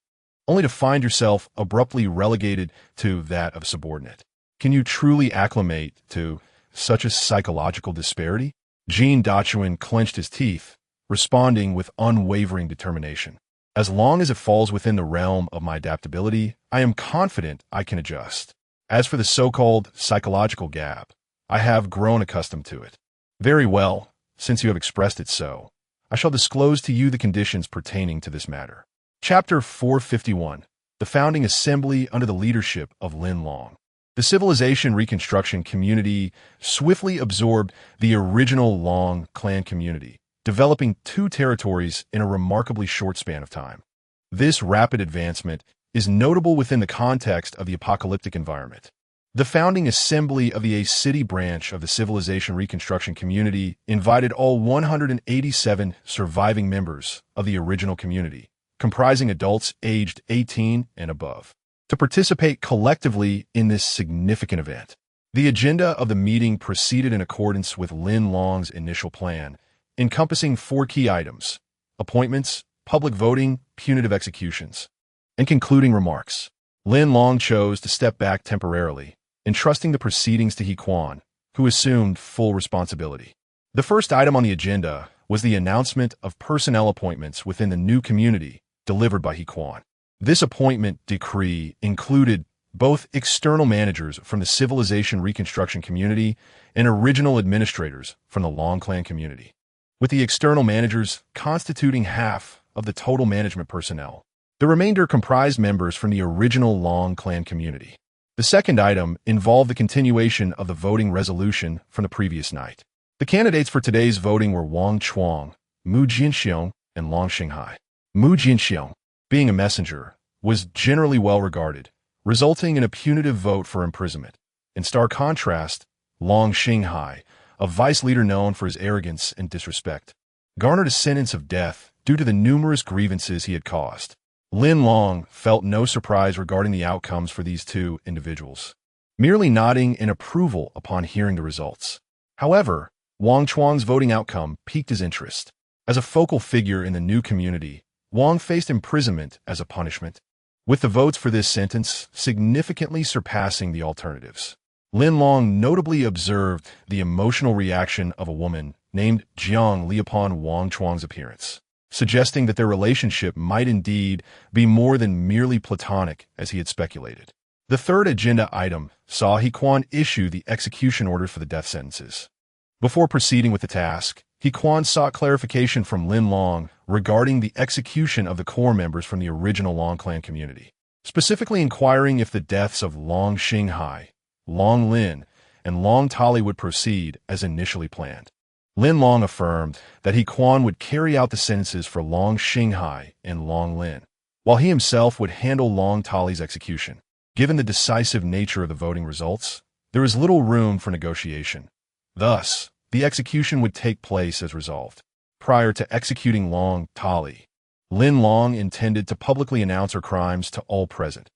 only to find yourself abruptly relegated to that of a subordinate. Can you truly acclimate to such a psychological disparity? Jin Dachuan clenched his teeth, responding with unwavering determination. As long as it falls within the realm of my adaptability, I am confident I can adjust. As for the so-called psychological gap, I have grown accustomed to it. Very well, since you have expressed it so, I shall disclose to you the conditions pertaining to this matter. Chapter 451, The Founding Assembly under the leadership of Lin Long. The civilization reconstruction community swiftly absorbed the original Long clan community, developing two territories in a remarkably short span of time. This rapid advancement is notable within the context of the apocalyptic environment. The founding assembly of the A City branch of the civilization reconstruction community invited all 187 surviving members of the original community, comprising adults aged 18 and above, to participate collectively in this significant event. The agenda of the meeting proceeded in accordance with Lin Long's initial plan, encompassing 4 key items: appointments, public voting, punitive executions, and concluding remarks. Lin Long chose to step back temporarily, entrusting the proceedings to He Quan, who assumed full responsibility. The first item on the agenda was the announcement of personnel appointments within the new community, delivered by He Quan. This appointment decree included both external managers from the civilization reconstruction community and original administrators from the Long clan community, with the external managers constituting half of the total management personnel. The remainder comprised members from the original Long clan community. The second item involved the continuation of the voting resolution from the previous night. The candidates for today's voting were Wang Chuang, Mu Jinxiong, and Long Xinghai. Mu Jinxiong, being a messenger, was generally well regarded, resulting in a punitive vote for imprisonment. In stark contrast, Long Xinghai, a vice leader known for his arrogance and disrespect, garnered a sentence of death due to the numerous grievances he had caused. Lin Long felt no surprise regarding the outcomes for these two individuals, merely nodding in approval upon hearing the results. However, Wang Chuang's voting outcome piqued his interest. As a focal figure in the new community, Wang faced imprisonment as a punishment, with the votes for this sentence significantly surpassing the alternatives. Lin Long notably observed the emotional reaction of a woman named Jiang Li upon Wang Chuang's appearance, suggesting that their relationship might indeed be more than merely platonic as he had speculated. The third agenda item saw He Quan issue the execution order for the death sentences. Before proceeding with the task, He Quan sought clarification from Lin Long regarding the execution of the core members from the original Long clan community, specifically inquiring if the deaths of Long Xinghai, Long Lin, and Long Tali would proceed as initially planned. Lin Long affirmed that He Quan would carry out the sentences for Long Xinghai and Long Lin, while he himself would handle Long Tali's execution. Given the decisive nature of the voting results, there is little room for negotiation. Thus, the execution would take place as resolved. Prior to executing Long Tali, Lin Long intended to publicly announce her crimes to all present,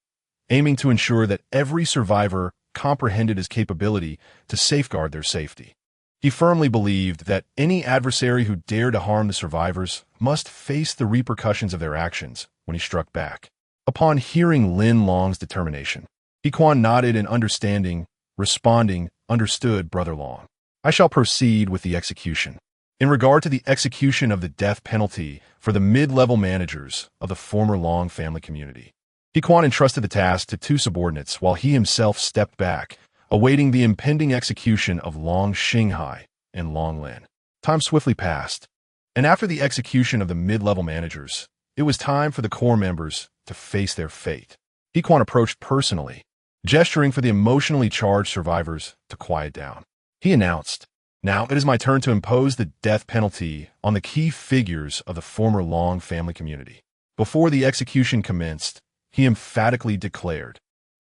aiming to ensure that every survivor comprehended his capability to safeguard their safety. He firmly believed that any adversary who dared to harm the survivors must face the repercussions of their actions when he struck back. Upon hearing Lin Long's determination, He Quan nodded in understanding, responding, "Understood, Brother Long. I shall proceed with the execution." In regard to the execution of the death penalty for the mid-level managers of the former Long family community, He Quan entrusted the task to two subordinates while he himself stepped back, awaiting the impending execution of Long Xinghai and Long Lin. Time swiftly passed, and after the execution of the mid-level managers, it was time for the core members to face their fate. He Quan approached personally, gesturing for the emotionally charged survivors to quiet down. He announced, "Now it is my turn to impose the death penalty on the key figures of the former Long family community." Before the execution commenced, he emphatically declared,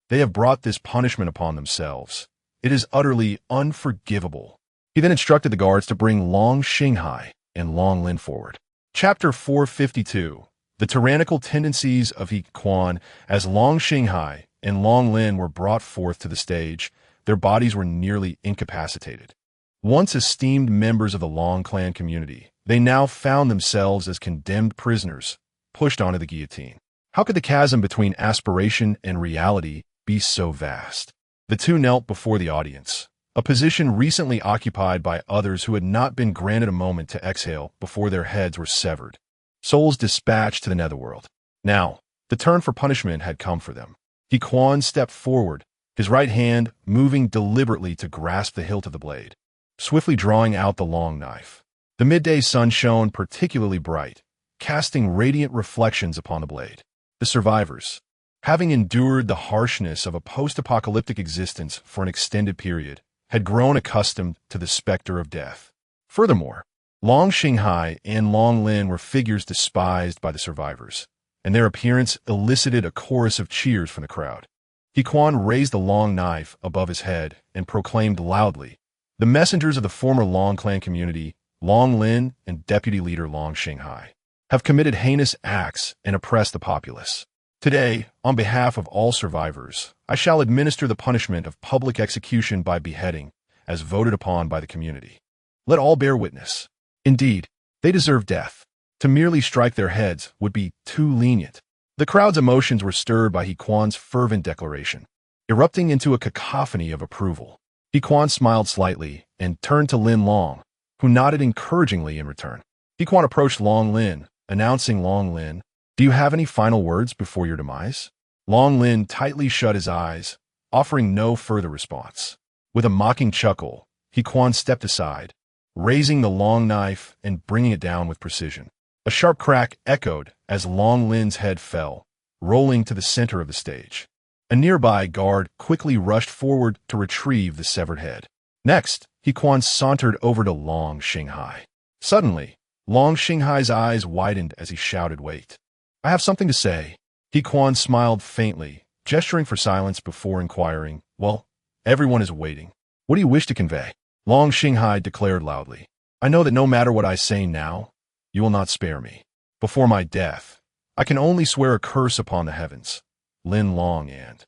"They have brought this punishment upon themselves. It is utterly unforgivable." He then instructed the guards to bring Long Xinghai and Long Lin forward. Chapter 452. The tyrannical tendencies of He Quan. As Long Xinghai and Long Lin were brought forth to the stage, their bodies were nearly incapacitated. Once esteemed members of the Long clan community, they now found themselves as condemned prisoners, pushed onto the guillotine. How could the chasm between aspiration and reality be so vast? The two knelt before the audience, a position recently occupied by others who had not been granted a moment to exhale before their heads were severed, souls dispatched to the netherworld. Now, the turn for punishment had come for them. He Quan stepped forward, his right hand moving deliberately to grasp the hilt of the blade, swiftly drawing out the long knife. The midday sun shone particularly bright, casting radiant reflections upon the blade. The survivors, having endured the harshness of a post-apocalyptic existence for an extended period, had grown accustomed to the specter of death. Furthermore, Long Xinghai and Long Lin were figures despised by the survivors, and their appearance elicited a chorus of cheers from the crowd. He Quan raised the long knife above his head and proclaimed loudly, "The messengers of the former Long clan community, Long Lin and Deputy Leader Long Xinghai, have committed heinous acts and oppressed the populace. Today, on behalf of all survivors, I shall administer the punishment of public execution by beheading, as voted upon by the community. Let all bear witness. Indeed, they deserve death. To merely strike their heads would be too lenient." The crowd's emotions were stirred by He Quan's fervent declaration, erupting into a cacophony of approval. He Quan smiled slightly and turned to Lin Long, who nodded encouragingly in return. He Quan approached Long Lin, announcing, "Long Lin, do you have any final words before your demise?" Long Lin tightly shut his eyes, offering no further response. With a mocking chuckle, He Quan stepped aside, raising the long knife and bringing it down with precision. A sharp crack echoed as Long Lin's head fell, rolling to the center of the stage. A nearby guard quickly rushed forward to retrieve the severed head. Next, He Quan sauntered over to Long Xinghai. Suddenly, Long Xinghai's eyes widened as he shouted, "Wait. I have something to say." He Quan smiled faintly, gesturing for silence before inquiring, "Well, everyone is waiting. What do you wish to convey?" Long Xinghai declared loudly, "I know that no matter what I say now, you will not spare me. Before my death, I can only swear a curse upon the heavens." Lin Long and...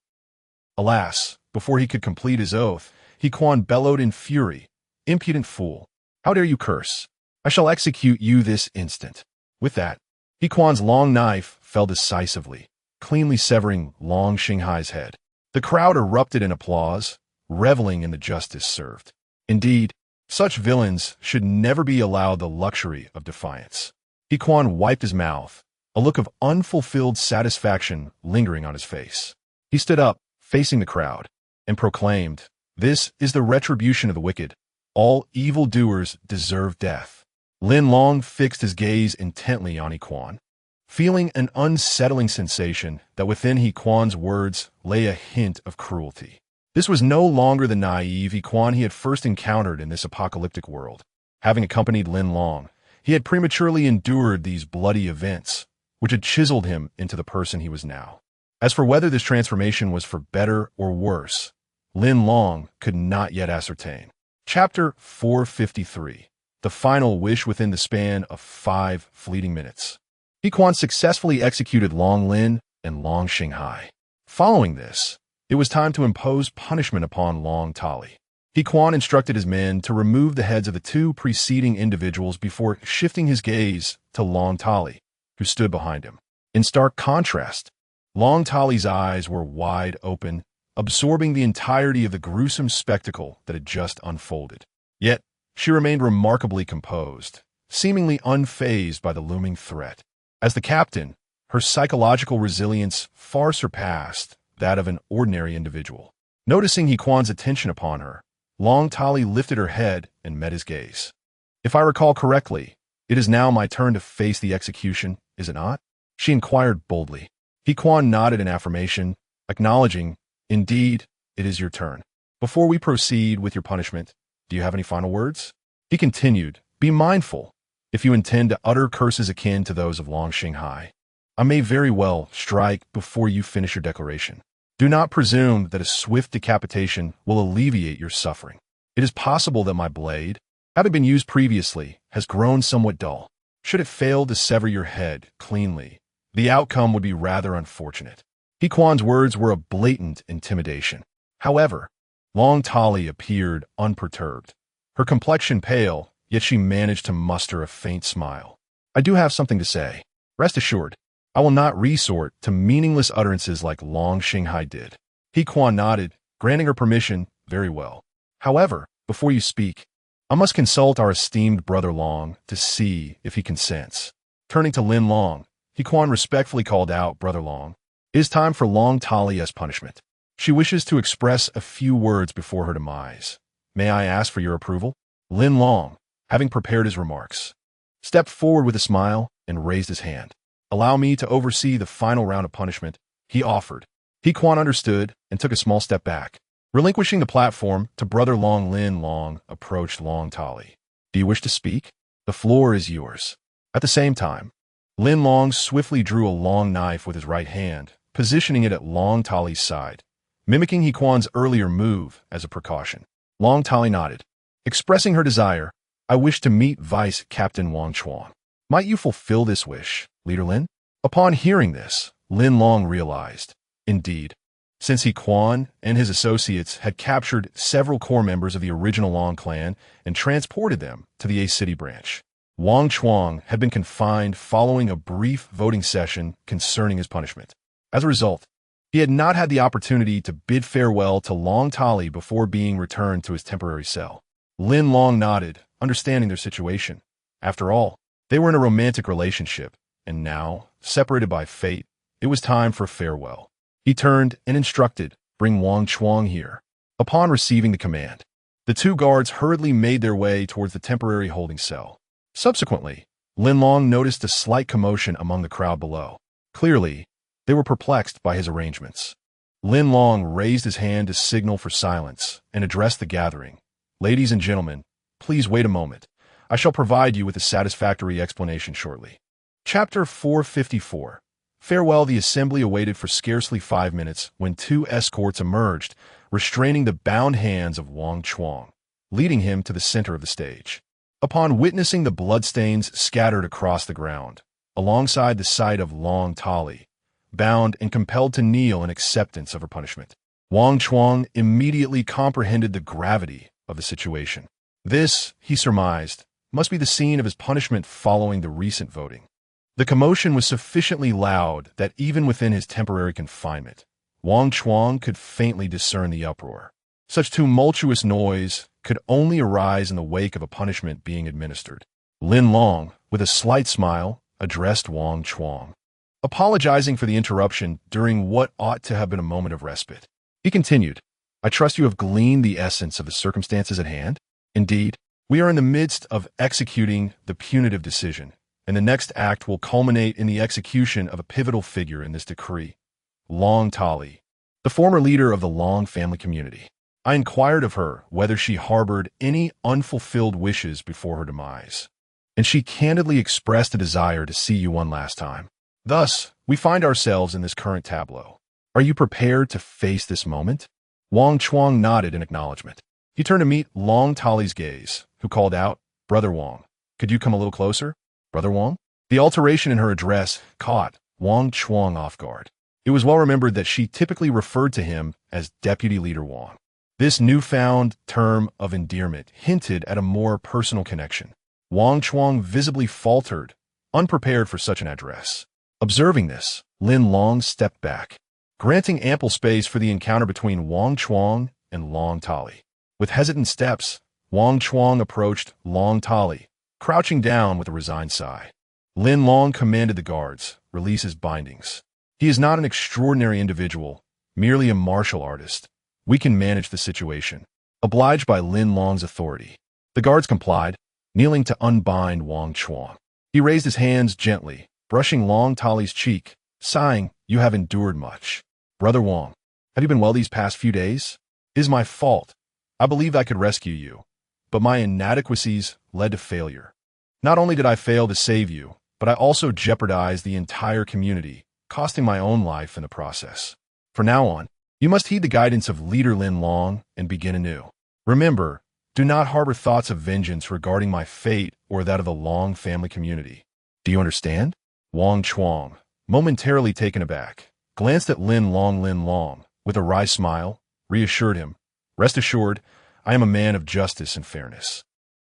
Alas, before he could complete his oath, He Quan bellowed in fury, "Impudent fool! How dare you curse? I shall execute you this instant." With that, He Quan's long knife fell decisively, cleanly severing Long Xinghai's head. The crowd erupted in applause, reveling in the justice served. Indeed, such villains should never be allowed the luxury of defiance. He Quan wiped his mouth, a look of unfulfilled satisfaction lingering on his face. He stood up, facing the crowd, and proclaimed, "This is the retribution of the wicked. All evildoers deserve death." Lin Long fixed his gaze intently on He Quan, feeling an unsettling sensation that within He Quan's words lay a hint of cruelty. This was no longer the naive He Quan he had first encountered in this apocalyptic world. Having accompanied Lin Long, he had prematurely endured these bloody events, which had chiseled him into the person he was now. As for whether this transformation was for better or worse, Lin Long could not yet ascertain. Chapter 453. The final wish within the span of 5 fleeting minutes. He Quan successfully executed Long Lin and Long Xinghai. Following this, it was time to impose punishment upon Long Tali. He Quan instructed his men to remove the heads of the 2 preceding individuals before shifting his gaze to Long Tali, who stood behind him. In stark contrast, Long Tali's eyes were wide open, absorbing the entirety of the gruesome spectacle that had just unfolded. Yet, she remained remarkably composed, seemingly unfazed by the looming threat. As the captain, her psychological resilience far surpassed that of an ordinary individual. Noticing He Quan's attention upon her, Long Tali lifted her head and met his gaze. "If I recall correctly, it is now my turn to face the execution, is it not?" she inquired boldly. He Quan nodded in affirmation, acknowledging, "Indeed, it is your turn. Before we proceed with your punishment, do you have any final words?" He continued, "Be mindful, if you intend to utter curses akin to those of Long Xinghai. I may very well strike before you finish your declaration. Do not presume that a swift decapitation will alleviate your suffering. It is possible that my blade, having been used previously, has grown somewhat dull. Should it fail to sever your head cleanly, the outcome would be rather unfortunate." He Quan's words were a blatant intimidation. However, Long Tali appeared unperturbed, her complexion pale, yet she managed to muster a faint smile. "I do have something to say. Rest assured, I will not resort to meaningless utterances like Long Xinghai did." He Quan nodded, granting her permission. "Very well. However, before you speak, I must consult our esteemed brother Long to see if he consents." Turning to Lin Long, He Quan respectfully called out, "Brother Long, it is time for Long Tali as punishment. She wishes to express a few words before her demise. May I ask for your approval?" Lin Long, having prepared his remarks, stepped forward with a smile and raised his hand. "Allow me to oversee the final round of punishment," he offered. He Quan understood and took a small step back. Relinquishing the platform to Brother Long, Lin Long approached Long Tali. "Do you wish to speak? The floor is yours." At the same time, Lin Long swiftly drew a long knife with his right hand, positioning it at Long Tali's side, mimicking He Quan's earlier move as a precaution. Long Tali nodded, expressing her desire. "I wish to meet Vice Captain Wang Chuang. Might you fulfill this wish, Leader Lin?" Upon hearing this, Lin Long realized, indeed, since He Quan and his associates had captured several core members of the original Long clan and transported them to the A City branch, Wang Chuang had been confined following a brief voting session concerning his punishment. As a result, he had not had the opportunity to bid farewell to Long Tali before being returned to his temporary cell. Lin Long nodded, understanding their situation. After all, they were in a romantic relationship, and now, separated by fate, it was time for farewell. He turned and instructed, "Bring Wang Chuang here." Upon receiving the command, the 2 guards hurriedly made their way towards the temporary holding cell. Subsequently, Lin Long noticed a slight commotion among the crowd below. Clearly, they were perplexed by his arrangements. Lin Long raised his hand to signal for silence and addressed the gathering. "Ladies and gentlemen, please wait a moment. I shall provide you with a satisfactory explanation shortly." Chapter 454. Farewell. The assembly awaited for scarcely 5 minutes when 2 escorts emerged, restraining the bound hands of Wang Chuang, leading him to the center of the stage. Upon witnessing the bloodstains scattered across the ground, alongside the sight of Long Tali, bound and compelled to kneel in acceptance of her punishment, Wang Chuang immediately comprehended the gravity of the situation. This, he surmised, must be the scene of his punishment following the recent voting. The commotion was sufficiently loud that even within his temporary confinement, Wang Chuang could faintly discern the uproar. Such tumultuous noise could only arise in the wake of a punishment being administered. Lin Long, with a slight smile, addressed Wang Chuang, apologizing for the interruption during what ought to have been a moment of respite. He continued, "I trust you have gleaned the essence of the circumstances at hand? Indeed, we are in the midst of executing the punitive decision, and the next act will culminate in the execution of a pivotal figure in this decree, Long Tali, the former leader of the Long family community. I inquired of her whether she harbored any unfulfilled wishes before her demise, and she candidly expressed a desire to see you one last time. Thus, we find ourselves in this current tableau. Are you prepared to face this moment?" Wang Chuang nodded in acknowledgement. He turned to meet Long Tali's gaze, who called out, "Brother Wang, could you come a little closer? Brother Wang?" The alteration in her address caught Wang Chuang off guard. It was well remembered that she typically referred to him as Deputy Leader Wang. This newfound term of endearment hinted at a more personal connection. Wang Chuang visibly faltered, unprepared for such an address. Observing this, Lin Long stepped back, granting ample space for the encounter between Wang Chuang and Long Tali. With hesitant steps, Wang Chuang approached Long Tali, crouching down with a resigned sigh. Lin Long commanded the guards, "Release his bindings. He is not an extraordinary individual, merely a martial artist. We can manage the situation." Obliged by Lin Long's authority, the guards complied, kneeling to unbind Wang Chuang. He raised his hands gently, brushing Long Tali's cheek, sighing, "You have endured much. Brother Wang, have you been well these past few days? It is my fault. I believed I could rescue you, but my inadequacies led to failure. Not only did I fail to save you, but I also jeopardized the entire community, costing my own life in the process. From now on, you must heed the guidance of Leader Lin Long and begin anew. Remember, do not harbor thoughts of vengeance regarding my fate or that of the Long family community. Do you understand?" Wang Chuang, momentarily taken aback, glanced at Lin Long, with a wry smile, reassured him, "Rest assured, I am a man of justice and fairness.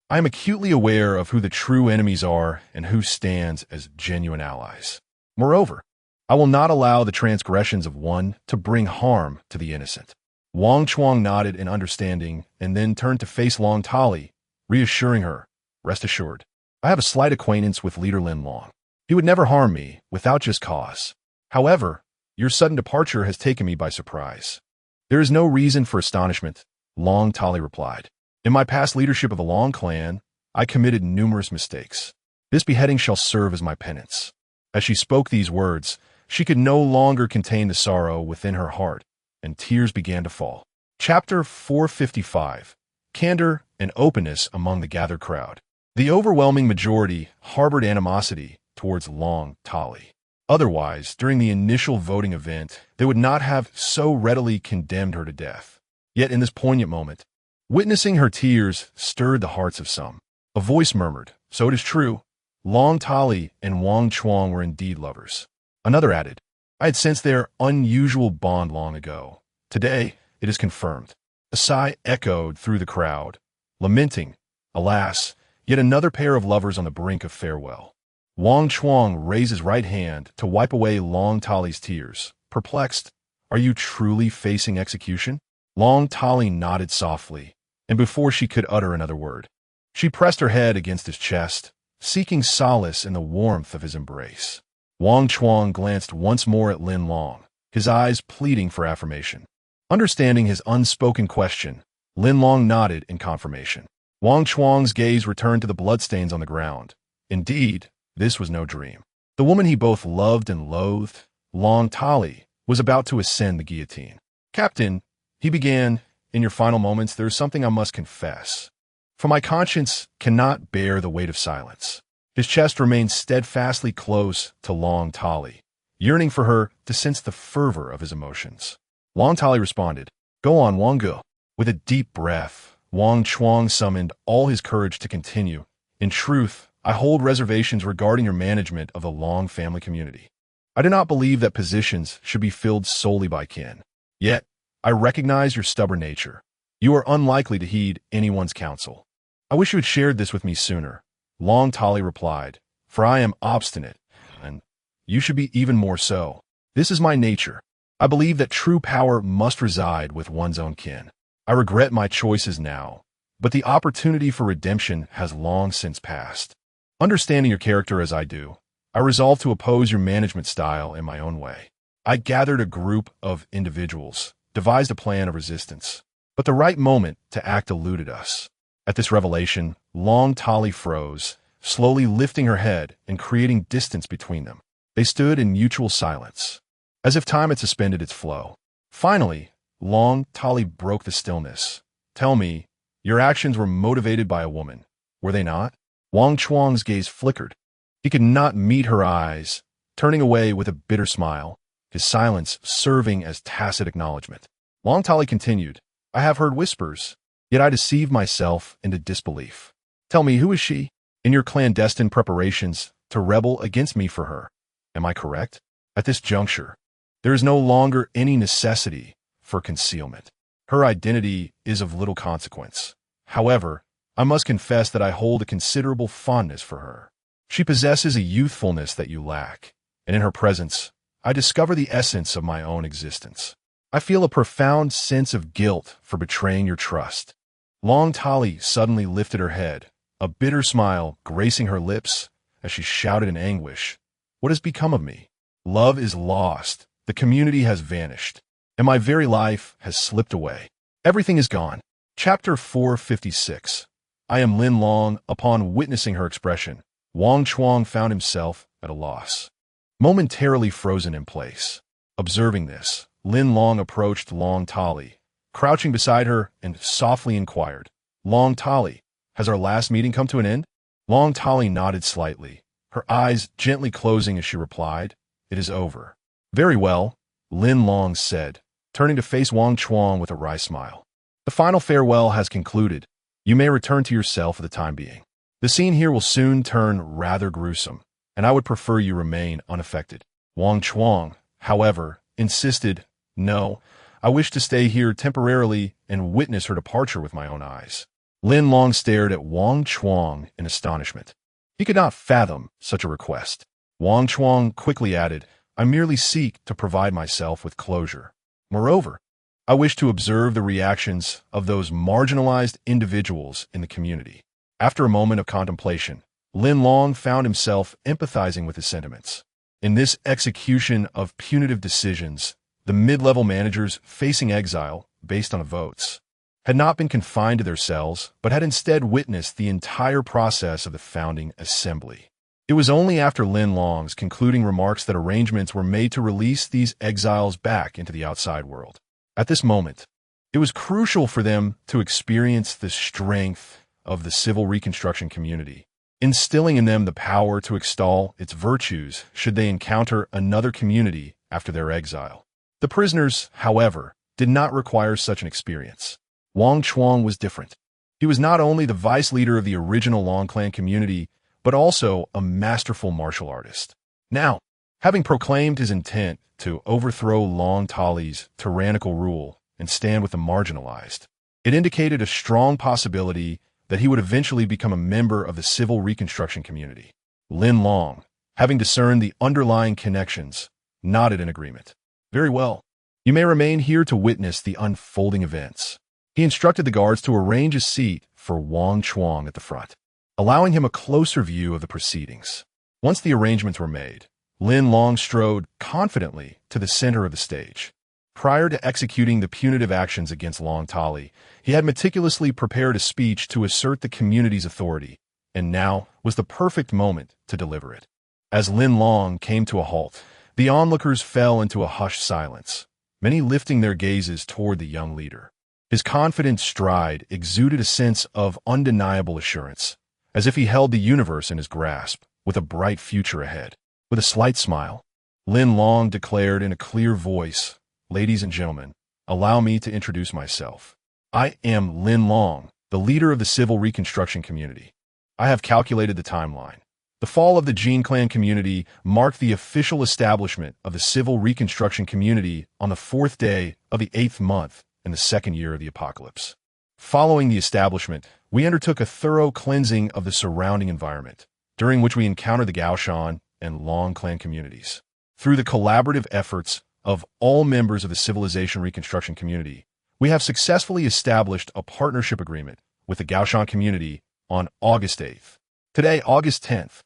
I am acutely aware of who the true enemies are and who stands as genuine allies. Moreover, I will not allow the transgressions of one to bring harm to the innocent." Wang Chuang nodded in understanding and then turned to face Long Tali, reassuring her, "Rest assured, I have a slight acquaintance with Leader Lin Long. He would never harm me without just cause. However, your sudden departure has taken me by surprise." "There is no reason for astonishment," Long Tali replied. "In my past leadership of the Long clan, I committed numerous mistakes. This beheading shall serve as my penance." As she spoke these words, she could no longer contain the sorrow within her heart, and tears began to fall. Chapter 455. Candor and Openness Among the Gathered Crowd. The overwhelming majority harbored animosity towards Long Tali. Otherwise, during the initial voting event, they would not have so readily condemned her to death. Yet in this poignant moment, witnessing her tears stirred the hearts of some. A voice murmured, "So it is true. Long Tali and Wang Chuang were indeed lovers." Another added, "I had sensed their unusual bond long ago. Today, it is confirmed." A sigh echoed through the crowd, lamenting, alas, yet another pair of lovers on the brink of farewell. Wang Chuang raised his right hand to wipe away Long Tali's tears, perplexed. "Are you truly facing execution?" Long Tali nodded softly, and before she could utter another word, she pressed her head against his chest, seeking solace in the warmth of his embrace. Wang Chuang glanced once more at Lin Long, his eyes pleading for affirmation. Understanding his unspoken question, Lin Long nodded in confirmation. Wang Chuang's gaze returned to the bloodstains on the ground. Indeed, this was no dream. The woman he both loved and loathed, Long Tali, was about to ascend the guillotine. "Captain," he began, "in your final moments, there is something I must confess. For my conscience cannot bear the weight of silence." His chest remained steadfastly close to Long Tali, yearning for her to sense the fervor of his emotions. Long Tali responded, "Go on, Wang Ge." With a deep breath, Wang Chuang summoned all his courage to continue. "In truth, I hold reservations regarding your management of the Long family community. I do not believe that positions should be filled solely by kin. Yet, I recognize your stubborn nature. You are unlikely to heed anyone's counsel. I wish you had shared this with me sooner." Long Tali replied, "For I am obstinate, and you should be even more so. This is my nature. I believe that true power must reside with one's own kin. I regret my choices now, but the opportunity for redemption has long since passed. Understanding your character as I do, I resolved to oppose your management style in my own way. I gathered a group of individuals, devised a plan of resistance, but the right moment to act eluded us." At this revelation, Long Tali froze, slowly lifting her head and creating distance between them. They stood in mutual silence, as if time had suspended its flow. Finally, Long Tali broke the stillness. "Tell me, your actions were motivated by a woman, were they not?" Wang Chuang's gaze flickered. He could not meet her eyes, turning away with a bitter smile, his silence serving as tacit acknowledgement. Long Tali continued, "I have heard whispers, yet I deceive myself into disbelief. Tell me, who is she? In your clandestine preparations to rebel against me for her, am I correct? At this juncture, there is no longer any necessity for concealment. Her identity is of little consequence. However, I must confess that I hold a considerable fondness for her. She possesses a youthfulness that you lack, and in her presence, I discover the essence of my own existence. I feel a profound sense of guilt for betraying your trust." Long Tali suddenly lifted her head, a bitter smile gracing her lips as she shouted in anguish, "What has become of me? Love is lost, the community has vanished, and my very life has slipped away. Everything is gone." Chapter 456. I am Lin Long. Upon witnessing her expression, Wang Chuang found himself at a loss, momentarily frozen in place. Observing this, Lin Long approached Long Tali, crouching beside her, and softly inquired, "Long Tali, has our last meeting come to an end?" Long Tali nodded slightly, her eyes gently closing as she replied, "It is over." "Very well," Lin Long said, turning to face Wang Chuang with a wry smile. "The final farewell has concluded. You may return to your cell for the time being. The scene here will soon turn rather gruesome, and I would prefer you remain unaffected." Wang Chuang, however, insisted, "No, I wish to stay here temporarily and witness her departure with my own eyes." Lin Long stared at Wang Chuang in astonishment. He could not fathom such a request. Wang Chuang quickly added, "I merely seek to provide myself with closure. Moreover, I wish to observe the reactions of those marginalized individuals in the community." After a moment of contemplation, Lin Long found himself empathizing with his sentiments. In this execution of punitive decisions, the mid-level managers facing exile based on votes had not been confined to their cells, but had instead witnessed the entire process of the founding assembly. It was only after Lin Long's concluding remarks that arrangements were made to release these exiles back into the outside world. At this moment, it was crucial for them to experience the strength of the civil reconstruction community, instilling in them the power to extol its virtues should they encounter another community after their exile. The prisoners, however, did not require such an experience. Wang Chuang was different. He was not only the vice leader of the original Long clan community, but also a masterful martial artist. Now, having proclaimed his intent to overthrow Long Tali's tyrannical rule and stand with the marginalized, it indicated a strong possibility that he would eventually become a member of the civil reconstruction community. Lin Long, having discerned the underlying connections, nodded in agreement. "Very well. You may remain here to witness the unfolding events." He instructed the guards to arrange a seat for Wang Chuang at the front, allowing him a closer view of the proceedings. Once the arrangements were made, Lin Long strode confidently to the center of the stage. Prior to executing the punitive actions against Long Tali, he had meticulously prepared a speech to assert the community's authority, and now was the perfect moment to deliver it. As Lin Long came to a halt, the onlookers fell into a hushed silence, many lifting their gazes toward the young leader. His confident stride exuded a sense of undeniable assurance, as if he held the universe in his grasp, with a bright future ahead. With a slight smile, Lin Long declared in a clear voice, "Ladies and gentlemen, allow me to introduce myself. I am Lin Long, the leader of the civil reconstruction community. I have calculated the timeline. The fall of the Jin clan community marked the official establishment of the civil reconstruction community on the 4th day of the 8th month in the 2nd year of the apocalypse. Following the establishment, we undertook a thorough cleansing of the surrounding environment, during which we encountered the Gaoshan and Long clan communities. Through the collaborative efforts of all members of the civilization reconstruction community, we have successfully established a partnership agreement with the Gaoshan community on August 8th. Today, August 10th,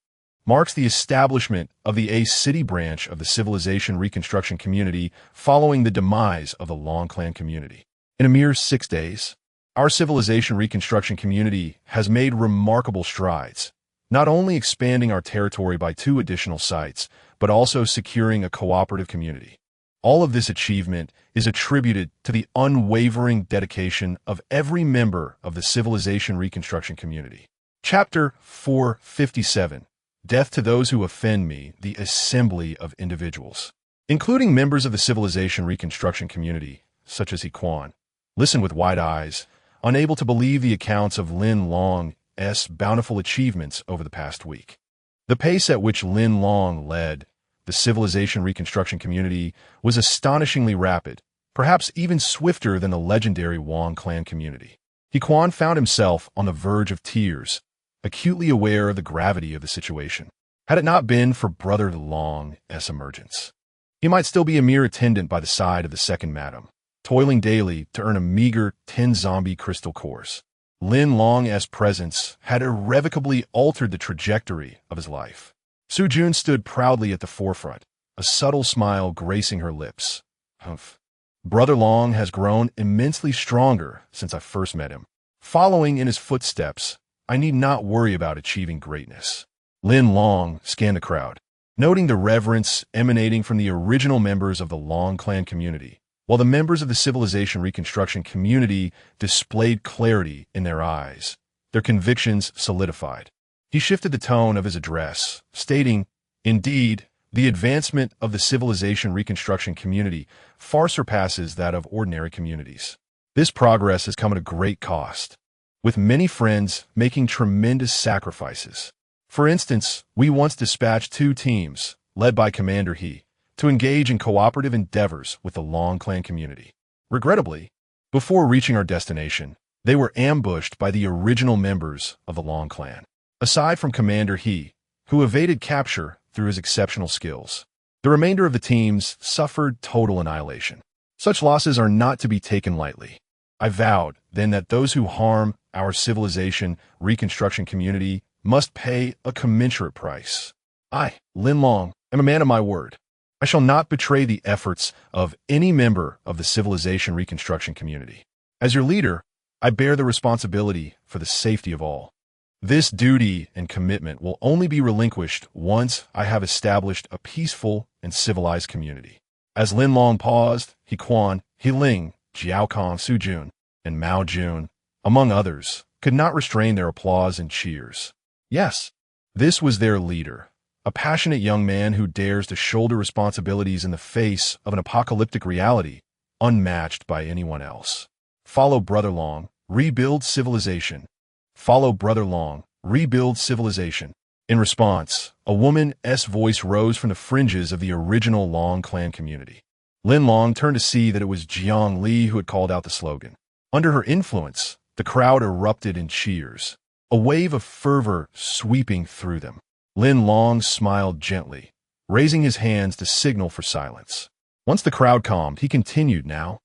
marks the establishment of the A City branch of the civilization reconstruction community following the demise of the Long clan community. In a mere 6 days, our civilization reconstruction community has made remarkable strides, not only expanding our territory by 2 additional sites, but also securing a cooperative community. All of this achievement is attributed to the unwavering dedication of every member of the civilization reconstruction community. Chapter 457. Death to those who offend me, the assembly of individuals. Including members of the civilization reconstruction community, such as Quan, listen with wide eyes, unable to believe the accounts of Lin Long's bountiful achievements over the past week. The pace at which Lin Long led the civilization reconstruction community was astonishingly rapid, perhaps even swifter than the legendary Wang clan community. Quan found himself on the verge of tears, acutely aware of the gravity of the situation. Had it not been for Brother Long's emergence, he might still be a mere attendant by the side of the second madam, toiling daily to earn a meager 10 zombie crystal cores. Lin Long's presence had irrevocably altered the trajectory of his life. Su Jun stood proudly at the forefront, a subtle smile gracing her lips. Humph. Brother Long has grown immensely stronger since I first met him. Following in his footsteps, I need not worry about achieving greatness. Lin Long scanned the crowd, noting the reverence emanating from the original members of the Long clan community, while the members of the civilization reconstruction community displayed clarity in their eyes, their convictions solidified. He shifted the tone of his address, stating, "Indeed, the advancement of the civilization reconstruction community far surpasses that of ordinary communities. This progress has come at a great cost, with many friends making tremendous sacrifices. For instance, we once dispatched 2 teams, led by Commander He, to engage in cooperative endeavors with the Long clan community. Regrettably, before reaching our destination, they were ambushed by the original members of the Long clan. Aside from Commander He, who evaded capture through his exceptional skills, the remainder of the teams suffered total annihilation. Such losses are not to be taken lightly. I vowed, then, that those who harm our civilization reconstruction community must pay a commensurate price. I, Lin Long, am a man of my word. I shall not betray the efforts of any member of the civilization reconstruction community. As your leader, I bear the responsibility for the safety of all. This duty and commitment will only be relinquished once I have established a peaceful and civilized community." As Lin Long paused, Quan, He Ling, Jiao Kong, Su Jun, and Mao Jun, among others, could not restrain their applause and cheers. Yes, this was their leader, a passionate young man who dares to shoulder responsibilities in the face of an apocalyptic reality unmatched by anyone else. Follow Brother Long, rebuild civilization. Follow Brother Long, rebuild civilization. In response, a woman's voice rose from the fringes of the original Long clan community. Lin Long turned to see that it was Jiang Li who had called out the slogan. Under her influence, the crowd erupted in cheers, a wave of fervor sweeping through them. Lin Long smiled gently, raising his hands to signal for silence. Once the crowd calmed, he continued, "Now,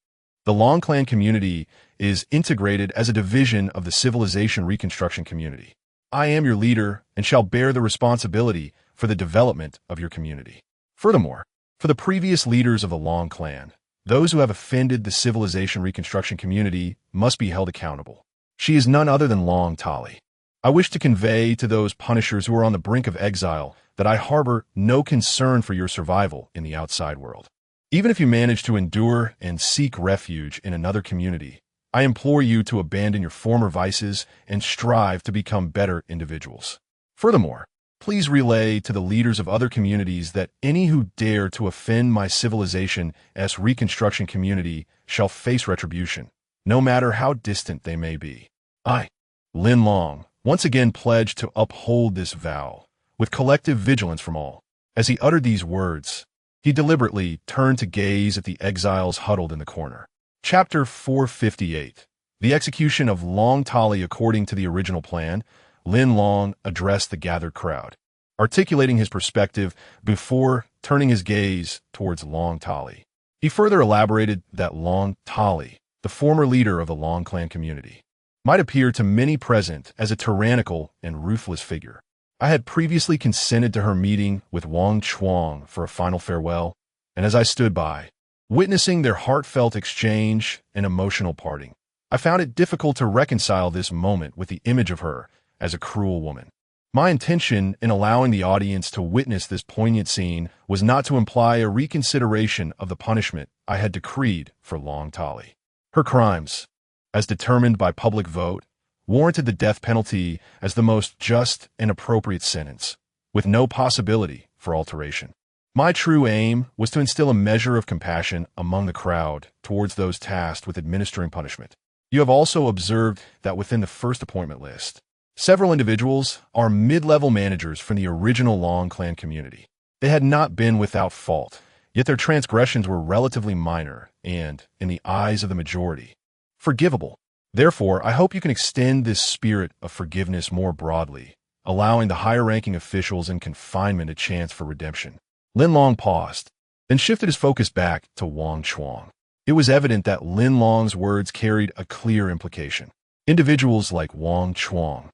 the Long clan community is integrated as a division of the civilization reconstruction community. I am your leader and shall bear the responsibility for the development of your community. Furthermore, for the previous leaders of the Long clan, those who have offended the civilization reconstruction community must be held accountable. She is none other than Long Tali. I wish to convey to those punishers who are on the brink of exile that I harbor no concern for your survival in the outside world. Even if you manage to endure and seek refuge in another community, I implore you to abandon your former vices and strive to become better individuals. Furthermore, Please relay to the leaders of other communities that any who dare to offend my civilization's reconstruction community shall face retribution, no matter how distant they may be. I, Lin Long, once again pledge to uphold this vow, with collective vigilance from all. As he uttered these words, he deliberately turned to gaze at the exiles huddled in the corner. Chapter 458. The execution of Long Tali. According to the original plan, Lin Long addressed the gathered crowd, articulating his perspective before turning his gaze towards Long Tali. He further elaborated that Long Tali, the former leader of the Long clan community, might appear to many present as a tyrannical and ruthless figure. I had previously consented to her meeting with Wang Chuang for a final farewell, and as I stood by, witnessing their heartfelt exchange and emotional parting, I found it difficult to reconcile this moment with the image of her as a cruel woman. My intention in allowing the audience to witness this poignant scene was not to imply a reconsideration of the punishment I had decreed for Long Tali. Her crimes, as determined by public vote, warranted the death penalty as the most just and appropriate sentence, with no possibility for alteration. My true aim was to instill a measure of compassion among the crowd towards those tasked with administering punishment. You have also observed that within the first appointment list, several individuals are mid-level managers from the original Long clan community. They had not been without fault, yet their transgressions were relatively minor and, in the eyes of the majority, forgivable. Therefore, I hope you can extend this spirit of forgiveness more broadly, allowing the higher-ranking officials in confinement a chance for redemption. Lin Long paused, then shifted his focus back to Wang Chuang. It was evident that Lin Long's words carried a clear implication. Individuals like Wang Chuang,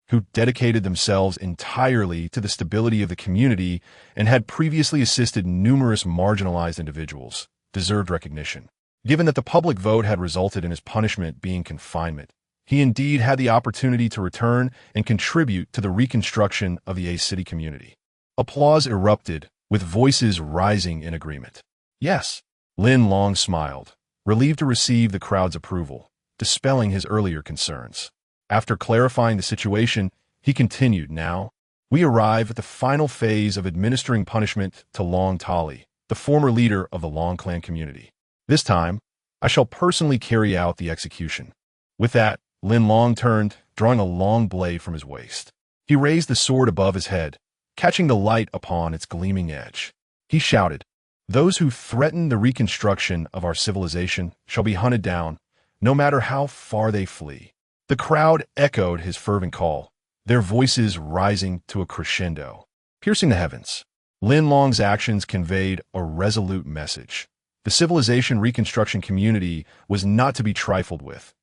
who dedicated themselves entirely to the stability of the community and had previously assisted numerous marginalized individuals, deserved recognition. Given that the public vote had resulted in his punishment being confinement, he indeed had the opportunity to return and contribute to the reconstruction of the A-City community. Applause erupted, with voices rising in agreement. Yes, Lin Long smiled, relieved to receive the crowd's approval, dispelling his earlier concerns. After clarifying the situation, he continued, "Now, we arrive at the final phase of administering punishment to Long Tali, the former leader of the Long clan community. This time, I shall personally carry out the execution." With that, Lin Long turned, drawing a long blade from his waist. He raised the sword above his head, catching the light upon its gleaming edge. He shouted, "Those who threaten the reconstruction of our civilization shall be hunted down, no matter how far they flee." The crowd echoed his fervent call, their voices rising to a crescendo, piercing the heavens. Lin Long's actions conveyed a resolute message. The civilization reconstruction community was not to be trifled with.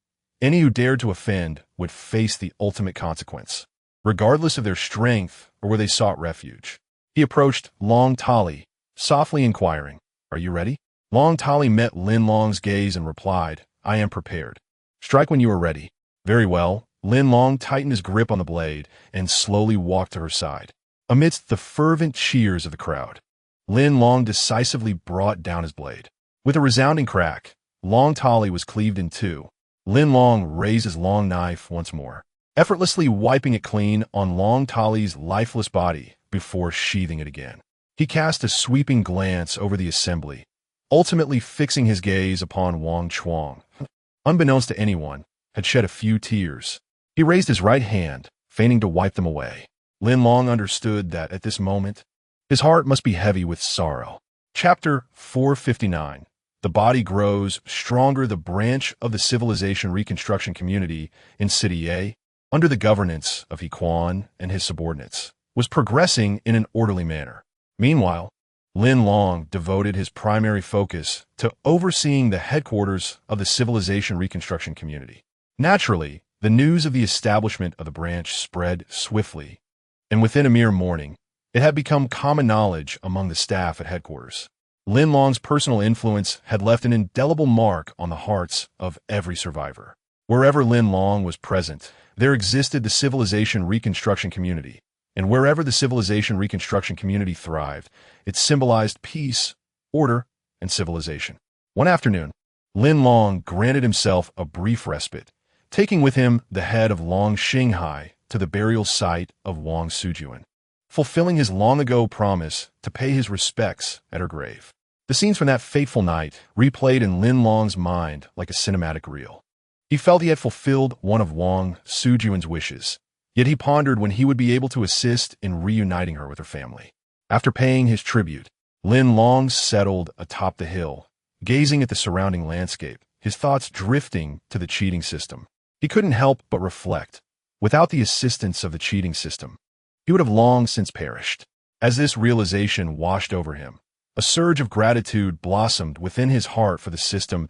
Any who dared to offend would face the ultimate consequence, regardless of their strength or where they sought refuge. He approached Long Tali, softly inquiring, "Are you ready?" Long Tali met Lin Long's gaze and replied, "I am prepared. Strike when you are ready." "Very well." Lin Long tightened his grip on the blade and slowly walked to her side. Amidst the fervent cheers of the crowd, Lin Long decisively brought down his blade. With a resounding crack, Long Tali was cleaved in two. Lin Long raised his long knife once more, effortlessly wiping it clean on Long Tali's lifeless body before sheathing it again. He cast a sweeping glance over the assembly, ultimately fixing his gaze upon Wang Chuang. Unbeknownst to anyone, had shed a few tears. He raised his right hand, feigning to wipe them away. Lin Long understood that at this moment, his heart must be heavy with sorrow. Chapter 459. The body grows stronger. The branch of the civilization reconstruction community in City A, under the governance of He Quan and his subordinates, was progressing in an orderly manner. Meanwhile, Lin Long devoted his primary focus to overseeing the headquarters of the civilization reconstruction community. Naturally, the news of the establishment of the branch spread swiftly, and within a mere morning, it had become common knowledge among the staff at headquarters. Lin Long's personal influence had left an indelible mark on the hearts of every survivor. Wherever Lin Long was present, there existed the civilization reconstruction community, and wherever the civilization reconstruction community thrived, it symbolized peace, order, and civilization. One afternoon, Lin Long granted himself a brief respite, taking with him the head of Long Xinghai to the burial site of Wang Sujuan. fulfilling his long-ago promise to pay his respects at her grave. The scenes from that fateful night replayed in Lin Long's mind like a cinematic reel. He felt he had fulfilled one of Wang Sujuan's wishes, yet he pondered when he would be able to assist in reuniting her with her family. After paying his tribute, Lin Long settled atop the hill, gazing at the surrounding landscape, his thoughts drifting to the cheating system. He couldn't help but reflect. Without the assistance of the cheating system, he would have long since perished. As this realization washed over him, a surge of gratitude blossomed within his heart for the system's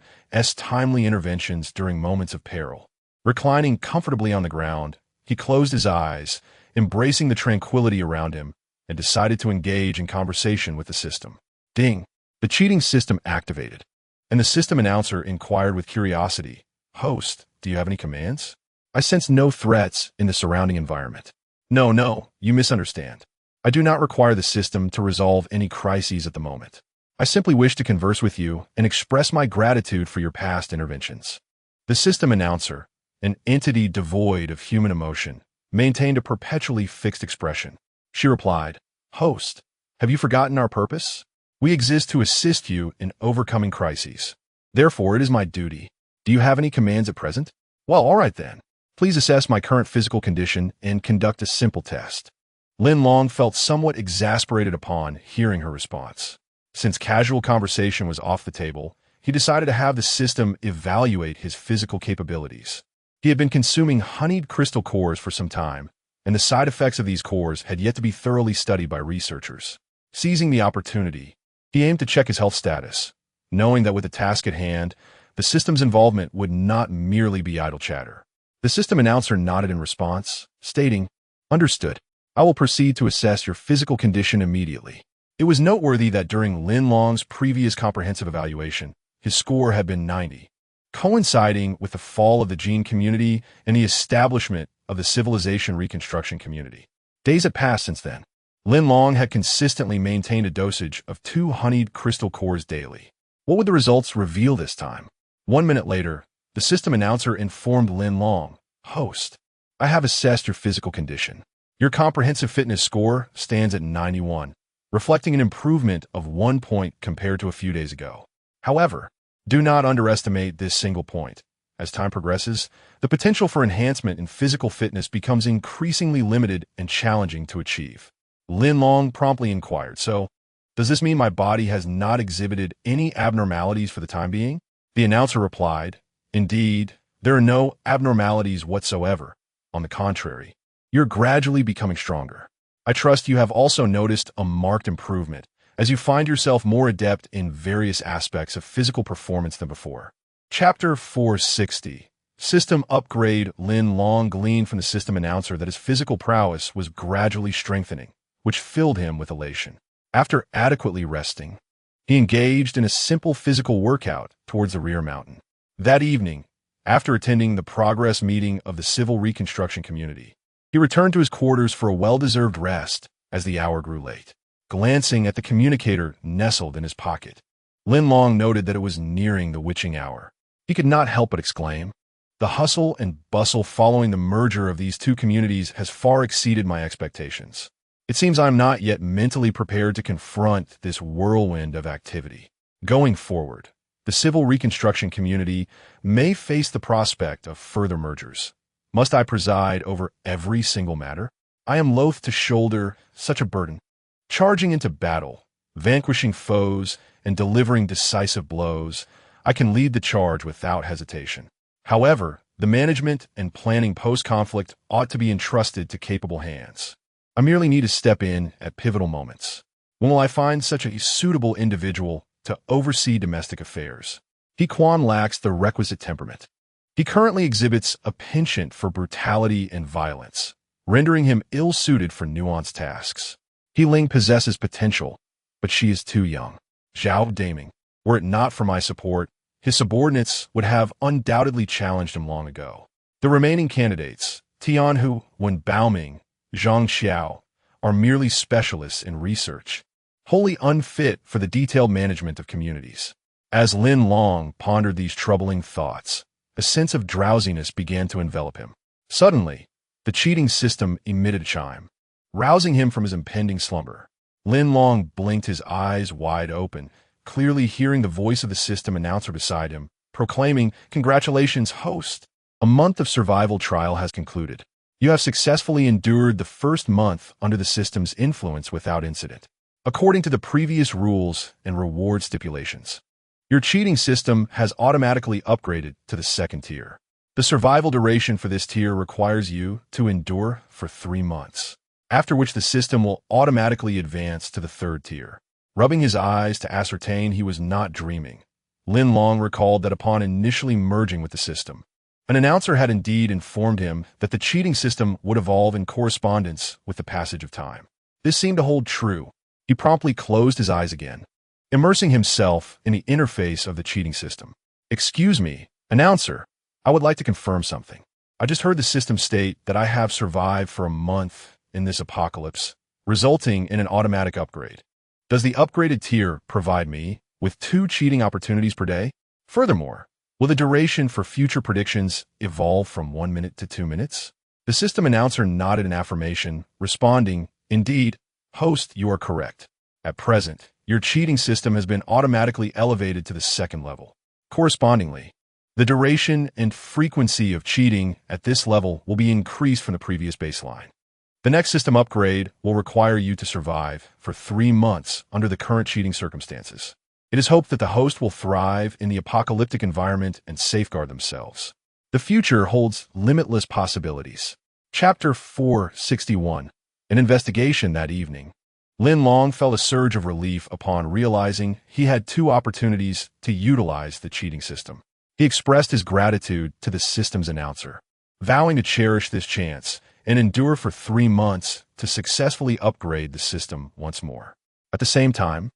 timely interventions during moments of peril. Reclining comfortably on the ground, he closed his eyes, embracing the tranquility around him, and decided to engage in conversation with the system. Ding! The cheating system activated, and the system announcer inquired with curiosity, "Host, do you have any commands? I sense no threats in the surrounding environment." No, you misunderstand. I do not require the system to resolve any crises at the moment. I simply wish to converse with you and express my gratitude for your past interventions. The system announcer, an entity devoid of human emotion, maintained a perpetually fixed expression. She replied, "Host, have you forgotten our purpose? We exist to assist you in overcoming crises. Therefore, it is my duty. Do you have any commands at present? Well, all right then. Please assess my current physical condition and conduct a simple test." Lin Long felt somewhat exasperated upon hearing her response. Since casual conversation was off the table, he decided to have the system evaluate his physical capabilities. He had been consuming honeyed crystal cores for some time, and the side effects of these cores had yet to be thoroughly studied by researchers. Seizing the opportunity, he aimed to check his health status, knowing that with the task at hand, the system's involvement would not merely be idle chatter. The system announcer nodded in response, stating, "Understood. I will proceed to assess your physical condition immediately." It was noteworthy that during Lin Long's previous comprehensive evaluation, his score had been 90, coinciding with the fall of the gene community and the establishment of the civilization reconstruction community. Days had passed since then. Lin Long had consistently maintained a dosage of 2 honeyed crystal cores daily. What would the results reveal this time? 1 minute later, the system announcer informed Lin Long, "Host, I have assessed your physical condition. Your comprehensive fitness score stands at 91, reflecting an improvement of 1 point compared to a few days ago. However, do not underestimate this single point. As time progresses, the potential for enhancement in physical fitness becomes increasingly limited and challenging to achieve." Lin Long promptly inquired, "So, does this mean my body has not exhibited any abnormalities for the time being?" The announcer replied, "Indeed, there are no abnormalities whatsoever. On the contrary, you're gradually becoming stronger. I trust you have also noticed a marked improvement as you find yourself more adept in various aspects of physical performance than before." Chapter 460. System Upgrade. Lin Long gleaned from the system announcer that his physical prowess was gradually strengthening, which filled him with elation. After adequately resting, he engaged in a simple physical workout towards the rear mountain. That evening, after attending the progress meeting of the civil reconstruction community, he returned to his quarters for a well-deserved rest as the hour grew late. Glancing at the communicator nestled in his pocket, Lin Long noted that it was nearing the witching hour. He could not help but exclaim, "The hustle and bustle following the merger of these two communities has far exceeded my expectations. It seems I am not yet mentally prepared to confront this whirlwind of activity. Going forward, the civil reconstruction community may face the prospect of further mergers. Must I preside over every single matter? I am loath to shoulder such a burden. Charging into battle, vanquishing foes, and delivering decisive blows, I can lead the charge without hesitation. However, the management and planning post-conflict ought to be entrusted to capable hands. I merely need to step in at pivotal moments. When will I find such a suitable individual to oversee domestic affairs?" He Quan lacks the requisite temperament. He currently exhibits a penchant for brutality and violence, rendering him ill-suited for nuanced tasks. He Ling possesses potential, but she is too young. Zhao Daming, were it not for my support, his subordinates would have undoubtedly challenged him long ago. The remaining candidates, Tianhu, Wen Baoming, Zhang Xiao, are merely specialists in research, wholly unfit for the detailed management of communities. As Lin Long pondered these troubling thoughts, a sense of drowsiness began to envelop him. Suddenly, the cheating system emitted a chime. rousing him from his impending slumber. Lin Long blinked his eyes wide open, clearly hearing the voice of the system announcer beside him, proclaiming, "Congratulations, host! A month of survival trial has concluded. You have successfully endured the first month under the system's influence without incident, according to the previous rules and reward stipulations. Your cheating system has automatically upgraded to the second tier. The survival duration for this tier requires you to endure for 3 months, after which the system will automatically advance to the third tier." Rubbing his eyes to ascertain he was not dreaming, Lin Long recalled that upon initially merging with the system, an announcer had indeed informed him that the cheating system would evolve in correspondence with the passage of time. This seemed to hold true. He promptly closed his eyes again, immersing himself in the interface of the cheating system. "Excuse me, announcer, I would like to confirm something. I just heard the system state that I have survived for a month in this apocalypse, resulting in an automatic upgrade. Does the upgraded tier provide me with 2 cheating opportunities per day? Furthermore, will the duration for future predictions evolve from 1 minute to 2 minutes?" The system announcer nodded in affirmation, responding, "Indeed, host, you are correct. At present, your cheating system has been automatically elevated to the second level. Correspondingly, the duration and frequency of cheating at this level will be increased from the previous baseline. The next system upgrade will require you to survive for 3 months under the current cheating circumstances. It is hoped that the host will thrive in the apocalyptic environment and safeguard themselves. The future holds limitless possibilities." Chapter 461. An investigation that evening. Lin Long felt a surge of relief upon realizing he had 2 opportunities to utilize the cheating system. He expressed his gratitude to the system's announcer, vowing to cherish this chance and endure for 3 months to successfully upgrade the system once more. At the same time,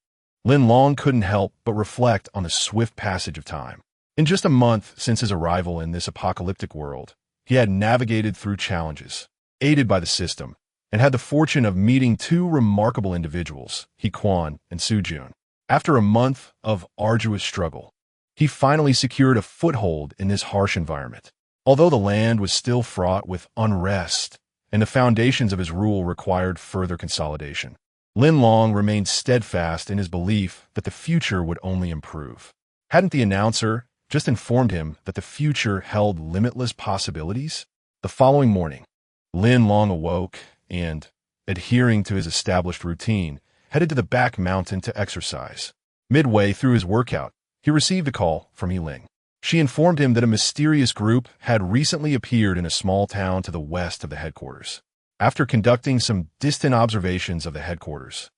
Lin Long couldn't help but reflect on the swift passage of time. In just a month since his arrival in this apocalyptic world, he had navigated through challenges, aided by the system, and had the fortune of meeting 2 remarkable individuals, He Quan and Su Jun. After a month of arduous struggle, he finally secured a foothold in this harsh environment. Although the land was still fraught with unrest and the foundations of his rule required further consolidation, Lin Long remained steadfast in his belief that the future would only improve. Hadn't the announcer just informed him that the future held limitless possibilities? The following morning, Lin Long awoke and, adhering to his established routine, headed to the back mountain to exercise. Midway through his workout, he received a call from Yiling. She informed him that a mysterious group had recently appeared in a small town to the west of the headquarters. After conducting some distant observations of the headquarters,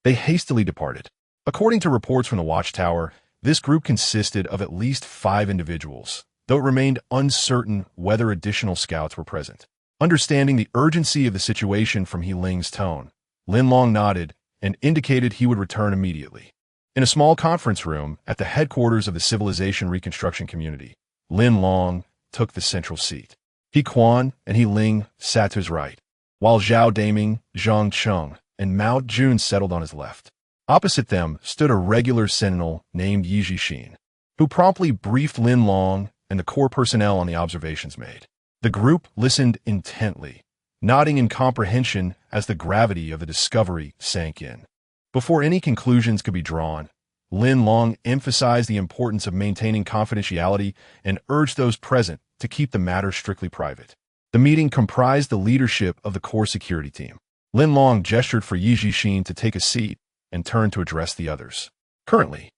they hastily departed. According to reports from the watchtower, this group consisted of at least 5 individuals, though it remained uncertain whether additional scouts were present. Understanding the urgency of the situation from Yiling's tone, Lin Long nodded and indicated he would return immediately. In a small conference room at the headquarters of the Civilization Reconstruction Community, Lin Long took the central seat. He Quan and He Ling sat to his right, while Zhao Daming, Zhang Cheng, and Mao Jun settled on his left. Opposite them stood a regular sentinel named Yi Jixin, who promptly briefed Lin Long and the core personnel on the observations made. The group listened intently, nodding in comprehension as the gravity of the discovery sank in. Before any conclusions could be drawn, Lin Long emphasized the importance of maintaining confidentiality and urged those present to keep the matter strictly private. The meeting comprised the leadership of the core security team. Lin Long gestured for Yi Jixin to take a seat and turned to address the others. Currently,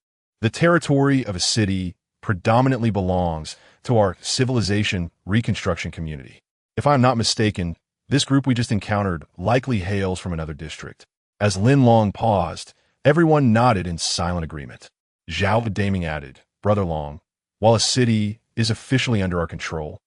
the territory of a city predominantly belongs to our Civilization Reconstruction Community. If I'm not mistaken, this group we just encountered likely hails from another district. As Lin Long paused, everyone nodded in silent agreement. Zhao Daming added, "Brother Long, while a city is officially under our control,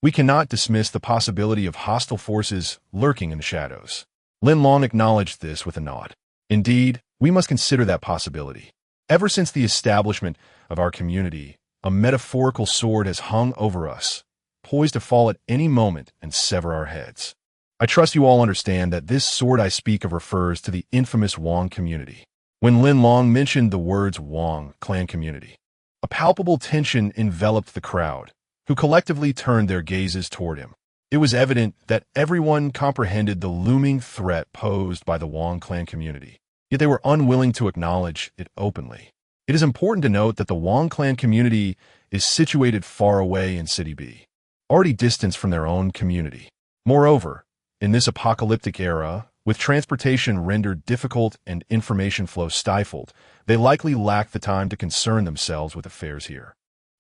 we cannot dismiss the possibility of hostile forces lurking in the shadows." Lin Long acknowledged this with a nod. "Indeed, we must consider that possibility. Ever since the establishment of our community, a metaphorical sword has hung over us, poised to fall at any moment and sever our heads. I trust you all understand that this sword I speak of refers to the infamous Wong community." When Lin Long mentioned the words Wong clan community, a palpable tension enveloped the crowd, who collectively turned their gazes toward him. It was evident that everyone comprehended the looming threat posed by the Wong clan community, yet they were unwilling to acknowledge it openly. It is important to note that the Wong clan community is situated far away in City B, already distanced from their own community. Moreover, in this apocalyptic era, with transportation rendered difficult and information flow stifled, they likely lack the time to concern themselves with affairs here.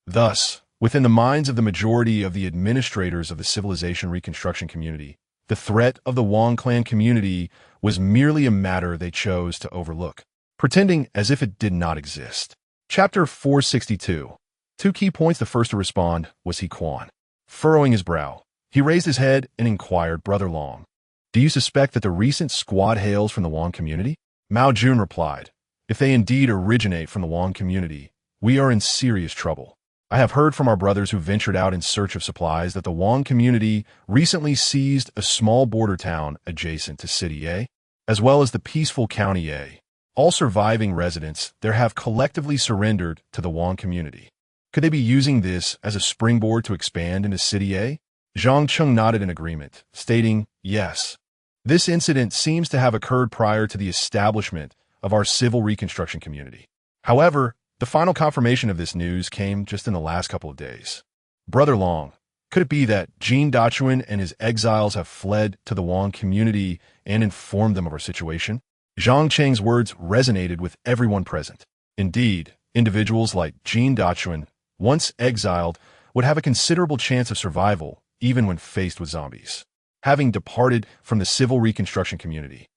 Thus, within the minds of the majority of the administrators of the civilization reconstruction community, the threat of the Wong clan community was merely a matter they chose to overlook, pretending as if it did not exist. Chapter 462. Two key points. The first to respond was He Quan. Furrowing his brow, he raised his head and inquired, "Brother Long, do you suspect that the recent squad hails from the Wong community?" Mao Jun replied, "If they indeed originate from the Wong community, we are in serious trouble. I have heard from our brothers who ventured out in search of supplies that the Wong community recently seized a small border town adjacent to City A, as well as the peaceful County A. All surviving residents there have collectively surrendered to the Wong community. Could they be using this as a springboard to expand into City A?" Zhang Cheng nodded in agreement, stating, "Yes. This incident seems to have occurred prior to the establishment of our civil reconstruction community. However, the final confirmation of this news came just in the last couple of days. Brother Long, could it be that Jin Dachuan and his exiles have fled to the Wong community and informed them of our situation?" Zhang Cheng's words resonated with everyone present. Indeed, individuals like Jin Dachuan, once exiled, would have a considerable chance of survival even when faced with zombies. Having departed from the civil reconstruction community,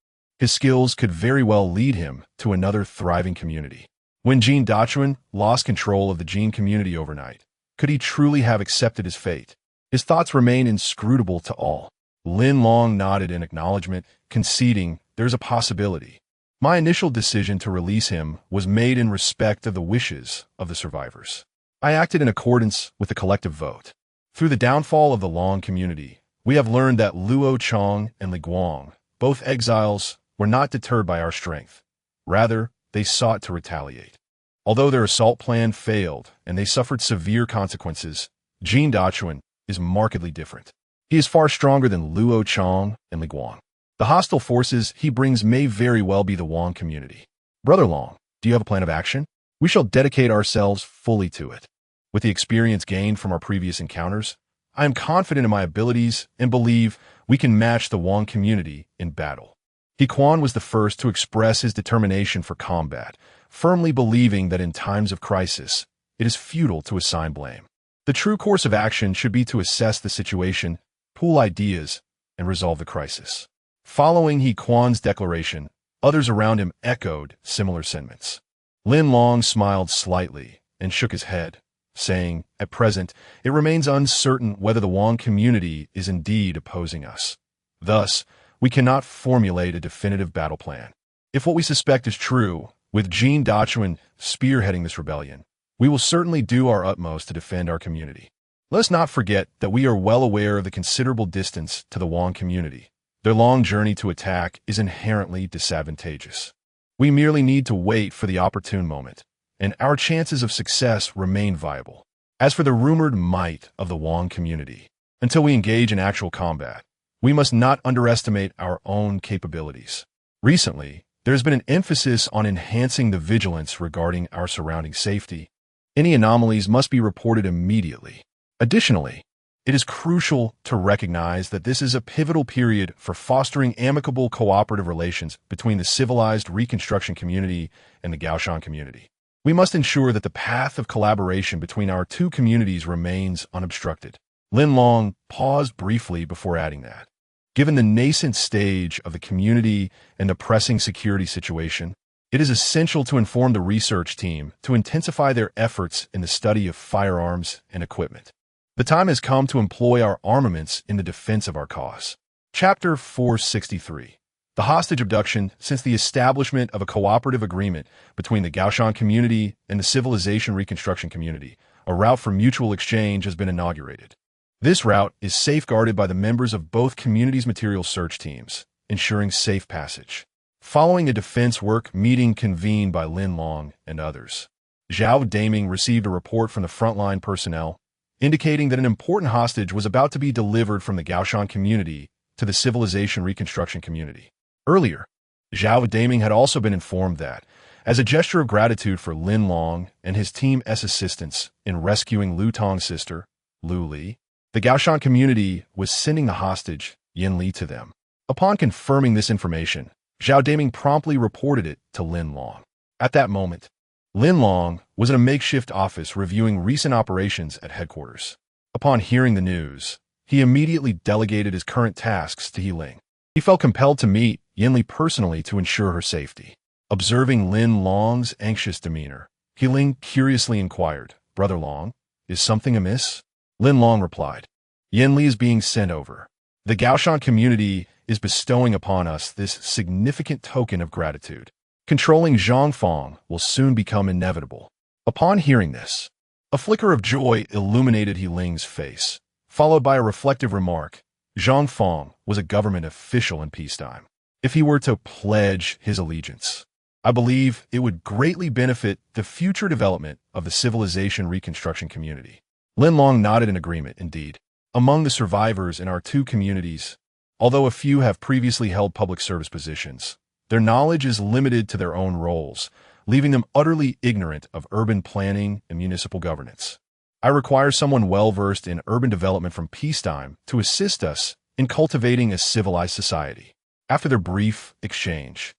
his skills could very well lead him to another thriving community. When Jin Dachuan lost control of the Jin community overnight, could he truly have accepted his fate? His thoughts remain inscrutable to all. Lin Long nodded in acknowledgement, conceding there's a possibility. My initial decision to release him was made in respect of the wishes of the survivors. I acted in accordance with the collective vote. Through the downfall of the Long community, we have learned that Luo Chong and Li Guang, both exiles, were not deterred by our strength. Rather, they sought to retaliate. Although their assault plan failed and they suffered severe consequences, Jin Dachuan is markedly different. He is far stronger than Luo Chong and Li Guang. The hostile forces he brings may very well be the Wong community. Brother Long, do you have a plan of action? We shall dedicate ourselves fully to it. With the experience gained from our previous encounters, I am confident in my abilities and believe we can match the Wong community in battle. He Quan was the first to express his determination for combat, firmly believing that in times of crisis, it is futile to assign blame. The true course of action should be to assess the situation, pool ideas, and resolve the crisis. Following He Quan's declaration, others around him echoed similar sentiments. Lin Long smiled slightly and shook his head, saying, "At present, it remains uncertain whether the Wong community is indeed opposing us. Thus, we cannot formulate a definitive battle plan. If what we suspect is true, with Jin Dachuan spearheading this rebellion, we will certainly do our utmost to defend our community. Let us not forget that we are well aware of the considerable distance to the Wong community. Their long journey to attack is inherently disadvantageous. We merely need to wait for the opportune moment, and our chances of success remain viable. As for the rumored might of the Wong community, until we engage in actual combat, we must not underestimate our own capabilities. Recently, there has been an emphasis on enhancing the vigilance regarding our surrounding safety. Any anomalies must be reported immediately. Additionally, it is crucial to recognize that this is a pivotal period for fostering amicable cooperative relations between the civilized reconstruction community and the Gaoshan community. We must ensure that the path of collaboration between our two communities remains unobstructed." Lin Long paused briefly before adding that, given the nascent stage of the community and the pressing security situation, it is essential to inform the research team to intensify their efforts in the study of firearms and equipment. The time has come to employ our armaments in the defense of our cause. Chapter 463. The hostage abduction. Since the establishment of a cooperative agreement between the Gaoshan community and the civilization reconstruction community, a route for mutual exchange has been inaugurated. This route is safeguarded by the members of both communities' material search teams, ensuring safe passage. Following a defense work meeting convened by Lin Long and others, Zhao Daming received a report from the frontline personnel, indicating that an important hostage was about to be delivered from the Gaoshan community to the civilization reconstruction community. Earlier, Zhao Daming had also been informed that, as a gesture of gratitude for Lin Long and his team's assistance in rescuing Lu Tong's sister, Lu Li, the Gaoshan community was sending the hostage, Yin Li, to them. Upon confirming this information, Zhao Daming promptly reported it to Lin Long. At that moment, Lin Long was in a makeshift office reviewing recent operations at headquarters. Upon hearing the news, he immediately delegated his current tasks to He Ling. He felt compelled to meet Yin Li personally to ensure her safety. Observing Lin Long's anxious demeanor, He Ling curiously inquired, "Brother Long, is something amiss?" Lin Long replied, "Yin Li is being sent over. The Gaoshan community is bestowing upon us this significant token of gratitude. Controlling Zhongfang will soon become inevitable." Upon hearing this, a flicker of joy illuminated He Ling's face, followed by a reflective remark. Zhongfang was a government official in peacetime. If he were to pledge his allegiance, I believe it would greatly benefit the future development of the civilization reconstruction community. Lin Long nodded in agreement. Indeed, among the survivors in our two communities, although a few have previously held public service positions, their knowledge is limited to their own roles, leaving them utterly ignorant of urban planning and municipal governance. I require someone well-versed in urban development from peacetime to assist us in cultivating a civilized society. After their brief exchange,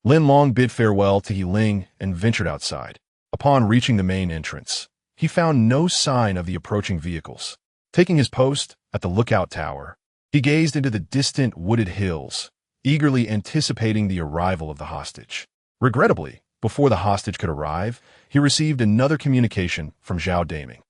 Lin Long bid farewell to He Ling and ventured outside. Upon reaching the main entrance, he found no sign of the approaching vehicles. Taking his post at the lookout tower, he gazed into the distant wooded hills, eagerly anticipating the arrival of the hostage. Regrettably, before the hostage could arrive, he received another communication from Zhao Daming,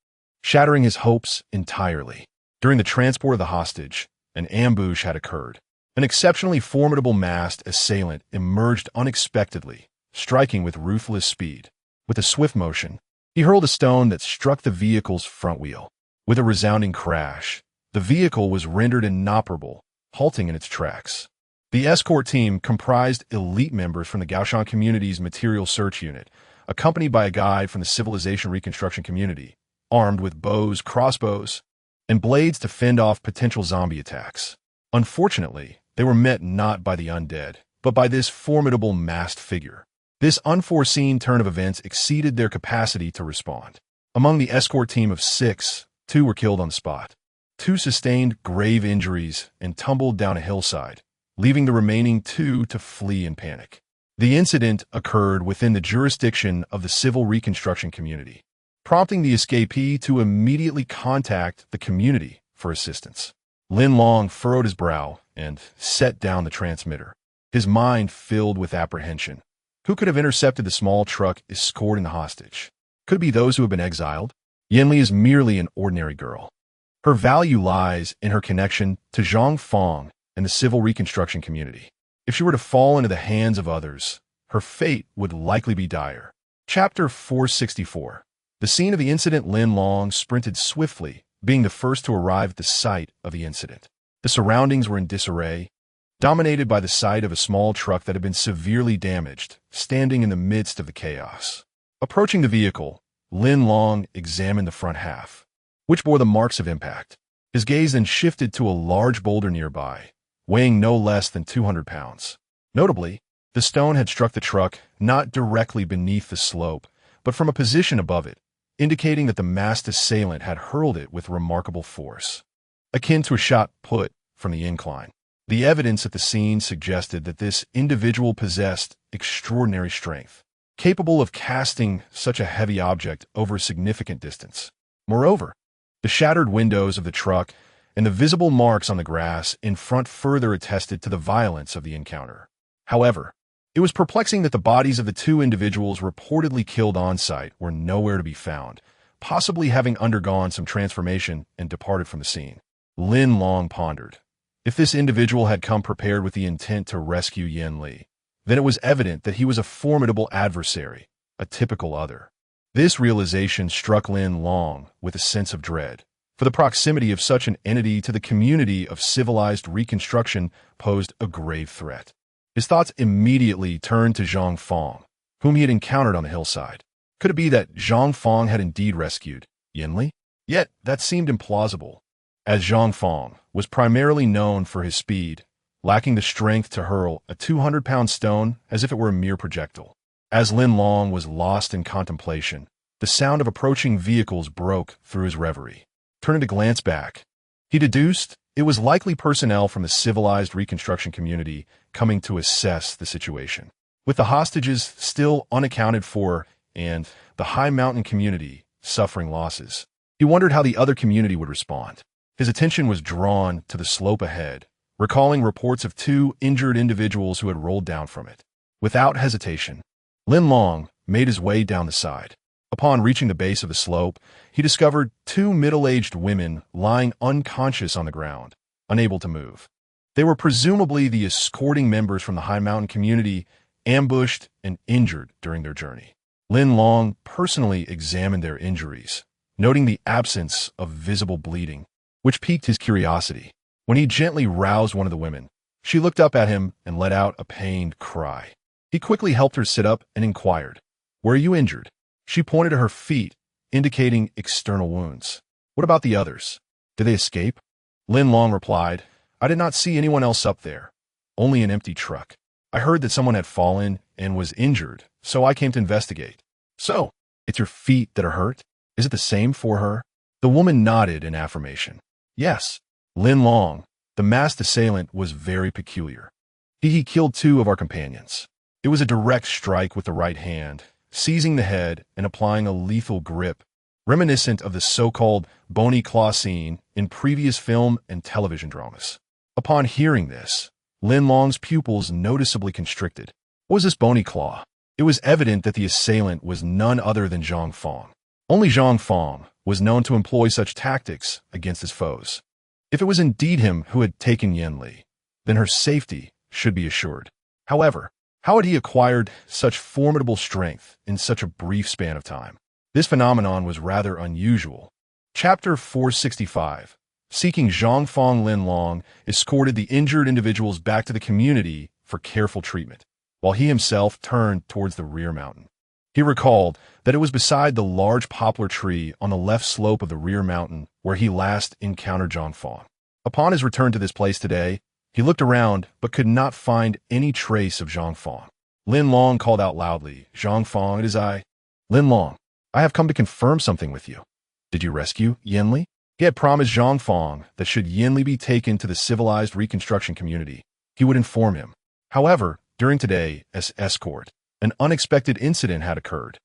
shattering his hopes entirely. During the transport of the hostage, an ambush had occurred. An exceptionally formidable masked assailant emerged unexpectedly, striking with ruthless speed. With a swift motion, he hurled a stone that struck the vehicle's front wheel. With a resounding crash, the vehicle was rendered inoperable, halting in its tracks. The escort team comprised elite members from the Gaoshan community's material search unit, accompanied by a guide from the civilization reconstruction community, armed with bows, crossbows, and blades to fend off potential zombie attacks. Unfortunately, they were met not by the undead, but by this formidable masked figure. This unforeseen turn of events exceeded their capacity to respond. Among the escort team of 6, 2 were killed on the spot. 2 sustained grave injuries and tumbled down a hillside, leaving the remaining 2 to flee in panic. The incident occurred within the jurisdiction of the civil reconstruction community, prompting the escapee to immediately contact the community for assistance. Lin Long furrowed his brow and set down the transmitter, his mind filled with apprehension. Who could have intercepted the small truck escorting the hostage? Could it be those who have been exiled? Yin Li is merely an ordinary girl. Her value lies in her connection to Zhongfang and the civil reconstruction community. If she were to fall into the hands of others, her fate would likely be dire. Chapter 464. The scene of the incident. Lin Long sprinted swiftly, being the first to arrive at the site of the incident. The surroundings were in disarray, dominated by the sight of a small truck that had been severely damaged, standing in the midst of the chaos. Approaching the vehicle, Lin Long examined the front half, which bore the marks of impact. His gaze then shifted to a large boulder nearby, weighing no less than 200 pounds. Notably, the stone had struck the truck not directly beneath the slope, but from a position above it, indicating that the masked assailant had hurled it with remarkable force, akin to a shot put from the incline. The evidence at the scene suggested that this individual possessed extraordinary strength, capable of casting such a heavy object over a significant distance. Moreover, the shattered windows of the truck and the visible marks on the grass in front further attested to the violence of the encounter. However, it was perplexing that the bodies of the 2 individuals reportedly killed on-site were nowhere to be found, possibly having undergone some transformation and departed from the scene. Lin Long pondered. If this individual had come prepared with the intent to rescue Yin Li, then it was evident that he was a formidable adversary, a typical other. This realization struck Lin Long with a sense of dread, for the proximity of such an entity to the community of civilized reconstruction posed a grave threat. His thoughts immediately turned to Zhongfang, whom he had encountered on the hillside. Could it be that Zhongfang had indeed rescued Yin Li? Yet, that seemed implausible, as Zhang Fong was primarily known for his speed, lacking the strength to hurl a 200-pound stone as if it were a mere projectile. As Lin Long was lost in contemplation, the sound of approaching vehicles broke through his reverie. Turning to glance back, he deduced it was likely personnel from the civilized reconstruction community coming to assess the situation. With the hostages still unaccounted for and the high mountain community suffering losses, he wondered how the other community would respond. His attention was drawn to the slope ahead, recalling reports of 2 injured individuals who had rolled down from it. Without hesitation, Lin Long made his way down the side. Upon reaching the base of the slope, he discovered 2 middle-aged women lying unconscious on the ground, unable to move. They were presumably the escorting members from the high mountain community, ambushed and injured during their journey. Lin Long personally examined their injuries, noting the absence of visible bleeding, which piqued his curiosity. When he gently roused one of the women, she looked up at him and let out a pained cry. He quickly helped her sit up and inquired, "Were you injured?" She pointed to her feet, indicating external wounds. "What about the others? Did they escape?" Lin Long replied, "I did not see anyone else up there, only an empty truck. I heard that someone had fallen and was injured, so I came to investigate." "So, it's your feet that are hurt? Is it the same for her?" The woman nodded in affirmation. "Yes." Lin Long, the masked assailant, was very peculiar. He killed 2 of our companions. It was a direct strike with the right hand, seizing the head and applying a lethal grip, reminiscent of the so-called bony claw scene in previous film and television dramas. Upon hearing this, Lin Long's pupils noticeably constricted. What was this bony claw? It was evident that the assailant was none other than Zhang Fong. Only Zhang Fong was known to employ such tactics against his foes. If it was indeed him who had taken Yen Li, then her safety should be assured. However, how had he acquired such formidable strength in such a brief span of time? This phenomenon was rather unusual. Chapter 465. Seeking Zhang Fong. Lin Long escorted the injured individuals back to the community for careful treatment, while he himself turned towards the rear mountain. He recalled that it was beside the large poplar tree on the left slope of the rear mountain where he last encountered Zhang Fong. Upon his return to this place today, he looked around but could not find any trace of Zhang Fong. Lin Long called out loudly, "Zhang Fong, it is I." "Lin Long, I have come to confirm something with you. Did you rescue Yen Li?" He had promised Zhang Fong that should Yen Li be taken to the civilized reconstruction community, he would inform him. However, during today, as escort, an unexpected incident had occurred.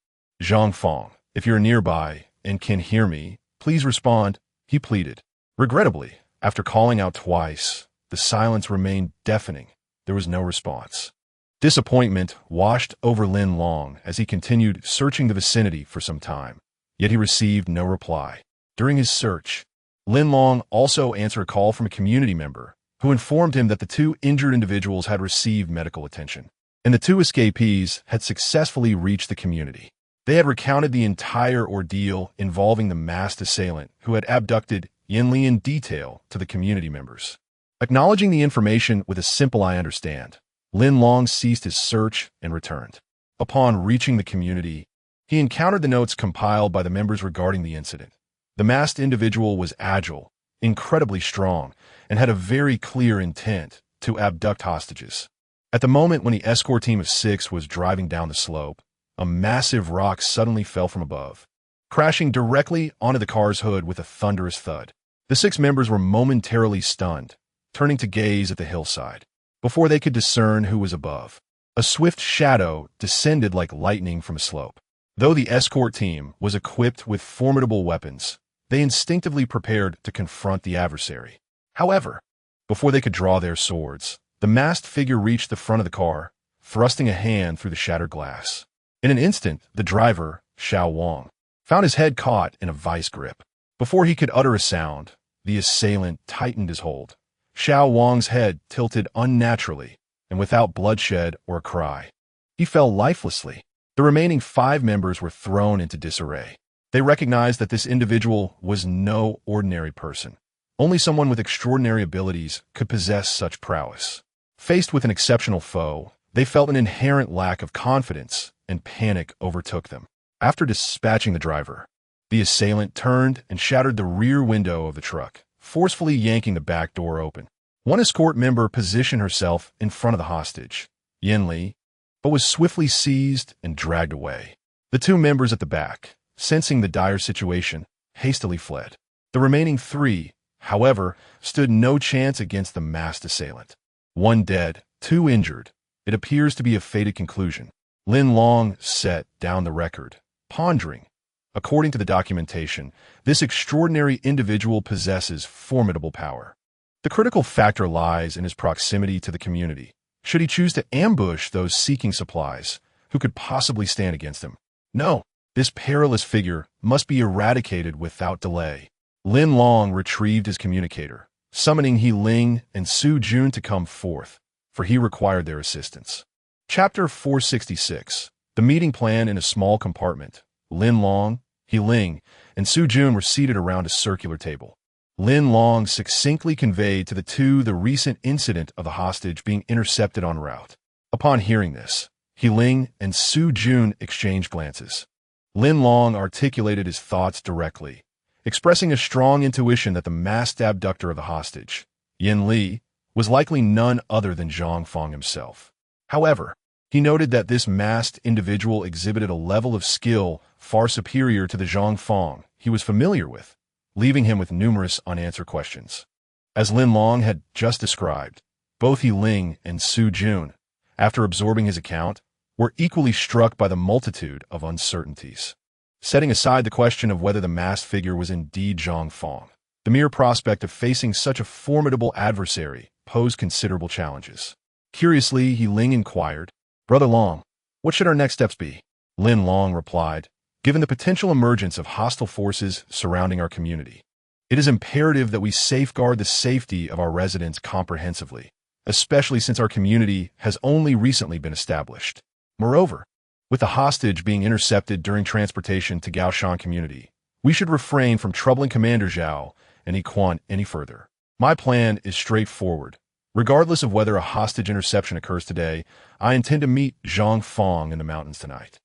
"Zhang Fong, if you're nearby and can hear me, please respond," he pleaded. Regrettably, after calling out twice, the silence remained deafening. There was no response. Disappointment washed over Lin Long as he continued searching the vicinity for some time, yet he received no reply. During his search, Lin Long also answered a call from a community member who informed him that the 2 injured individuals had received medical attention, and the 2 escapees had successfully reached the community. They had recounted the entire ordeal involving the masked assailant who had abducted Yen Li in detail to the community members. Acknowledging the information with a simple "I understand," Lin Long ceased his search and returned. Upon reaching the community, he encountered the notes compiled by the members regarding the incident. The masked individual was agile, incredibly strong, and had a very clear intent to abduct hostages. At the moment when the escort team of 6 was driving down the slope, a massive rock suddenly fell from above, crashing directly onto the car's hood with a thunderous thud. The 6 members were momentarily stunned, turning to gaze at the hillside. Before they could discern who was above, a swift shadow descended like lightning from a slope. Though the escort team was equipped with formidable weapons, they instinctively prepared to confront the adversary. However, before they could draw their swords, the masked figure reached the front of the car, thrusting a hand through the shattered glass. In an instant, the driver, Xiao Wang, found his head caught in a vice grip. Before he could utter a sound, the assailant tightened his hold. Xiao Wang's head tilted unnaturally, and without bloodshed or a cry, he fell lifelessly. The remaining 5 members were thrown into disarray. They recognized that this individual was no ordinary person. Only someone with extraordinary abilities could possess such prowess. Faced with an exceptional foe, they felt an inherent lack of confidence, and panic overtook them. After dispatching the driver, The assailant turned and shattered the rear window of the truck, forcefully yanking the back door open. One escort member positioned herself in front of the hostage, Yin Li, but was swiftly seized and dragged away. The two members at the back, sensing the dire situation, hastily fled. The remaining three, however, stood no chance against the masked assailant. One dead, two injured. It appears to be a fated conclusion. Lin Long set down the record, pondering. According to the documentation, this extraordinary individual possesses formidable power. The critical factor lies in his proximity to the community. Should he choose to ambush those seeking supplies, who could possibly stand against him? No, this perilous figure must be eradicated without delay. Lin Long retrieved his communicator, summoning He Ling and Su Jun to come forth, for he required their assistance. Chapter 466. The meeting planned in a small compartment. Lin Long, He Ling, and Su Jun were seated around a circular table. Lin Long succinctly conveyed to the two the recent incident of the hostage being intercepted en route. Upon hearing this, He Ling and Su Jun exchanged glances. Lin Long articulated his thoughts directly, expressing a strong intuition that the masked abductor of the hostage, Yin Li, was likely none other than Zhang Fong himself. However, he noted that this masked individual exhibited a level of skill far superior to the Zhang Fong he was familiar with, leaving him with numerous unanswered questions. As Lin Long had just described, both He Ling and Su Jun, after absorbing his account, were equally struck by the multitude of uncertainties. Setting aside the question of whether the masked figure was indeed Zhang Fong, the mere prospect of facing such a formidable adversary posed considerable challenges. Curiously, He Ling inquired, "Brother Long, what should our next steps be?" Lin Long replied, "Given the potential emergence of hostile forces surrounding our community, it is imperative that we safeguard the safety of our residents comprehensively, especially since our community has only recently been established. Moreover, with the hostage being intercepted during transportation to Gaoshan community, we should refrain from troubling Commander Zhao and Yiquan any further. My plan is straightforward. Regardless of whether a hostage interception occurs today, I intend to meet Zhang Fong in the mountains tonight.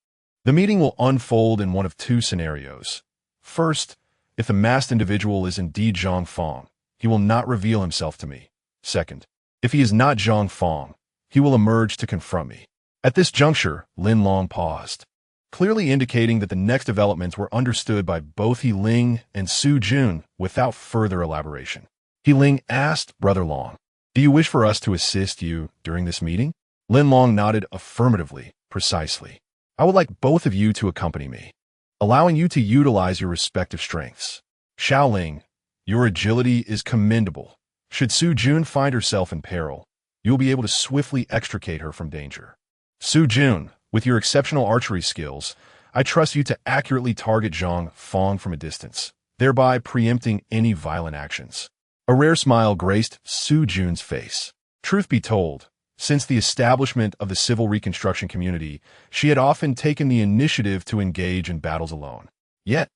The meeting will unfold in one of two scenarios. First, if the masked individual is indeed Zhang Fong, he will not reveal himself to me. Second, if he is not Zhang Fong, he will emerge to confront me." At this juncture, Lin Long paused, clearly indicating that the next developments were understood by both He Ling and Su Jun without further elaboration. He Ling asked, "Brother Long, do you wish for us to assist you during this meeting?" Lin Long nodded affirmatively, precisely. "I would like both of you to accompany me, allowing you to utilize your respective strengths. Xiaoling, your agility is commendable. Should Su Jun find herself in peril, you will be able to swiftly extricate her from danger. Su Jun, with your exceptional archery skills, I trust you to accurately target Zhang Fong from a distance, thereby preempting any violent actions." A rare smile graced Su Jun's face. Truth be told, since the establishment of the civil reconstruction community, she had often taken the initiative to engage in battles alone. Yet,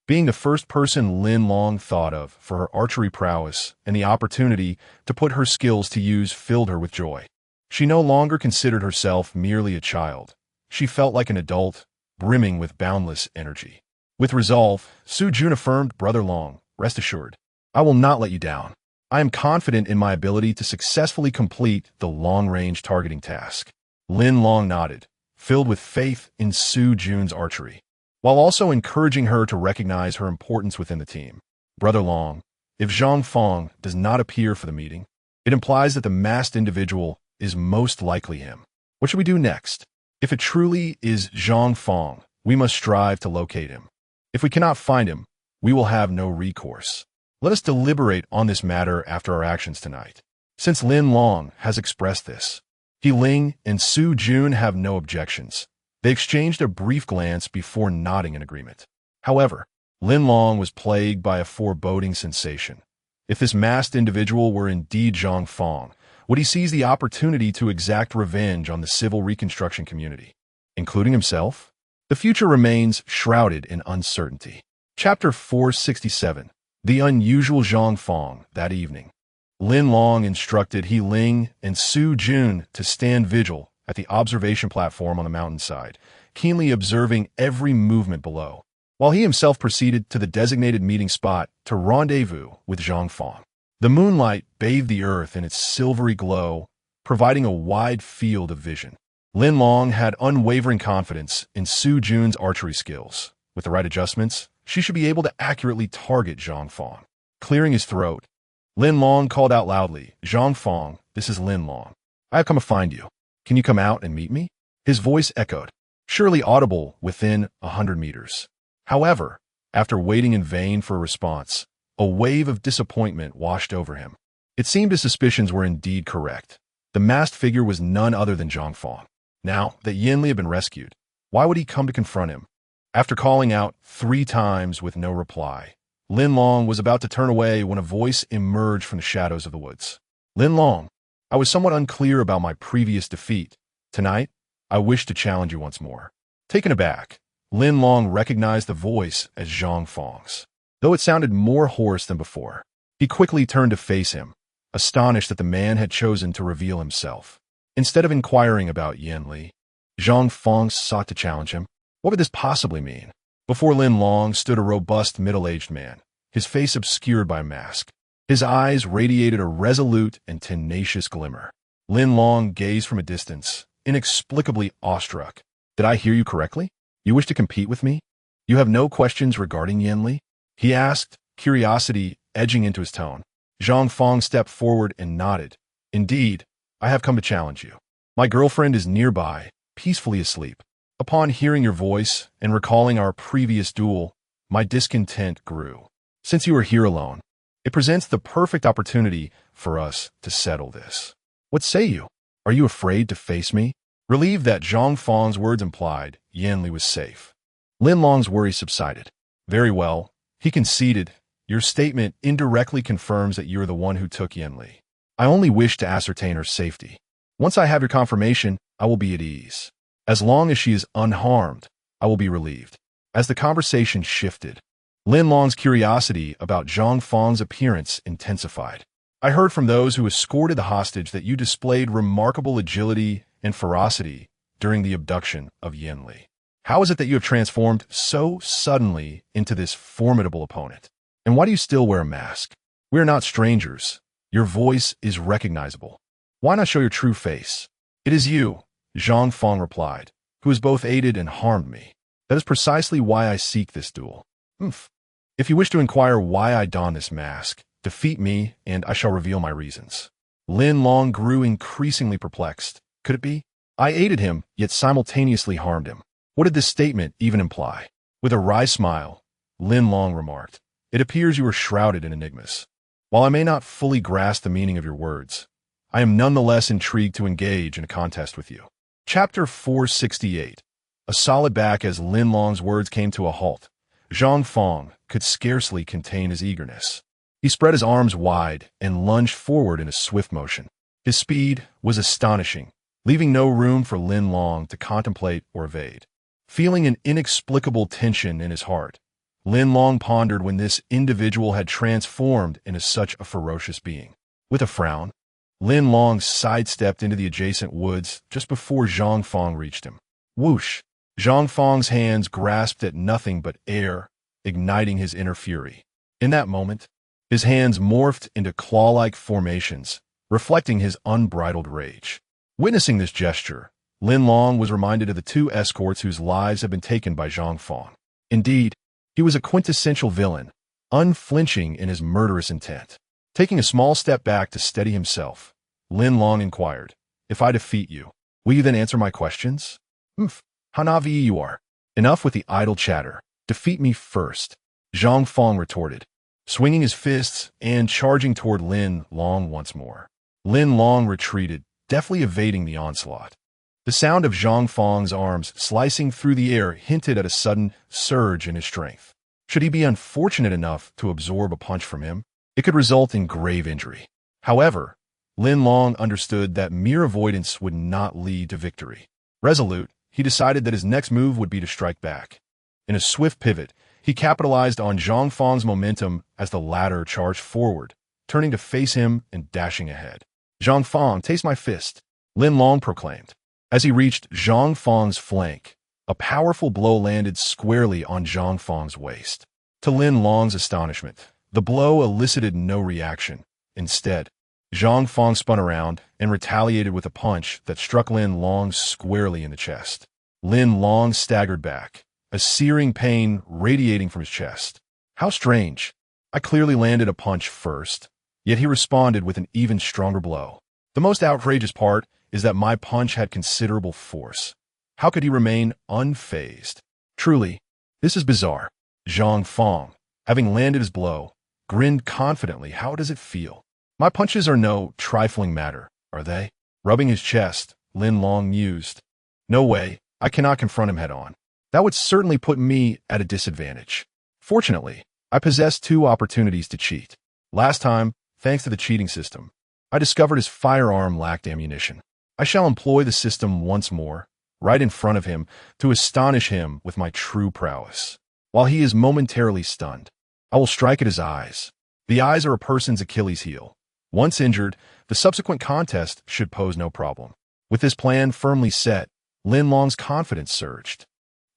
being the first person Lin Long thought of for her archery prowess and the opportunity to put her skills to use filled her with joy. She no longer considered herself merely a child. She felt like an adult, brimming with boundless energy. With resolve, Su Jun affirmed, "Brother Long, rest assured, I will not let you down. I am confident in my ability to successfully complete the long-range targeting task." Lin Long nodded, filled with faith in Su Jun's archery, while also encouraging her to recognize her importance within the team. "Brother Long, if Zhang Fong does not appear for the meeting, it implies that the masked individual is most likely him. What should we do next? If it truly is Zhang Fong, we must strive to locate him. If we cannot find him, we will have no recourse. Let us deliberate on this matter after our actions tonight." Since Lin Long has expressed this, He Ling and Su Jun have no objections. They exchanged a brief glance before nodding in agreement. However, Lin Long was plagued by a foreboding sensation. If this masked individual were indeed Zhang Fong, would he seize the opportunity to exact revenge on the civil reconstruction community, including himself? The future remains shrouded in uncertainty. Chapter 467. The unusual Zhang Fong. That evening, Lin Long instructed He Ling and Su Jun to stand vigil at the observation platform on the mountainside, keenly observing every movement below. while he himself proceeded to the designated meeting spot to rendezvous with Zhang Fang. The moonlight bathed the earth in its silvery glow, providing a wide field of vision. Lin Long had unwavering confidence in Su Jun's archery skills. With the right adjustments, she should be able to accurately target Zhang Fang. Clearing his throat, Lin Long called out loudly, "Zhang Fang, this is Lin Long. I have come to find you. Can you come out and meet me?" His voice echoed, surely audible within 100 meters. However, after waiting in vain for a response, a wave of disappointment washed over him. It seemed his suspicions were indeed correct. The masked figure was none other than Zhang Fang. Now that Yan Li had been rescued, why would he come to confront him? After calling out 3 times with no reply, Lin Long was about to turn away when a voice emerged from the shadows of the woods. "Lin Long, I was somewhat unclear about my previous defeat. Tonight, I wish to challenge you once more." Taken aback, Lin Long recognized the voice as Zhang Fang's, though it sounded more hoarse than before. He quickly turned to face him, astonished that the man had chosen to reveal himself. Instead of inquiring about Yan Li, Zhang Fang sought to challenge him. What would this possibly mean? Before Lin Long stood a robust middle-aged man, his face obscured by a mask. His eyes radiated a resolute and tenacious glimmer. Lin Long gazed from a distance, inexplicably awestruck. "Did I hear you correctly? You wish to compete with me? You have no questions regarding Yan Li?" he asked, curiosity edging into his tone. Zhang Fang stepped forward and nodded. "Indeed, I have come to challenge you. My girlfriend is nearby, peacefully asleep. Upon hearing your voice and recalling our previous duel, my discontent grew. Since you are here alone, it presents the perfect opportunity for us to settle this. What say you? Are you afraid to face me?" Relieved that Zhang Fang's words implied Yan Li was safe, Lin Long's worry subsided. "Very well," he conceded. "Your statement indirectly confirms that you are the one who took Yan Li. I only wish to ascertain her safety. Once I have your confirmation, I will be at ease. As long as she is unharmed, I will be relieved." As the conversation shifted, Lin Long's curiosity about Zhang Fang's appearance intensified. "I heard from those who escorted the hostage that you displayed remarkable agility and ferocity during the abduction of Yan Li. How is it that you have transformed so suddenly into this formidable opponent? And why do you still wear a mask? We are not strangers. Your voice is recognizable. Why not show your true face?" "It is you," Zhang Fang replied, "who has both aided and harmed me. That is precisely why I seek this duel." If you wish to inquire why I don this mask, defeat me and I shall reveal my reasons." Lin Long grew increasingly perplexed. Could it be? I aided him, yet simultaneously harmed him. What did this statement even imply? With a wry smile, Lin Long remarked, "It appears you are shrouded in enigmas. While I may not fully grasp the meaning of your words, I am nonetheless intrigued to engage in a contest with you." Chapter 468. A solid back. As Lin Long's words came to a halt, Zhang Fang could scarcely contain his eagerness. He spread his arms wide and lunged forward in a swift motion. His speed was astonishing, leaving no room for Lin Long to contemplate or evade. Feeling an inexplicable tension in his heart, Lin Long pondered when this individual had transformed into such a ferocious being. With a frown, Lin Long sidestepped into the adjacent woods just before Zhang Fang reached him. Whoosh! Zhang Fang's hands grasped at nothing but air, igniting his inner fury. In that moment, his hands morphed into claw-like formations, reflecting his unbridled rage. Witnessing this gesture, Lin Long was reminded of the 2 escorts whose lives had been taken by Zhang Fang. Indeed, he was a quintessential villain, unflinching in his murderous intent. Taking a small step back to steady himself, Lin Long inquired, "If I defeat you, will you then answer my questions?" How naive you are. Enough with the idle chatter. Defeat me first," Zhang Fang retorted, swinging his fists and charging toward Lin Long once more. Lin Long retreated, deftly evading the onslaught. The sound of Zhang Fang's arms slicing through the air hinted at a sudden surge in his strength. Should he be unfortunate enough to absorb a punch from him, it could result in grave injury. However, Lin Long understood that mere avoidance would not lead to victory. Resolute, he decided that his next move would be to strike back. In a swift pivot, he capitalized on Zhang Fang's momentum as the latter charged forward, turning to face him and dashing ahead. "Zhang Fang, taste my fist," Lin Long proclaimed. As he reached Zhang Fang's flank, A powerful blow landed squarely on Zhang Fang's waist. To Lin Long's astonishment, the blow elicited no reaction. Instead, Zhang Fang spun around and retaliated with a punch that struck Lin Long squarely in the chest. Lin Long staggered back, a searing pain radiating from his chest. How strange. I clearly landed a punch first, yet he responded with an even stronger blow. The most outrageous part is that my punch had considerable force. How could he remain unfazed? Truly, this is bizarre. Zhang Fang, having landed his blow, grinned confidently. How does it feel? My punches are no trifling matter, are they? Rubbing his chest, Lin Long mused. No way, I cannot confront him head-on. That would certainly put me at a disadvantage. Fortunately, I possess 2 opportunities to cheat. Last time, thanks to the cheating system, I discovered his firearm lacked ammunition. I shall employ the system once more, right in front of him, to astonish him with my true prowess. While he is momentarily stunned, I will strike at his eyes. The eyes are a person's Achilles heel. Once injured, the subsequent contest should pose no problem. With this plan firmly set, Lin Long's confidence surged.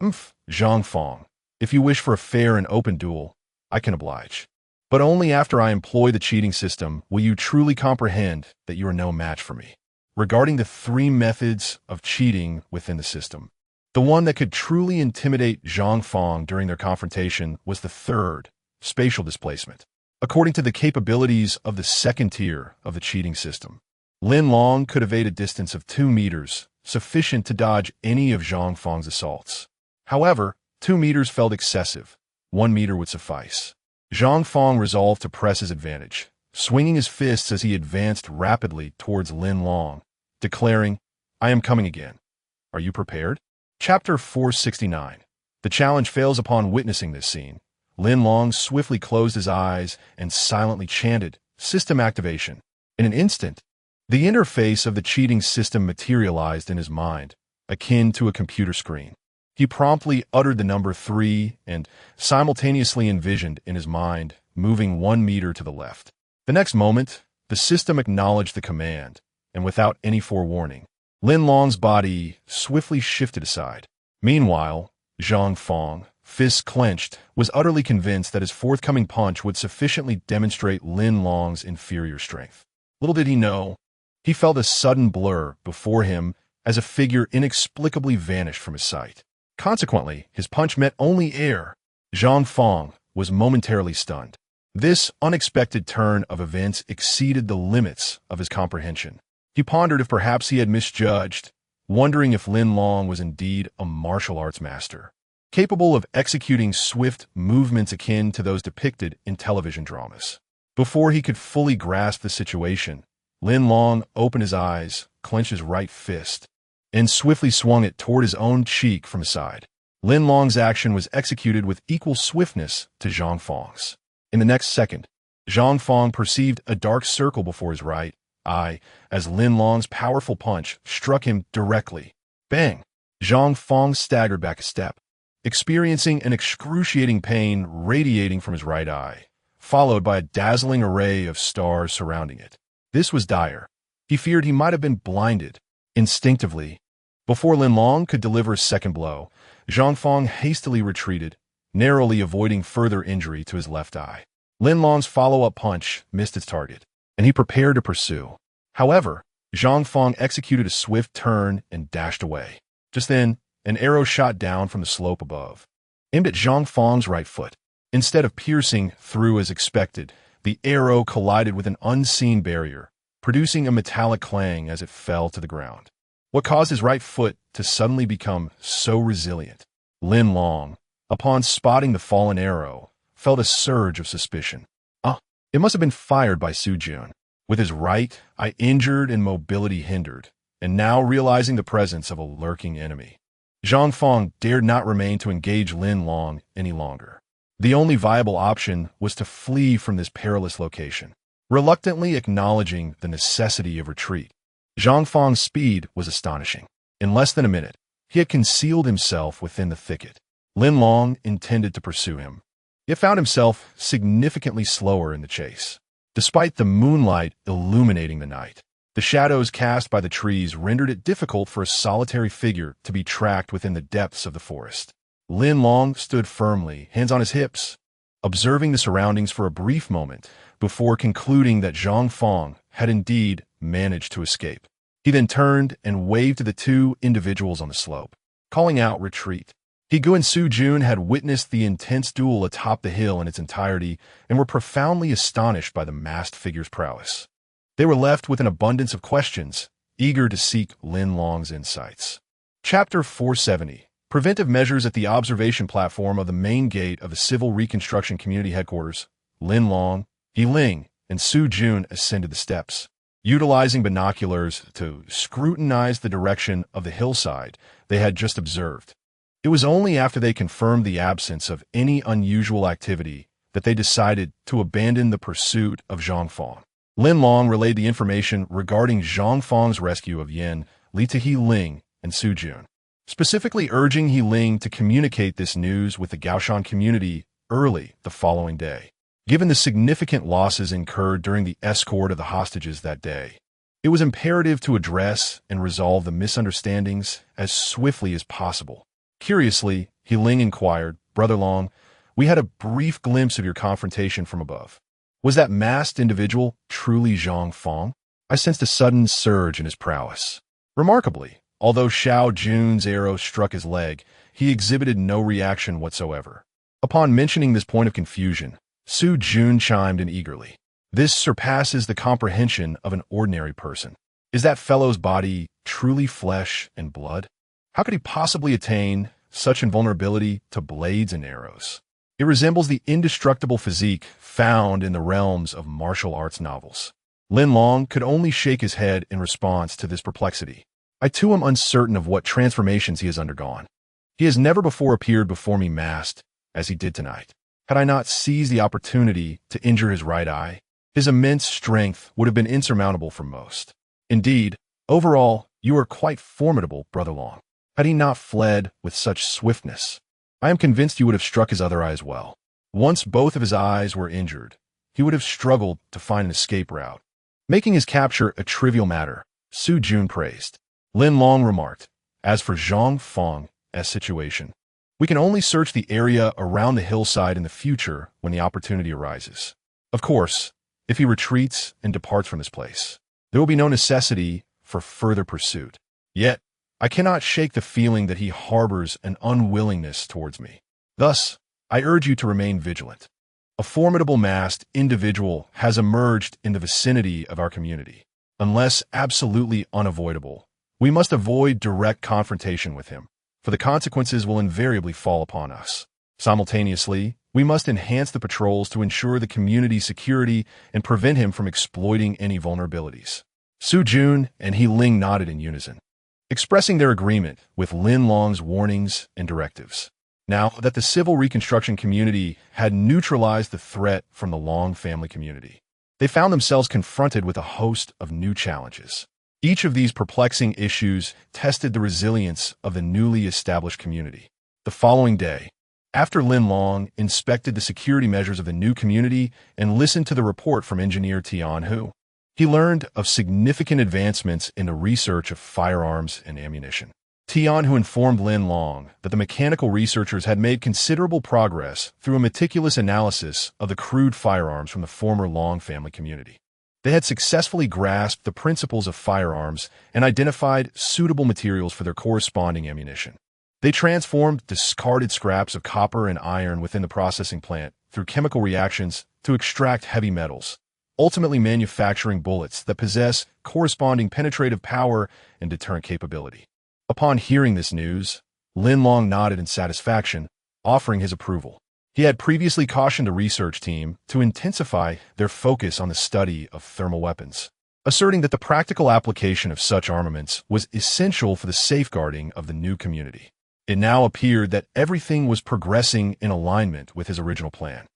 Zhang Fang, if you wish for a fair and open duel, I can oblige. But only after I employ the cheating system will you truly comprehend that you are no match for me. Regarding the 3 methods of cheating within the system, the one that could truly intimidate Zhang Fang during their confrontation was the 3rd, spatial displacement. According to the capabilities of the 2nd tier of the cheating system, Lin Long could evade a distance of 2 meters, sufficient to dodge any of Zhang Fang's assaults. However, 2 meters felt excessive. 1 meter would suffice. Zhang Fang resolved to press his advantage, swinging his fists as he advanced rapidly towards Lin Long, declaring, I am coming again. Are you prepared? Chapter 469. The challenge fails upon witnessing this scene. Lin Long swiftly closed his eyes and silently chanted, System activation. In an instant, the interface of the cheating system materialized in his mind, akin to a computer screen. He promptly uttered the number 3 and simultaneously envisioned in his mind moving 1 meter to the left. The next moment, the system acknowledged the command, and without any forewarning, Lin Long's body swiftly shifted aside. Meanwhile, Zhang Fang, fists clenched, was utterly convinced that his forthcoming punch would sufficiently demonstrate Lin Long's inferior strength. Little did he know, he felt a sudden blur before him as a figure inexplicably vanished from his sight. Consequently, his punch met only air. Zhang Fang was momentarily stunned. This unexpected turn of events exceeded the limits of his comprehension. He pondered if perhaps he had misjudged, wondering if Lin Long was indeed a martial arts master, capable of executing swift movements akin to those depicted in television dramas. Before he could fully grasp the situation, Lin Long opened his eyes, clenched his right fist, and swiftly swung it toward his own cheek from his side. Lin Long's action was executed with equal swiftness to Zhang Fang's. In the next second, Zhang Fang perceived a dark circle before his right eye as Lin Long's powerful punch struck him directly. Bang! Zhang Fang staggered back a step, experiencing an excruciating pain radiating from his right eye, followed by a dazzling array of stars surrounding it. This was dire. He feared he might have been blinded. Instinctively, before Lin Long could deliver a second blow, Zhang Fang hastily retreated, narrowly avoiding further injury to his left eye. Lin Long's follow-up punch missed its target, and he prepared to pursue. However, Zhang Fang executed a swift turn and dashed away. Just then, an arrow shot down from the slope above, aimed at Zhang Fang's right foot. Instead of piercing through as expected, the arrow collided with an unseen barrier, producing a metallic clang as it fell to the ground. What caused his right foot to suddenly become so resilient? Lin Long, upon spotting the fallen arrow, felt a surge of suspicion. It must have been fired by Su Jun. With his right eye injured and mobility hindered, and now realizing the presence of a lurking enemy, Zhang Fang dared not remain to engage Lin Long any longer. The only viable option was to flee from this perilous location. Reluctantly acknowledging the necessity of retreat, Zhang Fang's speed was astonishing. In less than a minute, he had concealed himself within the thicket. Lin Long intended to pursue him, yet found himself significantly slower in the chase. Despite the moonlight illuminating the night, The shadows cast by the trees rendered it difficult for a solitary figure to be tracked within the depths of the forest. Lin Long stood firmly, hands on his hips, observing the surroundings for a brief moment before concluding that Zhang Fong had indeed managed to escape. He then turned and waved to the two individuals on the slope, calling out retreat. He Gu and Su Jun had witnessed the intense duel atop the hill in its entirety and were profoundly astonished by the masked figure's prowess. They were left with an abundance of questions, eager to seek Lin Long's insights. Chapter 470. Preventive measures at the observation platform of the main gate of the Civil Reconstruction Community Headquarters. Lin Long, Yi Ling, and Su Jun ascended the steps. Utilizing binoculars to scrutinize the direction of the hillside they had just observed. It was only after they confirmed the absence of any unusual activity that they decided to abandon the pursuit of Zhang Fong. Lin Long relayed the information regarding Zhang Fong's rescue of Yin Li to Yi Ling and Su Jun, specifically urging Yi Ling to communicate this news with the Gaoshan community early the following day. Given the significant losses incurred during the escort of the hostages that day, it was imperative to address and resolve the misunderstandings as swiftly as possible. Curiously, Yi Ling inquired, "Brother Long, we had a brief glimpse of your confrontation from above. Was that masked individual truly Zhang Fong?" I sensed a sudden surge in his prowess. Remarkably, although Xiao Jun's arrow struck his leg, he exhibited no reaction whatsoever. Upon mentioning this point of confusion, Su Jun chimed in eagerly. "This surpasses the comprehension of an ordinary person. Is that fellow's body truly flesh and blood? How could he possibly attain such invulnerability to blades and arrows? It resembles the indestructible physique found in the realms of martial arts novels." Lin Long could only shake his head in response to this perplexity. I too am uncertain of what transformations he has undergone. He has never before appeared before me masked, as he did tonight. Had I not seized the opportunity to injure his right eye, his immense strength would have been insurmountable for most. Indeed, overall, you are quite formidable, Brother Long. Had he not fled with such swiftness, I am convinced you would have struck his other eye as well. Once both of his eyes were injured, he would have struggled to find an escape route. Making his capture a trivial matter, Su Jun praised. Lin Long remarked, "As for Zhang Fong's situation, we can only search the area around the hillside in the future when the opportunity arises. Of course, if he retreats and departs from this place, there will be no necessity for further pursuit. Yet, I cannot shake the feeling that he harbors an unwillingness towards me. Thus, I urge you to remain vigilant. A formidable masked individual has emerged in the vicinity of our community. Unless absolutely unavoidable, we must avoid direct confrontation with him, for the consequences will invariably fall upon us. Simultaneously, we must enhance the patrols to ensure the community's security and prevent him from exploiting any vulnerabilities." Su Jun and Yi Ling nodded in unison, expressing their agreement with Lin Long's warnings and directives. Now that the civil reconstruction community had neutralized the threat from the Long family community, they found themselves confronted with a host of new challenges. Each of these perplexing issues tested the resilience of the newly established community. The following day, after Lin Long inspected the security measures of the new community and listened to the report from engineer Tian Hu, he learned of significant advancements in the research of firearms and ammunition. Tian Hu informed Lin Long that the mechanical researchers had made considerable progress through a meticulous analysis of the crude firearms from the former Long family community. They had successfully grasped the principles of firearms and identified suitable materials for their corresponding ammunition. They transformed discarded scraps of copper and iron within the processing plant through chemical reactions to extract heavy metals, ultimately manufacturing bullets that possess corresponding penetrative power and deterrent capability. Upon hearing this news, Lin Long nodded in satisfaction, offering his approval. He had previously cautioned the research team to intensify their focus on the study of thermal weapons, asserting that the practical application of such armaments was essential for the safeguarding of the new community. It now appeared that everything was progressing in alignment with his original plan.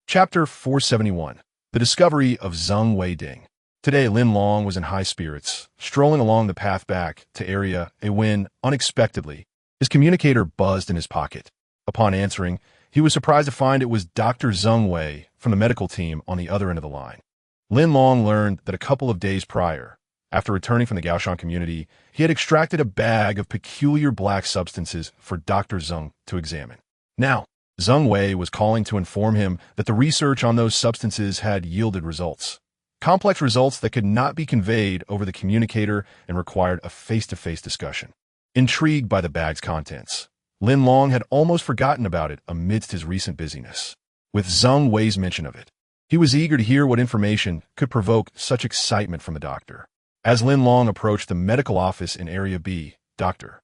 Chapter 471. The Discovery of Zheng Weiding. Today, Lin Long was in high spirits, strolling along the path back to Area A when, unexpectedly, his communicator buzzed in his pocket. Upon answering, he was surprised to find it was Dr. Zheng Wei from the medical team on the other end of the line. Lin Long learned that a couple of days prior, After returning from the Gaoshan community, he had extracted a bag of peculiar black substances for Dr. Zeng to examine. Now, Zeng Wei was calling to inform him that the research on those substances had yielded results. Complex results that could not be conveyed over the communicator and required a face-to-face discussion. Intrigued by the bag's contents, Lin Long had almost forgotten about it amidst his recent busyness. With Zeng Wei's mention of it, he was eager to hear what information could provoke such excitement from the doctor. As Lin Long approached the medical office in Area B, Dr.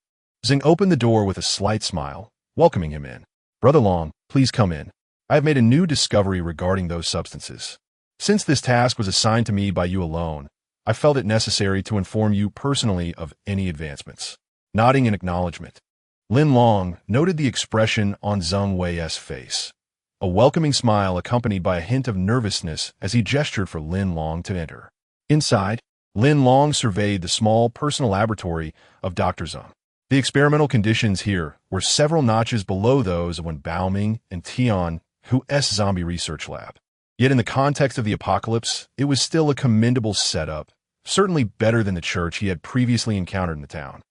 Zeng opened the door with a slight smile, welcoming him in. "Brother Long, please come in. I have made a new discovery regarding those substances. Since this task was assigned to me by you alone, I felt it necessary to inform you personally of any advancements." Nodding in acknowledgement, Lin Long noted the expression on Zeng Wei's face, a welcoming smile accompanied by a hint of nervousness as he gestured for Lin Long to enter. Inside, Lin Long surveyed the small personal laboratory of Dr. Zeng. The experimental conditions here were several notches below those of Wen Baoming and Tian Hu's zombie research lab. Yet in the context of the apocalypse, it was still a commendable setup, certainly better than the church he had previously encountered in the town.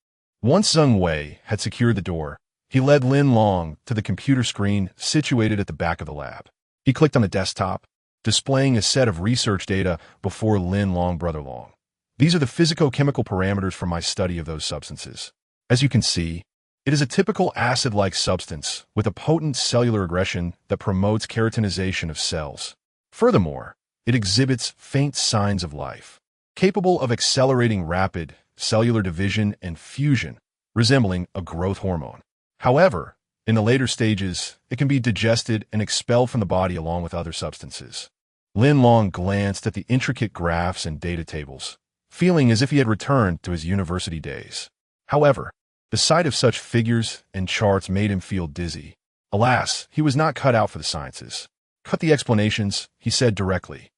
Once Zeng Wei had secured the door, he led Lin Long to the computer screen situated at the back of the lab. He clicked on the desktop, displaying a set of research data before Lin Long. "Brother Long, these are the physicochemical parameters from my study of those substances. As you can see, it is a typical acid-like substance with a potent cellular aggression that promotes keratinization of cells. Furthermore, it exhibits faint signs of life, capable of accelerating rapid cellular division and fusion, resembling a growth hormone. However, in the later stages, it can be digested and expelled from the body along with other substances." Lin Long glanced at the intricate graphs and data tables, feeling as if he had returned to his university days. However, the sight of such figures and charts made him feel dizzy. Alas, he was not cut out for the sciences. "Cut the explanations," he said directly.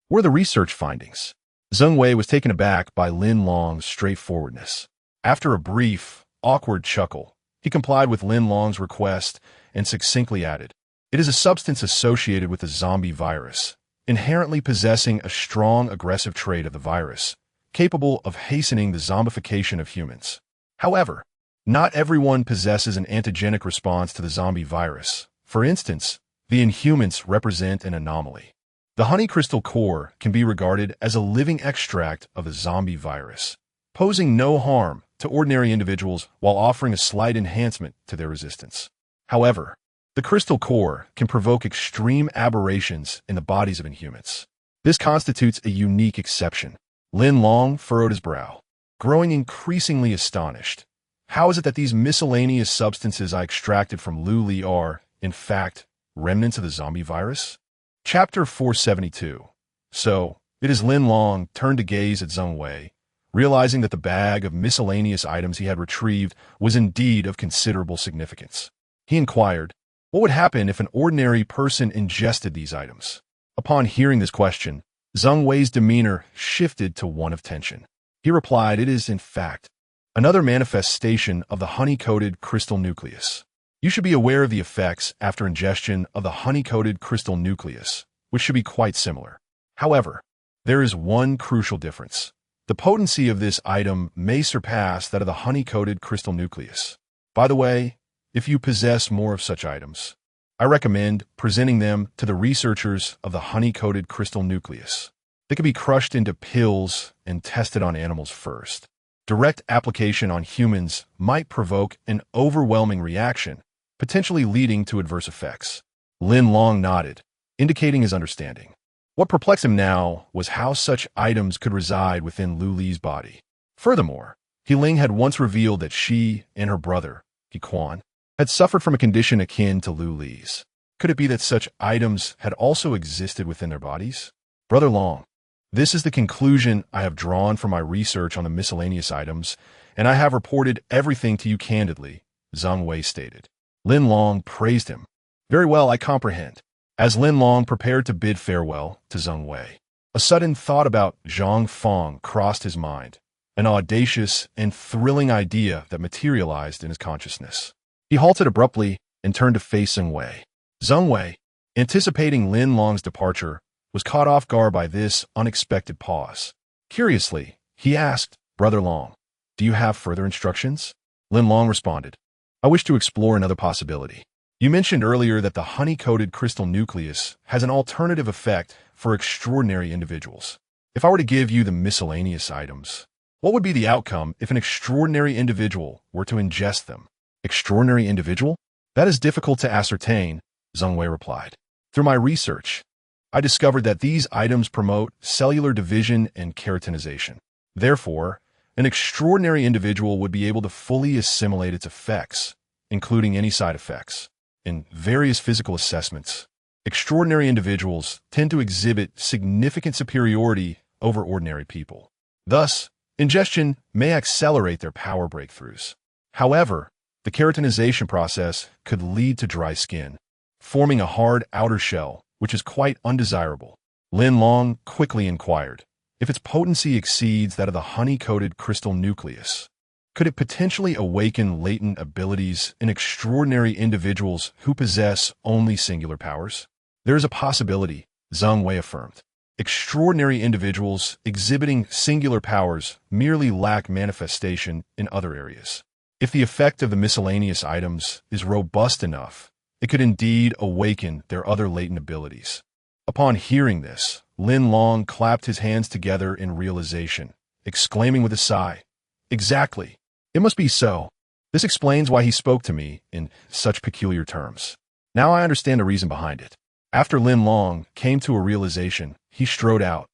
"What are the research findings?" Zeng Wei was taken aback by Lin Long's straightforwardness. After a brief, awkward chuckle, he complied with Lin Long's request and succinctly added, "It is a substance associated with the zombie virus, inherently possessing a strong aggressive trait of the virus, capable of hastening the zombification of humans. However, not everyone possesses an antigenic response to the zombie virus. For instance, the Inhumans represent an anomaly. The honey crystal core can be regarded as a living extract of the zombie virus, posing no harm to ordinary individuals while offering a slight enhancement to their resistance. However, the crystal core can provoke extreme aberrations in the bodies of Inhumans. This constitutes a unique exception." Lin Long furrowed his brow, growing increasingly astonished. How is it that these miscellaneous substances I extracted from Lu Li are, in fact, remnants of the zombie virus? Chapter 472. So, it is Lin Long turned to gaze at Zeng Wei, realizing that the bag of miscellaneous items he had retrieved was indeed of considerable significance. He inquired, what would happen if an ordinary person ingested these items? Upon hearing this question, Zeng Wei's demeanor shifted to one of tension. He replied, "It is, in fact, another manifestation of the honey-coated crystal nucleus. You should be aware of the effects after ingestion of the honey-coated crystal nucleus, which should be quite similar. However, there is one crucial difference. The potency of this item may surpass that of the honey-coated crystal nucleus. By the way, if you possess more of such items, I recommend presenting them to the researchers of the honey-coated crystal nucleus. They can be crushed into pills and tested on animals first. Direct application on humans might provoke an overwhelming reaction, potentially leading to adverse effects." Lin Long nodded, indicating his understanding. What perplexed him now was how such items could reside within Lu Li's body. Furthermore, He Ling had once revealed that she and her brother, He Quan, had suffered from a condition akin to Lu Li's. Could it be that such items had also existed within their bodies? "Brother Long, this is the conclusion I have drawn from my research on the miscellaneous items, and I have reported everything to you candidly," Zeng Wei stated. Lin Long praised him. "Very well, I comprehend." As Lin Long prepared to bid farewell to Zeng Wei, a sudden thought about Zhang Feng crossed his mind, an audacious and thrilling idea that materialized in his consciousness. He halted abruptly and turned to face Zeng Wei. Zeng Wei, anticipating Lin Long's departure, was caught off guard by this unexpected pause. Curiously, He asked, "Brother Long, do you have further instructions?" Lin Long responded, "I wish to explore another possibility. You mentioned earlier that the honey-coated crystal nucleus has an alternative effect for extraordinary individuals. If I were to give you the miscellaneous items, what would be the outcome if an extraordinary individual were to ingest them?" "Extraordinary individual? That is difficult to ascertain," Zheng Wei replied. "Through my research, I discovered that these items promote cellular division and keratinization. Therefore, an extraordinary individual would be able to fully assimilate its effects, including any side effects. In various physical assessments, extraordinary individuals tend to exhibit significant superiority over ordinary people. Thus, ingestion may accelerate their power breakthroughs. However, the keratinization process could lead to dry skin, forming a hard outer shell, which is quite undesirable." Lin Long quickly inquired, "If its potency exceeds that of the honey-coated crystal nucleus, could it potentially awaken latent abilities in extraordinary individuals who possess only singular powers?" "There is a possibility," Zheng Wei affirmed. "Extraordinary individuals exhibiting singular powers merely lack manifestation in other areas. If the effect of the miscellaneous items is robust enough, it could indeed awaken their other latent abilities." Upon hearing this, Lin Long clapped his hands together in realization, exclaiming with a sigh, "Exactly. It must be so. This explains why he spoke to me in such peculiar terms. Now I understand the reason behind it." After Lin Long came to a realization, he strode out,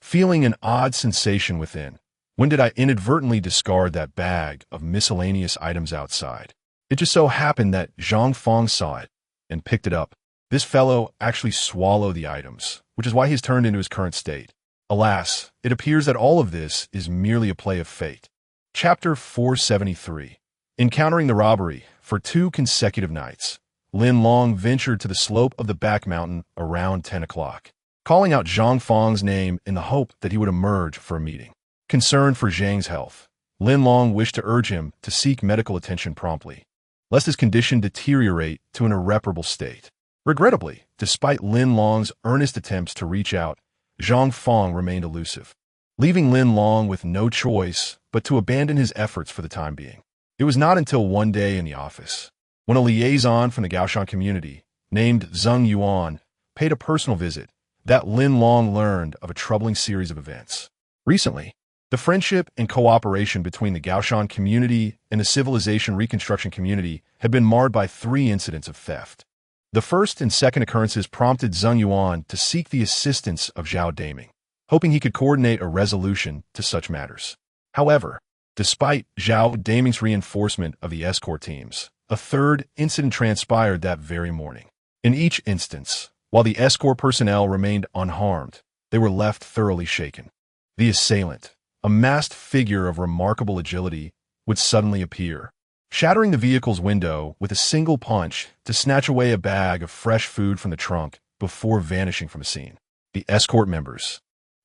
feeling an odd sensation within. When did I inadvertently discard that bag of miscellaneous items outside? It just so happened that Zhang Fong saw it and picked it up. This fellow actually swallowed the items, which is why he's turned into his current state. Alas, it appears that all of this is merely a play of fate. Chapter 473. Encountering the robbery. For 2 consecutive nights, Lin Long ventured to the slope of the back mountain around 10 o'clock, calling out Zhang Fong's name in the hope that he would emerge for a meeting. Concerned for Zhang's health, Lin Long wished to urge him to seek medical attention promptly, lest his condition deteriorate to an irreparable state. Regrettably, despite Lin Long's earnest attempts to reach out, Zhang Fong remained elusive, leaving Lin Long with no choice but to abandon his efforts for the time being. It was not until one day in the office, when a liaison from the Gaoshan community, named Zheng Yuan, paid a personal visit, that Lin Long learned of a troubling series of events. Recently, the friendship and cooperation between the Gaoshan community and the civilization reconstruction community had been marred by 3 incidents of theft. The first and second occurrences prompted Zheng Yuan to seek the assistance of Zhao Daming, hoping he could coordinate a resolution to such matters. However, despite Zhao Daming's reinforcement of the escort teams, a third incident transpired that very morning. In each instance, while the escort personnel remained unharmed, they were left thoroughly shaken. The assailant, a masked figure of remarkable agility, would suddenly appear, shattering the vehicle's window with a single punch to snatch away a bag of fresh food from the trunk before vanishing from the scene. The escort members,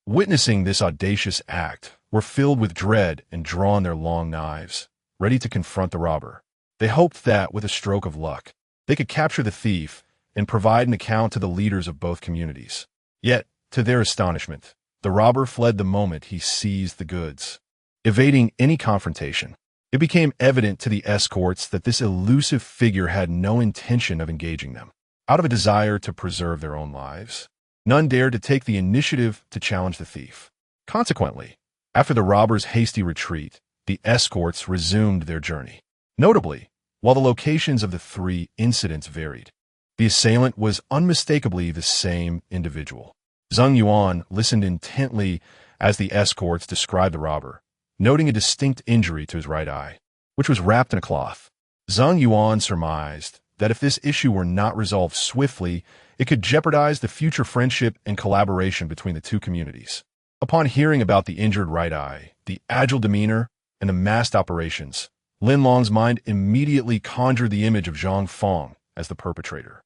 witnessing this audacious act, were filled with dread and drawn their long knives, ready to confront the robber. They hoped that, with a stroke of luck, they could capture the thief and provide an account to the leaders of both communities. Yet, to their astonishment, the robber fled the moment he seized the goods, evading any confrontation. It became evident to the escorts that this elusive figure had no intention of engaging them. Out of a desire to preserve their own lives, none dared to take the initiative to challenge the thief. Consequently, after the robber's hasty retreat, the escorts resumed their journey. Notably, while the locations of the 3 incidents varied, the assailant was unmistakably the same individual. Zheng Yuan listened intently as the escorts described the robber, noting a distinct injury to his right eye, which was wrapped in a cloth. Zheng Yuan surmised that if this issue were not resolved swiftly, it could jeopardize the future friendship and collaboration between the 2 communities. Upon hearing about the injured right eye, the agile demeanor, and the masked operations, Lin Long's mind immediately conjured the image of Zhang Fong as the perpetrator.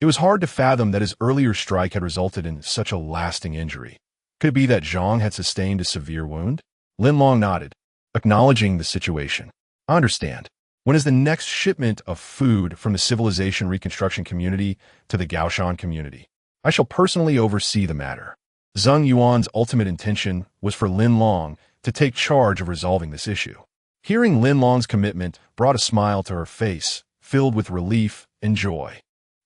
It was hard to fathom that his earlier strike had resulted in such a lasting injury. Could it be that Zhang had sustained a severe wound? Lin Long nodded, acknowledging the situation. I understand. When is the next shipment of food from the civilization reconstruction community to the Gaoshan community? I shall personally oversee the matter. Zheng Yuan's ultimate intention was for Lin Long to take charge of resolving this issue. Hearing Lin Long's commitment brought a smile to her face, filled with relief and joy.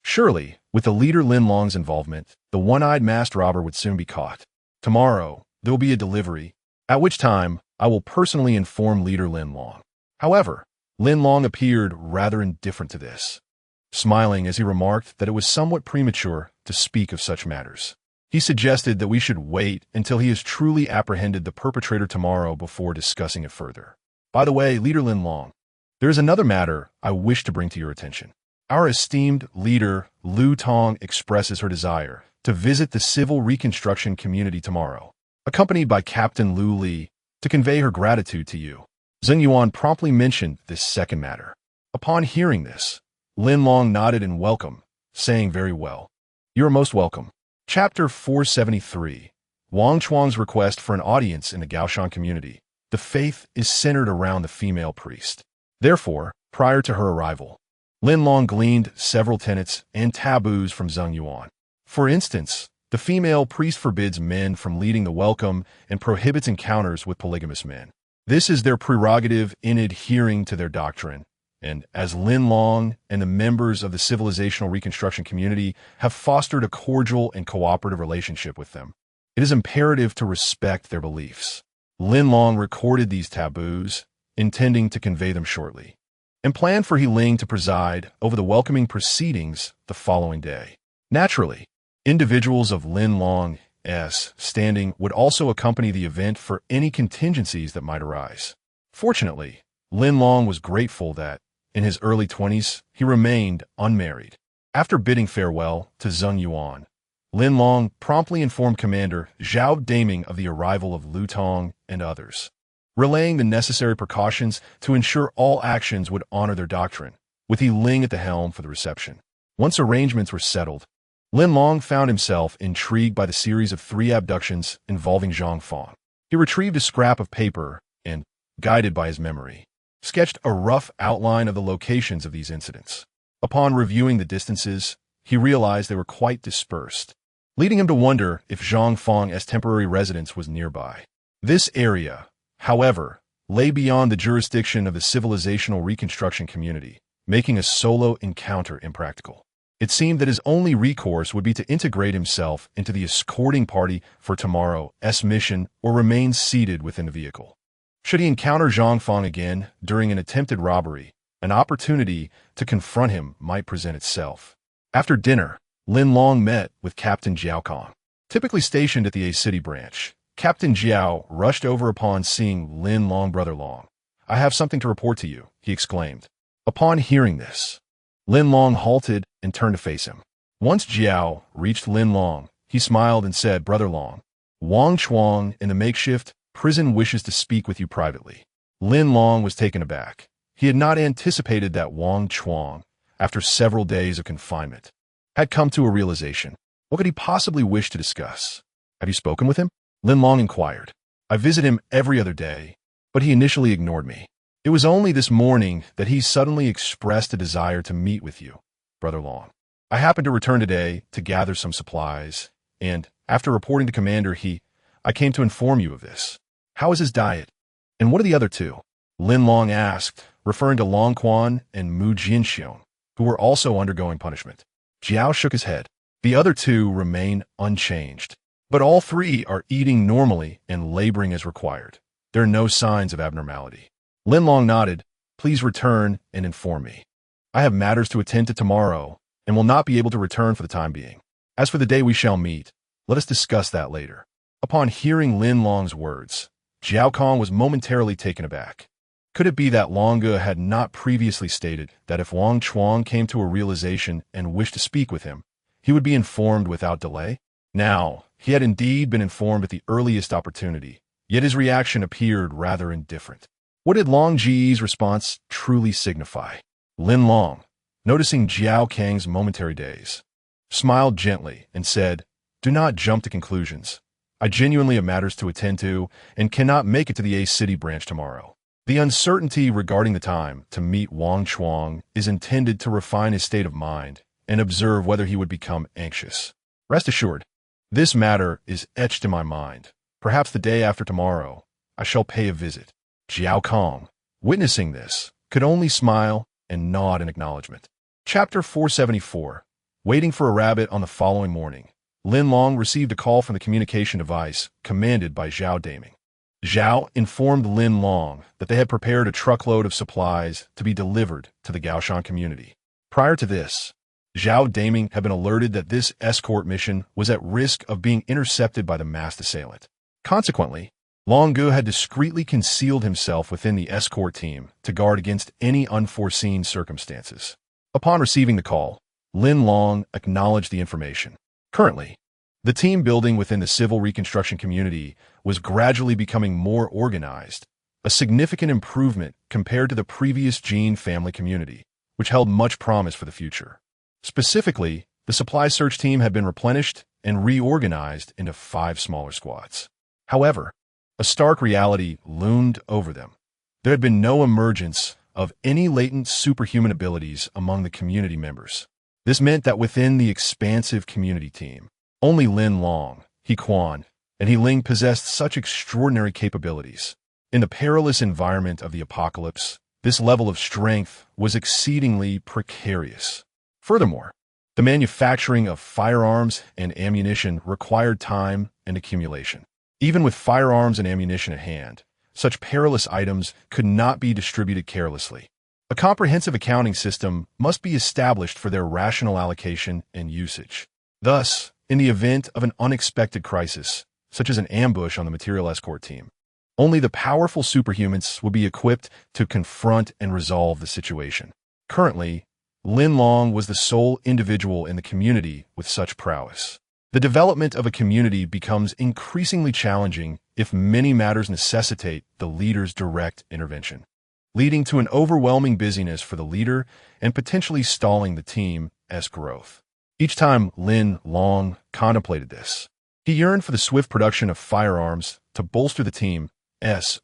Surely, with the leader Lin Long's involvement, the one-eyed masked robber would soon be caught. Tomorrow, there will be a delivery, at which time I will personally inform leader Lin Long. However, Lin Long appeared rather indifferent to this, smiling as he remarked that it was somewhat premature to speak of such matters. He suggested that we should wait until he has truly apprehended the perpetrator tomorrow before discussing it further. By the way, leader Lin Long, there is another matter I wish to bring to your attention. Our esteemed leader, Lu Tong, expresses her desire to visit the civil reconstruction community tomorrow, accompanied by Captain Lu Li, to convey her gratitude to you. Zheng Yuan promptly mentioned this second matter. Upon hearing this, Lin Long nodded in welcome, saying very well. You are most welcome. Chapter 473. Wang Chuang's request for an audience in the Gaoshan community. The faith is centered around the female priest. Therefore, prior to her arrival, Lin Long gleaned several tenets and taboos from Zheng Yuan. For instance, the female priest forbids men from leading the welcome and prohibits encounters with polygamous men. This is their prerogative in adhering to their doctrine, and as Lin Long and the members of the civilizational reconstruction community have fostered a cordial and cooperative relationship with them, it is imperative to respect their beliefs. Lin Long recorded these taboos, intending to convey them shortly, and planned for He Ling to preside over the welcoming proceedings the following day. Naturally, individuals of Lin Long's standing would also accompany the event for any contingencies that might arise. Fortunately, Lin Long was grateful that, in his early 20s, he remained unmarried. After bidding farewell to Zheng Yuan, Lin Long promptly informed Commander Zhao Daming of the arrival of Lu Tong and others, relaying the necessary precautions to ensure all actions would honor their doctrine, with He Ling at the helm for the reception. Once arrangements were settled, Lin Long found himself intrigued by the series of 3 abductions involving Zhang Fang. He retrieved a scrap of paper and, guided by his memory, sketched a rough outline of the locations of these incidents. Upon reviewing the distances, he realized they were quite dispersed, leading him to wonder if Zhang Fang's temporary residence was nearby. This area, however, lay beyond the jurisdiction of the civilizational reconstruction community, making a solo encounter impractical. It seemed that his only recourse would be to integrate himself into the escorting party for tomorrow's mission or remain seated within the vehicle. Should he encounter Zhang Fang again during an attempted robbery, an opportunity to confront him might present itself. After dinner, Lin Long met with Captain Jiao Kong. Typically stationed at the A City branch, Captain Jiao rushed over upon seeing Lin Long. Brother Long, I have something to report to you, he exclaimed. Upon hearing this, Lin Long halted and turned to face him. Once Jiao reached Lin Long, he smiled and said, Brother Long, Wang Chuang in the makeshift prison wishes to speak with you privately. Lin Long was taken aback. He had not anticipated that Wang Chuang, after several days of confinement, had come to a realization. What could he possibly wish to discuss? Have you spoken with him? Lin Long inquired. I visit him every other day, but he initially ignored me. It was only this morning that he suddenly expressed a desire to meet with you, Brother Long. I happened to return today to gather some supplies, and, after reporting to Commander I came to inform you of this. How is his diet? And what are the other 2? Lin Long asked, referring to Long Quan and Mu Jinxiong, who were also undergoing punishment. Jiao shook his head. The other 2 remain unchanged, but all 3 are eating normally and laboring as required. There are no signs of abnormality. Lin Long nodded. Please return and inform me. I have matters to attend to tomorrow and will not be able to return for the time being. As for the day we shall meet, let us discuss that later. Upon hearing Lin Long's words, Jiao Kong was momentarily taken aback. Could it be that Long Ge had not previously stated that if Wang Chuang came to a realization and wished to speak with him, he would be informed without delay? Now, he had indeed been informed at the earliest opportunity, yet his reaction appeared rather indifferent. What did Long Ji's response truly signify? Lin Long, noticing Jiao Kang's momentary daze, smiled gently and said, Do not jump to conclusions. I genuinely have matters to attend to and cannot make it to the A City branch tomorrow. The uncertainty regarding the time to meet Wang Chuang is intended to refine his state of mind and observe whether he would become anxious. Rest assured, this matter is etched in my mind. Perhaps the day after tomorrow, I shall pay a visit. Jiao Kong, witnessing this, could only smile and nod in acknowledgement. Chapter 474. Waiting for a rabbit on the following morning, Lin Long received a call from the communication device commanded by Zhao Daming. Zhao informed Lin Long that they had prepared a truckload of supplies to be delivered to the Gaoshan community. Prior to this, Zhao Daming had been alerted that this escort mission was at risk of being intercepted by the masked assailant. Consequently, Long Gu had discreetly concealed himself within the escort team to guard against any unforeseen circumstances. Upon receiving the call, Lin Long acknowledged the information. Currently, the team building within the civil reconstruction community was gradually becoming more organized, a significant improvement compared to the previous Gene family community, which held much promise for the future. Specifically, the supply search team had been replenished and reorganized into 5 smaller squads. However, a stark reality loomed over them. There had been no emergence of any latent superhuman abilities among the community members. This meant that within the expansive community team, only Lin Long, He Quan, and He Ling possessed such extraordinary capabilities. In the perilous environment of the apocalypse, this level of strength was exceedingly precarious. Furthermore, the manufacturing of firearms and ammunition required time and accumulation. Even with firearms and ammunition at hand, such perilous items could not be distributed carelessly. A comprehensive accounting system must be established for their rational allocation and usage. Thus, in the event of an unexpected crisis, such as an ambush on the material escort team, only the powerful superhumans would be equipped to confront and resolve the situation. Currently, Lin Long was the sole individual in the community with such prowess. The development of a community becomes increasingly challenging if many matters necessitate the leader's direct intervention, leading to an overwhelming busyness for the leader and potentially stalling the team's growth. Each time Lin Long contemplated this, he yearned for the swift production of firearms to bolster the team's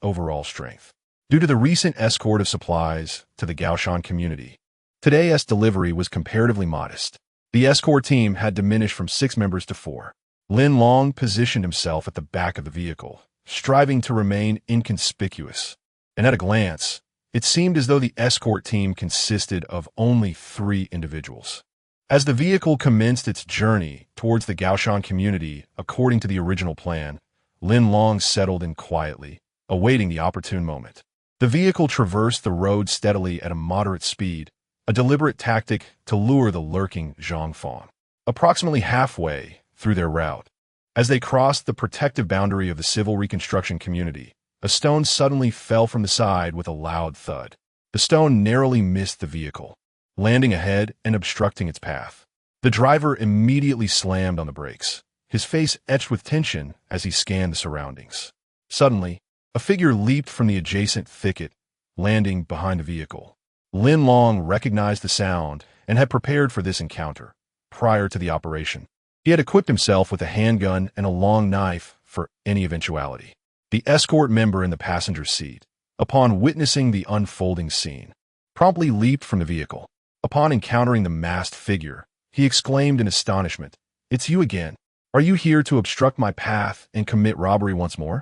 overall strength. Due to the recent escort of supplies to the Gaoshan community, today's delivery was comparatively modest. The escort team had diminished from 6 members to 4. Lin Long positioned himself at the back of the vehicle, striving to remain inconspicuous. And at a glance, it seemed as though the escort team consisted of only 3 individuals. As the vehicle commenced its journey towards the Gaoshan community according to the original plan, Lin Long settled in quietly, awaiting the opportune moment. The vehicle traversed the road steadily at a moderate speed, a deliberate tactic to lure the lurking Zhongfang. Approximately halfway through their route, as they crossed the protective boundary of the civil reconstruction community, a stone suddenly fell from the side with a loud thud. The stone narrowly missed the vehicle, landing ahead and obstructing its path. The driver immediately slammed on the brakes, his face etched with tension as he scanned the surroundings. Suddenly, a figure leaped from the adjacent thicket, landing behind the vehicle. Lin Long recognized the sound and had prepared for this encounter. Prior to the operation, he had equipped himself with a handgun and a long knife for any eventuality. The escort member in the passenger seat, upon witnessing the unfolding scene, promptly leaped from the vehicle. Upon encountering the masked figure, he exclaimed in astonishment, "It's you again. Are you here to obstruct my path and commit robbery once more?"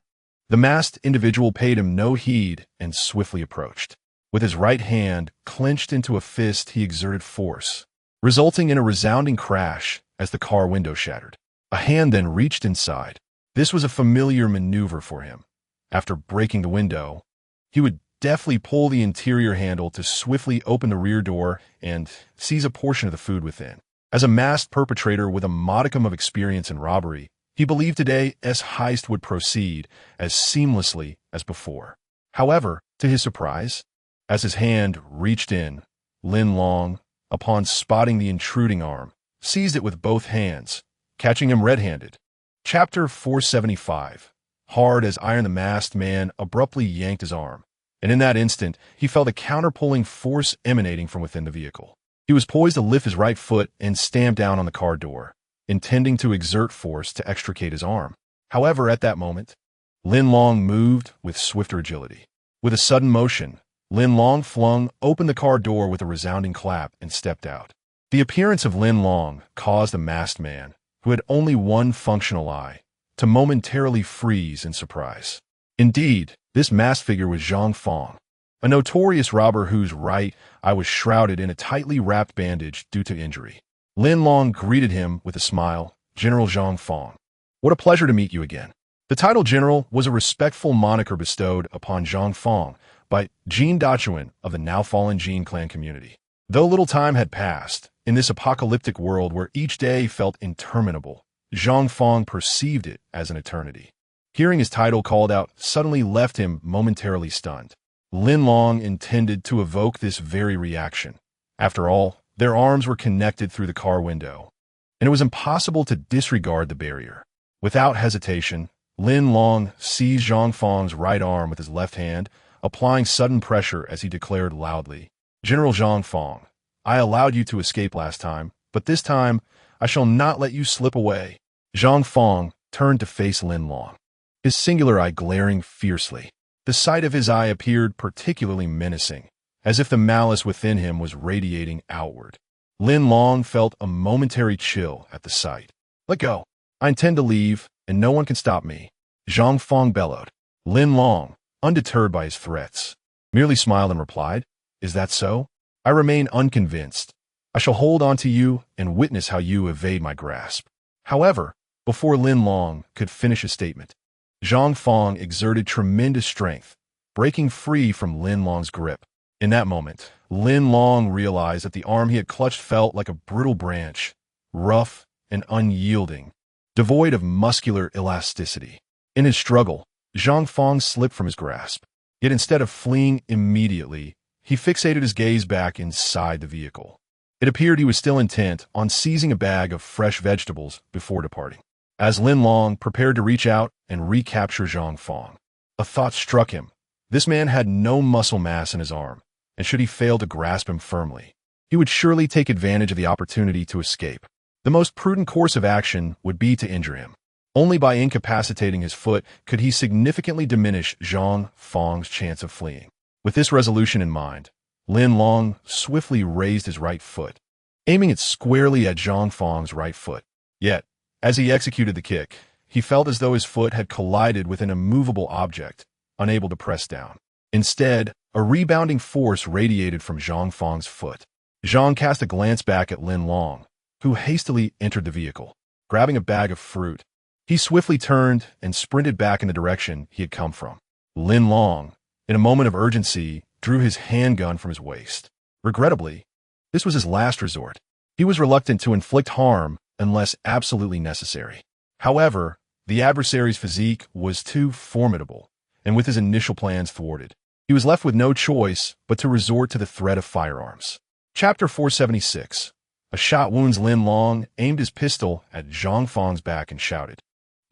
The masked individual paid him no heed and swiftly approached. With his right hand clenched into a fist, he exerted force, resulting in a resounding crash as the car window shattered. A hand then reached inside. This was a familiar maneuver for him. After breaking the window, he would deftly pull the interior handle to swiftly open the rear door and seize a portion of the food within. As a masked perpetrator with a modicum of experience in robbery, he believed today's heist would proceed as seamlessly as before. However, to his surprise, as his hand reached in, Lin Long, upon spotting the intruding arm, seized it with both hands, catching him red-handed. Chapter 475. Hard as iron, the masked man abruptly yanked his arm, and in that instant, he felt a counter-pulling force emanating from within the vehicle. He was poised to lift his right foot and stamp down on the car door, intending to exert force to extricate his arm. However, at that moment, Lin Long moved with swifter agility. With a sudden motion, Lin Long flung open the car door with a resounding clap and stepped out. The appearance of Lin Long caused the masked man, who had only one functional eye, to momentarily freeze in surprise. Indeed, This masked figure was Zhang Fong, a notorious robber whose right eye was shrouded in a tightly wrapped bandage due to injury. Lin Long greeted him with a smile. "General Zhang Fong, what a pleasure to meet you again." The title General was a respectful moniker bestowed upon Zhang Fong by Jin Dachuan of the now-fallen Jin clan community. Though little time had passed, in this apocalyptic world where each day felt interminable, Zhang Fong perceived it as an eternity. Hearing his title called out suddenly left him momentarily stunned. Lin Long intended to evoke this very reaction. After all, their arms were connected through the car window, and it was impossible to disregard the barrier. Without hesitation, Lin Long seized Zhang Fong's right arm with his left hand, applying sudden pressure as he declared loudly, "General Zhang Fong, I allowed you to escape last time, but this time I shall not let you slip away." Zhang Fong turned to face Lin Long, his singular eye glaring fiercely. The sight of his eye appeared particularly menacing, as if the malice within him was radiating outward. Lin Long felt a momentary chill at the sight. "Let go. I intend to leave, and no one can stop me," Zhang Fong bellowed. Lin Long, undeterred by his threats, merely smiled and replied, "Is that so? I remain unconvinced. I shall hold on to you and witness how you evade my grasp." However, before Lin Long could finish his statement, Zhang Fong exerted tremendous strength, breaking free from Lin Long's grip. In that moment, Lin Long realized that the arm he had clutched felt like a brittle branch, rough and unyielding, devoid of muscular elasticity. In his struggle, Zhang Fong slipped from his grasp. Yet instead of fleeing immediately, he fixated his gaze back inside the vehicle. It appeared he was still intent on seizing a bag of fresh vegetables before departing. As Lin Long prepared to reach out and recapture Zhang Fong, a thought struck him. This man had no muscle mass in his arm, and should he fail to grasp him firmly, he would surely take advantage of the opportunity to escape. The most prudent course of action would be to injure him. Only by incapacitating his foot could he significantly diminish Zhang Fong's chance of fleeing. With this resolution in mind, Lin Long swiftly raised his right foot, aiming it squarely at Zhang Fong's right foot. Yet, as he executed the kick, he felt as though his foot had collided with an immovable object, unable to press down. Instead, a rebounding force radiated from Zhang Fong's foot. Zhang cast a glance back at Lin Long, who hastily entered the vehicle. Grabbing a bag of fruit, he swiftly turned and sprinted back in the direction he had come from. Lin Long, in a moment of urgency, drew his handgun from his waist. Regrettably, this was his last resort. He was reluctant to inflict harm unless absolutely necessary. However, the adversary's physique was too formidable, and with his initial plans thwarted, he was left with no choice but to resort to the threat of firearms. Chapter 476. A shot wounds Lin Long, aimed his pistol at Zhang Fong's back and shouted,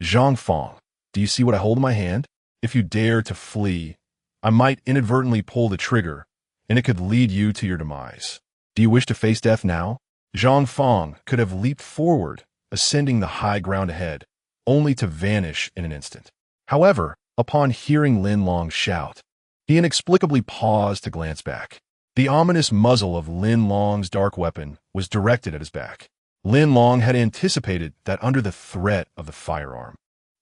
"Zhang Fong, do you see what I hold in my hand? If you dare to flee, I might inadvertently pull the trigger, and it could lead you to your demise. Do you wish to face death now?" Zhang Fong could have leaped forward, ascending the high ground ahead, only to vanish in an instant. However, upon hearing Lin Long's shout, he inexplicably paused to glance back. The ominous muzzle of Lin Long's dark weapon was directed at his back. Lin Long had anticipated that under the threat of the firearm,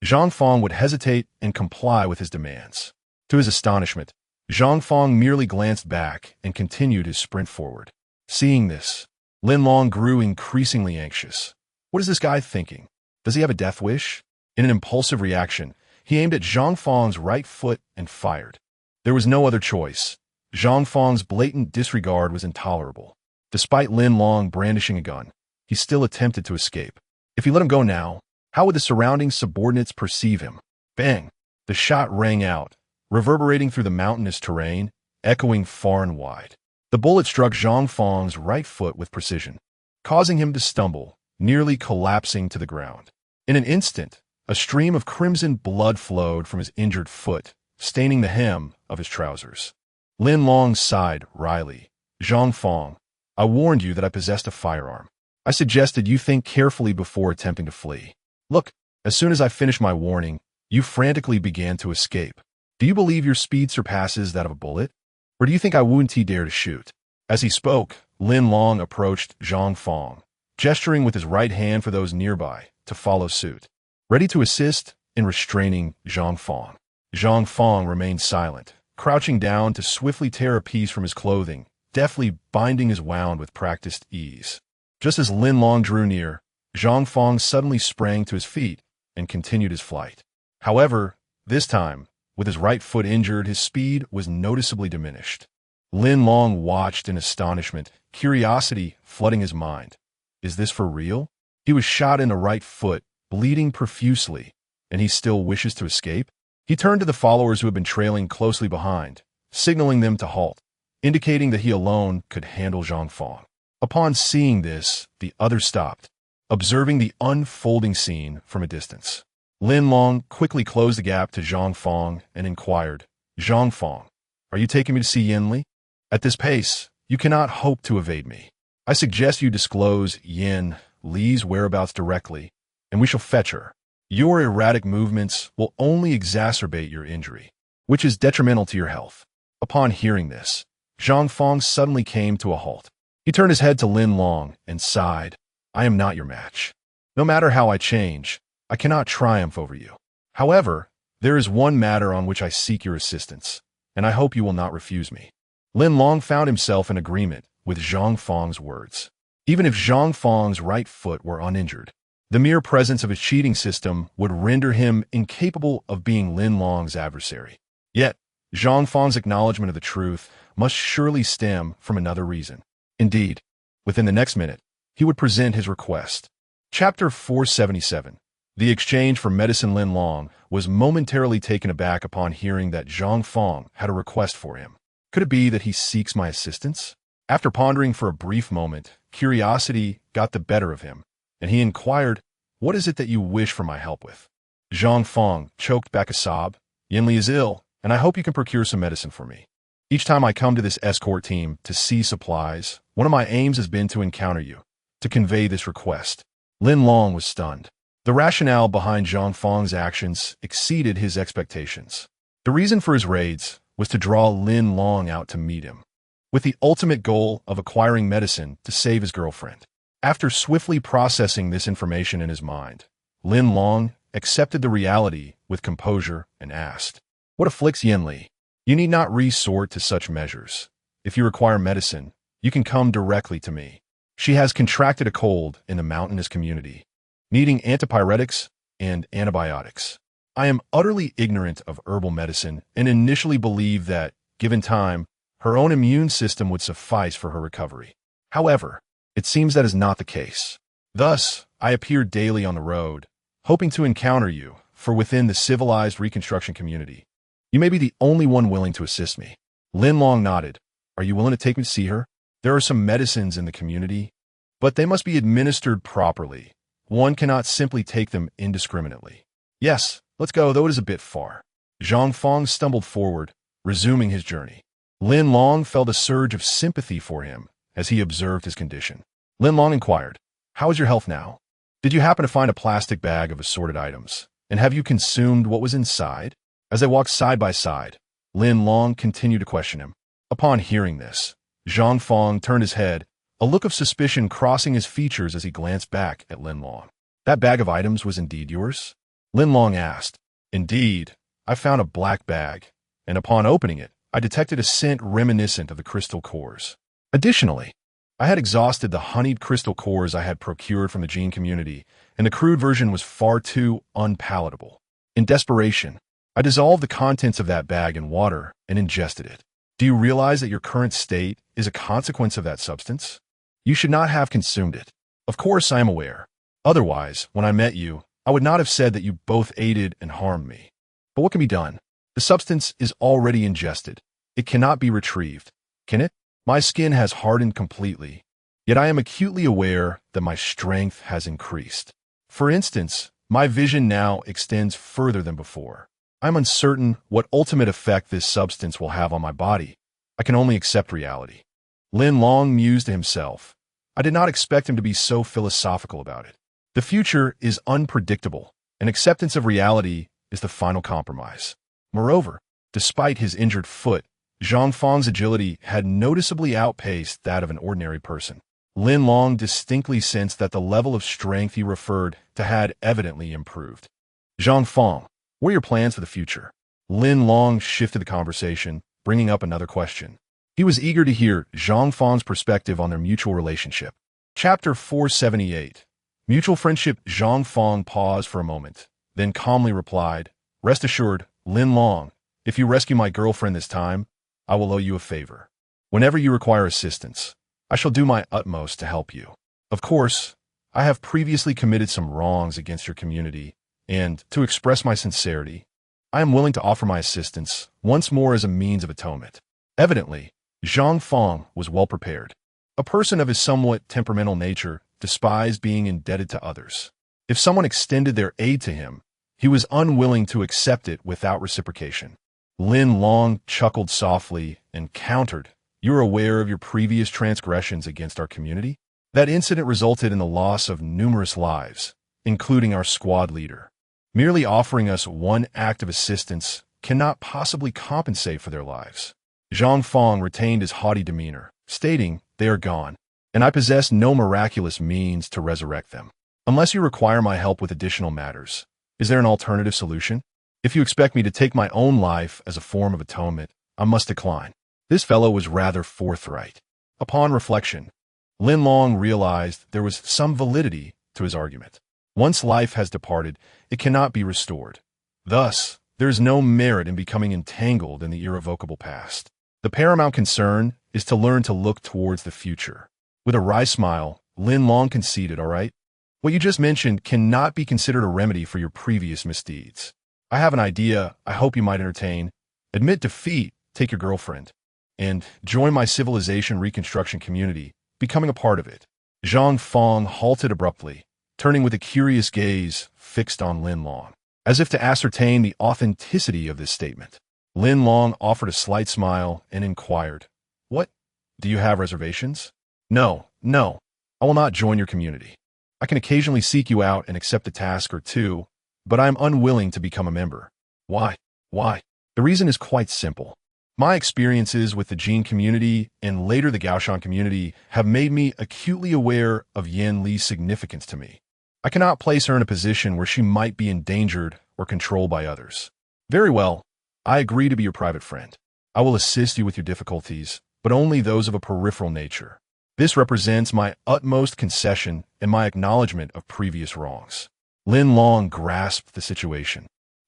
Zhang Fong would hesitate and comply with his demands. To his astonishment, Zhang Fong merely glanced back and continued his sprint forward. Seeing this, Lin Long grew increasingly anxious. What is this guy thinking? Does he have a death wish? In an impulsive reaction, he aimed at Zhang Fong's right foot and fired. There was no other choice. Zhang Fong's blatant disregard was intolerable. Despite Lin Long brandishing a gun, he still attempted to escape. If he let him go now, how would the surrounding subordinates perceive him? Bang! The shot rang out, reverberating through the mountainous terrain, echoing far and wide. The bullet struck Zhang Fong's right foot with precision, causing him to stumble, nearly collapsing to the ground. In an instant, a stream of crimson blood flowed from his injured foot, staining the hem of his trousers. Lin Long sighed wryly. "Zhang Fong, I warned you that I possessed a firearm. I suggested you think carefully before attempting to flee. Look, as soon as I finished my warning, you frantically began to escape. Do you believe your speed surpasses that of a bullet? Or do you think I wouldn't dare to shoot?" As he spoke, Lin Long approached Zhang Fong, gesturing with his right hand for those nearby to follow suit, ready to assist in restraining Zhang Fong. Zhang Fong remained silent, crouching down to swiftly tear a piece from his clothing, deftly binding his wound with practiced ease. Just as Lin Long drew near, Zhang Fong suddenly sprang to his feet and continued his flight. However, this time, with his right foot injured, his speed was noticeably diminished. Lin Long watched in astonishment, curiosity flooding his mind. Is this for real? He was shot in the right foot, bleeding profusely, and he still wishes to escape? He turned to the followers who had been trailing closely behind, signaling them to halt, indicating that he alone could handle Zhang Fong. Upon seeing this, the others stopped, observing the unfolding scene from a distance. Lin Long quickly closed the gap to Zhang Fong and inquired, "Zhang Fong, are you taking me to see Yin Li? At this pace, you cannot hope to evade me. I suggest you disclose Yin Li's whereabouts directly, and we shall fetch her. Your erratic movements will only exacerbate your injury, which is detrimental to your health." Upon hearing this, Zhang Fong suddenly came to a halt. He turned his head to Lin Long and sighed, "I am not your match. No matter how I change, I cannot triumph over you. However, there is one matter on which I seek your assistance, and I hope you will not refuse me." Lin Long found himself in agreement with Zhang Fong's words. Even if Zhang Fong's right foot were uninjured, the mere presence of his cheating system would render him incapable of being Lin Long's adversary. Yet, Zhang Fong's acknowledgement of the truth must surely stem from another reason. Indeed, within the next minute, he would present his request. Chapter 477. The exchange for medicine. Lin Long was momentarily taken aback upon hearing that Zhang Fong had a request for him. Could it be that he seeks my assistance? After pondering for a brief moment, curiosity got the better of him, and he inquired, "What is it that you wish for my help with?" Zhang Fong choked back a sob. "Yin Li is ill, and I hope you can procure some medicine for me. Each time I come to this escort team to see supplies, one of my aims has been to encounter you, to convey this request." Lin Long was stunned. The rationale behind Zhang Fong's actions exceeded his expectations. The reason for his raids was to draw Lin Long out to meet him, with the ultimate goal of acquiring medicine to save his girlfriend. After swiftly processing this information in his mind, Lin Long accepted the reality with composure and asked, "What afflicts Yin Li? You need not resort to such measures. If you require medicine, you can come directly to me. She has contracted a cold in the mountainous community, needing antipyretics and antibiotics. I am utterly ignorant of herbal medicine and initially believed that, given time, her own immune system would suffice for her recovery. However, it seems that is not the case. Thus, I appear daily on the road, hoping to encounter you, for within the civilized reconstruction community, you may be the only one willing to assist me." Lin Long nodded. "Are you willing to take me to see her? There are some medicines in the community, but they must be administered properly. One cannot simply take them indiscriminately." "Yes, let's go, though it is a bit far." Zhang Fong stumbled forward, resuming his journey. Lin Long felt a surge of sympathy for him as he observed his condition. Lin Long inquired, "How is your health now? Did you happen to find a plastic bag of assorted items? And have you consumed what was inside?" As they walked side by side, Lin Long continued to question him. Upon hearing this, Zhang Fong turned his head, a look of suspicion crossing his features as he glanced back at Lin Long. "That bag of items was indeed yours?" Lin Long asked. "Indeed, I found a black bag, and upon opening it, I detected a scent reminiscent of the crystal cores. Additionally, I had exhausted the honeyed crystal cores I had procured from the gene community, and the crude version was far too unpalatable. In desperation, I dissolved the contents of that bag in water and ingested it. Do you realize that your current state is a consequence of that substance? You should not have consumed it. Of course, I am aware. Otherwise, when I met you, I would not have said that you both aided and harmed me. But what can be done? The substance is already ingested. It cannot be retrieved, can it? My skin has hardened completely, yet I am acutely aware that my strength has increased. For instance, my vision now extends further than before. I am uncertain what ultimate effect this substance will have on my body. I can only accept reality." Lin Long mused to himself. I did not expect him to be so philosophical about it. The future is unpredictable, and acceptance of reality is the final compromise. Moreover, despite his injured foot, Zhang Fong's agility had noticeably outpaced that of an ordinary person. Lin Long distinctly sensed that the level of strength he referred to had evidently improved. "Zhang Fong, what are your plans for the future?" Lin Long shifted the conversation, bringing up another question. He was eager to hear Zhang Fang's perspective on their mutual relationship. Chapter 478. Mutual friendship. Zhang Fang paused for a moment, then calmly replied, "Rest assured, Lin Long, if you rescue my girlfriend this time, I will owe you a favor. Whenever you require assistance, I shall do my utmost to help you. Of course, I have previously committed some wrongs against your community, and, to express my sincerity, I am willing to offer my assistance once more as a means of atonement." Evidently, Zhang Fang was well prepared. A person of his somewhat temperamental nature despised being indebted to others. If someone extended their aid to him, he was unwilling to accept it without reciprocation. Lin Long chuckled softly and countered, "You're aware of your previous transgressions against our community? That incident resulted in the loss of numerous lives, including our squad leader. Merely offering us one act of assistance cannot possibly compensate for their lives." Zhang Fang retained his haughty demeanor, stating, "They are gone, and I possess no miraculous means to resurrect them. Unless you require my help with additional matters, is there an alternative solution? If you expect me to take my own life as a form of atonement, I must decline." This fellow was rather forthright. Upon reflection, Lin Long realized there was some validity to his argument. Once life has departed, it cannot be restored. Thus, there is no merit in becoming entangled in the irrevocable past. The paramount concern is to learn to look towards the future. With a wry smile, Lin Long conceded, "All right. What you just mentioned cannot be considered a remedy for your previous misdeeds. I have an idea I hope you might entertain. Admit defeat, take your girlfriend, and join my civilization reconstruction community, becoming a part of it." Zhang Fang halted abruptly, turning with a curious gaze fixed on Lin Long, as if to ascertain the authenticity of this statement. Lin Long offered a slight smile and inquired, "What? Do you have reservations?" No, I will not join your community. I can occasionally seek you out and accept a task or two, but I am unwilling to become a member." Why? The reason is quite simple. My experiences with the Jin community and later the Gaoshan community have made me acutely aware of Yan Li's significance to me. I cannot place her in a position where she might be endangered or controlled by others. Very well, I agree to be your private friend. I will assist you with your difficulties, but only those of a peripheral nature. This represents my utmost concession and my acknowledgement of previous wrongs. Lin Long grasped the situation.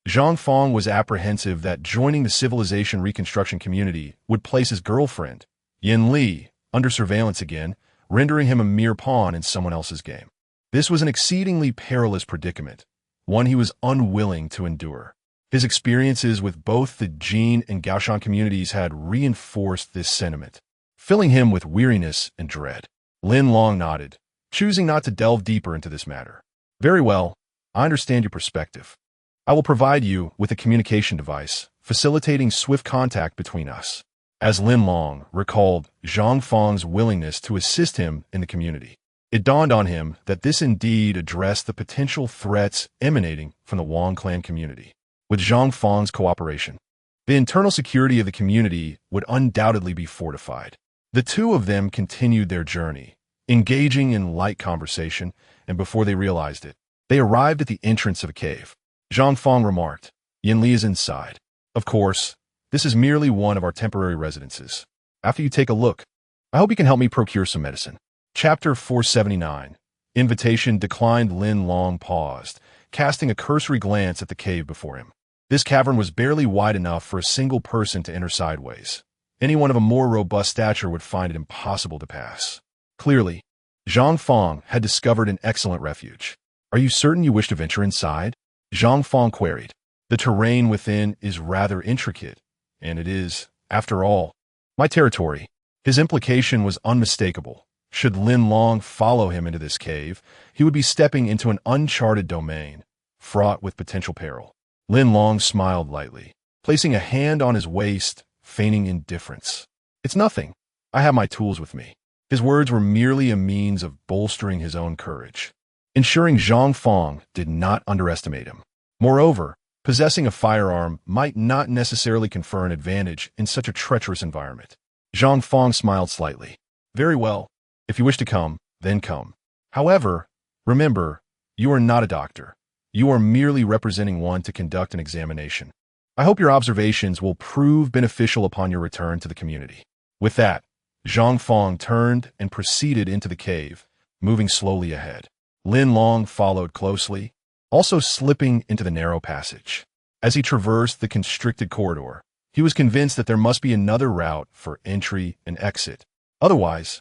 Zhang Fang was apprehensive that joining the civilization reconstruction community would place his girlfriend, Yan Li, under surveillance again, rendering him a mere pawn in someone else's game. This was an exceedingly perilous predicament, one he was unwilling to endure. His experiences with both the Jin and Gaoshan communities had reinforced this sentiment, filling him with weariness and dread. Lin Long nodded, choosing not to delve deeper into this matter. "Very well, I understand your perspective. I will provide you with a communication device, facilitating swift contact between us." As Lin Long recalled Zhang Fang's willingness to assist him in the community, it dawned on him that this indeed addressed the potential threats emanating from the Wang clan community. With Zhang Fang's cooperation, the internal security of the community would undoubtedly be fortified. The two of them continued their journey, engaging in light conversation, and before they realized it, they arrived at the entrance of a cave. Zhang Fang remarked, "Yan Li is inside. Of course, this is merely one of our temporary residences. After you take a look, I hope you can help me procure some medicine." Chapter 479. Invitation declined. Lin Long paused, casting a cursory glance at the cave before him. This cavern was barely wide enough for a single person to enter sideways. Anyone of a more robust stature would find it impossible to pass. Clearly, Zhang Fang had discovered an excellent refuge. "Are you certain you wish to venture inside?" Zhang Fang queried. "The terrain within is rather intricate, and it is, after all, my territory." His implication was unmistakable. Should Lin Long follow him into this cave, he would be stepping into an uncharted domain, fraught with potential peril. Lin Long smiled lightly, placing a hand on his waist, feigning indifference. "It's nothing. I have my tools with me." His words were merely a means of bolstering his own courage, ensuring Zhang Fang did not underestimate him. Moreover, possessing a firearm might not necessarily confer an advantage in such a treacherous environment. Zhang Fang smiled slightly. "Very well. If you wish to come, then come. However, remember, you are not a doctor. You are merely representing one to conduct an examination. I hope your observations will prove beneficial upon your return to the community. With that, Zhang Fong turned and proceeded into the cave, moving slowly ahead. Lin Long followed closely, also slipping into the narrow passage. As he traversed the constricted corridor, he was convinced that there must be another route for entry and exit. Otherwise,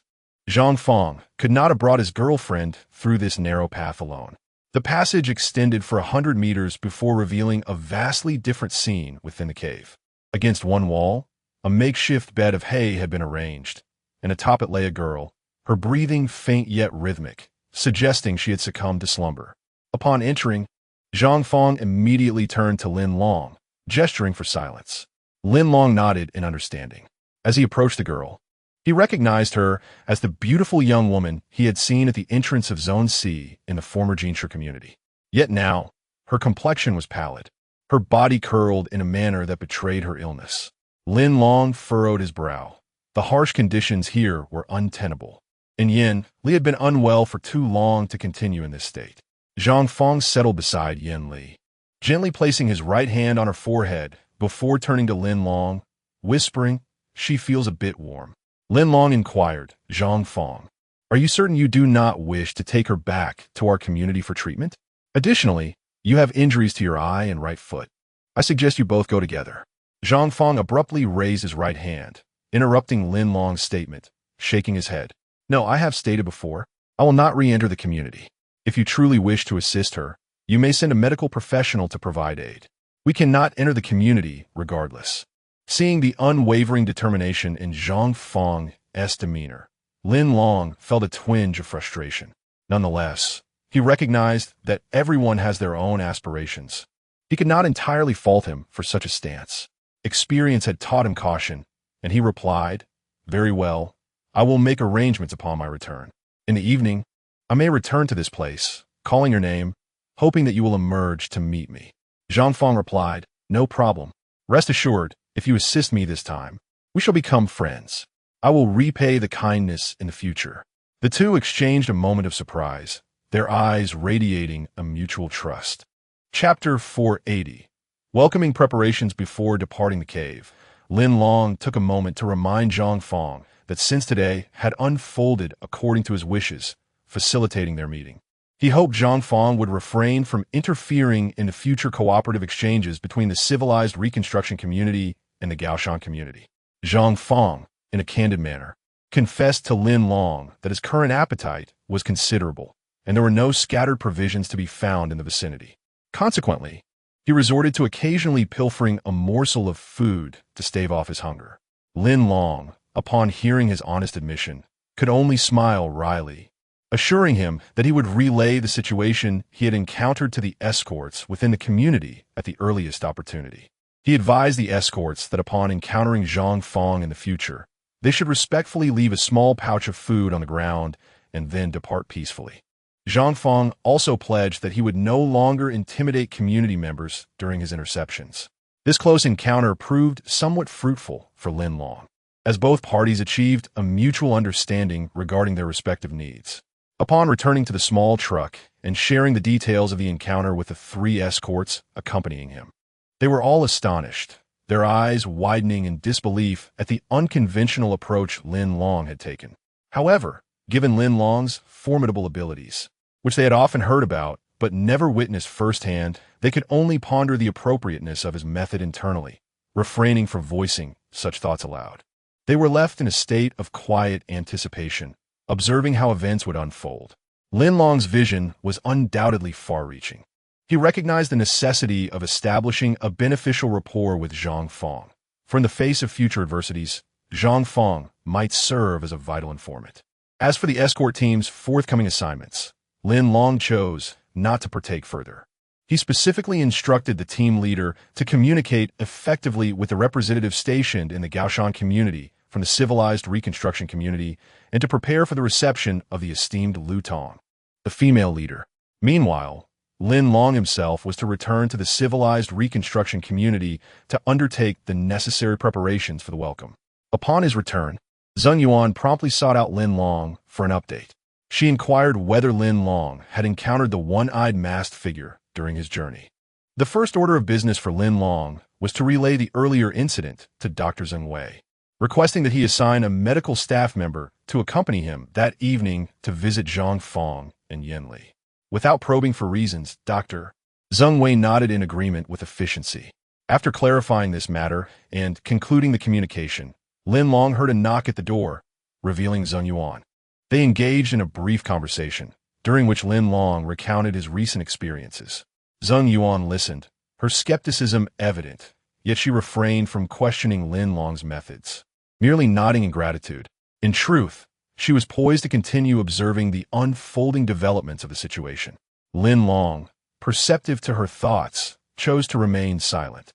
Zhang Fong could not have brought his girlfriend through this narrow path alone. The passage extended for 100 meters before revealing a vastly different scene within the cave. Against one wall, a makeshift bed of hay had been arranged, and atop it lay a girl, her breathing faint yet rhythmic, suggesting she had succumbed to slumber. Upon entering, Zhang Fong immediately turned to Lin Long, gesturing for silence. Lin Long nodded in understanding. As he approached the girl, he recognized her as the beautiful young woman he had seen at the entrance of Zone C in the former Jinsha community. Yet now, her complexion was pallid, her body curled in a manner that betrayed her illness. Lin Long furrowed his brow. The harsh conditions here were untenable. In Yin, Li had been unwell for too long to continue in this state. Zhang Fong settled beside Yin Li, gently placing his right hand on her forehead before turning to Lin Long, whispering, "She feels a bit warm." Lin Long inquired, "Zhang Fong, are you certain you do not wish to take her back to our community for treatment? Additionally, you have injuries to your eye and right foot. I suggest you both go together." Zhang Fong abruptly raised his right hand, interrupting Lin Long's statement, shaking his head. "No, I have stated before, I will not re-enter the community. If you truly wish to assist her, you may send a medical professional to provide aid. We cannot enter the community regardless." Seeing the unwavering determination in Zhang Fong's demeanor, Lin Long felt a twinge of frustration. Nonetheless, he recognized that everyone has their own aspirations. He could not entirely fault him for such a stance. Experience had taught him caution, and he replied, "Very well, I will make arrangements upon my return. In the evening, I may return to this place, calling your name, hoping that you will emerge to meet me." Zhang Fong replied, "No problem. Rest assured, if you assist me this time, we shall become friends. I will repay the kindness in the future." The two exchanged a moment of surprise, their eyes radiating a mutual trust. Chapter 480. Welcoming preparations before departing the cave, Lin Long took a moment to remind Zhang Fong that since today had unfolded according to his wishes, facilitating their meeting. He hoped Zhang Fong would refrain from interfering in the future cooperative exchanges between the civilized reconstruction community and the Gaoshan community. Zhang Fong, in a candid manner, confessed to Lin Long that his current appetite was considerable, and there were no scattered provisions to be found in the vicinity. Consequently, he resorted to occasionally pilfering a morsel of food to stave off his hunger. Lin Long, upon hearing his honest admission, could only smile wryly, assuring him that he would relay the situation he had encountered to the escorts within the community at the earliest opportunity. He advised the escorts that upon encountering Zhang Fong in the future, they should respectfully leave a small pouch of food on the ground and then depart peacefully. Zhang Fong also pledged that he would no longer intimidate community members during his interceptions. This close encounter proved somewhat fruitful for Lin Long, as both parties achieved a mutual understanding regarding their respective needs. Upon returning to the small truck and sharing the details of the encounter with the 3 escorts accompanying him, they were all astonished, their eyes widening in disbelief at the unconventional approach Lin Long had taken. However, given Lin Long's formidable abilities, which they had often heard about but never witnessed firsthand, they could only ponder the appropriateness of his method internally, refraining from voicing such thoughts aloud. They were left in a state of quiet anticipation, observing how events would unfold. Lin Long's vision was undoubtedly far-reaching. He recognized the necessity of establishing a beneficial rapport with Zhang Fong, for in the face of future adversities, Zhang Fong might serve as a vital informant. As for the escort team's forthcoming assignments, Lin Long chose not to partake further. He specifically instructed the team leader to communicate effectively with the representatives stationed in the Gaoshan community from the civilized reconstruction community and to prepare for the reception of the esteemed Lu Tong, the female leader. Meanwhile, Lin Long himself was to return to the civilized reconstruction community to undertake the necessary preparations for the welcome. Upon his return, Zheng Yuan promptly sought out Lin Long for an update. She inquired whether Lin Long had encountered the one-eyed masked figure during his journey. The first order of business for Lin Long was to relay the earlier incident to Dr. Zheng Wei, requesting that he assign a medical staff member to accompany him that evening to visit Zhang Fong and Yanli. Without probing for reasons, Dr. Zheng Wei nodded in agreement with efficiency. After clarifying this matter and concluding the communication, Lin Long heard a knock at the door, revealing Zheng Yuan. They engaged in a brief conversation, during which Lin Long recounted his recent experiences. Zheng Yuan listened, her skepticism evident, yet she refrained from questioning Lin Long's methods, merely nodding in gratitude. In truth, she was poised to continue observing the unfolding developments of the situation. Lin Long, perceptive to her thoughts, chose to remain silent,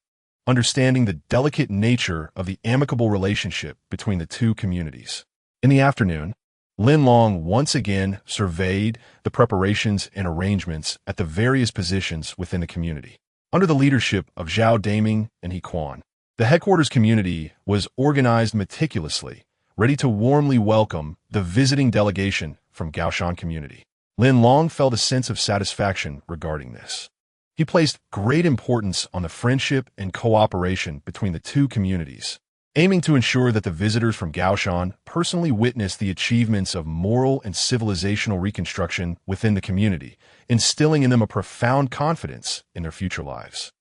understanding the delicate nature of the amicable relationship between the two communities. In the afternoon, Lin Long once again surveyed the preparations and arrangements at the various positions within the community. Under the leadership of Zhao Daming and He Quan, the headquarters community was organized meticulously, ready to warmly welcome the visiting delegation from Gaoshan community. Lin Long felt a sense of satisfaction regarding this. He placed great importance on the friendship and cooperation between the two communities, aiming to ensure that the visitors from Gaoshan personally witnessed the achievements of moral and civilizational reconstruction within the community, instilling in them a profound confidence in their future lives.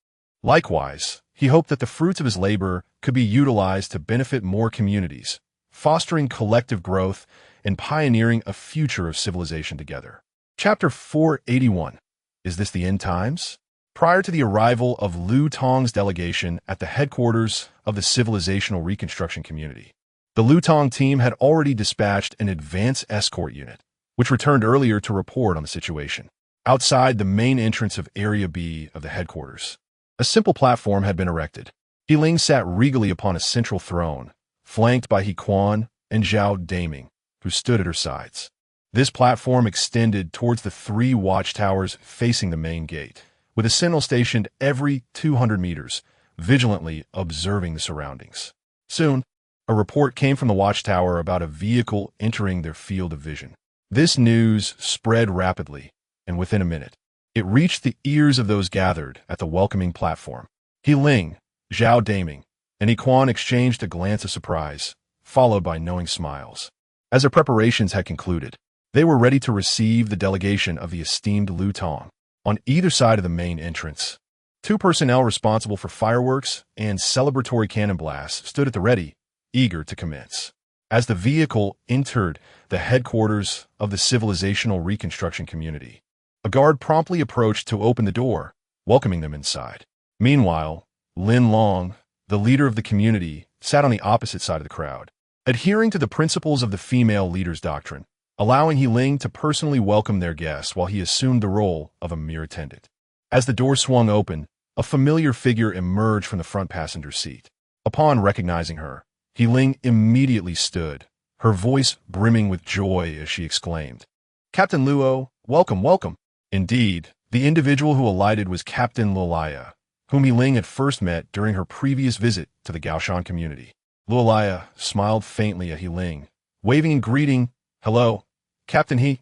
Likewise, he hoped that the fruits of his labor could be utilized to benefit more communities, fostering collective growth and pioneering a future of civilization together. Chapter 481. Is this the end times? Prior to the arrival of Liu Tong's delegation at the headquarters of the civilizational reconstruction community, the Liu Tong team had already dispatched an advance escort unit, which returned earlier to report on the situation. Outside the main entrance of Area B of the headquarters, a simple platform had been erected. He Ling sat regally upon a central throne, flanked by He Quan and Zhao Daming, who stood at her sides. This platform extended towards the 3 watchtowers facing the main gate, with a sentinel stationed every 200 meters, vigilantly observing the surroundings. Soon, a report came from the watchtower about a vehicle entering their field of vision. This news spread rapidly, and within a minute, it reached the ears of those gathered at the welcoming platform. He Ling, Zhao Daming, and He Quan exchanged a glance of surprise, followed by knowing smiles. As their preparations had concluded, they were ready to receive the delegation of the esteemed Liu Tong. On either side of the main entrance, 2 personnel responsible for fireworks and celebratory cannon blasts stood at the ready, eager to commence. As the vehicle entered the headquarters of the civilizational reconstruction community, a guard promptly approached to open the door, welcoming them inside. Meanwhile, Lin Long, the leader of the community, sat on the opposite side of the crowd, adhering to the principles of the female leader's doctrine, allowing He Ling to personally welcome their guests while he assumed the role of a mere attendant. As the door swung open, a familiar figure emerged from the front passenger seat. Upon recognizing her, He Ling immediately stood, her voice brimming with joy as she exclaimed, "Captain Luo, welcome, welcome." Indeed, the individual who alighted was Captain Luolaya, whom He Ling had first met during her previous visit to the Gaoshan community. Luolaya smiled faintly at He Ling, waving in greeting, "Hello, Captain He.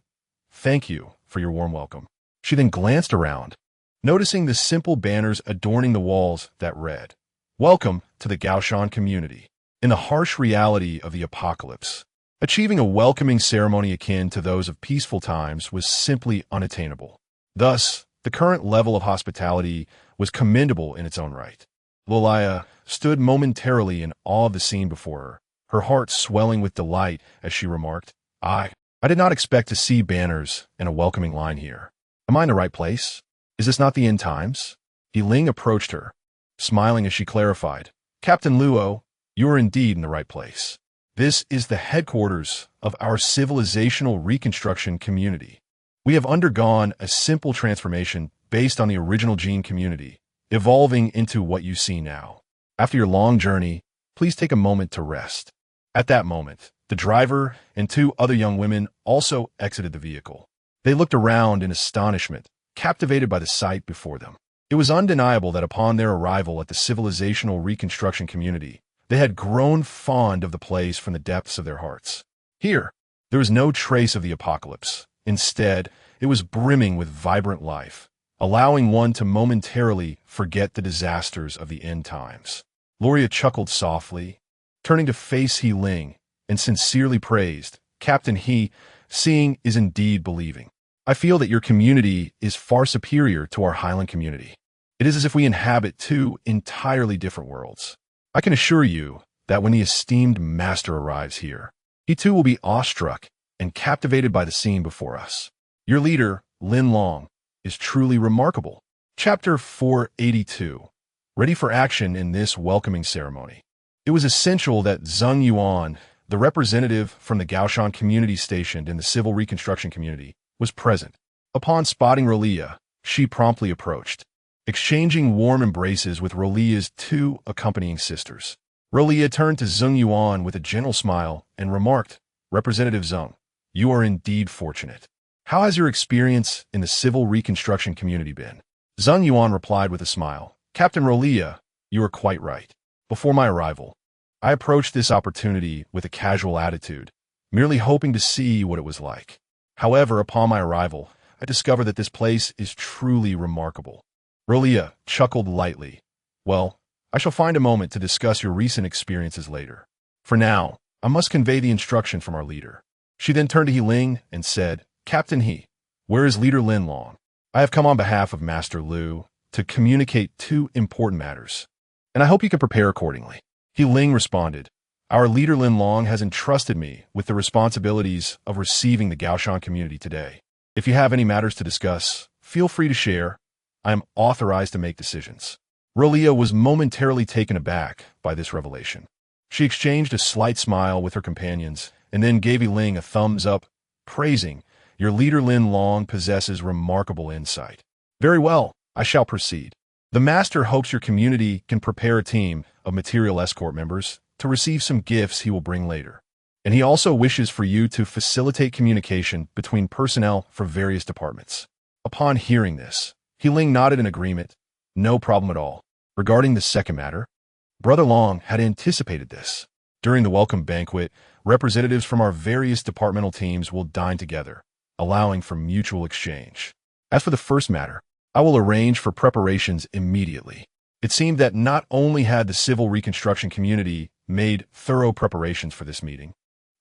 Thank you for your warm welcome." She then glanced around, noticing the simple banners adorning the walls that read, "Welcome to the Gaoshan community." In the harsh reality of the apocalypse, achieving a welcoming ceremony akin to those of peaceful times was simply unattainable. Thus, the current level of hospitality was commendable in its own right. Luolaya stood momentarily in awe of the scene before her, her heart swelling with delight as she remarked, I did not expect to see banners and a welcoming line here. Am I in the right place? Is this not the end times?" He Ling approached her, smiling as she clarified, "Captain Luo, you are indeed in the right place. This is the headquarters of our civilizational reconstruction community. We have undergone a simple transformation based on the original gene community, evolving into what you see now. After your long journey, please take a moment to rest." At that moment, the driver and 2 other young women also exited the vehicle. They looked around in astonishment, captivated by the sight before them. It was undeniable that upon their arrival at the civilizational reconstruction community, they had grown fond of the place from the depths of their hearts. Here, there was no trace of the apocalypse. Instead, it was brimming with vibrant life, allowing one to momentarily forget the disasters of the end times. Loria chuckled softly, turning to face He Ling, and sincerely praised, Captain He, seeing is indeed believing. I feel that your community is far superior to our Highland community. It is as if we inhabit two entirely different worlds. I can assure you that when the esteemed master arrives here, he too will be awestruck and captivated by the scene before us. Your leader, Lin Long, is truly remarkable. Chapter 482. Ready for action in this welcoming ceremony. It was essential that Zheng Yuan, the representative from the Gaoshan community stationed in the civil reconstruction community, was present. Upon spotting Rolia, she promptly approached, exchanging warm embraces with Rolia's two accompanying sisters. Rolia turned to Zheng Yuan with a gentle smile and remarked, Representative Zheng, you are indeed fortunate. How has your experience in the civil reconstruction community been? Zheng Yuan replied with a smile, Captain Rolia, you are quite right. Before my arrival, I approached this opportunity with a casual attitude, merely hoping to see what it was like. However, upon my arrival, I discovered that this place is truly remarkable. Rolia chuckled lightly. Well, I shall find a moment to discuss your recent experiences later. For now, I must convey the instruction from our leader. She then turned to He Ling and said, Captain He, where is Leader Lin Long? I have come on behalf of Master Lu to communicate two important matters, and I hope you can prepare accordingly. He Ling responded, Our leader Lin Long has entrusted me with the responsibilities of receiving the Gaoshan community today. If you have any matters to discuss, feel free to share. I am authorized to make decisions. Rolia was momentarily taken aback by this revelation. She exchanged a slight smile with her companions and then gave He Ling a thumbs up, praising, Your leader Lin Long possesses remarkable insight. Very well, I shall proceed. The master hopes your community can prepare a team of material escort members to receive some gifts he will bring later. And he also wishes for you to facilitate communication between personnel from various departments. Upon hearing this, He Ling nodded in agreement. No problem at all. Regarding the second matter, Brother Long had anticipated this. During the welcome banquet, representatives from our various departmental teams will dine together, allowing for mutual exchange. As for the first matter, I will arrange for preparations immediately. It seemed that not only had the civil reconstruction community made thorough preparations for this meeting,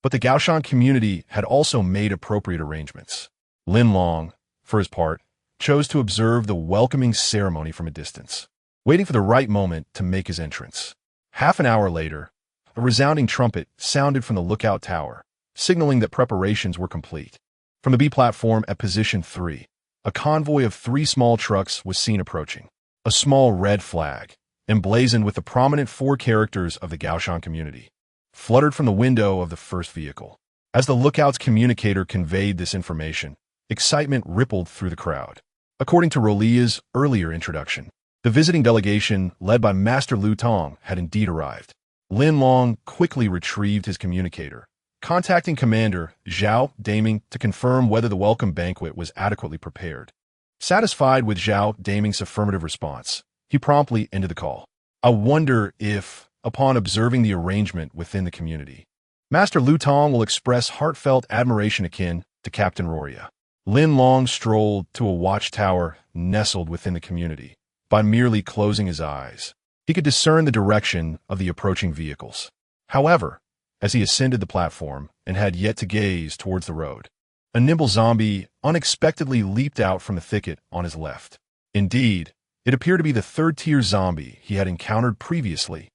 but the Gaoshan community had also made appropriate arrangements. Lin Long, for his part, chose to observe the welcoming ceremony from a distance, waiting for the right moment to make his entrance. Half an hour later, a resounding trumpet sounded from the lookout tower, signaling that preparations were complete. From the B platform at position 3, a convoy of 3 small trucks was seen approaching. A small red flag, emblazoned with the prominent 4 characters of the Gaoshan community, fluttered from the window of the first vehicle. As the lookout's communicator conveyed this information, excitement rippled through the crowd. According to Rolia's earlier introduction, the visiting delegation led by Master Lu Tong had indeed arrived. Lin Long quickly retrieved his communicator, contacting Commander Zhao Daming to confirm whether the welcome banquet was adequately prepared. Satisfied with Zhao Daming's affirmative response, he promptly ended the call. I wonder if, upon observing the arrangement within the community, Master Lu Tong will express heartfelt admiration akin to Captain Roria. Lin Long strolled to a watchtower nestled within the community. By merely closing his eyes, he could discern the direction of the approaching vehicles. However, as he ascended the platform and had yet to gaze towards the road, a nimble zombie unexpectedly leaped out from the thicket on his left. Indeed, it appeared to be the 3rd-tier zombie he had encountered previously.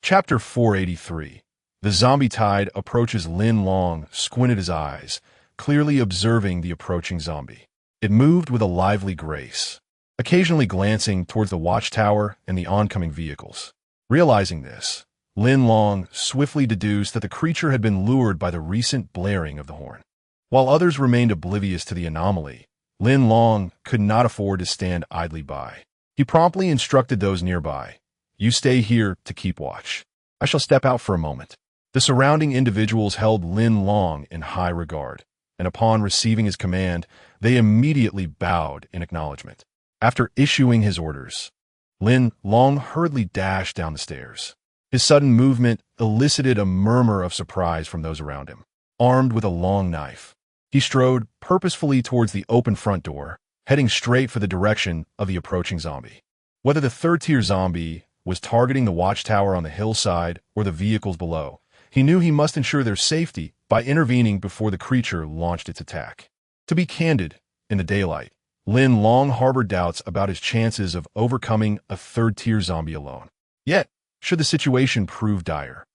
Chapter 483. The zombie tide approaches. Lin Long squinted his eyes, clearly observing the approaching zombie. It moved with a lively grace, occasionally glancing towards the watchtower and the oncoming vehicles. Realizing this, Lin Long swiftly deduced that the creature had been lured by the recent blaring of the horn. While others remained oblivious to the anomaly, Lin Long could not afford to stand idly by. He promptly instructed those nearby, You stay here to keep watch. I shall step out for a moment. The surrounding individuals held Lin Long in high regard, and upon receiving his command, they immediately bowed in acknowledgement. After issuing his orders, Lin Long hurriedly dashed down the stairs. His sudden movement elicited a murmur of surprise from those around him. Armed with a long knife, he strode purposefully towards the open front door, heading straight for the direction of the approaching zombie. Whether the third-tier zombie was targeting the watchtower on the hillside or the vehicles below, he knew he must ensure their safety by intervening before the creature launched its attack. To be candid, in the daylight, Lin long harbored doubts about his chances of overcoming a third-tier zombie alone. Yet, should the situation prove dire,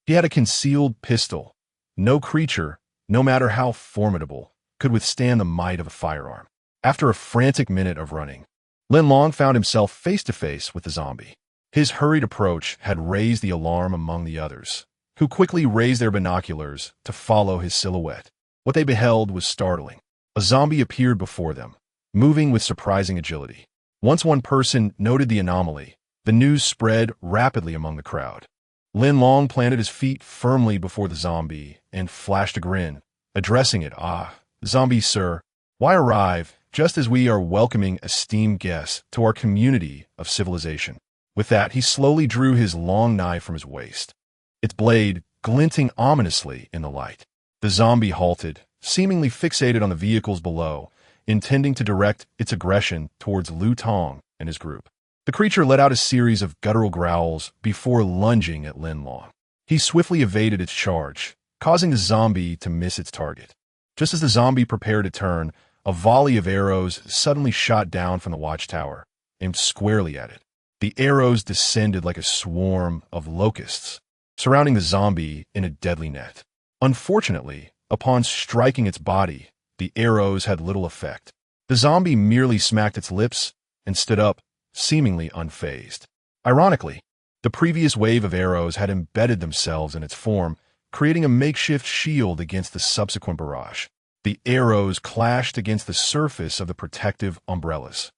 he had a concealed pistol. No creature, no matter how formidable, could withstand the might of a firearm. After a frantic minute of running, Lin Long found himself face-to-face with the zombie. His hurried approach had raised the alarm among the others, who quickly raised their binoculars to follow his silhouette. What they beheld was startling. A zombie appeared before them, moving with surprising agility. Once one person noted the anomaly, the news spread rapidly among the crowd. Lin Long planted his feet firmly before the zombie and flashed a grin, addressing it. Zombie, sir, why arrive just as we are welcoming esteemed guests to our community of civilization? With that, he slowly drew his long knife from his waist, its blade glinting ominously in the light. The zombie halted, seemingly fixated on the vehicles below, intending to direct its aggression towards Lu Tong and his group. The creature let out a series of guttural growls before lunging at Lin Long. He swiftly evaded its charge, causing the zombie to miss its target. Just as the zombie prepared to turn, a volley of arrows suddenly shot down from the watchtower, aimed squarely at it. The arrows descended like a swarm of locusts, surrounding the zombie in a deadly net. Unfortunately, upon striking its body, the arrows had little effect. The zombie merely smacked its lips and stood up, seemingly unfazed. Ironically, the previous wave of arrows had embedded themselves in its form, creating a makeshift shield against the subsequent barrage. The arrows clashed against the surface of the protective umbrellas,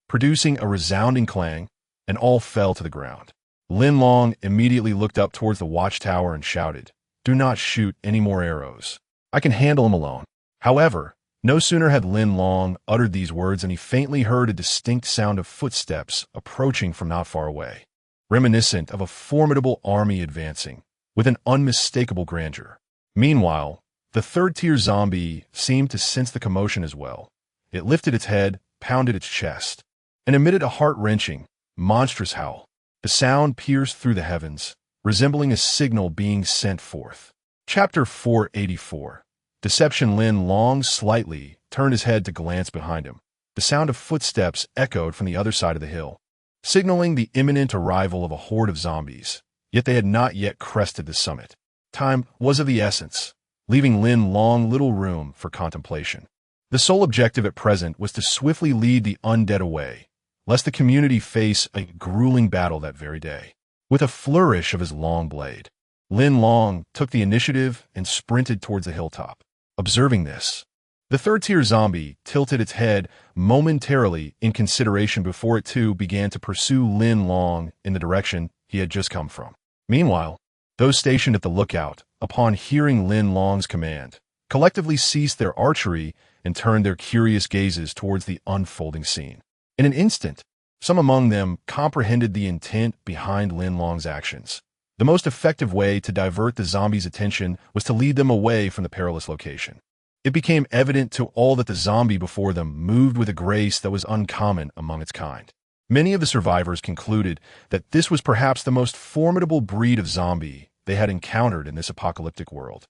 producing a resounding clang, and all fell to the ground. Lin Long immediately looked up towards the watchtower and shouted, "Do not shoot any more arrows. I can handle them alone." However, no sooner had Lin Long uttered these words than he faintly heard a distinct sound of footsteps approaching from not far away, reminiscent of a formidable army advancing, with an unmistakable grandeur. Meanwhile, the third-tier zombie seemed to sense the commotion as well. It lifted its head, pounded its chest, and emitted a heart-wrenching, monstrous howl. The sound pierced through the heavens, resembling a signal being sent forth. Chapter 484. Deception. Lin Long slightly turned his head to glance behind him. The sound of footsteps echoed from the other side of the hill, signaling the imminent arrival of a horde of zombies, yet they had not yet crested the summit. Time was of the essence, leaving Lin Long little room for contemplation. The sole objective at present was to swiftly lead the undead away, lest the community face a grueling battle that very day. With a flourish of his long blade, Lin Long took the initiative and sprinted towards the hilltop. Observing this, the third-tier zombie tilted its head momentarily in consideration before it too began to pursue Lin Long in the direction he had just come from. Meanwhile, those stationed at the lookout, upon hearing Lin Long's command, collectively ceased their archery and turned their curious gazes towards the unfolding scene. In an instant, some among them comprehended the intent behind Lin Long's actions. The most effective way to divert the zombie's attention was to lead them away from the perilous location. It became evident to all that the zombie before them moved with a grace that was uncommon among its kind. Many of the survivors concluded that this was perhaps the most formidable breed of zombie they had encountered in this apocalyptic world.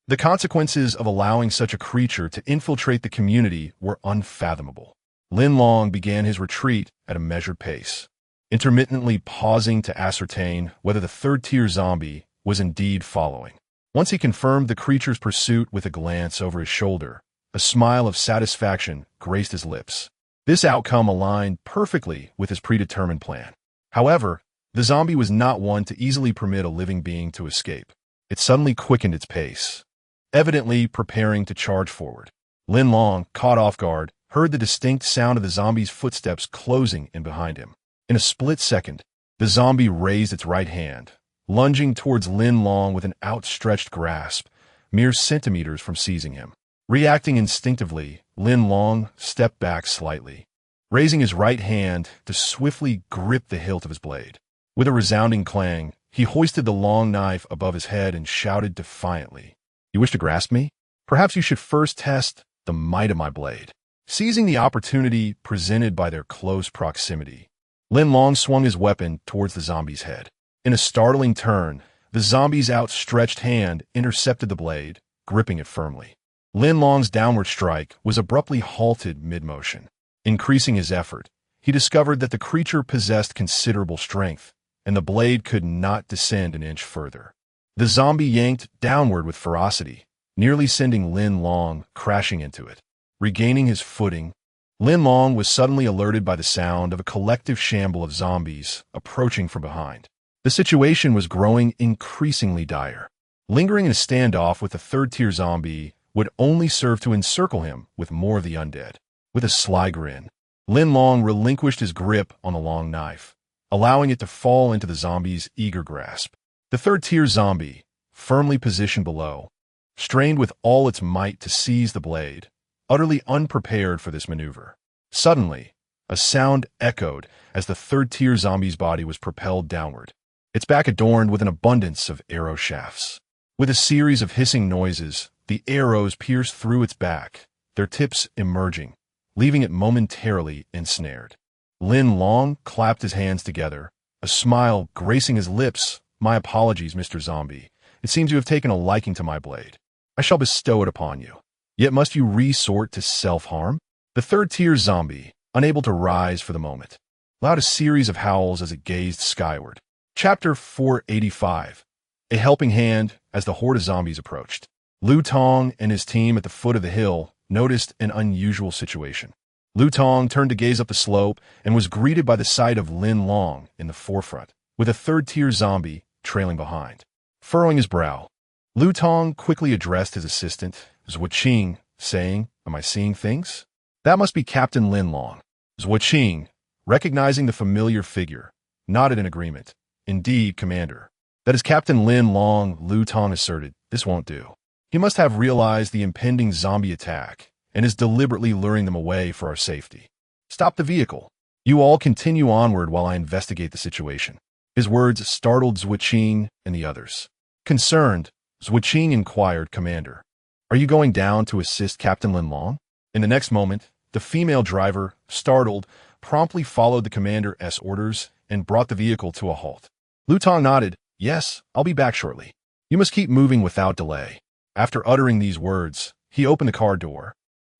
The consequences of allowing such a creature to infiltrate the community were unfathomable. Lin Long began his retreat at a measured pace, intermittently pausing to ascertain whether the third-tier zombie was indeed following. Once he confirmed the creature's pursuit with a glance over his shoulder, a smile of satisfaction graced his lips. This outcome aligned perfectly with his predetermined plan. However, the zombie was not one to easily permit a living being to escape. It suddenly quickened its pace, evidently preparing to charge forward. Lin Long, caught off guard, heard the distinct sound of the zombie's footsteps closing in behind him. In a split second, the zombie raised its right hand, lunging towards Lin Long with an outstretched grasp, mere centimeters from seizing him. Reacting instinctively, Lin Long stepped back slightly, raising his right hand to swiftly grip the hilt of his blade. With a resounding clang, he hoisted the long knife above his head and shouted defiantly, "You wish to grasp me? Perhaps you should first test the might of my blade." Seizing the opportunity presented by their close proximity, Lin Long swung his weapon towards the zombie's head. In a startling turn, the zombie's outstretched hand intercepted the blade, gripping it firmly. Lin Long's downward strike was abruptly halted mid-motion. Increasing his effort, he discovered that the creature possessed considerable strength, and the blade could not descend an inch further. The zombie yanked downward with ferocity, nearly sending Lin Long crashing into it. Regaining his footing, Lin Long was suddenly alerted by the sound of a collective shamble of zombies approaching from behind. The situation was growing increasingly dire. Lingering in a standoff with the third-tier zombie would only serve to encircle him with more of the undead. With a sly grin, Lin Long relinquished his grip on the long knife, allowing it to fall into the zombie's eager grasp. The third-tier zombie, firmly positioned below, strained with all its might to seize the blade, utterly unprepared for this maneuver. Suddenly, a sound echoed as the third-tier zombie's body was propelled downward, its back adorned with an abundance of arrow shafts. With a series of hissing noises, the arrows pierced through its back, their tips emerging, leaving it momentarily ensnared. Lin Long clapped his hands together, a smile gracing his lips. "My apologies, Mr. Zombie. It seems you have taken a liking to my blade. I shall bestow it upon you. Yet must you resort to self-harm?" The third-tier zombie, unable to rise for the moment, allowed a series of howls as it gazed skyward. Chapter 485. A helping hand as the horde of zombies approached. Lu Tong and his team at the foot of the hill noticed an unusual situation. Lu Tong turned to gaze up the slope and was greeted by the sight of Lin Long in the forefront, with a third-tier zombie trailing behind. Furrowing his brow, Lu Tong quickly addressed his assistant, Zhuo Qing, saying, "Am I seeing things?" "That must be Captain Lin Long." Zhuo Qing, recognizing the familiar figure, nodded in agreement. "Indeed, Commander. That is Captain Lin Long," Lu Tong asserted. "This won't do. He must have realized the impending zombie attack and is deliberately luring them away for our safety. Stop the vehicle. You all continue onward while I investigate the situation." His words startled Zhuo Qing and the others. Concerned, Zhuo Qing inquired, "Commander, are you going down to assist Captain Lin Long?" In the next moment, the female driver, startled, promptly followed the commander's orders and brought the vehicle to a halt. Lu Tong nodded. "Yes, I'll be back shortly. You must keep moving without delay." After uttering these words, he opened the car door,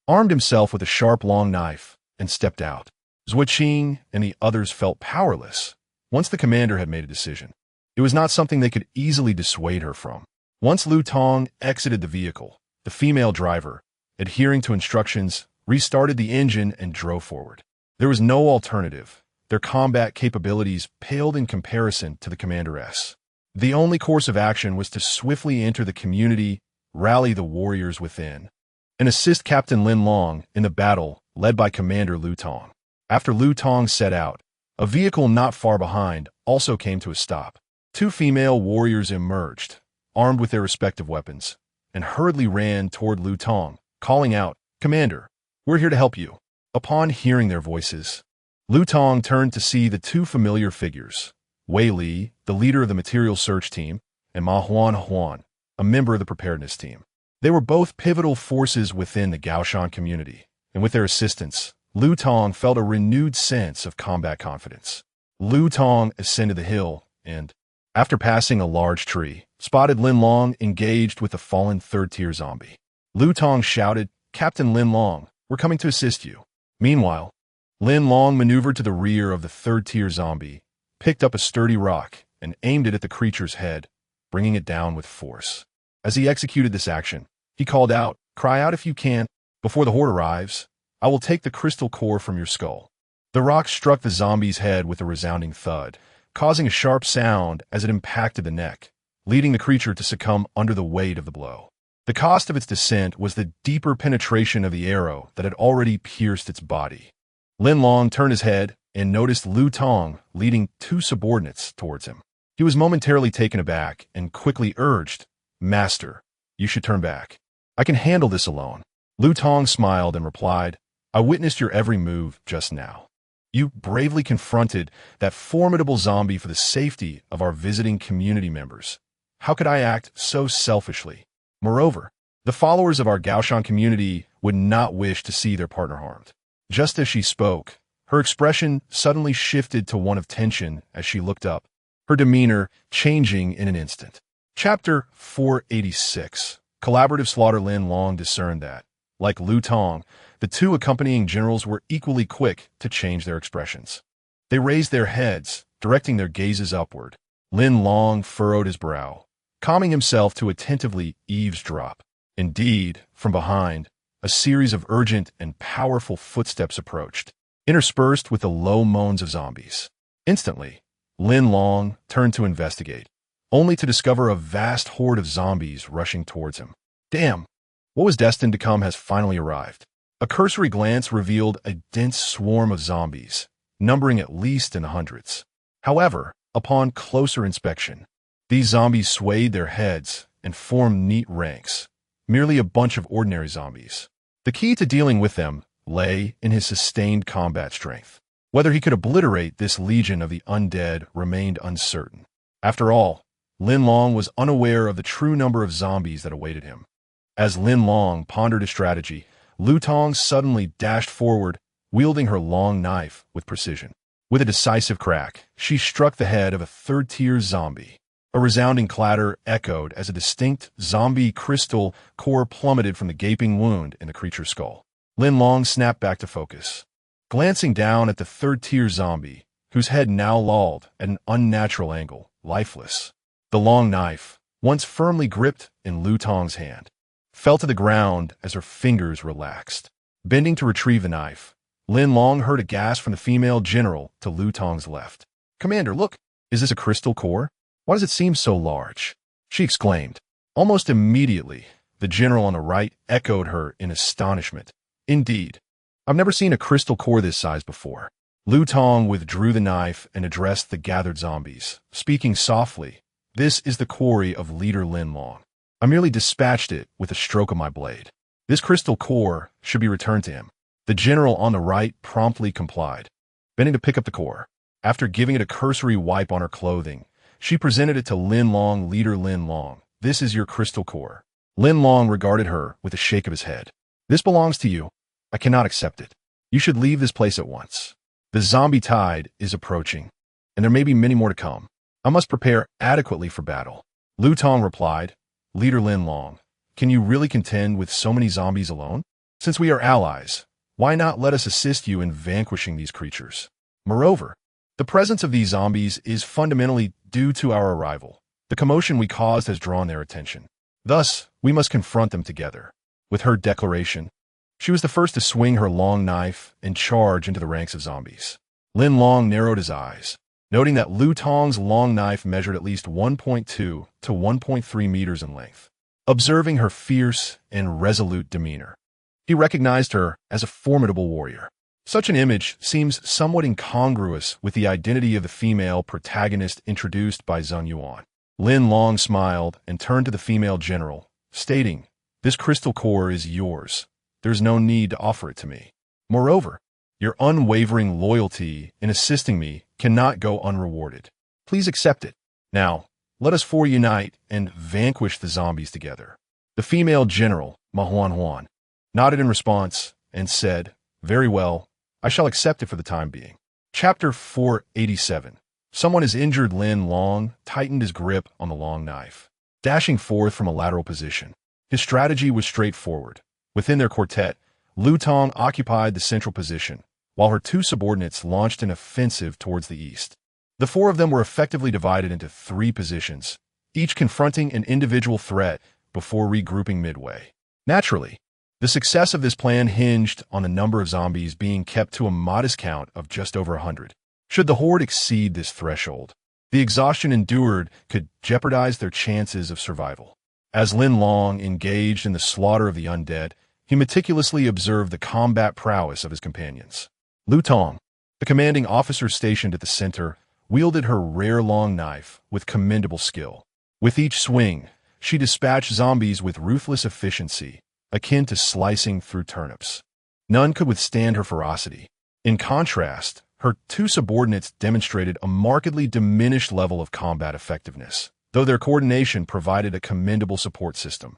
armed himself with a sharp long knife, and stepped out. Zhuo Qing and the others felt powerless. Once the commander had made a decision, it was not something they could easily dissuade her from. Once Lu Tong exited the vehicle, the female driver, adhering to instructions, restarted the engine and drove forward. There was no alternative. Their combat capabilities paled in comparison to the commander's. The only course of action was to swiftly enter the community, rally the warriors within, and assist Captain Lin Long in the battle led by Commander Lu Tong. After Lu Tong set out, a vehicle not far behind also came to a stop. Two female warriors emerged, armed with their respective weapons, and hurriedly ran toward Lu Tong, calling out, "Commander, we're here to help you." Upon hearing their voices, Lu Tong turned to see the two familiar figures, Wei Li, the leader of the material search team, and Ma Huan, a member of the preparedness team. They were both pivotal forces within the Gaoshan community, and with their assistance, Lu Tong felt a renewed sense of combat confidence. Lu Tong ascended the hill and, after passing a large tree, spotted Lin Long engaged with the fallen third-tier zombie. Lu Tong shouted, "Captain Lin Long, we're coming to assist you." Meanwhile, Lin Long maneuvered to the rear of the third-tier zombie, picked up a sturdy rock, and aimed it at the creature's head, bringing it down with force. As he executed this action, he called out, "Cry out if you can. Before the horde arrives, I will take the crystal core from your skull." The rock struck the zombie's head with a resounding thud, causing a sharp sound as it impacted the neck, leading the creature to succumb under the weight of the blow. The cost of its descent was the deeper penetration of the arrow that had already pierced its body. Lin Long turned his head and noticed Lu Tong leading two subordinates towards him. He was momentarily taken aback and quickly urged, "Master, you should turn back. I can handle this alone." Lu Tong smiled and replied, "I witnessed your every move just now. You bravely confronted that formidable zombie for the safety of our visiting community members. How could I act so selfishly? Moreover, The followers of our Gaoshan community would not wish to see their partner harmed. Just as she spoke, her expression suddenly shifted to one of tension as she looked up, her demeanor changing in an instant. Chapter 486. Collaborative Slaughter. Lin Long discerned that, like Lu Tong, the two accompanying generals were equally quick to change their expressions. They raised their heads, directing their gazes upward. Lin Long furrowed his brow, calming himself to attentively eavesdrop. Indeed, from behind, a series of urgent and powerful footsteps approached, interspersed with the low moans of zombies. Instantly, Lin Long turned to investigate, only to discover a vast horde of zombies rushing towards him. Damn! What was destined to come has finally arrived. A cursory glance revealed a dense swarm of zombies, numbering at least in the hundreds. However, upon closer inspection, these zombies swayed their heads and formed neat ranks, merely a bunch of ordinary zombies. The key to dealing with them lay in his sustained combat strength. Whether he could obliterate this legion of the undead remained uncertain. After all, Lin Long was unaware of the true number of zombies that awaited him. As Lin Long pondered his strategy, Lu Tong suddenly dashed forward, wielding her long knife with precision. With a decisive crack, she struck the head of a third-tier zombie. A resounding clatter echoed as a distinct zombie crystal core plummeted from the gaping wound in the creature's skull. Lin Long snapped back to focus, glancing down at the third-tier zombie, whose head now lolled at an unnatural angle, lifeless. The long knife, once firmly gripped in Lu Tong's hand, fell to the ground as her fingers relaxed. Bending to retrieve the knife, Lin Long heard a gasp from the female general to Lu Tong's left. "Commander, look! Is this a crystal core? Why does it seem so large?" she exclaimed. Almost immediately, the general on the right echoed her in astonishment. "Indeed, I've never seen a crystal core this size before." Lu Tong withdrew the knife and addressed the gathered zombies, speaking softly. "This is the quarry of leader Lin Long. I merely dispatched it with a stroke of my blade. This crystal core should be returned to him." The general on the right promptly complied, bending to pick up the core. After giving it a cursory wipe on her clothing, she presented it to Lin Long. "Leader Lin Long, this is your crystal core." Lin Long regarded her with a shake of his head. "This belongs to you. I cannot accept it. You should leave this place at once. The zombie tide is approaching, and there may be many more to come. I must prepare adequately for battle." Lu Tong replied, "Leader Lin Long, can you really contend with so many zombies alone? Since we are allies, why not let us assist you in vanquishing these creatures? Moreover, the presence of these zombies is fundamentally due to our arrival. The commotion we caused has drawn their attention. Thus, we must confront them together." With her declaration, she was the first to swing her long knife and charge into the ranks of zombies. Lin Long narrowed his eyes, noting that Lu Tong's long knife measured at least 1.2 to 1.3 meters in length. Observing her fierce and resolute demeanor, he recognized her as a formidable warrior. Such an image seems somewhat incongruous with the identity of the female protagonist introduced by Zheng Yuan. Lin Long smiled and turned to the female general, stating, "This crystal core is yours. There's no need to offer it to me. Moreover, your unwavering loyalty in assisting me cannot go unrewarded. Please accept it. Now, let us four unite and vanquish the zombies together." The female general, Ma Huan, nodded in response and said, "Very well, I shall accept it for the time being." Chapter 487. Someone is injured. Lin Long tightened his grip on the long knife, dashing forth from a lateral position. His strategy was straightforward. Within their quartet, Lu Tong occupied the central position, while her two subordinates launched an offensive towards the east. The four of them were effectively divided into three positions, each confronting an individual threat before regrouping midway. Naturally, the success of this plan hinged on the number of zombies being kept to a modest count of just over 100. Should the horde exceed this threshold, the exhaustion endured could jeopardize their chances of survival. As Lin Long engaged in the slaughter of the undead, he meticulously observed the combat prowess of his companions. Lu Tong, the commanding officer stationed at the center, wielded her rare long knife with commendable skill. With each swing, she dispatched zombies with ruthless efficiency, akin to slicing through turnips. None could withstand her ferocity. In contrast, her two subordinates demonstrated a markedly diminished level of combat effectiveness, though their coordination provided a commendable support system.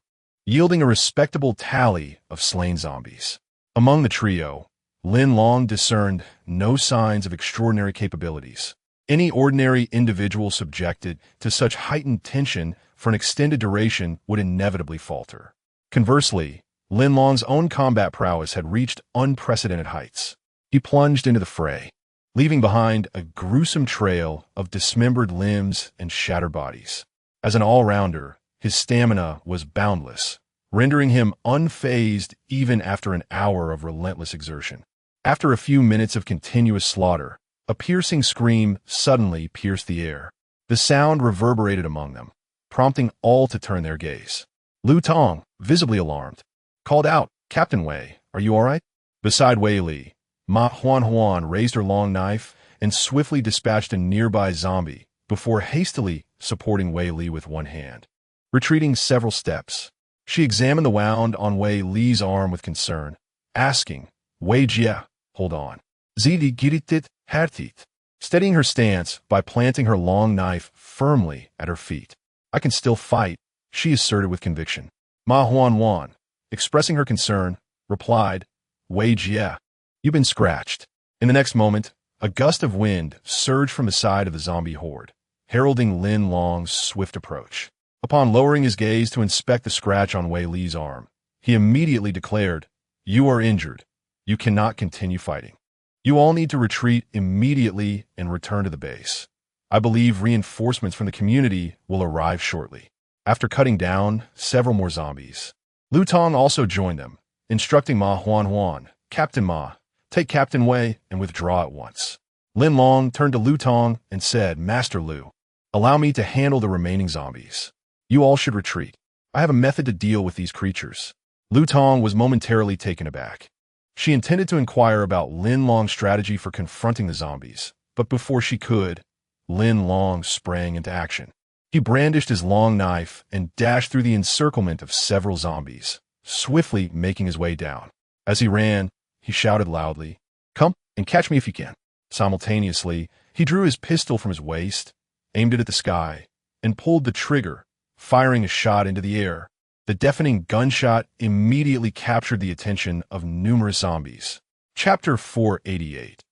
yielding a respectable tally of slain zombies. Among the trio, Lin Long discerned no signs of extraordinary capabilities. Any ordinary individual subjected to such heightened tension for an extended duration would inevitably falter. Conversely, Lin Long's own combat prowess had reached unprecedented heights. He plunged into the fray, leaving behind a gruesome trail of dismembered limbs and shattered bodies. As an all-rounder, his stamina was boundless, rendering him unfazed even after an hour of relentless exertion. After a few minutes of continuous slaughter, a piercing scream suddenly pierced the air. The sound reverberated among them, prompting all to turn their gaze. Lu Tong, visibly alarmed, called out, "Captain Wei, are you all right?" Beside Wei Li, Ma Huan raised her long knife and swiftly dispatched a nearby zombie before hastily supporting Wei Li with one hand. Retreating several steps, she examined the wound on Wei Li's arm with concern, asking, "Wei Jia, hold on. Zidi giritit hertit," steadying her stance by planting her long knife firmly at her feet. "I can still fight," she asserted with conviction. Ma Huan, expressing her concern, replied, "Wei Jia, you've been scratched." In the next moment, a gust of wind surged from the side of the zombie horde, heralding Lin Long's swift approach. Upon lowering his gaze to inspect the scratch on Wei Li's arm, he immediately declared, "You are injured. You cannot continue fighting. You all need to retreat immediately and return to the base. I believe reinforcements from the community will arrive shortly." After cutting down several more zombies, Lu Tong also joined them, instructing Ma Huan, "Captain Ma, take Captain Wei and withdraw at once." Lin Long turned to Lu Tong and said, "Master Lu, allow me to handle the remaining zombies. You all should retreat. I have a method to deal with these creatures." Lu Tong was momentarily taken aback. She intended to inquire about Lin Long's strategy for confronting the zombies, but before she could, Lin Long sprang into action. He brandished his long knife and dashed through the encirclement of several zombies, swiftly making his way down. As he ran, he shouted loudly, "Come and catch me if you can." Simultaneously, he drew his pistol from his waist, aimed it at the sky, and pulled the trigger, firing a shot into the air. The deafening gunshot immediately captured the attention of numerous zombies. Chapter 488.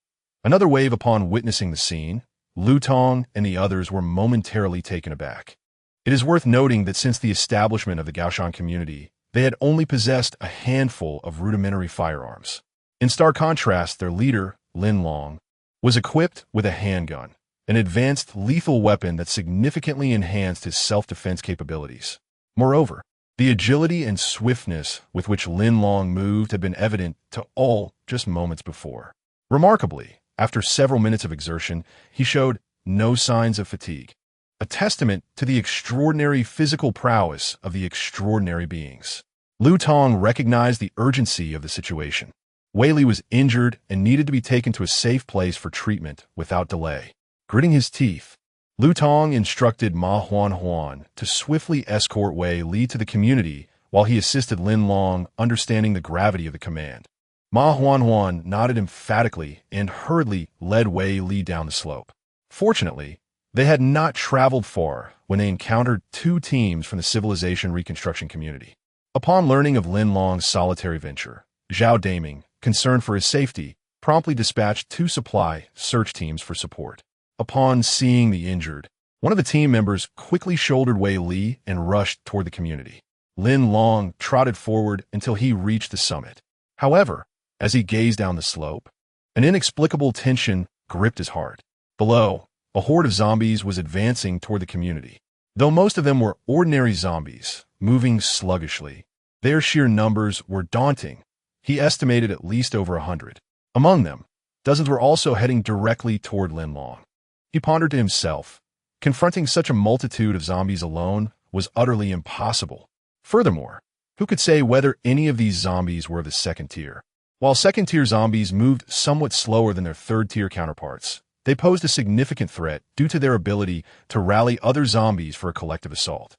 Another wave upon witnessing the scene, Lu Tong and the others were momentarily taken aback. It is worth noting that since the establishment of the Gaoshan community, they had only possessed a handful of rudimentary firearms. In stark contrast, their leader, Lin Long, was equipped with a handgun, an advanced lethal weapon that significantly enhanced his self-defense capabilities. Moreover, the agility and swiftness with which Lin Long moved had been evident to all just moments before. Remarkably, after several minutes of exertion, he showed no signs of fatigue, a testament to the extraordinary physical prowess of the extraordinary beings. Lu Tong recognized the urgency of the situation. Wei Li was injured and needed to be taken to a safe place for treatment without delay. Gritting his teeth, Lu Tong instructed Ma Huan to swiftly escort Wei Li to the community while he assisted Lin Long understanding the gravity of the command. Ma Huan nodded emphatically and hurriedly led Wei Li down the slope. Fortunately, they had not traveled far when they encountered two teams from the civilization reconstruction community. Upon learning of Lin Long's solitary venture, Zhao Daming, concerned for his safety, promptly dispatched two supply search teams for support. Upon seeing the injured, one of the team members quickly shouldered Wei Li and rushed toward the community. Lin Long trotted forward until he reached the summit. However, as he gazed down the slope, an inexplicable tension gripped his heart. Below, a horde of zombies was advancing toward the community. Though most of them were ordinary zombies, moving sluggishly, their sheer numbers were daunting. He estimated at least over 100. Among them, dozens were also heading directly toward Lin Long. He pondered to himself, confronting such a multitude of zombies alone was utterly impossible. Furthermore, who could say whether any of these zombies were of the second tier? While second-tier zombies moved somewhat slower than their third-tier counterparts, they posed a significant threat due to their ability to rally other zombies for a collective assault.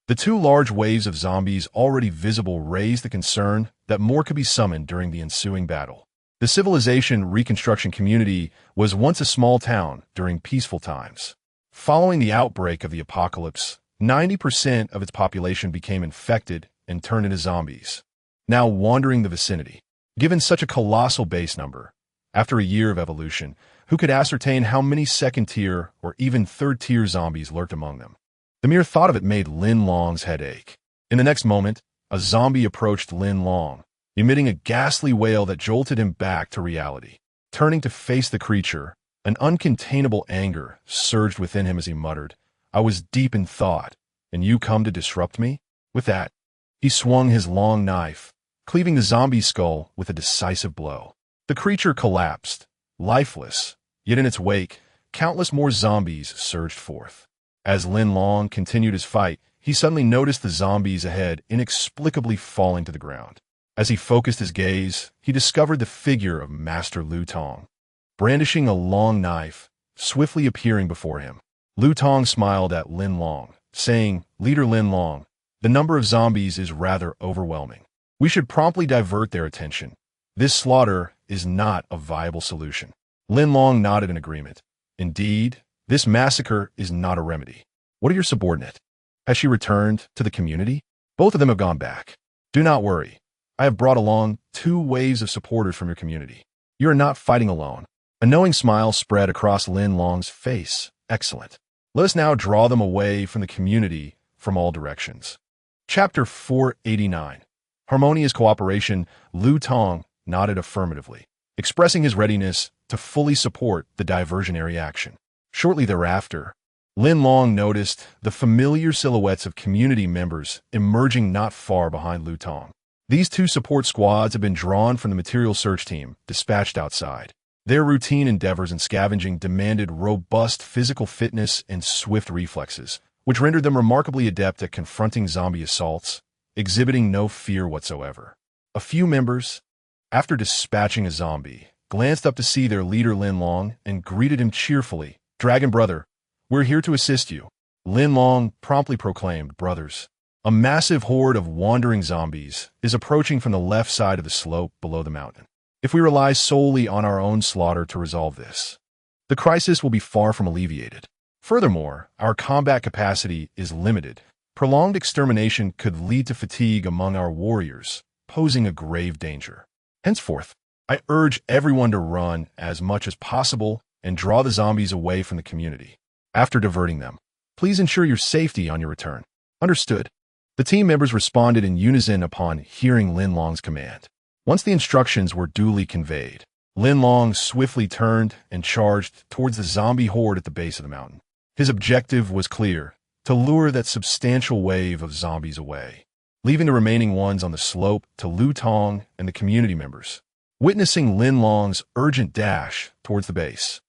The two large waves of zombies already visible raised the concern that more could be summoned during the ensuing battle. The civilization reconstruction community was once a small town during peaceful times. Following the outbreak of the apocalypse, 90% of its population became infected and turned into zombies, now wandering the vicinity. Given such a colossal base number, after a year of evolution, who could ascertain how many second-tier or even third-tier zombies lurked among them? The mere thought of it made Lin Long's head ache. In the next moment, a zombie approached Lin Long, emitting a ghastly wail that jolted him back to reality. Turning to face the creature, an uncontainable anger surged within him as he muttered, "I was deep in thought, and you come to disrupt me?" With that, he swung his long knife, cleaving the zombie's skull with a decisive blow. The creature collapsed, lifeless, yet in its wake, countless more zombies surged forth. As Lin Long continued his fight, he suddenly noticed the zombies ahead inexplicably falling to the ground. As he focused his gaze, he discovered the figure of Master Lu Tong, brandishing a long knife, swiftly appearing before him. Lu Tong smiled at Lin Long, saying, "Leader Lin Long, the number of zombies is rather overwhelming. We should promptly divert their attention. This slaughter is not a viable solution." Lin Long nodded in agreement. "Indeed, this massacre is not a remedy. What of your subordinate? Has she returned to the community?" "Both of them have gone back. Do not worry. I have brought along 2 waves of supporters from your community. You are not fighting alone." A knowing smile spread across Lin Long's face. "Excellent. Let us now draw them away from the community from all directions." Chapter 489. Harmonious Cooperation. Lu Tong nodded affirmatively, expressing his readiness to fully support the diversionary action. Shortly thereafter, Lin Long noticed the familiar silhouettes of community members emerging not far behind Lu Tong. These 2 support squads had been drawn from the material search team dispatched outside. Their routine endeavors in scavenging demanded robust physical fitness and swift reflexes, which rendered them remarkably adept at confronting zombie assaults, exhibiting no fear whatsoever. A few members, after dispatching a zombie, glanced up to see their leader Lin Long and greeted him cheerfully. "Dragon Brother, we're here to assist you." Lin Long promptly proclaimed, "Brothers, a massive horde of wandering zombies is approaching from the left side of the slope below the mountain. If we rely solely on our own slaughter to resolve this, the crisis will be far from alleviated. Furthermore, our combat capacity is limited. Prolonged extermination could lead to fatigue among our warriors, posing a grave danger. Henceforth, I urge everyone to run as much as possible and draw the zombies away from the community. After diverting them, please ensure your safety on your return." "Understood." The team members responded in unison upon hearing Lin Long's command. Once the instructions were duly conveyed, Lin Long swiftly turned and charged towards the zombie horde at the base of the mountain. His objective was clear: to lure that substantial wave of zombies away, leaving the remaining ones on the slope to Lu Tong and the community members. Witnessing Lin Long's urgent dash towards the base,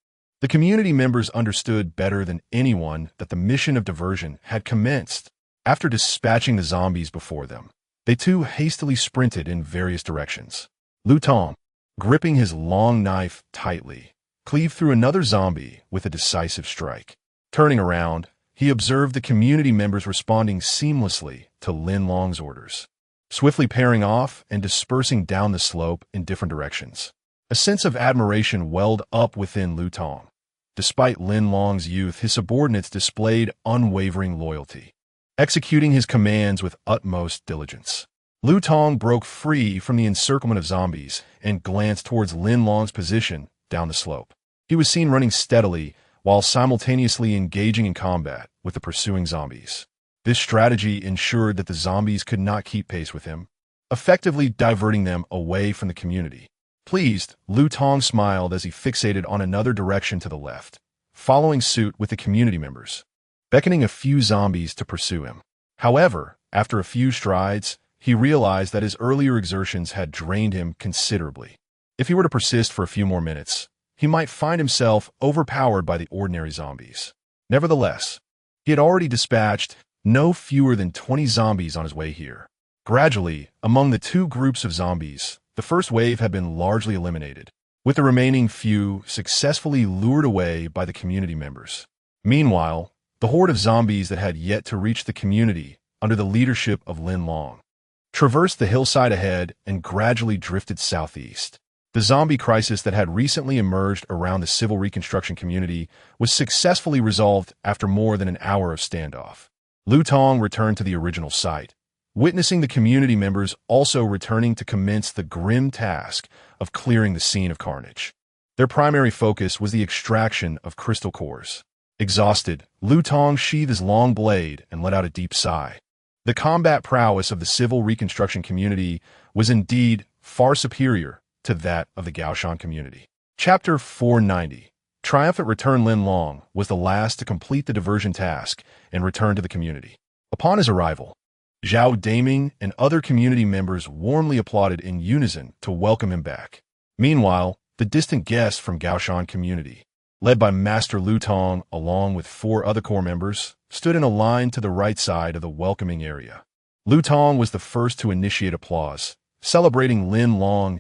the community members understood better than anyone that the mission of diversion had commenced. After dispatching the zombies before them, they too hastily sprinted in various directions. Lu Tong, gripping his long knife tightly, cleaved through another zombie with a decisive strike. Turning around, he observed the community members responding seamlessly to Lin Long's orders, swiftly pairing off and dispersing down the slope in different directions. A sense of admiration welled up within Lu Tong. Despite Lin Long's youth, his subordinates displayed unwavering loyalty, executing his commands with utmost diligence. Lu Tong broke free from the encirclement of zombies and glanced towards Lin Long's position down the slope. He was seen running steadily while simultaneously engaging in combat with the pursuing zombies. This strategy ensured that the zombies could not keep pace with him, effectively diverting them away from the community. Pleased, Lu Tong smiled as he fixated on another direction to the left, following suit with the community members, beckoning a few zombies to pursue him. However, after a few strides, he realized that his earlier exertions had drained him considerably. If he were to persist for a few more minutes, he might find himself overpowered by the ordinary zombies. Nevertheless, he had already dispatched no fewer than 20 zombies on his way here. Gradually, among the 2 groups of zombies, the first wave had been largely eliminated, with the remaining few successfully lured away by the community members. Meanwhile, the horde of zombies that had yet to reach the community under the leadership of Lin Long traversed the hillside ahead and gradually drifted southeast. The zombie crisis that had recently emerged around the civil reconstruction community was successfully resolved after more than an hour of standoff. Lu Tong returned to the original site, witnessing the community members also returning to commence the grim task of clearing the scene of carnage. Their primary focus was the extraction of crystal cores. Exhausted, Lu Tong sheathed his long blade and let out a deep sigh. The combat prowess of the civil reconstruction community was indeed far superior to that of the Gaoshan community. Chapter 490. Triumphant Return. Lin Long was the last to complete the diversion task and return to the community. Upon his arrival, Zhao Daming and other community members warmly applauded in unison to welcome him back. Meanwhile, the distant guests from Gaoshan community, led by Master Lu Tong along with 4 other core members, stood in a line to the right side of the welcoming area. Lu Tong was the first to initiate applause, celebrating Lin Long's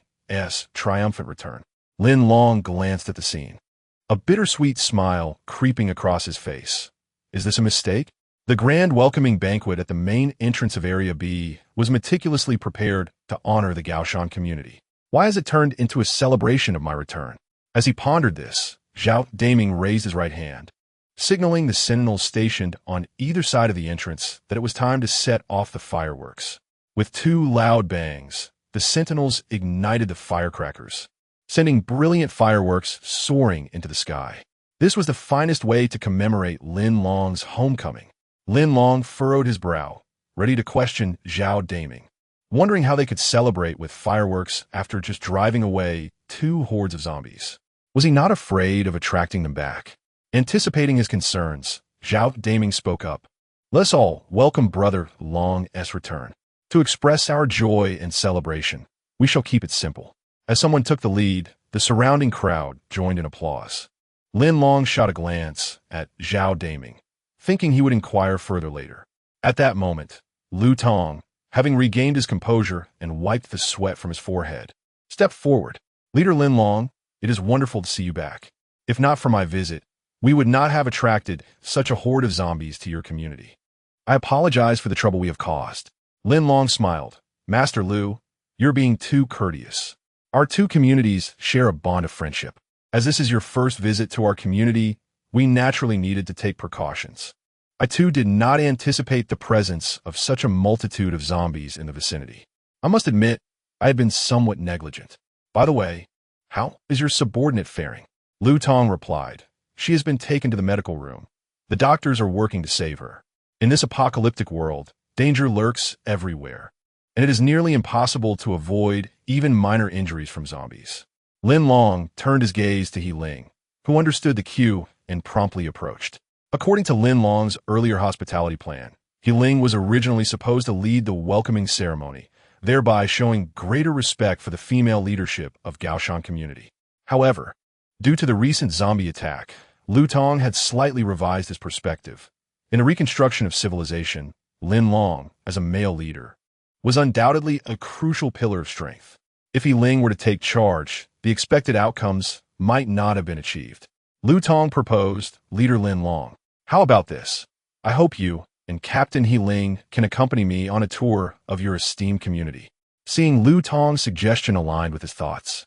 triumphant return. Lin Long glanced at the scene, a bittersweet smile creeping across his face. Is this a mistake? The grand welcoming banquet at the main entrance of Area B was meticulously prepared to honor the Gaoshan community. Why has it turned into a celebration of my return? As he pondered this, Zhao Daming raised his right hand, signaling the sentinels stationed on either side of the entrance that it was time to set off the fireworks. With 2 loud bangs, the sentinels ignited the firecrackers, sending brilliant fireworks soaring into the sky. This was the finest way to commemorate Lin Long's homecoming. Lin Long furrowed his brow, ready to question Zhao Daming, wondering how they could celebrate with fireworks after just driving away 2 hordes of zombies. Was he not afraid of attracting them back? Anticipating his concerns, Zhao Daming spoke up. Let's all welcome Brother Long's return. To express our joy and celebration, we shall keep it simple. As someone took the lead, the surrounding crowd joined in applause. Lin Long shot a glance at Zhao Daming, thinking he would inquire further later. At that moment, Lu Tong, having regained his composure and wiped the sweat from his forehead, stepped forward. Leader Lin Long, it is wonderful to see you back. If not for my visit, we would not have attracted such a horde of zombies to your community. I apologize for the trouble we have caused. Lin Long smiled. Master Lu, you're being too courteous. Our 2 communities share a bond of friendship. As this is your first visit to our community, we naturally needed to take precautions. I too did not anticipate the presence of such a multitude of zombies in the vicinity. I must admit, I had been somewhat negligent. By the way, how is your subordinate faring? Lu Tong replied. She has been taken to the medical room. The doctors are working to save her. In this apocalyptic world, danger lurks everywhere, and it is nearly impossible to avoid even minor injuries from zombies. Lin Long turned his gaze to He Ling, who understood the cue and promptly approached. According to Lin Long's earlier hospitality plan, He Ling was originally supposed to lead the welcoming ceremony, thereby showing greater respect for the female leadership of Gaoshan community. However, due to the recent zombie attack, Lu Tong had slightly revised his perspective. In a reconstruction of civilization, Lin Long, as a male leader, was undoubtedly a crucial pillar of strength. If He Ling were to take charge, the expected outcomes might not have been achieved. Lu Tong proposed, Leader Lin Long, how about this? I hope you and Captain He Ling can accompany me on a tour of your esteemed community. Seeing Lu Tong's suggestion aligned with his thoughts,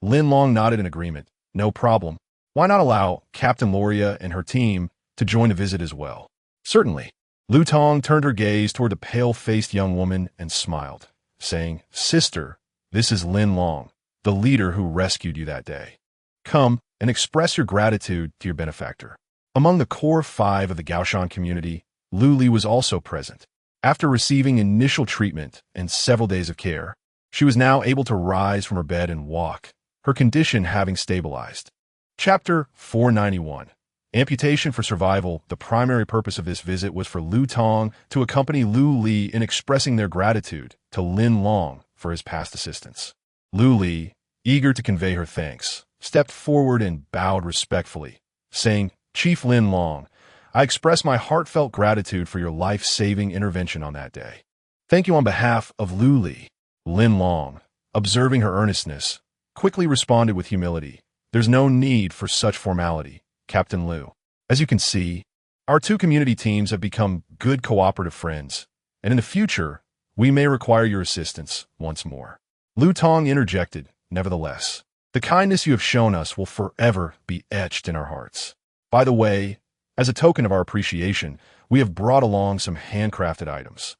Lin Long nodded in agreement. No problem. Why not allow Captain Loria and her team to join the visit as well? Certainly. Lu Tong turned her gaze toward the pale-faced young woman and smiled, saying, Sister, this is Lin Long, the leader who rescued you that day. Come and express your gratitude to your benefactor. Among the core 5 of the Gaoshan community, Lu Li was also present. After receiving initial treatment and several days of care, she was now able to rise from her bed and walk, her condition having stabilized. Chapter 491. Amputation for survival. The primary purpose of this visit was for Lu Tong to accompany Lu Li in expressing their gratitude to Lin Long for his past assistance. Lu Li, eager to convey her thanks, stepped forward and bowed respectfully, saying, Chief Lin Long, I express my heartfelt gratitude for your life-saving intervention on that day. Thank you on behalf of Lu Li. Lin Long, observing her earnestness, quickly responded with humility. There's no need for such formality, Captain Lu. As you can see, our 2 community teams have become good cooperative friends, and in the future, we may require your assistance once more. Lu Tong interjected, nevertheless. The kindness you have shown us will forever be etched in our hearts. By the way, as a token of our appreciation, we have brought along some handcrafted items.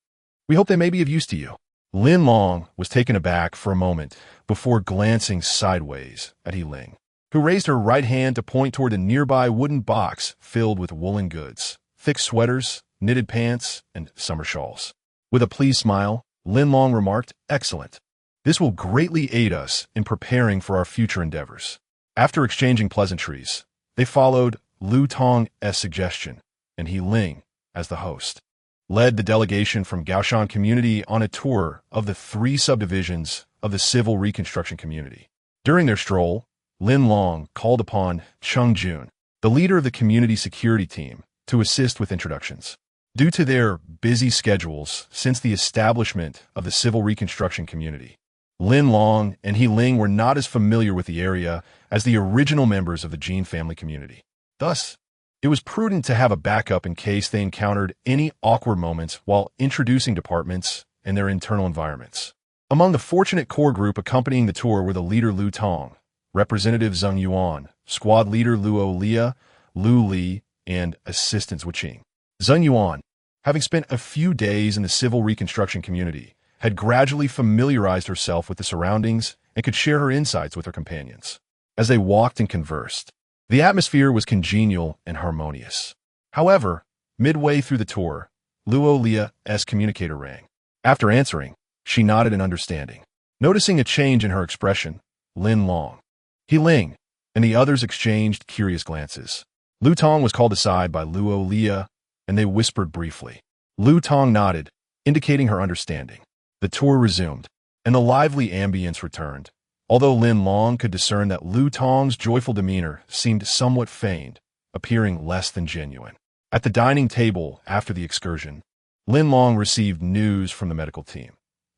We hope they may be of use to you. Lin Long was taken aback for a moment before glancing sideways at He Ling, who raised her right hand to point toward a nearby wooden box filled with woolen goods, thick sweaters, knitted pants, and summer shawls. With a pleased smile, Lin Long remarked, "Excellent. This will greatly aid us in preparing for our future endeavors." After exchanging pleasantries, they followed Lu Tong's suggestion, and He Ling, as the host, led the delegation from Gaoshan community on a tour of the 3 subdivisions of the civil reconstruction community. During their stroll, Lin Long called upon Chung Jun, the leader of the community security team, to assist with introductions. Due to their busy schedules since the establishment of the civil reconstruction community, Lin Long and He Ling were not as familiar with the area as the original members of the Jin family community. Thus, it was prudent to have a backup in case they encountered any awkward moments while introducing departments and their internal environments. Among the fortunate core group accompanying the tour were the leader Lu Tong, Representative Zheng Yuan, squad leader Luo Lia, Lu Li, and assistants Wuqing. Zheng Yuan, having spent a few days in the civil reconstruction community, had gradually familiarized herself with the surroundings and could share her insights with her companions. As they walked and conversed, the atmosphere was congenial and harmonious. However, midway through the tour, Luo Lia's communicator rang. After answering, she nodded in understanding. Noticing a change in her expression, Lin Long, He Ling, and the others exchanged curious glances. Lu Tong was called aside by Luo Lia, and they whispered briefly. Lu Tong nodded, indicating her understanding. The tour resumed, and the lively ambience returned, although Lin Long could discern that Lu Tong's joyful demeanor seemed somewhat feigned, appearing less than genuine. At the dining table after the excursion, Lin Long received news from the medical team.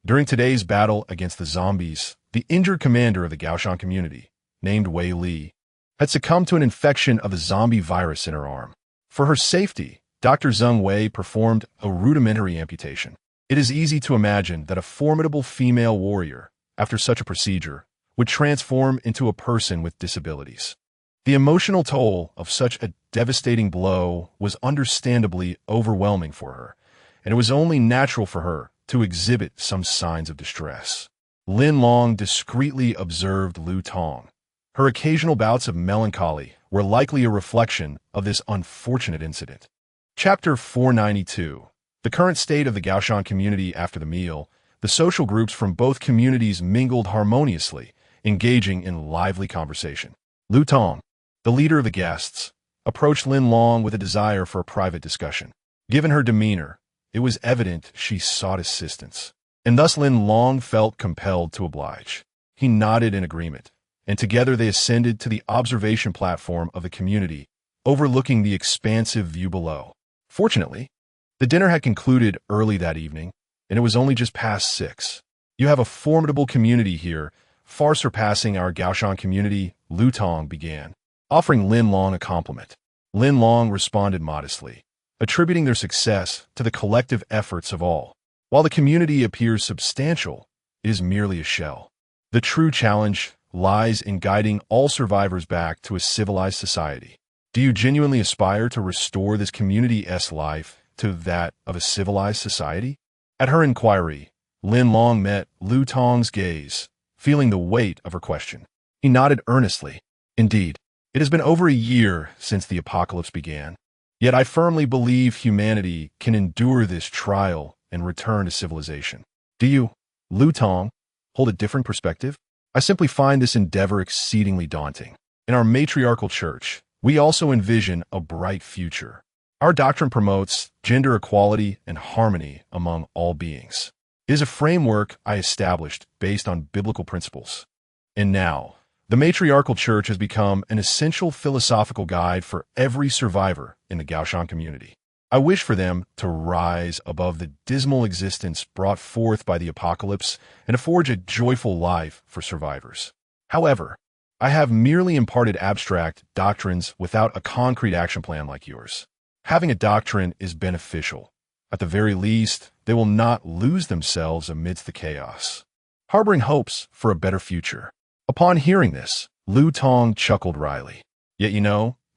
During today's battle against the zombies, the injured commander of the Gaoshan community, named Wei Li, had succumbed to an infection of the zombie virus in her arm. For her safety, Dr. Zheng Wei performed a rudimentary amputation. It is easy to imagine that a formidable female warrior, after such a procedure, would transform into a person with disabilities. The emotional toll of such a devastating blow was understandably overwhelming for her, and it was only natural for her to exhibit some signs of distress. Lin Long discreetly observed Lu Tong. Her occasional bouts of melancholy were likely a reflection of this unfortunate incident. Chapter 492. The current state of the Gaoshan community after the meal. The social groups from both communities mingled harmoniously, engaging in lively conversation. Lu Tong, the leader of the guests, approached Lin Long with a desire for a private discussion. Given her demeanor, it was evident she sought assistance, and thus Lin Long felt compelled to oblige. He nodded in agreement, and together they ascended to the observation platform of the community, overlooking the expansive view below. Fortunately, the dinner had concluded early that evening, and it was only just past 6. "You have a formidable community here, far surpassing our Gaoshan community," Lu Tong began, offering Lin Long a compliment. Lin Long responded modestly, attributing their success to the collective efforts of all. While the community appears substantial, it is merely a shell. The true challenge lies in guiding all survivors back to a civilized society. Do you genuinely aspire to restore this community's life to that of a civilized society? At her inquiry, Lin Long met Lu Tong's gaze, feeling the weight of her question. He nodded earnestly. "Indeed, it has been over a year since the apocalypse began. Yet I firmly believe humanity can endure this trial and return to civilization. Do you, Lu Tong, hold a different perspective? I simply find this endeavor exceedingly daunting. In our matriarchal church, we also envision a bright future. Our doctrine promotes gender equality and harmony among all beings. It is a framework I established based on biblical principles. And now, the matriarchal church has become an essential philosophical guide for every survivor in the Gaoshan community. I wish for them to rise above the dismal existence brought forth by the apocalypse and to forge a joyful life for survivors. However, I have merely imparted abstract doctrines without a concrete action plan like yours. Having a doctrine is beneficial. At the very least, they will not lose themselves amidst the chaos, harboring hopes for a better future." Upon hearing this, Lu Tong chuckled wryly. "Yet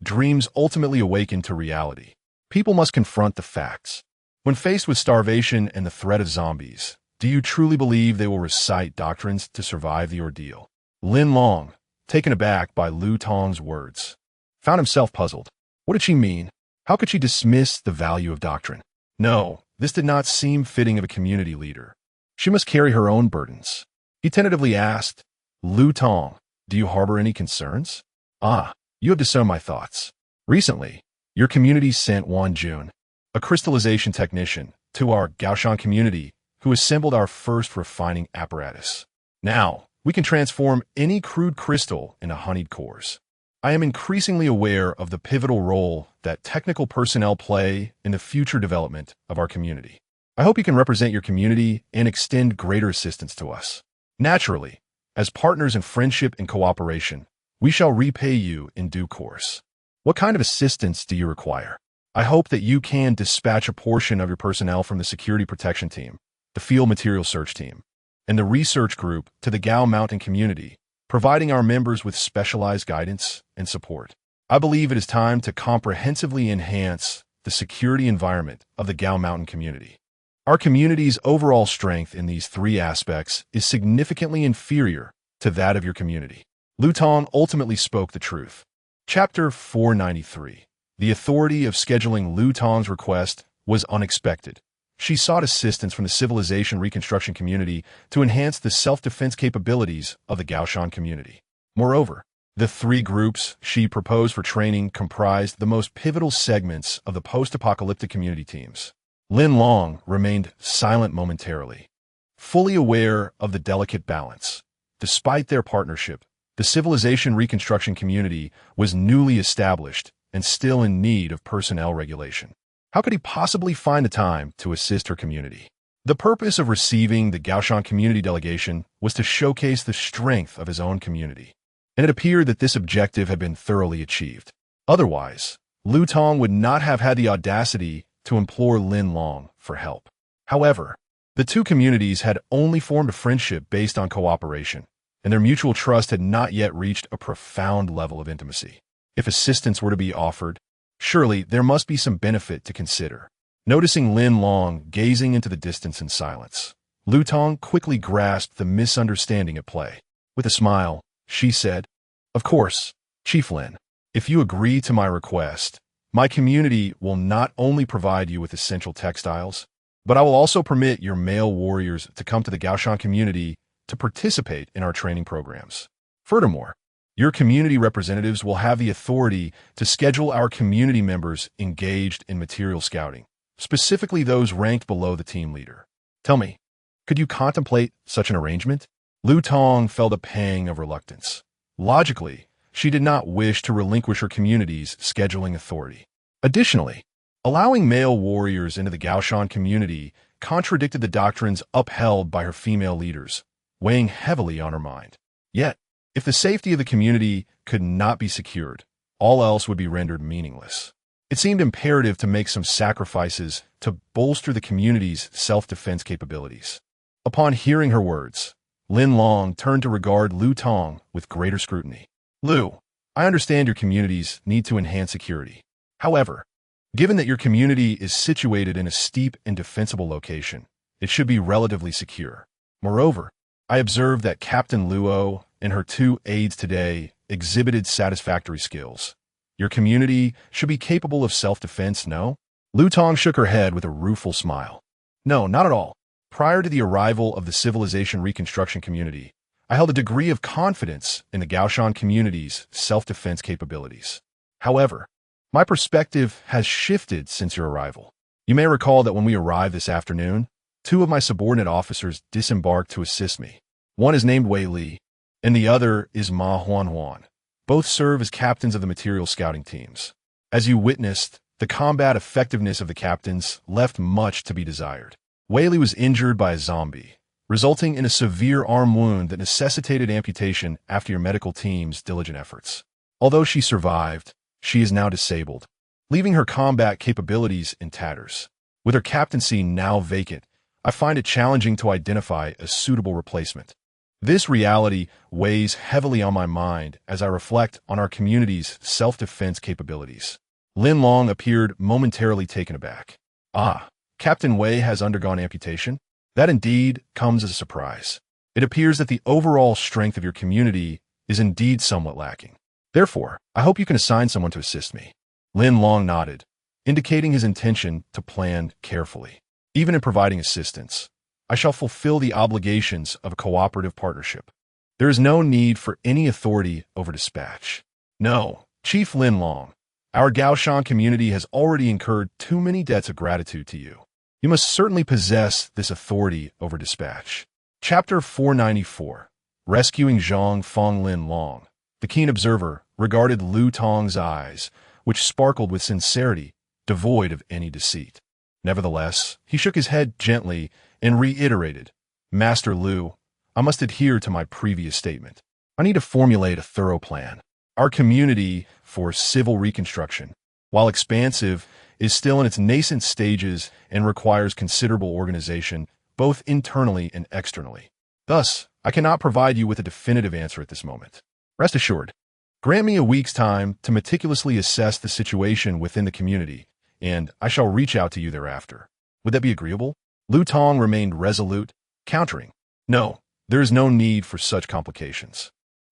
dreams ultimately awaken to reality. People must confront the facts. When faced with starvation and the threat of zombies, do you truly believe they will recite doctrines to survive the ordeal? Lin Long, taken aback by Lu Tong's words, found himself puzzled. What did she mean? How could she dismiss the value of doctrine? No, this did not seem fitting of a community leader. She must carry her own burdens. He tentatively asked, Lu Tong, do you harbor any concerns? Ah, you have disowned my thoughts. Recently, your community sent Wan Jun, a crystallization technician, to our Gaoshan community, who assembled our first refining apparatus. Now, we can transform any crude crystal into honeyed cores. I am increasingly aware of the pivotal role that technical personnel play in the future development of our community. I hope you can represent your community and extend greater assistance to us. Naturally, as partners in friendship and cooperation, we shall repay you in due course. What kind of assistance do you require? I hope that you can dispatch a portion of your personnel from the security protection team, the field material search team, and the research group to the Gao Mountain community, providing our members with specialized guidance and support. I believe it is time to comprehensively enhance the security environment of the Gao Mountain community. Our community's overall strength in these three aspects is significantly inferior to that of your community. Lu Tong ultimately spoke the truth. Chapter 493. The authority of scheduling Lu Tong's request was unexpected. She sought assistance from the civilization reconstruction community to enhance the self-defense capabilities of the Gaoshan community. Moreover, the three groups she proposed for training comprised the most pivotal segments of the post-apocalyptic community teams. Lin Long remained silent momentarily, fully aware of the delicate balance. Despite their partnership, the civilization reconstruction community was newly established and still in need of personnel regulation. How could he possibly find the time to assist her community? The purpose of receiving the Gaoshan community delegation was to showcase the strength of his own community, and it appeared that this objective had been thoroughly achieved. Otherwise, Lu Tong would not have had the audacity to implore Lin Long for help. However, the two communities had only formed a friendship based on cooperation, and their mutual trust had not yet reached a profound level of intimacy. If assistance were to be offered, surely there must be some benefit to consider. Noticing Lin Long gazing into the distance in silence, Lu Tong quickly grasped the misunderstanding at play. With a smile, she said, Of course, Chief Lin, if you agree to my request, my community will not only provide you with essential textiles, but I will also permit your male warriors to come to the Gaoshan community to participate in our training programs. Furthermore, your community representatives will have the authority to schedule our community members engaged in material scouting, specifically those ranked below the team leader. Tell me, could you contemplate such an arrangement? Lu Tong felt a pang of reluctance. Logically, she did not wish to relinquish her community's scheduling authority. Additionally, allowing male warriors into the Gaoshan community contradicted the doctrines upheld by her female leaders, weighing heavily on her mind. Yet, if the safety of the community could not be secured, all else would be rendered meaningless. It seemed imperative to make some sacrifices to bolster the community's self-defense capabilities. Upon hearing her words, Lin Long turned to regard Lu Tong with greater scrutiny. Lu, I understand your communities need to enhance security. However, given that your community is situated in a steep and defensible location, it should be relatively secure. Moreover, I observed that Captain Luo and her two aides today exhibited satisfactory skills. Your community should be capable of self-defense, no? Lu Tong shook her head with a rueful smile. No, not at all. Prior to the arrival of the civilization reconstruction community, I held a degree of confidence in the Gaoshan community's self-defense capabilities. However, my perspective has shifted since your arrival. You may recall that when we arrived this afternoon, two of my subordinate officers disembarked to assist me. One is named Wei Li, and the other is Ma Huan. Both serve as captains of the material scouting teams. As you witnessed, the combat effectiveness of the captains left much to be desired. Wei Li was injured by a zombie, resulting in a severe arm wound that necessitated amputation after your medical team's diligent efforts. Although she survived, she is now disabled, leaving her combat capabilities in tatters. With her captaincy now vacant, I find it challenging to identify a suitable replacement. This reality weighs heavily on my mind as I reflect on our community's self-defense capabilities. Lin Long appeared momentarily taken aback. Ah, Captain Wei has undergone amputation? That indeed comes as a surprise. It appears that the overall strength of your community is indeed somewhat lacking. Therefore, I hope you can assign someone to assist me." Lin Long nodded, indicating his intention to plan carefully. "Even in providing assistance, I shall fulfill the obligations of a cooperative partnership. There is no need for any authority over dispatch. No, Chief Lin Long, our Gaoshan community has already incurred too many debts of gratitude to you. You must certainly possess this authority over dispatch." Chapter 494. Rescuing Zhang Feng. Lin Long, the keen observer, regarded Lu Tong's eyes, which sparkled with sincerity, devoid of any deceit. Nevertheless, he shook his head gently and reiterated, "Master Lu, I must adhere to my previous statement. I need to formulate a thorough plan. Our community for civil reconstruction, while expansive, is still in its nascent stages and requires considerable organization, both internally and externally. Thus, I cannot provide you with a definitive answer at this moment. Rest assured, grant me a week's time to meticulously assess the situation within the community, and I shall reach out to you thereafter. Would that be agreeable?" Lu Tong remained resolute, countering, "No, there is no need for such complications.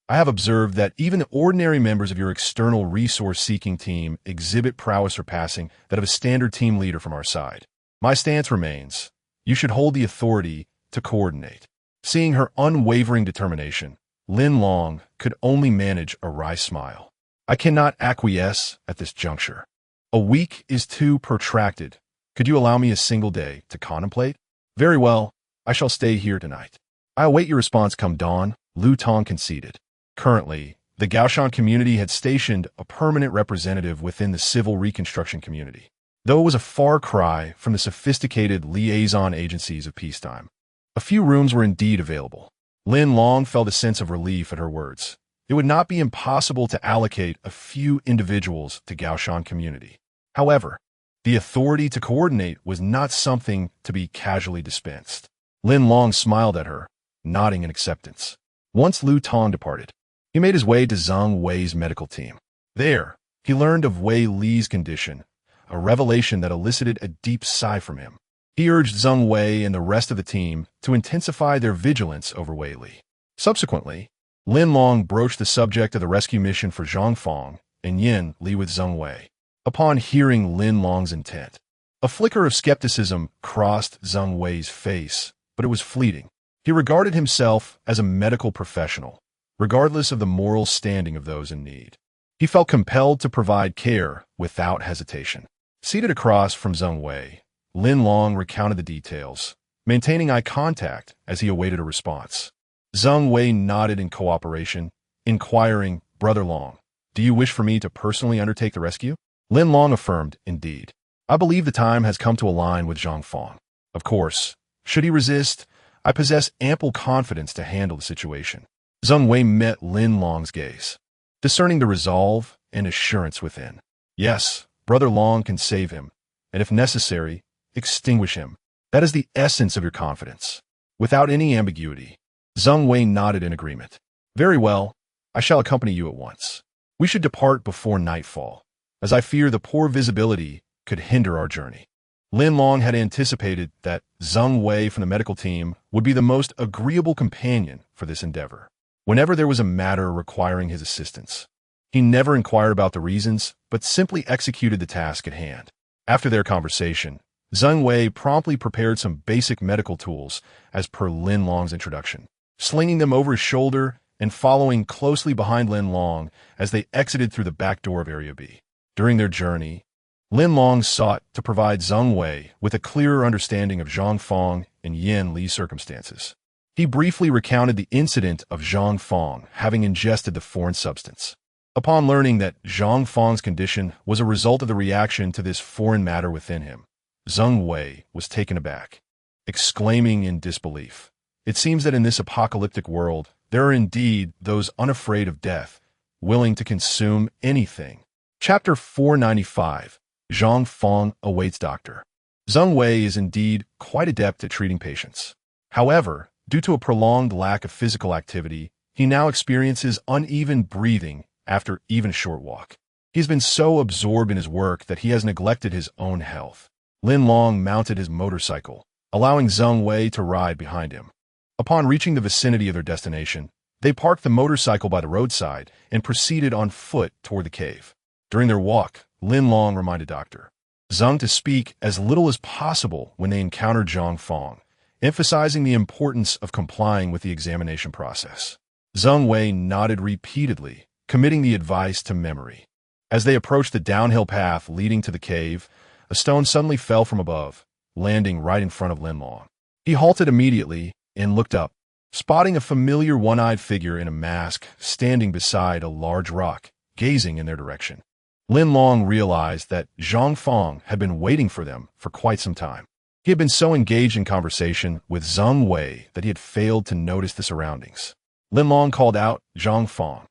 I have observed that even the ordinary members of your external resource-seeking team exhibit prowess surpassing that of a standard team leader from our side. My stance remains. You should hold the authority to coordinate." Seeing her unwavering determination, Lin Long could only manage a wry smile. "I cannot acquiesce at this juncture. A week is too protracted. Could you allow me a single day to contemplate?" "Very well. I shall stay here tonight. I await your response come dawn," Lu Tong conceded. Currently, the Gaoshan community had stationed a permanent representative within the civil reconstruction community, though it was a far cry from the sophisticated liaison agencies of peacetime. A few rooms were indeed available. Lin Long felt a sense of relief at her words. It would not be impossible to allocate a few individuals to Gaoshan community. However, the authority to coordinate was not something to be casually dispensed. Lin Long smiled at her, nodding in acceptance. Once Lu Tong departed, he made his way to Zhang Wei's medical team. There, he learned of Wei Li's condition, a revelation that elicited a deep sigh from him. He urged Zhang Wei and the rest of the team to intensify their vigilance over Wei Li. Subsequently, Lin Long broached the subject of the rescue mission for Zhang Feng and Yin Li with Zhang Wei. Upon hearing Lin Long's intent, a flicker of skepticism crossed Zhang Wei's face, but it was fleeting. He regarded himself as a medical professional, regardless of the moral standing of those in need. He felt compelled to provide care without hesitation. Seated across from Zhang Wei, Lin Long recounted the details, maintaining eye contact as he awaited a response. Zhang Wei nodded in cooperation, inquiring, "Brother Long, do you wish for me to personally undertake the rescue?" Lin Long affirmed, "Indeed. I believe the time has come to align with Zhang Feng. Of course, should he resist, I possess ample confidence to handle the situation." Zhang Wei met Lin Long's gaze, discerning the resolve and assurance within. "Yes, Brother Long can save him, and if necessary, extinguish him. That is the essence of your confidence." Without any ambiguity, Zhang Wei nodded in agreement. "Very well, I shall accompany you at once. We should depart before nightfall, as I fear the poor visibility could hinder our journey." Lin Long had anticipated that Zhang Wei from the medical team would be the most agreeable companion for this endeavor. Whenever there was a matter requiring his assistance, he never inquired about the reasons, but simply executed the task at hand. After their conversation, Zhang Wei promptly prepared some basic medical tools as per Lin Long's introduction, slinging them over his shoulder and following closely behind Lin Long as they exited through the back door of Area B. During their journey, Lin Long sought to provide Zhang Wei with a clearer understanding of Zhang Feng and Yin Li's circumstances. He briefly recounted the incident of Zhang Feng having ingested the foreign substance. Upon learning that Zhang Feng's condition was a result of the reaction to this foreign matter within him, Zhang Wei was taken aback, exclaiming in disbelief, "It seems that in this apocalyptic world, there are indeed those unafraid of death, willing to consume anything." Chapter 495. Zhang Feng awaits doctor. Zhang Wei is indeed quite adept at treating patients. However, due to a prolonged lack of physical activity, he now experiences uneven breathing after even a short walk. He's been so absorbed in his work that he has neglected his own health. Lin Long mounted his motorcycle, allowing Zheng Wei to ride behind him. Upon reaching the vicinity of their destination, they parked the motorcycle by the roadside and proceeded on foot toward the cave. During their walk, Lin Long reminded Dr. Zheng to speak as little as possible when they encountered Zhang Fong, emphasizing the importance of complying with the examination process. Zheng Wei nodded repeatedly, committing the advice to memory. As they approached the downhill path leading to the cave, a stone suddenly fell from above, landing right in front of Lin Long. He halted immediately and looked up, spotting a familiar one-eyed figure in a mask standing beside a large rock, gazing in their direction. Lin Long realized that Zhang Fong had been waiting for them for quite some time. He had been so engaged in conversation with Zheng Wei that he had failed to notice the surroundings. Lin Long called out, "Zhang Fong,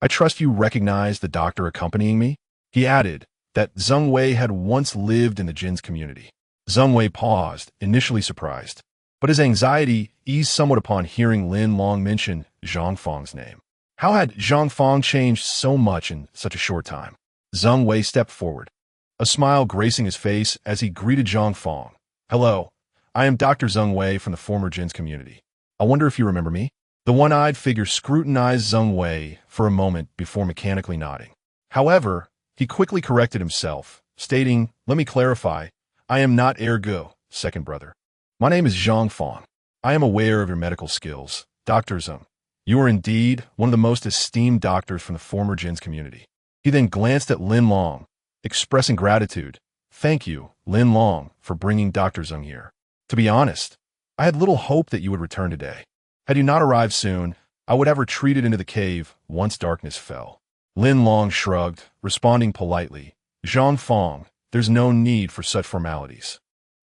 I trust you recognize the doctor accompanying me?" He added that Zheng Wei had once lived in the Jin's community. Zheng Wei paused, initially surprised, but his anxiety eased somewhat upon hearing Lin Long mention Zhang Fong's name. How had Zhang Fong changed so much in such a short time? Zheng Wei stepped forward, a smile gracing his face as he greeted Zhang Fong. "Hello, I am Dr. Zheng Wei from the former Jin's community. I wonder if you remember me?" The one-eyed figure scrutinized Zheng Wei for a moment before mechanically nodding. However, he quickly corrected himself, stating, "Let me clarify, I am not Ergo, second brother. My name is Zhang Fong. I am aware of your medical skills, Dr. Zheng. You are indeed one of the most esteemed doctors from the former Jin's community." He then glanced at Lin Long, expressing gratitude. "Thank you, Lin Long, for bringing Dr. Zheng here. To be honest, I had little hope that you would return today. Had you not arrived soon, I would have retreated into the cave once darkness fell." Lin Long shrugged, responding politely, "Zhang Fong, there's no need for such formalities.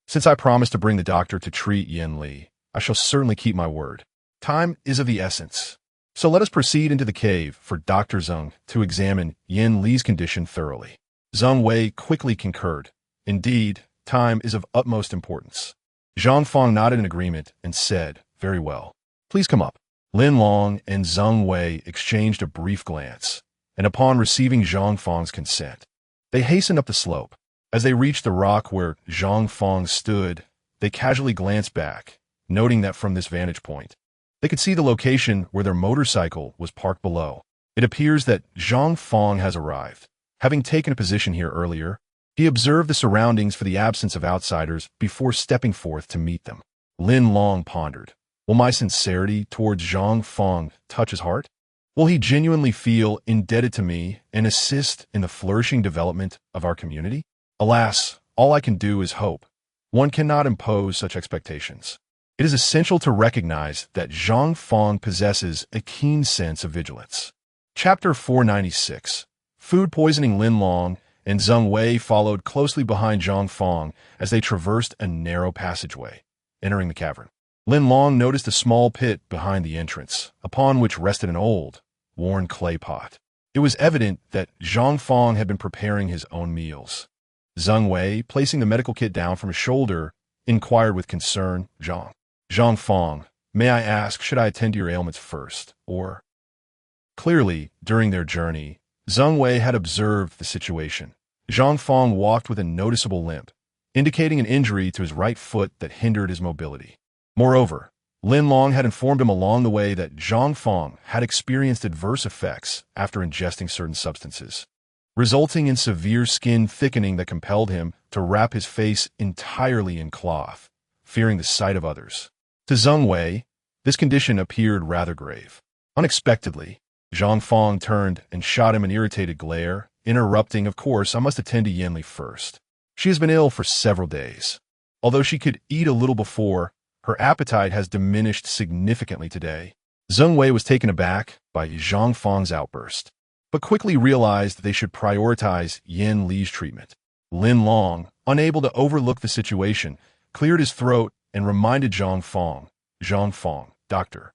Since I promised to bring the doctor to treat Yin Li, I shall certainly keep my word. Time is of the essence. So let us proceed into the cave for Dr. Zheng to examine Yin Li's condition thoroughly." Zheng Wei quickly concurred. Indeed, time is of utmost importance. Zhang Fong nodded in agreement and said, "Very well. Please come up." Lin Long and Zheng Wei exchanged a brief glance, and upon receiving Zhang Fong's consent, they hastened up the slope. As they reached the rock where Zhang Fong stood, they casually glanced back, noting that from this vantage point, they could see the location where their motorcycle was parked below. It appears that Zhang Fong has arrived. Having taken a position here earlier, he observed the surroundings for the absence of outsiders before stepping forth to meet them. Lin Long pondered, will my sincerity towards Zhang Fong touch his heart? Will he genuinely feel indebted to me and assist in the flourishing development of our community? Alas, all I can do is hope. One cannot impose such expectations. It is essential to recognize that Zhang Fong possesses a keen sense of vigilance. Chapter 496. Food poisoning. Lin Long and Zheng Wei followed closely behind Zhang Fong as they traversed a narrow passageway, entering the cavern. Lin Long noticed a small pit behind the entrance, upon which rested an old, worn clay pot. It was evident that Zhang Fong had been preparing his own meals. Zheng Wei, placing the medical kit down from his shoulder, inquired with concern, Zhang Fong, may I ask, should I attend to your ailments first, or?" Clearly, during their journey, Zheng Wei had observed the situation. Zhang Fong walked with a noticeable limp, indicating an injury to his right foot that hindered his mobility. Moreover, Lin Long had informed him along the way that Zhang Fong had experienced adverse effects after ingesting certain substances, resulting in severe skin thickening that compelled him to wrap his face entirely in cloth, fearing the sight of others. To Zheng Wei, this condition appeared rather grave. Unexpectedly, Zhang Fong turned and shot him an irritated glare, interrupting, "Of course, I must attend to Yin Li first. She has been ill for several days. Although she could eat a little before, her appetite has diminished significantly today." Zheng Wei was taken aback by Zhang Fong's outburst, but quickly realized they should prioritize Yin Li's treatment. Lin Long, unable to overlook the situation, cleared his throat and reminded Zhang Fong, "Dr.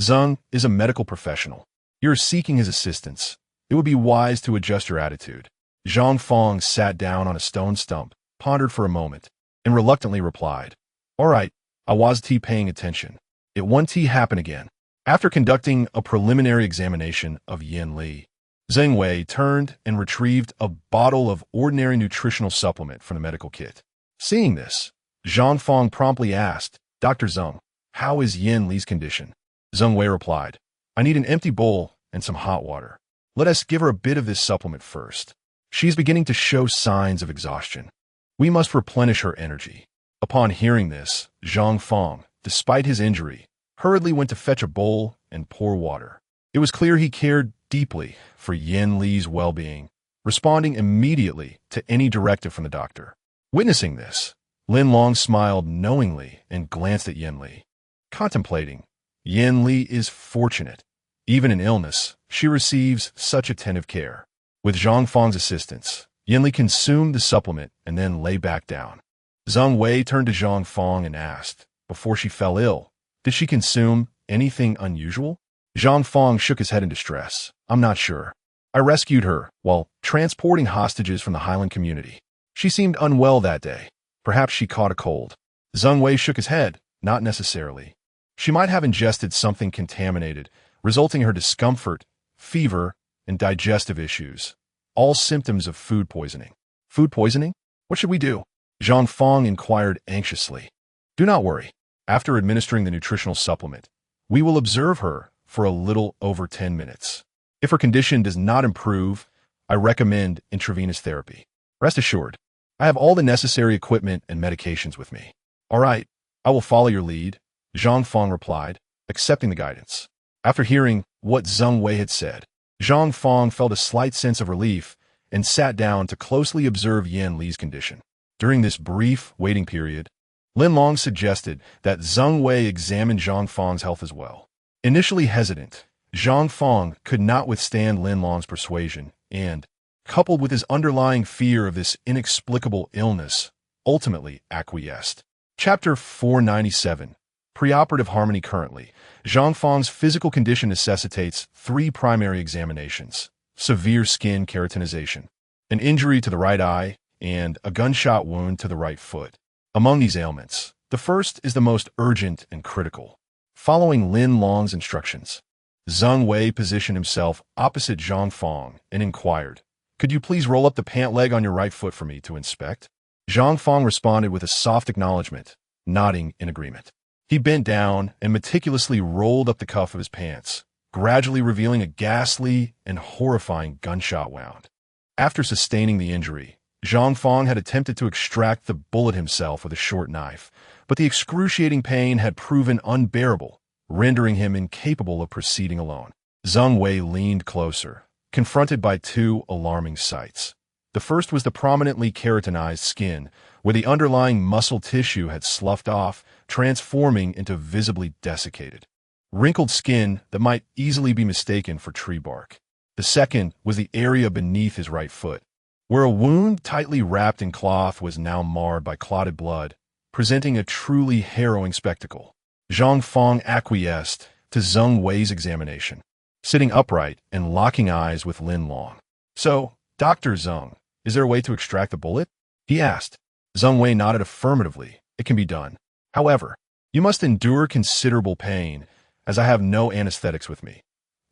Zheng is a medical professional. You're seeking his assistance. It would be wise to adjust your attitude." Zhang Fong sat down on a stone stump, pondered for a moment, and reluctantly replied, "All right, I was paying attention. It won't happen again." After conducting a preliminary examination of Yin Li, Zheng Wei turned and retrieved a bottle of ordinary nutritional supplement from the medical kit. Seeing this, Zhang Fong promptly asked, "Dr. Zeng, how is Yin Li's condition?" Zeng Wei replied, "I need an empty bowl and some hot water. Let us give her a bit of this supplement first. She is beginning to show signs of exhaustion. We must replenish her energy." Upon hearing this, Zhang Fong, despite his injury, hurriedly went to fetch a bowl and pour water. It was clear he cared deeply for Yin Li's well-being, responding immediately to any directive from the doctor. Witnessing this, Lin Long smiled knowingly and glanced at Yin Li. Contemplating, Yin Li is fortunate. Even in illness, she receives such attentive care. With Zhang Fong's assistance, Yin Li consumed the supplement and then lay back down. Zeng Wei turned to Zhang Fong and asked, before she fell ill, did she consume anything unusual? Zhang Fong shook his head in distress. "I'm not sure. I rescued her while transporting hostages from the Highland community. She seemed unwell that day. Perhaps she caught a cold." Zeng Wei shook his head. "Not necessarily. She might have ingested something contaminated, resulting in her discomfort, fever, and digestive issues. All symptoms of food poisoning." "Food poisoning? What should we do?" Zhang Fong inquired anxiously. "Do not worry. After administering the nutritional supplement, we will observe her for a little over 10 minutes. If her condition does not improve, I recommend intravenous therapy. Rest assured, I have all the necessary equipment and medications with me." "All right, I will follow your lead," Zhang Fong replied, accepting the guidance. After hearing what Zeng Wei had said, Zhang Fong felt a slight sense of relief and sat down to closely observe Yin Li's condition. During this brief waiting period, Lin Long suggested that Zeng Wei examine Zhang Fong's health as well. Initially hesitant, Zhang Fong could not withstand Lin Long's persuasion and, coupled with his underlying fear of this inexplicable illness, ultimately acquiesced. Chapter 497. Preoperative Harmony. Currently, Zhang Fong's physical condition necessitates 3 primary examinations: severe skin keratinization, an injury to the right eye, and a gunshot wound to the right foot. Among these ailments, the first is the most urgent and critical. Following Lin Long's instructions, Zeng Wei positioned himself opposite Zhang Fong and inquired, "Could you please roll up the pant leg on your right foot for me to inspect?" Zhang Fong responded with a soft acknowledgement, nodding in agreement. He bent down and meticulously rolled up the cuff of his pants, gradually revealing a ghastly and horrifying gunshot wound. After sustaining the injury, Zhang Fong had attempted to extract the bullet himself with a short knife, but the excruciating pain had proven unbearable, rendering him incapable of proceeding alone. Zeng Wei leaned closer, confronted by 2 alarming sights. The first was the prominently keratinized skin, where the underlying muscle tissue had sloughed off, transforming into visibly desiccated, wrinkled skin that might easily be mistaken for tree bark. The second was the area beneath his right foot, where a wound tightly wrapped in cloth was now marred by clotted blood, presenting a truly harrowing spectacle. Zhang Fong acquiesced to Zeng Wei's examination, sitting upright and locking eyes with Lin Long. "So, Dr. Zeng, is there a way to extract the bullet?" he asked. Zeng Wei nodded affirmatively. "It can be done. However, you must endure considerable pain, as I have no anesthetics with me.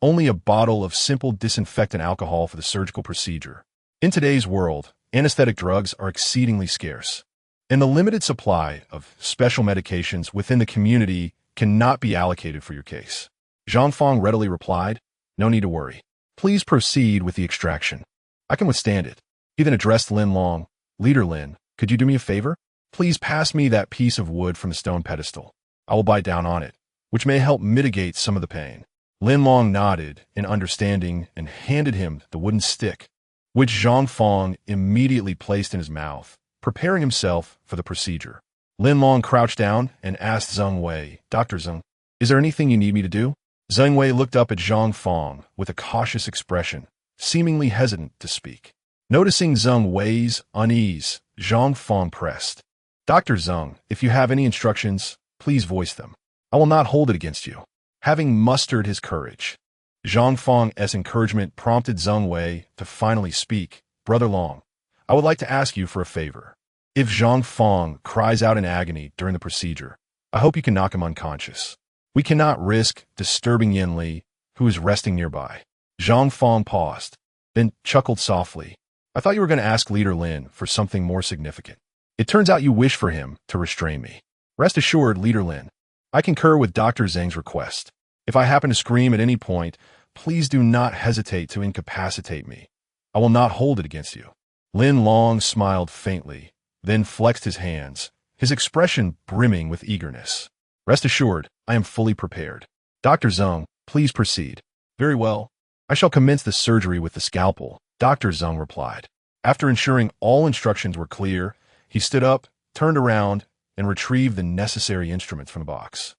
Only a bottle of simple disinfectant alcohol for the surgical procedure. In today's world, anesthetic drugs are exceedingly scarce, and the limited supply of special medications within the community cannot be allocated for your case." Zhang Fong readily replied, "No need to worry. Please proceed with the extraction. I can withstand it." He then addressed Lin Long. "Leader Lin, could you do me a favor? Please pass me that piece of wood from the stone pedestal. I will bite down on it, which may help mitigate some of the pain." Lin Long nodded in understanding and handed him the wooden stick, which Zhang Fong immediately placed in his mouth, preparing himself for the procedure. Lin Long crouched down and asked Zeng Wei, "Dr. Zeng, is there anything you need me to do?" Zeng Wei looked up at Zhang Fong with a cautious expression, seemingly hesitant to speak. Noticing Zeng Wei's unease, Zhang Fong pressed, "Dr. Zeng, if you have any instructions, please voice them. I will not hold it against you." Having mustered his courage, Zhang Fong's encouragement prompted Zeng Wei to finally speak. "Brother Long, I would like to ask you for a favor. If Zhang Fong cries out in agony during the procedure, I hope you can knock him unconscious. We cannot risk disturbing Yin Li, who is resting nearby." Zhang Fong paused, then chuckled softly. "I thought you were going to ask Leader Lin for something more significant." It turns out you wish for him to restrain me. Rest assured, Leader Lin, I concur with Dr. Zheng's request. If I happen to scream at any point, please do not hesitate to incapacitate me. I will not hold it against you. Lin Long smiled faintly, then flexed his hands, his expression brimming with eagerness. Rest assured, I am fully prepared. Dr. Zheng, please proceed. Very well. I shall commence the surgery with the scalpel, Dr. Zheng replied. After ensuring all instructions were clear, he stood up, turned around, and retrieved the necessary instruments from the box,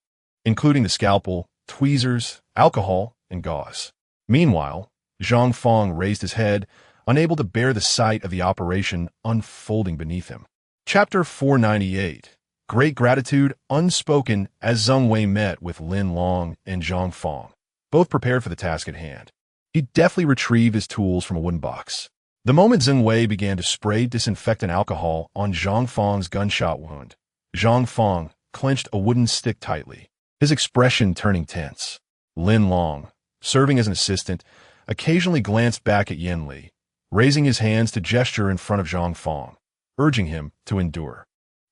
including the scalpel, tweezers, alcohol, and gauze. Meanwhile, Zhang Fong raised his head, unable to bear the sight of the operation unfolding beneath him. Chapter 498. Great gratitude unspoken as Zheng Wei met with Lin Long and Zhang Fong, both prepared for the task at hand. He deftly retrieved his tools from a wooden box. The moment Zheng Wei began to spray disinfectant alcohol on Zhang Fong's gunshot wound, Zhang Fong clenched a wooden stick tightly, his expression turning tense. Lin Long, serving as an assistant, occasionally glanced back at Yen Li, raising his hands to gesture in front of Zhang Fong, urging him to endure.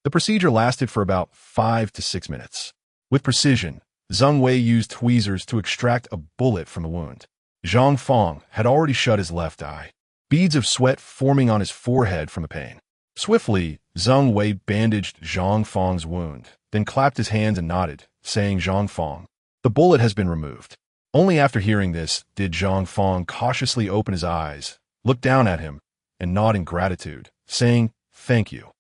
The procedure lasted for about 5 to 6 minutes. With precision, Zheng Wei used tweezers to extract a bullet from the wound. Zhang Fong had already shut his left eye, beads of sweat forming on his forehead from the pain. Swiftly, Zheng Wei bandaged Zhang Fong's wound, then clapped his hands and nodded, saying, Zhang Fong, the bullet has been removed. Only after hearing this did Zhang Fong cautiously open his eyes, look down at him, and nod in gratitude, saying, thank you.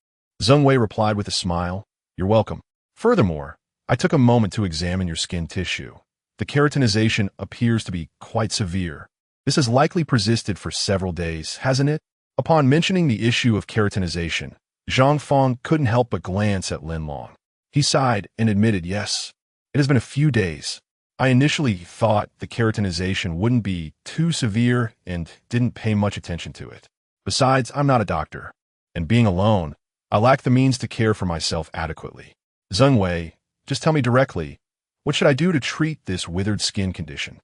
Zheng Wei replied with a smile, you're welcome. Furthermore, I took a moment to examine your skin tissue. The keratinization appears to be quite severe. This has likely persisted for several days, hasn't it? Upon mentioning the issue of keratinization, Zhang Fong couldn't help but glance at Lin Long. He sighed and admitted, yes, it has been a few days. I initially thought the keratinization wouldn't be too severe and didn't pay much attention to it. Besides, I'm not a doctor, and being alone, I lack the means to care for myself adequately. Zheng Wei, just tell me directly, what should I do to treat this withered skin condition?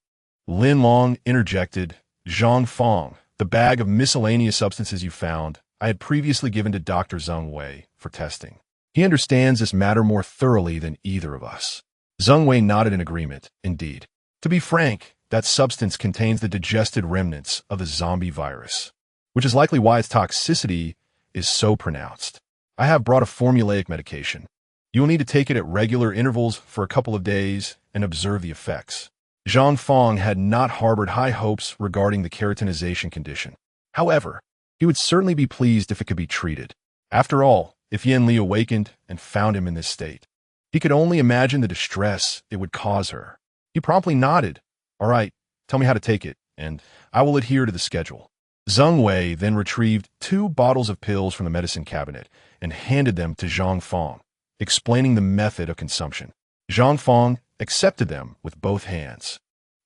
Lin Long interjected, Zhang Fong, the bag of miscellaneous substances you found, I had previously given to Dr. Zheng Wei for testing. He understands this matter more thoroughly than either of us. Zheng Wei nodded in agreement, indeed. To be frank, that substance contains the digested remnants of the zombie virus, which is likely why its toxicity is so pronounced. I have brought a formulaic medication. You will need to take it at regular intervals for a couple of days and observe the effects. Zhang Fong had not harbored high hopes regarding the keratinization condition. However, he would certainly be pleased if it could be treated. After all, if Yen Li awakened and found him in this state, he could only imagine the distress it would cause her. He promptly nodded. All right, tell me how to take it, and I will adhere to the schedule. Zheng Wei then retrieved 2 bottles of pills from the medicine cabinet and handed them to Zhang Fong, explaining the method of consumption. Zhang Fong accepted them with both hands,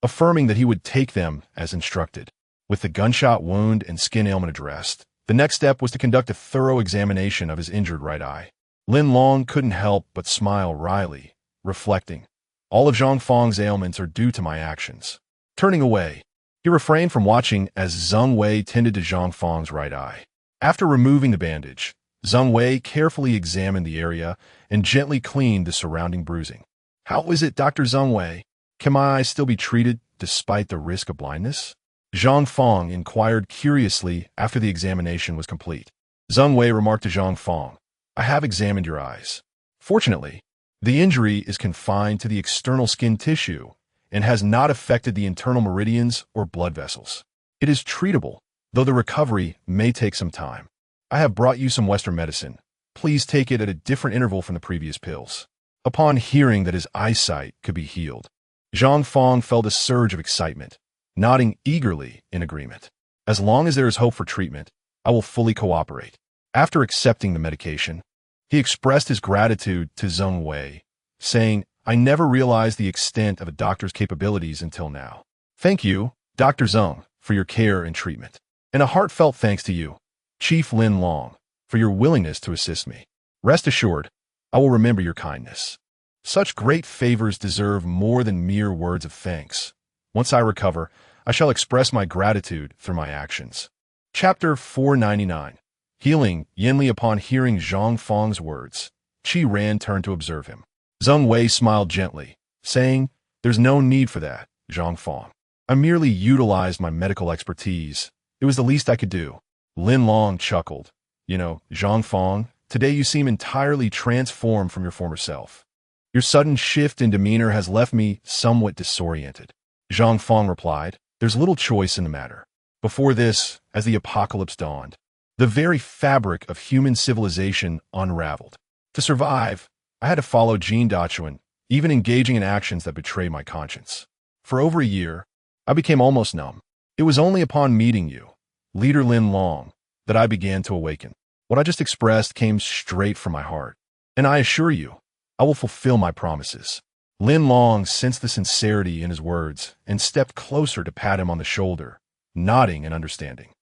affirming that he would take them as instructed. With the gunshot wound and skin ailment addressed, the next step was to conduct a thorough examination of his injured right eye. Lin Long couldn't help but smile wryly, reflecting, all of Zhang Fong's ailments are due to my actions. Turning away, he refrained from watching as Zheng Wei tended to Zhang Fong's right eye. After removing the bandage, Zheng Wei carefully examined the area and gently cleaned the surrounding bruising. How is it, Dr. Zheng Wei? Can my eye still be treated despite the risk of blindness? Zhang Fong inquired curiously after the examination was complete. Zheng Wei remarked to Zhang Fong, I have examined your eyes. Fortunately, the injury is confined to the external skin tissue and has not affected the internal meridians or blood vessels. It is treatable, though the recovery may take some time. I have brought you some Western medicine. Please take it at a different interval from the previous pills. Upon hearing that his eyesight could be healed, Zhang Fong felt a surge of excitement, nodding eagerly in agreement. As long as there is hope for treatment, I will fully cooperate. After accepting the medication, he expressed his gratitude to Zheng Wei, saying, I never realized the extent of a doctor's capabilities until now. Thank you, Dr. Zheng, for your care and treatment. And a heartfelt thanks to you, Chief Lin Long, for your willingness to assist me. Rest assured, I will remember your kindness. Such great favors deserve more than mere words of thanks. Once I recover, I shall express my gratitude through my actions. Chapter 499. Healing Yinli upon hearing Zhang Fang's words. Qi Ran turned to observe him. Zheng Wei smiled gently, saying, "There's no need for that, Zhang Fang. I merely utilized my medical expertise. It was the least I could do." Lin Long chuckled. Zhang Fang, today you seem entirely transformed from your former self. Your sudden shift in demeanor has left me somewhat disoriented. Zhang Fang replied, "There's little choice in the matter. Before this, as the apocalypse dawned, the very fabric of human civilization unraveled. To survive, I had to follow Jin Dachuan, even engaging in actions that betray my conscience. For over a year, I became almost numb. It was only upon meeting you, Leader Lin Long, that I began to awaken. What I just expressed came straight from my heart, and I assure you, I will fulfill my promises." Lin Long sensed the sincerity in his words and stepped closer to pat him on the shoulder, nodding in understanding.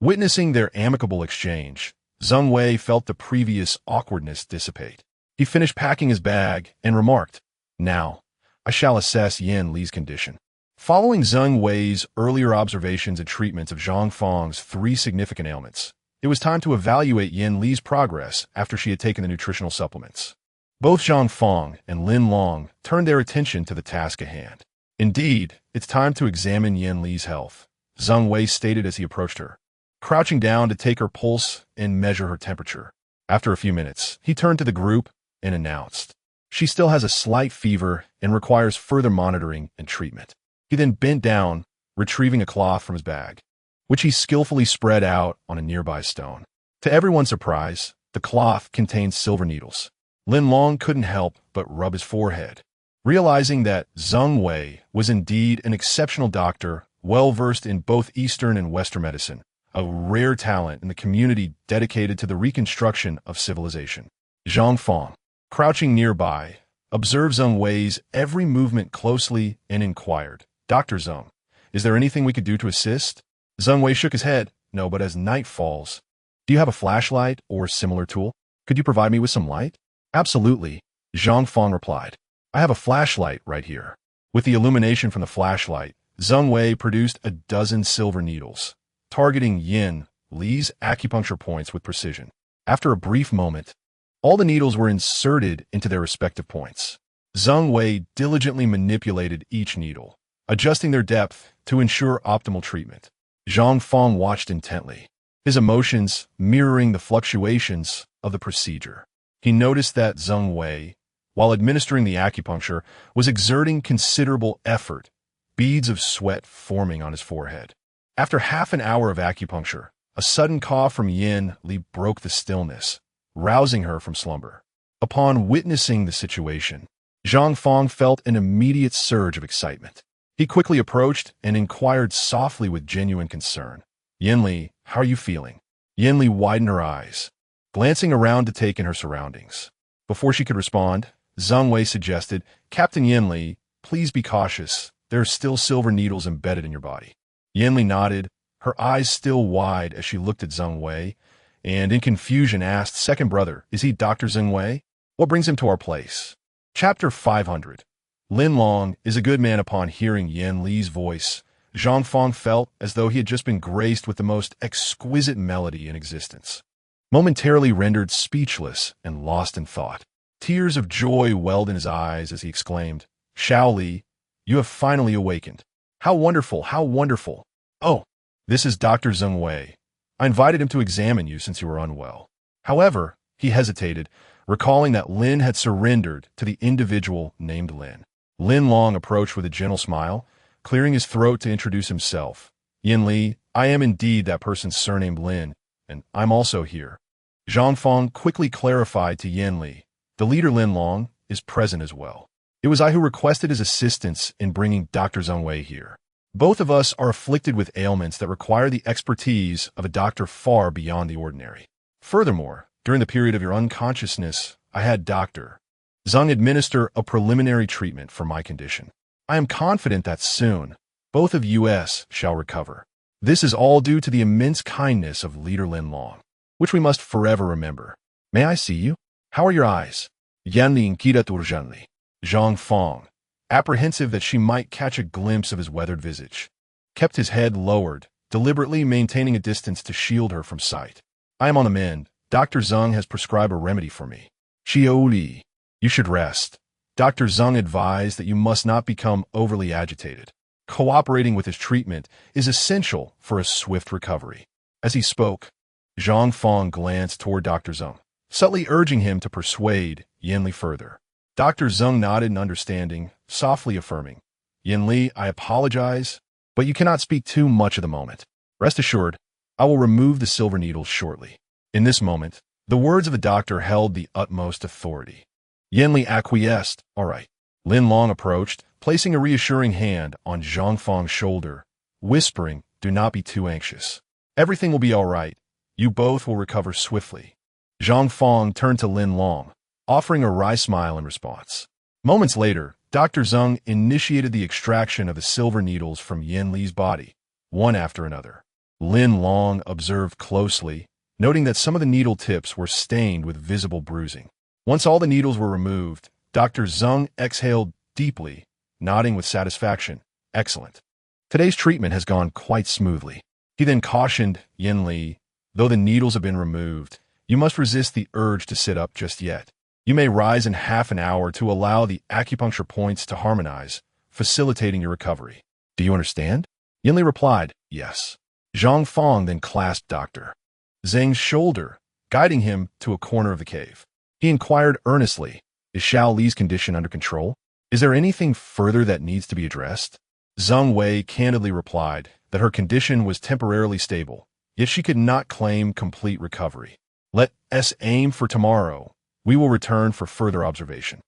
Witnessing their amicable exchange, Zheng Wei felt the previous awkwardness dissipate. He finished packing his bag and remarked, "Now, I shall assess Yin Li's condition." Following Zheng Wei's earlier observations and treatments of Zhang Fang's 3 significant ailments, it was time to evaluate Yin Li's progress after she had taken the nutritional supplements. Both Zhang Fang and Lin Long turned their attention to the task at hand. "Indeed, it's time to examine Yin Li's health," Zheng Wei stated as he approached her, crouching down to take her pulse and measure her temperature. After a few minutes, he turned to the group and announced, "She still has a slight fever and requires further monitoring and treatment." He then bent down, retrieving a cloth from his bag, which he skillfully spread out on a nearby stone. To everyone's surprise, the cloth contained silver needles. Lin Long couldn't help but rub his forehead, realizing that Zheng Wei was indeed an exceptional doctor, well-versed in both Eastern and Western medicine, a rare talent in the community dedicated to the reconstruction of civilization. Zhang Fang, crouching nearby, observed Zheng Wei's every movement closely and inquired, "Dr. Zheng, is there anything we could do to assist?" Zheng Wei shook his head. "No, but as night falls, do you have a flashlight or similar tool? Could you provide me with some light?" "Absolutely," Zhang Fang replied. "I have a flashlight right here." With the illumination from the flashlight, Zheng Wei produced a dozen silver needles, targeting Yin Li's acupuncture points with precision. After a brief moment, all the needles were inserted into their respective points. Zheng Wei diligently manipulated each needle, adjusting their depth to ensure optimal treatment. Zhang Fang watched intently, his emotions mirroring the fluctuations of the procedure. He noticed that Zheng Wei, while administering the acupuncture, was exerting considerable effort, beads of sweat forming on his forehead. After half an hour of acupuncture, a sudden cough from Yin Li broke the stillness, rousing her from slumber. Upon witnessing the situation, Zhang Fang felt an immediate surge of excitement. He quickly approached and inquired softly with genuine concern, "Yin Li, how are you feeling?" Yin Li widened her eyes, glancing around to take in her surroundings. Before she could respond, Zheng Wei suggested, "Captain Yin Li, please be cautious. There are still silver needles embedded in your body." Yin Li nodded, her eyes still wide as she looked at Zheng Wei, and in confusion asked, "Second brother, is he Dr. Zheng Wei? What brings him to our place?" Chapter 500. Lin Long is a good man. Upon hearing Yin Li's voice, Zhang Fang felt as though he had just been graced with the most exquisite melody in existence. Momentarily rendered speechless and lost in thought, tears of joy welled in his eyes as he exclaimed, "Xiao Li, you have finally awakened. How wonderful, how wonderful. Oh, this is Dr. Zheng Wei. I invited him to examine you since you were unwell." However, he hesitated, recalling that Lin had surrendered to the individual named Lin. Lin Long approached with a gentle smile, clearing his throat to introduce himself. "Yin Li, I am indeed that person surnamed Lin, and I'm also here." Zhang Fang quickly clarified to Yin Li, "The leader Lin Long is present as well. It was I who requested his assistance in bringing Dr. Zheng Wei here. Both of us are afflicted with ailments that require the expertise of a doctor far beyond the ordinary. Furthermore, during the period of your unconsciousness, I had Dr. Zheng administer a preliminary treatment for my condition. I am confident that soon, both of us shall recover. This is all due to the immense kindness of Leader Lin Long, which we must forever remember. May I see you? How are your eyes?" Yanli Nkita Turjanli. Zhang Fang, apprehensive that she might catch a glimpse of his weathered visage, kept his head lowered, deliberately maintaining a distance to shield her from sight. I am on the mend. Dr. Zeng has prescribed a remedy for me. Chioli, you should rest. Dr. Zeng advised that you must not become overly agitated. Cooperating with his treatment is essential for a swift recovery. As he spoke, Zhang Fong glanced toward Dr. Zeng, subtly urging him to persuade Yin further. Dr. Zeng nodded in understanding, softly affirming, Yin, I apologize, but you cannot speak too much at the moment. Rest assured, I will remove the silver needles shortly. In this moment, the words of the doctor held the utmost authority. Yin acquiesced. All right. Lin Long approached, placing a reassuring hand on Zhang Fong's shoulder, whispering, do not be too anxious. Everything will be all right. You both will recover swiftly. Zhang Fong turned to Lin Long, offering a wry smile in response. Moments later, Dr. Zeng initiated the extraction of the silver needles from Yin Li's body, one after another. Lin Long observed closely, noting that some of the needle tips were stained with visible bruising. Once all the needles were removed, Dr. Zeng exhaled deeply, nodding with satisfaction. Excellent. Today's treatment has gone quite smoothly. He then cautioned Yin Li, though the needles have been removed, you must resist the urge to sit up just yet. You may rise in half an hour to allow the acupuncture points to harmonize, facilitating your recovery. Do you understand? Yin Li replied, yes. Zhang Fong then clasped Dr. Zeng's shoulder, guiding him to a corner of the cave. He inquired earnestly, is Xiao Li's condition under control? Is there anything further that needs to be addressed? Zheng Wei candidly replied that her condition was temporarily stable, yet she could not claim complete recovery. Let us aim for tomorrow. We will return for further observation.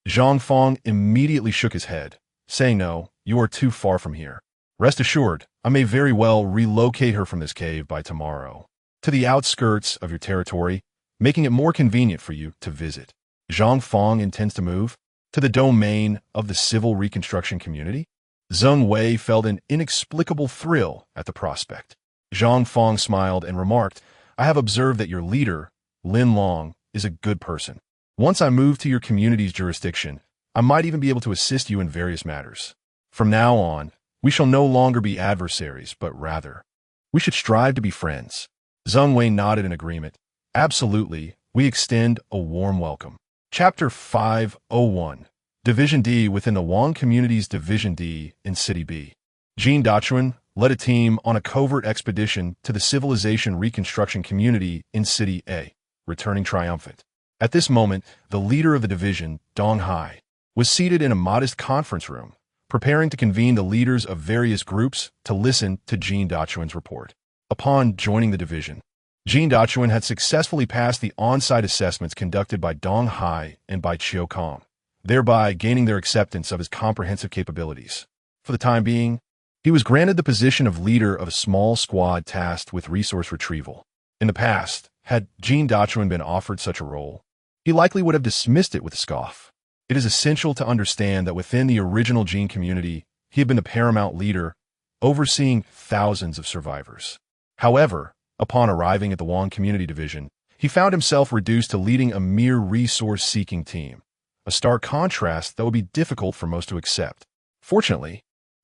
Zhang Fong immediately shook his head, saying, no, you are too far from here. Rest assured, I may very well relocate her from this cave by tomorrow to the outskirts of your territory, making it more convenient for you to visit. Zhang Fong intends to move to the domain of the civil reconstruction community? Zheng Wei felt an inexplicable thrill at the prospect. Zhang Fong smiled and remarked, I have observed that your leader, Lin Long, is a good person. Once I move to your community's jurisdiction, I might even be able to assist you in various matters. From now on, we shall no longer be adversaries, but rather, we should strive to be friends. Zheng Wei nodded in agreement. Absolutely, we extend a warm welcome. Chapter 501. Division D within the Wang Community's Division D in City B. Jean Dachuan led a team on a covert expedition to the Civilization Reconstruction Community in City A, returning triumphant. At this moment, the leader of the division, Dong Hai, was seated in a modest conference room, preparing to convene the leaders of various groups to listen to Jean Dachuan's report. Upon joining the division, Jean Dachuan had successfully passed the on-site assessments conducted by Dong Hai and by Chiu Kong, thereby gaining their acceptance of his comprehensive capabilities. For the time being, he was granted the position of leader of a small squad tasked with resource retrieval. In the past, had Jean Dachuan been offered such a role, he likely would have dismissed it with a scoff. It is essential to understand that within the original Jean community, he had been the paramount leader, overseeing thousands of survivors. However, upon arriving at the Wang Community Division, he found himself reduced to leading a mere resource-seeking team, a stark contrast that would be difficult for most to accept. Fortunately,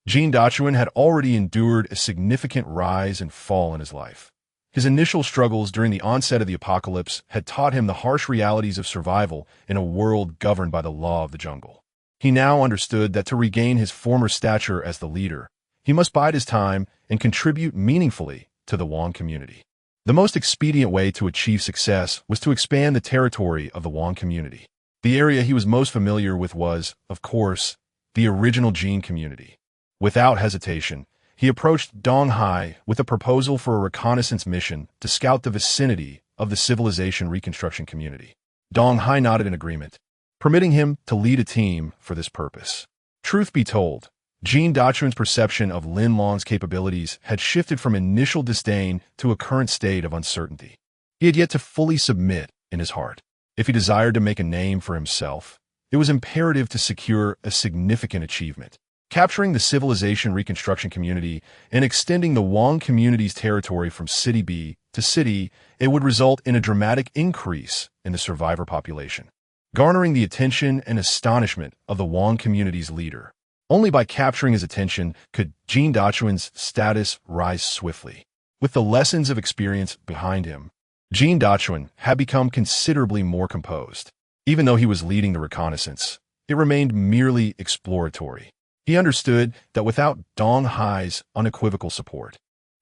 Jean Dachuan had already endured a significant rise and fall in his life. His initial struggles during the onset of the apocalypse had taught him the harsh realities of survival in a world governed by the law of the jungle. He now understood that to regain his former stature as the leader, he must bide his time and contribute meaningfully to the Wang community. The most expedient way to achieve success was to expand the territory of the Wang community. The area he was most familiar with was, of course, the original Jean community. Without hesitation, he approached Dong Hai with a proposal for a reconnaissance mission to scout the vicinity of the Civilization Reconstruction community. Dong Hai nodded in agreement, permitting him to lead a team for this purpose. Truth be told, Jean Dachuan's perception of Lin Long's capabilities had shifted from initial disdain to a current state of uncertainty. He had yet to fully submit in his heart. If he desired to make a name for himself, it was imperative to secure a significant achievement. Capturing the Civilization Reconstruction community and extending the Wang community's territory from City B to City A would result in a dramatic increase in the survivor population, garnering the attention and astonishment of the Wang community's leader. Only by capturing his attention could Jean Dachuan's status rise swiftly. With the lessons of experience behind him, Jean Dachuan had become considerably more composed. Even though he was leading the reconnaissance, it remained merely exploratory. He understood that without Dong Hai's unequivocal support,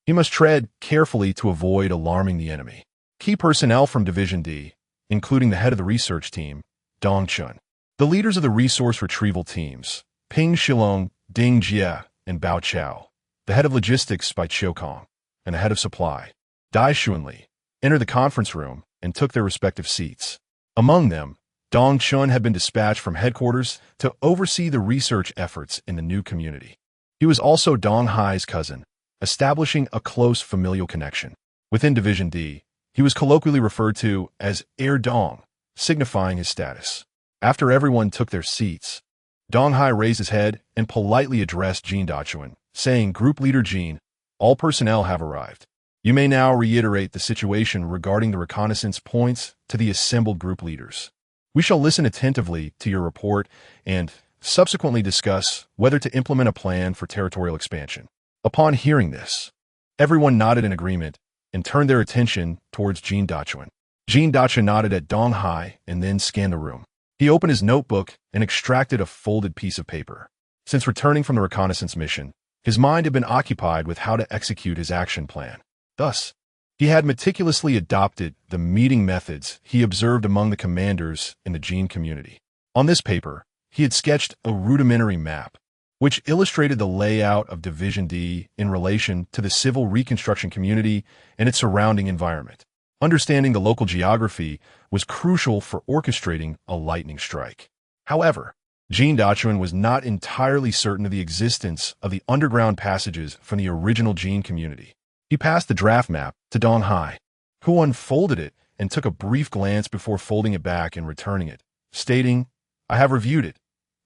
he must tread carefully to avoid alarming the enemy. Key personnel from Division D, including the head of the research team, Dong Chun, the leaders of the resource retrieval teams, Ping Shilong, Ding Jie, and Bao Chao, the head of logistics by Chiu Kong, and the head of supply, Dai Xuanli, entered the conference room and took their respective seats. Among them, Dong Chun had been dispatched from headquarters to oversee the research efforts in the new community. He was also Dong Hai's cousin, establishing a close familial connection. Within Division D, he was colloquially referred to as Heir Dong, signifying his status. After everyone took their seats, Dong Hai raised his head and politely addressed Jean Dachuan, saying, "Group Leader Jean, all personnel have arrived. You may now reiterate the situation regarding the reconnaissance points to the assembled group leaders. We shall listen attentively to your report and subsequently discuss whether to implement a plan for territorial expansion." Upon hearing this, everyone nodded in agreement and turned their attention towards Jean Dachuan. Jean Dachuan nodded at Dong Hai and then scanned the room. He opened his notebook and extracted a folded piece of paper. Since returning from the reconnaissance mission, his mind had been occupied with how to execute his action plan. Thus, he had meticulously adopted the meeting methods he observed among the commanders in the Jean community. On this paper, he had sketched a rudimentary map, which illustrated the layout of Division D in relation to the civil reconstruction community and its surrounding environment. Understanding the local geography was crucial for orchestrating a lightning strike. However, Jean Dachuan was not entirely certain of the existence of the underground passages from the original Jean community. He passed the draft map to Dong Hai, who unfolded it and took a brief glance before folding it back and returning it, stating, "I have reviewed it.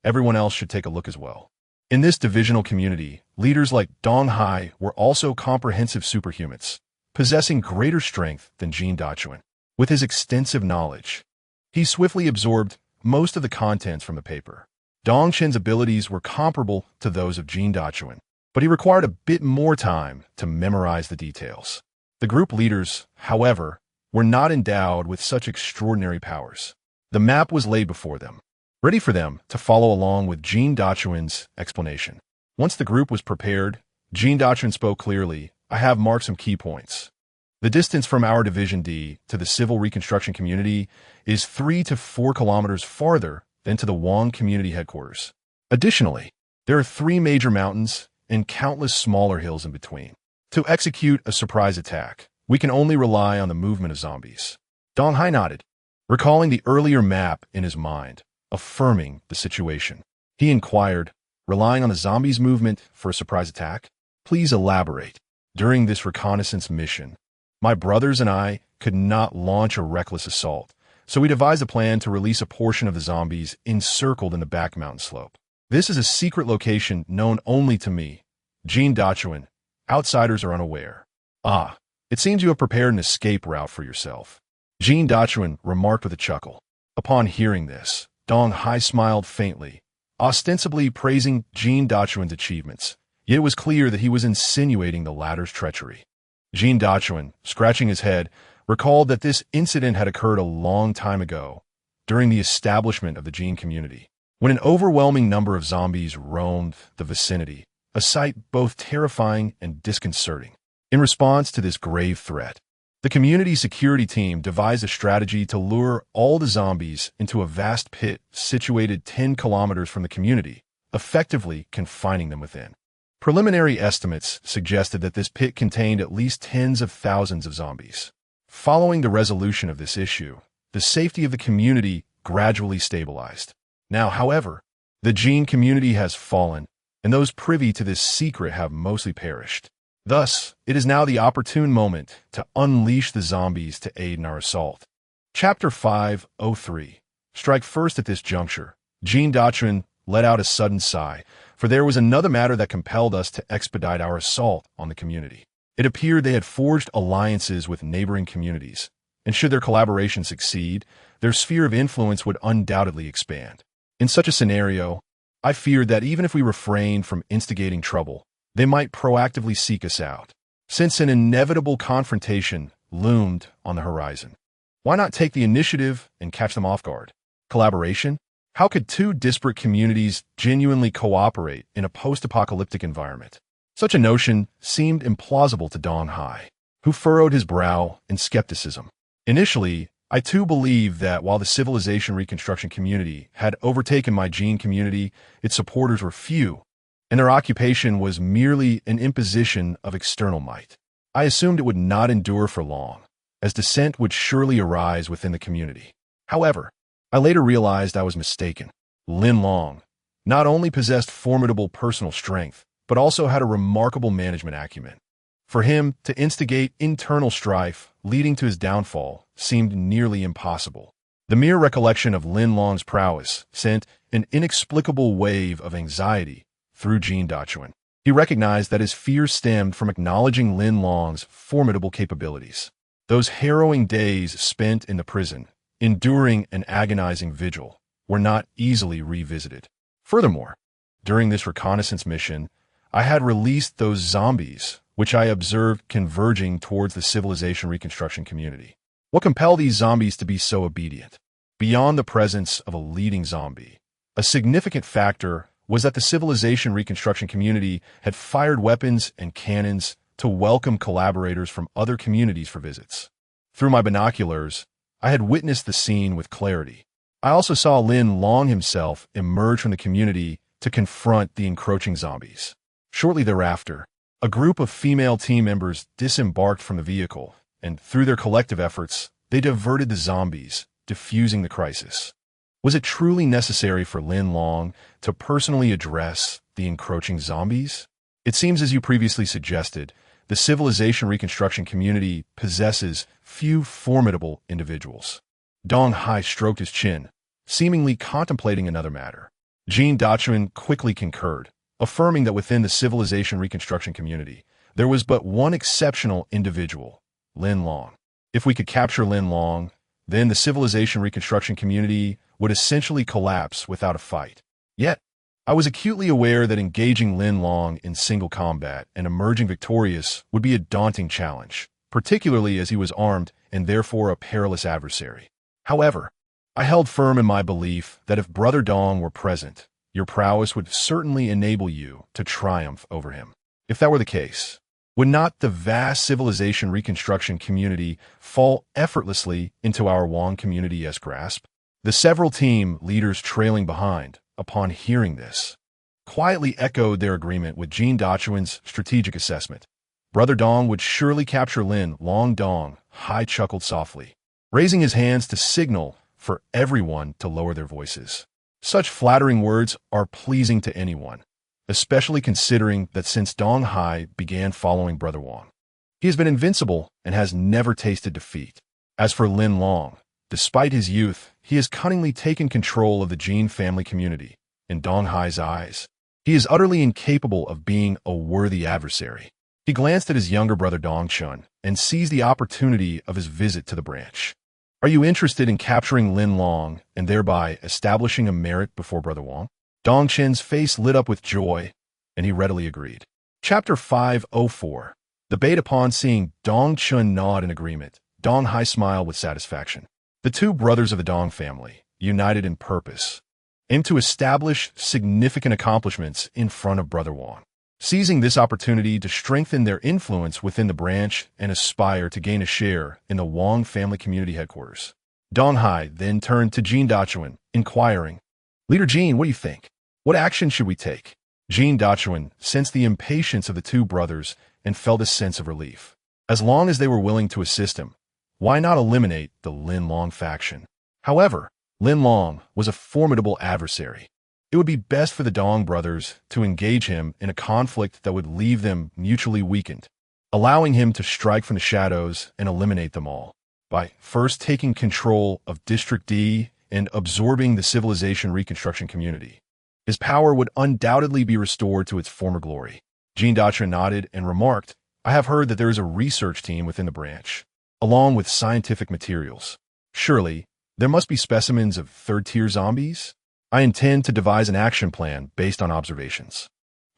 Everyone else should take a look as well." In this divisional community, leaders like Dong Hai were also comprehensive superhumans, possessing greater strength than Jean Dachuan. With his extensive knowledge, he swiftly absorbed most of the contents from the paper. Dong Chen's abilities were comparable to those of Jean Dachuan, but he required a bit more time to memorize the details. The group leaders, however, were not endowed with such extraordinary powers. The map was laid before them, ready for them to follow along with Jean Dachuan's explanation. Once the group was prepared, Jean Dachuan spoke clearly, "I have marked some key points. The distance from our Division D to the civil reconstruction community is 3 to 4 kilometers farther than to the Wong community headquarters. Additionally, there are 3 major mountains and countless smaller hills in between. To execute a surprise attack, we can only rely on the movement of zombies." Dong Hai nodded, recalling the earlier map in his mind, affirming the situation. He inquired, "Relying on the zombies' movement for a surprise attack? Please elaborate." "During this reconnaissance mission, my brothers and I could not launch a reckless assault, so we devised a plan to release a portion of the zombies encircled in the back mountain slope. This is a secret location known only to me, Jean Dachuan. Outsiders are unaware." "Ah, it seems you have prepared an escape route for yourself," Jean Dachuan remarked with a chuckle. Upon hearing this, Dong Hai smiled faintly, ostensibly praising Jean Dachuan's achievements, yet it was clear that he was insinuating the latter's treachery. Jean Dachuan, scratching his head, recalled that this incident had occurred a long time ago, during the establishment of the Jean community, when an overwhelming number of zombies roamed the vicinity, a sight both terrifying and disconcerting. In response to this grave threat, the community security team devised a strategy to lure all the zombies into a vast pit situated 10 kilometers from the community, effectively confining them within. Preliminary estimates suggested that this pit contained at least tens of thousands of zombies. Following the resolution of this issue, the safety of the community gradually stabilized. Now, however, the Jean community has fallen, and those privy to this secret have mostly perished. Thus, it is now the opportune moment to unleash the zombies to aid in our assault. Chapter 503. Strike first. At this juncture, Jean Dachuan let out a sudden sigh, for there was another matter that compelled us to expedite our assault on the community. It appeared they had forged alliances with neighboring communities, and should their collaboration succeed, their sphere of influence would undoubtedly expand. In such a scenario, I feared that even if we refrained from instigating trouble, they might proactively seek us out. Since an inevitable confrontation loomed on the horizon. Why not take the initiative and catch them off guard? Collaboration? How could two disparate communities genuinely cooperate in a post-apocalyptic environment? Such a notion seemed implausible to Dong Hai, who furrowed his brow in skepticism. Initially, I too believed that while the civilization reconstruction community had overtaken my gene community, its supporters were few, and their occupation was merely an imposition of external might. I assumed it would not endure for long, as dissent would surely arise within the community. However, I later realized I was mistaken. Lin Long not only possessed formidable personal strength, but also had a remarkable management acumen. For him to instigate internal strife leading to his downfall seemed nearly impossible. The mere recollection of Lin Long's prowess sent an inexplicable wave of anxiety through Jin Dachuan. He recognized that his fear stemmed from acknowledging Lin Long's formidable capabilities. Those harrowing days spent in the prison, enduring an agonizing vigil, were not easily revisited. Furthermore, during this reconnaissance mission, I had released those zombies, which I observed converging towards the civilization reconstruction community. What compelled these zombies to be so obedient? Beyond the presence of a leading zombie, a significant factor was that the civilization reconstruction community had fired weapons and cannons to welcome collaborators from other communities for visits. Through my binoculars, I had witnessed the scene with clarity. I also saw Lin Long himself emerge from the community to confront the encroaching zombies. Shortly thereafter, a group of female team members disembarked from the vehicle, and through their collective efforts, they diverted the zombies, diffusing the crisis. Was it truly necessary for Lin Long to personally address the encroaching zombies? It seems, as you previously suggested, the civilization reconstruction community possesses few formidable individuals. Dong Hai stroked his chin, seemingly contemplating another matter. Jin Dachuan quickly concurred, affirming that within the civilization reconstruction community, there was but one exceptional individual, Lin Long. If we could capture Lin Long, then the civilization reconstruction community would essentially collapse without a fight. Yet, I was acutely aware that engaging Lin Long in single combat and emerging victorious would be a daunting challenge, particularly as he was armed and therefore a perilous adversary. However, I held firm in my belief that if Brother Dong were present, your prowess would certainly enable you to triumph over him. If that were the case, would not the vast civilization reconstruction community fall effortlessly into our Wong community's grasp? The several team leaders trailing behind, upon hearing this, quietly echoed their agreement with Jin Dachuan's strategic assessment. Brother Dong would surely capture Lin Long. Dong Hai chuckled softly, raising his hands to signal for everyone to lower their voices. Such flattering words are pleasing to anyone, especially considering that since Dong Hai began following Brother Wong, he has been invincible and has never tasted defeat. As for Lin Long, despite his youth, he has cunningly taken control of the Jin family community. In Dong Hai's eyes, he is utterly incapable of being a worthy adversary. He glanced at his younger brother Dong Chun and seized the opportunity of his visit to the branch. Are you interested in capturing Lin Long and thereby establishing a merit before Brother Wong? Dong Chen's face lit up with joy, and he readily agreed. Chapter 504. Debate. Upon seeing Dong Chun nod in agreement, Dong Hai smiled with satisfaction. The two brothers of the Dong family, united in purpose, aimed to establish significant accomplishments in front of Brother Wong, seizing this opportunity to strengthen their influence within the branch and aspire to gain a share in the Wong family community headquarters. Dong Hai then turned to Jin Dachuan, inquiring, "Leader Jin, what do you think? What action should we take?" Jin Dachuan sensed the impatience of the two brothers and felt a sense of relief. As long as they were willing to assist him, why not eliminate the Lin Long faction? However, Lin Long was a formidable adversary. It would be best for the Dong brothers to engage him in a conflict that would leave them mutually weakened, allowing him to strike from the shadows and eliminate them all, by first taking control of District D and absorbing the civilization reconstruction community. His power would undoubtedly be restored to its former glory. Jin Dachuan nodded and remarked, "I have heard that there is a research team within the branch, along with scientific materials. Surely, there must be specimens of third-tier zombies? I intend to devise an action plan based on observations."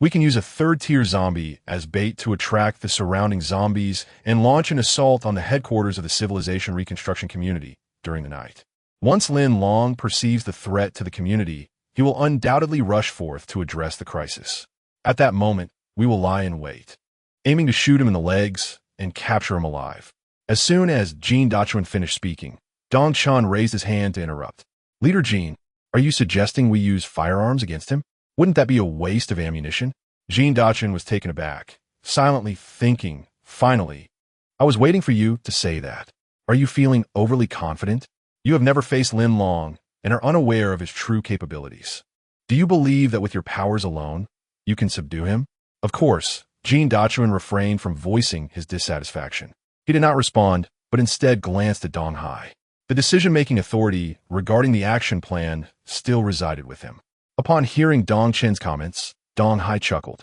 We can use a third-tier zombie as bait to attract the surrounding zombies and launch an assault on the headquarters of the civilization reconstruction community during the night. Once Lin Long perceives the threat to the community, he will undoubtedly rush forth to address the crisis. At that moment, we will lie in wait, aiming to shoot him in the legs and capture him alive. As soon as Jean Dachuan finished speaking, Dong Chun raised his hand to interrupt. Leader Jean, are you suggesting we use firearms against him? Wouldn't that be a waste of ammunition? Jean Dachuan was taken aback, silently thinking, finally, I was waiting for you to say that. Are you feeling overly confident? You have never faced Lin Long and are unaware of his true capabilities. Do you believe that with your powers alone, you can subdue him? Of course, Jean Dachuan refrained from voicing his dissatisfaction. He did not respond, but instead glanced at Dong Hai. The decision-making authority regarding the action plan still resided with him. Upon hearing Dong Chen's comments, Dong Hai chuckled.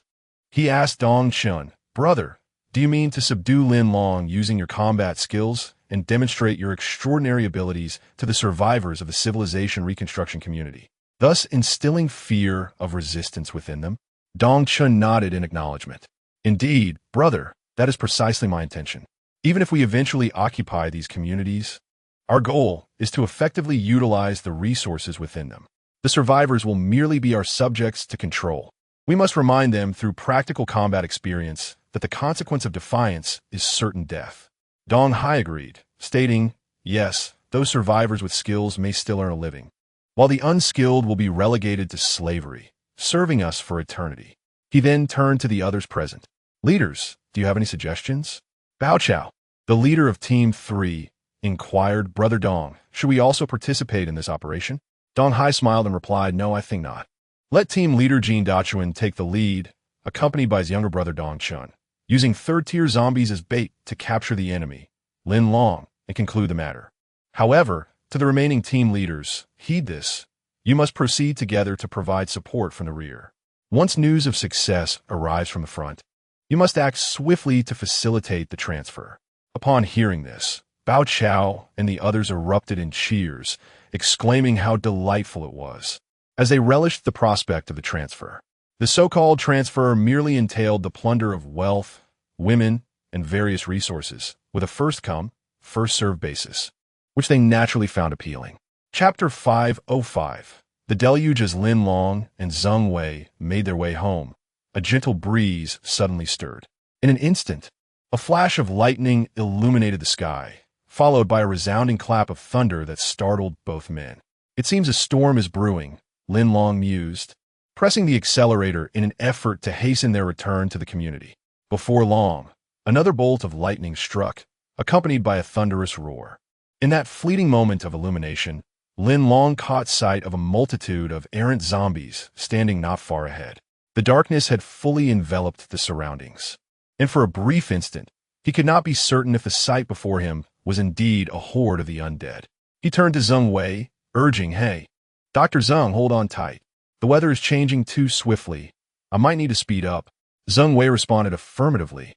He asked Dong Chen, Brother, do you mean to subdue Lin Long using your combat skills and demonstrate your extraordinary abilities to the survivors of the civilization reconstruction community, thus instilling fear of resistance within them? Dong Chen nodded in acknowledgement. Indeed, brother, that is precisely my intention. Even if we eventually occupy these communities, our goal is to effectively utilize the resources within them. The survivors will merely be our subjects to control. We must remind them through practical combat experience that the consequence of defiance is certain death. Dong Hai agreed, stating, yes, those survivors with skills may still earn a living, while the unskilled will be relegated to slavery, serving us for eternity. He then turned to the others present. Leaders, do you have any suggestions? Bao Chao, the leader of Team 3, inquired, Brother Dong, should we also participate in this operation? Dong Hai smiled and replied, no, I think not. Let team leader Jean Dachuan take the lead, accompanied by his younger brother Dong Chun, using third-tier zombies as bait to capture the enemy, Lin Long, and conclude the matter. However, to the remaining team leaders, heed this. You must proceed together to provide support from the rear. Once news of success arrives from the front, you must act swiftly to facilitate the transfer. Upon hearing this, Bao Chao and the others erupted in cheers, exclaiming how delightful it was, as they relished the prospect of the transfer. The so-called transfer merely entailed the plunder of wealth, women, and various resources, with a first-come, first-served basis, which they naturally found appealing. Chapter 505. The deluge. As Lin Long and Zheng Wei made their way home, a gentle breeze suddenly stirred. In an instant, a flash of lightning illuminated the sky, followed by a resounding clap of thunder that startled both men. It seems a storm is brewing, Lin Long mused, pressing the accelerator in an effort to hasten their return to the community. Before long, another bolt of lightning struck, accompanied by a thunderous roar. In that fleeting moment of illumination, Lin Long caught sight of a multitude of errant zombies standing not far ahead. The darkness had fully enveloped the surroundings, and for a brief instant, he could not be certain if the sight before him was indeed a horde of the undead. He turned to Zheng Wei, urging, Hey, Dr. Zheng, hold on tight. The weather is changing too swiftly. I might need to speed up. Zheng Wei responded affirmatively,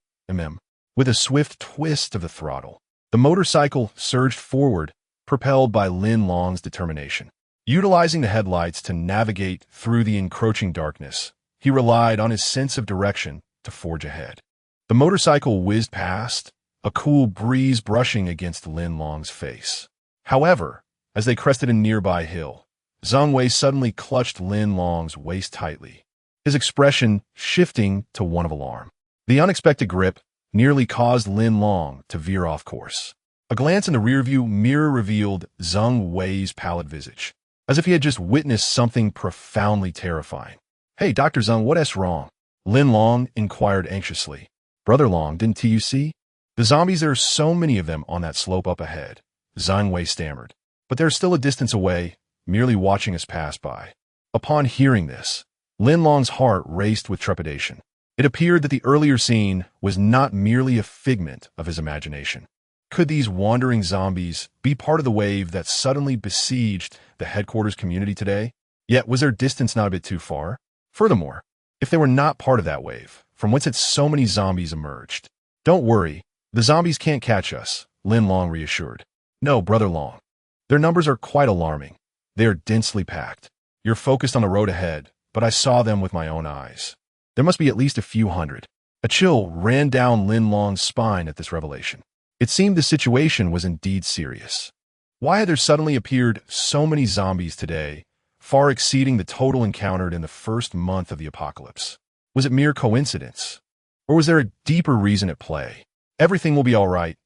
with a swift twist of the throttle. The motorcycle surged forward, propelled by Lin Long's determination. Utilizing the headlights to navigate through the encroaching darkness, he relied on his sense of direction to forge ahead. The motorcycle whizzed past, a cool breeze brushing against Lin Long's face. However, as they crested a nearby hill, Zheng Wei suddenly clutched Lin Long's waist tightly, his expression shifting to one of alarm. The unexpected grip nearly caused Lin Long to veer off course. A glance in the rearview mirror revealed Zheng Wei's pallid visage, as if he had just witnessed something profoundly terrifying. Hey, Dr. Zheng, what's wrong? Lin Long inquired anxiously. Brother Long, didn't you see? The zombies, there are so many of them on that slope up ahead, Zheng Wei stammered. But they're still a distance away, merely watching us pass by. Upon hearing this, Lin Long's heart raced with trepidation. It appeared that the earlier scene was not merely a figment of his imagination. Could these wandering zombies be part of the wave that suddenly besieged the headquarters community today? Yet was their distance not a bit too far? Furthermore, if they were not part of that wave, from whence had so many zombies emerged? Don't worry, the zombies can't catch us, Lin Long reassured. No, Brother Long. Their numbers are quite alarming. They are densely packed. You're focused on the road ahead, but I saw them with my own eyes. There must be at least a few hundred. A chill ran down Lin Long's spine at this revelation. It seemed the situation was indeed serious. Why had there suddenly appeared so many zombies today, far exceeding the total encountered in the first month of the apocalypse? Was it mere coincidence? Or was there a deeper reason at play? Everything will be all right,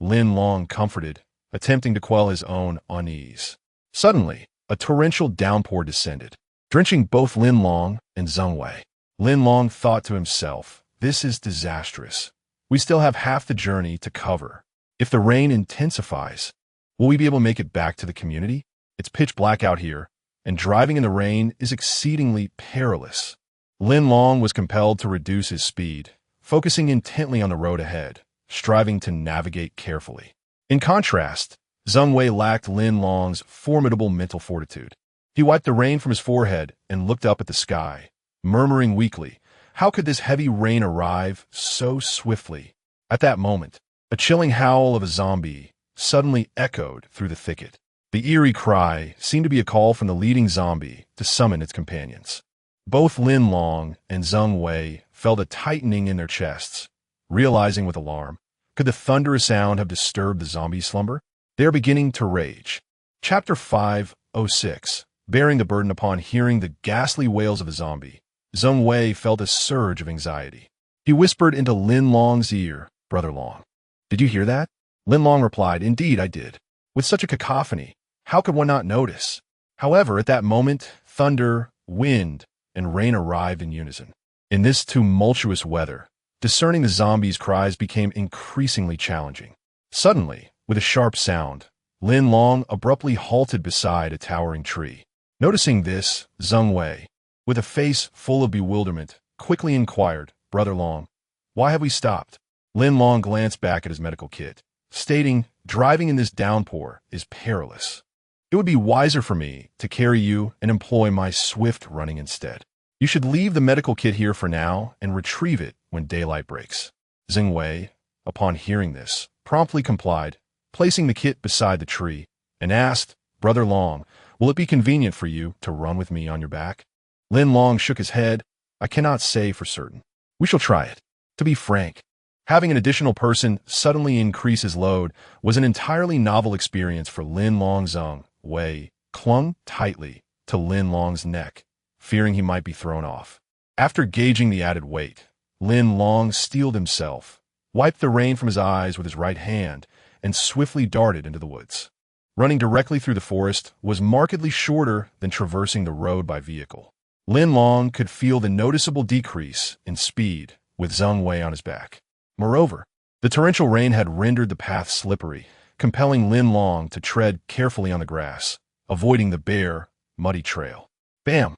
Lin Long comforted, attempting to quell his own unease. Suddenly, a torrential downpour descended, drenching both Lin Long and Zheng Wei. Lin Long thought to himself, this is disastrous. We still have half the journey to cover. If the rain intensifies, will we be able to make it back to the community? It's pitch black out here, and driving in the rain is exceedingly perilous. Lin Long was compelled to reduce his speed, focusing intently on the road ahead, striving to navigate carefully. In contrast, Zheng Wei lacked Lin Long's formidable mental fortitude. He wiped the rain from his forehead and looked up at the sky, murmuring weakly, how could this heavy rain arrive so swiftly? At that moment, a chilling howl of a zombie suddenly echoed through the thicket. The eerie cry seemed to be a call from the leading zombie to summon its companions. Both Lin Long and Zheng Wei felt a tightening in their chests, realizing with alarm, could the thunderous sound have disturbed the zombie's slumber? They are beginning to rage. Chapter 506. Bearing the burden upon hearing the ghastly wails of a zombie, Zheng Wei felt a surge of anxiety. He whispered into Lin Long's ear, Brother Long, did you hear that? Lin Long replied, indeed I did. With such a cacophony, how could one not notice? However, at that moment, thunder, wind, and rain arrived in unison. In this tumultuous weather, discerning the zombies' cries became increasingly challenging. Suddenly, with a sharp sound, Lin Long abruptly halted beside a towering tree. Noticing this, Zheng Wei, with a face full of bewilderment, quickly inquired, Brother Long, why have we stopped? Lin Long glanced back at his medical kit, stating, driving in this downpour is perilous. It would be wiser for me to carry you and employ my swift running instead. You should leave the medical kit here for now and retrieve it when daylight breaks. Zheng Wei, upon hearing this, promptly complied, placing the kit beside the tree, and asked, Brother Long, will it be convenient for you to run with me on your back? Lin Long shook his head. I cannot say for certain. We shall try it. To be frank, having an additional person suddenly increase his load was an entirely novel experience for Lin Long. Zheng Wei clung tightly to Lin Long's neck, fearing he might be thrown off. After gauging the added weight, Lin Long steeled himself, wiped the rain from his eyes with his right hand, and swiftly darted into the woods. Running directly through the forest was markedly shorter than traversing the road by vehicle. Lin Long could feel the noticeable decrease in speed with Zheng Wei on his back. Moreover, the torrential rain had rendered the path slippery, compelling Lin Long to tread carefully on the grass, avoiding the bare, muddy trail. Bam!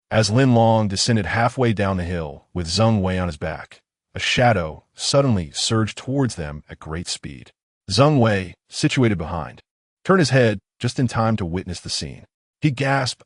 As Lin Long descended halfway down the hill with Zheng Wei on his back, a shadow suddenly surged towards them at great speed. Zheng Wei, situated behind, turned his head just in time to witness the scene. He gasped,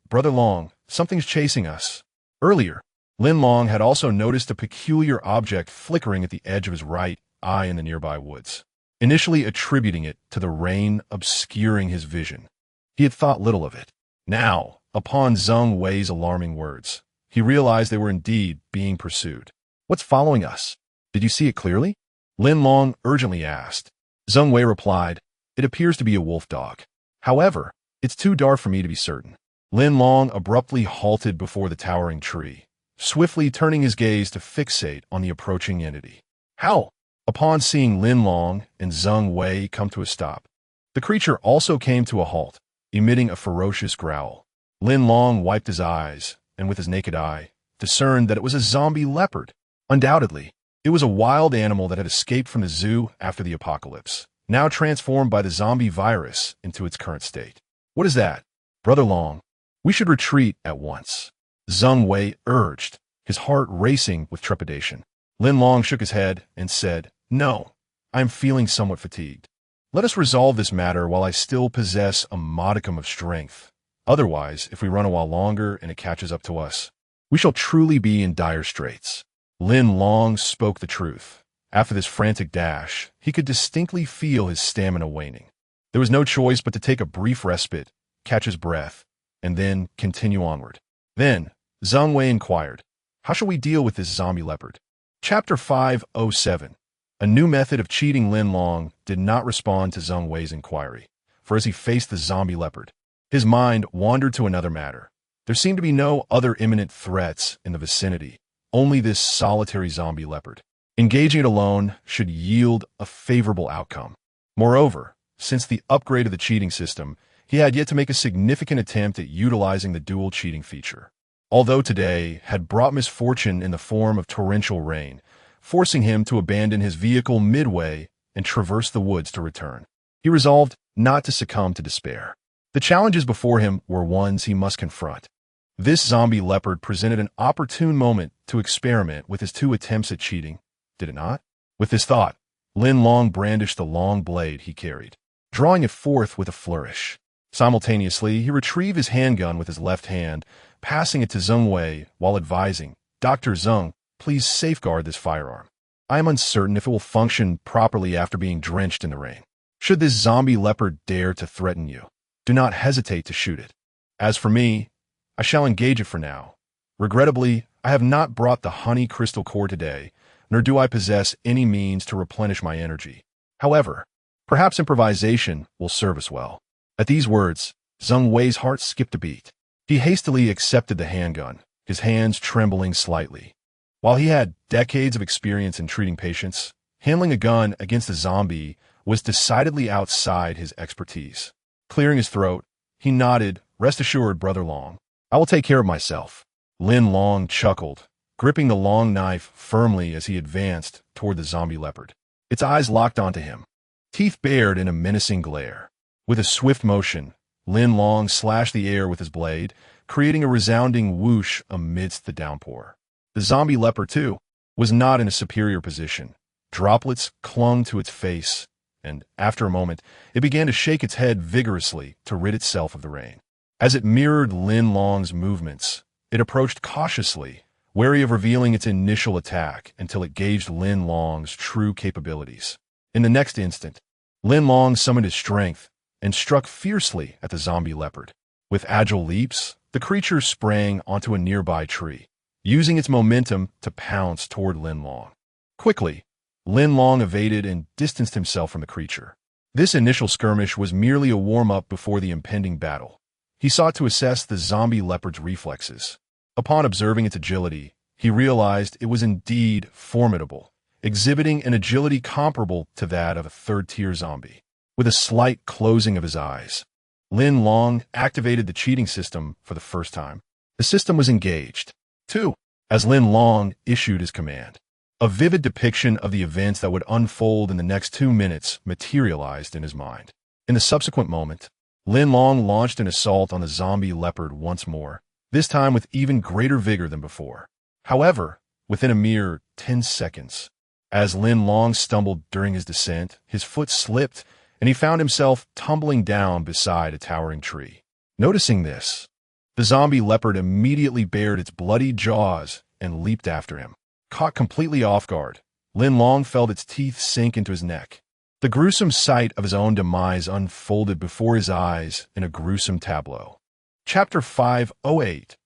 Brother Long, something's chasing us. Earlier, Lin Long had also noticed a peculiar object flickering at the edge of his right eye in the nearby woods, initially attributing it to the rain obscuring his vision. He had thought little of it. Now, upon Zheng Wei's alarming words, he realized they were indeed being pursued. What's following us? Did you see it clearly? Lin Long urgently asked. Zheng Wei replied, it appears to be a wolf dog. However, it's too dark for me to be certain. Lin Long abruptly halted before the towering tree, swiftly turning his gaze to fixate on the approaching entity. How? Upon seeing Lin Long and Zheng Wei come to a stop, the creature also came to a halt, emitting a ferocious growl. Lin Long wiped his eyes, and with his naked eye, discerned that it was a zombie leopard. Undoubtedly, it was a wild animal that had escaped from the zoo after the apocalypse, now transformed by the zombie virus into its current state. What is that? Brother Long, we should retreat at once, Zheng Wei urged, his heart racing with trepidation. Lin Long shook his head and said, No, I am feeling somewhat fatigued. Let us resolve this matter while I still possess a modicum of strength. Otherwise, if we run a while longer and it catches up to us, we shall truly be in dire straits. Lin Long spoke the truth. After this frantic dash, he could distinctly feel his stamina waning. There was no choice but to take a brief respite, catch his breath, and then continue onward. Then, Zheng Wei inquired, How shall we deal with this zombie leopard? Chapter 507. A new method of cheating. Lin Long did not respond to Zheng Wei's inquiry, for as he faced the zombie leopard, his mind wandered to another matter. There seemed to be no other imminent threats in the vicinity, only this solitary zombie leopard. Engaging it alone should yield a favorable outcome. Moreover, since the upgrade of the cheating system, he had yet to make a significant attempt at utilizing the dual cheating feature. Although today had brought misfortune in the form of torrential rain, forcing him to abandon his vehicle midway and traverse the woods to return, he resolved not to succumb to despair. The challenges before him were ones he must confront. This zombie leopard presented an opportune moment to experiment with his two attempts at cheating, did it not? With this thought, Lin Long brandished the long blade he carried, drawing it forth with a flourish. Simultaneously, he retrieved his handgun with his left hand, passing it to Zheng Wei while advising, "Dr. Zheng, please safeguard this firearm. I am uncertain if it will function properly after being drenched in the rain. Should this zombie leopard dare to threaten you, do not hesitate to shoot it. As for me, I shall engage it for now. Regrettably, I have not brought the honey crystal core today, nor do I possess any means to replenish my energy. However, perhaps improvisation will serve us well." At these words, Zheng Wei's heart skipped a beat. He hastily accepted the handgun, his hands trembling slightly. While he had decades of experience in treating patients, handling a gun against a zombie was decidedly outside his expertise. Clearing his throat, he nodded, "Rest assured, Brother Long. I will take care of myself." Lin Long chuckled, gripping the long knife firmly as he advanced toward the zombie leopard. Its eyes locked onto him, teeth bared in a menacing glare. With a swift motion, Lin Long slashed the air with his blade, creating a resounding whoosh amidst the downpour. The zombie leopard, too, was not in a superior position. Droplets clung to its face, and after a moment, it began to shake its head vigorously to rid itself of the rain. As it mirrored Lin Long's movements, it approached cautiously, wary of revealing its initial attack until it gauged Lin Long's true capabilities. In the next instant, Lin Long summoned his strength and struck fiercely at the zombie leopard. With agile leaps, the creature sprang onto a nearby tree, using its momentum to pounce toward Lin Long. Quickly, Lin Long evaded and distanced himself from the creature. This initial skirmish was merely a warm-up before the impending battle. He sought to assess the zombie leopard's reflexes. Upon observing its agility, he realized it was indeed formidable, exhibiting an agility comparable to that of a third-tier zombie. With a slight closing of his eyes, Lin Long activated the cheating system for the first time. The system was engaged, too, as Lin Long issued his command. A vivid depiction of the events that would unfold in the next 2 minutes materialized in his mind. In the subsequent moment, Lin Long launched an assault on the zombie leopard once more, this time with even greater vigor than before. However, within a mere 10 seconds, as Lin Long stumbled during his descent, his foot slipped, and he found himself tumbling down beside a towering tree. Noticing this, the zombie leopard immediately bared its bloody jaws and leaped after him. Caught completely off guard, Lin Long felt its teeth sink into his neck. The gruesome sight of his own demise unfolded before his eyes in a gruesome tableau. Chapter 508.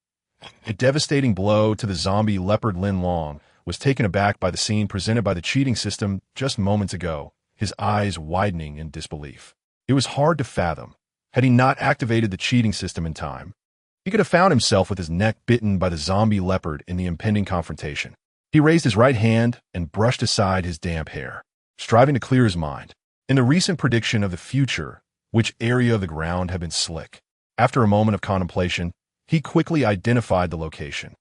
A devastating blow to the zombie leopard. Lin Long was taken aback by the scene presented by the cheating system just moments ago, his eyes widening in disbelief. It was hard to fathom. Had he not activated the cheating system in time, he could have found himself with his neck bitten by the zombie leopard in the impending confrontation. He raised his right hand and brushed aside his damp hair, striving to clear his mind. In the recent prediction of the future, which area of the ground had been slick? After a moment of contemplation, he quickly identified the location.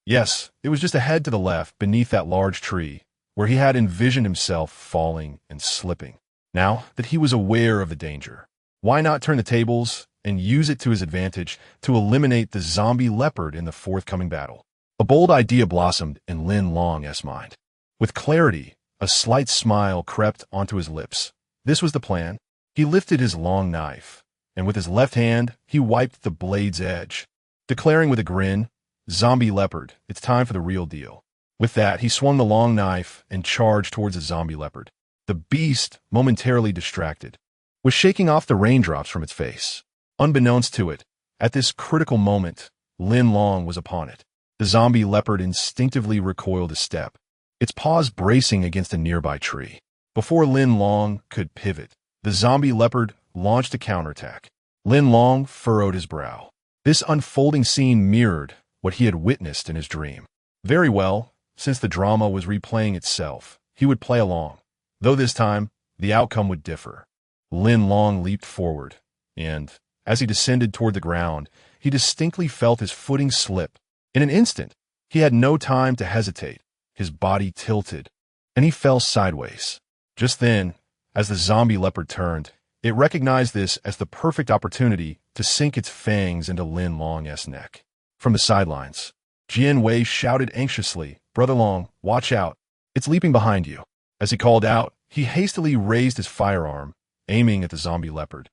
Yes, it was just ahead to the left, beneath that large tree, where he had envisioned himself falling and slipping. Now that he was aware of the danger, why not turn the tables and use it to his advantage to eliminate the zombie leopard in the forthcoming battle? A bold idea blossomed in Lin Long's mind. With clarity, a slight smile crept onto his lips. This was the plan. He lifted his long knife, and with his left hand, he wiped the blade's edge, declaring with a grin, "Zombie leopard, it's time for the real deal." With that, he swung the long knife and charged towards the zombie leopard. The beast, momentarily distracted, was shaking off the raindrops from its face. Unbeknownst to it, at this critical moment, Lin Long was upon it. The zombie leopard instinctively recoiled a step, its paws bracing against a nearby tree. Before Lin Long could pivot, the zombie leopard launched a counterattack. Lin Long furrowed his brow. This unfolding scene mirrored what he had witnessed in his dream. Very well, since the drama was replaying itself, he would play along, though this time the outcome would differ. Lin Long leaped forward, and, as he descended toward the ground, he distinctly felt his footing slip. In an instant, he had no time to hesitate. His body tilted, and he fell sideways. Just then, as the zombie leopard turned, it recognized this as the perfect opportunity to sink its fangs into Lin Long's neck. From the sidelines, Jian Wei shouted anxiously, "Brother Long, watch out. It's leaping behind you." As he called out, he hastily raised his firearm, aiming at the zombie leopard.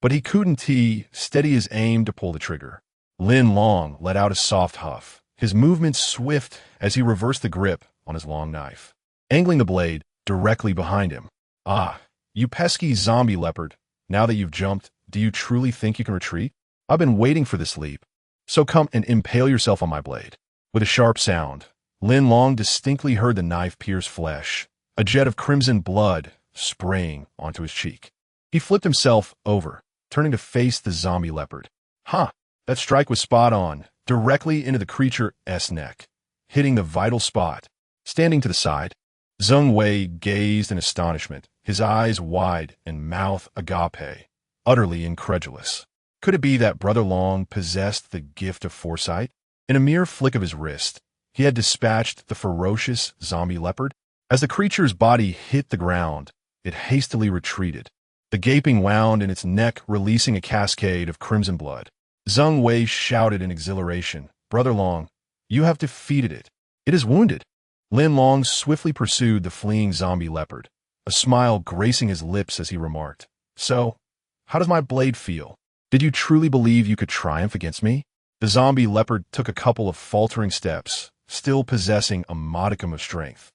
But he couldn't steady his aim to pull the trigger. Lin Long let out a soft huff, his movements swift as he reversed the grip on his long knife, angling the blade directly behind him. "Ah, you pesky zombie leopard. Now that you've jumped, do you truly think you can retreat? I've been waiting for this leap. So come and impale yourself on my blade." With a sharp sound, Lin Long distinctly heard the knife pierce flesh, a jet of crimson blood spraying onto his cheek. He flipped himself over, turning to face the zombie leopard. That strike was spot on, directly into the creature's neck, hitting the vital spot. Standing to the side, Zheng Wei gazed in astonishment, his eyes wide and mouth agape, utterly incredulous. Could it be that Brother Long possessed the gift of foresight? In a mere flick of his wrist, he had dispatched the ferocious zombie leopard. As the creature's body hit the ground, it hastily retreated, the gaping wound in its neck releasing a cascade of crimson blood. Zheng Wei shouted in exhilaration, "Brother Long, you have defeated it. It is wounded." Lin Long swiftly pursued the fleeing zombie leopard, a smile gracing his lips as he remarked, "So, how does my blade feel? Did you truly believe you could triumph against me?" The zombie leopard took a couple of faltering steps, still possessing a modicum of strength.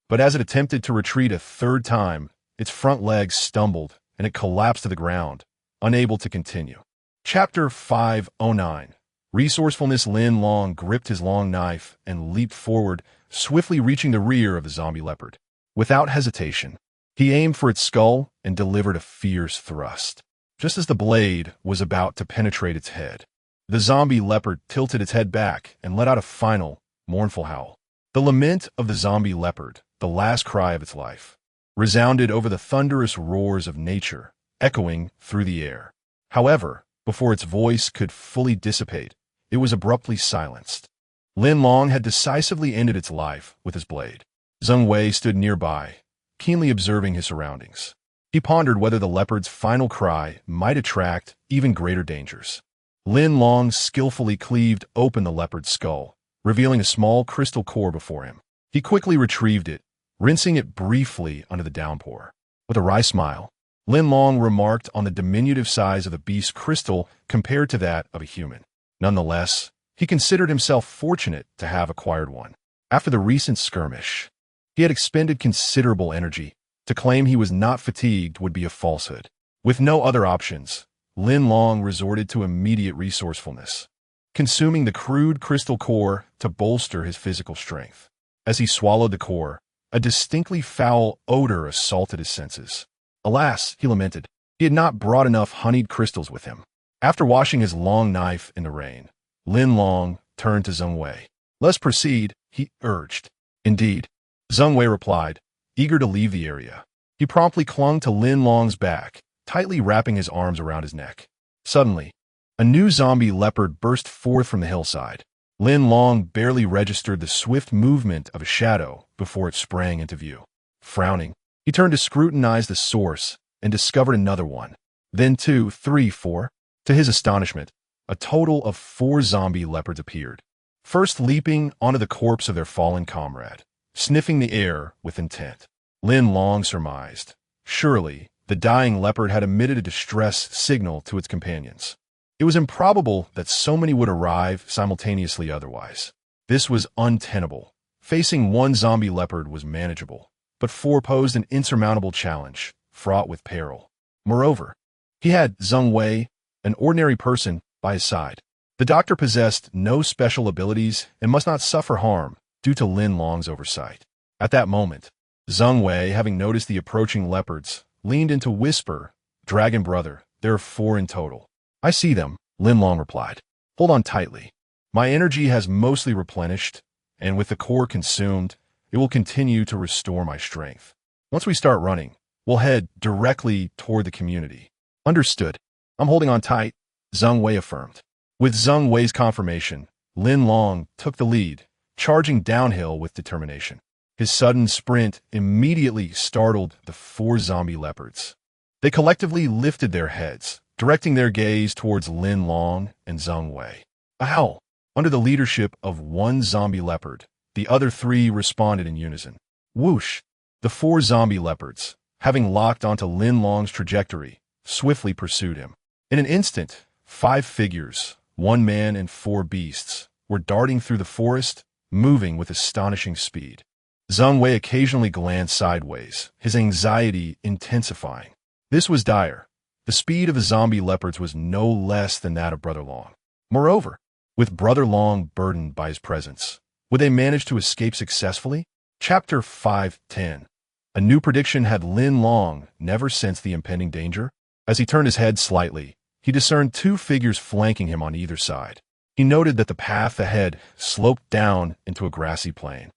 But as it attempted to retreat a third time, its front legs stumbled and it collapsed to the ground, unable to continue. Chapter 509. Resourcefulness. Lin Long gripped his long knife and leaped forward, swiftly reaching the rear of the zombie leopard. Without hesitation, he aimed for its skull and delivered a fierce thrust. Just as the blade was about to penetrate its head, the zombie leopard tilted its head back and let out a final, mournful howl. The lament of the zombie leopard, the last cry of its life, resounded over the thunderous roars of nature, echoing through the air. However, before its voice could fully dissipate, it was abruptly silenced. Lin Long had decisively ended its life with his blade. Zheng Wei stood nearby, keenly observing his surroundings. He pondered whether the leopard's final cry might attract even greater dangers. Lin Long skillfully cleaved open the leopard's skull, revealing a small crystal core before him. He quickly retrieved it, rinsing it briefly under the downpour. With a wry smile, Lin Long remarked on the diminutive size of the beast's crystal compared to that of a human. Nonetheless, he considered himself fortunate to have acquired one. After the recent skirmish, he had expended considerable energy. To claim he was not fatigued would be a falsehood. With no other options, Lin Long resorted to immediate resourcefulness, consuming the crude crystal core to bolster his physical strength. As he swallowed the core, a distinctly foul odor assaulted his senses. Alas, he lamented, he had not brought enough honeyed crystals with him. After washing his long knife in the rain, Lin Long turned to Zheng Wei. "Let's proceed," he urged. "Indeed," Zheng Wei replied, eager to leave the area. He promptly clung to Lin Long's back, tightly wrapping his arms around his neck. Suddenly, a new zombie leopard burst forth from the hillside. Lin Long barely registered the swift movement of a shadow before it sprang into view. Frowning, he turned to scrutinize the source and discovered another one. Then 2, 3, 4. To his astonishment, a total of 4 zombie leopards appeared, first leaping onto the corpse of their fallen comrade, sniffing the air with intent. Lin Long surmised, surely the dying leopard had emitted a distress signal to its companions. It was improbable that so many would arrive simultaneously otherwise. This was untenable. Facing one zombie leopard was manageable, but 4 posed an insurmountable challenge, fraught with peril. Moreover, he had Zheng Wei, an ordinary person, by his side. The doctor possessed no special abilities and must not suffer harm due to Lin Long's oversight. At that moment, Zheng Wei, having noticed the approaching leopards, leaned in to whisper, "Dragon brother, there are 4 in total." "I see them," Lin Long replied. "Hold on tightly. My energy has mostly replenished, and with the core consumed, it will continue to restore my strength. Once we start running, we'll head directly toward the community." "Understood. I'm holding on tight," Zheng Wei affirmed. With Zheng Wei's confirmation, Lin Long took the lead, charging downhill with determination. His sudden sprint immediately startled the 4 zombie leopards. They collectively lifted their heads, directing their gaze towards Lin Long and Zheng Wei. A howl. Under the leadership of 1 zombie leopard, the other 3 responded in unison. Whoosh! The 4 zombie leopards, having locked onto Lin Long's trajectory, swiftly pursued him. In an instant, 5 figures, 1 man and 4 beasts, were darting through the forest, moving with astonishing speed. Zheng Wei occasionally glanced sideways, his anxiety intensifying. This was dire. The speed of the zombie leopards was no less than that of Brother Long. Moreover, with Brother Long burdened by his presence, would they manage to escape successfully? Chapter 5:10. A new prediction had Lin Long never sensed the impending danger? As he turned his head slightly, he discerned 2 figures flanking him on either side. He noted that the path ahead sloped down into a grassy plain,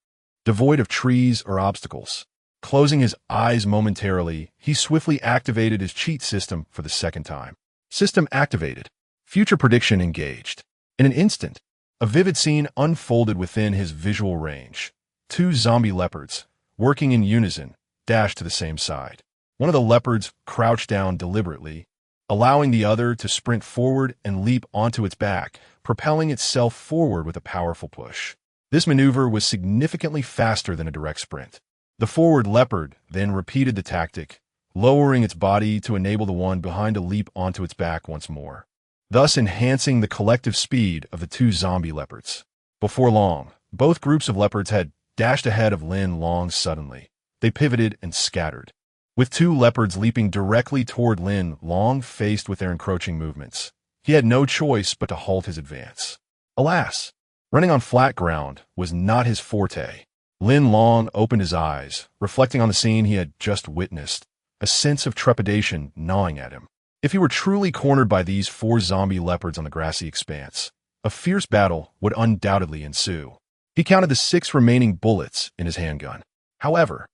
devoid of trees or obstacles. Closing his eyes momentarily, he swiftly activated his cheat system for the 2nd time. System activated. Future prediction engaged. In an instant, a vivid scene unfolded within his visual range. 2 zombie leopards, working in unison, dashed to the same side. One of the leopards crouched down deliberately, allowing the other to sprint forward and leap onto its back, propelling itself forward with a powerful push. This maneuver was significantly faster than a direct sprint. The forward leopard then repeated the tactic, lowering its body to enable the one behind to leap onto its back once more, thus enhancing the collective speed of the 2 zombie leopards. Before long, both groups of leopards had dashed ahead of Lin Long suddenly. They pivoted and scattered, with 2 leopards leaping directly toward Lin Long faced with their encroaching movements. He had no choice but to halt his advance. Alas, running on flat ground was not his forte. Lin Long opened his eyes, reflecting on the scene he had just witnessed, a sense of trepidation gnawing at him. If he were truly cornered by these 4 zombie leopards on the grassy expanse, a fierce battle would undoubtedly ensue. He counted the 6 remaining bullets in his handgun. However,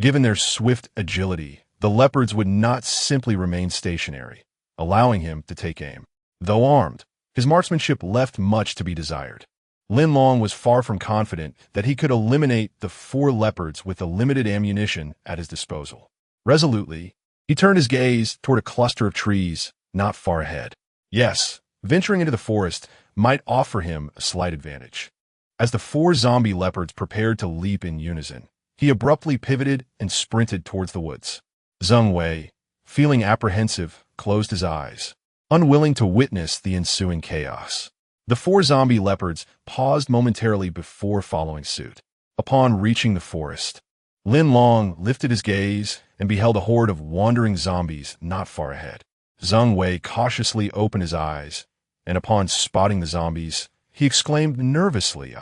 given their swift agility, the leopards would not simply remain stationary, allowing him to take aim. Though armed, his marksmanship left much to be desired. Lin Long was far from confident that he could eliminate the 4 leopards with the limited ammunition at his disposal. Resolutely, he turned his gaze toward a cluster of trees not far ahead. Yes, venturing into the forest might offer him a slight advantage. As the 4 zombie leopards prepared to leap in unison, he abruptly pivoted and sprinted towards the woods. Zheng Wei, feeling apprehensive, closed his eyes, unwilling to witness the ensuing chaos. The 4 zombie leopards paused momentarily before following suit. Upon reaching the forest, Lin Long lifted his gaze and beheld a horde of wandering zombies not far ahead. Zheng Wei cautiously opened his eyes, and upon spotting the zombies, he exclaimed nervously,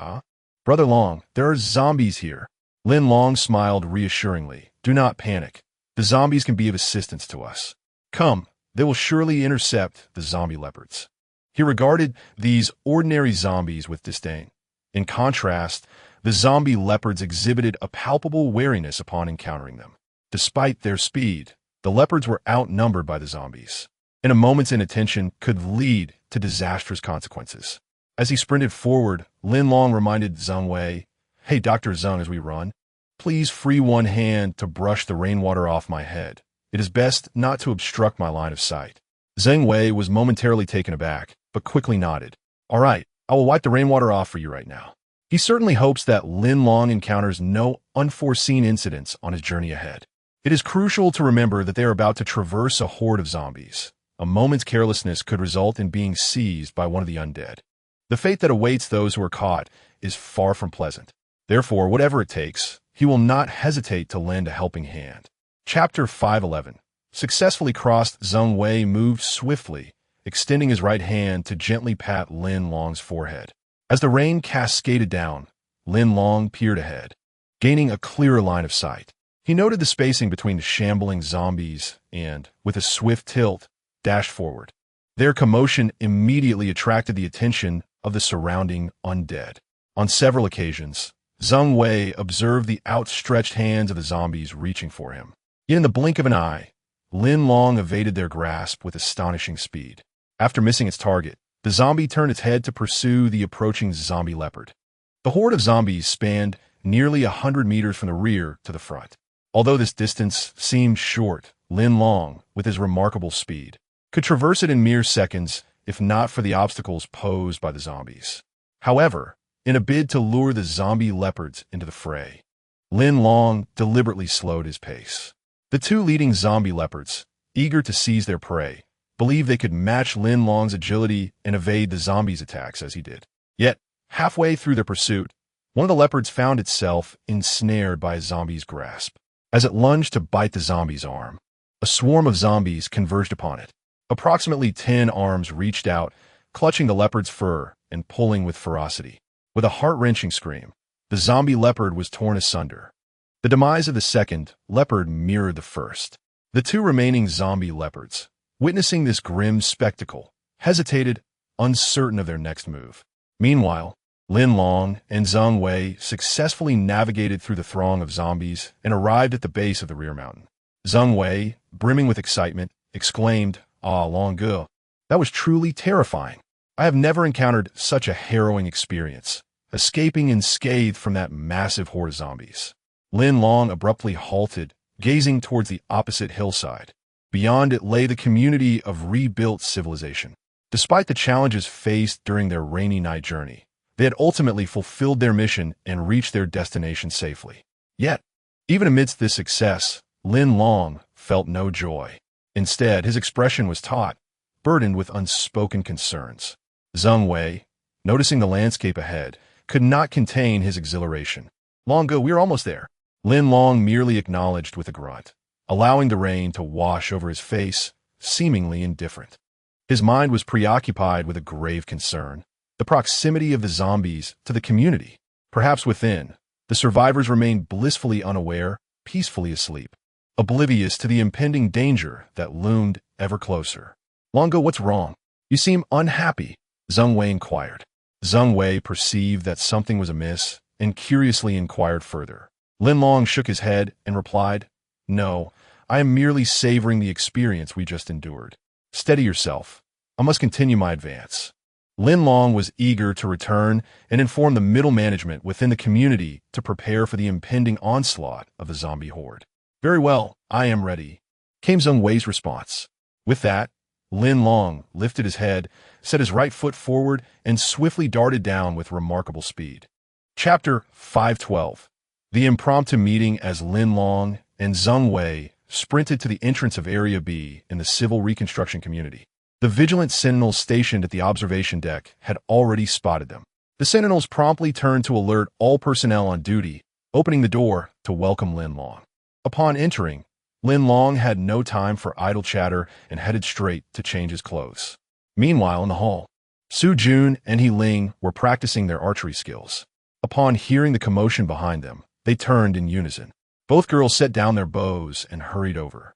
Brother Long, there are zombies here." Lin Long smiled reassuringly. "Do not panic. The zombies can be of assistance to us. Come, they will surely intercept the zombie leopards." He regarded these ordinary zombies with disdain. In contrast, the zombie leopards exhibited a palpable wariness upon encountering them. Despite their speed, the leopards were outnumbered by the zombies, and a moment's inattention could lead to disastrous consequences. As he sprinted forward, Lin Long reminded Zheng Wei, "Hey, Dr. Zheng, as we run, please free one hand to brush the rainwater off my head. It is best not to obstruct my line of sight." Zheng Wei was momentarily taken aback, but quickly nodded. "All right, I will wipe the rainwater off for you right now." He certainly hopes that Lin Long encounters no unforeseen incidents on his journey ahead. It is crucial to remember that they are about to traverse a horde of zombies. A moment's carelessness could result in being seized by one of the undead. The fate that awaits those who are caught is far from pleasant. Therefore, whatever it takes, he will not hesitate to lend a helping hand. Chapter 5:11. Successfully crossed, Zheng Wei moved swiftly extending his right hand to gently pat Lin Long's forehead. As the rain cascaded down, Lin Long peered ahead, gaining a clearer line of sight. He noted the spacing between the shambling zombies and, with a swift tilt, dashed forward. Their commotion immediately attracted the attention of the surrounding undead. On several occasions, Zheng Wei observed the outstretched hands of the zombies reaching for him. Yet in the blink of an eye, Lin Long evaded their grasp with astonishing speed. After missing its target, the zombie turned its head to pursue the approaching zombie leopard. The horde of zombies spanned nearly 100 meters from the rear to the front. Although this distance seemed short, Lin Long, with his remarkable speed, could traverse it in mere seconds if not for the obstacles posed by the zombies. However, in a bid to lure the zombie leopards into the fray, Lin Long deliberately slowed his pace. The two leading zombie leopards, eager to seize their prey, believed they could match Lin Long's agility and evade the zombies' attacks as he did. Yet, halfway through their pursuit, one of the leopards found itself ensnared by a zombie's grasp. As it lunged to bite the zombie's arm, a swarm of zombies converged upon it. Approximately 10 arms reached out, clutching the leopard's fur and pulling with ferocity. With a heart-wrenching scream, the zombie leopard was torn asunder. The demise of the second leopard mirrored the first. The two remaining zombie leopards, witnessing this grim spectacle, hesitated, uncertain of their next move. Meanwhile, Lin Long and Zheng Wei successfully navigated through the throng of zombies and arrived at the base of the rear mountain. Zheng Wei, brimming with excitement, exclaimed, "Ah, Long Ge, that was truly terrifying. I have never encountered such a harrowing experience, escaping unscathed from that massive horde of zombies." Lin Long abruptly halted, gazing towards the opposite hillside. Beyond it lay the community of rebuilt civilization. Despite the challenges faced during their rainy night journey, they had ultimately fulfilled their mission and reached their destination safely. Yet, even amidst this success, Lin Long felt no joy. Instead, his expression was taut, burdened with unspoken concerns. Zheng Wei, noticing the landscape ahead, could not contain his exhilaration. "Long Ge, we're almost there." Lin Long merely acknowledged with a grunt, allowing the rain to wash over his face, seemingly indifferent. His mind was preoccupied with a grave concern: the proximity of the zombies to the community. Perhaps within, the survivors remained blissfully unaware, peacefully asleep, oblivious to the impending danger that loomed ever closer. "Long Ge, what's wrong? You seem unhappy," Zheng Wei inquired. Zheng Wei perceived that something was amiss and curiously inquired further. Lin Long shook his head and replied, "No, I am merely savoring the experience we just endured." "Steady yourself. I must continue my advance." Lin Long was eager to return and inform the middle management within the community to prepare for the impending onslaught of the zombie horde. "Very well, I am ready," came Zheng Wei's response. With that, Lin Long lifted his head, set his right foot forward, and swiftly darted down with remarkable speed. Chapter 512. The impromptu meeting as Lin Long and Zheng Wei sprinted to the entrance of Area B in the civil reconstruction community. The vigilant sentinels stationed at the observation deck had already spotted them. The sentinels promptly turned to alert all personnel on duty, opening the door to welcome Lin Long. Upon entering, Lin Long had no time for idle chatter and headed straight to change his clothes. Meanwhile, in the hall, Su Jun and He Ling were practicing their archery skills. Upon hearing the commotion behind them, they turned in unison. Both girls set down their bows and hurried over.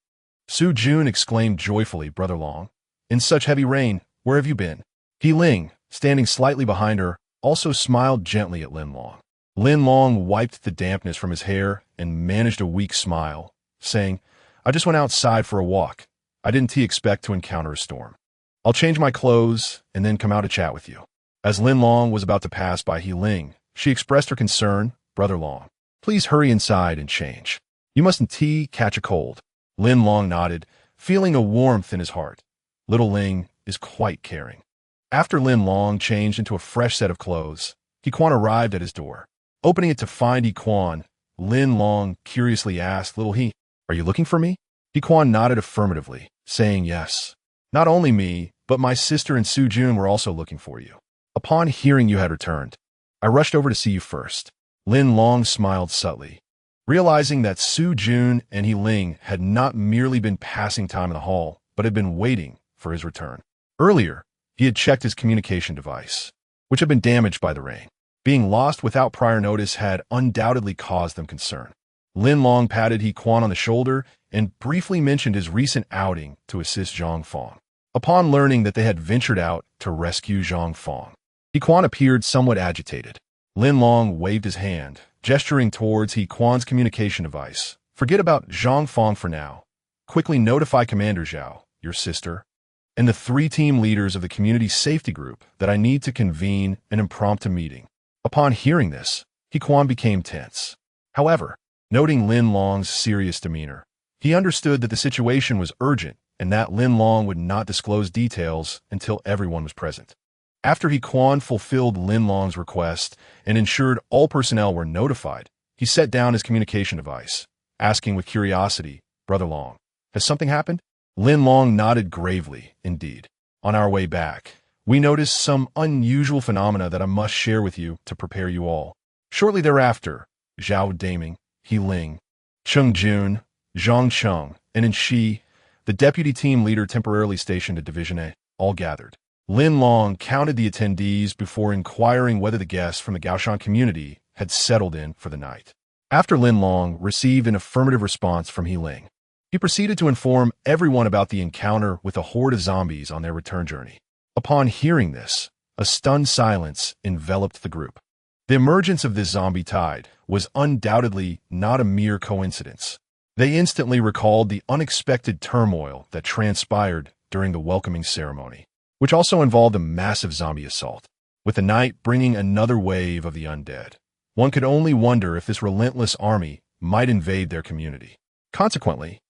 Su Jun exclaimed joyfully, "Brother Long, in such heavy rain, where have you been?" He Ling, standing slightly behind her, also smiled gently at Lin Long. Lin Long wiped the dampness from his hair and managed a weak smile, saying, "I just went outside for a walk. I didn't expect to encounter a storm. I'll change my clothes and then come out to chat with you." As Lin Long was about to pass by He Ling, she expressed her concern, "Brother Long, please hurry inside and change. You mustn't catch a cold." Lin Long nodded, feeling a warmth in his heart. Little Ling is quite caring. After Lin Long changed into a fresh set of clothes, He Quan arrived at his door. Opening it to find He Quan, Lin Long curiously asked, "Little He, are you looking for me?" He Quan nodded affirmatively, saying yes. "Not only me, but my sister and Su Jun were also looking for you. Upon hearing you had returned, I rushed over to see you first." Lin Long smiled subtly, realizing that Su Jun and He Ling had not merely been passing time in the hall, but had been waiting for his return. Earlier, he had checked his communication device, which had been damaged by the rain. Being lost without prior notice had undoubtedly caused them concern. Lin Long patted He Quan on the shoulder and briefly mentioned his recent outing to assist Zhang Fong. Upon learning that they had ventured out to rescue Zhang Fong, He Quan appeared somewhat agitated. Lin Long waved his hand, gesturing towards He Quan's communication device. Forget about Zhang Fong for now. Quickly notify Commander Zhao, your sister, and the 3 team leaders of the community safety group that I need to convene an impromptu meeting. Upon hearing this, He Quan became tense. However, noting Lin Long's serious demeanor, he understood that the situation was urgent and that Lin Long would not disclose details until everyone was present. After He Quan fulfilled Lin Long's request and ensured all personnel were notified, he set down his communication device, asking with curiosity, "Brother Long, has something happened?" Lin Long nodded gravely, "Indeed. On our way back, we noticed some unusual phenomena that I must share with you to prepare you all." Shortly thereafter, Zhao Daming, He Ling, Cheng Jun, Zhang Cheng, and Shi, the deputy team leader temporarily stationed at Division A, all gathered. Lin Long counted the attendees before inquiring whether the guests from the Gaoshan community had settled in for the night. After Lin Long received an affirmative response from He Ling, he proceeded to inform everyone about the encounter with a horde of zombies on their return journey. Upon hearing this, a stunned silence enveloped the group. The emergence of this zombie tide was undoubtedly not a mere coincidence. They instantly recalled the unexpected turmoil that transpired during the welcoming ceremony, which also involved a massive zombie assault. With the night bringing another wave of the undead, one could only wonder if this relentless army might invade their community. Consequently,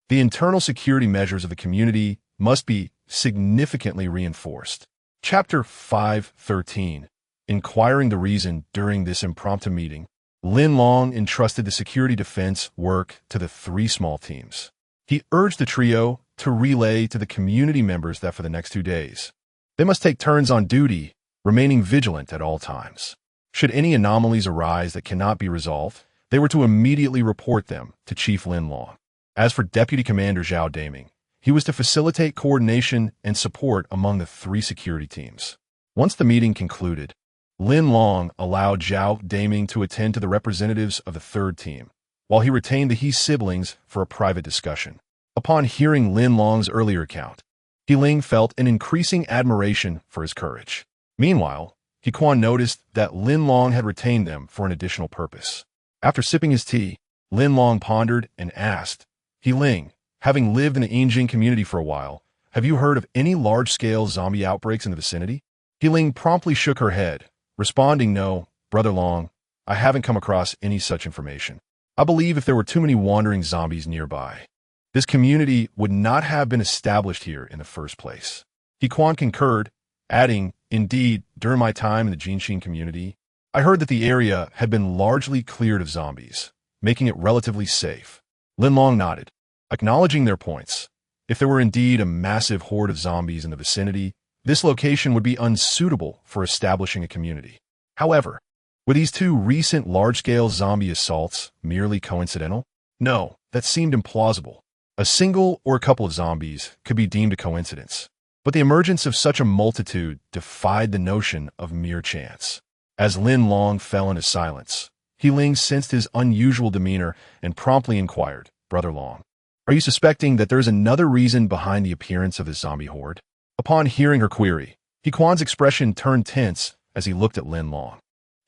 the internal security measures of the community must be significantly reinforced. Chapter 5:13. Inquiring the reason during this impromptu meeting, Lin Long entrusted the security defense work to the 3 small teams. He urged the trio to relay to the community members that for the next 2 days, they must take turns on duty, remaining vigilant at all times. Should any anomalies arise that cannot be resolved, they were to immediately report them to Chief Lin Long. As for Deputy Commander Zhao Daming, he was to facilitate coordination and support among the 3 security teams. Once the meeting concluded, Lin Long allowed Zhao Daming to attend to the representatives of the 3rd team, while he retained the He siblings for a private discussion. Upon hearing Lin Long's earlier account, He Ling felt an increasing admiration for his courage. Meanwhile, He Quan noticed that Lin Long had retained them for an additional purpose. After sipping his tea, Lin Long pondered and asked, "He Ling, having lived in the Yinjing community for a while, have you heard of any large-scale zombie outbreaks in the vicinity?" He Ling promptly shook her head, responding, "No, Brother Long, I haven't come across any such information. I believe if there were too many wandering zombies nearby, this community would not have been established here in the first place." He Quan concurred, adding, "Indeed, during my time in the Jinxin community, I heard that the area had been largely cleared of zombies, making it relatively safe." Lin Long nodded, acknowledging their points. If there were indeed a massive horde of zombies in the vicinity, this location would be unsuitable for establishing a community. However, were these 2 recent large-scale zombie assaults merely coincidental? No, that seemed implausible. A single or a couple of zombies could be deemed a coincidence, but the emergence of such a multitude defied the notion of mere chance. As Lin Long fell into silence, He Ling sensed his unusual demeanor and promptly inquired, "Brother Long, are you suspecting that there is another reason behind the appearance of this zombie horde?" Upon hearing her query, He Quan's expression turned tense as he looked at Lin Long.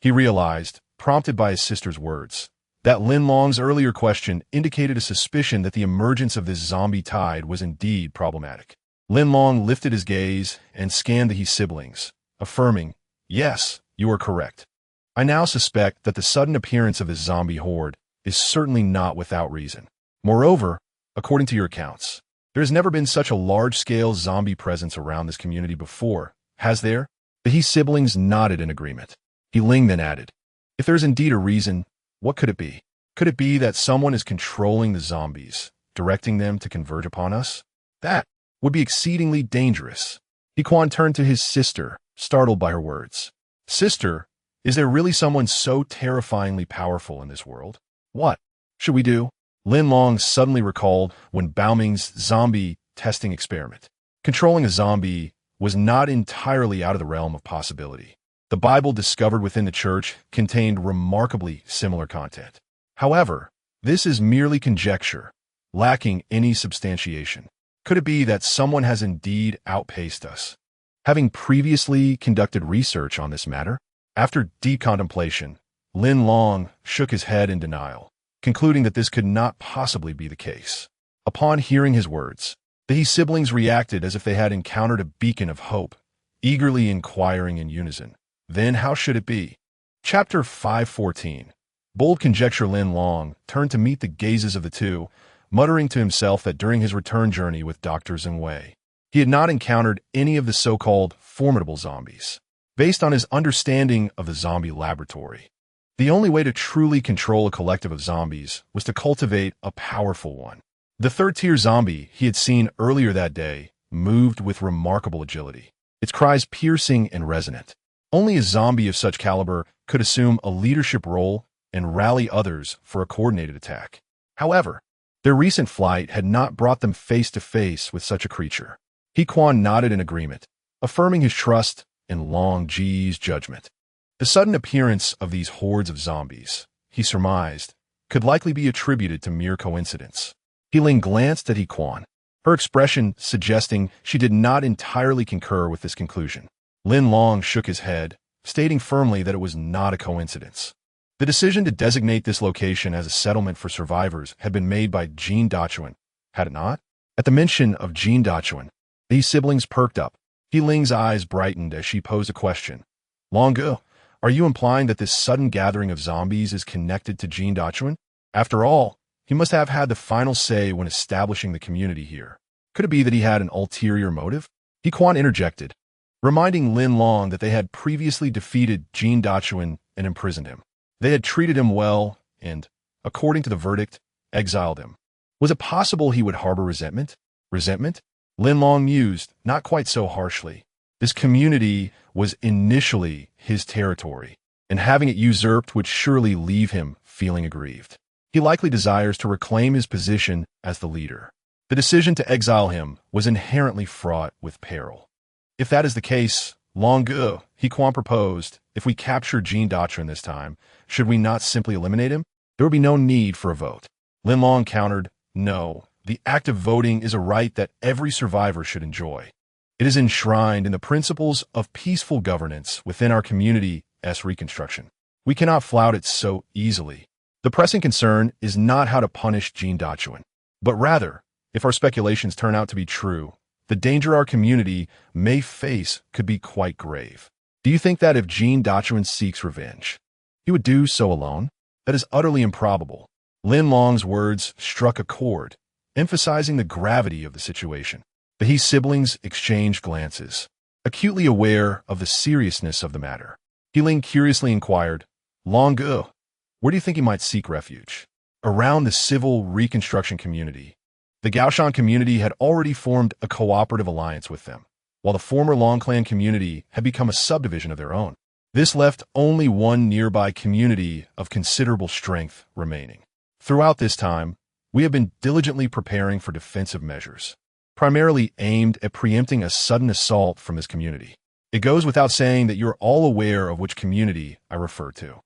He realized, prompted by his sister's words, that Lin Long's earlier question indicated a suspicion that the emergence of this zombie tide was indeed problematic. Lin Long lifted his gaze and scanned the He siblings, affirming, "Yes, you are correct. I now suspect that the sudden appearance of this zombie horde is certainly not without reason. Moreover, according to your accounts, there has never been such a large-scale zombie presence around this community before, has there?" The He siblings nodded in agreement. He Ling then added, "If there is indeed a reason, what could it be? Could it be that someone is controlling the zombies, directing them to converge upon us? That would be exceedingly dangerous." He Quan turned to his sister, startled by her words. "Sister, is there really someone so terrifyingly powerful in this world? What should we do?" Lin Long suddenly recalled when Baoming's zombie testing experiment. Controlling a zombie was not entirely out of the realm of possibility. The Bible discovered within the church contained remarkably similar content. However, this is merely conjecture, lacking any substantiation. Could it be that someone has indeed outpaced us? Having previously conducted research on this matter, after deep contemplation, Lin Long shook his head in denial, concluding that this could not possibly be the case. Upon hearing his words, the He siblings reacted as if they had encountered a beacon of hope, eagerly inquiring in unison, "Then how should it be?" Chapter 5:14. Bold conjecture. Lin Long turned to meet the gazes of the two, muttering to himself that during his return journey with Dr. Zheng Wei, he had not encountered any of the so-called formidable zombies. Based on his understanding of the zombie laboratory, the only way to truly control a collective of zombies was to cultivate a powerful one. The third-tier zombie he had seen earlier that day moved with remarkable agility, its cries piercing and resonant. Only a zombie of such caliber could assume a leadership role and rally others for a coordinated attack. However, their recent flight had not brought them face to face with such a creature. He Quan nodded in agreement, affirming his trust in Long Ji's judgment. The sudden appearance of these hordes of zombies, he surmised, could likely be attributed to mere coincidence. He Ling glanced at He Quan, her expression suggesting she did not entirely concur with this conclusion. Lin Long shook his head, stating firmly that it was not a coincidence. The decision to designate this location as a settlement for survivors had been made by Jean Dachuan, had it not? At the mention of Jean Dachuan, these siblings perked up. He Ling's eyes brightened as she posed a question. "Long Gu, are you implying that this sudden gathering of zombies is connected to Jean Dachuan? After all, he must have had the final say when establishing the community here. Could it be that he had an ulterior motive?" He Quan interjected, reminding Lin Long that they had previously defeated Jean Dachuan and imprisoned him. They had treated him well and, according to the verdict, exiled him. Was it possible he would harbor resentment? Resentment? Lin Long mused, not quite so harshly. This community was initially his territory, and having it usurped would surely leave him feeling aggrieved. He likely desires to reclaim his position as the leader. The decision to exile him was inherently fraught with peril. If that is the case, Long Gu, He Quan proposed, if we capture Jean Dachuan this time, should we not simply eliminate him? There would be no need for a vote. Lin Long countered, "No, the act of voting is a right that every survivor should enjoy. It is enshrined in the principles of peaceful governance within our community's reconstruction. We cannot flout it so easily. The pressing concern is not how to punish Jean Dachuan, but rather, if our speculations turn out to be true, the danger our community may face could be quite grave. Do you think that if Jean Dachuan seeks revenge, he would do so alone? That is utterly improbable." Lin Long's words struck a chord, emphasizing the gravity of the situation. The He siblings exchanged glances, acutely aware of the seriousness of the matter. He Ling curiously inquired, "Long Gu, where do you think he might seek refuge?" Around the civil reconstruction community. The Gaoshan community had already formed a cooperative alliance with them, while the former Long Clan community had become a subdivision of their own. This left only one nearby community of considerable strength remaining. Throughout this time, we have been diligently preparing for defensive measures, primarily aimed at preempting a sudden assault from this community. It goes without saying that you're all aware of which community I refer to.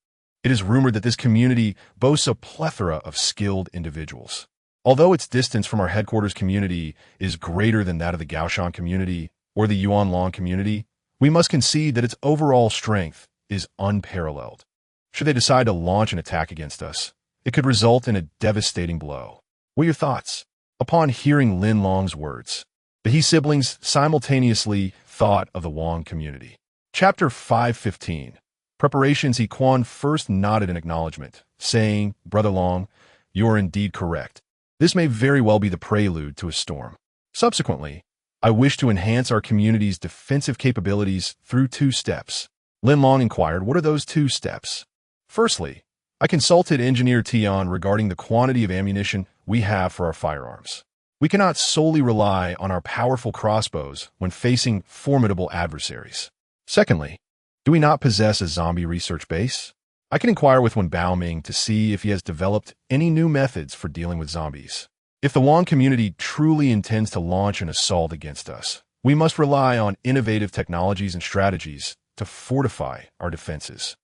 It is rumored that this community boasts a plethora of skilled individuals. Although its distance from our headquarters community is greater than that of the Gaoshan community or the Yuan Long community, we must concede that its overall strength is unparalleled. Should they decide to launch an attack against us, it could result in a devastating blow. What are your thoughts? Upon hearing Lin Long's words, the He siblings simultaneously thought of the Wang community. Chapter 5:15. Preparations. He Quan first nodded in acknowledgement, saying, "Brother Long, you are indeed correct. This may very well be the prelude to a storm. Subsequently, I wish to enhance our community's defensive capabilities through 2 steps. Lin Long inquired, "What are those 2 steps?" "Firstly, I consulted Engineer Tian regarding the quantity of ammunition we have for our firearms. We cannot solely rely on our powerful crossbows when facing formidable adversaries. Secondly, do we not possess a zombie research base? I can inquire with Wen Baoming to see if he has developed any new methods for dealing with zombies. If the Wang community truly intends to launch an assault against us, We must rely on innovative technologies and strategies to fortify our defenses.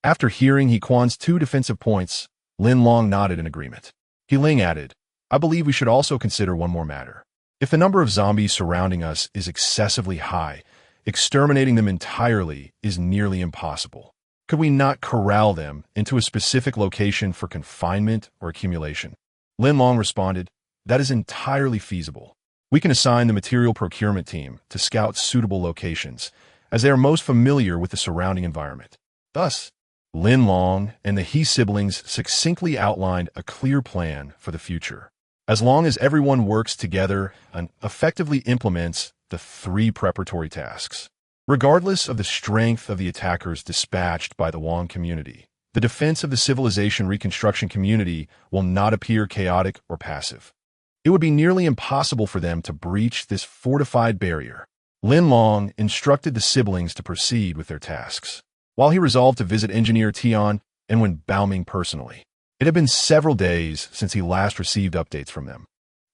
After hearing He Kuan's 2 defensive points, Lin Long nodded in agreement. He Ling added, I believe we should also consider one more matter. If the number of zombies surrounding us is excessively high, exterminating them entirely is nearly impossible. Could we not corral them into a specific location for confinement or accumulation? Lin Long responded, that is entirely feasible. We can assign the material procurement team to scout suitable locations, as they are most familiar with the surrounding environment. Thus, Lin Long and the He siblings succinctly outlined a clear plan for the future. As long as everyone works together and effectively implements the 3 preparatory tasks. Regardless of the strength of the attackers dispatched by the Wong community, the defense of the civilization reconstruction community will not appear chaotic or passive. It would be nearly impossible for them to breach this fortified barrier. Lin Long instructed the siblings to proceed with their tasks, while he resolved to visit Engineer Tian and Wen Baoming personally. It had been several days since he last received updates from them,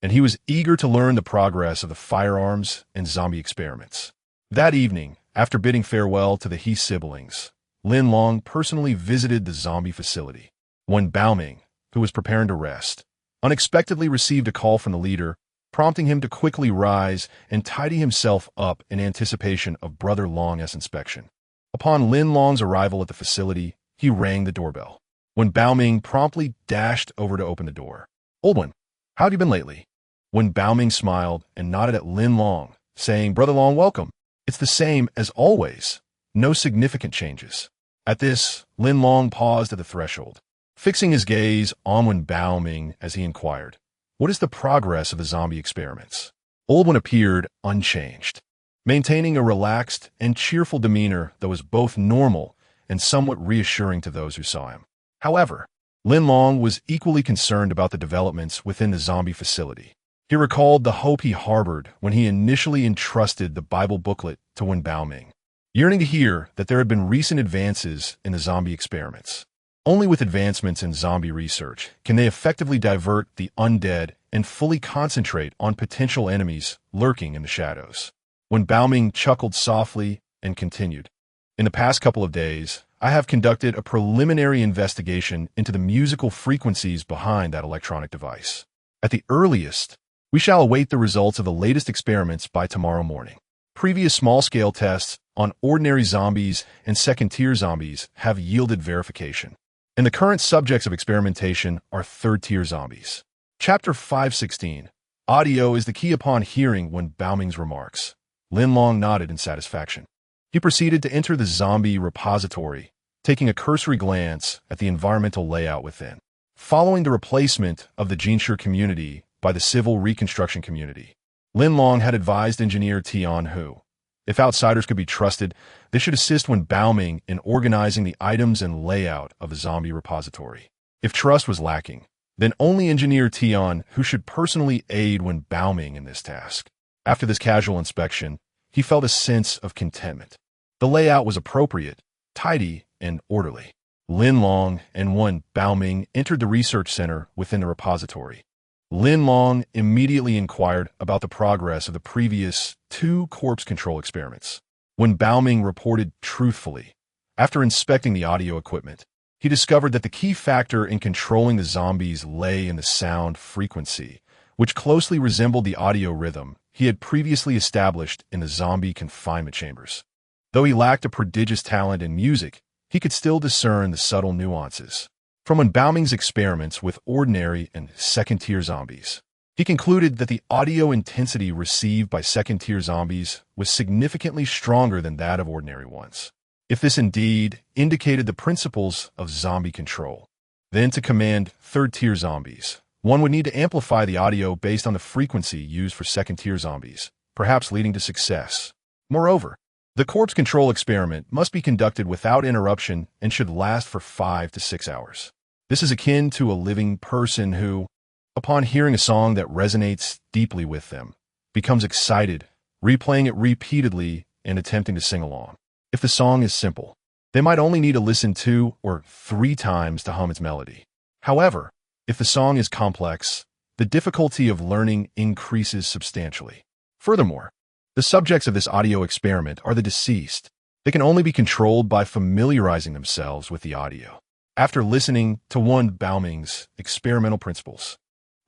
and he was eager to learn the progress of the firearms and zombie experiments. That evening, after bidding farewell to the He siblings, Lin Long personally visited the zombie facility. Wen Baoming, who was preparing to rest, unexpectedly received a call from the leader, prompting him to quickly rise and tidy himself up in anticipation of Brother Long's inspection. Upon Lin Long's arrival at the facility, he rang the doorbell. Wen Baoming promptly dashed over to open the door. Old one, how have you been lately? Wen Baoming smiled and nodded at Lin Long, saying, Brother Long, welcome. It's the same as always. No significant changes. At this, Lin Long paused at the threshold, fixing his gaze on Wen Baoming as he inquired, what is the progress of the zombie experiments? Old One appeared unchanged, maintaining a relaxed and cheerful demeanor that was both normal and somewhat reassuring to those who saw him. However, Lin Long was equally concerned about the developments within the zombie facility. He recalled the hope he harbored when he initially entrusted the Bible booklet to Wen Baoming, yearning to hear that there had been recent advances in the zombie experiments. Only with advancements in zombie research can they effectively divert the undead and fully concentrate on potential enemies lurking in the shadows. Wen Baoming chuckled softly and continued, in the past couple of days, I have conducted a preliminary investigation into the musical frequencies behind that electronic device. At the earliest, we shall await the results of the latest experiments by tomorrow morning. Previous small-scale tests on ordinary zombies and second-tier zombies have yielded verification, and the current subjects of experimentation are third-tier zombies. Chapter 516. Audio is the key. Upon hearing Wen Baoming's remarks, Lin Long nodded in satisfaction. He proceeded to enter the zombie repository, taking a cursory glance at the environmental layout within. Following the replacement of the Jinshi community by the civil reconstruction community, Lin Long had advised Engineer Tian who, if outsiders could be trusted, they should assist Wen Baoming in organizing the items and layout of the zombie repository. If trust was lacking, then only Engineer Tian who should personally aid Wen Baoming in this task. After this casual inspection, he felt a sense of contentment. The layout was appropriate, tidy, and orderly. Lin Long and Wen Baoming entered the research center within the repository. Lin Long immediately inquired about the progress of the previous 2 corpse control experiments. Wen Baoming reported truthfully. After inspecting the audio equipment, he discovered that the key factor in controlling the zombies lay in the sound frequency, which closely resembled the audio rhythm he had previously established in the zombie confinement chambers. Though he lacked a prodigious talent in music, he could still discern the subtle nuances. From Wen Baoming's experiments with ordinary and second-tier zombies, he concluded that the audio intensity received by second-tier zombies was significantly stronger than that of ordinary ones. If this indeed indicated the principles of zombie control, then to command third-tier zombies, one would need to amplify the audio based on the frequency used for second-tier zombies, perhaps leading to success. Moreover, the corpse control experiment must be conducted without interruption and should last for 5 to 6 hours. This is akin to a living person who, upon hearing a song that resonates deeply with them, becomes excited, replaying it repeatedly and attempting to sing along. If the song is simple, they might only need to listen 2 or 3 times to hum its melody. However, if the song is complex, the difficulty of learning increases substantially. Furthermore, The subjects of this audio experiment are the deceased. They can only be controlled by familiarizing themselves with the audio. After listening to one Bauming's experimental principles,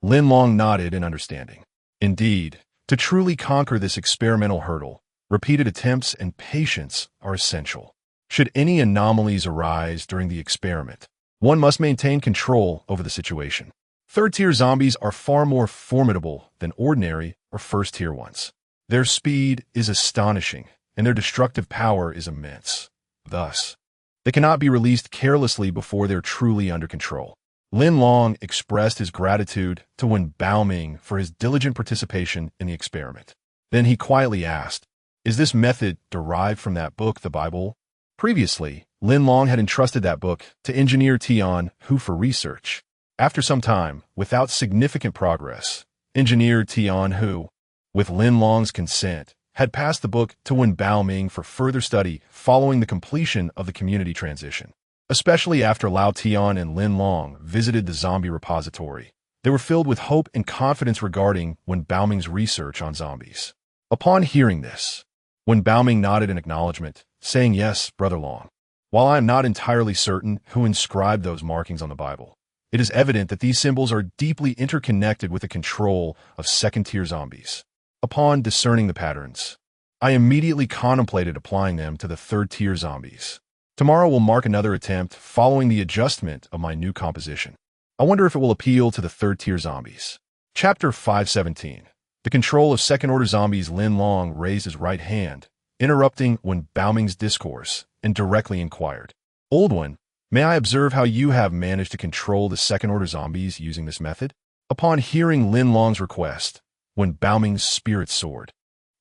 Lin Long nodded in understanding. Indeed, to truly conquer this experimental hurdle, repeated attempts and patience are essential. Should any anomalies arise during the experiment, one must maintain control over the situation. Third-tier zombies are far more formidable than ordinary or first-tier ones. Their speed is astonishing, and their destructive power is immense. Thus, they cannot be released carelessly before they're truly under control. Lin Long expressed his gratitude to Wen Baoming for his diligent participation in the experiment. Then he quietly asked, "Is this method derived from that book, the Bible?" Previously, Lin Long had entrusted that book to engineer Tian Hu for research. After some time, without significant progress, engineer Tian Hu, with Lin Long's consent, had passed the book to Wen Baoming for further study following the completion of the community transition. Especially after Lao Tian and Lin Long visited the zombie repository, they were filled with hope and confidence regarding Wen Baoming's research on zombies. Upon hearing this, Wen Baoming nodded in acknowledgement, saying, "Yes, Brother Long. While I am not entirely certain who inscribed those markings on the Bible, it is evident that these symbols are deeply interconnected with the control of second-tier zombies. Upon discerning the patterns, I immediately contemplated applying them to the third-tier zombies. Tomorrow will mark another attempt following the adjustment of my new composition. I wonder if it will appeal to the third-tier zombies." Chapter 517. The control of second-order zombies. Lin Long raised his right hand, interrupting Wen Baoming's discourse, and directly inquired, "Old One, may I observe how you have managed to control the second-order zombies using this method?" Upon hearing Lin Long's request, Wen Baoming's spirit soared,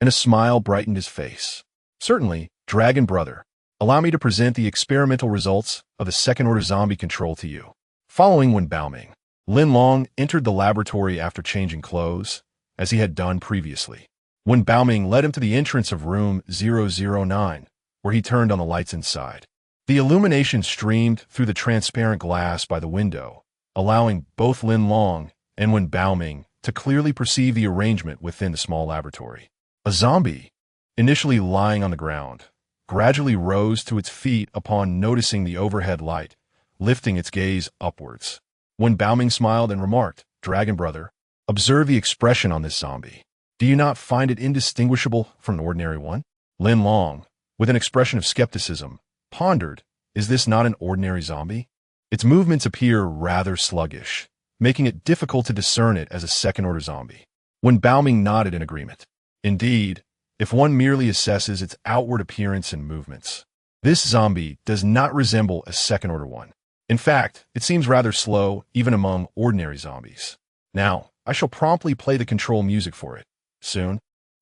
and a smile brightened his face. "Certainly, Dragon Brother. Allow me to present the experimental results of the second-order zombie control to you." Following Wen Baoming, Lin Long entered the laboratory after changing clothes, as he had done previously. Wen Baoming led him to the entrance of room 009, where he turned on the lights inside. The illumination streamed through the transparent glass by the window, allowing both Lin Long and Wen Baoming to clearly perceive the arrangement within the small laboratory. A zombie, initially lying on the ground, gradually rose to its feet upon noticing the overhead light, lifting its gaze upwards. Wen Baoming smiled and remarked, "Dragon Brother, observe the expression on this zombie. Do you not find it indistinguishable from an ordinary one?" Lin Long, with an expression of skepticism, pondered, "Is this not an ordinary zombie? Its movements appear rather sluggish, making it difficult to discern it as a second-order zombie." Wen Baoming nodded in agreement. Indeed, if one merely assesses its outward appearance and movements, this zombie does not resemble a second-order one. In fact, it seems rather slow even among ordinary zombies. Now, I shall promptly play the control music for it. Soon,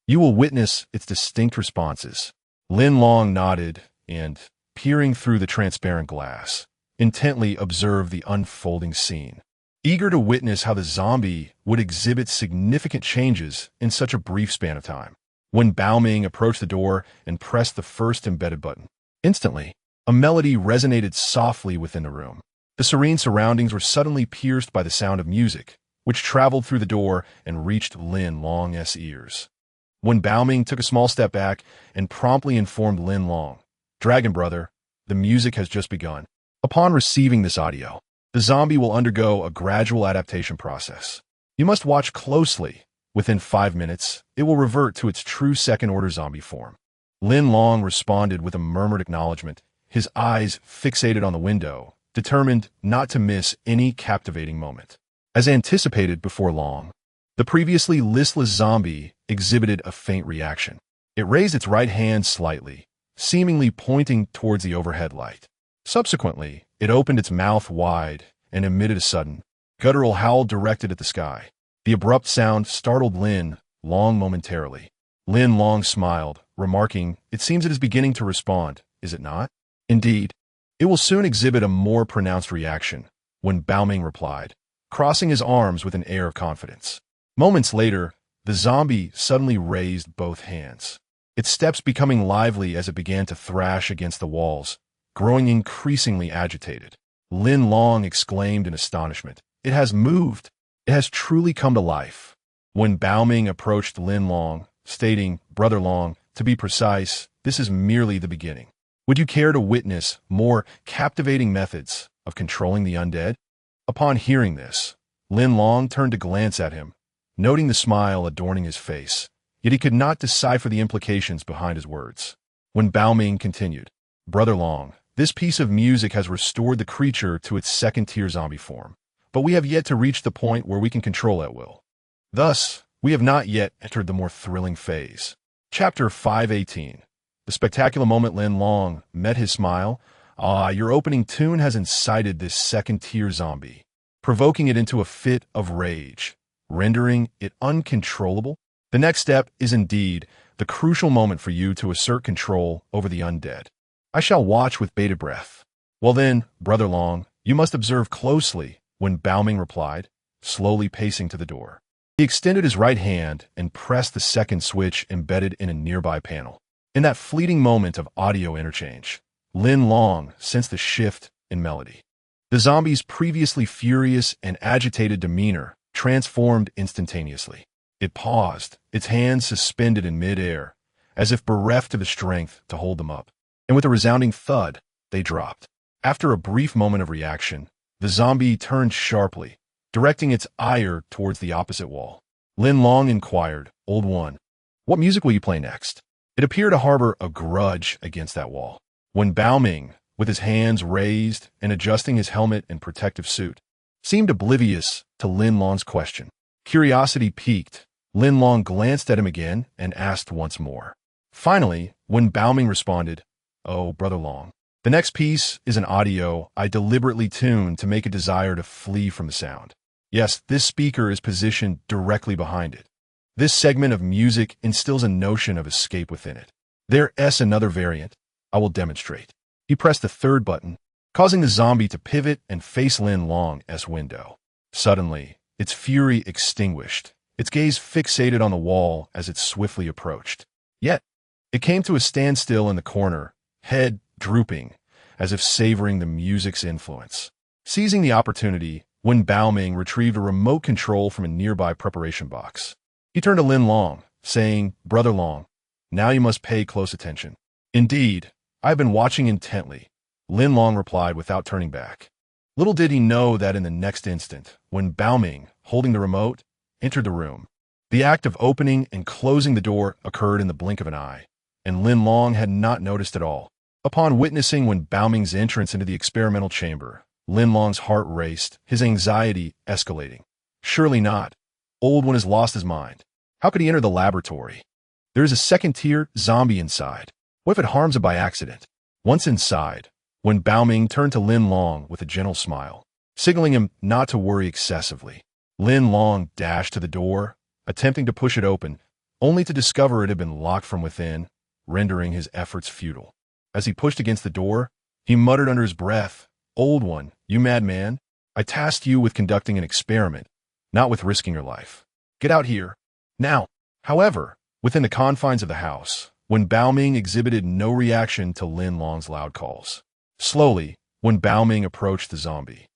you will witness its distinct responses. Lin Long nodded and, peering through the transparent glass, intently observed the unfolding scene, eager to witness how the zombie would exhibit significant changes in such a brief span of time. Wen Baoming approached the door and pressed the first embedded button. Instantly, a melody resonated softly within the room. The serene surroundings were suddenly pierced by the sound of music, which traveled through the door and reached Lin Long's ears. Wen Baoming took a small step back and promptly informed Lin Long, "Dragon Brother, the music has just begun." Upon receiving this audio, the zombie will undergo a gradual adaptation process. You must watch closely. Within 5 minutes, it will revert to its true second-order zombie form. Lin Long responded with a murmured acknowledgement, his eyes fixated on the window, determined not to miss any captivating moment. As anticipated before long, the previously listless zombie exhibited a faint reaction. It raised its right hand slightly, seemingly pointing towards the overhead light. Subsequently, it opened its mouth wide and emitted a sudden, guttural howl directed at the sky. The abrupt sound startled Lin Long momentarily. Lin Long smiled, remarking, "It seems it is beginning to respond, is it not?" "Indeed, it will soon exhibit a more pronounced reaction," Wen Baoming replied, crossing his arms with an air of confidence. Moments later, the zombie suddenly raised both hands, its steps becoming lively as it began to thrash against the walls, growing increasingly agitated. Lin Long exclaimed in astonishment, "It has moved! It has truly come to life." Wen Baoming approached Lin Long, stating, "Brother Long, to be precise, this is merely the beginning. Would you care to witness more captivating methods of controlling the undead?" Upon hearing this, Lin Long turned to glance at him, noting the smile adorning his face, yet he could not decipher the implications behind his words. When Bao Ming continued, "Brother Long, this piece of music has restored the creature to its second-tier zombie form, but we have yet to reach the point where we can control at will. Thus, we have not yet entered the more thrilling phase." Chapter 518. The spectacular moment Lin Long met his smile. "Ah, your opening tune has incited this second-tier zombie, provoking it into a fit of rage, rendering it uncontrollable. The next step is indeed the crucial moment for you to assert control over the undead. I shall watch with bated breath." "Well then, Brother Long, you must observe closely," when Bao Ming replied, slowly pacing to the door. He extended his right hand and pressed the second switch embedded in a nearby panel. In that fleeting moment of audio interchange, Lin Long sensed the shift in melody. The zombie's previously furious and agitated demeanor transformed instantaneously. It paused, its hands suspended in midair, as if bereft of the strength to hold them up. And with a resounding thud, they dropped. After a brief moment of reaction, the zombie turned sharply, directing its ire towards the opposite wall. Lin Long inquired, "Old one, what music will you play next?" It appeared to harbor a grudge against that wall. When Bao Ming, with his hands raised and adjusting his helmet and protective suit, seemed oblivious to Lin Long's question. Curiosity piqued, Lin Long glanced at him again and asked once more. Finally, when Bao Ming responded, "Oh, Brother Long, the next piece is an audio I deliberately tuned to make a desire to flee from the sound. Yes, this speaker is positioned directly behind it. This segment of music instills a notion of escape within it. There's another variant. I will demonstrate." He pressed the third button, causing the zombie to pivot and face Lin Long's window. Suddenly, its fury extinguished, its gaze fixated on the wall as it swiftly approached. Yet, it came to a standstill in the corner, head drooping, as if savoring the music's influence. Seizing the opportunity, when Bao Ming retrieved a remote control from a nearby preparation box, he turned to Lin Long, saying, "Brother Long, now you must pay close attention." "Indeed, I have been watching intently," Lin Long replied without turning back. Little did he know that in the next instant, when Bao Ming, holding the remote, entered the room, the act of opening and closing the door occurred in the blink of an eye, and Lin Long had not noticed at all. Upon witnessing when Bao Ming's entrance into the experimental chamber, Lin Long's heart raced, his anxiety escalating. Surely not. Old One has lost his mind. How could he enter the laboratory? There is a second-tier zombie inside. What if it harms him by accident? Once inside, when Bao Ming turned to Lin Long with a gentle smile, signaling him not to worry excessively, Lin Long dashed to the door, attempting to push it open, only to discover it had been locked from within, rendering his efforts futile. As he pushed against the door, he muttered under his breath, "Old One, you madman, I tasked you with conducting an experiment, not with risking your life. Get out here, now." However, within the confines of the house, when Bao Ming exhibited no reaction to Lin Long's loud calls. Slowly, when Bao Ming approached the zombie,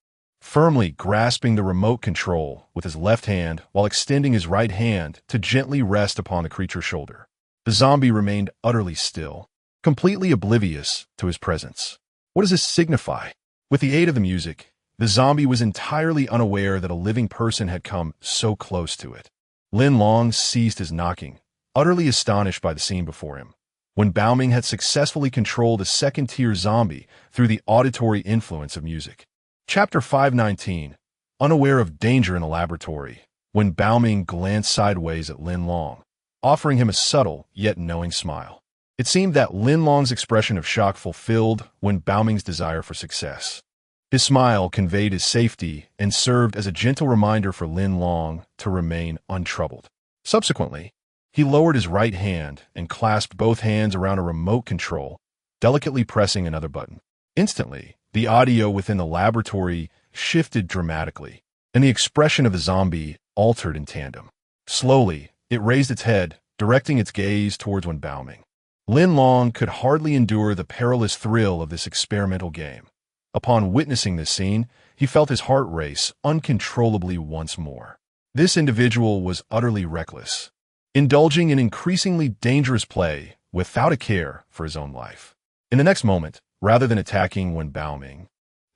firmly grasping the remote control with his left hand while extending his right hand to gently rest upon the creature's shoulder, the zombie remained utterly still, completely oblivious to his presence. What does this signify? With the aid of the music, the zombie was entirely unaware that a living person had come so close to it. Lin Long ceased his knocking, utterly astonished by the scene before him. When Bao Ming had successfully controlled a second-tier zombie through the auditory influence of music. Chapter 519. Unaware of danger in the laboratory, when Bao Ming glanced sideways at Lin Long, offering him a subtle yet knowing smile. It seemed that Lin Long's expression of shock fulfilled when Bao Ming's desire for success. His smile conveyed his safety and served as a gentle reminder for Lin Long to remain untroubled. Subsequently, he lowered his right hand and clasped both hands around a remote control, delicately pressing another button. Instantly, the audio within the laboratory shifted dramatically, and the expression of the zombie altered in tandem. Slowly, it raised its head, directing its gaze towards Bao Ming. Lin Long could hardly endure the perilous thrill of this experimental game. Upon witnessing this scene, he felt his heart race uncontrollably once more. This individual was utterly reckless. indulging in increasingly dangerous play without a care for his own life. In the next moment, rather than attacking when Baoming,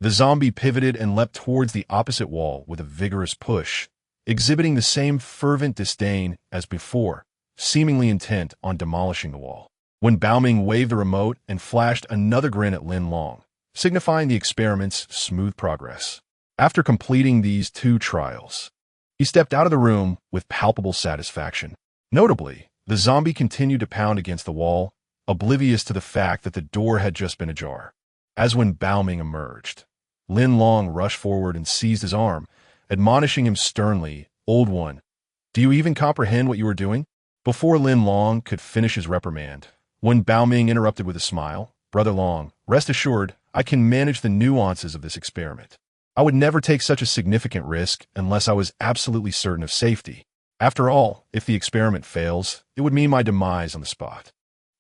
the zombie pivoted and leapt towards the opposite wall with a vigorous push, exhibiting the same fervent disdain as before, seemingly intent on demolishing the wall. When Baoming waved the remote and flashed another grin at Lin Long, signifying the experiment's smooth progress. After completing these 2 trials, he stepped out of the room with palpable satisfaction. Notably, the zombie continued to pound against the wall, oblivious to the fact that the door had just been ajar. As when Baoming emerged, Lin Long rushed forward and seized his arm, admonishing him sternly, "Old one, do you even comprehend what you are doing?" Before Lin Long could finish his reprimand, when Baoming interrupted with a smile, "Brother Long, rest assured, I can manage the nuances of this experiment. I would never take such a significant risk unless I was absolutely certain of safety. After all, if the experiment fails, it would mean my demise on the spot.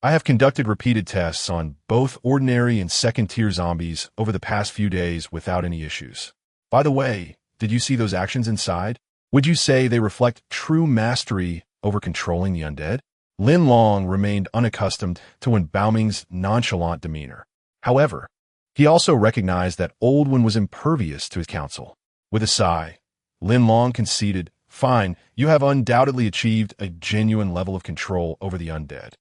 I have conducted repeated tests on both ordinary and second-tier zombies over the past few days without any issues. By the way, did you see those actions inside? Would you say they reflect true mastery over controlling the undead?" Lin Long remained unaccustomed to when Baoming's nonchalant demeanor. However, he also recognized that Old One was impervious to his counsel. With a sigh, Lin Long conceded, "Fine, you have undoubtedly achieved a genuine level of control over the undead.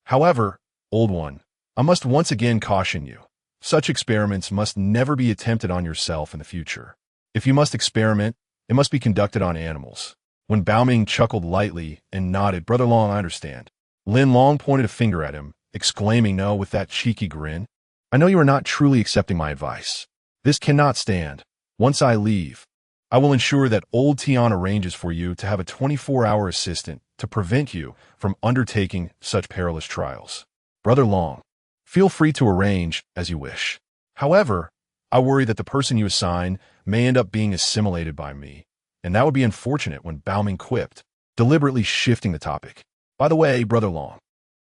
However, Old One, I must once again caution you. Such experiments must never be attempted on yourself in the future. If you must experiment, it must be conducted on animals." When Baoming chuckled lightly and nodded, "Brother Long, I understand." Lin Long pointed a finger at him, exclaiming, "No," with that cheeky grin. "I know you are not truly accepting my advice. This cannot stand. Once I leave, I will ensure that Old Tian arranges for you to have a 24-hour assistant to prevent you from undertaking such perilous trials. Brother Long, feel free to arrange as you wish. However, I worry that the person you assign may end up being assimilated by me, and that would be unfortunate." When Baoming quipped, deliberately shifting the topic. "By the way, Brother Long,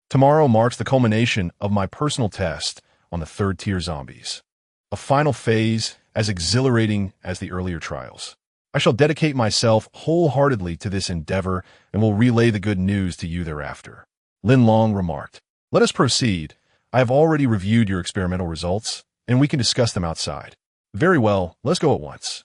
tomorrow marks the culmination of my personal test on the 3rd-tier zombies. A final phase as exhilarating as the earlier trials. I shall dedicate myself wholeheartedly to this endeavor and will relay the good news to you thereafter." Lin Long remarked, "Let us proceed. I have already reviewed your experimental results, and we can discuss them outside." "Very well, let's go at once."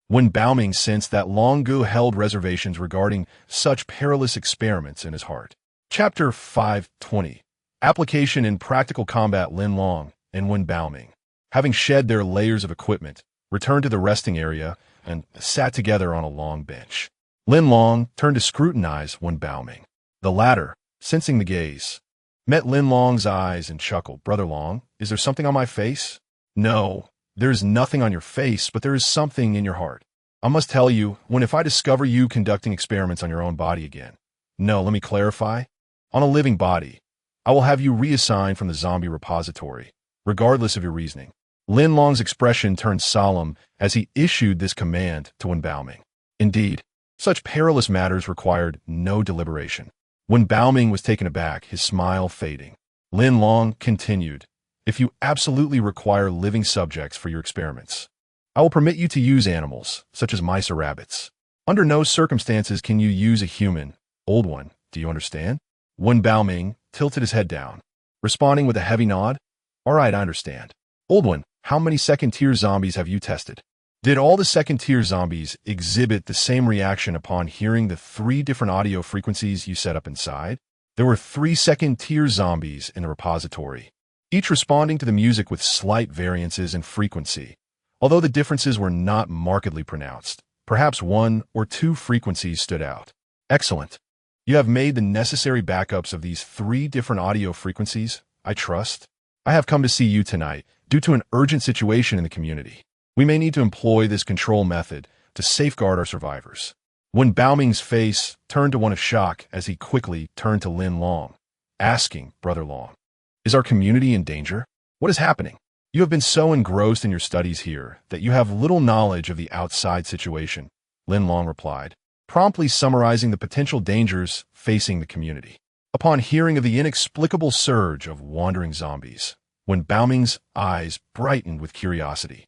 When Baoming sensed that Long Gu held reservations regarding such perilous experiments in his heart. Chapter 520. Application in Practical Combat. Lin Long and Wen Baoming, having shed their layers of equipment, returned to the resting area and sat together on a long bench. Lin Long turned to scrutinize Wen Baoming. The latter, sensing the gaze, met Lin Long's eyes and chuckled. "Brother Long, is there something on my face?" "No. There is nothing on your face, but there is something in your heart. I must tell you, if I discover you conducting experiments on your own body again. No, let me clarify. On a living body. I will have you reassigned from the zombie repository, regardless of your reasoning." Lin Long's expression turned solemn as he issued this command to Wen Baoming. Indeed, such perilous matters required no deliberation. When Baoming was taken aback, his smile fading, Lin Long continued, "If you absolutely require living subjects for your experiments, I will permit you to use animals, such as mice or rabbits. Under no circumstances can you use a human. Old One, do you understand?" Wen Baoming tilted his head down, responding with a heavy nod. "All right, I understand. Old One, how many second-tier zombies have you tested?" "Did all the second-tier zombies exhibit the same reaction upon hearing the 3 different audio frequencies you set up inside?" "There were 3 second-tier zombies in the repository, each responding to the music with slight variances in frequency, although the differences were not markedly pronounced. Perhaps 1 or 2 frequencies stood out." "Excellent. You have made the necessary backups of these 3 different audio frequencies, I trust?" "I have come to see you tonight due to an urgent situation in the community. We may need to employ this control method to safeguard our survivors." When Baoming's face turned to one of shock as he quickly turned to Lin Long, asking, "Brother Long, is our community in danger? What is happening?" "You have been so engrossed in your studies here that you have little knowledge of the outside situation," Lin Long replied, promptly summarizing the potential dangers facing the community. Upon hearing of the inexplicable surge of wandering zombies, Wen Baoming's eyes brightened with curiosity.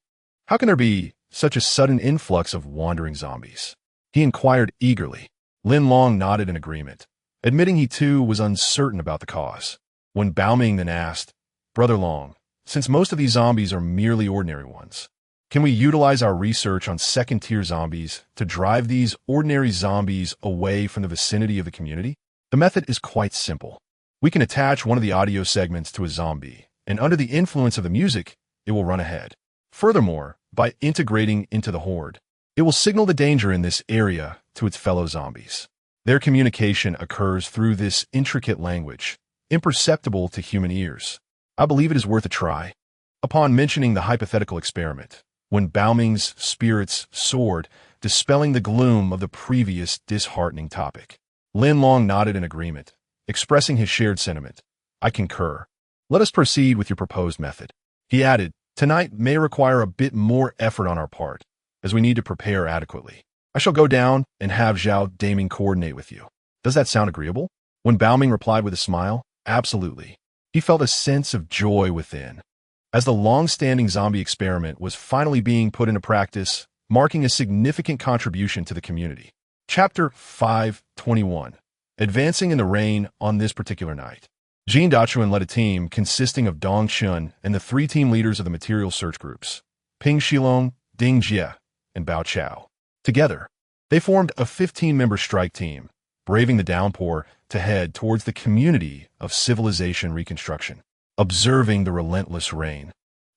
"How can there be such a sudden influx of wandering zombies?" he inquired eagerly. Lin Long nodded in agreement, admitting he too was uncertain about the cause. When Baoming then asked, "Brother Long, since most of these zombies are merely ordinary ones, can we utilize our research on second-tier zombies to drive these ordinary zombies away from the vicinity of the community?" The method is quite simple. We can attach one of the audio segments to a zombie, and under the influence of the music, it will run ahead. Furthermore, by integrating into the horde, it will signal the danger in this area to its fellow zombies. Their communication occurs through this intricate language, imperceptible to human ears. I believe it is worth a try. Upon mentioning the hypothetical experiment, when Baoming's spirits soared, dispelling the gloom of the previous disheartening topic, Lin Long nodded in agreement, expressing his shared sentiment. "I concur. Let us proceed with your proposed method." He added, "Tonight may require a bit more effort on our part, as we need to prepare adequately. I shall go down and have Zhao Daming coordinate with you. Does that sound agreeable?" When Baoming replied with a smile, "Absolutely." He felt a sense of joy within, as the long-standing zombie experiment was finally being put into practice, marking a significant contribution to the community. Chapter 521. Advancing in the rain on this particular night. Jin Dachuan led a team consisting of Dong Chun and the three team leaders of the material search groups, Ping Shilong, Ding Jie, and Bao Chao. Together, they formed a 15-member strike team, braving the downpour to head towards the community of civilization reconstruction. Observing the relentless rain,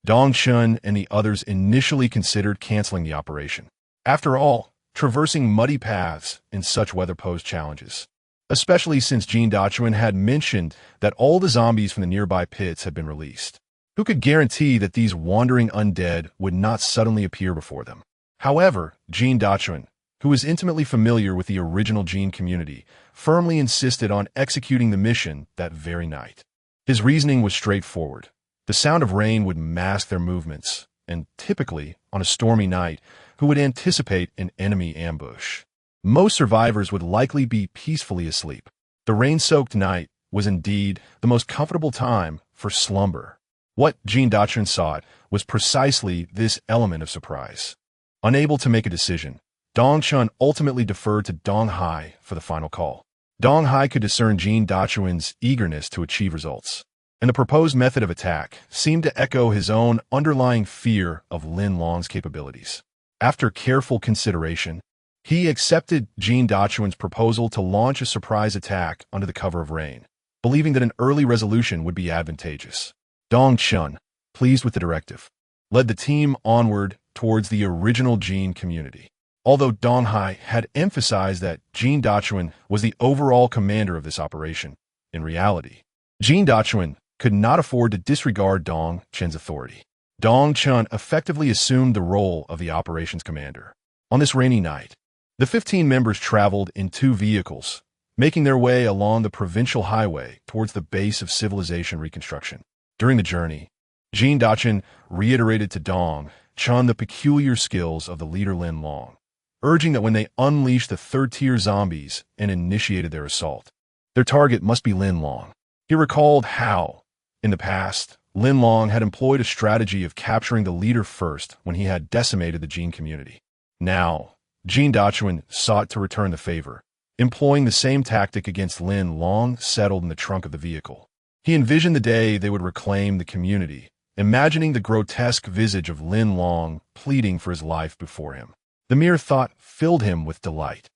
Dong Chun and the others initially considered canceling the operation. After all, traversing muddy paths in such weather posed challenges, especially since Jin Dachuan had mentioned that all the zombies from the nearby pits had been released. Who could guarantee that these wandering undead would not suddenly appear before them? However, Jin Dachuan, who was intimately familiar with the original Jin community, firmly insisted on executing the mission that very night. His reasoning was straightforward. The sound of rain would mask their movements, and typically, on a stormy night, who would anticipate an enemy ambush? Most survivors would likely be peacefully asleep. The rain-soaked night was indeed the most comfortable time for slumber. What Jin Dachuan sought was precisely this element of surprise. Unable to make a decision, Dong Chun ultimately deferred to Dong Hai for the final call. Dong Hai could discern Jin Dachuan's eagerness to achieve results, and the proposed method of attack seemed to echo his own underlying fear of Lin Long's capabilities. After careful consideration, he accepted Jin Dachuan's proposal to launch a surprise attack under the cover of rain, believing that an early resolution would be advantageous. Dong Chun, pleased with the directive, led the team onward towards the original Jin community. Although Dong Hai had emphasized that Jin Dachuan was the overall commander of this operation, in reality, Jin Dachuan could not afford to disregard Dong Chun's authority. Dong Chun effectively assumed the role of the operations commander. On this rainy night, the 15 members traveled in 2 vehicles, making their way along the provincial highway towards the base of civilization reconstruction. During the journey, Jin Dachuan reiterated to Dong Chun the peculiar skills of the leader Lin Long, urging that when they unleashed the third-tier zombies and initiated their assault, their target must be Lin Long. He recalled how, in the past, Lin Long had employed a strategy of capturing the leader first when he had decimated the Jin community. Now, Jin Dachuan sought to return the favor, employing the same tactic against Lin Long settled in the trunk of the vehicle. He envisioned the day they would reclaim the community, imagining the grotesque visage of Lin Long pleading for his life before him. The mere thought filled him with delight,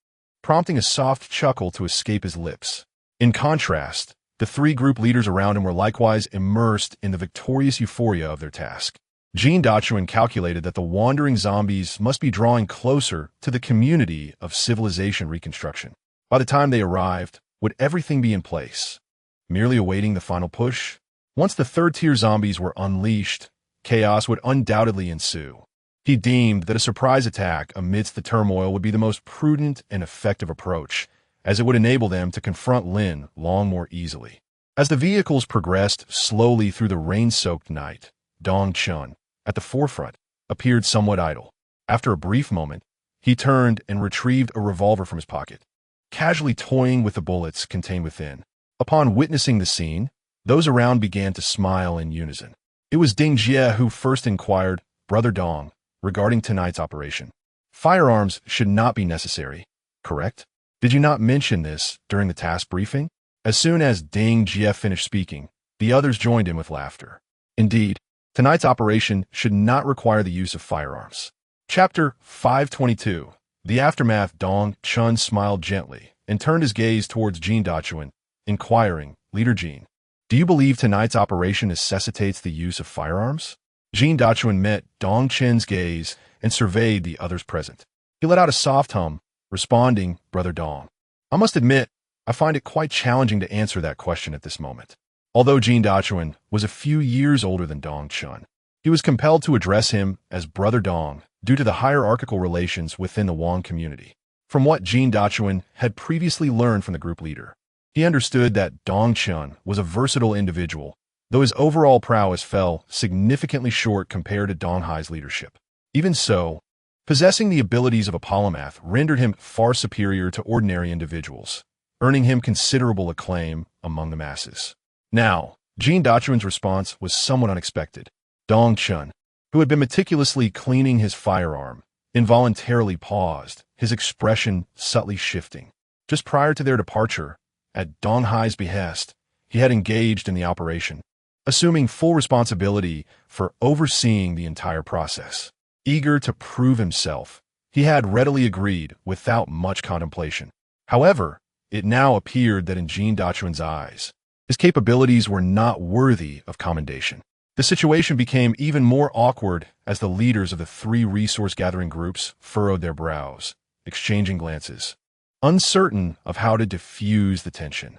prompting a soft chuckle to escape his lips. In contrast, the 3 group leaders around him were likewise immersed in the victorious euphoria of their task. Jin Dachuan calculated that the wandering zombies must be drawing closer to the community of civilization reconstruction. By the time they arrived, would everything be in place, merely awaiting the final push? Once the third-tier zombies were unleashed, chaos would undoubtedly ensue. He deemed that a surprise attack amidst the turmoil would be the most prudent and effective approach, as it would enable them to confront Lin Long more easily. As the vehicles progressed slowly through the rain-soaked night, Dong Chun, at the forefront, appeared somewhat idle. After a brief moment, he turned and retrieved a revolver from his pocket, casually toying with the bullets contained within. Upon witnessing the scene, those around began to smile in unison. It was Ding Jie who first inquired, "Brother Dong, regarding tonight's operation. Firearms should not be necessary, correct?" Did you not mention this during the task briefing? As soon as Ding Jie finished speaking, the others joined in with laughter. Indeed, tonight's operation should not require the use of firearms. Chapter 522. The Aftermath. Dong Chun smiled gently and turned his gaze towards Jean Dachuan, inquiring, Leader Jean, do you believe tonight's operation necessitates the use of firearms? Jean Dachuan met Dong Chen's gaze and surveyed the others present. He let out a soft hum, responding, Brother Dong. I must admit, I find it quite challenging to answer that question at this moment. Although Jean Dachuan was a few years older than Dong Chun, he was compelled to address him as Brother Dong due to the hierarchical relations within the Wong community. From what Jean Dachuan had previously learned from the group leader, he understood that Dong Chun was a versatile individual, though his overall prowess fell significantly short compared to Dong Hai's leadership. Even so, possessing the abilities of a polymath rendered him far superior to ordinary individuals, earning him considerable acclaim among the masses. Now, Jean Dachuan's response was somewhat unexpected. Dong Chun, who had been meticulously cleaning his firearm, involuntarily paused, his expression subtly shifting. Just prior to their departure, at Dong Hai's behest, he had engaged in the operation, assuming full responsibility for overseeing the entire process. Eager to prove himself, he had readily agreed without much contemplation. However, it now appeared that in Jean Dachuan's eyes, his capabilities were not worthy of commendation. The situation became even more awkward as the leaders of the three resource-gathering groups furrowed their brows, exchanging glances, uncertain of how to diffuse the tension.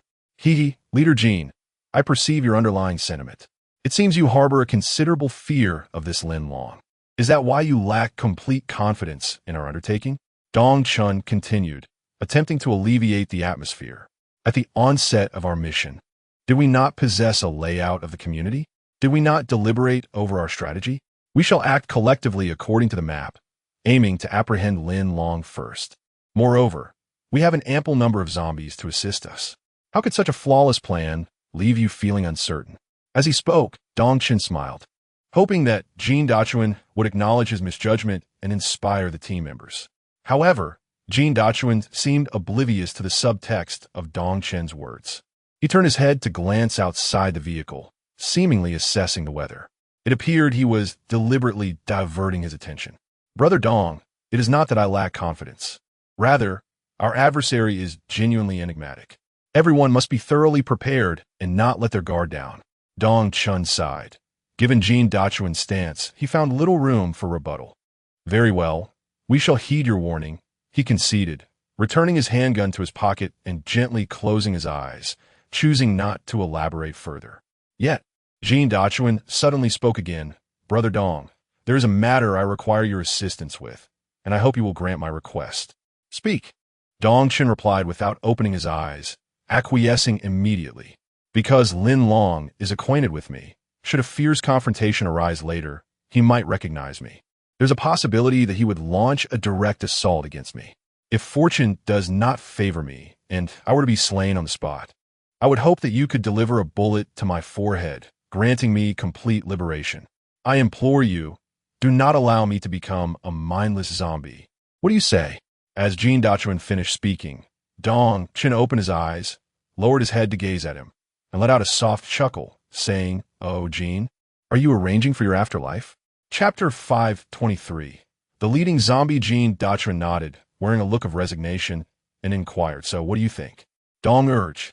Leader Jean, I perceive your underlying sentiment. It seems you harbor a considerable fear of this Lin Long. Is that why you lack complete confidence in our undertaking? Dong Chun continued, attempting to alleviate the atmosphere. At the onset of our mission, did we not possess a layout of the community? Did we not deliberate over our strategy? We shall act collectively according to the map, aiming to apprehend Lin Long first. Moreover, we have an ample number of zombies to assist us. How could such a flawless plan leave you feeling uncertain? As he spoke, Dong Chin smiled, hoping that Jean Dachuan would acknowledge his misjudgment and inspire the team members. However, Jean Dachuan seemed oblivious to the subtext of Dong Chen's words. He turned his head to glance outside the vehicle, seemingly assessing the weather. It appeared he was deliberately diverting his attention. Brother Dong, it is not that I lack confidence. Rather, our adversary is genuinely enigmatic. Everyone must be thoroughly prepared and not let their guard down. Dong Chun sighed. Given Jean Dachuan's stance, he found little room for rebuttal. Very well, we shall heed your warning, he conceded, returning his handgun to his pocket and gently closing his eyes, choosing not to elaborate further. Yet, Jean Dachuan suddenly spoke again. Brother Dong, there is a matter I require your assistance with, and I hope you will grant my request. Speak. Dong Chen replied without opening his eyes, acquiescing immediately. Because Lin Long is acquainted with me, should a fierce confrontation arise later, he might recognize me. There's a possibility that he would launch a direct assault against me. If fortune does not favor me, and I were to be slain on the spot, I would hope that you could deliver a bullet to my forehead, granting me complete liberation. I implore you, do not allow me to become a mindless zombie. What do you say? As Jean Dachuan finished speaking, Dong Chen opened his eyes, lowered his head to gaze at him, and let out a soft chuckle, saying, Oh, Jean, are you arranging for your afterlife? Chapter 523. The leading zombie. Jean Dachuan nodded, wearing a look of resignation, and inquired, So what do you think? Dong urged.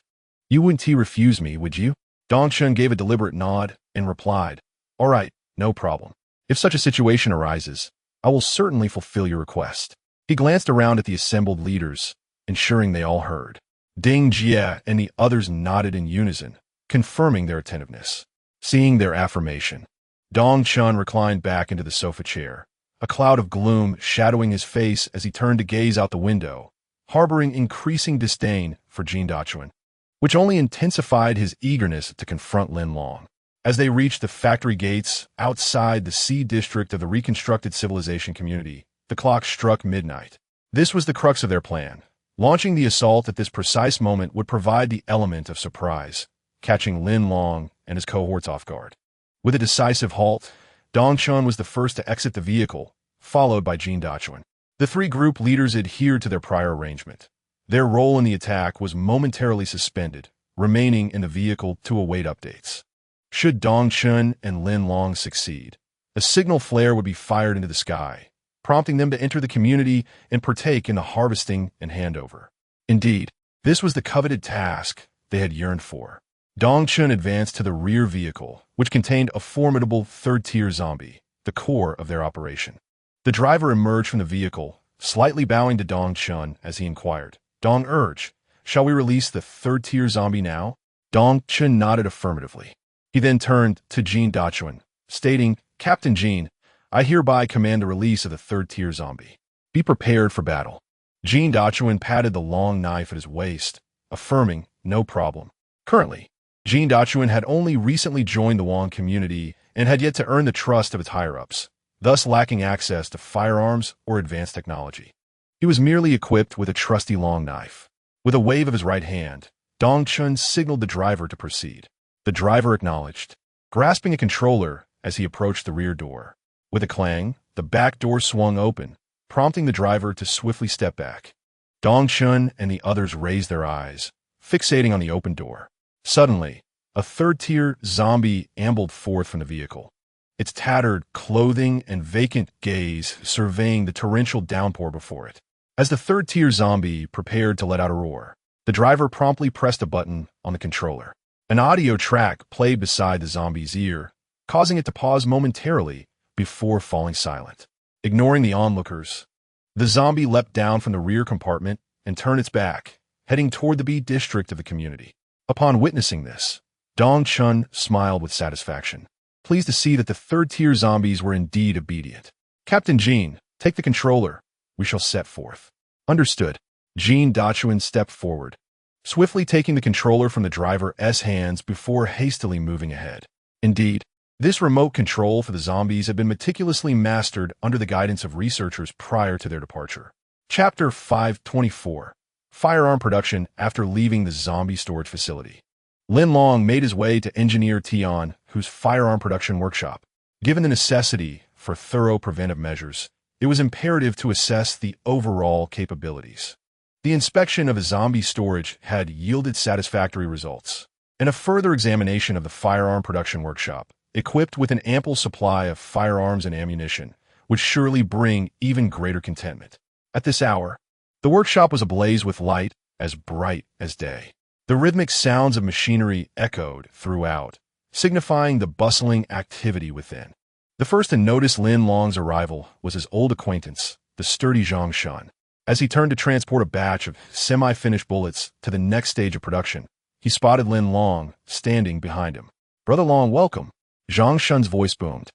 You wouldn't refuse me, would you? Dong Chun gave a deliberate nod and replied, All right, no problem. If such a situation arises, I will certainly fulfill your request. He glanced around at the assembled leaders, ensuring they all heard. Ding Jie and the others nodded in unison, confirming their attentiveness. Seeing their affirmation, Dong Chun reclined back into the sofa chair, a cloud of gloom shadowing his face as he turned to gaze out the window, harboring increasing disdain for Jean Dachuan, which only intensified his eagerness to confront Lin Long. As they reached the factory gates outside the C district of the reconstructed civilization community, the clock struck midnight. This was the crux of their plan. Launching the assault at this precise moment would provide the element of surprise, catching Lin Long and his cohorts off guard. With a decisive halt, Dong Chun was the first to exit the vehicle, followed by Jean Dachuan. The three group leaders adhered to their prior arrangement, Their role in the attack was momentarily suspended, remaining in the vehicle to await updates. Should Dong Chun and Lin Long succeed, a signal flare would be fired into the sky, prompting them to enter the community and partake in the harvesting and handover. Indeed, this was the coveted task they had yearned for. Dong Chun advanced to the rear vehicle, which contained a formidable third-tier zombie, the core of their operation. The driver emerged from the vehicle, slightly bowing to Dong Chun as he inquired, "Dong Urge, shall we release the third-tier zombie now?" Dong Chun nodded affirmatively. He then turned to Jean Dachuan, stating, "Captain Jean, I hereby command the release of the third-tier zombie. Be prepared for battle." Jean Dachuan patted the long knife at his waist, affirming, "No problem." Currently, Jean Dachuan had only recently joined the Wong community and had yet to earn the trust of its higher-ups, thus lacking access to firearms or advanced technology. He was merely equipped with a trusty long knife. With a wave of his right hand, Dong Chun signaled the driver to proceed. The driver acknowledged, grasping a controller as he approached the rear door. With a clang, the back door swung open, prompting the driver to swiftly step back. Dong Chun and the others raised their eyes, fixating on the open door. Suddenly, a third-tier zombie ambled forth from the vehicle, its tattered clothing and vacant gaze surveying the torrential downpour before it. As the third-tier zombie prepared to let out a roar, the driver promptly pressed a button on the controller. An audio track played beside the zombie's ear, causing it to pause momentarily before falling silent. Ignoring the onlookers, the zombie leapt down from the rear compartment and turned its back, heading toward the B district of the community. Upon witnessing this, Dong Chun smiled with satisfaction, pleased to see that the third-tier zombies were indeed obedient. "Captain Jean, take the controller. We shall set forth." "Understood." Jean Dachuan stepped forward, swiftly taking the controller from the driver's hands before hastily moving ahead. Indeed, this remote control for the zombies had been meticulously mastered under the guidance of researchers prior to their departure. Chapter 524. Firearm Production After Leaving the Zombie Storage Facility. Lin Long made his way to Engineer Tian, whose firearm production workshop. Given the necessity for thorough preventive measures, it was imperative to assess the overall capabilities. The inspection of his zombie storage had yielded satisfactory results, and a further examination of the firearm production workshop, equipped with an ample supply of firearms and ammunition, would surely bring even greater contentment. At this hour, the workshop was ablaze with light as bright as day. The rhythmic sounds of machinery echoed throughout, signifying the bustling activity within. The first to notice Lin Long's arrival was his old acquaintance, the sturdy Zhang Shun. As he turned to transport a batch of semi-finished bullets to the next stage of production, he spotted Lin Long standing behind him. "Brother Long, welcome," Zhang Shun's voice boomed,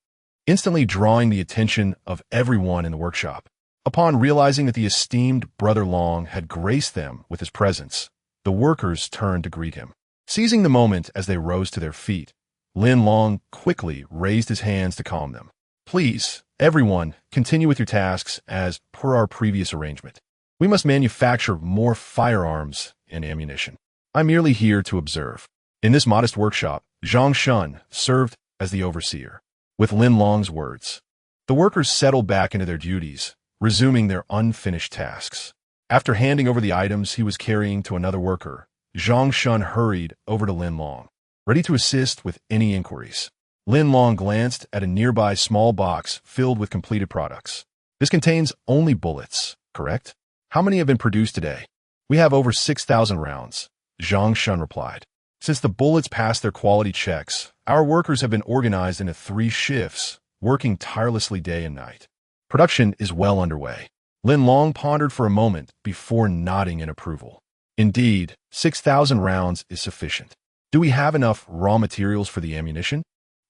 instantly drawing the attention of everyone in the workshop. Upon realizing that the esteemed Brother Long had graced them with his presence, the workers turned to greet him. Seizing the moment as they rose to their feet, Lin Long quickly raised his hands to calm them. "Please, everyone, continue with your tasks as per our previous arrangement. We must manufacture more firearms and ammunition. I'm merely here to observe." In this modest workshop, Zhang Shun served as the overseer. With Lin Long's words, the workers settled back into their duties, resuming their unfinished tasks. After handing over the items he was carrying to another worker, Zhang Shun hurried over to Lin Long, ready to assist with any inquiries. Lin Long glanced at a nearby small box filled with completed products. "This contains only bullets, correct? How many have been produced today?" "We have over 6,000 rounds," Zhang Shun replied. "Since the bullets passed their quality checks, our workers have been organized into 3 shifts, working tirelessly day and night. Production is well underway." Lin Long pondered for a moment before nodding in approval. "Indeed, 6,000 rounds is sufficient. Do we have enough raw materials for the ammunition?"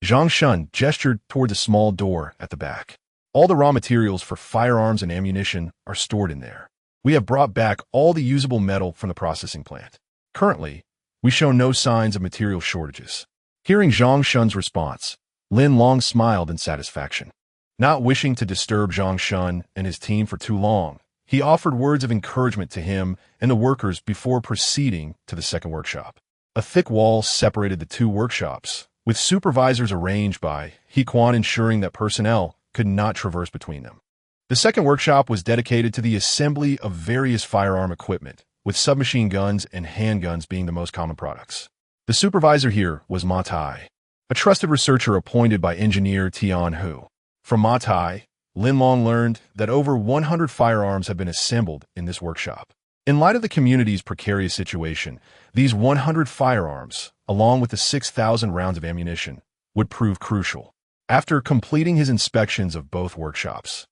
Zhang Shun gestured toward the small door at the back. "All the raw materials for firearms and ammunition are stored in there. We have brought back all the usable metal from the processing plant. Currently, we show no signs of material shortages." Hearing Zhang Shun's response, Lin Long smiled in satisfaction. Not wishing to disturb Zhang Shun and his team for too long, he offered words of encouragement to him and the workers before proceeding to the second workshop. A thick wall separated the 2 workshops, with supervisors arranged by Hequan ensuring that personnel could not traverse between them. The second workshop was dedicated to the assembly of various firearm equipment, with submachine guns and handguns being the most common products. The supervisor here was Ma Tai, a trusted researcher appointed by engineer Tian Hu. From Ma Tai, Lin Long learned that over 100 firearms have been assembled in this workshop. In light of the community's precarious situation, these 100 firearms, along with the 6,000 rounds of ammunition, would prove crucial. After completing his inspections of both workshops,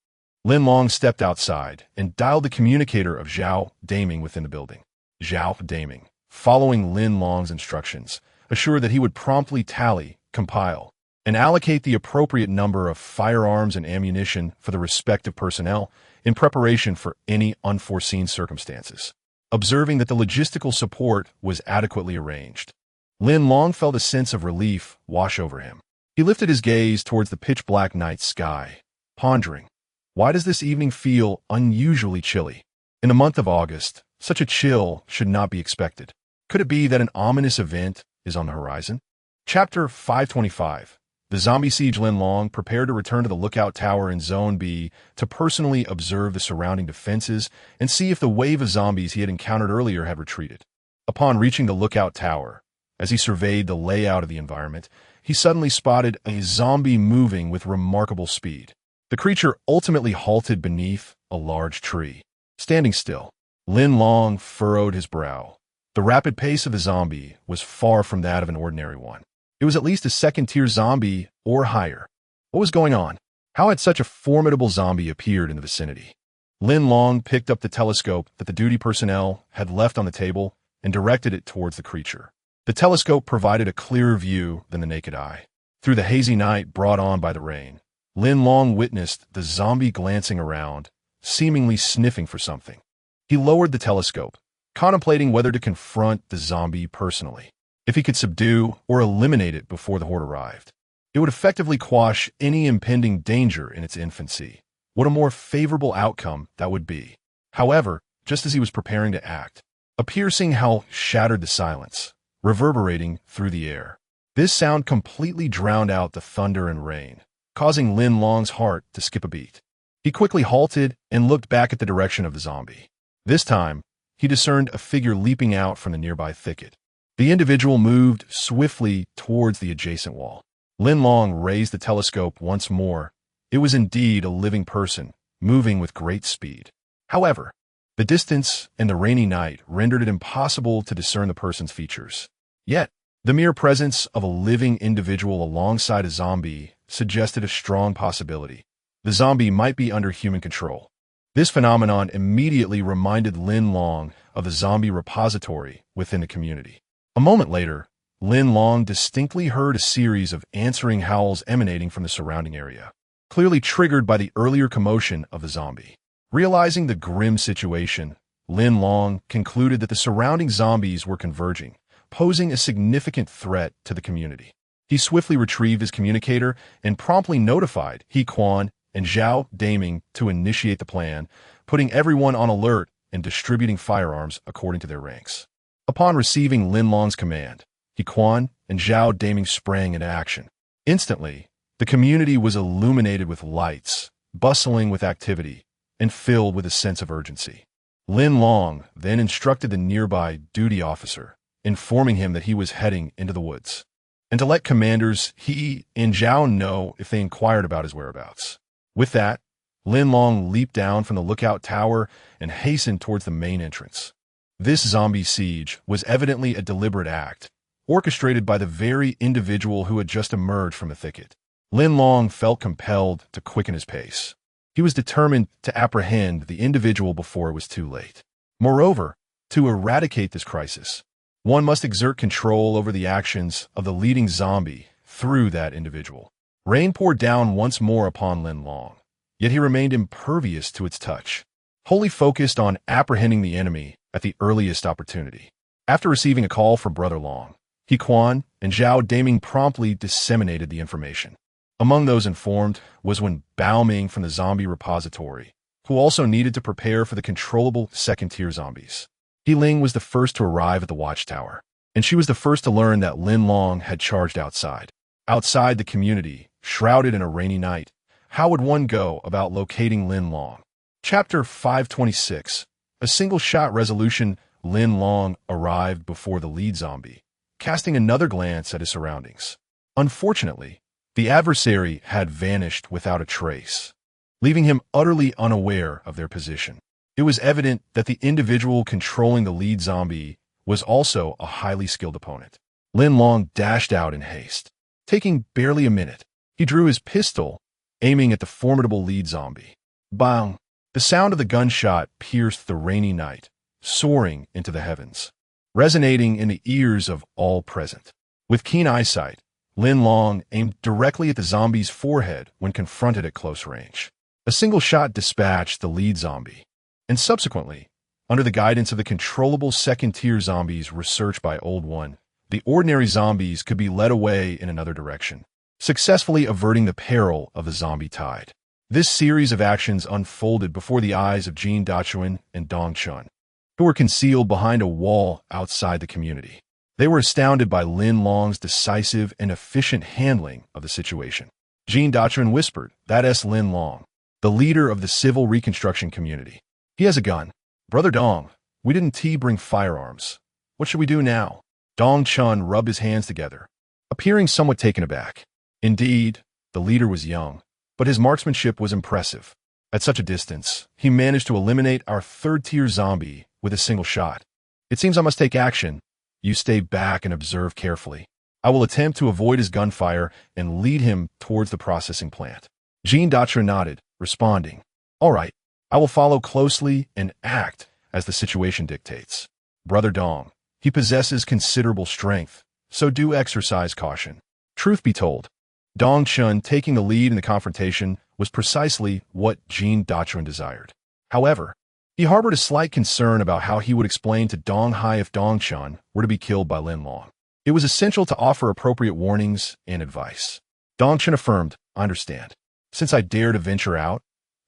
Lin Long stepped outside and dialed the communicator of Zhao Daming within the building. Zhao Daming, following Lin Long's instructions, assured that he would promptly tally, compile, and allocate the appropriate number of firearms and ammunition for the respective personnel in preparation for any unforeseen circumstances. Observing that the logistical support was adequately arranged, Lin Long felt a sense of relief wash over him. He lifted his gaze towards the pitch-black night sky, pondering, why does this evening feel unusually chilly? In the month of August, such a chill should not be expected. Could it be that an ominous event is on the horizon? Chapter 525. The zombie siege. Lin Long prepared to return to the lookout tower in Zone B to personally observe the surrounding defenses and see if the wave of zombies he had encountered earlier had retreated. Upon reaching the lookout tower, as he surveyed the layout of the environment, he suddenly spotted a zombie moving with remarkable speed. The creature ultimately halted beneath a large tree. Standing still, Lin Long furrowed his brow. The rapid pace of the zombie was far from that of an ordinary one. It was at least a second-tier zombie or higher. What was going on? How had such a formidable zombie appeared in the vicinity? Lin Long picked up the telescope that the duty personnel had left on the table and directed it towards the creature. The telescope provided a clearer view than the naked eye. Through the hazy night brought on by the rain, Lin Long witnessed the zombie glancing around, seemingly sniffing for something. He lowered the telescope, contemplating whether to confront the zombie personally. If he could subdue or eliminate it before the horde arrived, it would effectively quash any impending danger in its infancy. What a more favorable outcome that would be. However, just as he was preparing to act, a piercing howl shattered the silence, reverberating through the air. This sound completely drowned out the thunder and rain, causing Lin Long's heart to skip a beat. He quickly halted and looked back at the direction of the zombie. This time, he discerned a figure leaping out from the nearby thicket. The individual moved swiftly towards the adjacent wall. Lin Long raised the telescope once more. It was indeed a living person, moving with great speed. However, the distance and the rainy night rendered it impossible to discern the person's features. Yet, the mere presence of a living individual alongside a zombie suggested a strong possibility. The zombie might be under human control. This phenomenon immediately reminded Lin Long of the zombie repository within the community. A moment later, Lin Long distinctly heard a series of answering howls emanating from the surrounding area, clearly triggered by the earlier commotion of the zombie. Realizing the grim situation, Lin Long concluded that the surrounding zombies were converging, posing a significant threat to the community. He swiftly retrieved his communicator and promptly notified He Quan and Zhao Daming to initiate the plan, putting everyone on alert and distributing firearms according to their ranks. Upon receiving Lin Long's command, He Quan and Zhao Daming sprang into action. Instantly, the community was illuminated with lights, bustling with activity, and filled with a sense of urgency. Lin Long then instructed the nearby duty officer, informing him that he was heading into the woods, and to let commanders He and Zhao know if they inquired about his whereabouts. With that, Lin Long leaped down from the lookout tower and hastened towards the main entrance. This zombie siege was evidently a deliberate act, orchestrated by the very individual who had just emerged from the thicket. Lin Long felt compelled to quicken his pace. He was determined to apprehend the individual before it was too late. Moreover, to eradicate this crisis, one must exert control over the actions of the leading zombie through that individual. Rain poured down once more upon Lin Long, yet he remained impervious to its touch, wholly focused on apprehending the enemy at the earliest opportunity. After receiving a call from Brother Long, He Quan and Zhao Daming promptly disseminated the information. Among those informed was Wen Baoming from the zombie repository, who also needed to prepare for the controllable second-tier zombies. He Ling was the first to arrive at the watchtower, and she was the first to learn that Lin Long had charged outside. Outside the community, shrouded in a rainy night, how would one go about locating Lin Long? Chapter 526. A single-shot resolution Lin Long arrived before the lead zombie, casting another glance at his surroundings. Unfortunately, the adversary had vanished without a trace, leaving him utterly unaware of their position. It was evident that the individual controlling the lead zombie was also a highly skilled opponent. Lin Long dashed out in haste. Taking barely a minute, he drew his pistol, aiming at the formidable lead zombie. Bang! The sound of the gunshot pierced the rainy night, soaring into the heavens, resonating in the ears of all present. With keen eyesight, Lin Long aimed directly at the zombie's forehead when confronted at close range. A single shot dispatched the lead zombie, and subsequently, under the guidance of the controllable second-tier zombies researched by Old One, the ordinary zombies could be led away in another direction, successfully averting the peril of the zombie tide. This series of actions unfolded before the eyes of Jin Dachuan and Dong Chun, who were concealed behind a wall outside the community. They were astounded by Lin Long's decisive and efficient handling of the situation. Jin Dachuan whispered, "That's Lin Long, the leader of the civil reconstruction community. He has a gun. Brother Dong, we didn't bring firearms. What should we do now?" Dong Chun rubbed his hands together, appearing somewhat taken aback. Indeed, the leader was young, but his marksmanship was impressive. At such a distance, he managed to eliminate our third-tier zombie with a single shot. "It seems I must take action. You stay back and observe carefully. I will attempt to avoid his gunfire and lead him towards the processing plant." Jin Dachuan nodded, responding, "All right, I will follow closely and act as the situation dictates. Brother Dong, he possesses considerable strength, so do exercise caution." Truth be told, Dong Chun taking the lead in the confrontation was precisely what Jin Dachuan desired. However, he harbored a slight concern about how he would explain to Dong Hai if Dong Chun were to be killed by Lin Long. It was essential to offer appropriate warnings and advice. Dong Chun affirmed, "I understand. Since I dare to venture out,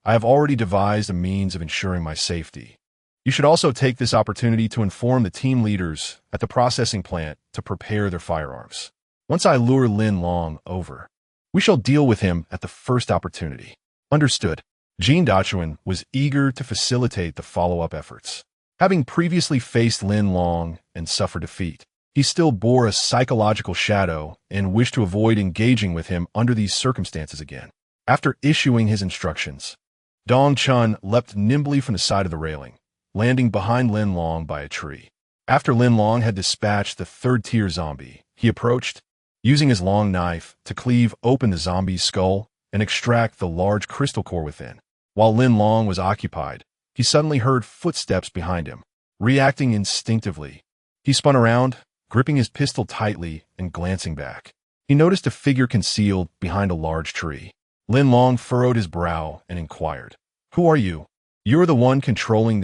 I have already devised a means of ensuring my safety. You should also take this opportunity to inform the team leaders at the processing plant to prepare their firearms. Once I lure Lin Long over, we shall deal with him at the first opportunity." Understood. Jin Dachuan was eager to facilitate the follow-up efforts. Having previously faced Lin Long and suffered defeat, he still bore a psychological shadow and wished to avoid engaging with him under these circumstances again. After issuing his instructions, Dong Chun leapt nimbly from the side of the railing, landing behind Lin Long by a tree. After Lin Long had dispatched the third-tier zombie, he approached, using his long knife to cleave open the zombie's skull and extract the large crystal core within. While Lin Long was occupied, he suddenly heard footsteps behind him. Reacting instinctively, he spun around, gripping his pistol tightly and glancing back. He noticed a figure concealed behind a large tree. Lin Long furrowed his brow and inquired, "Who are you?" "You're the one controlling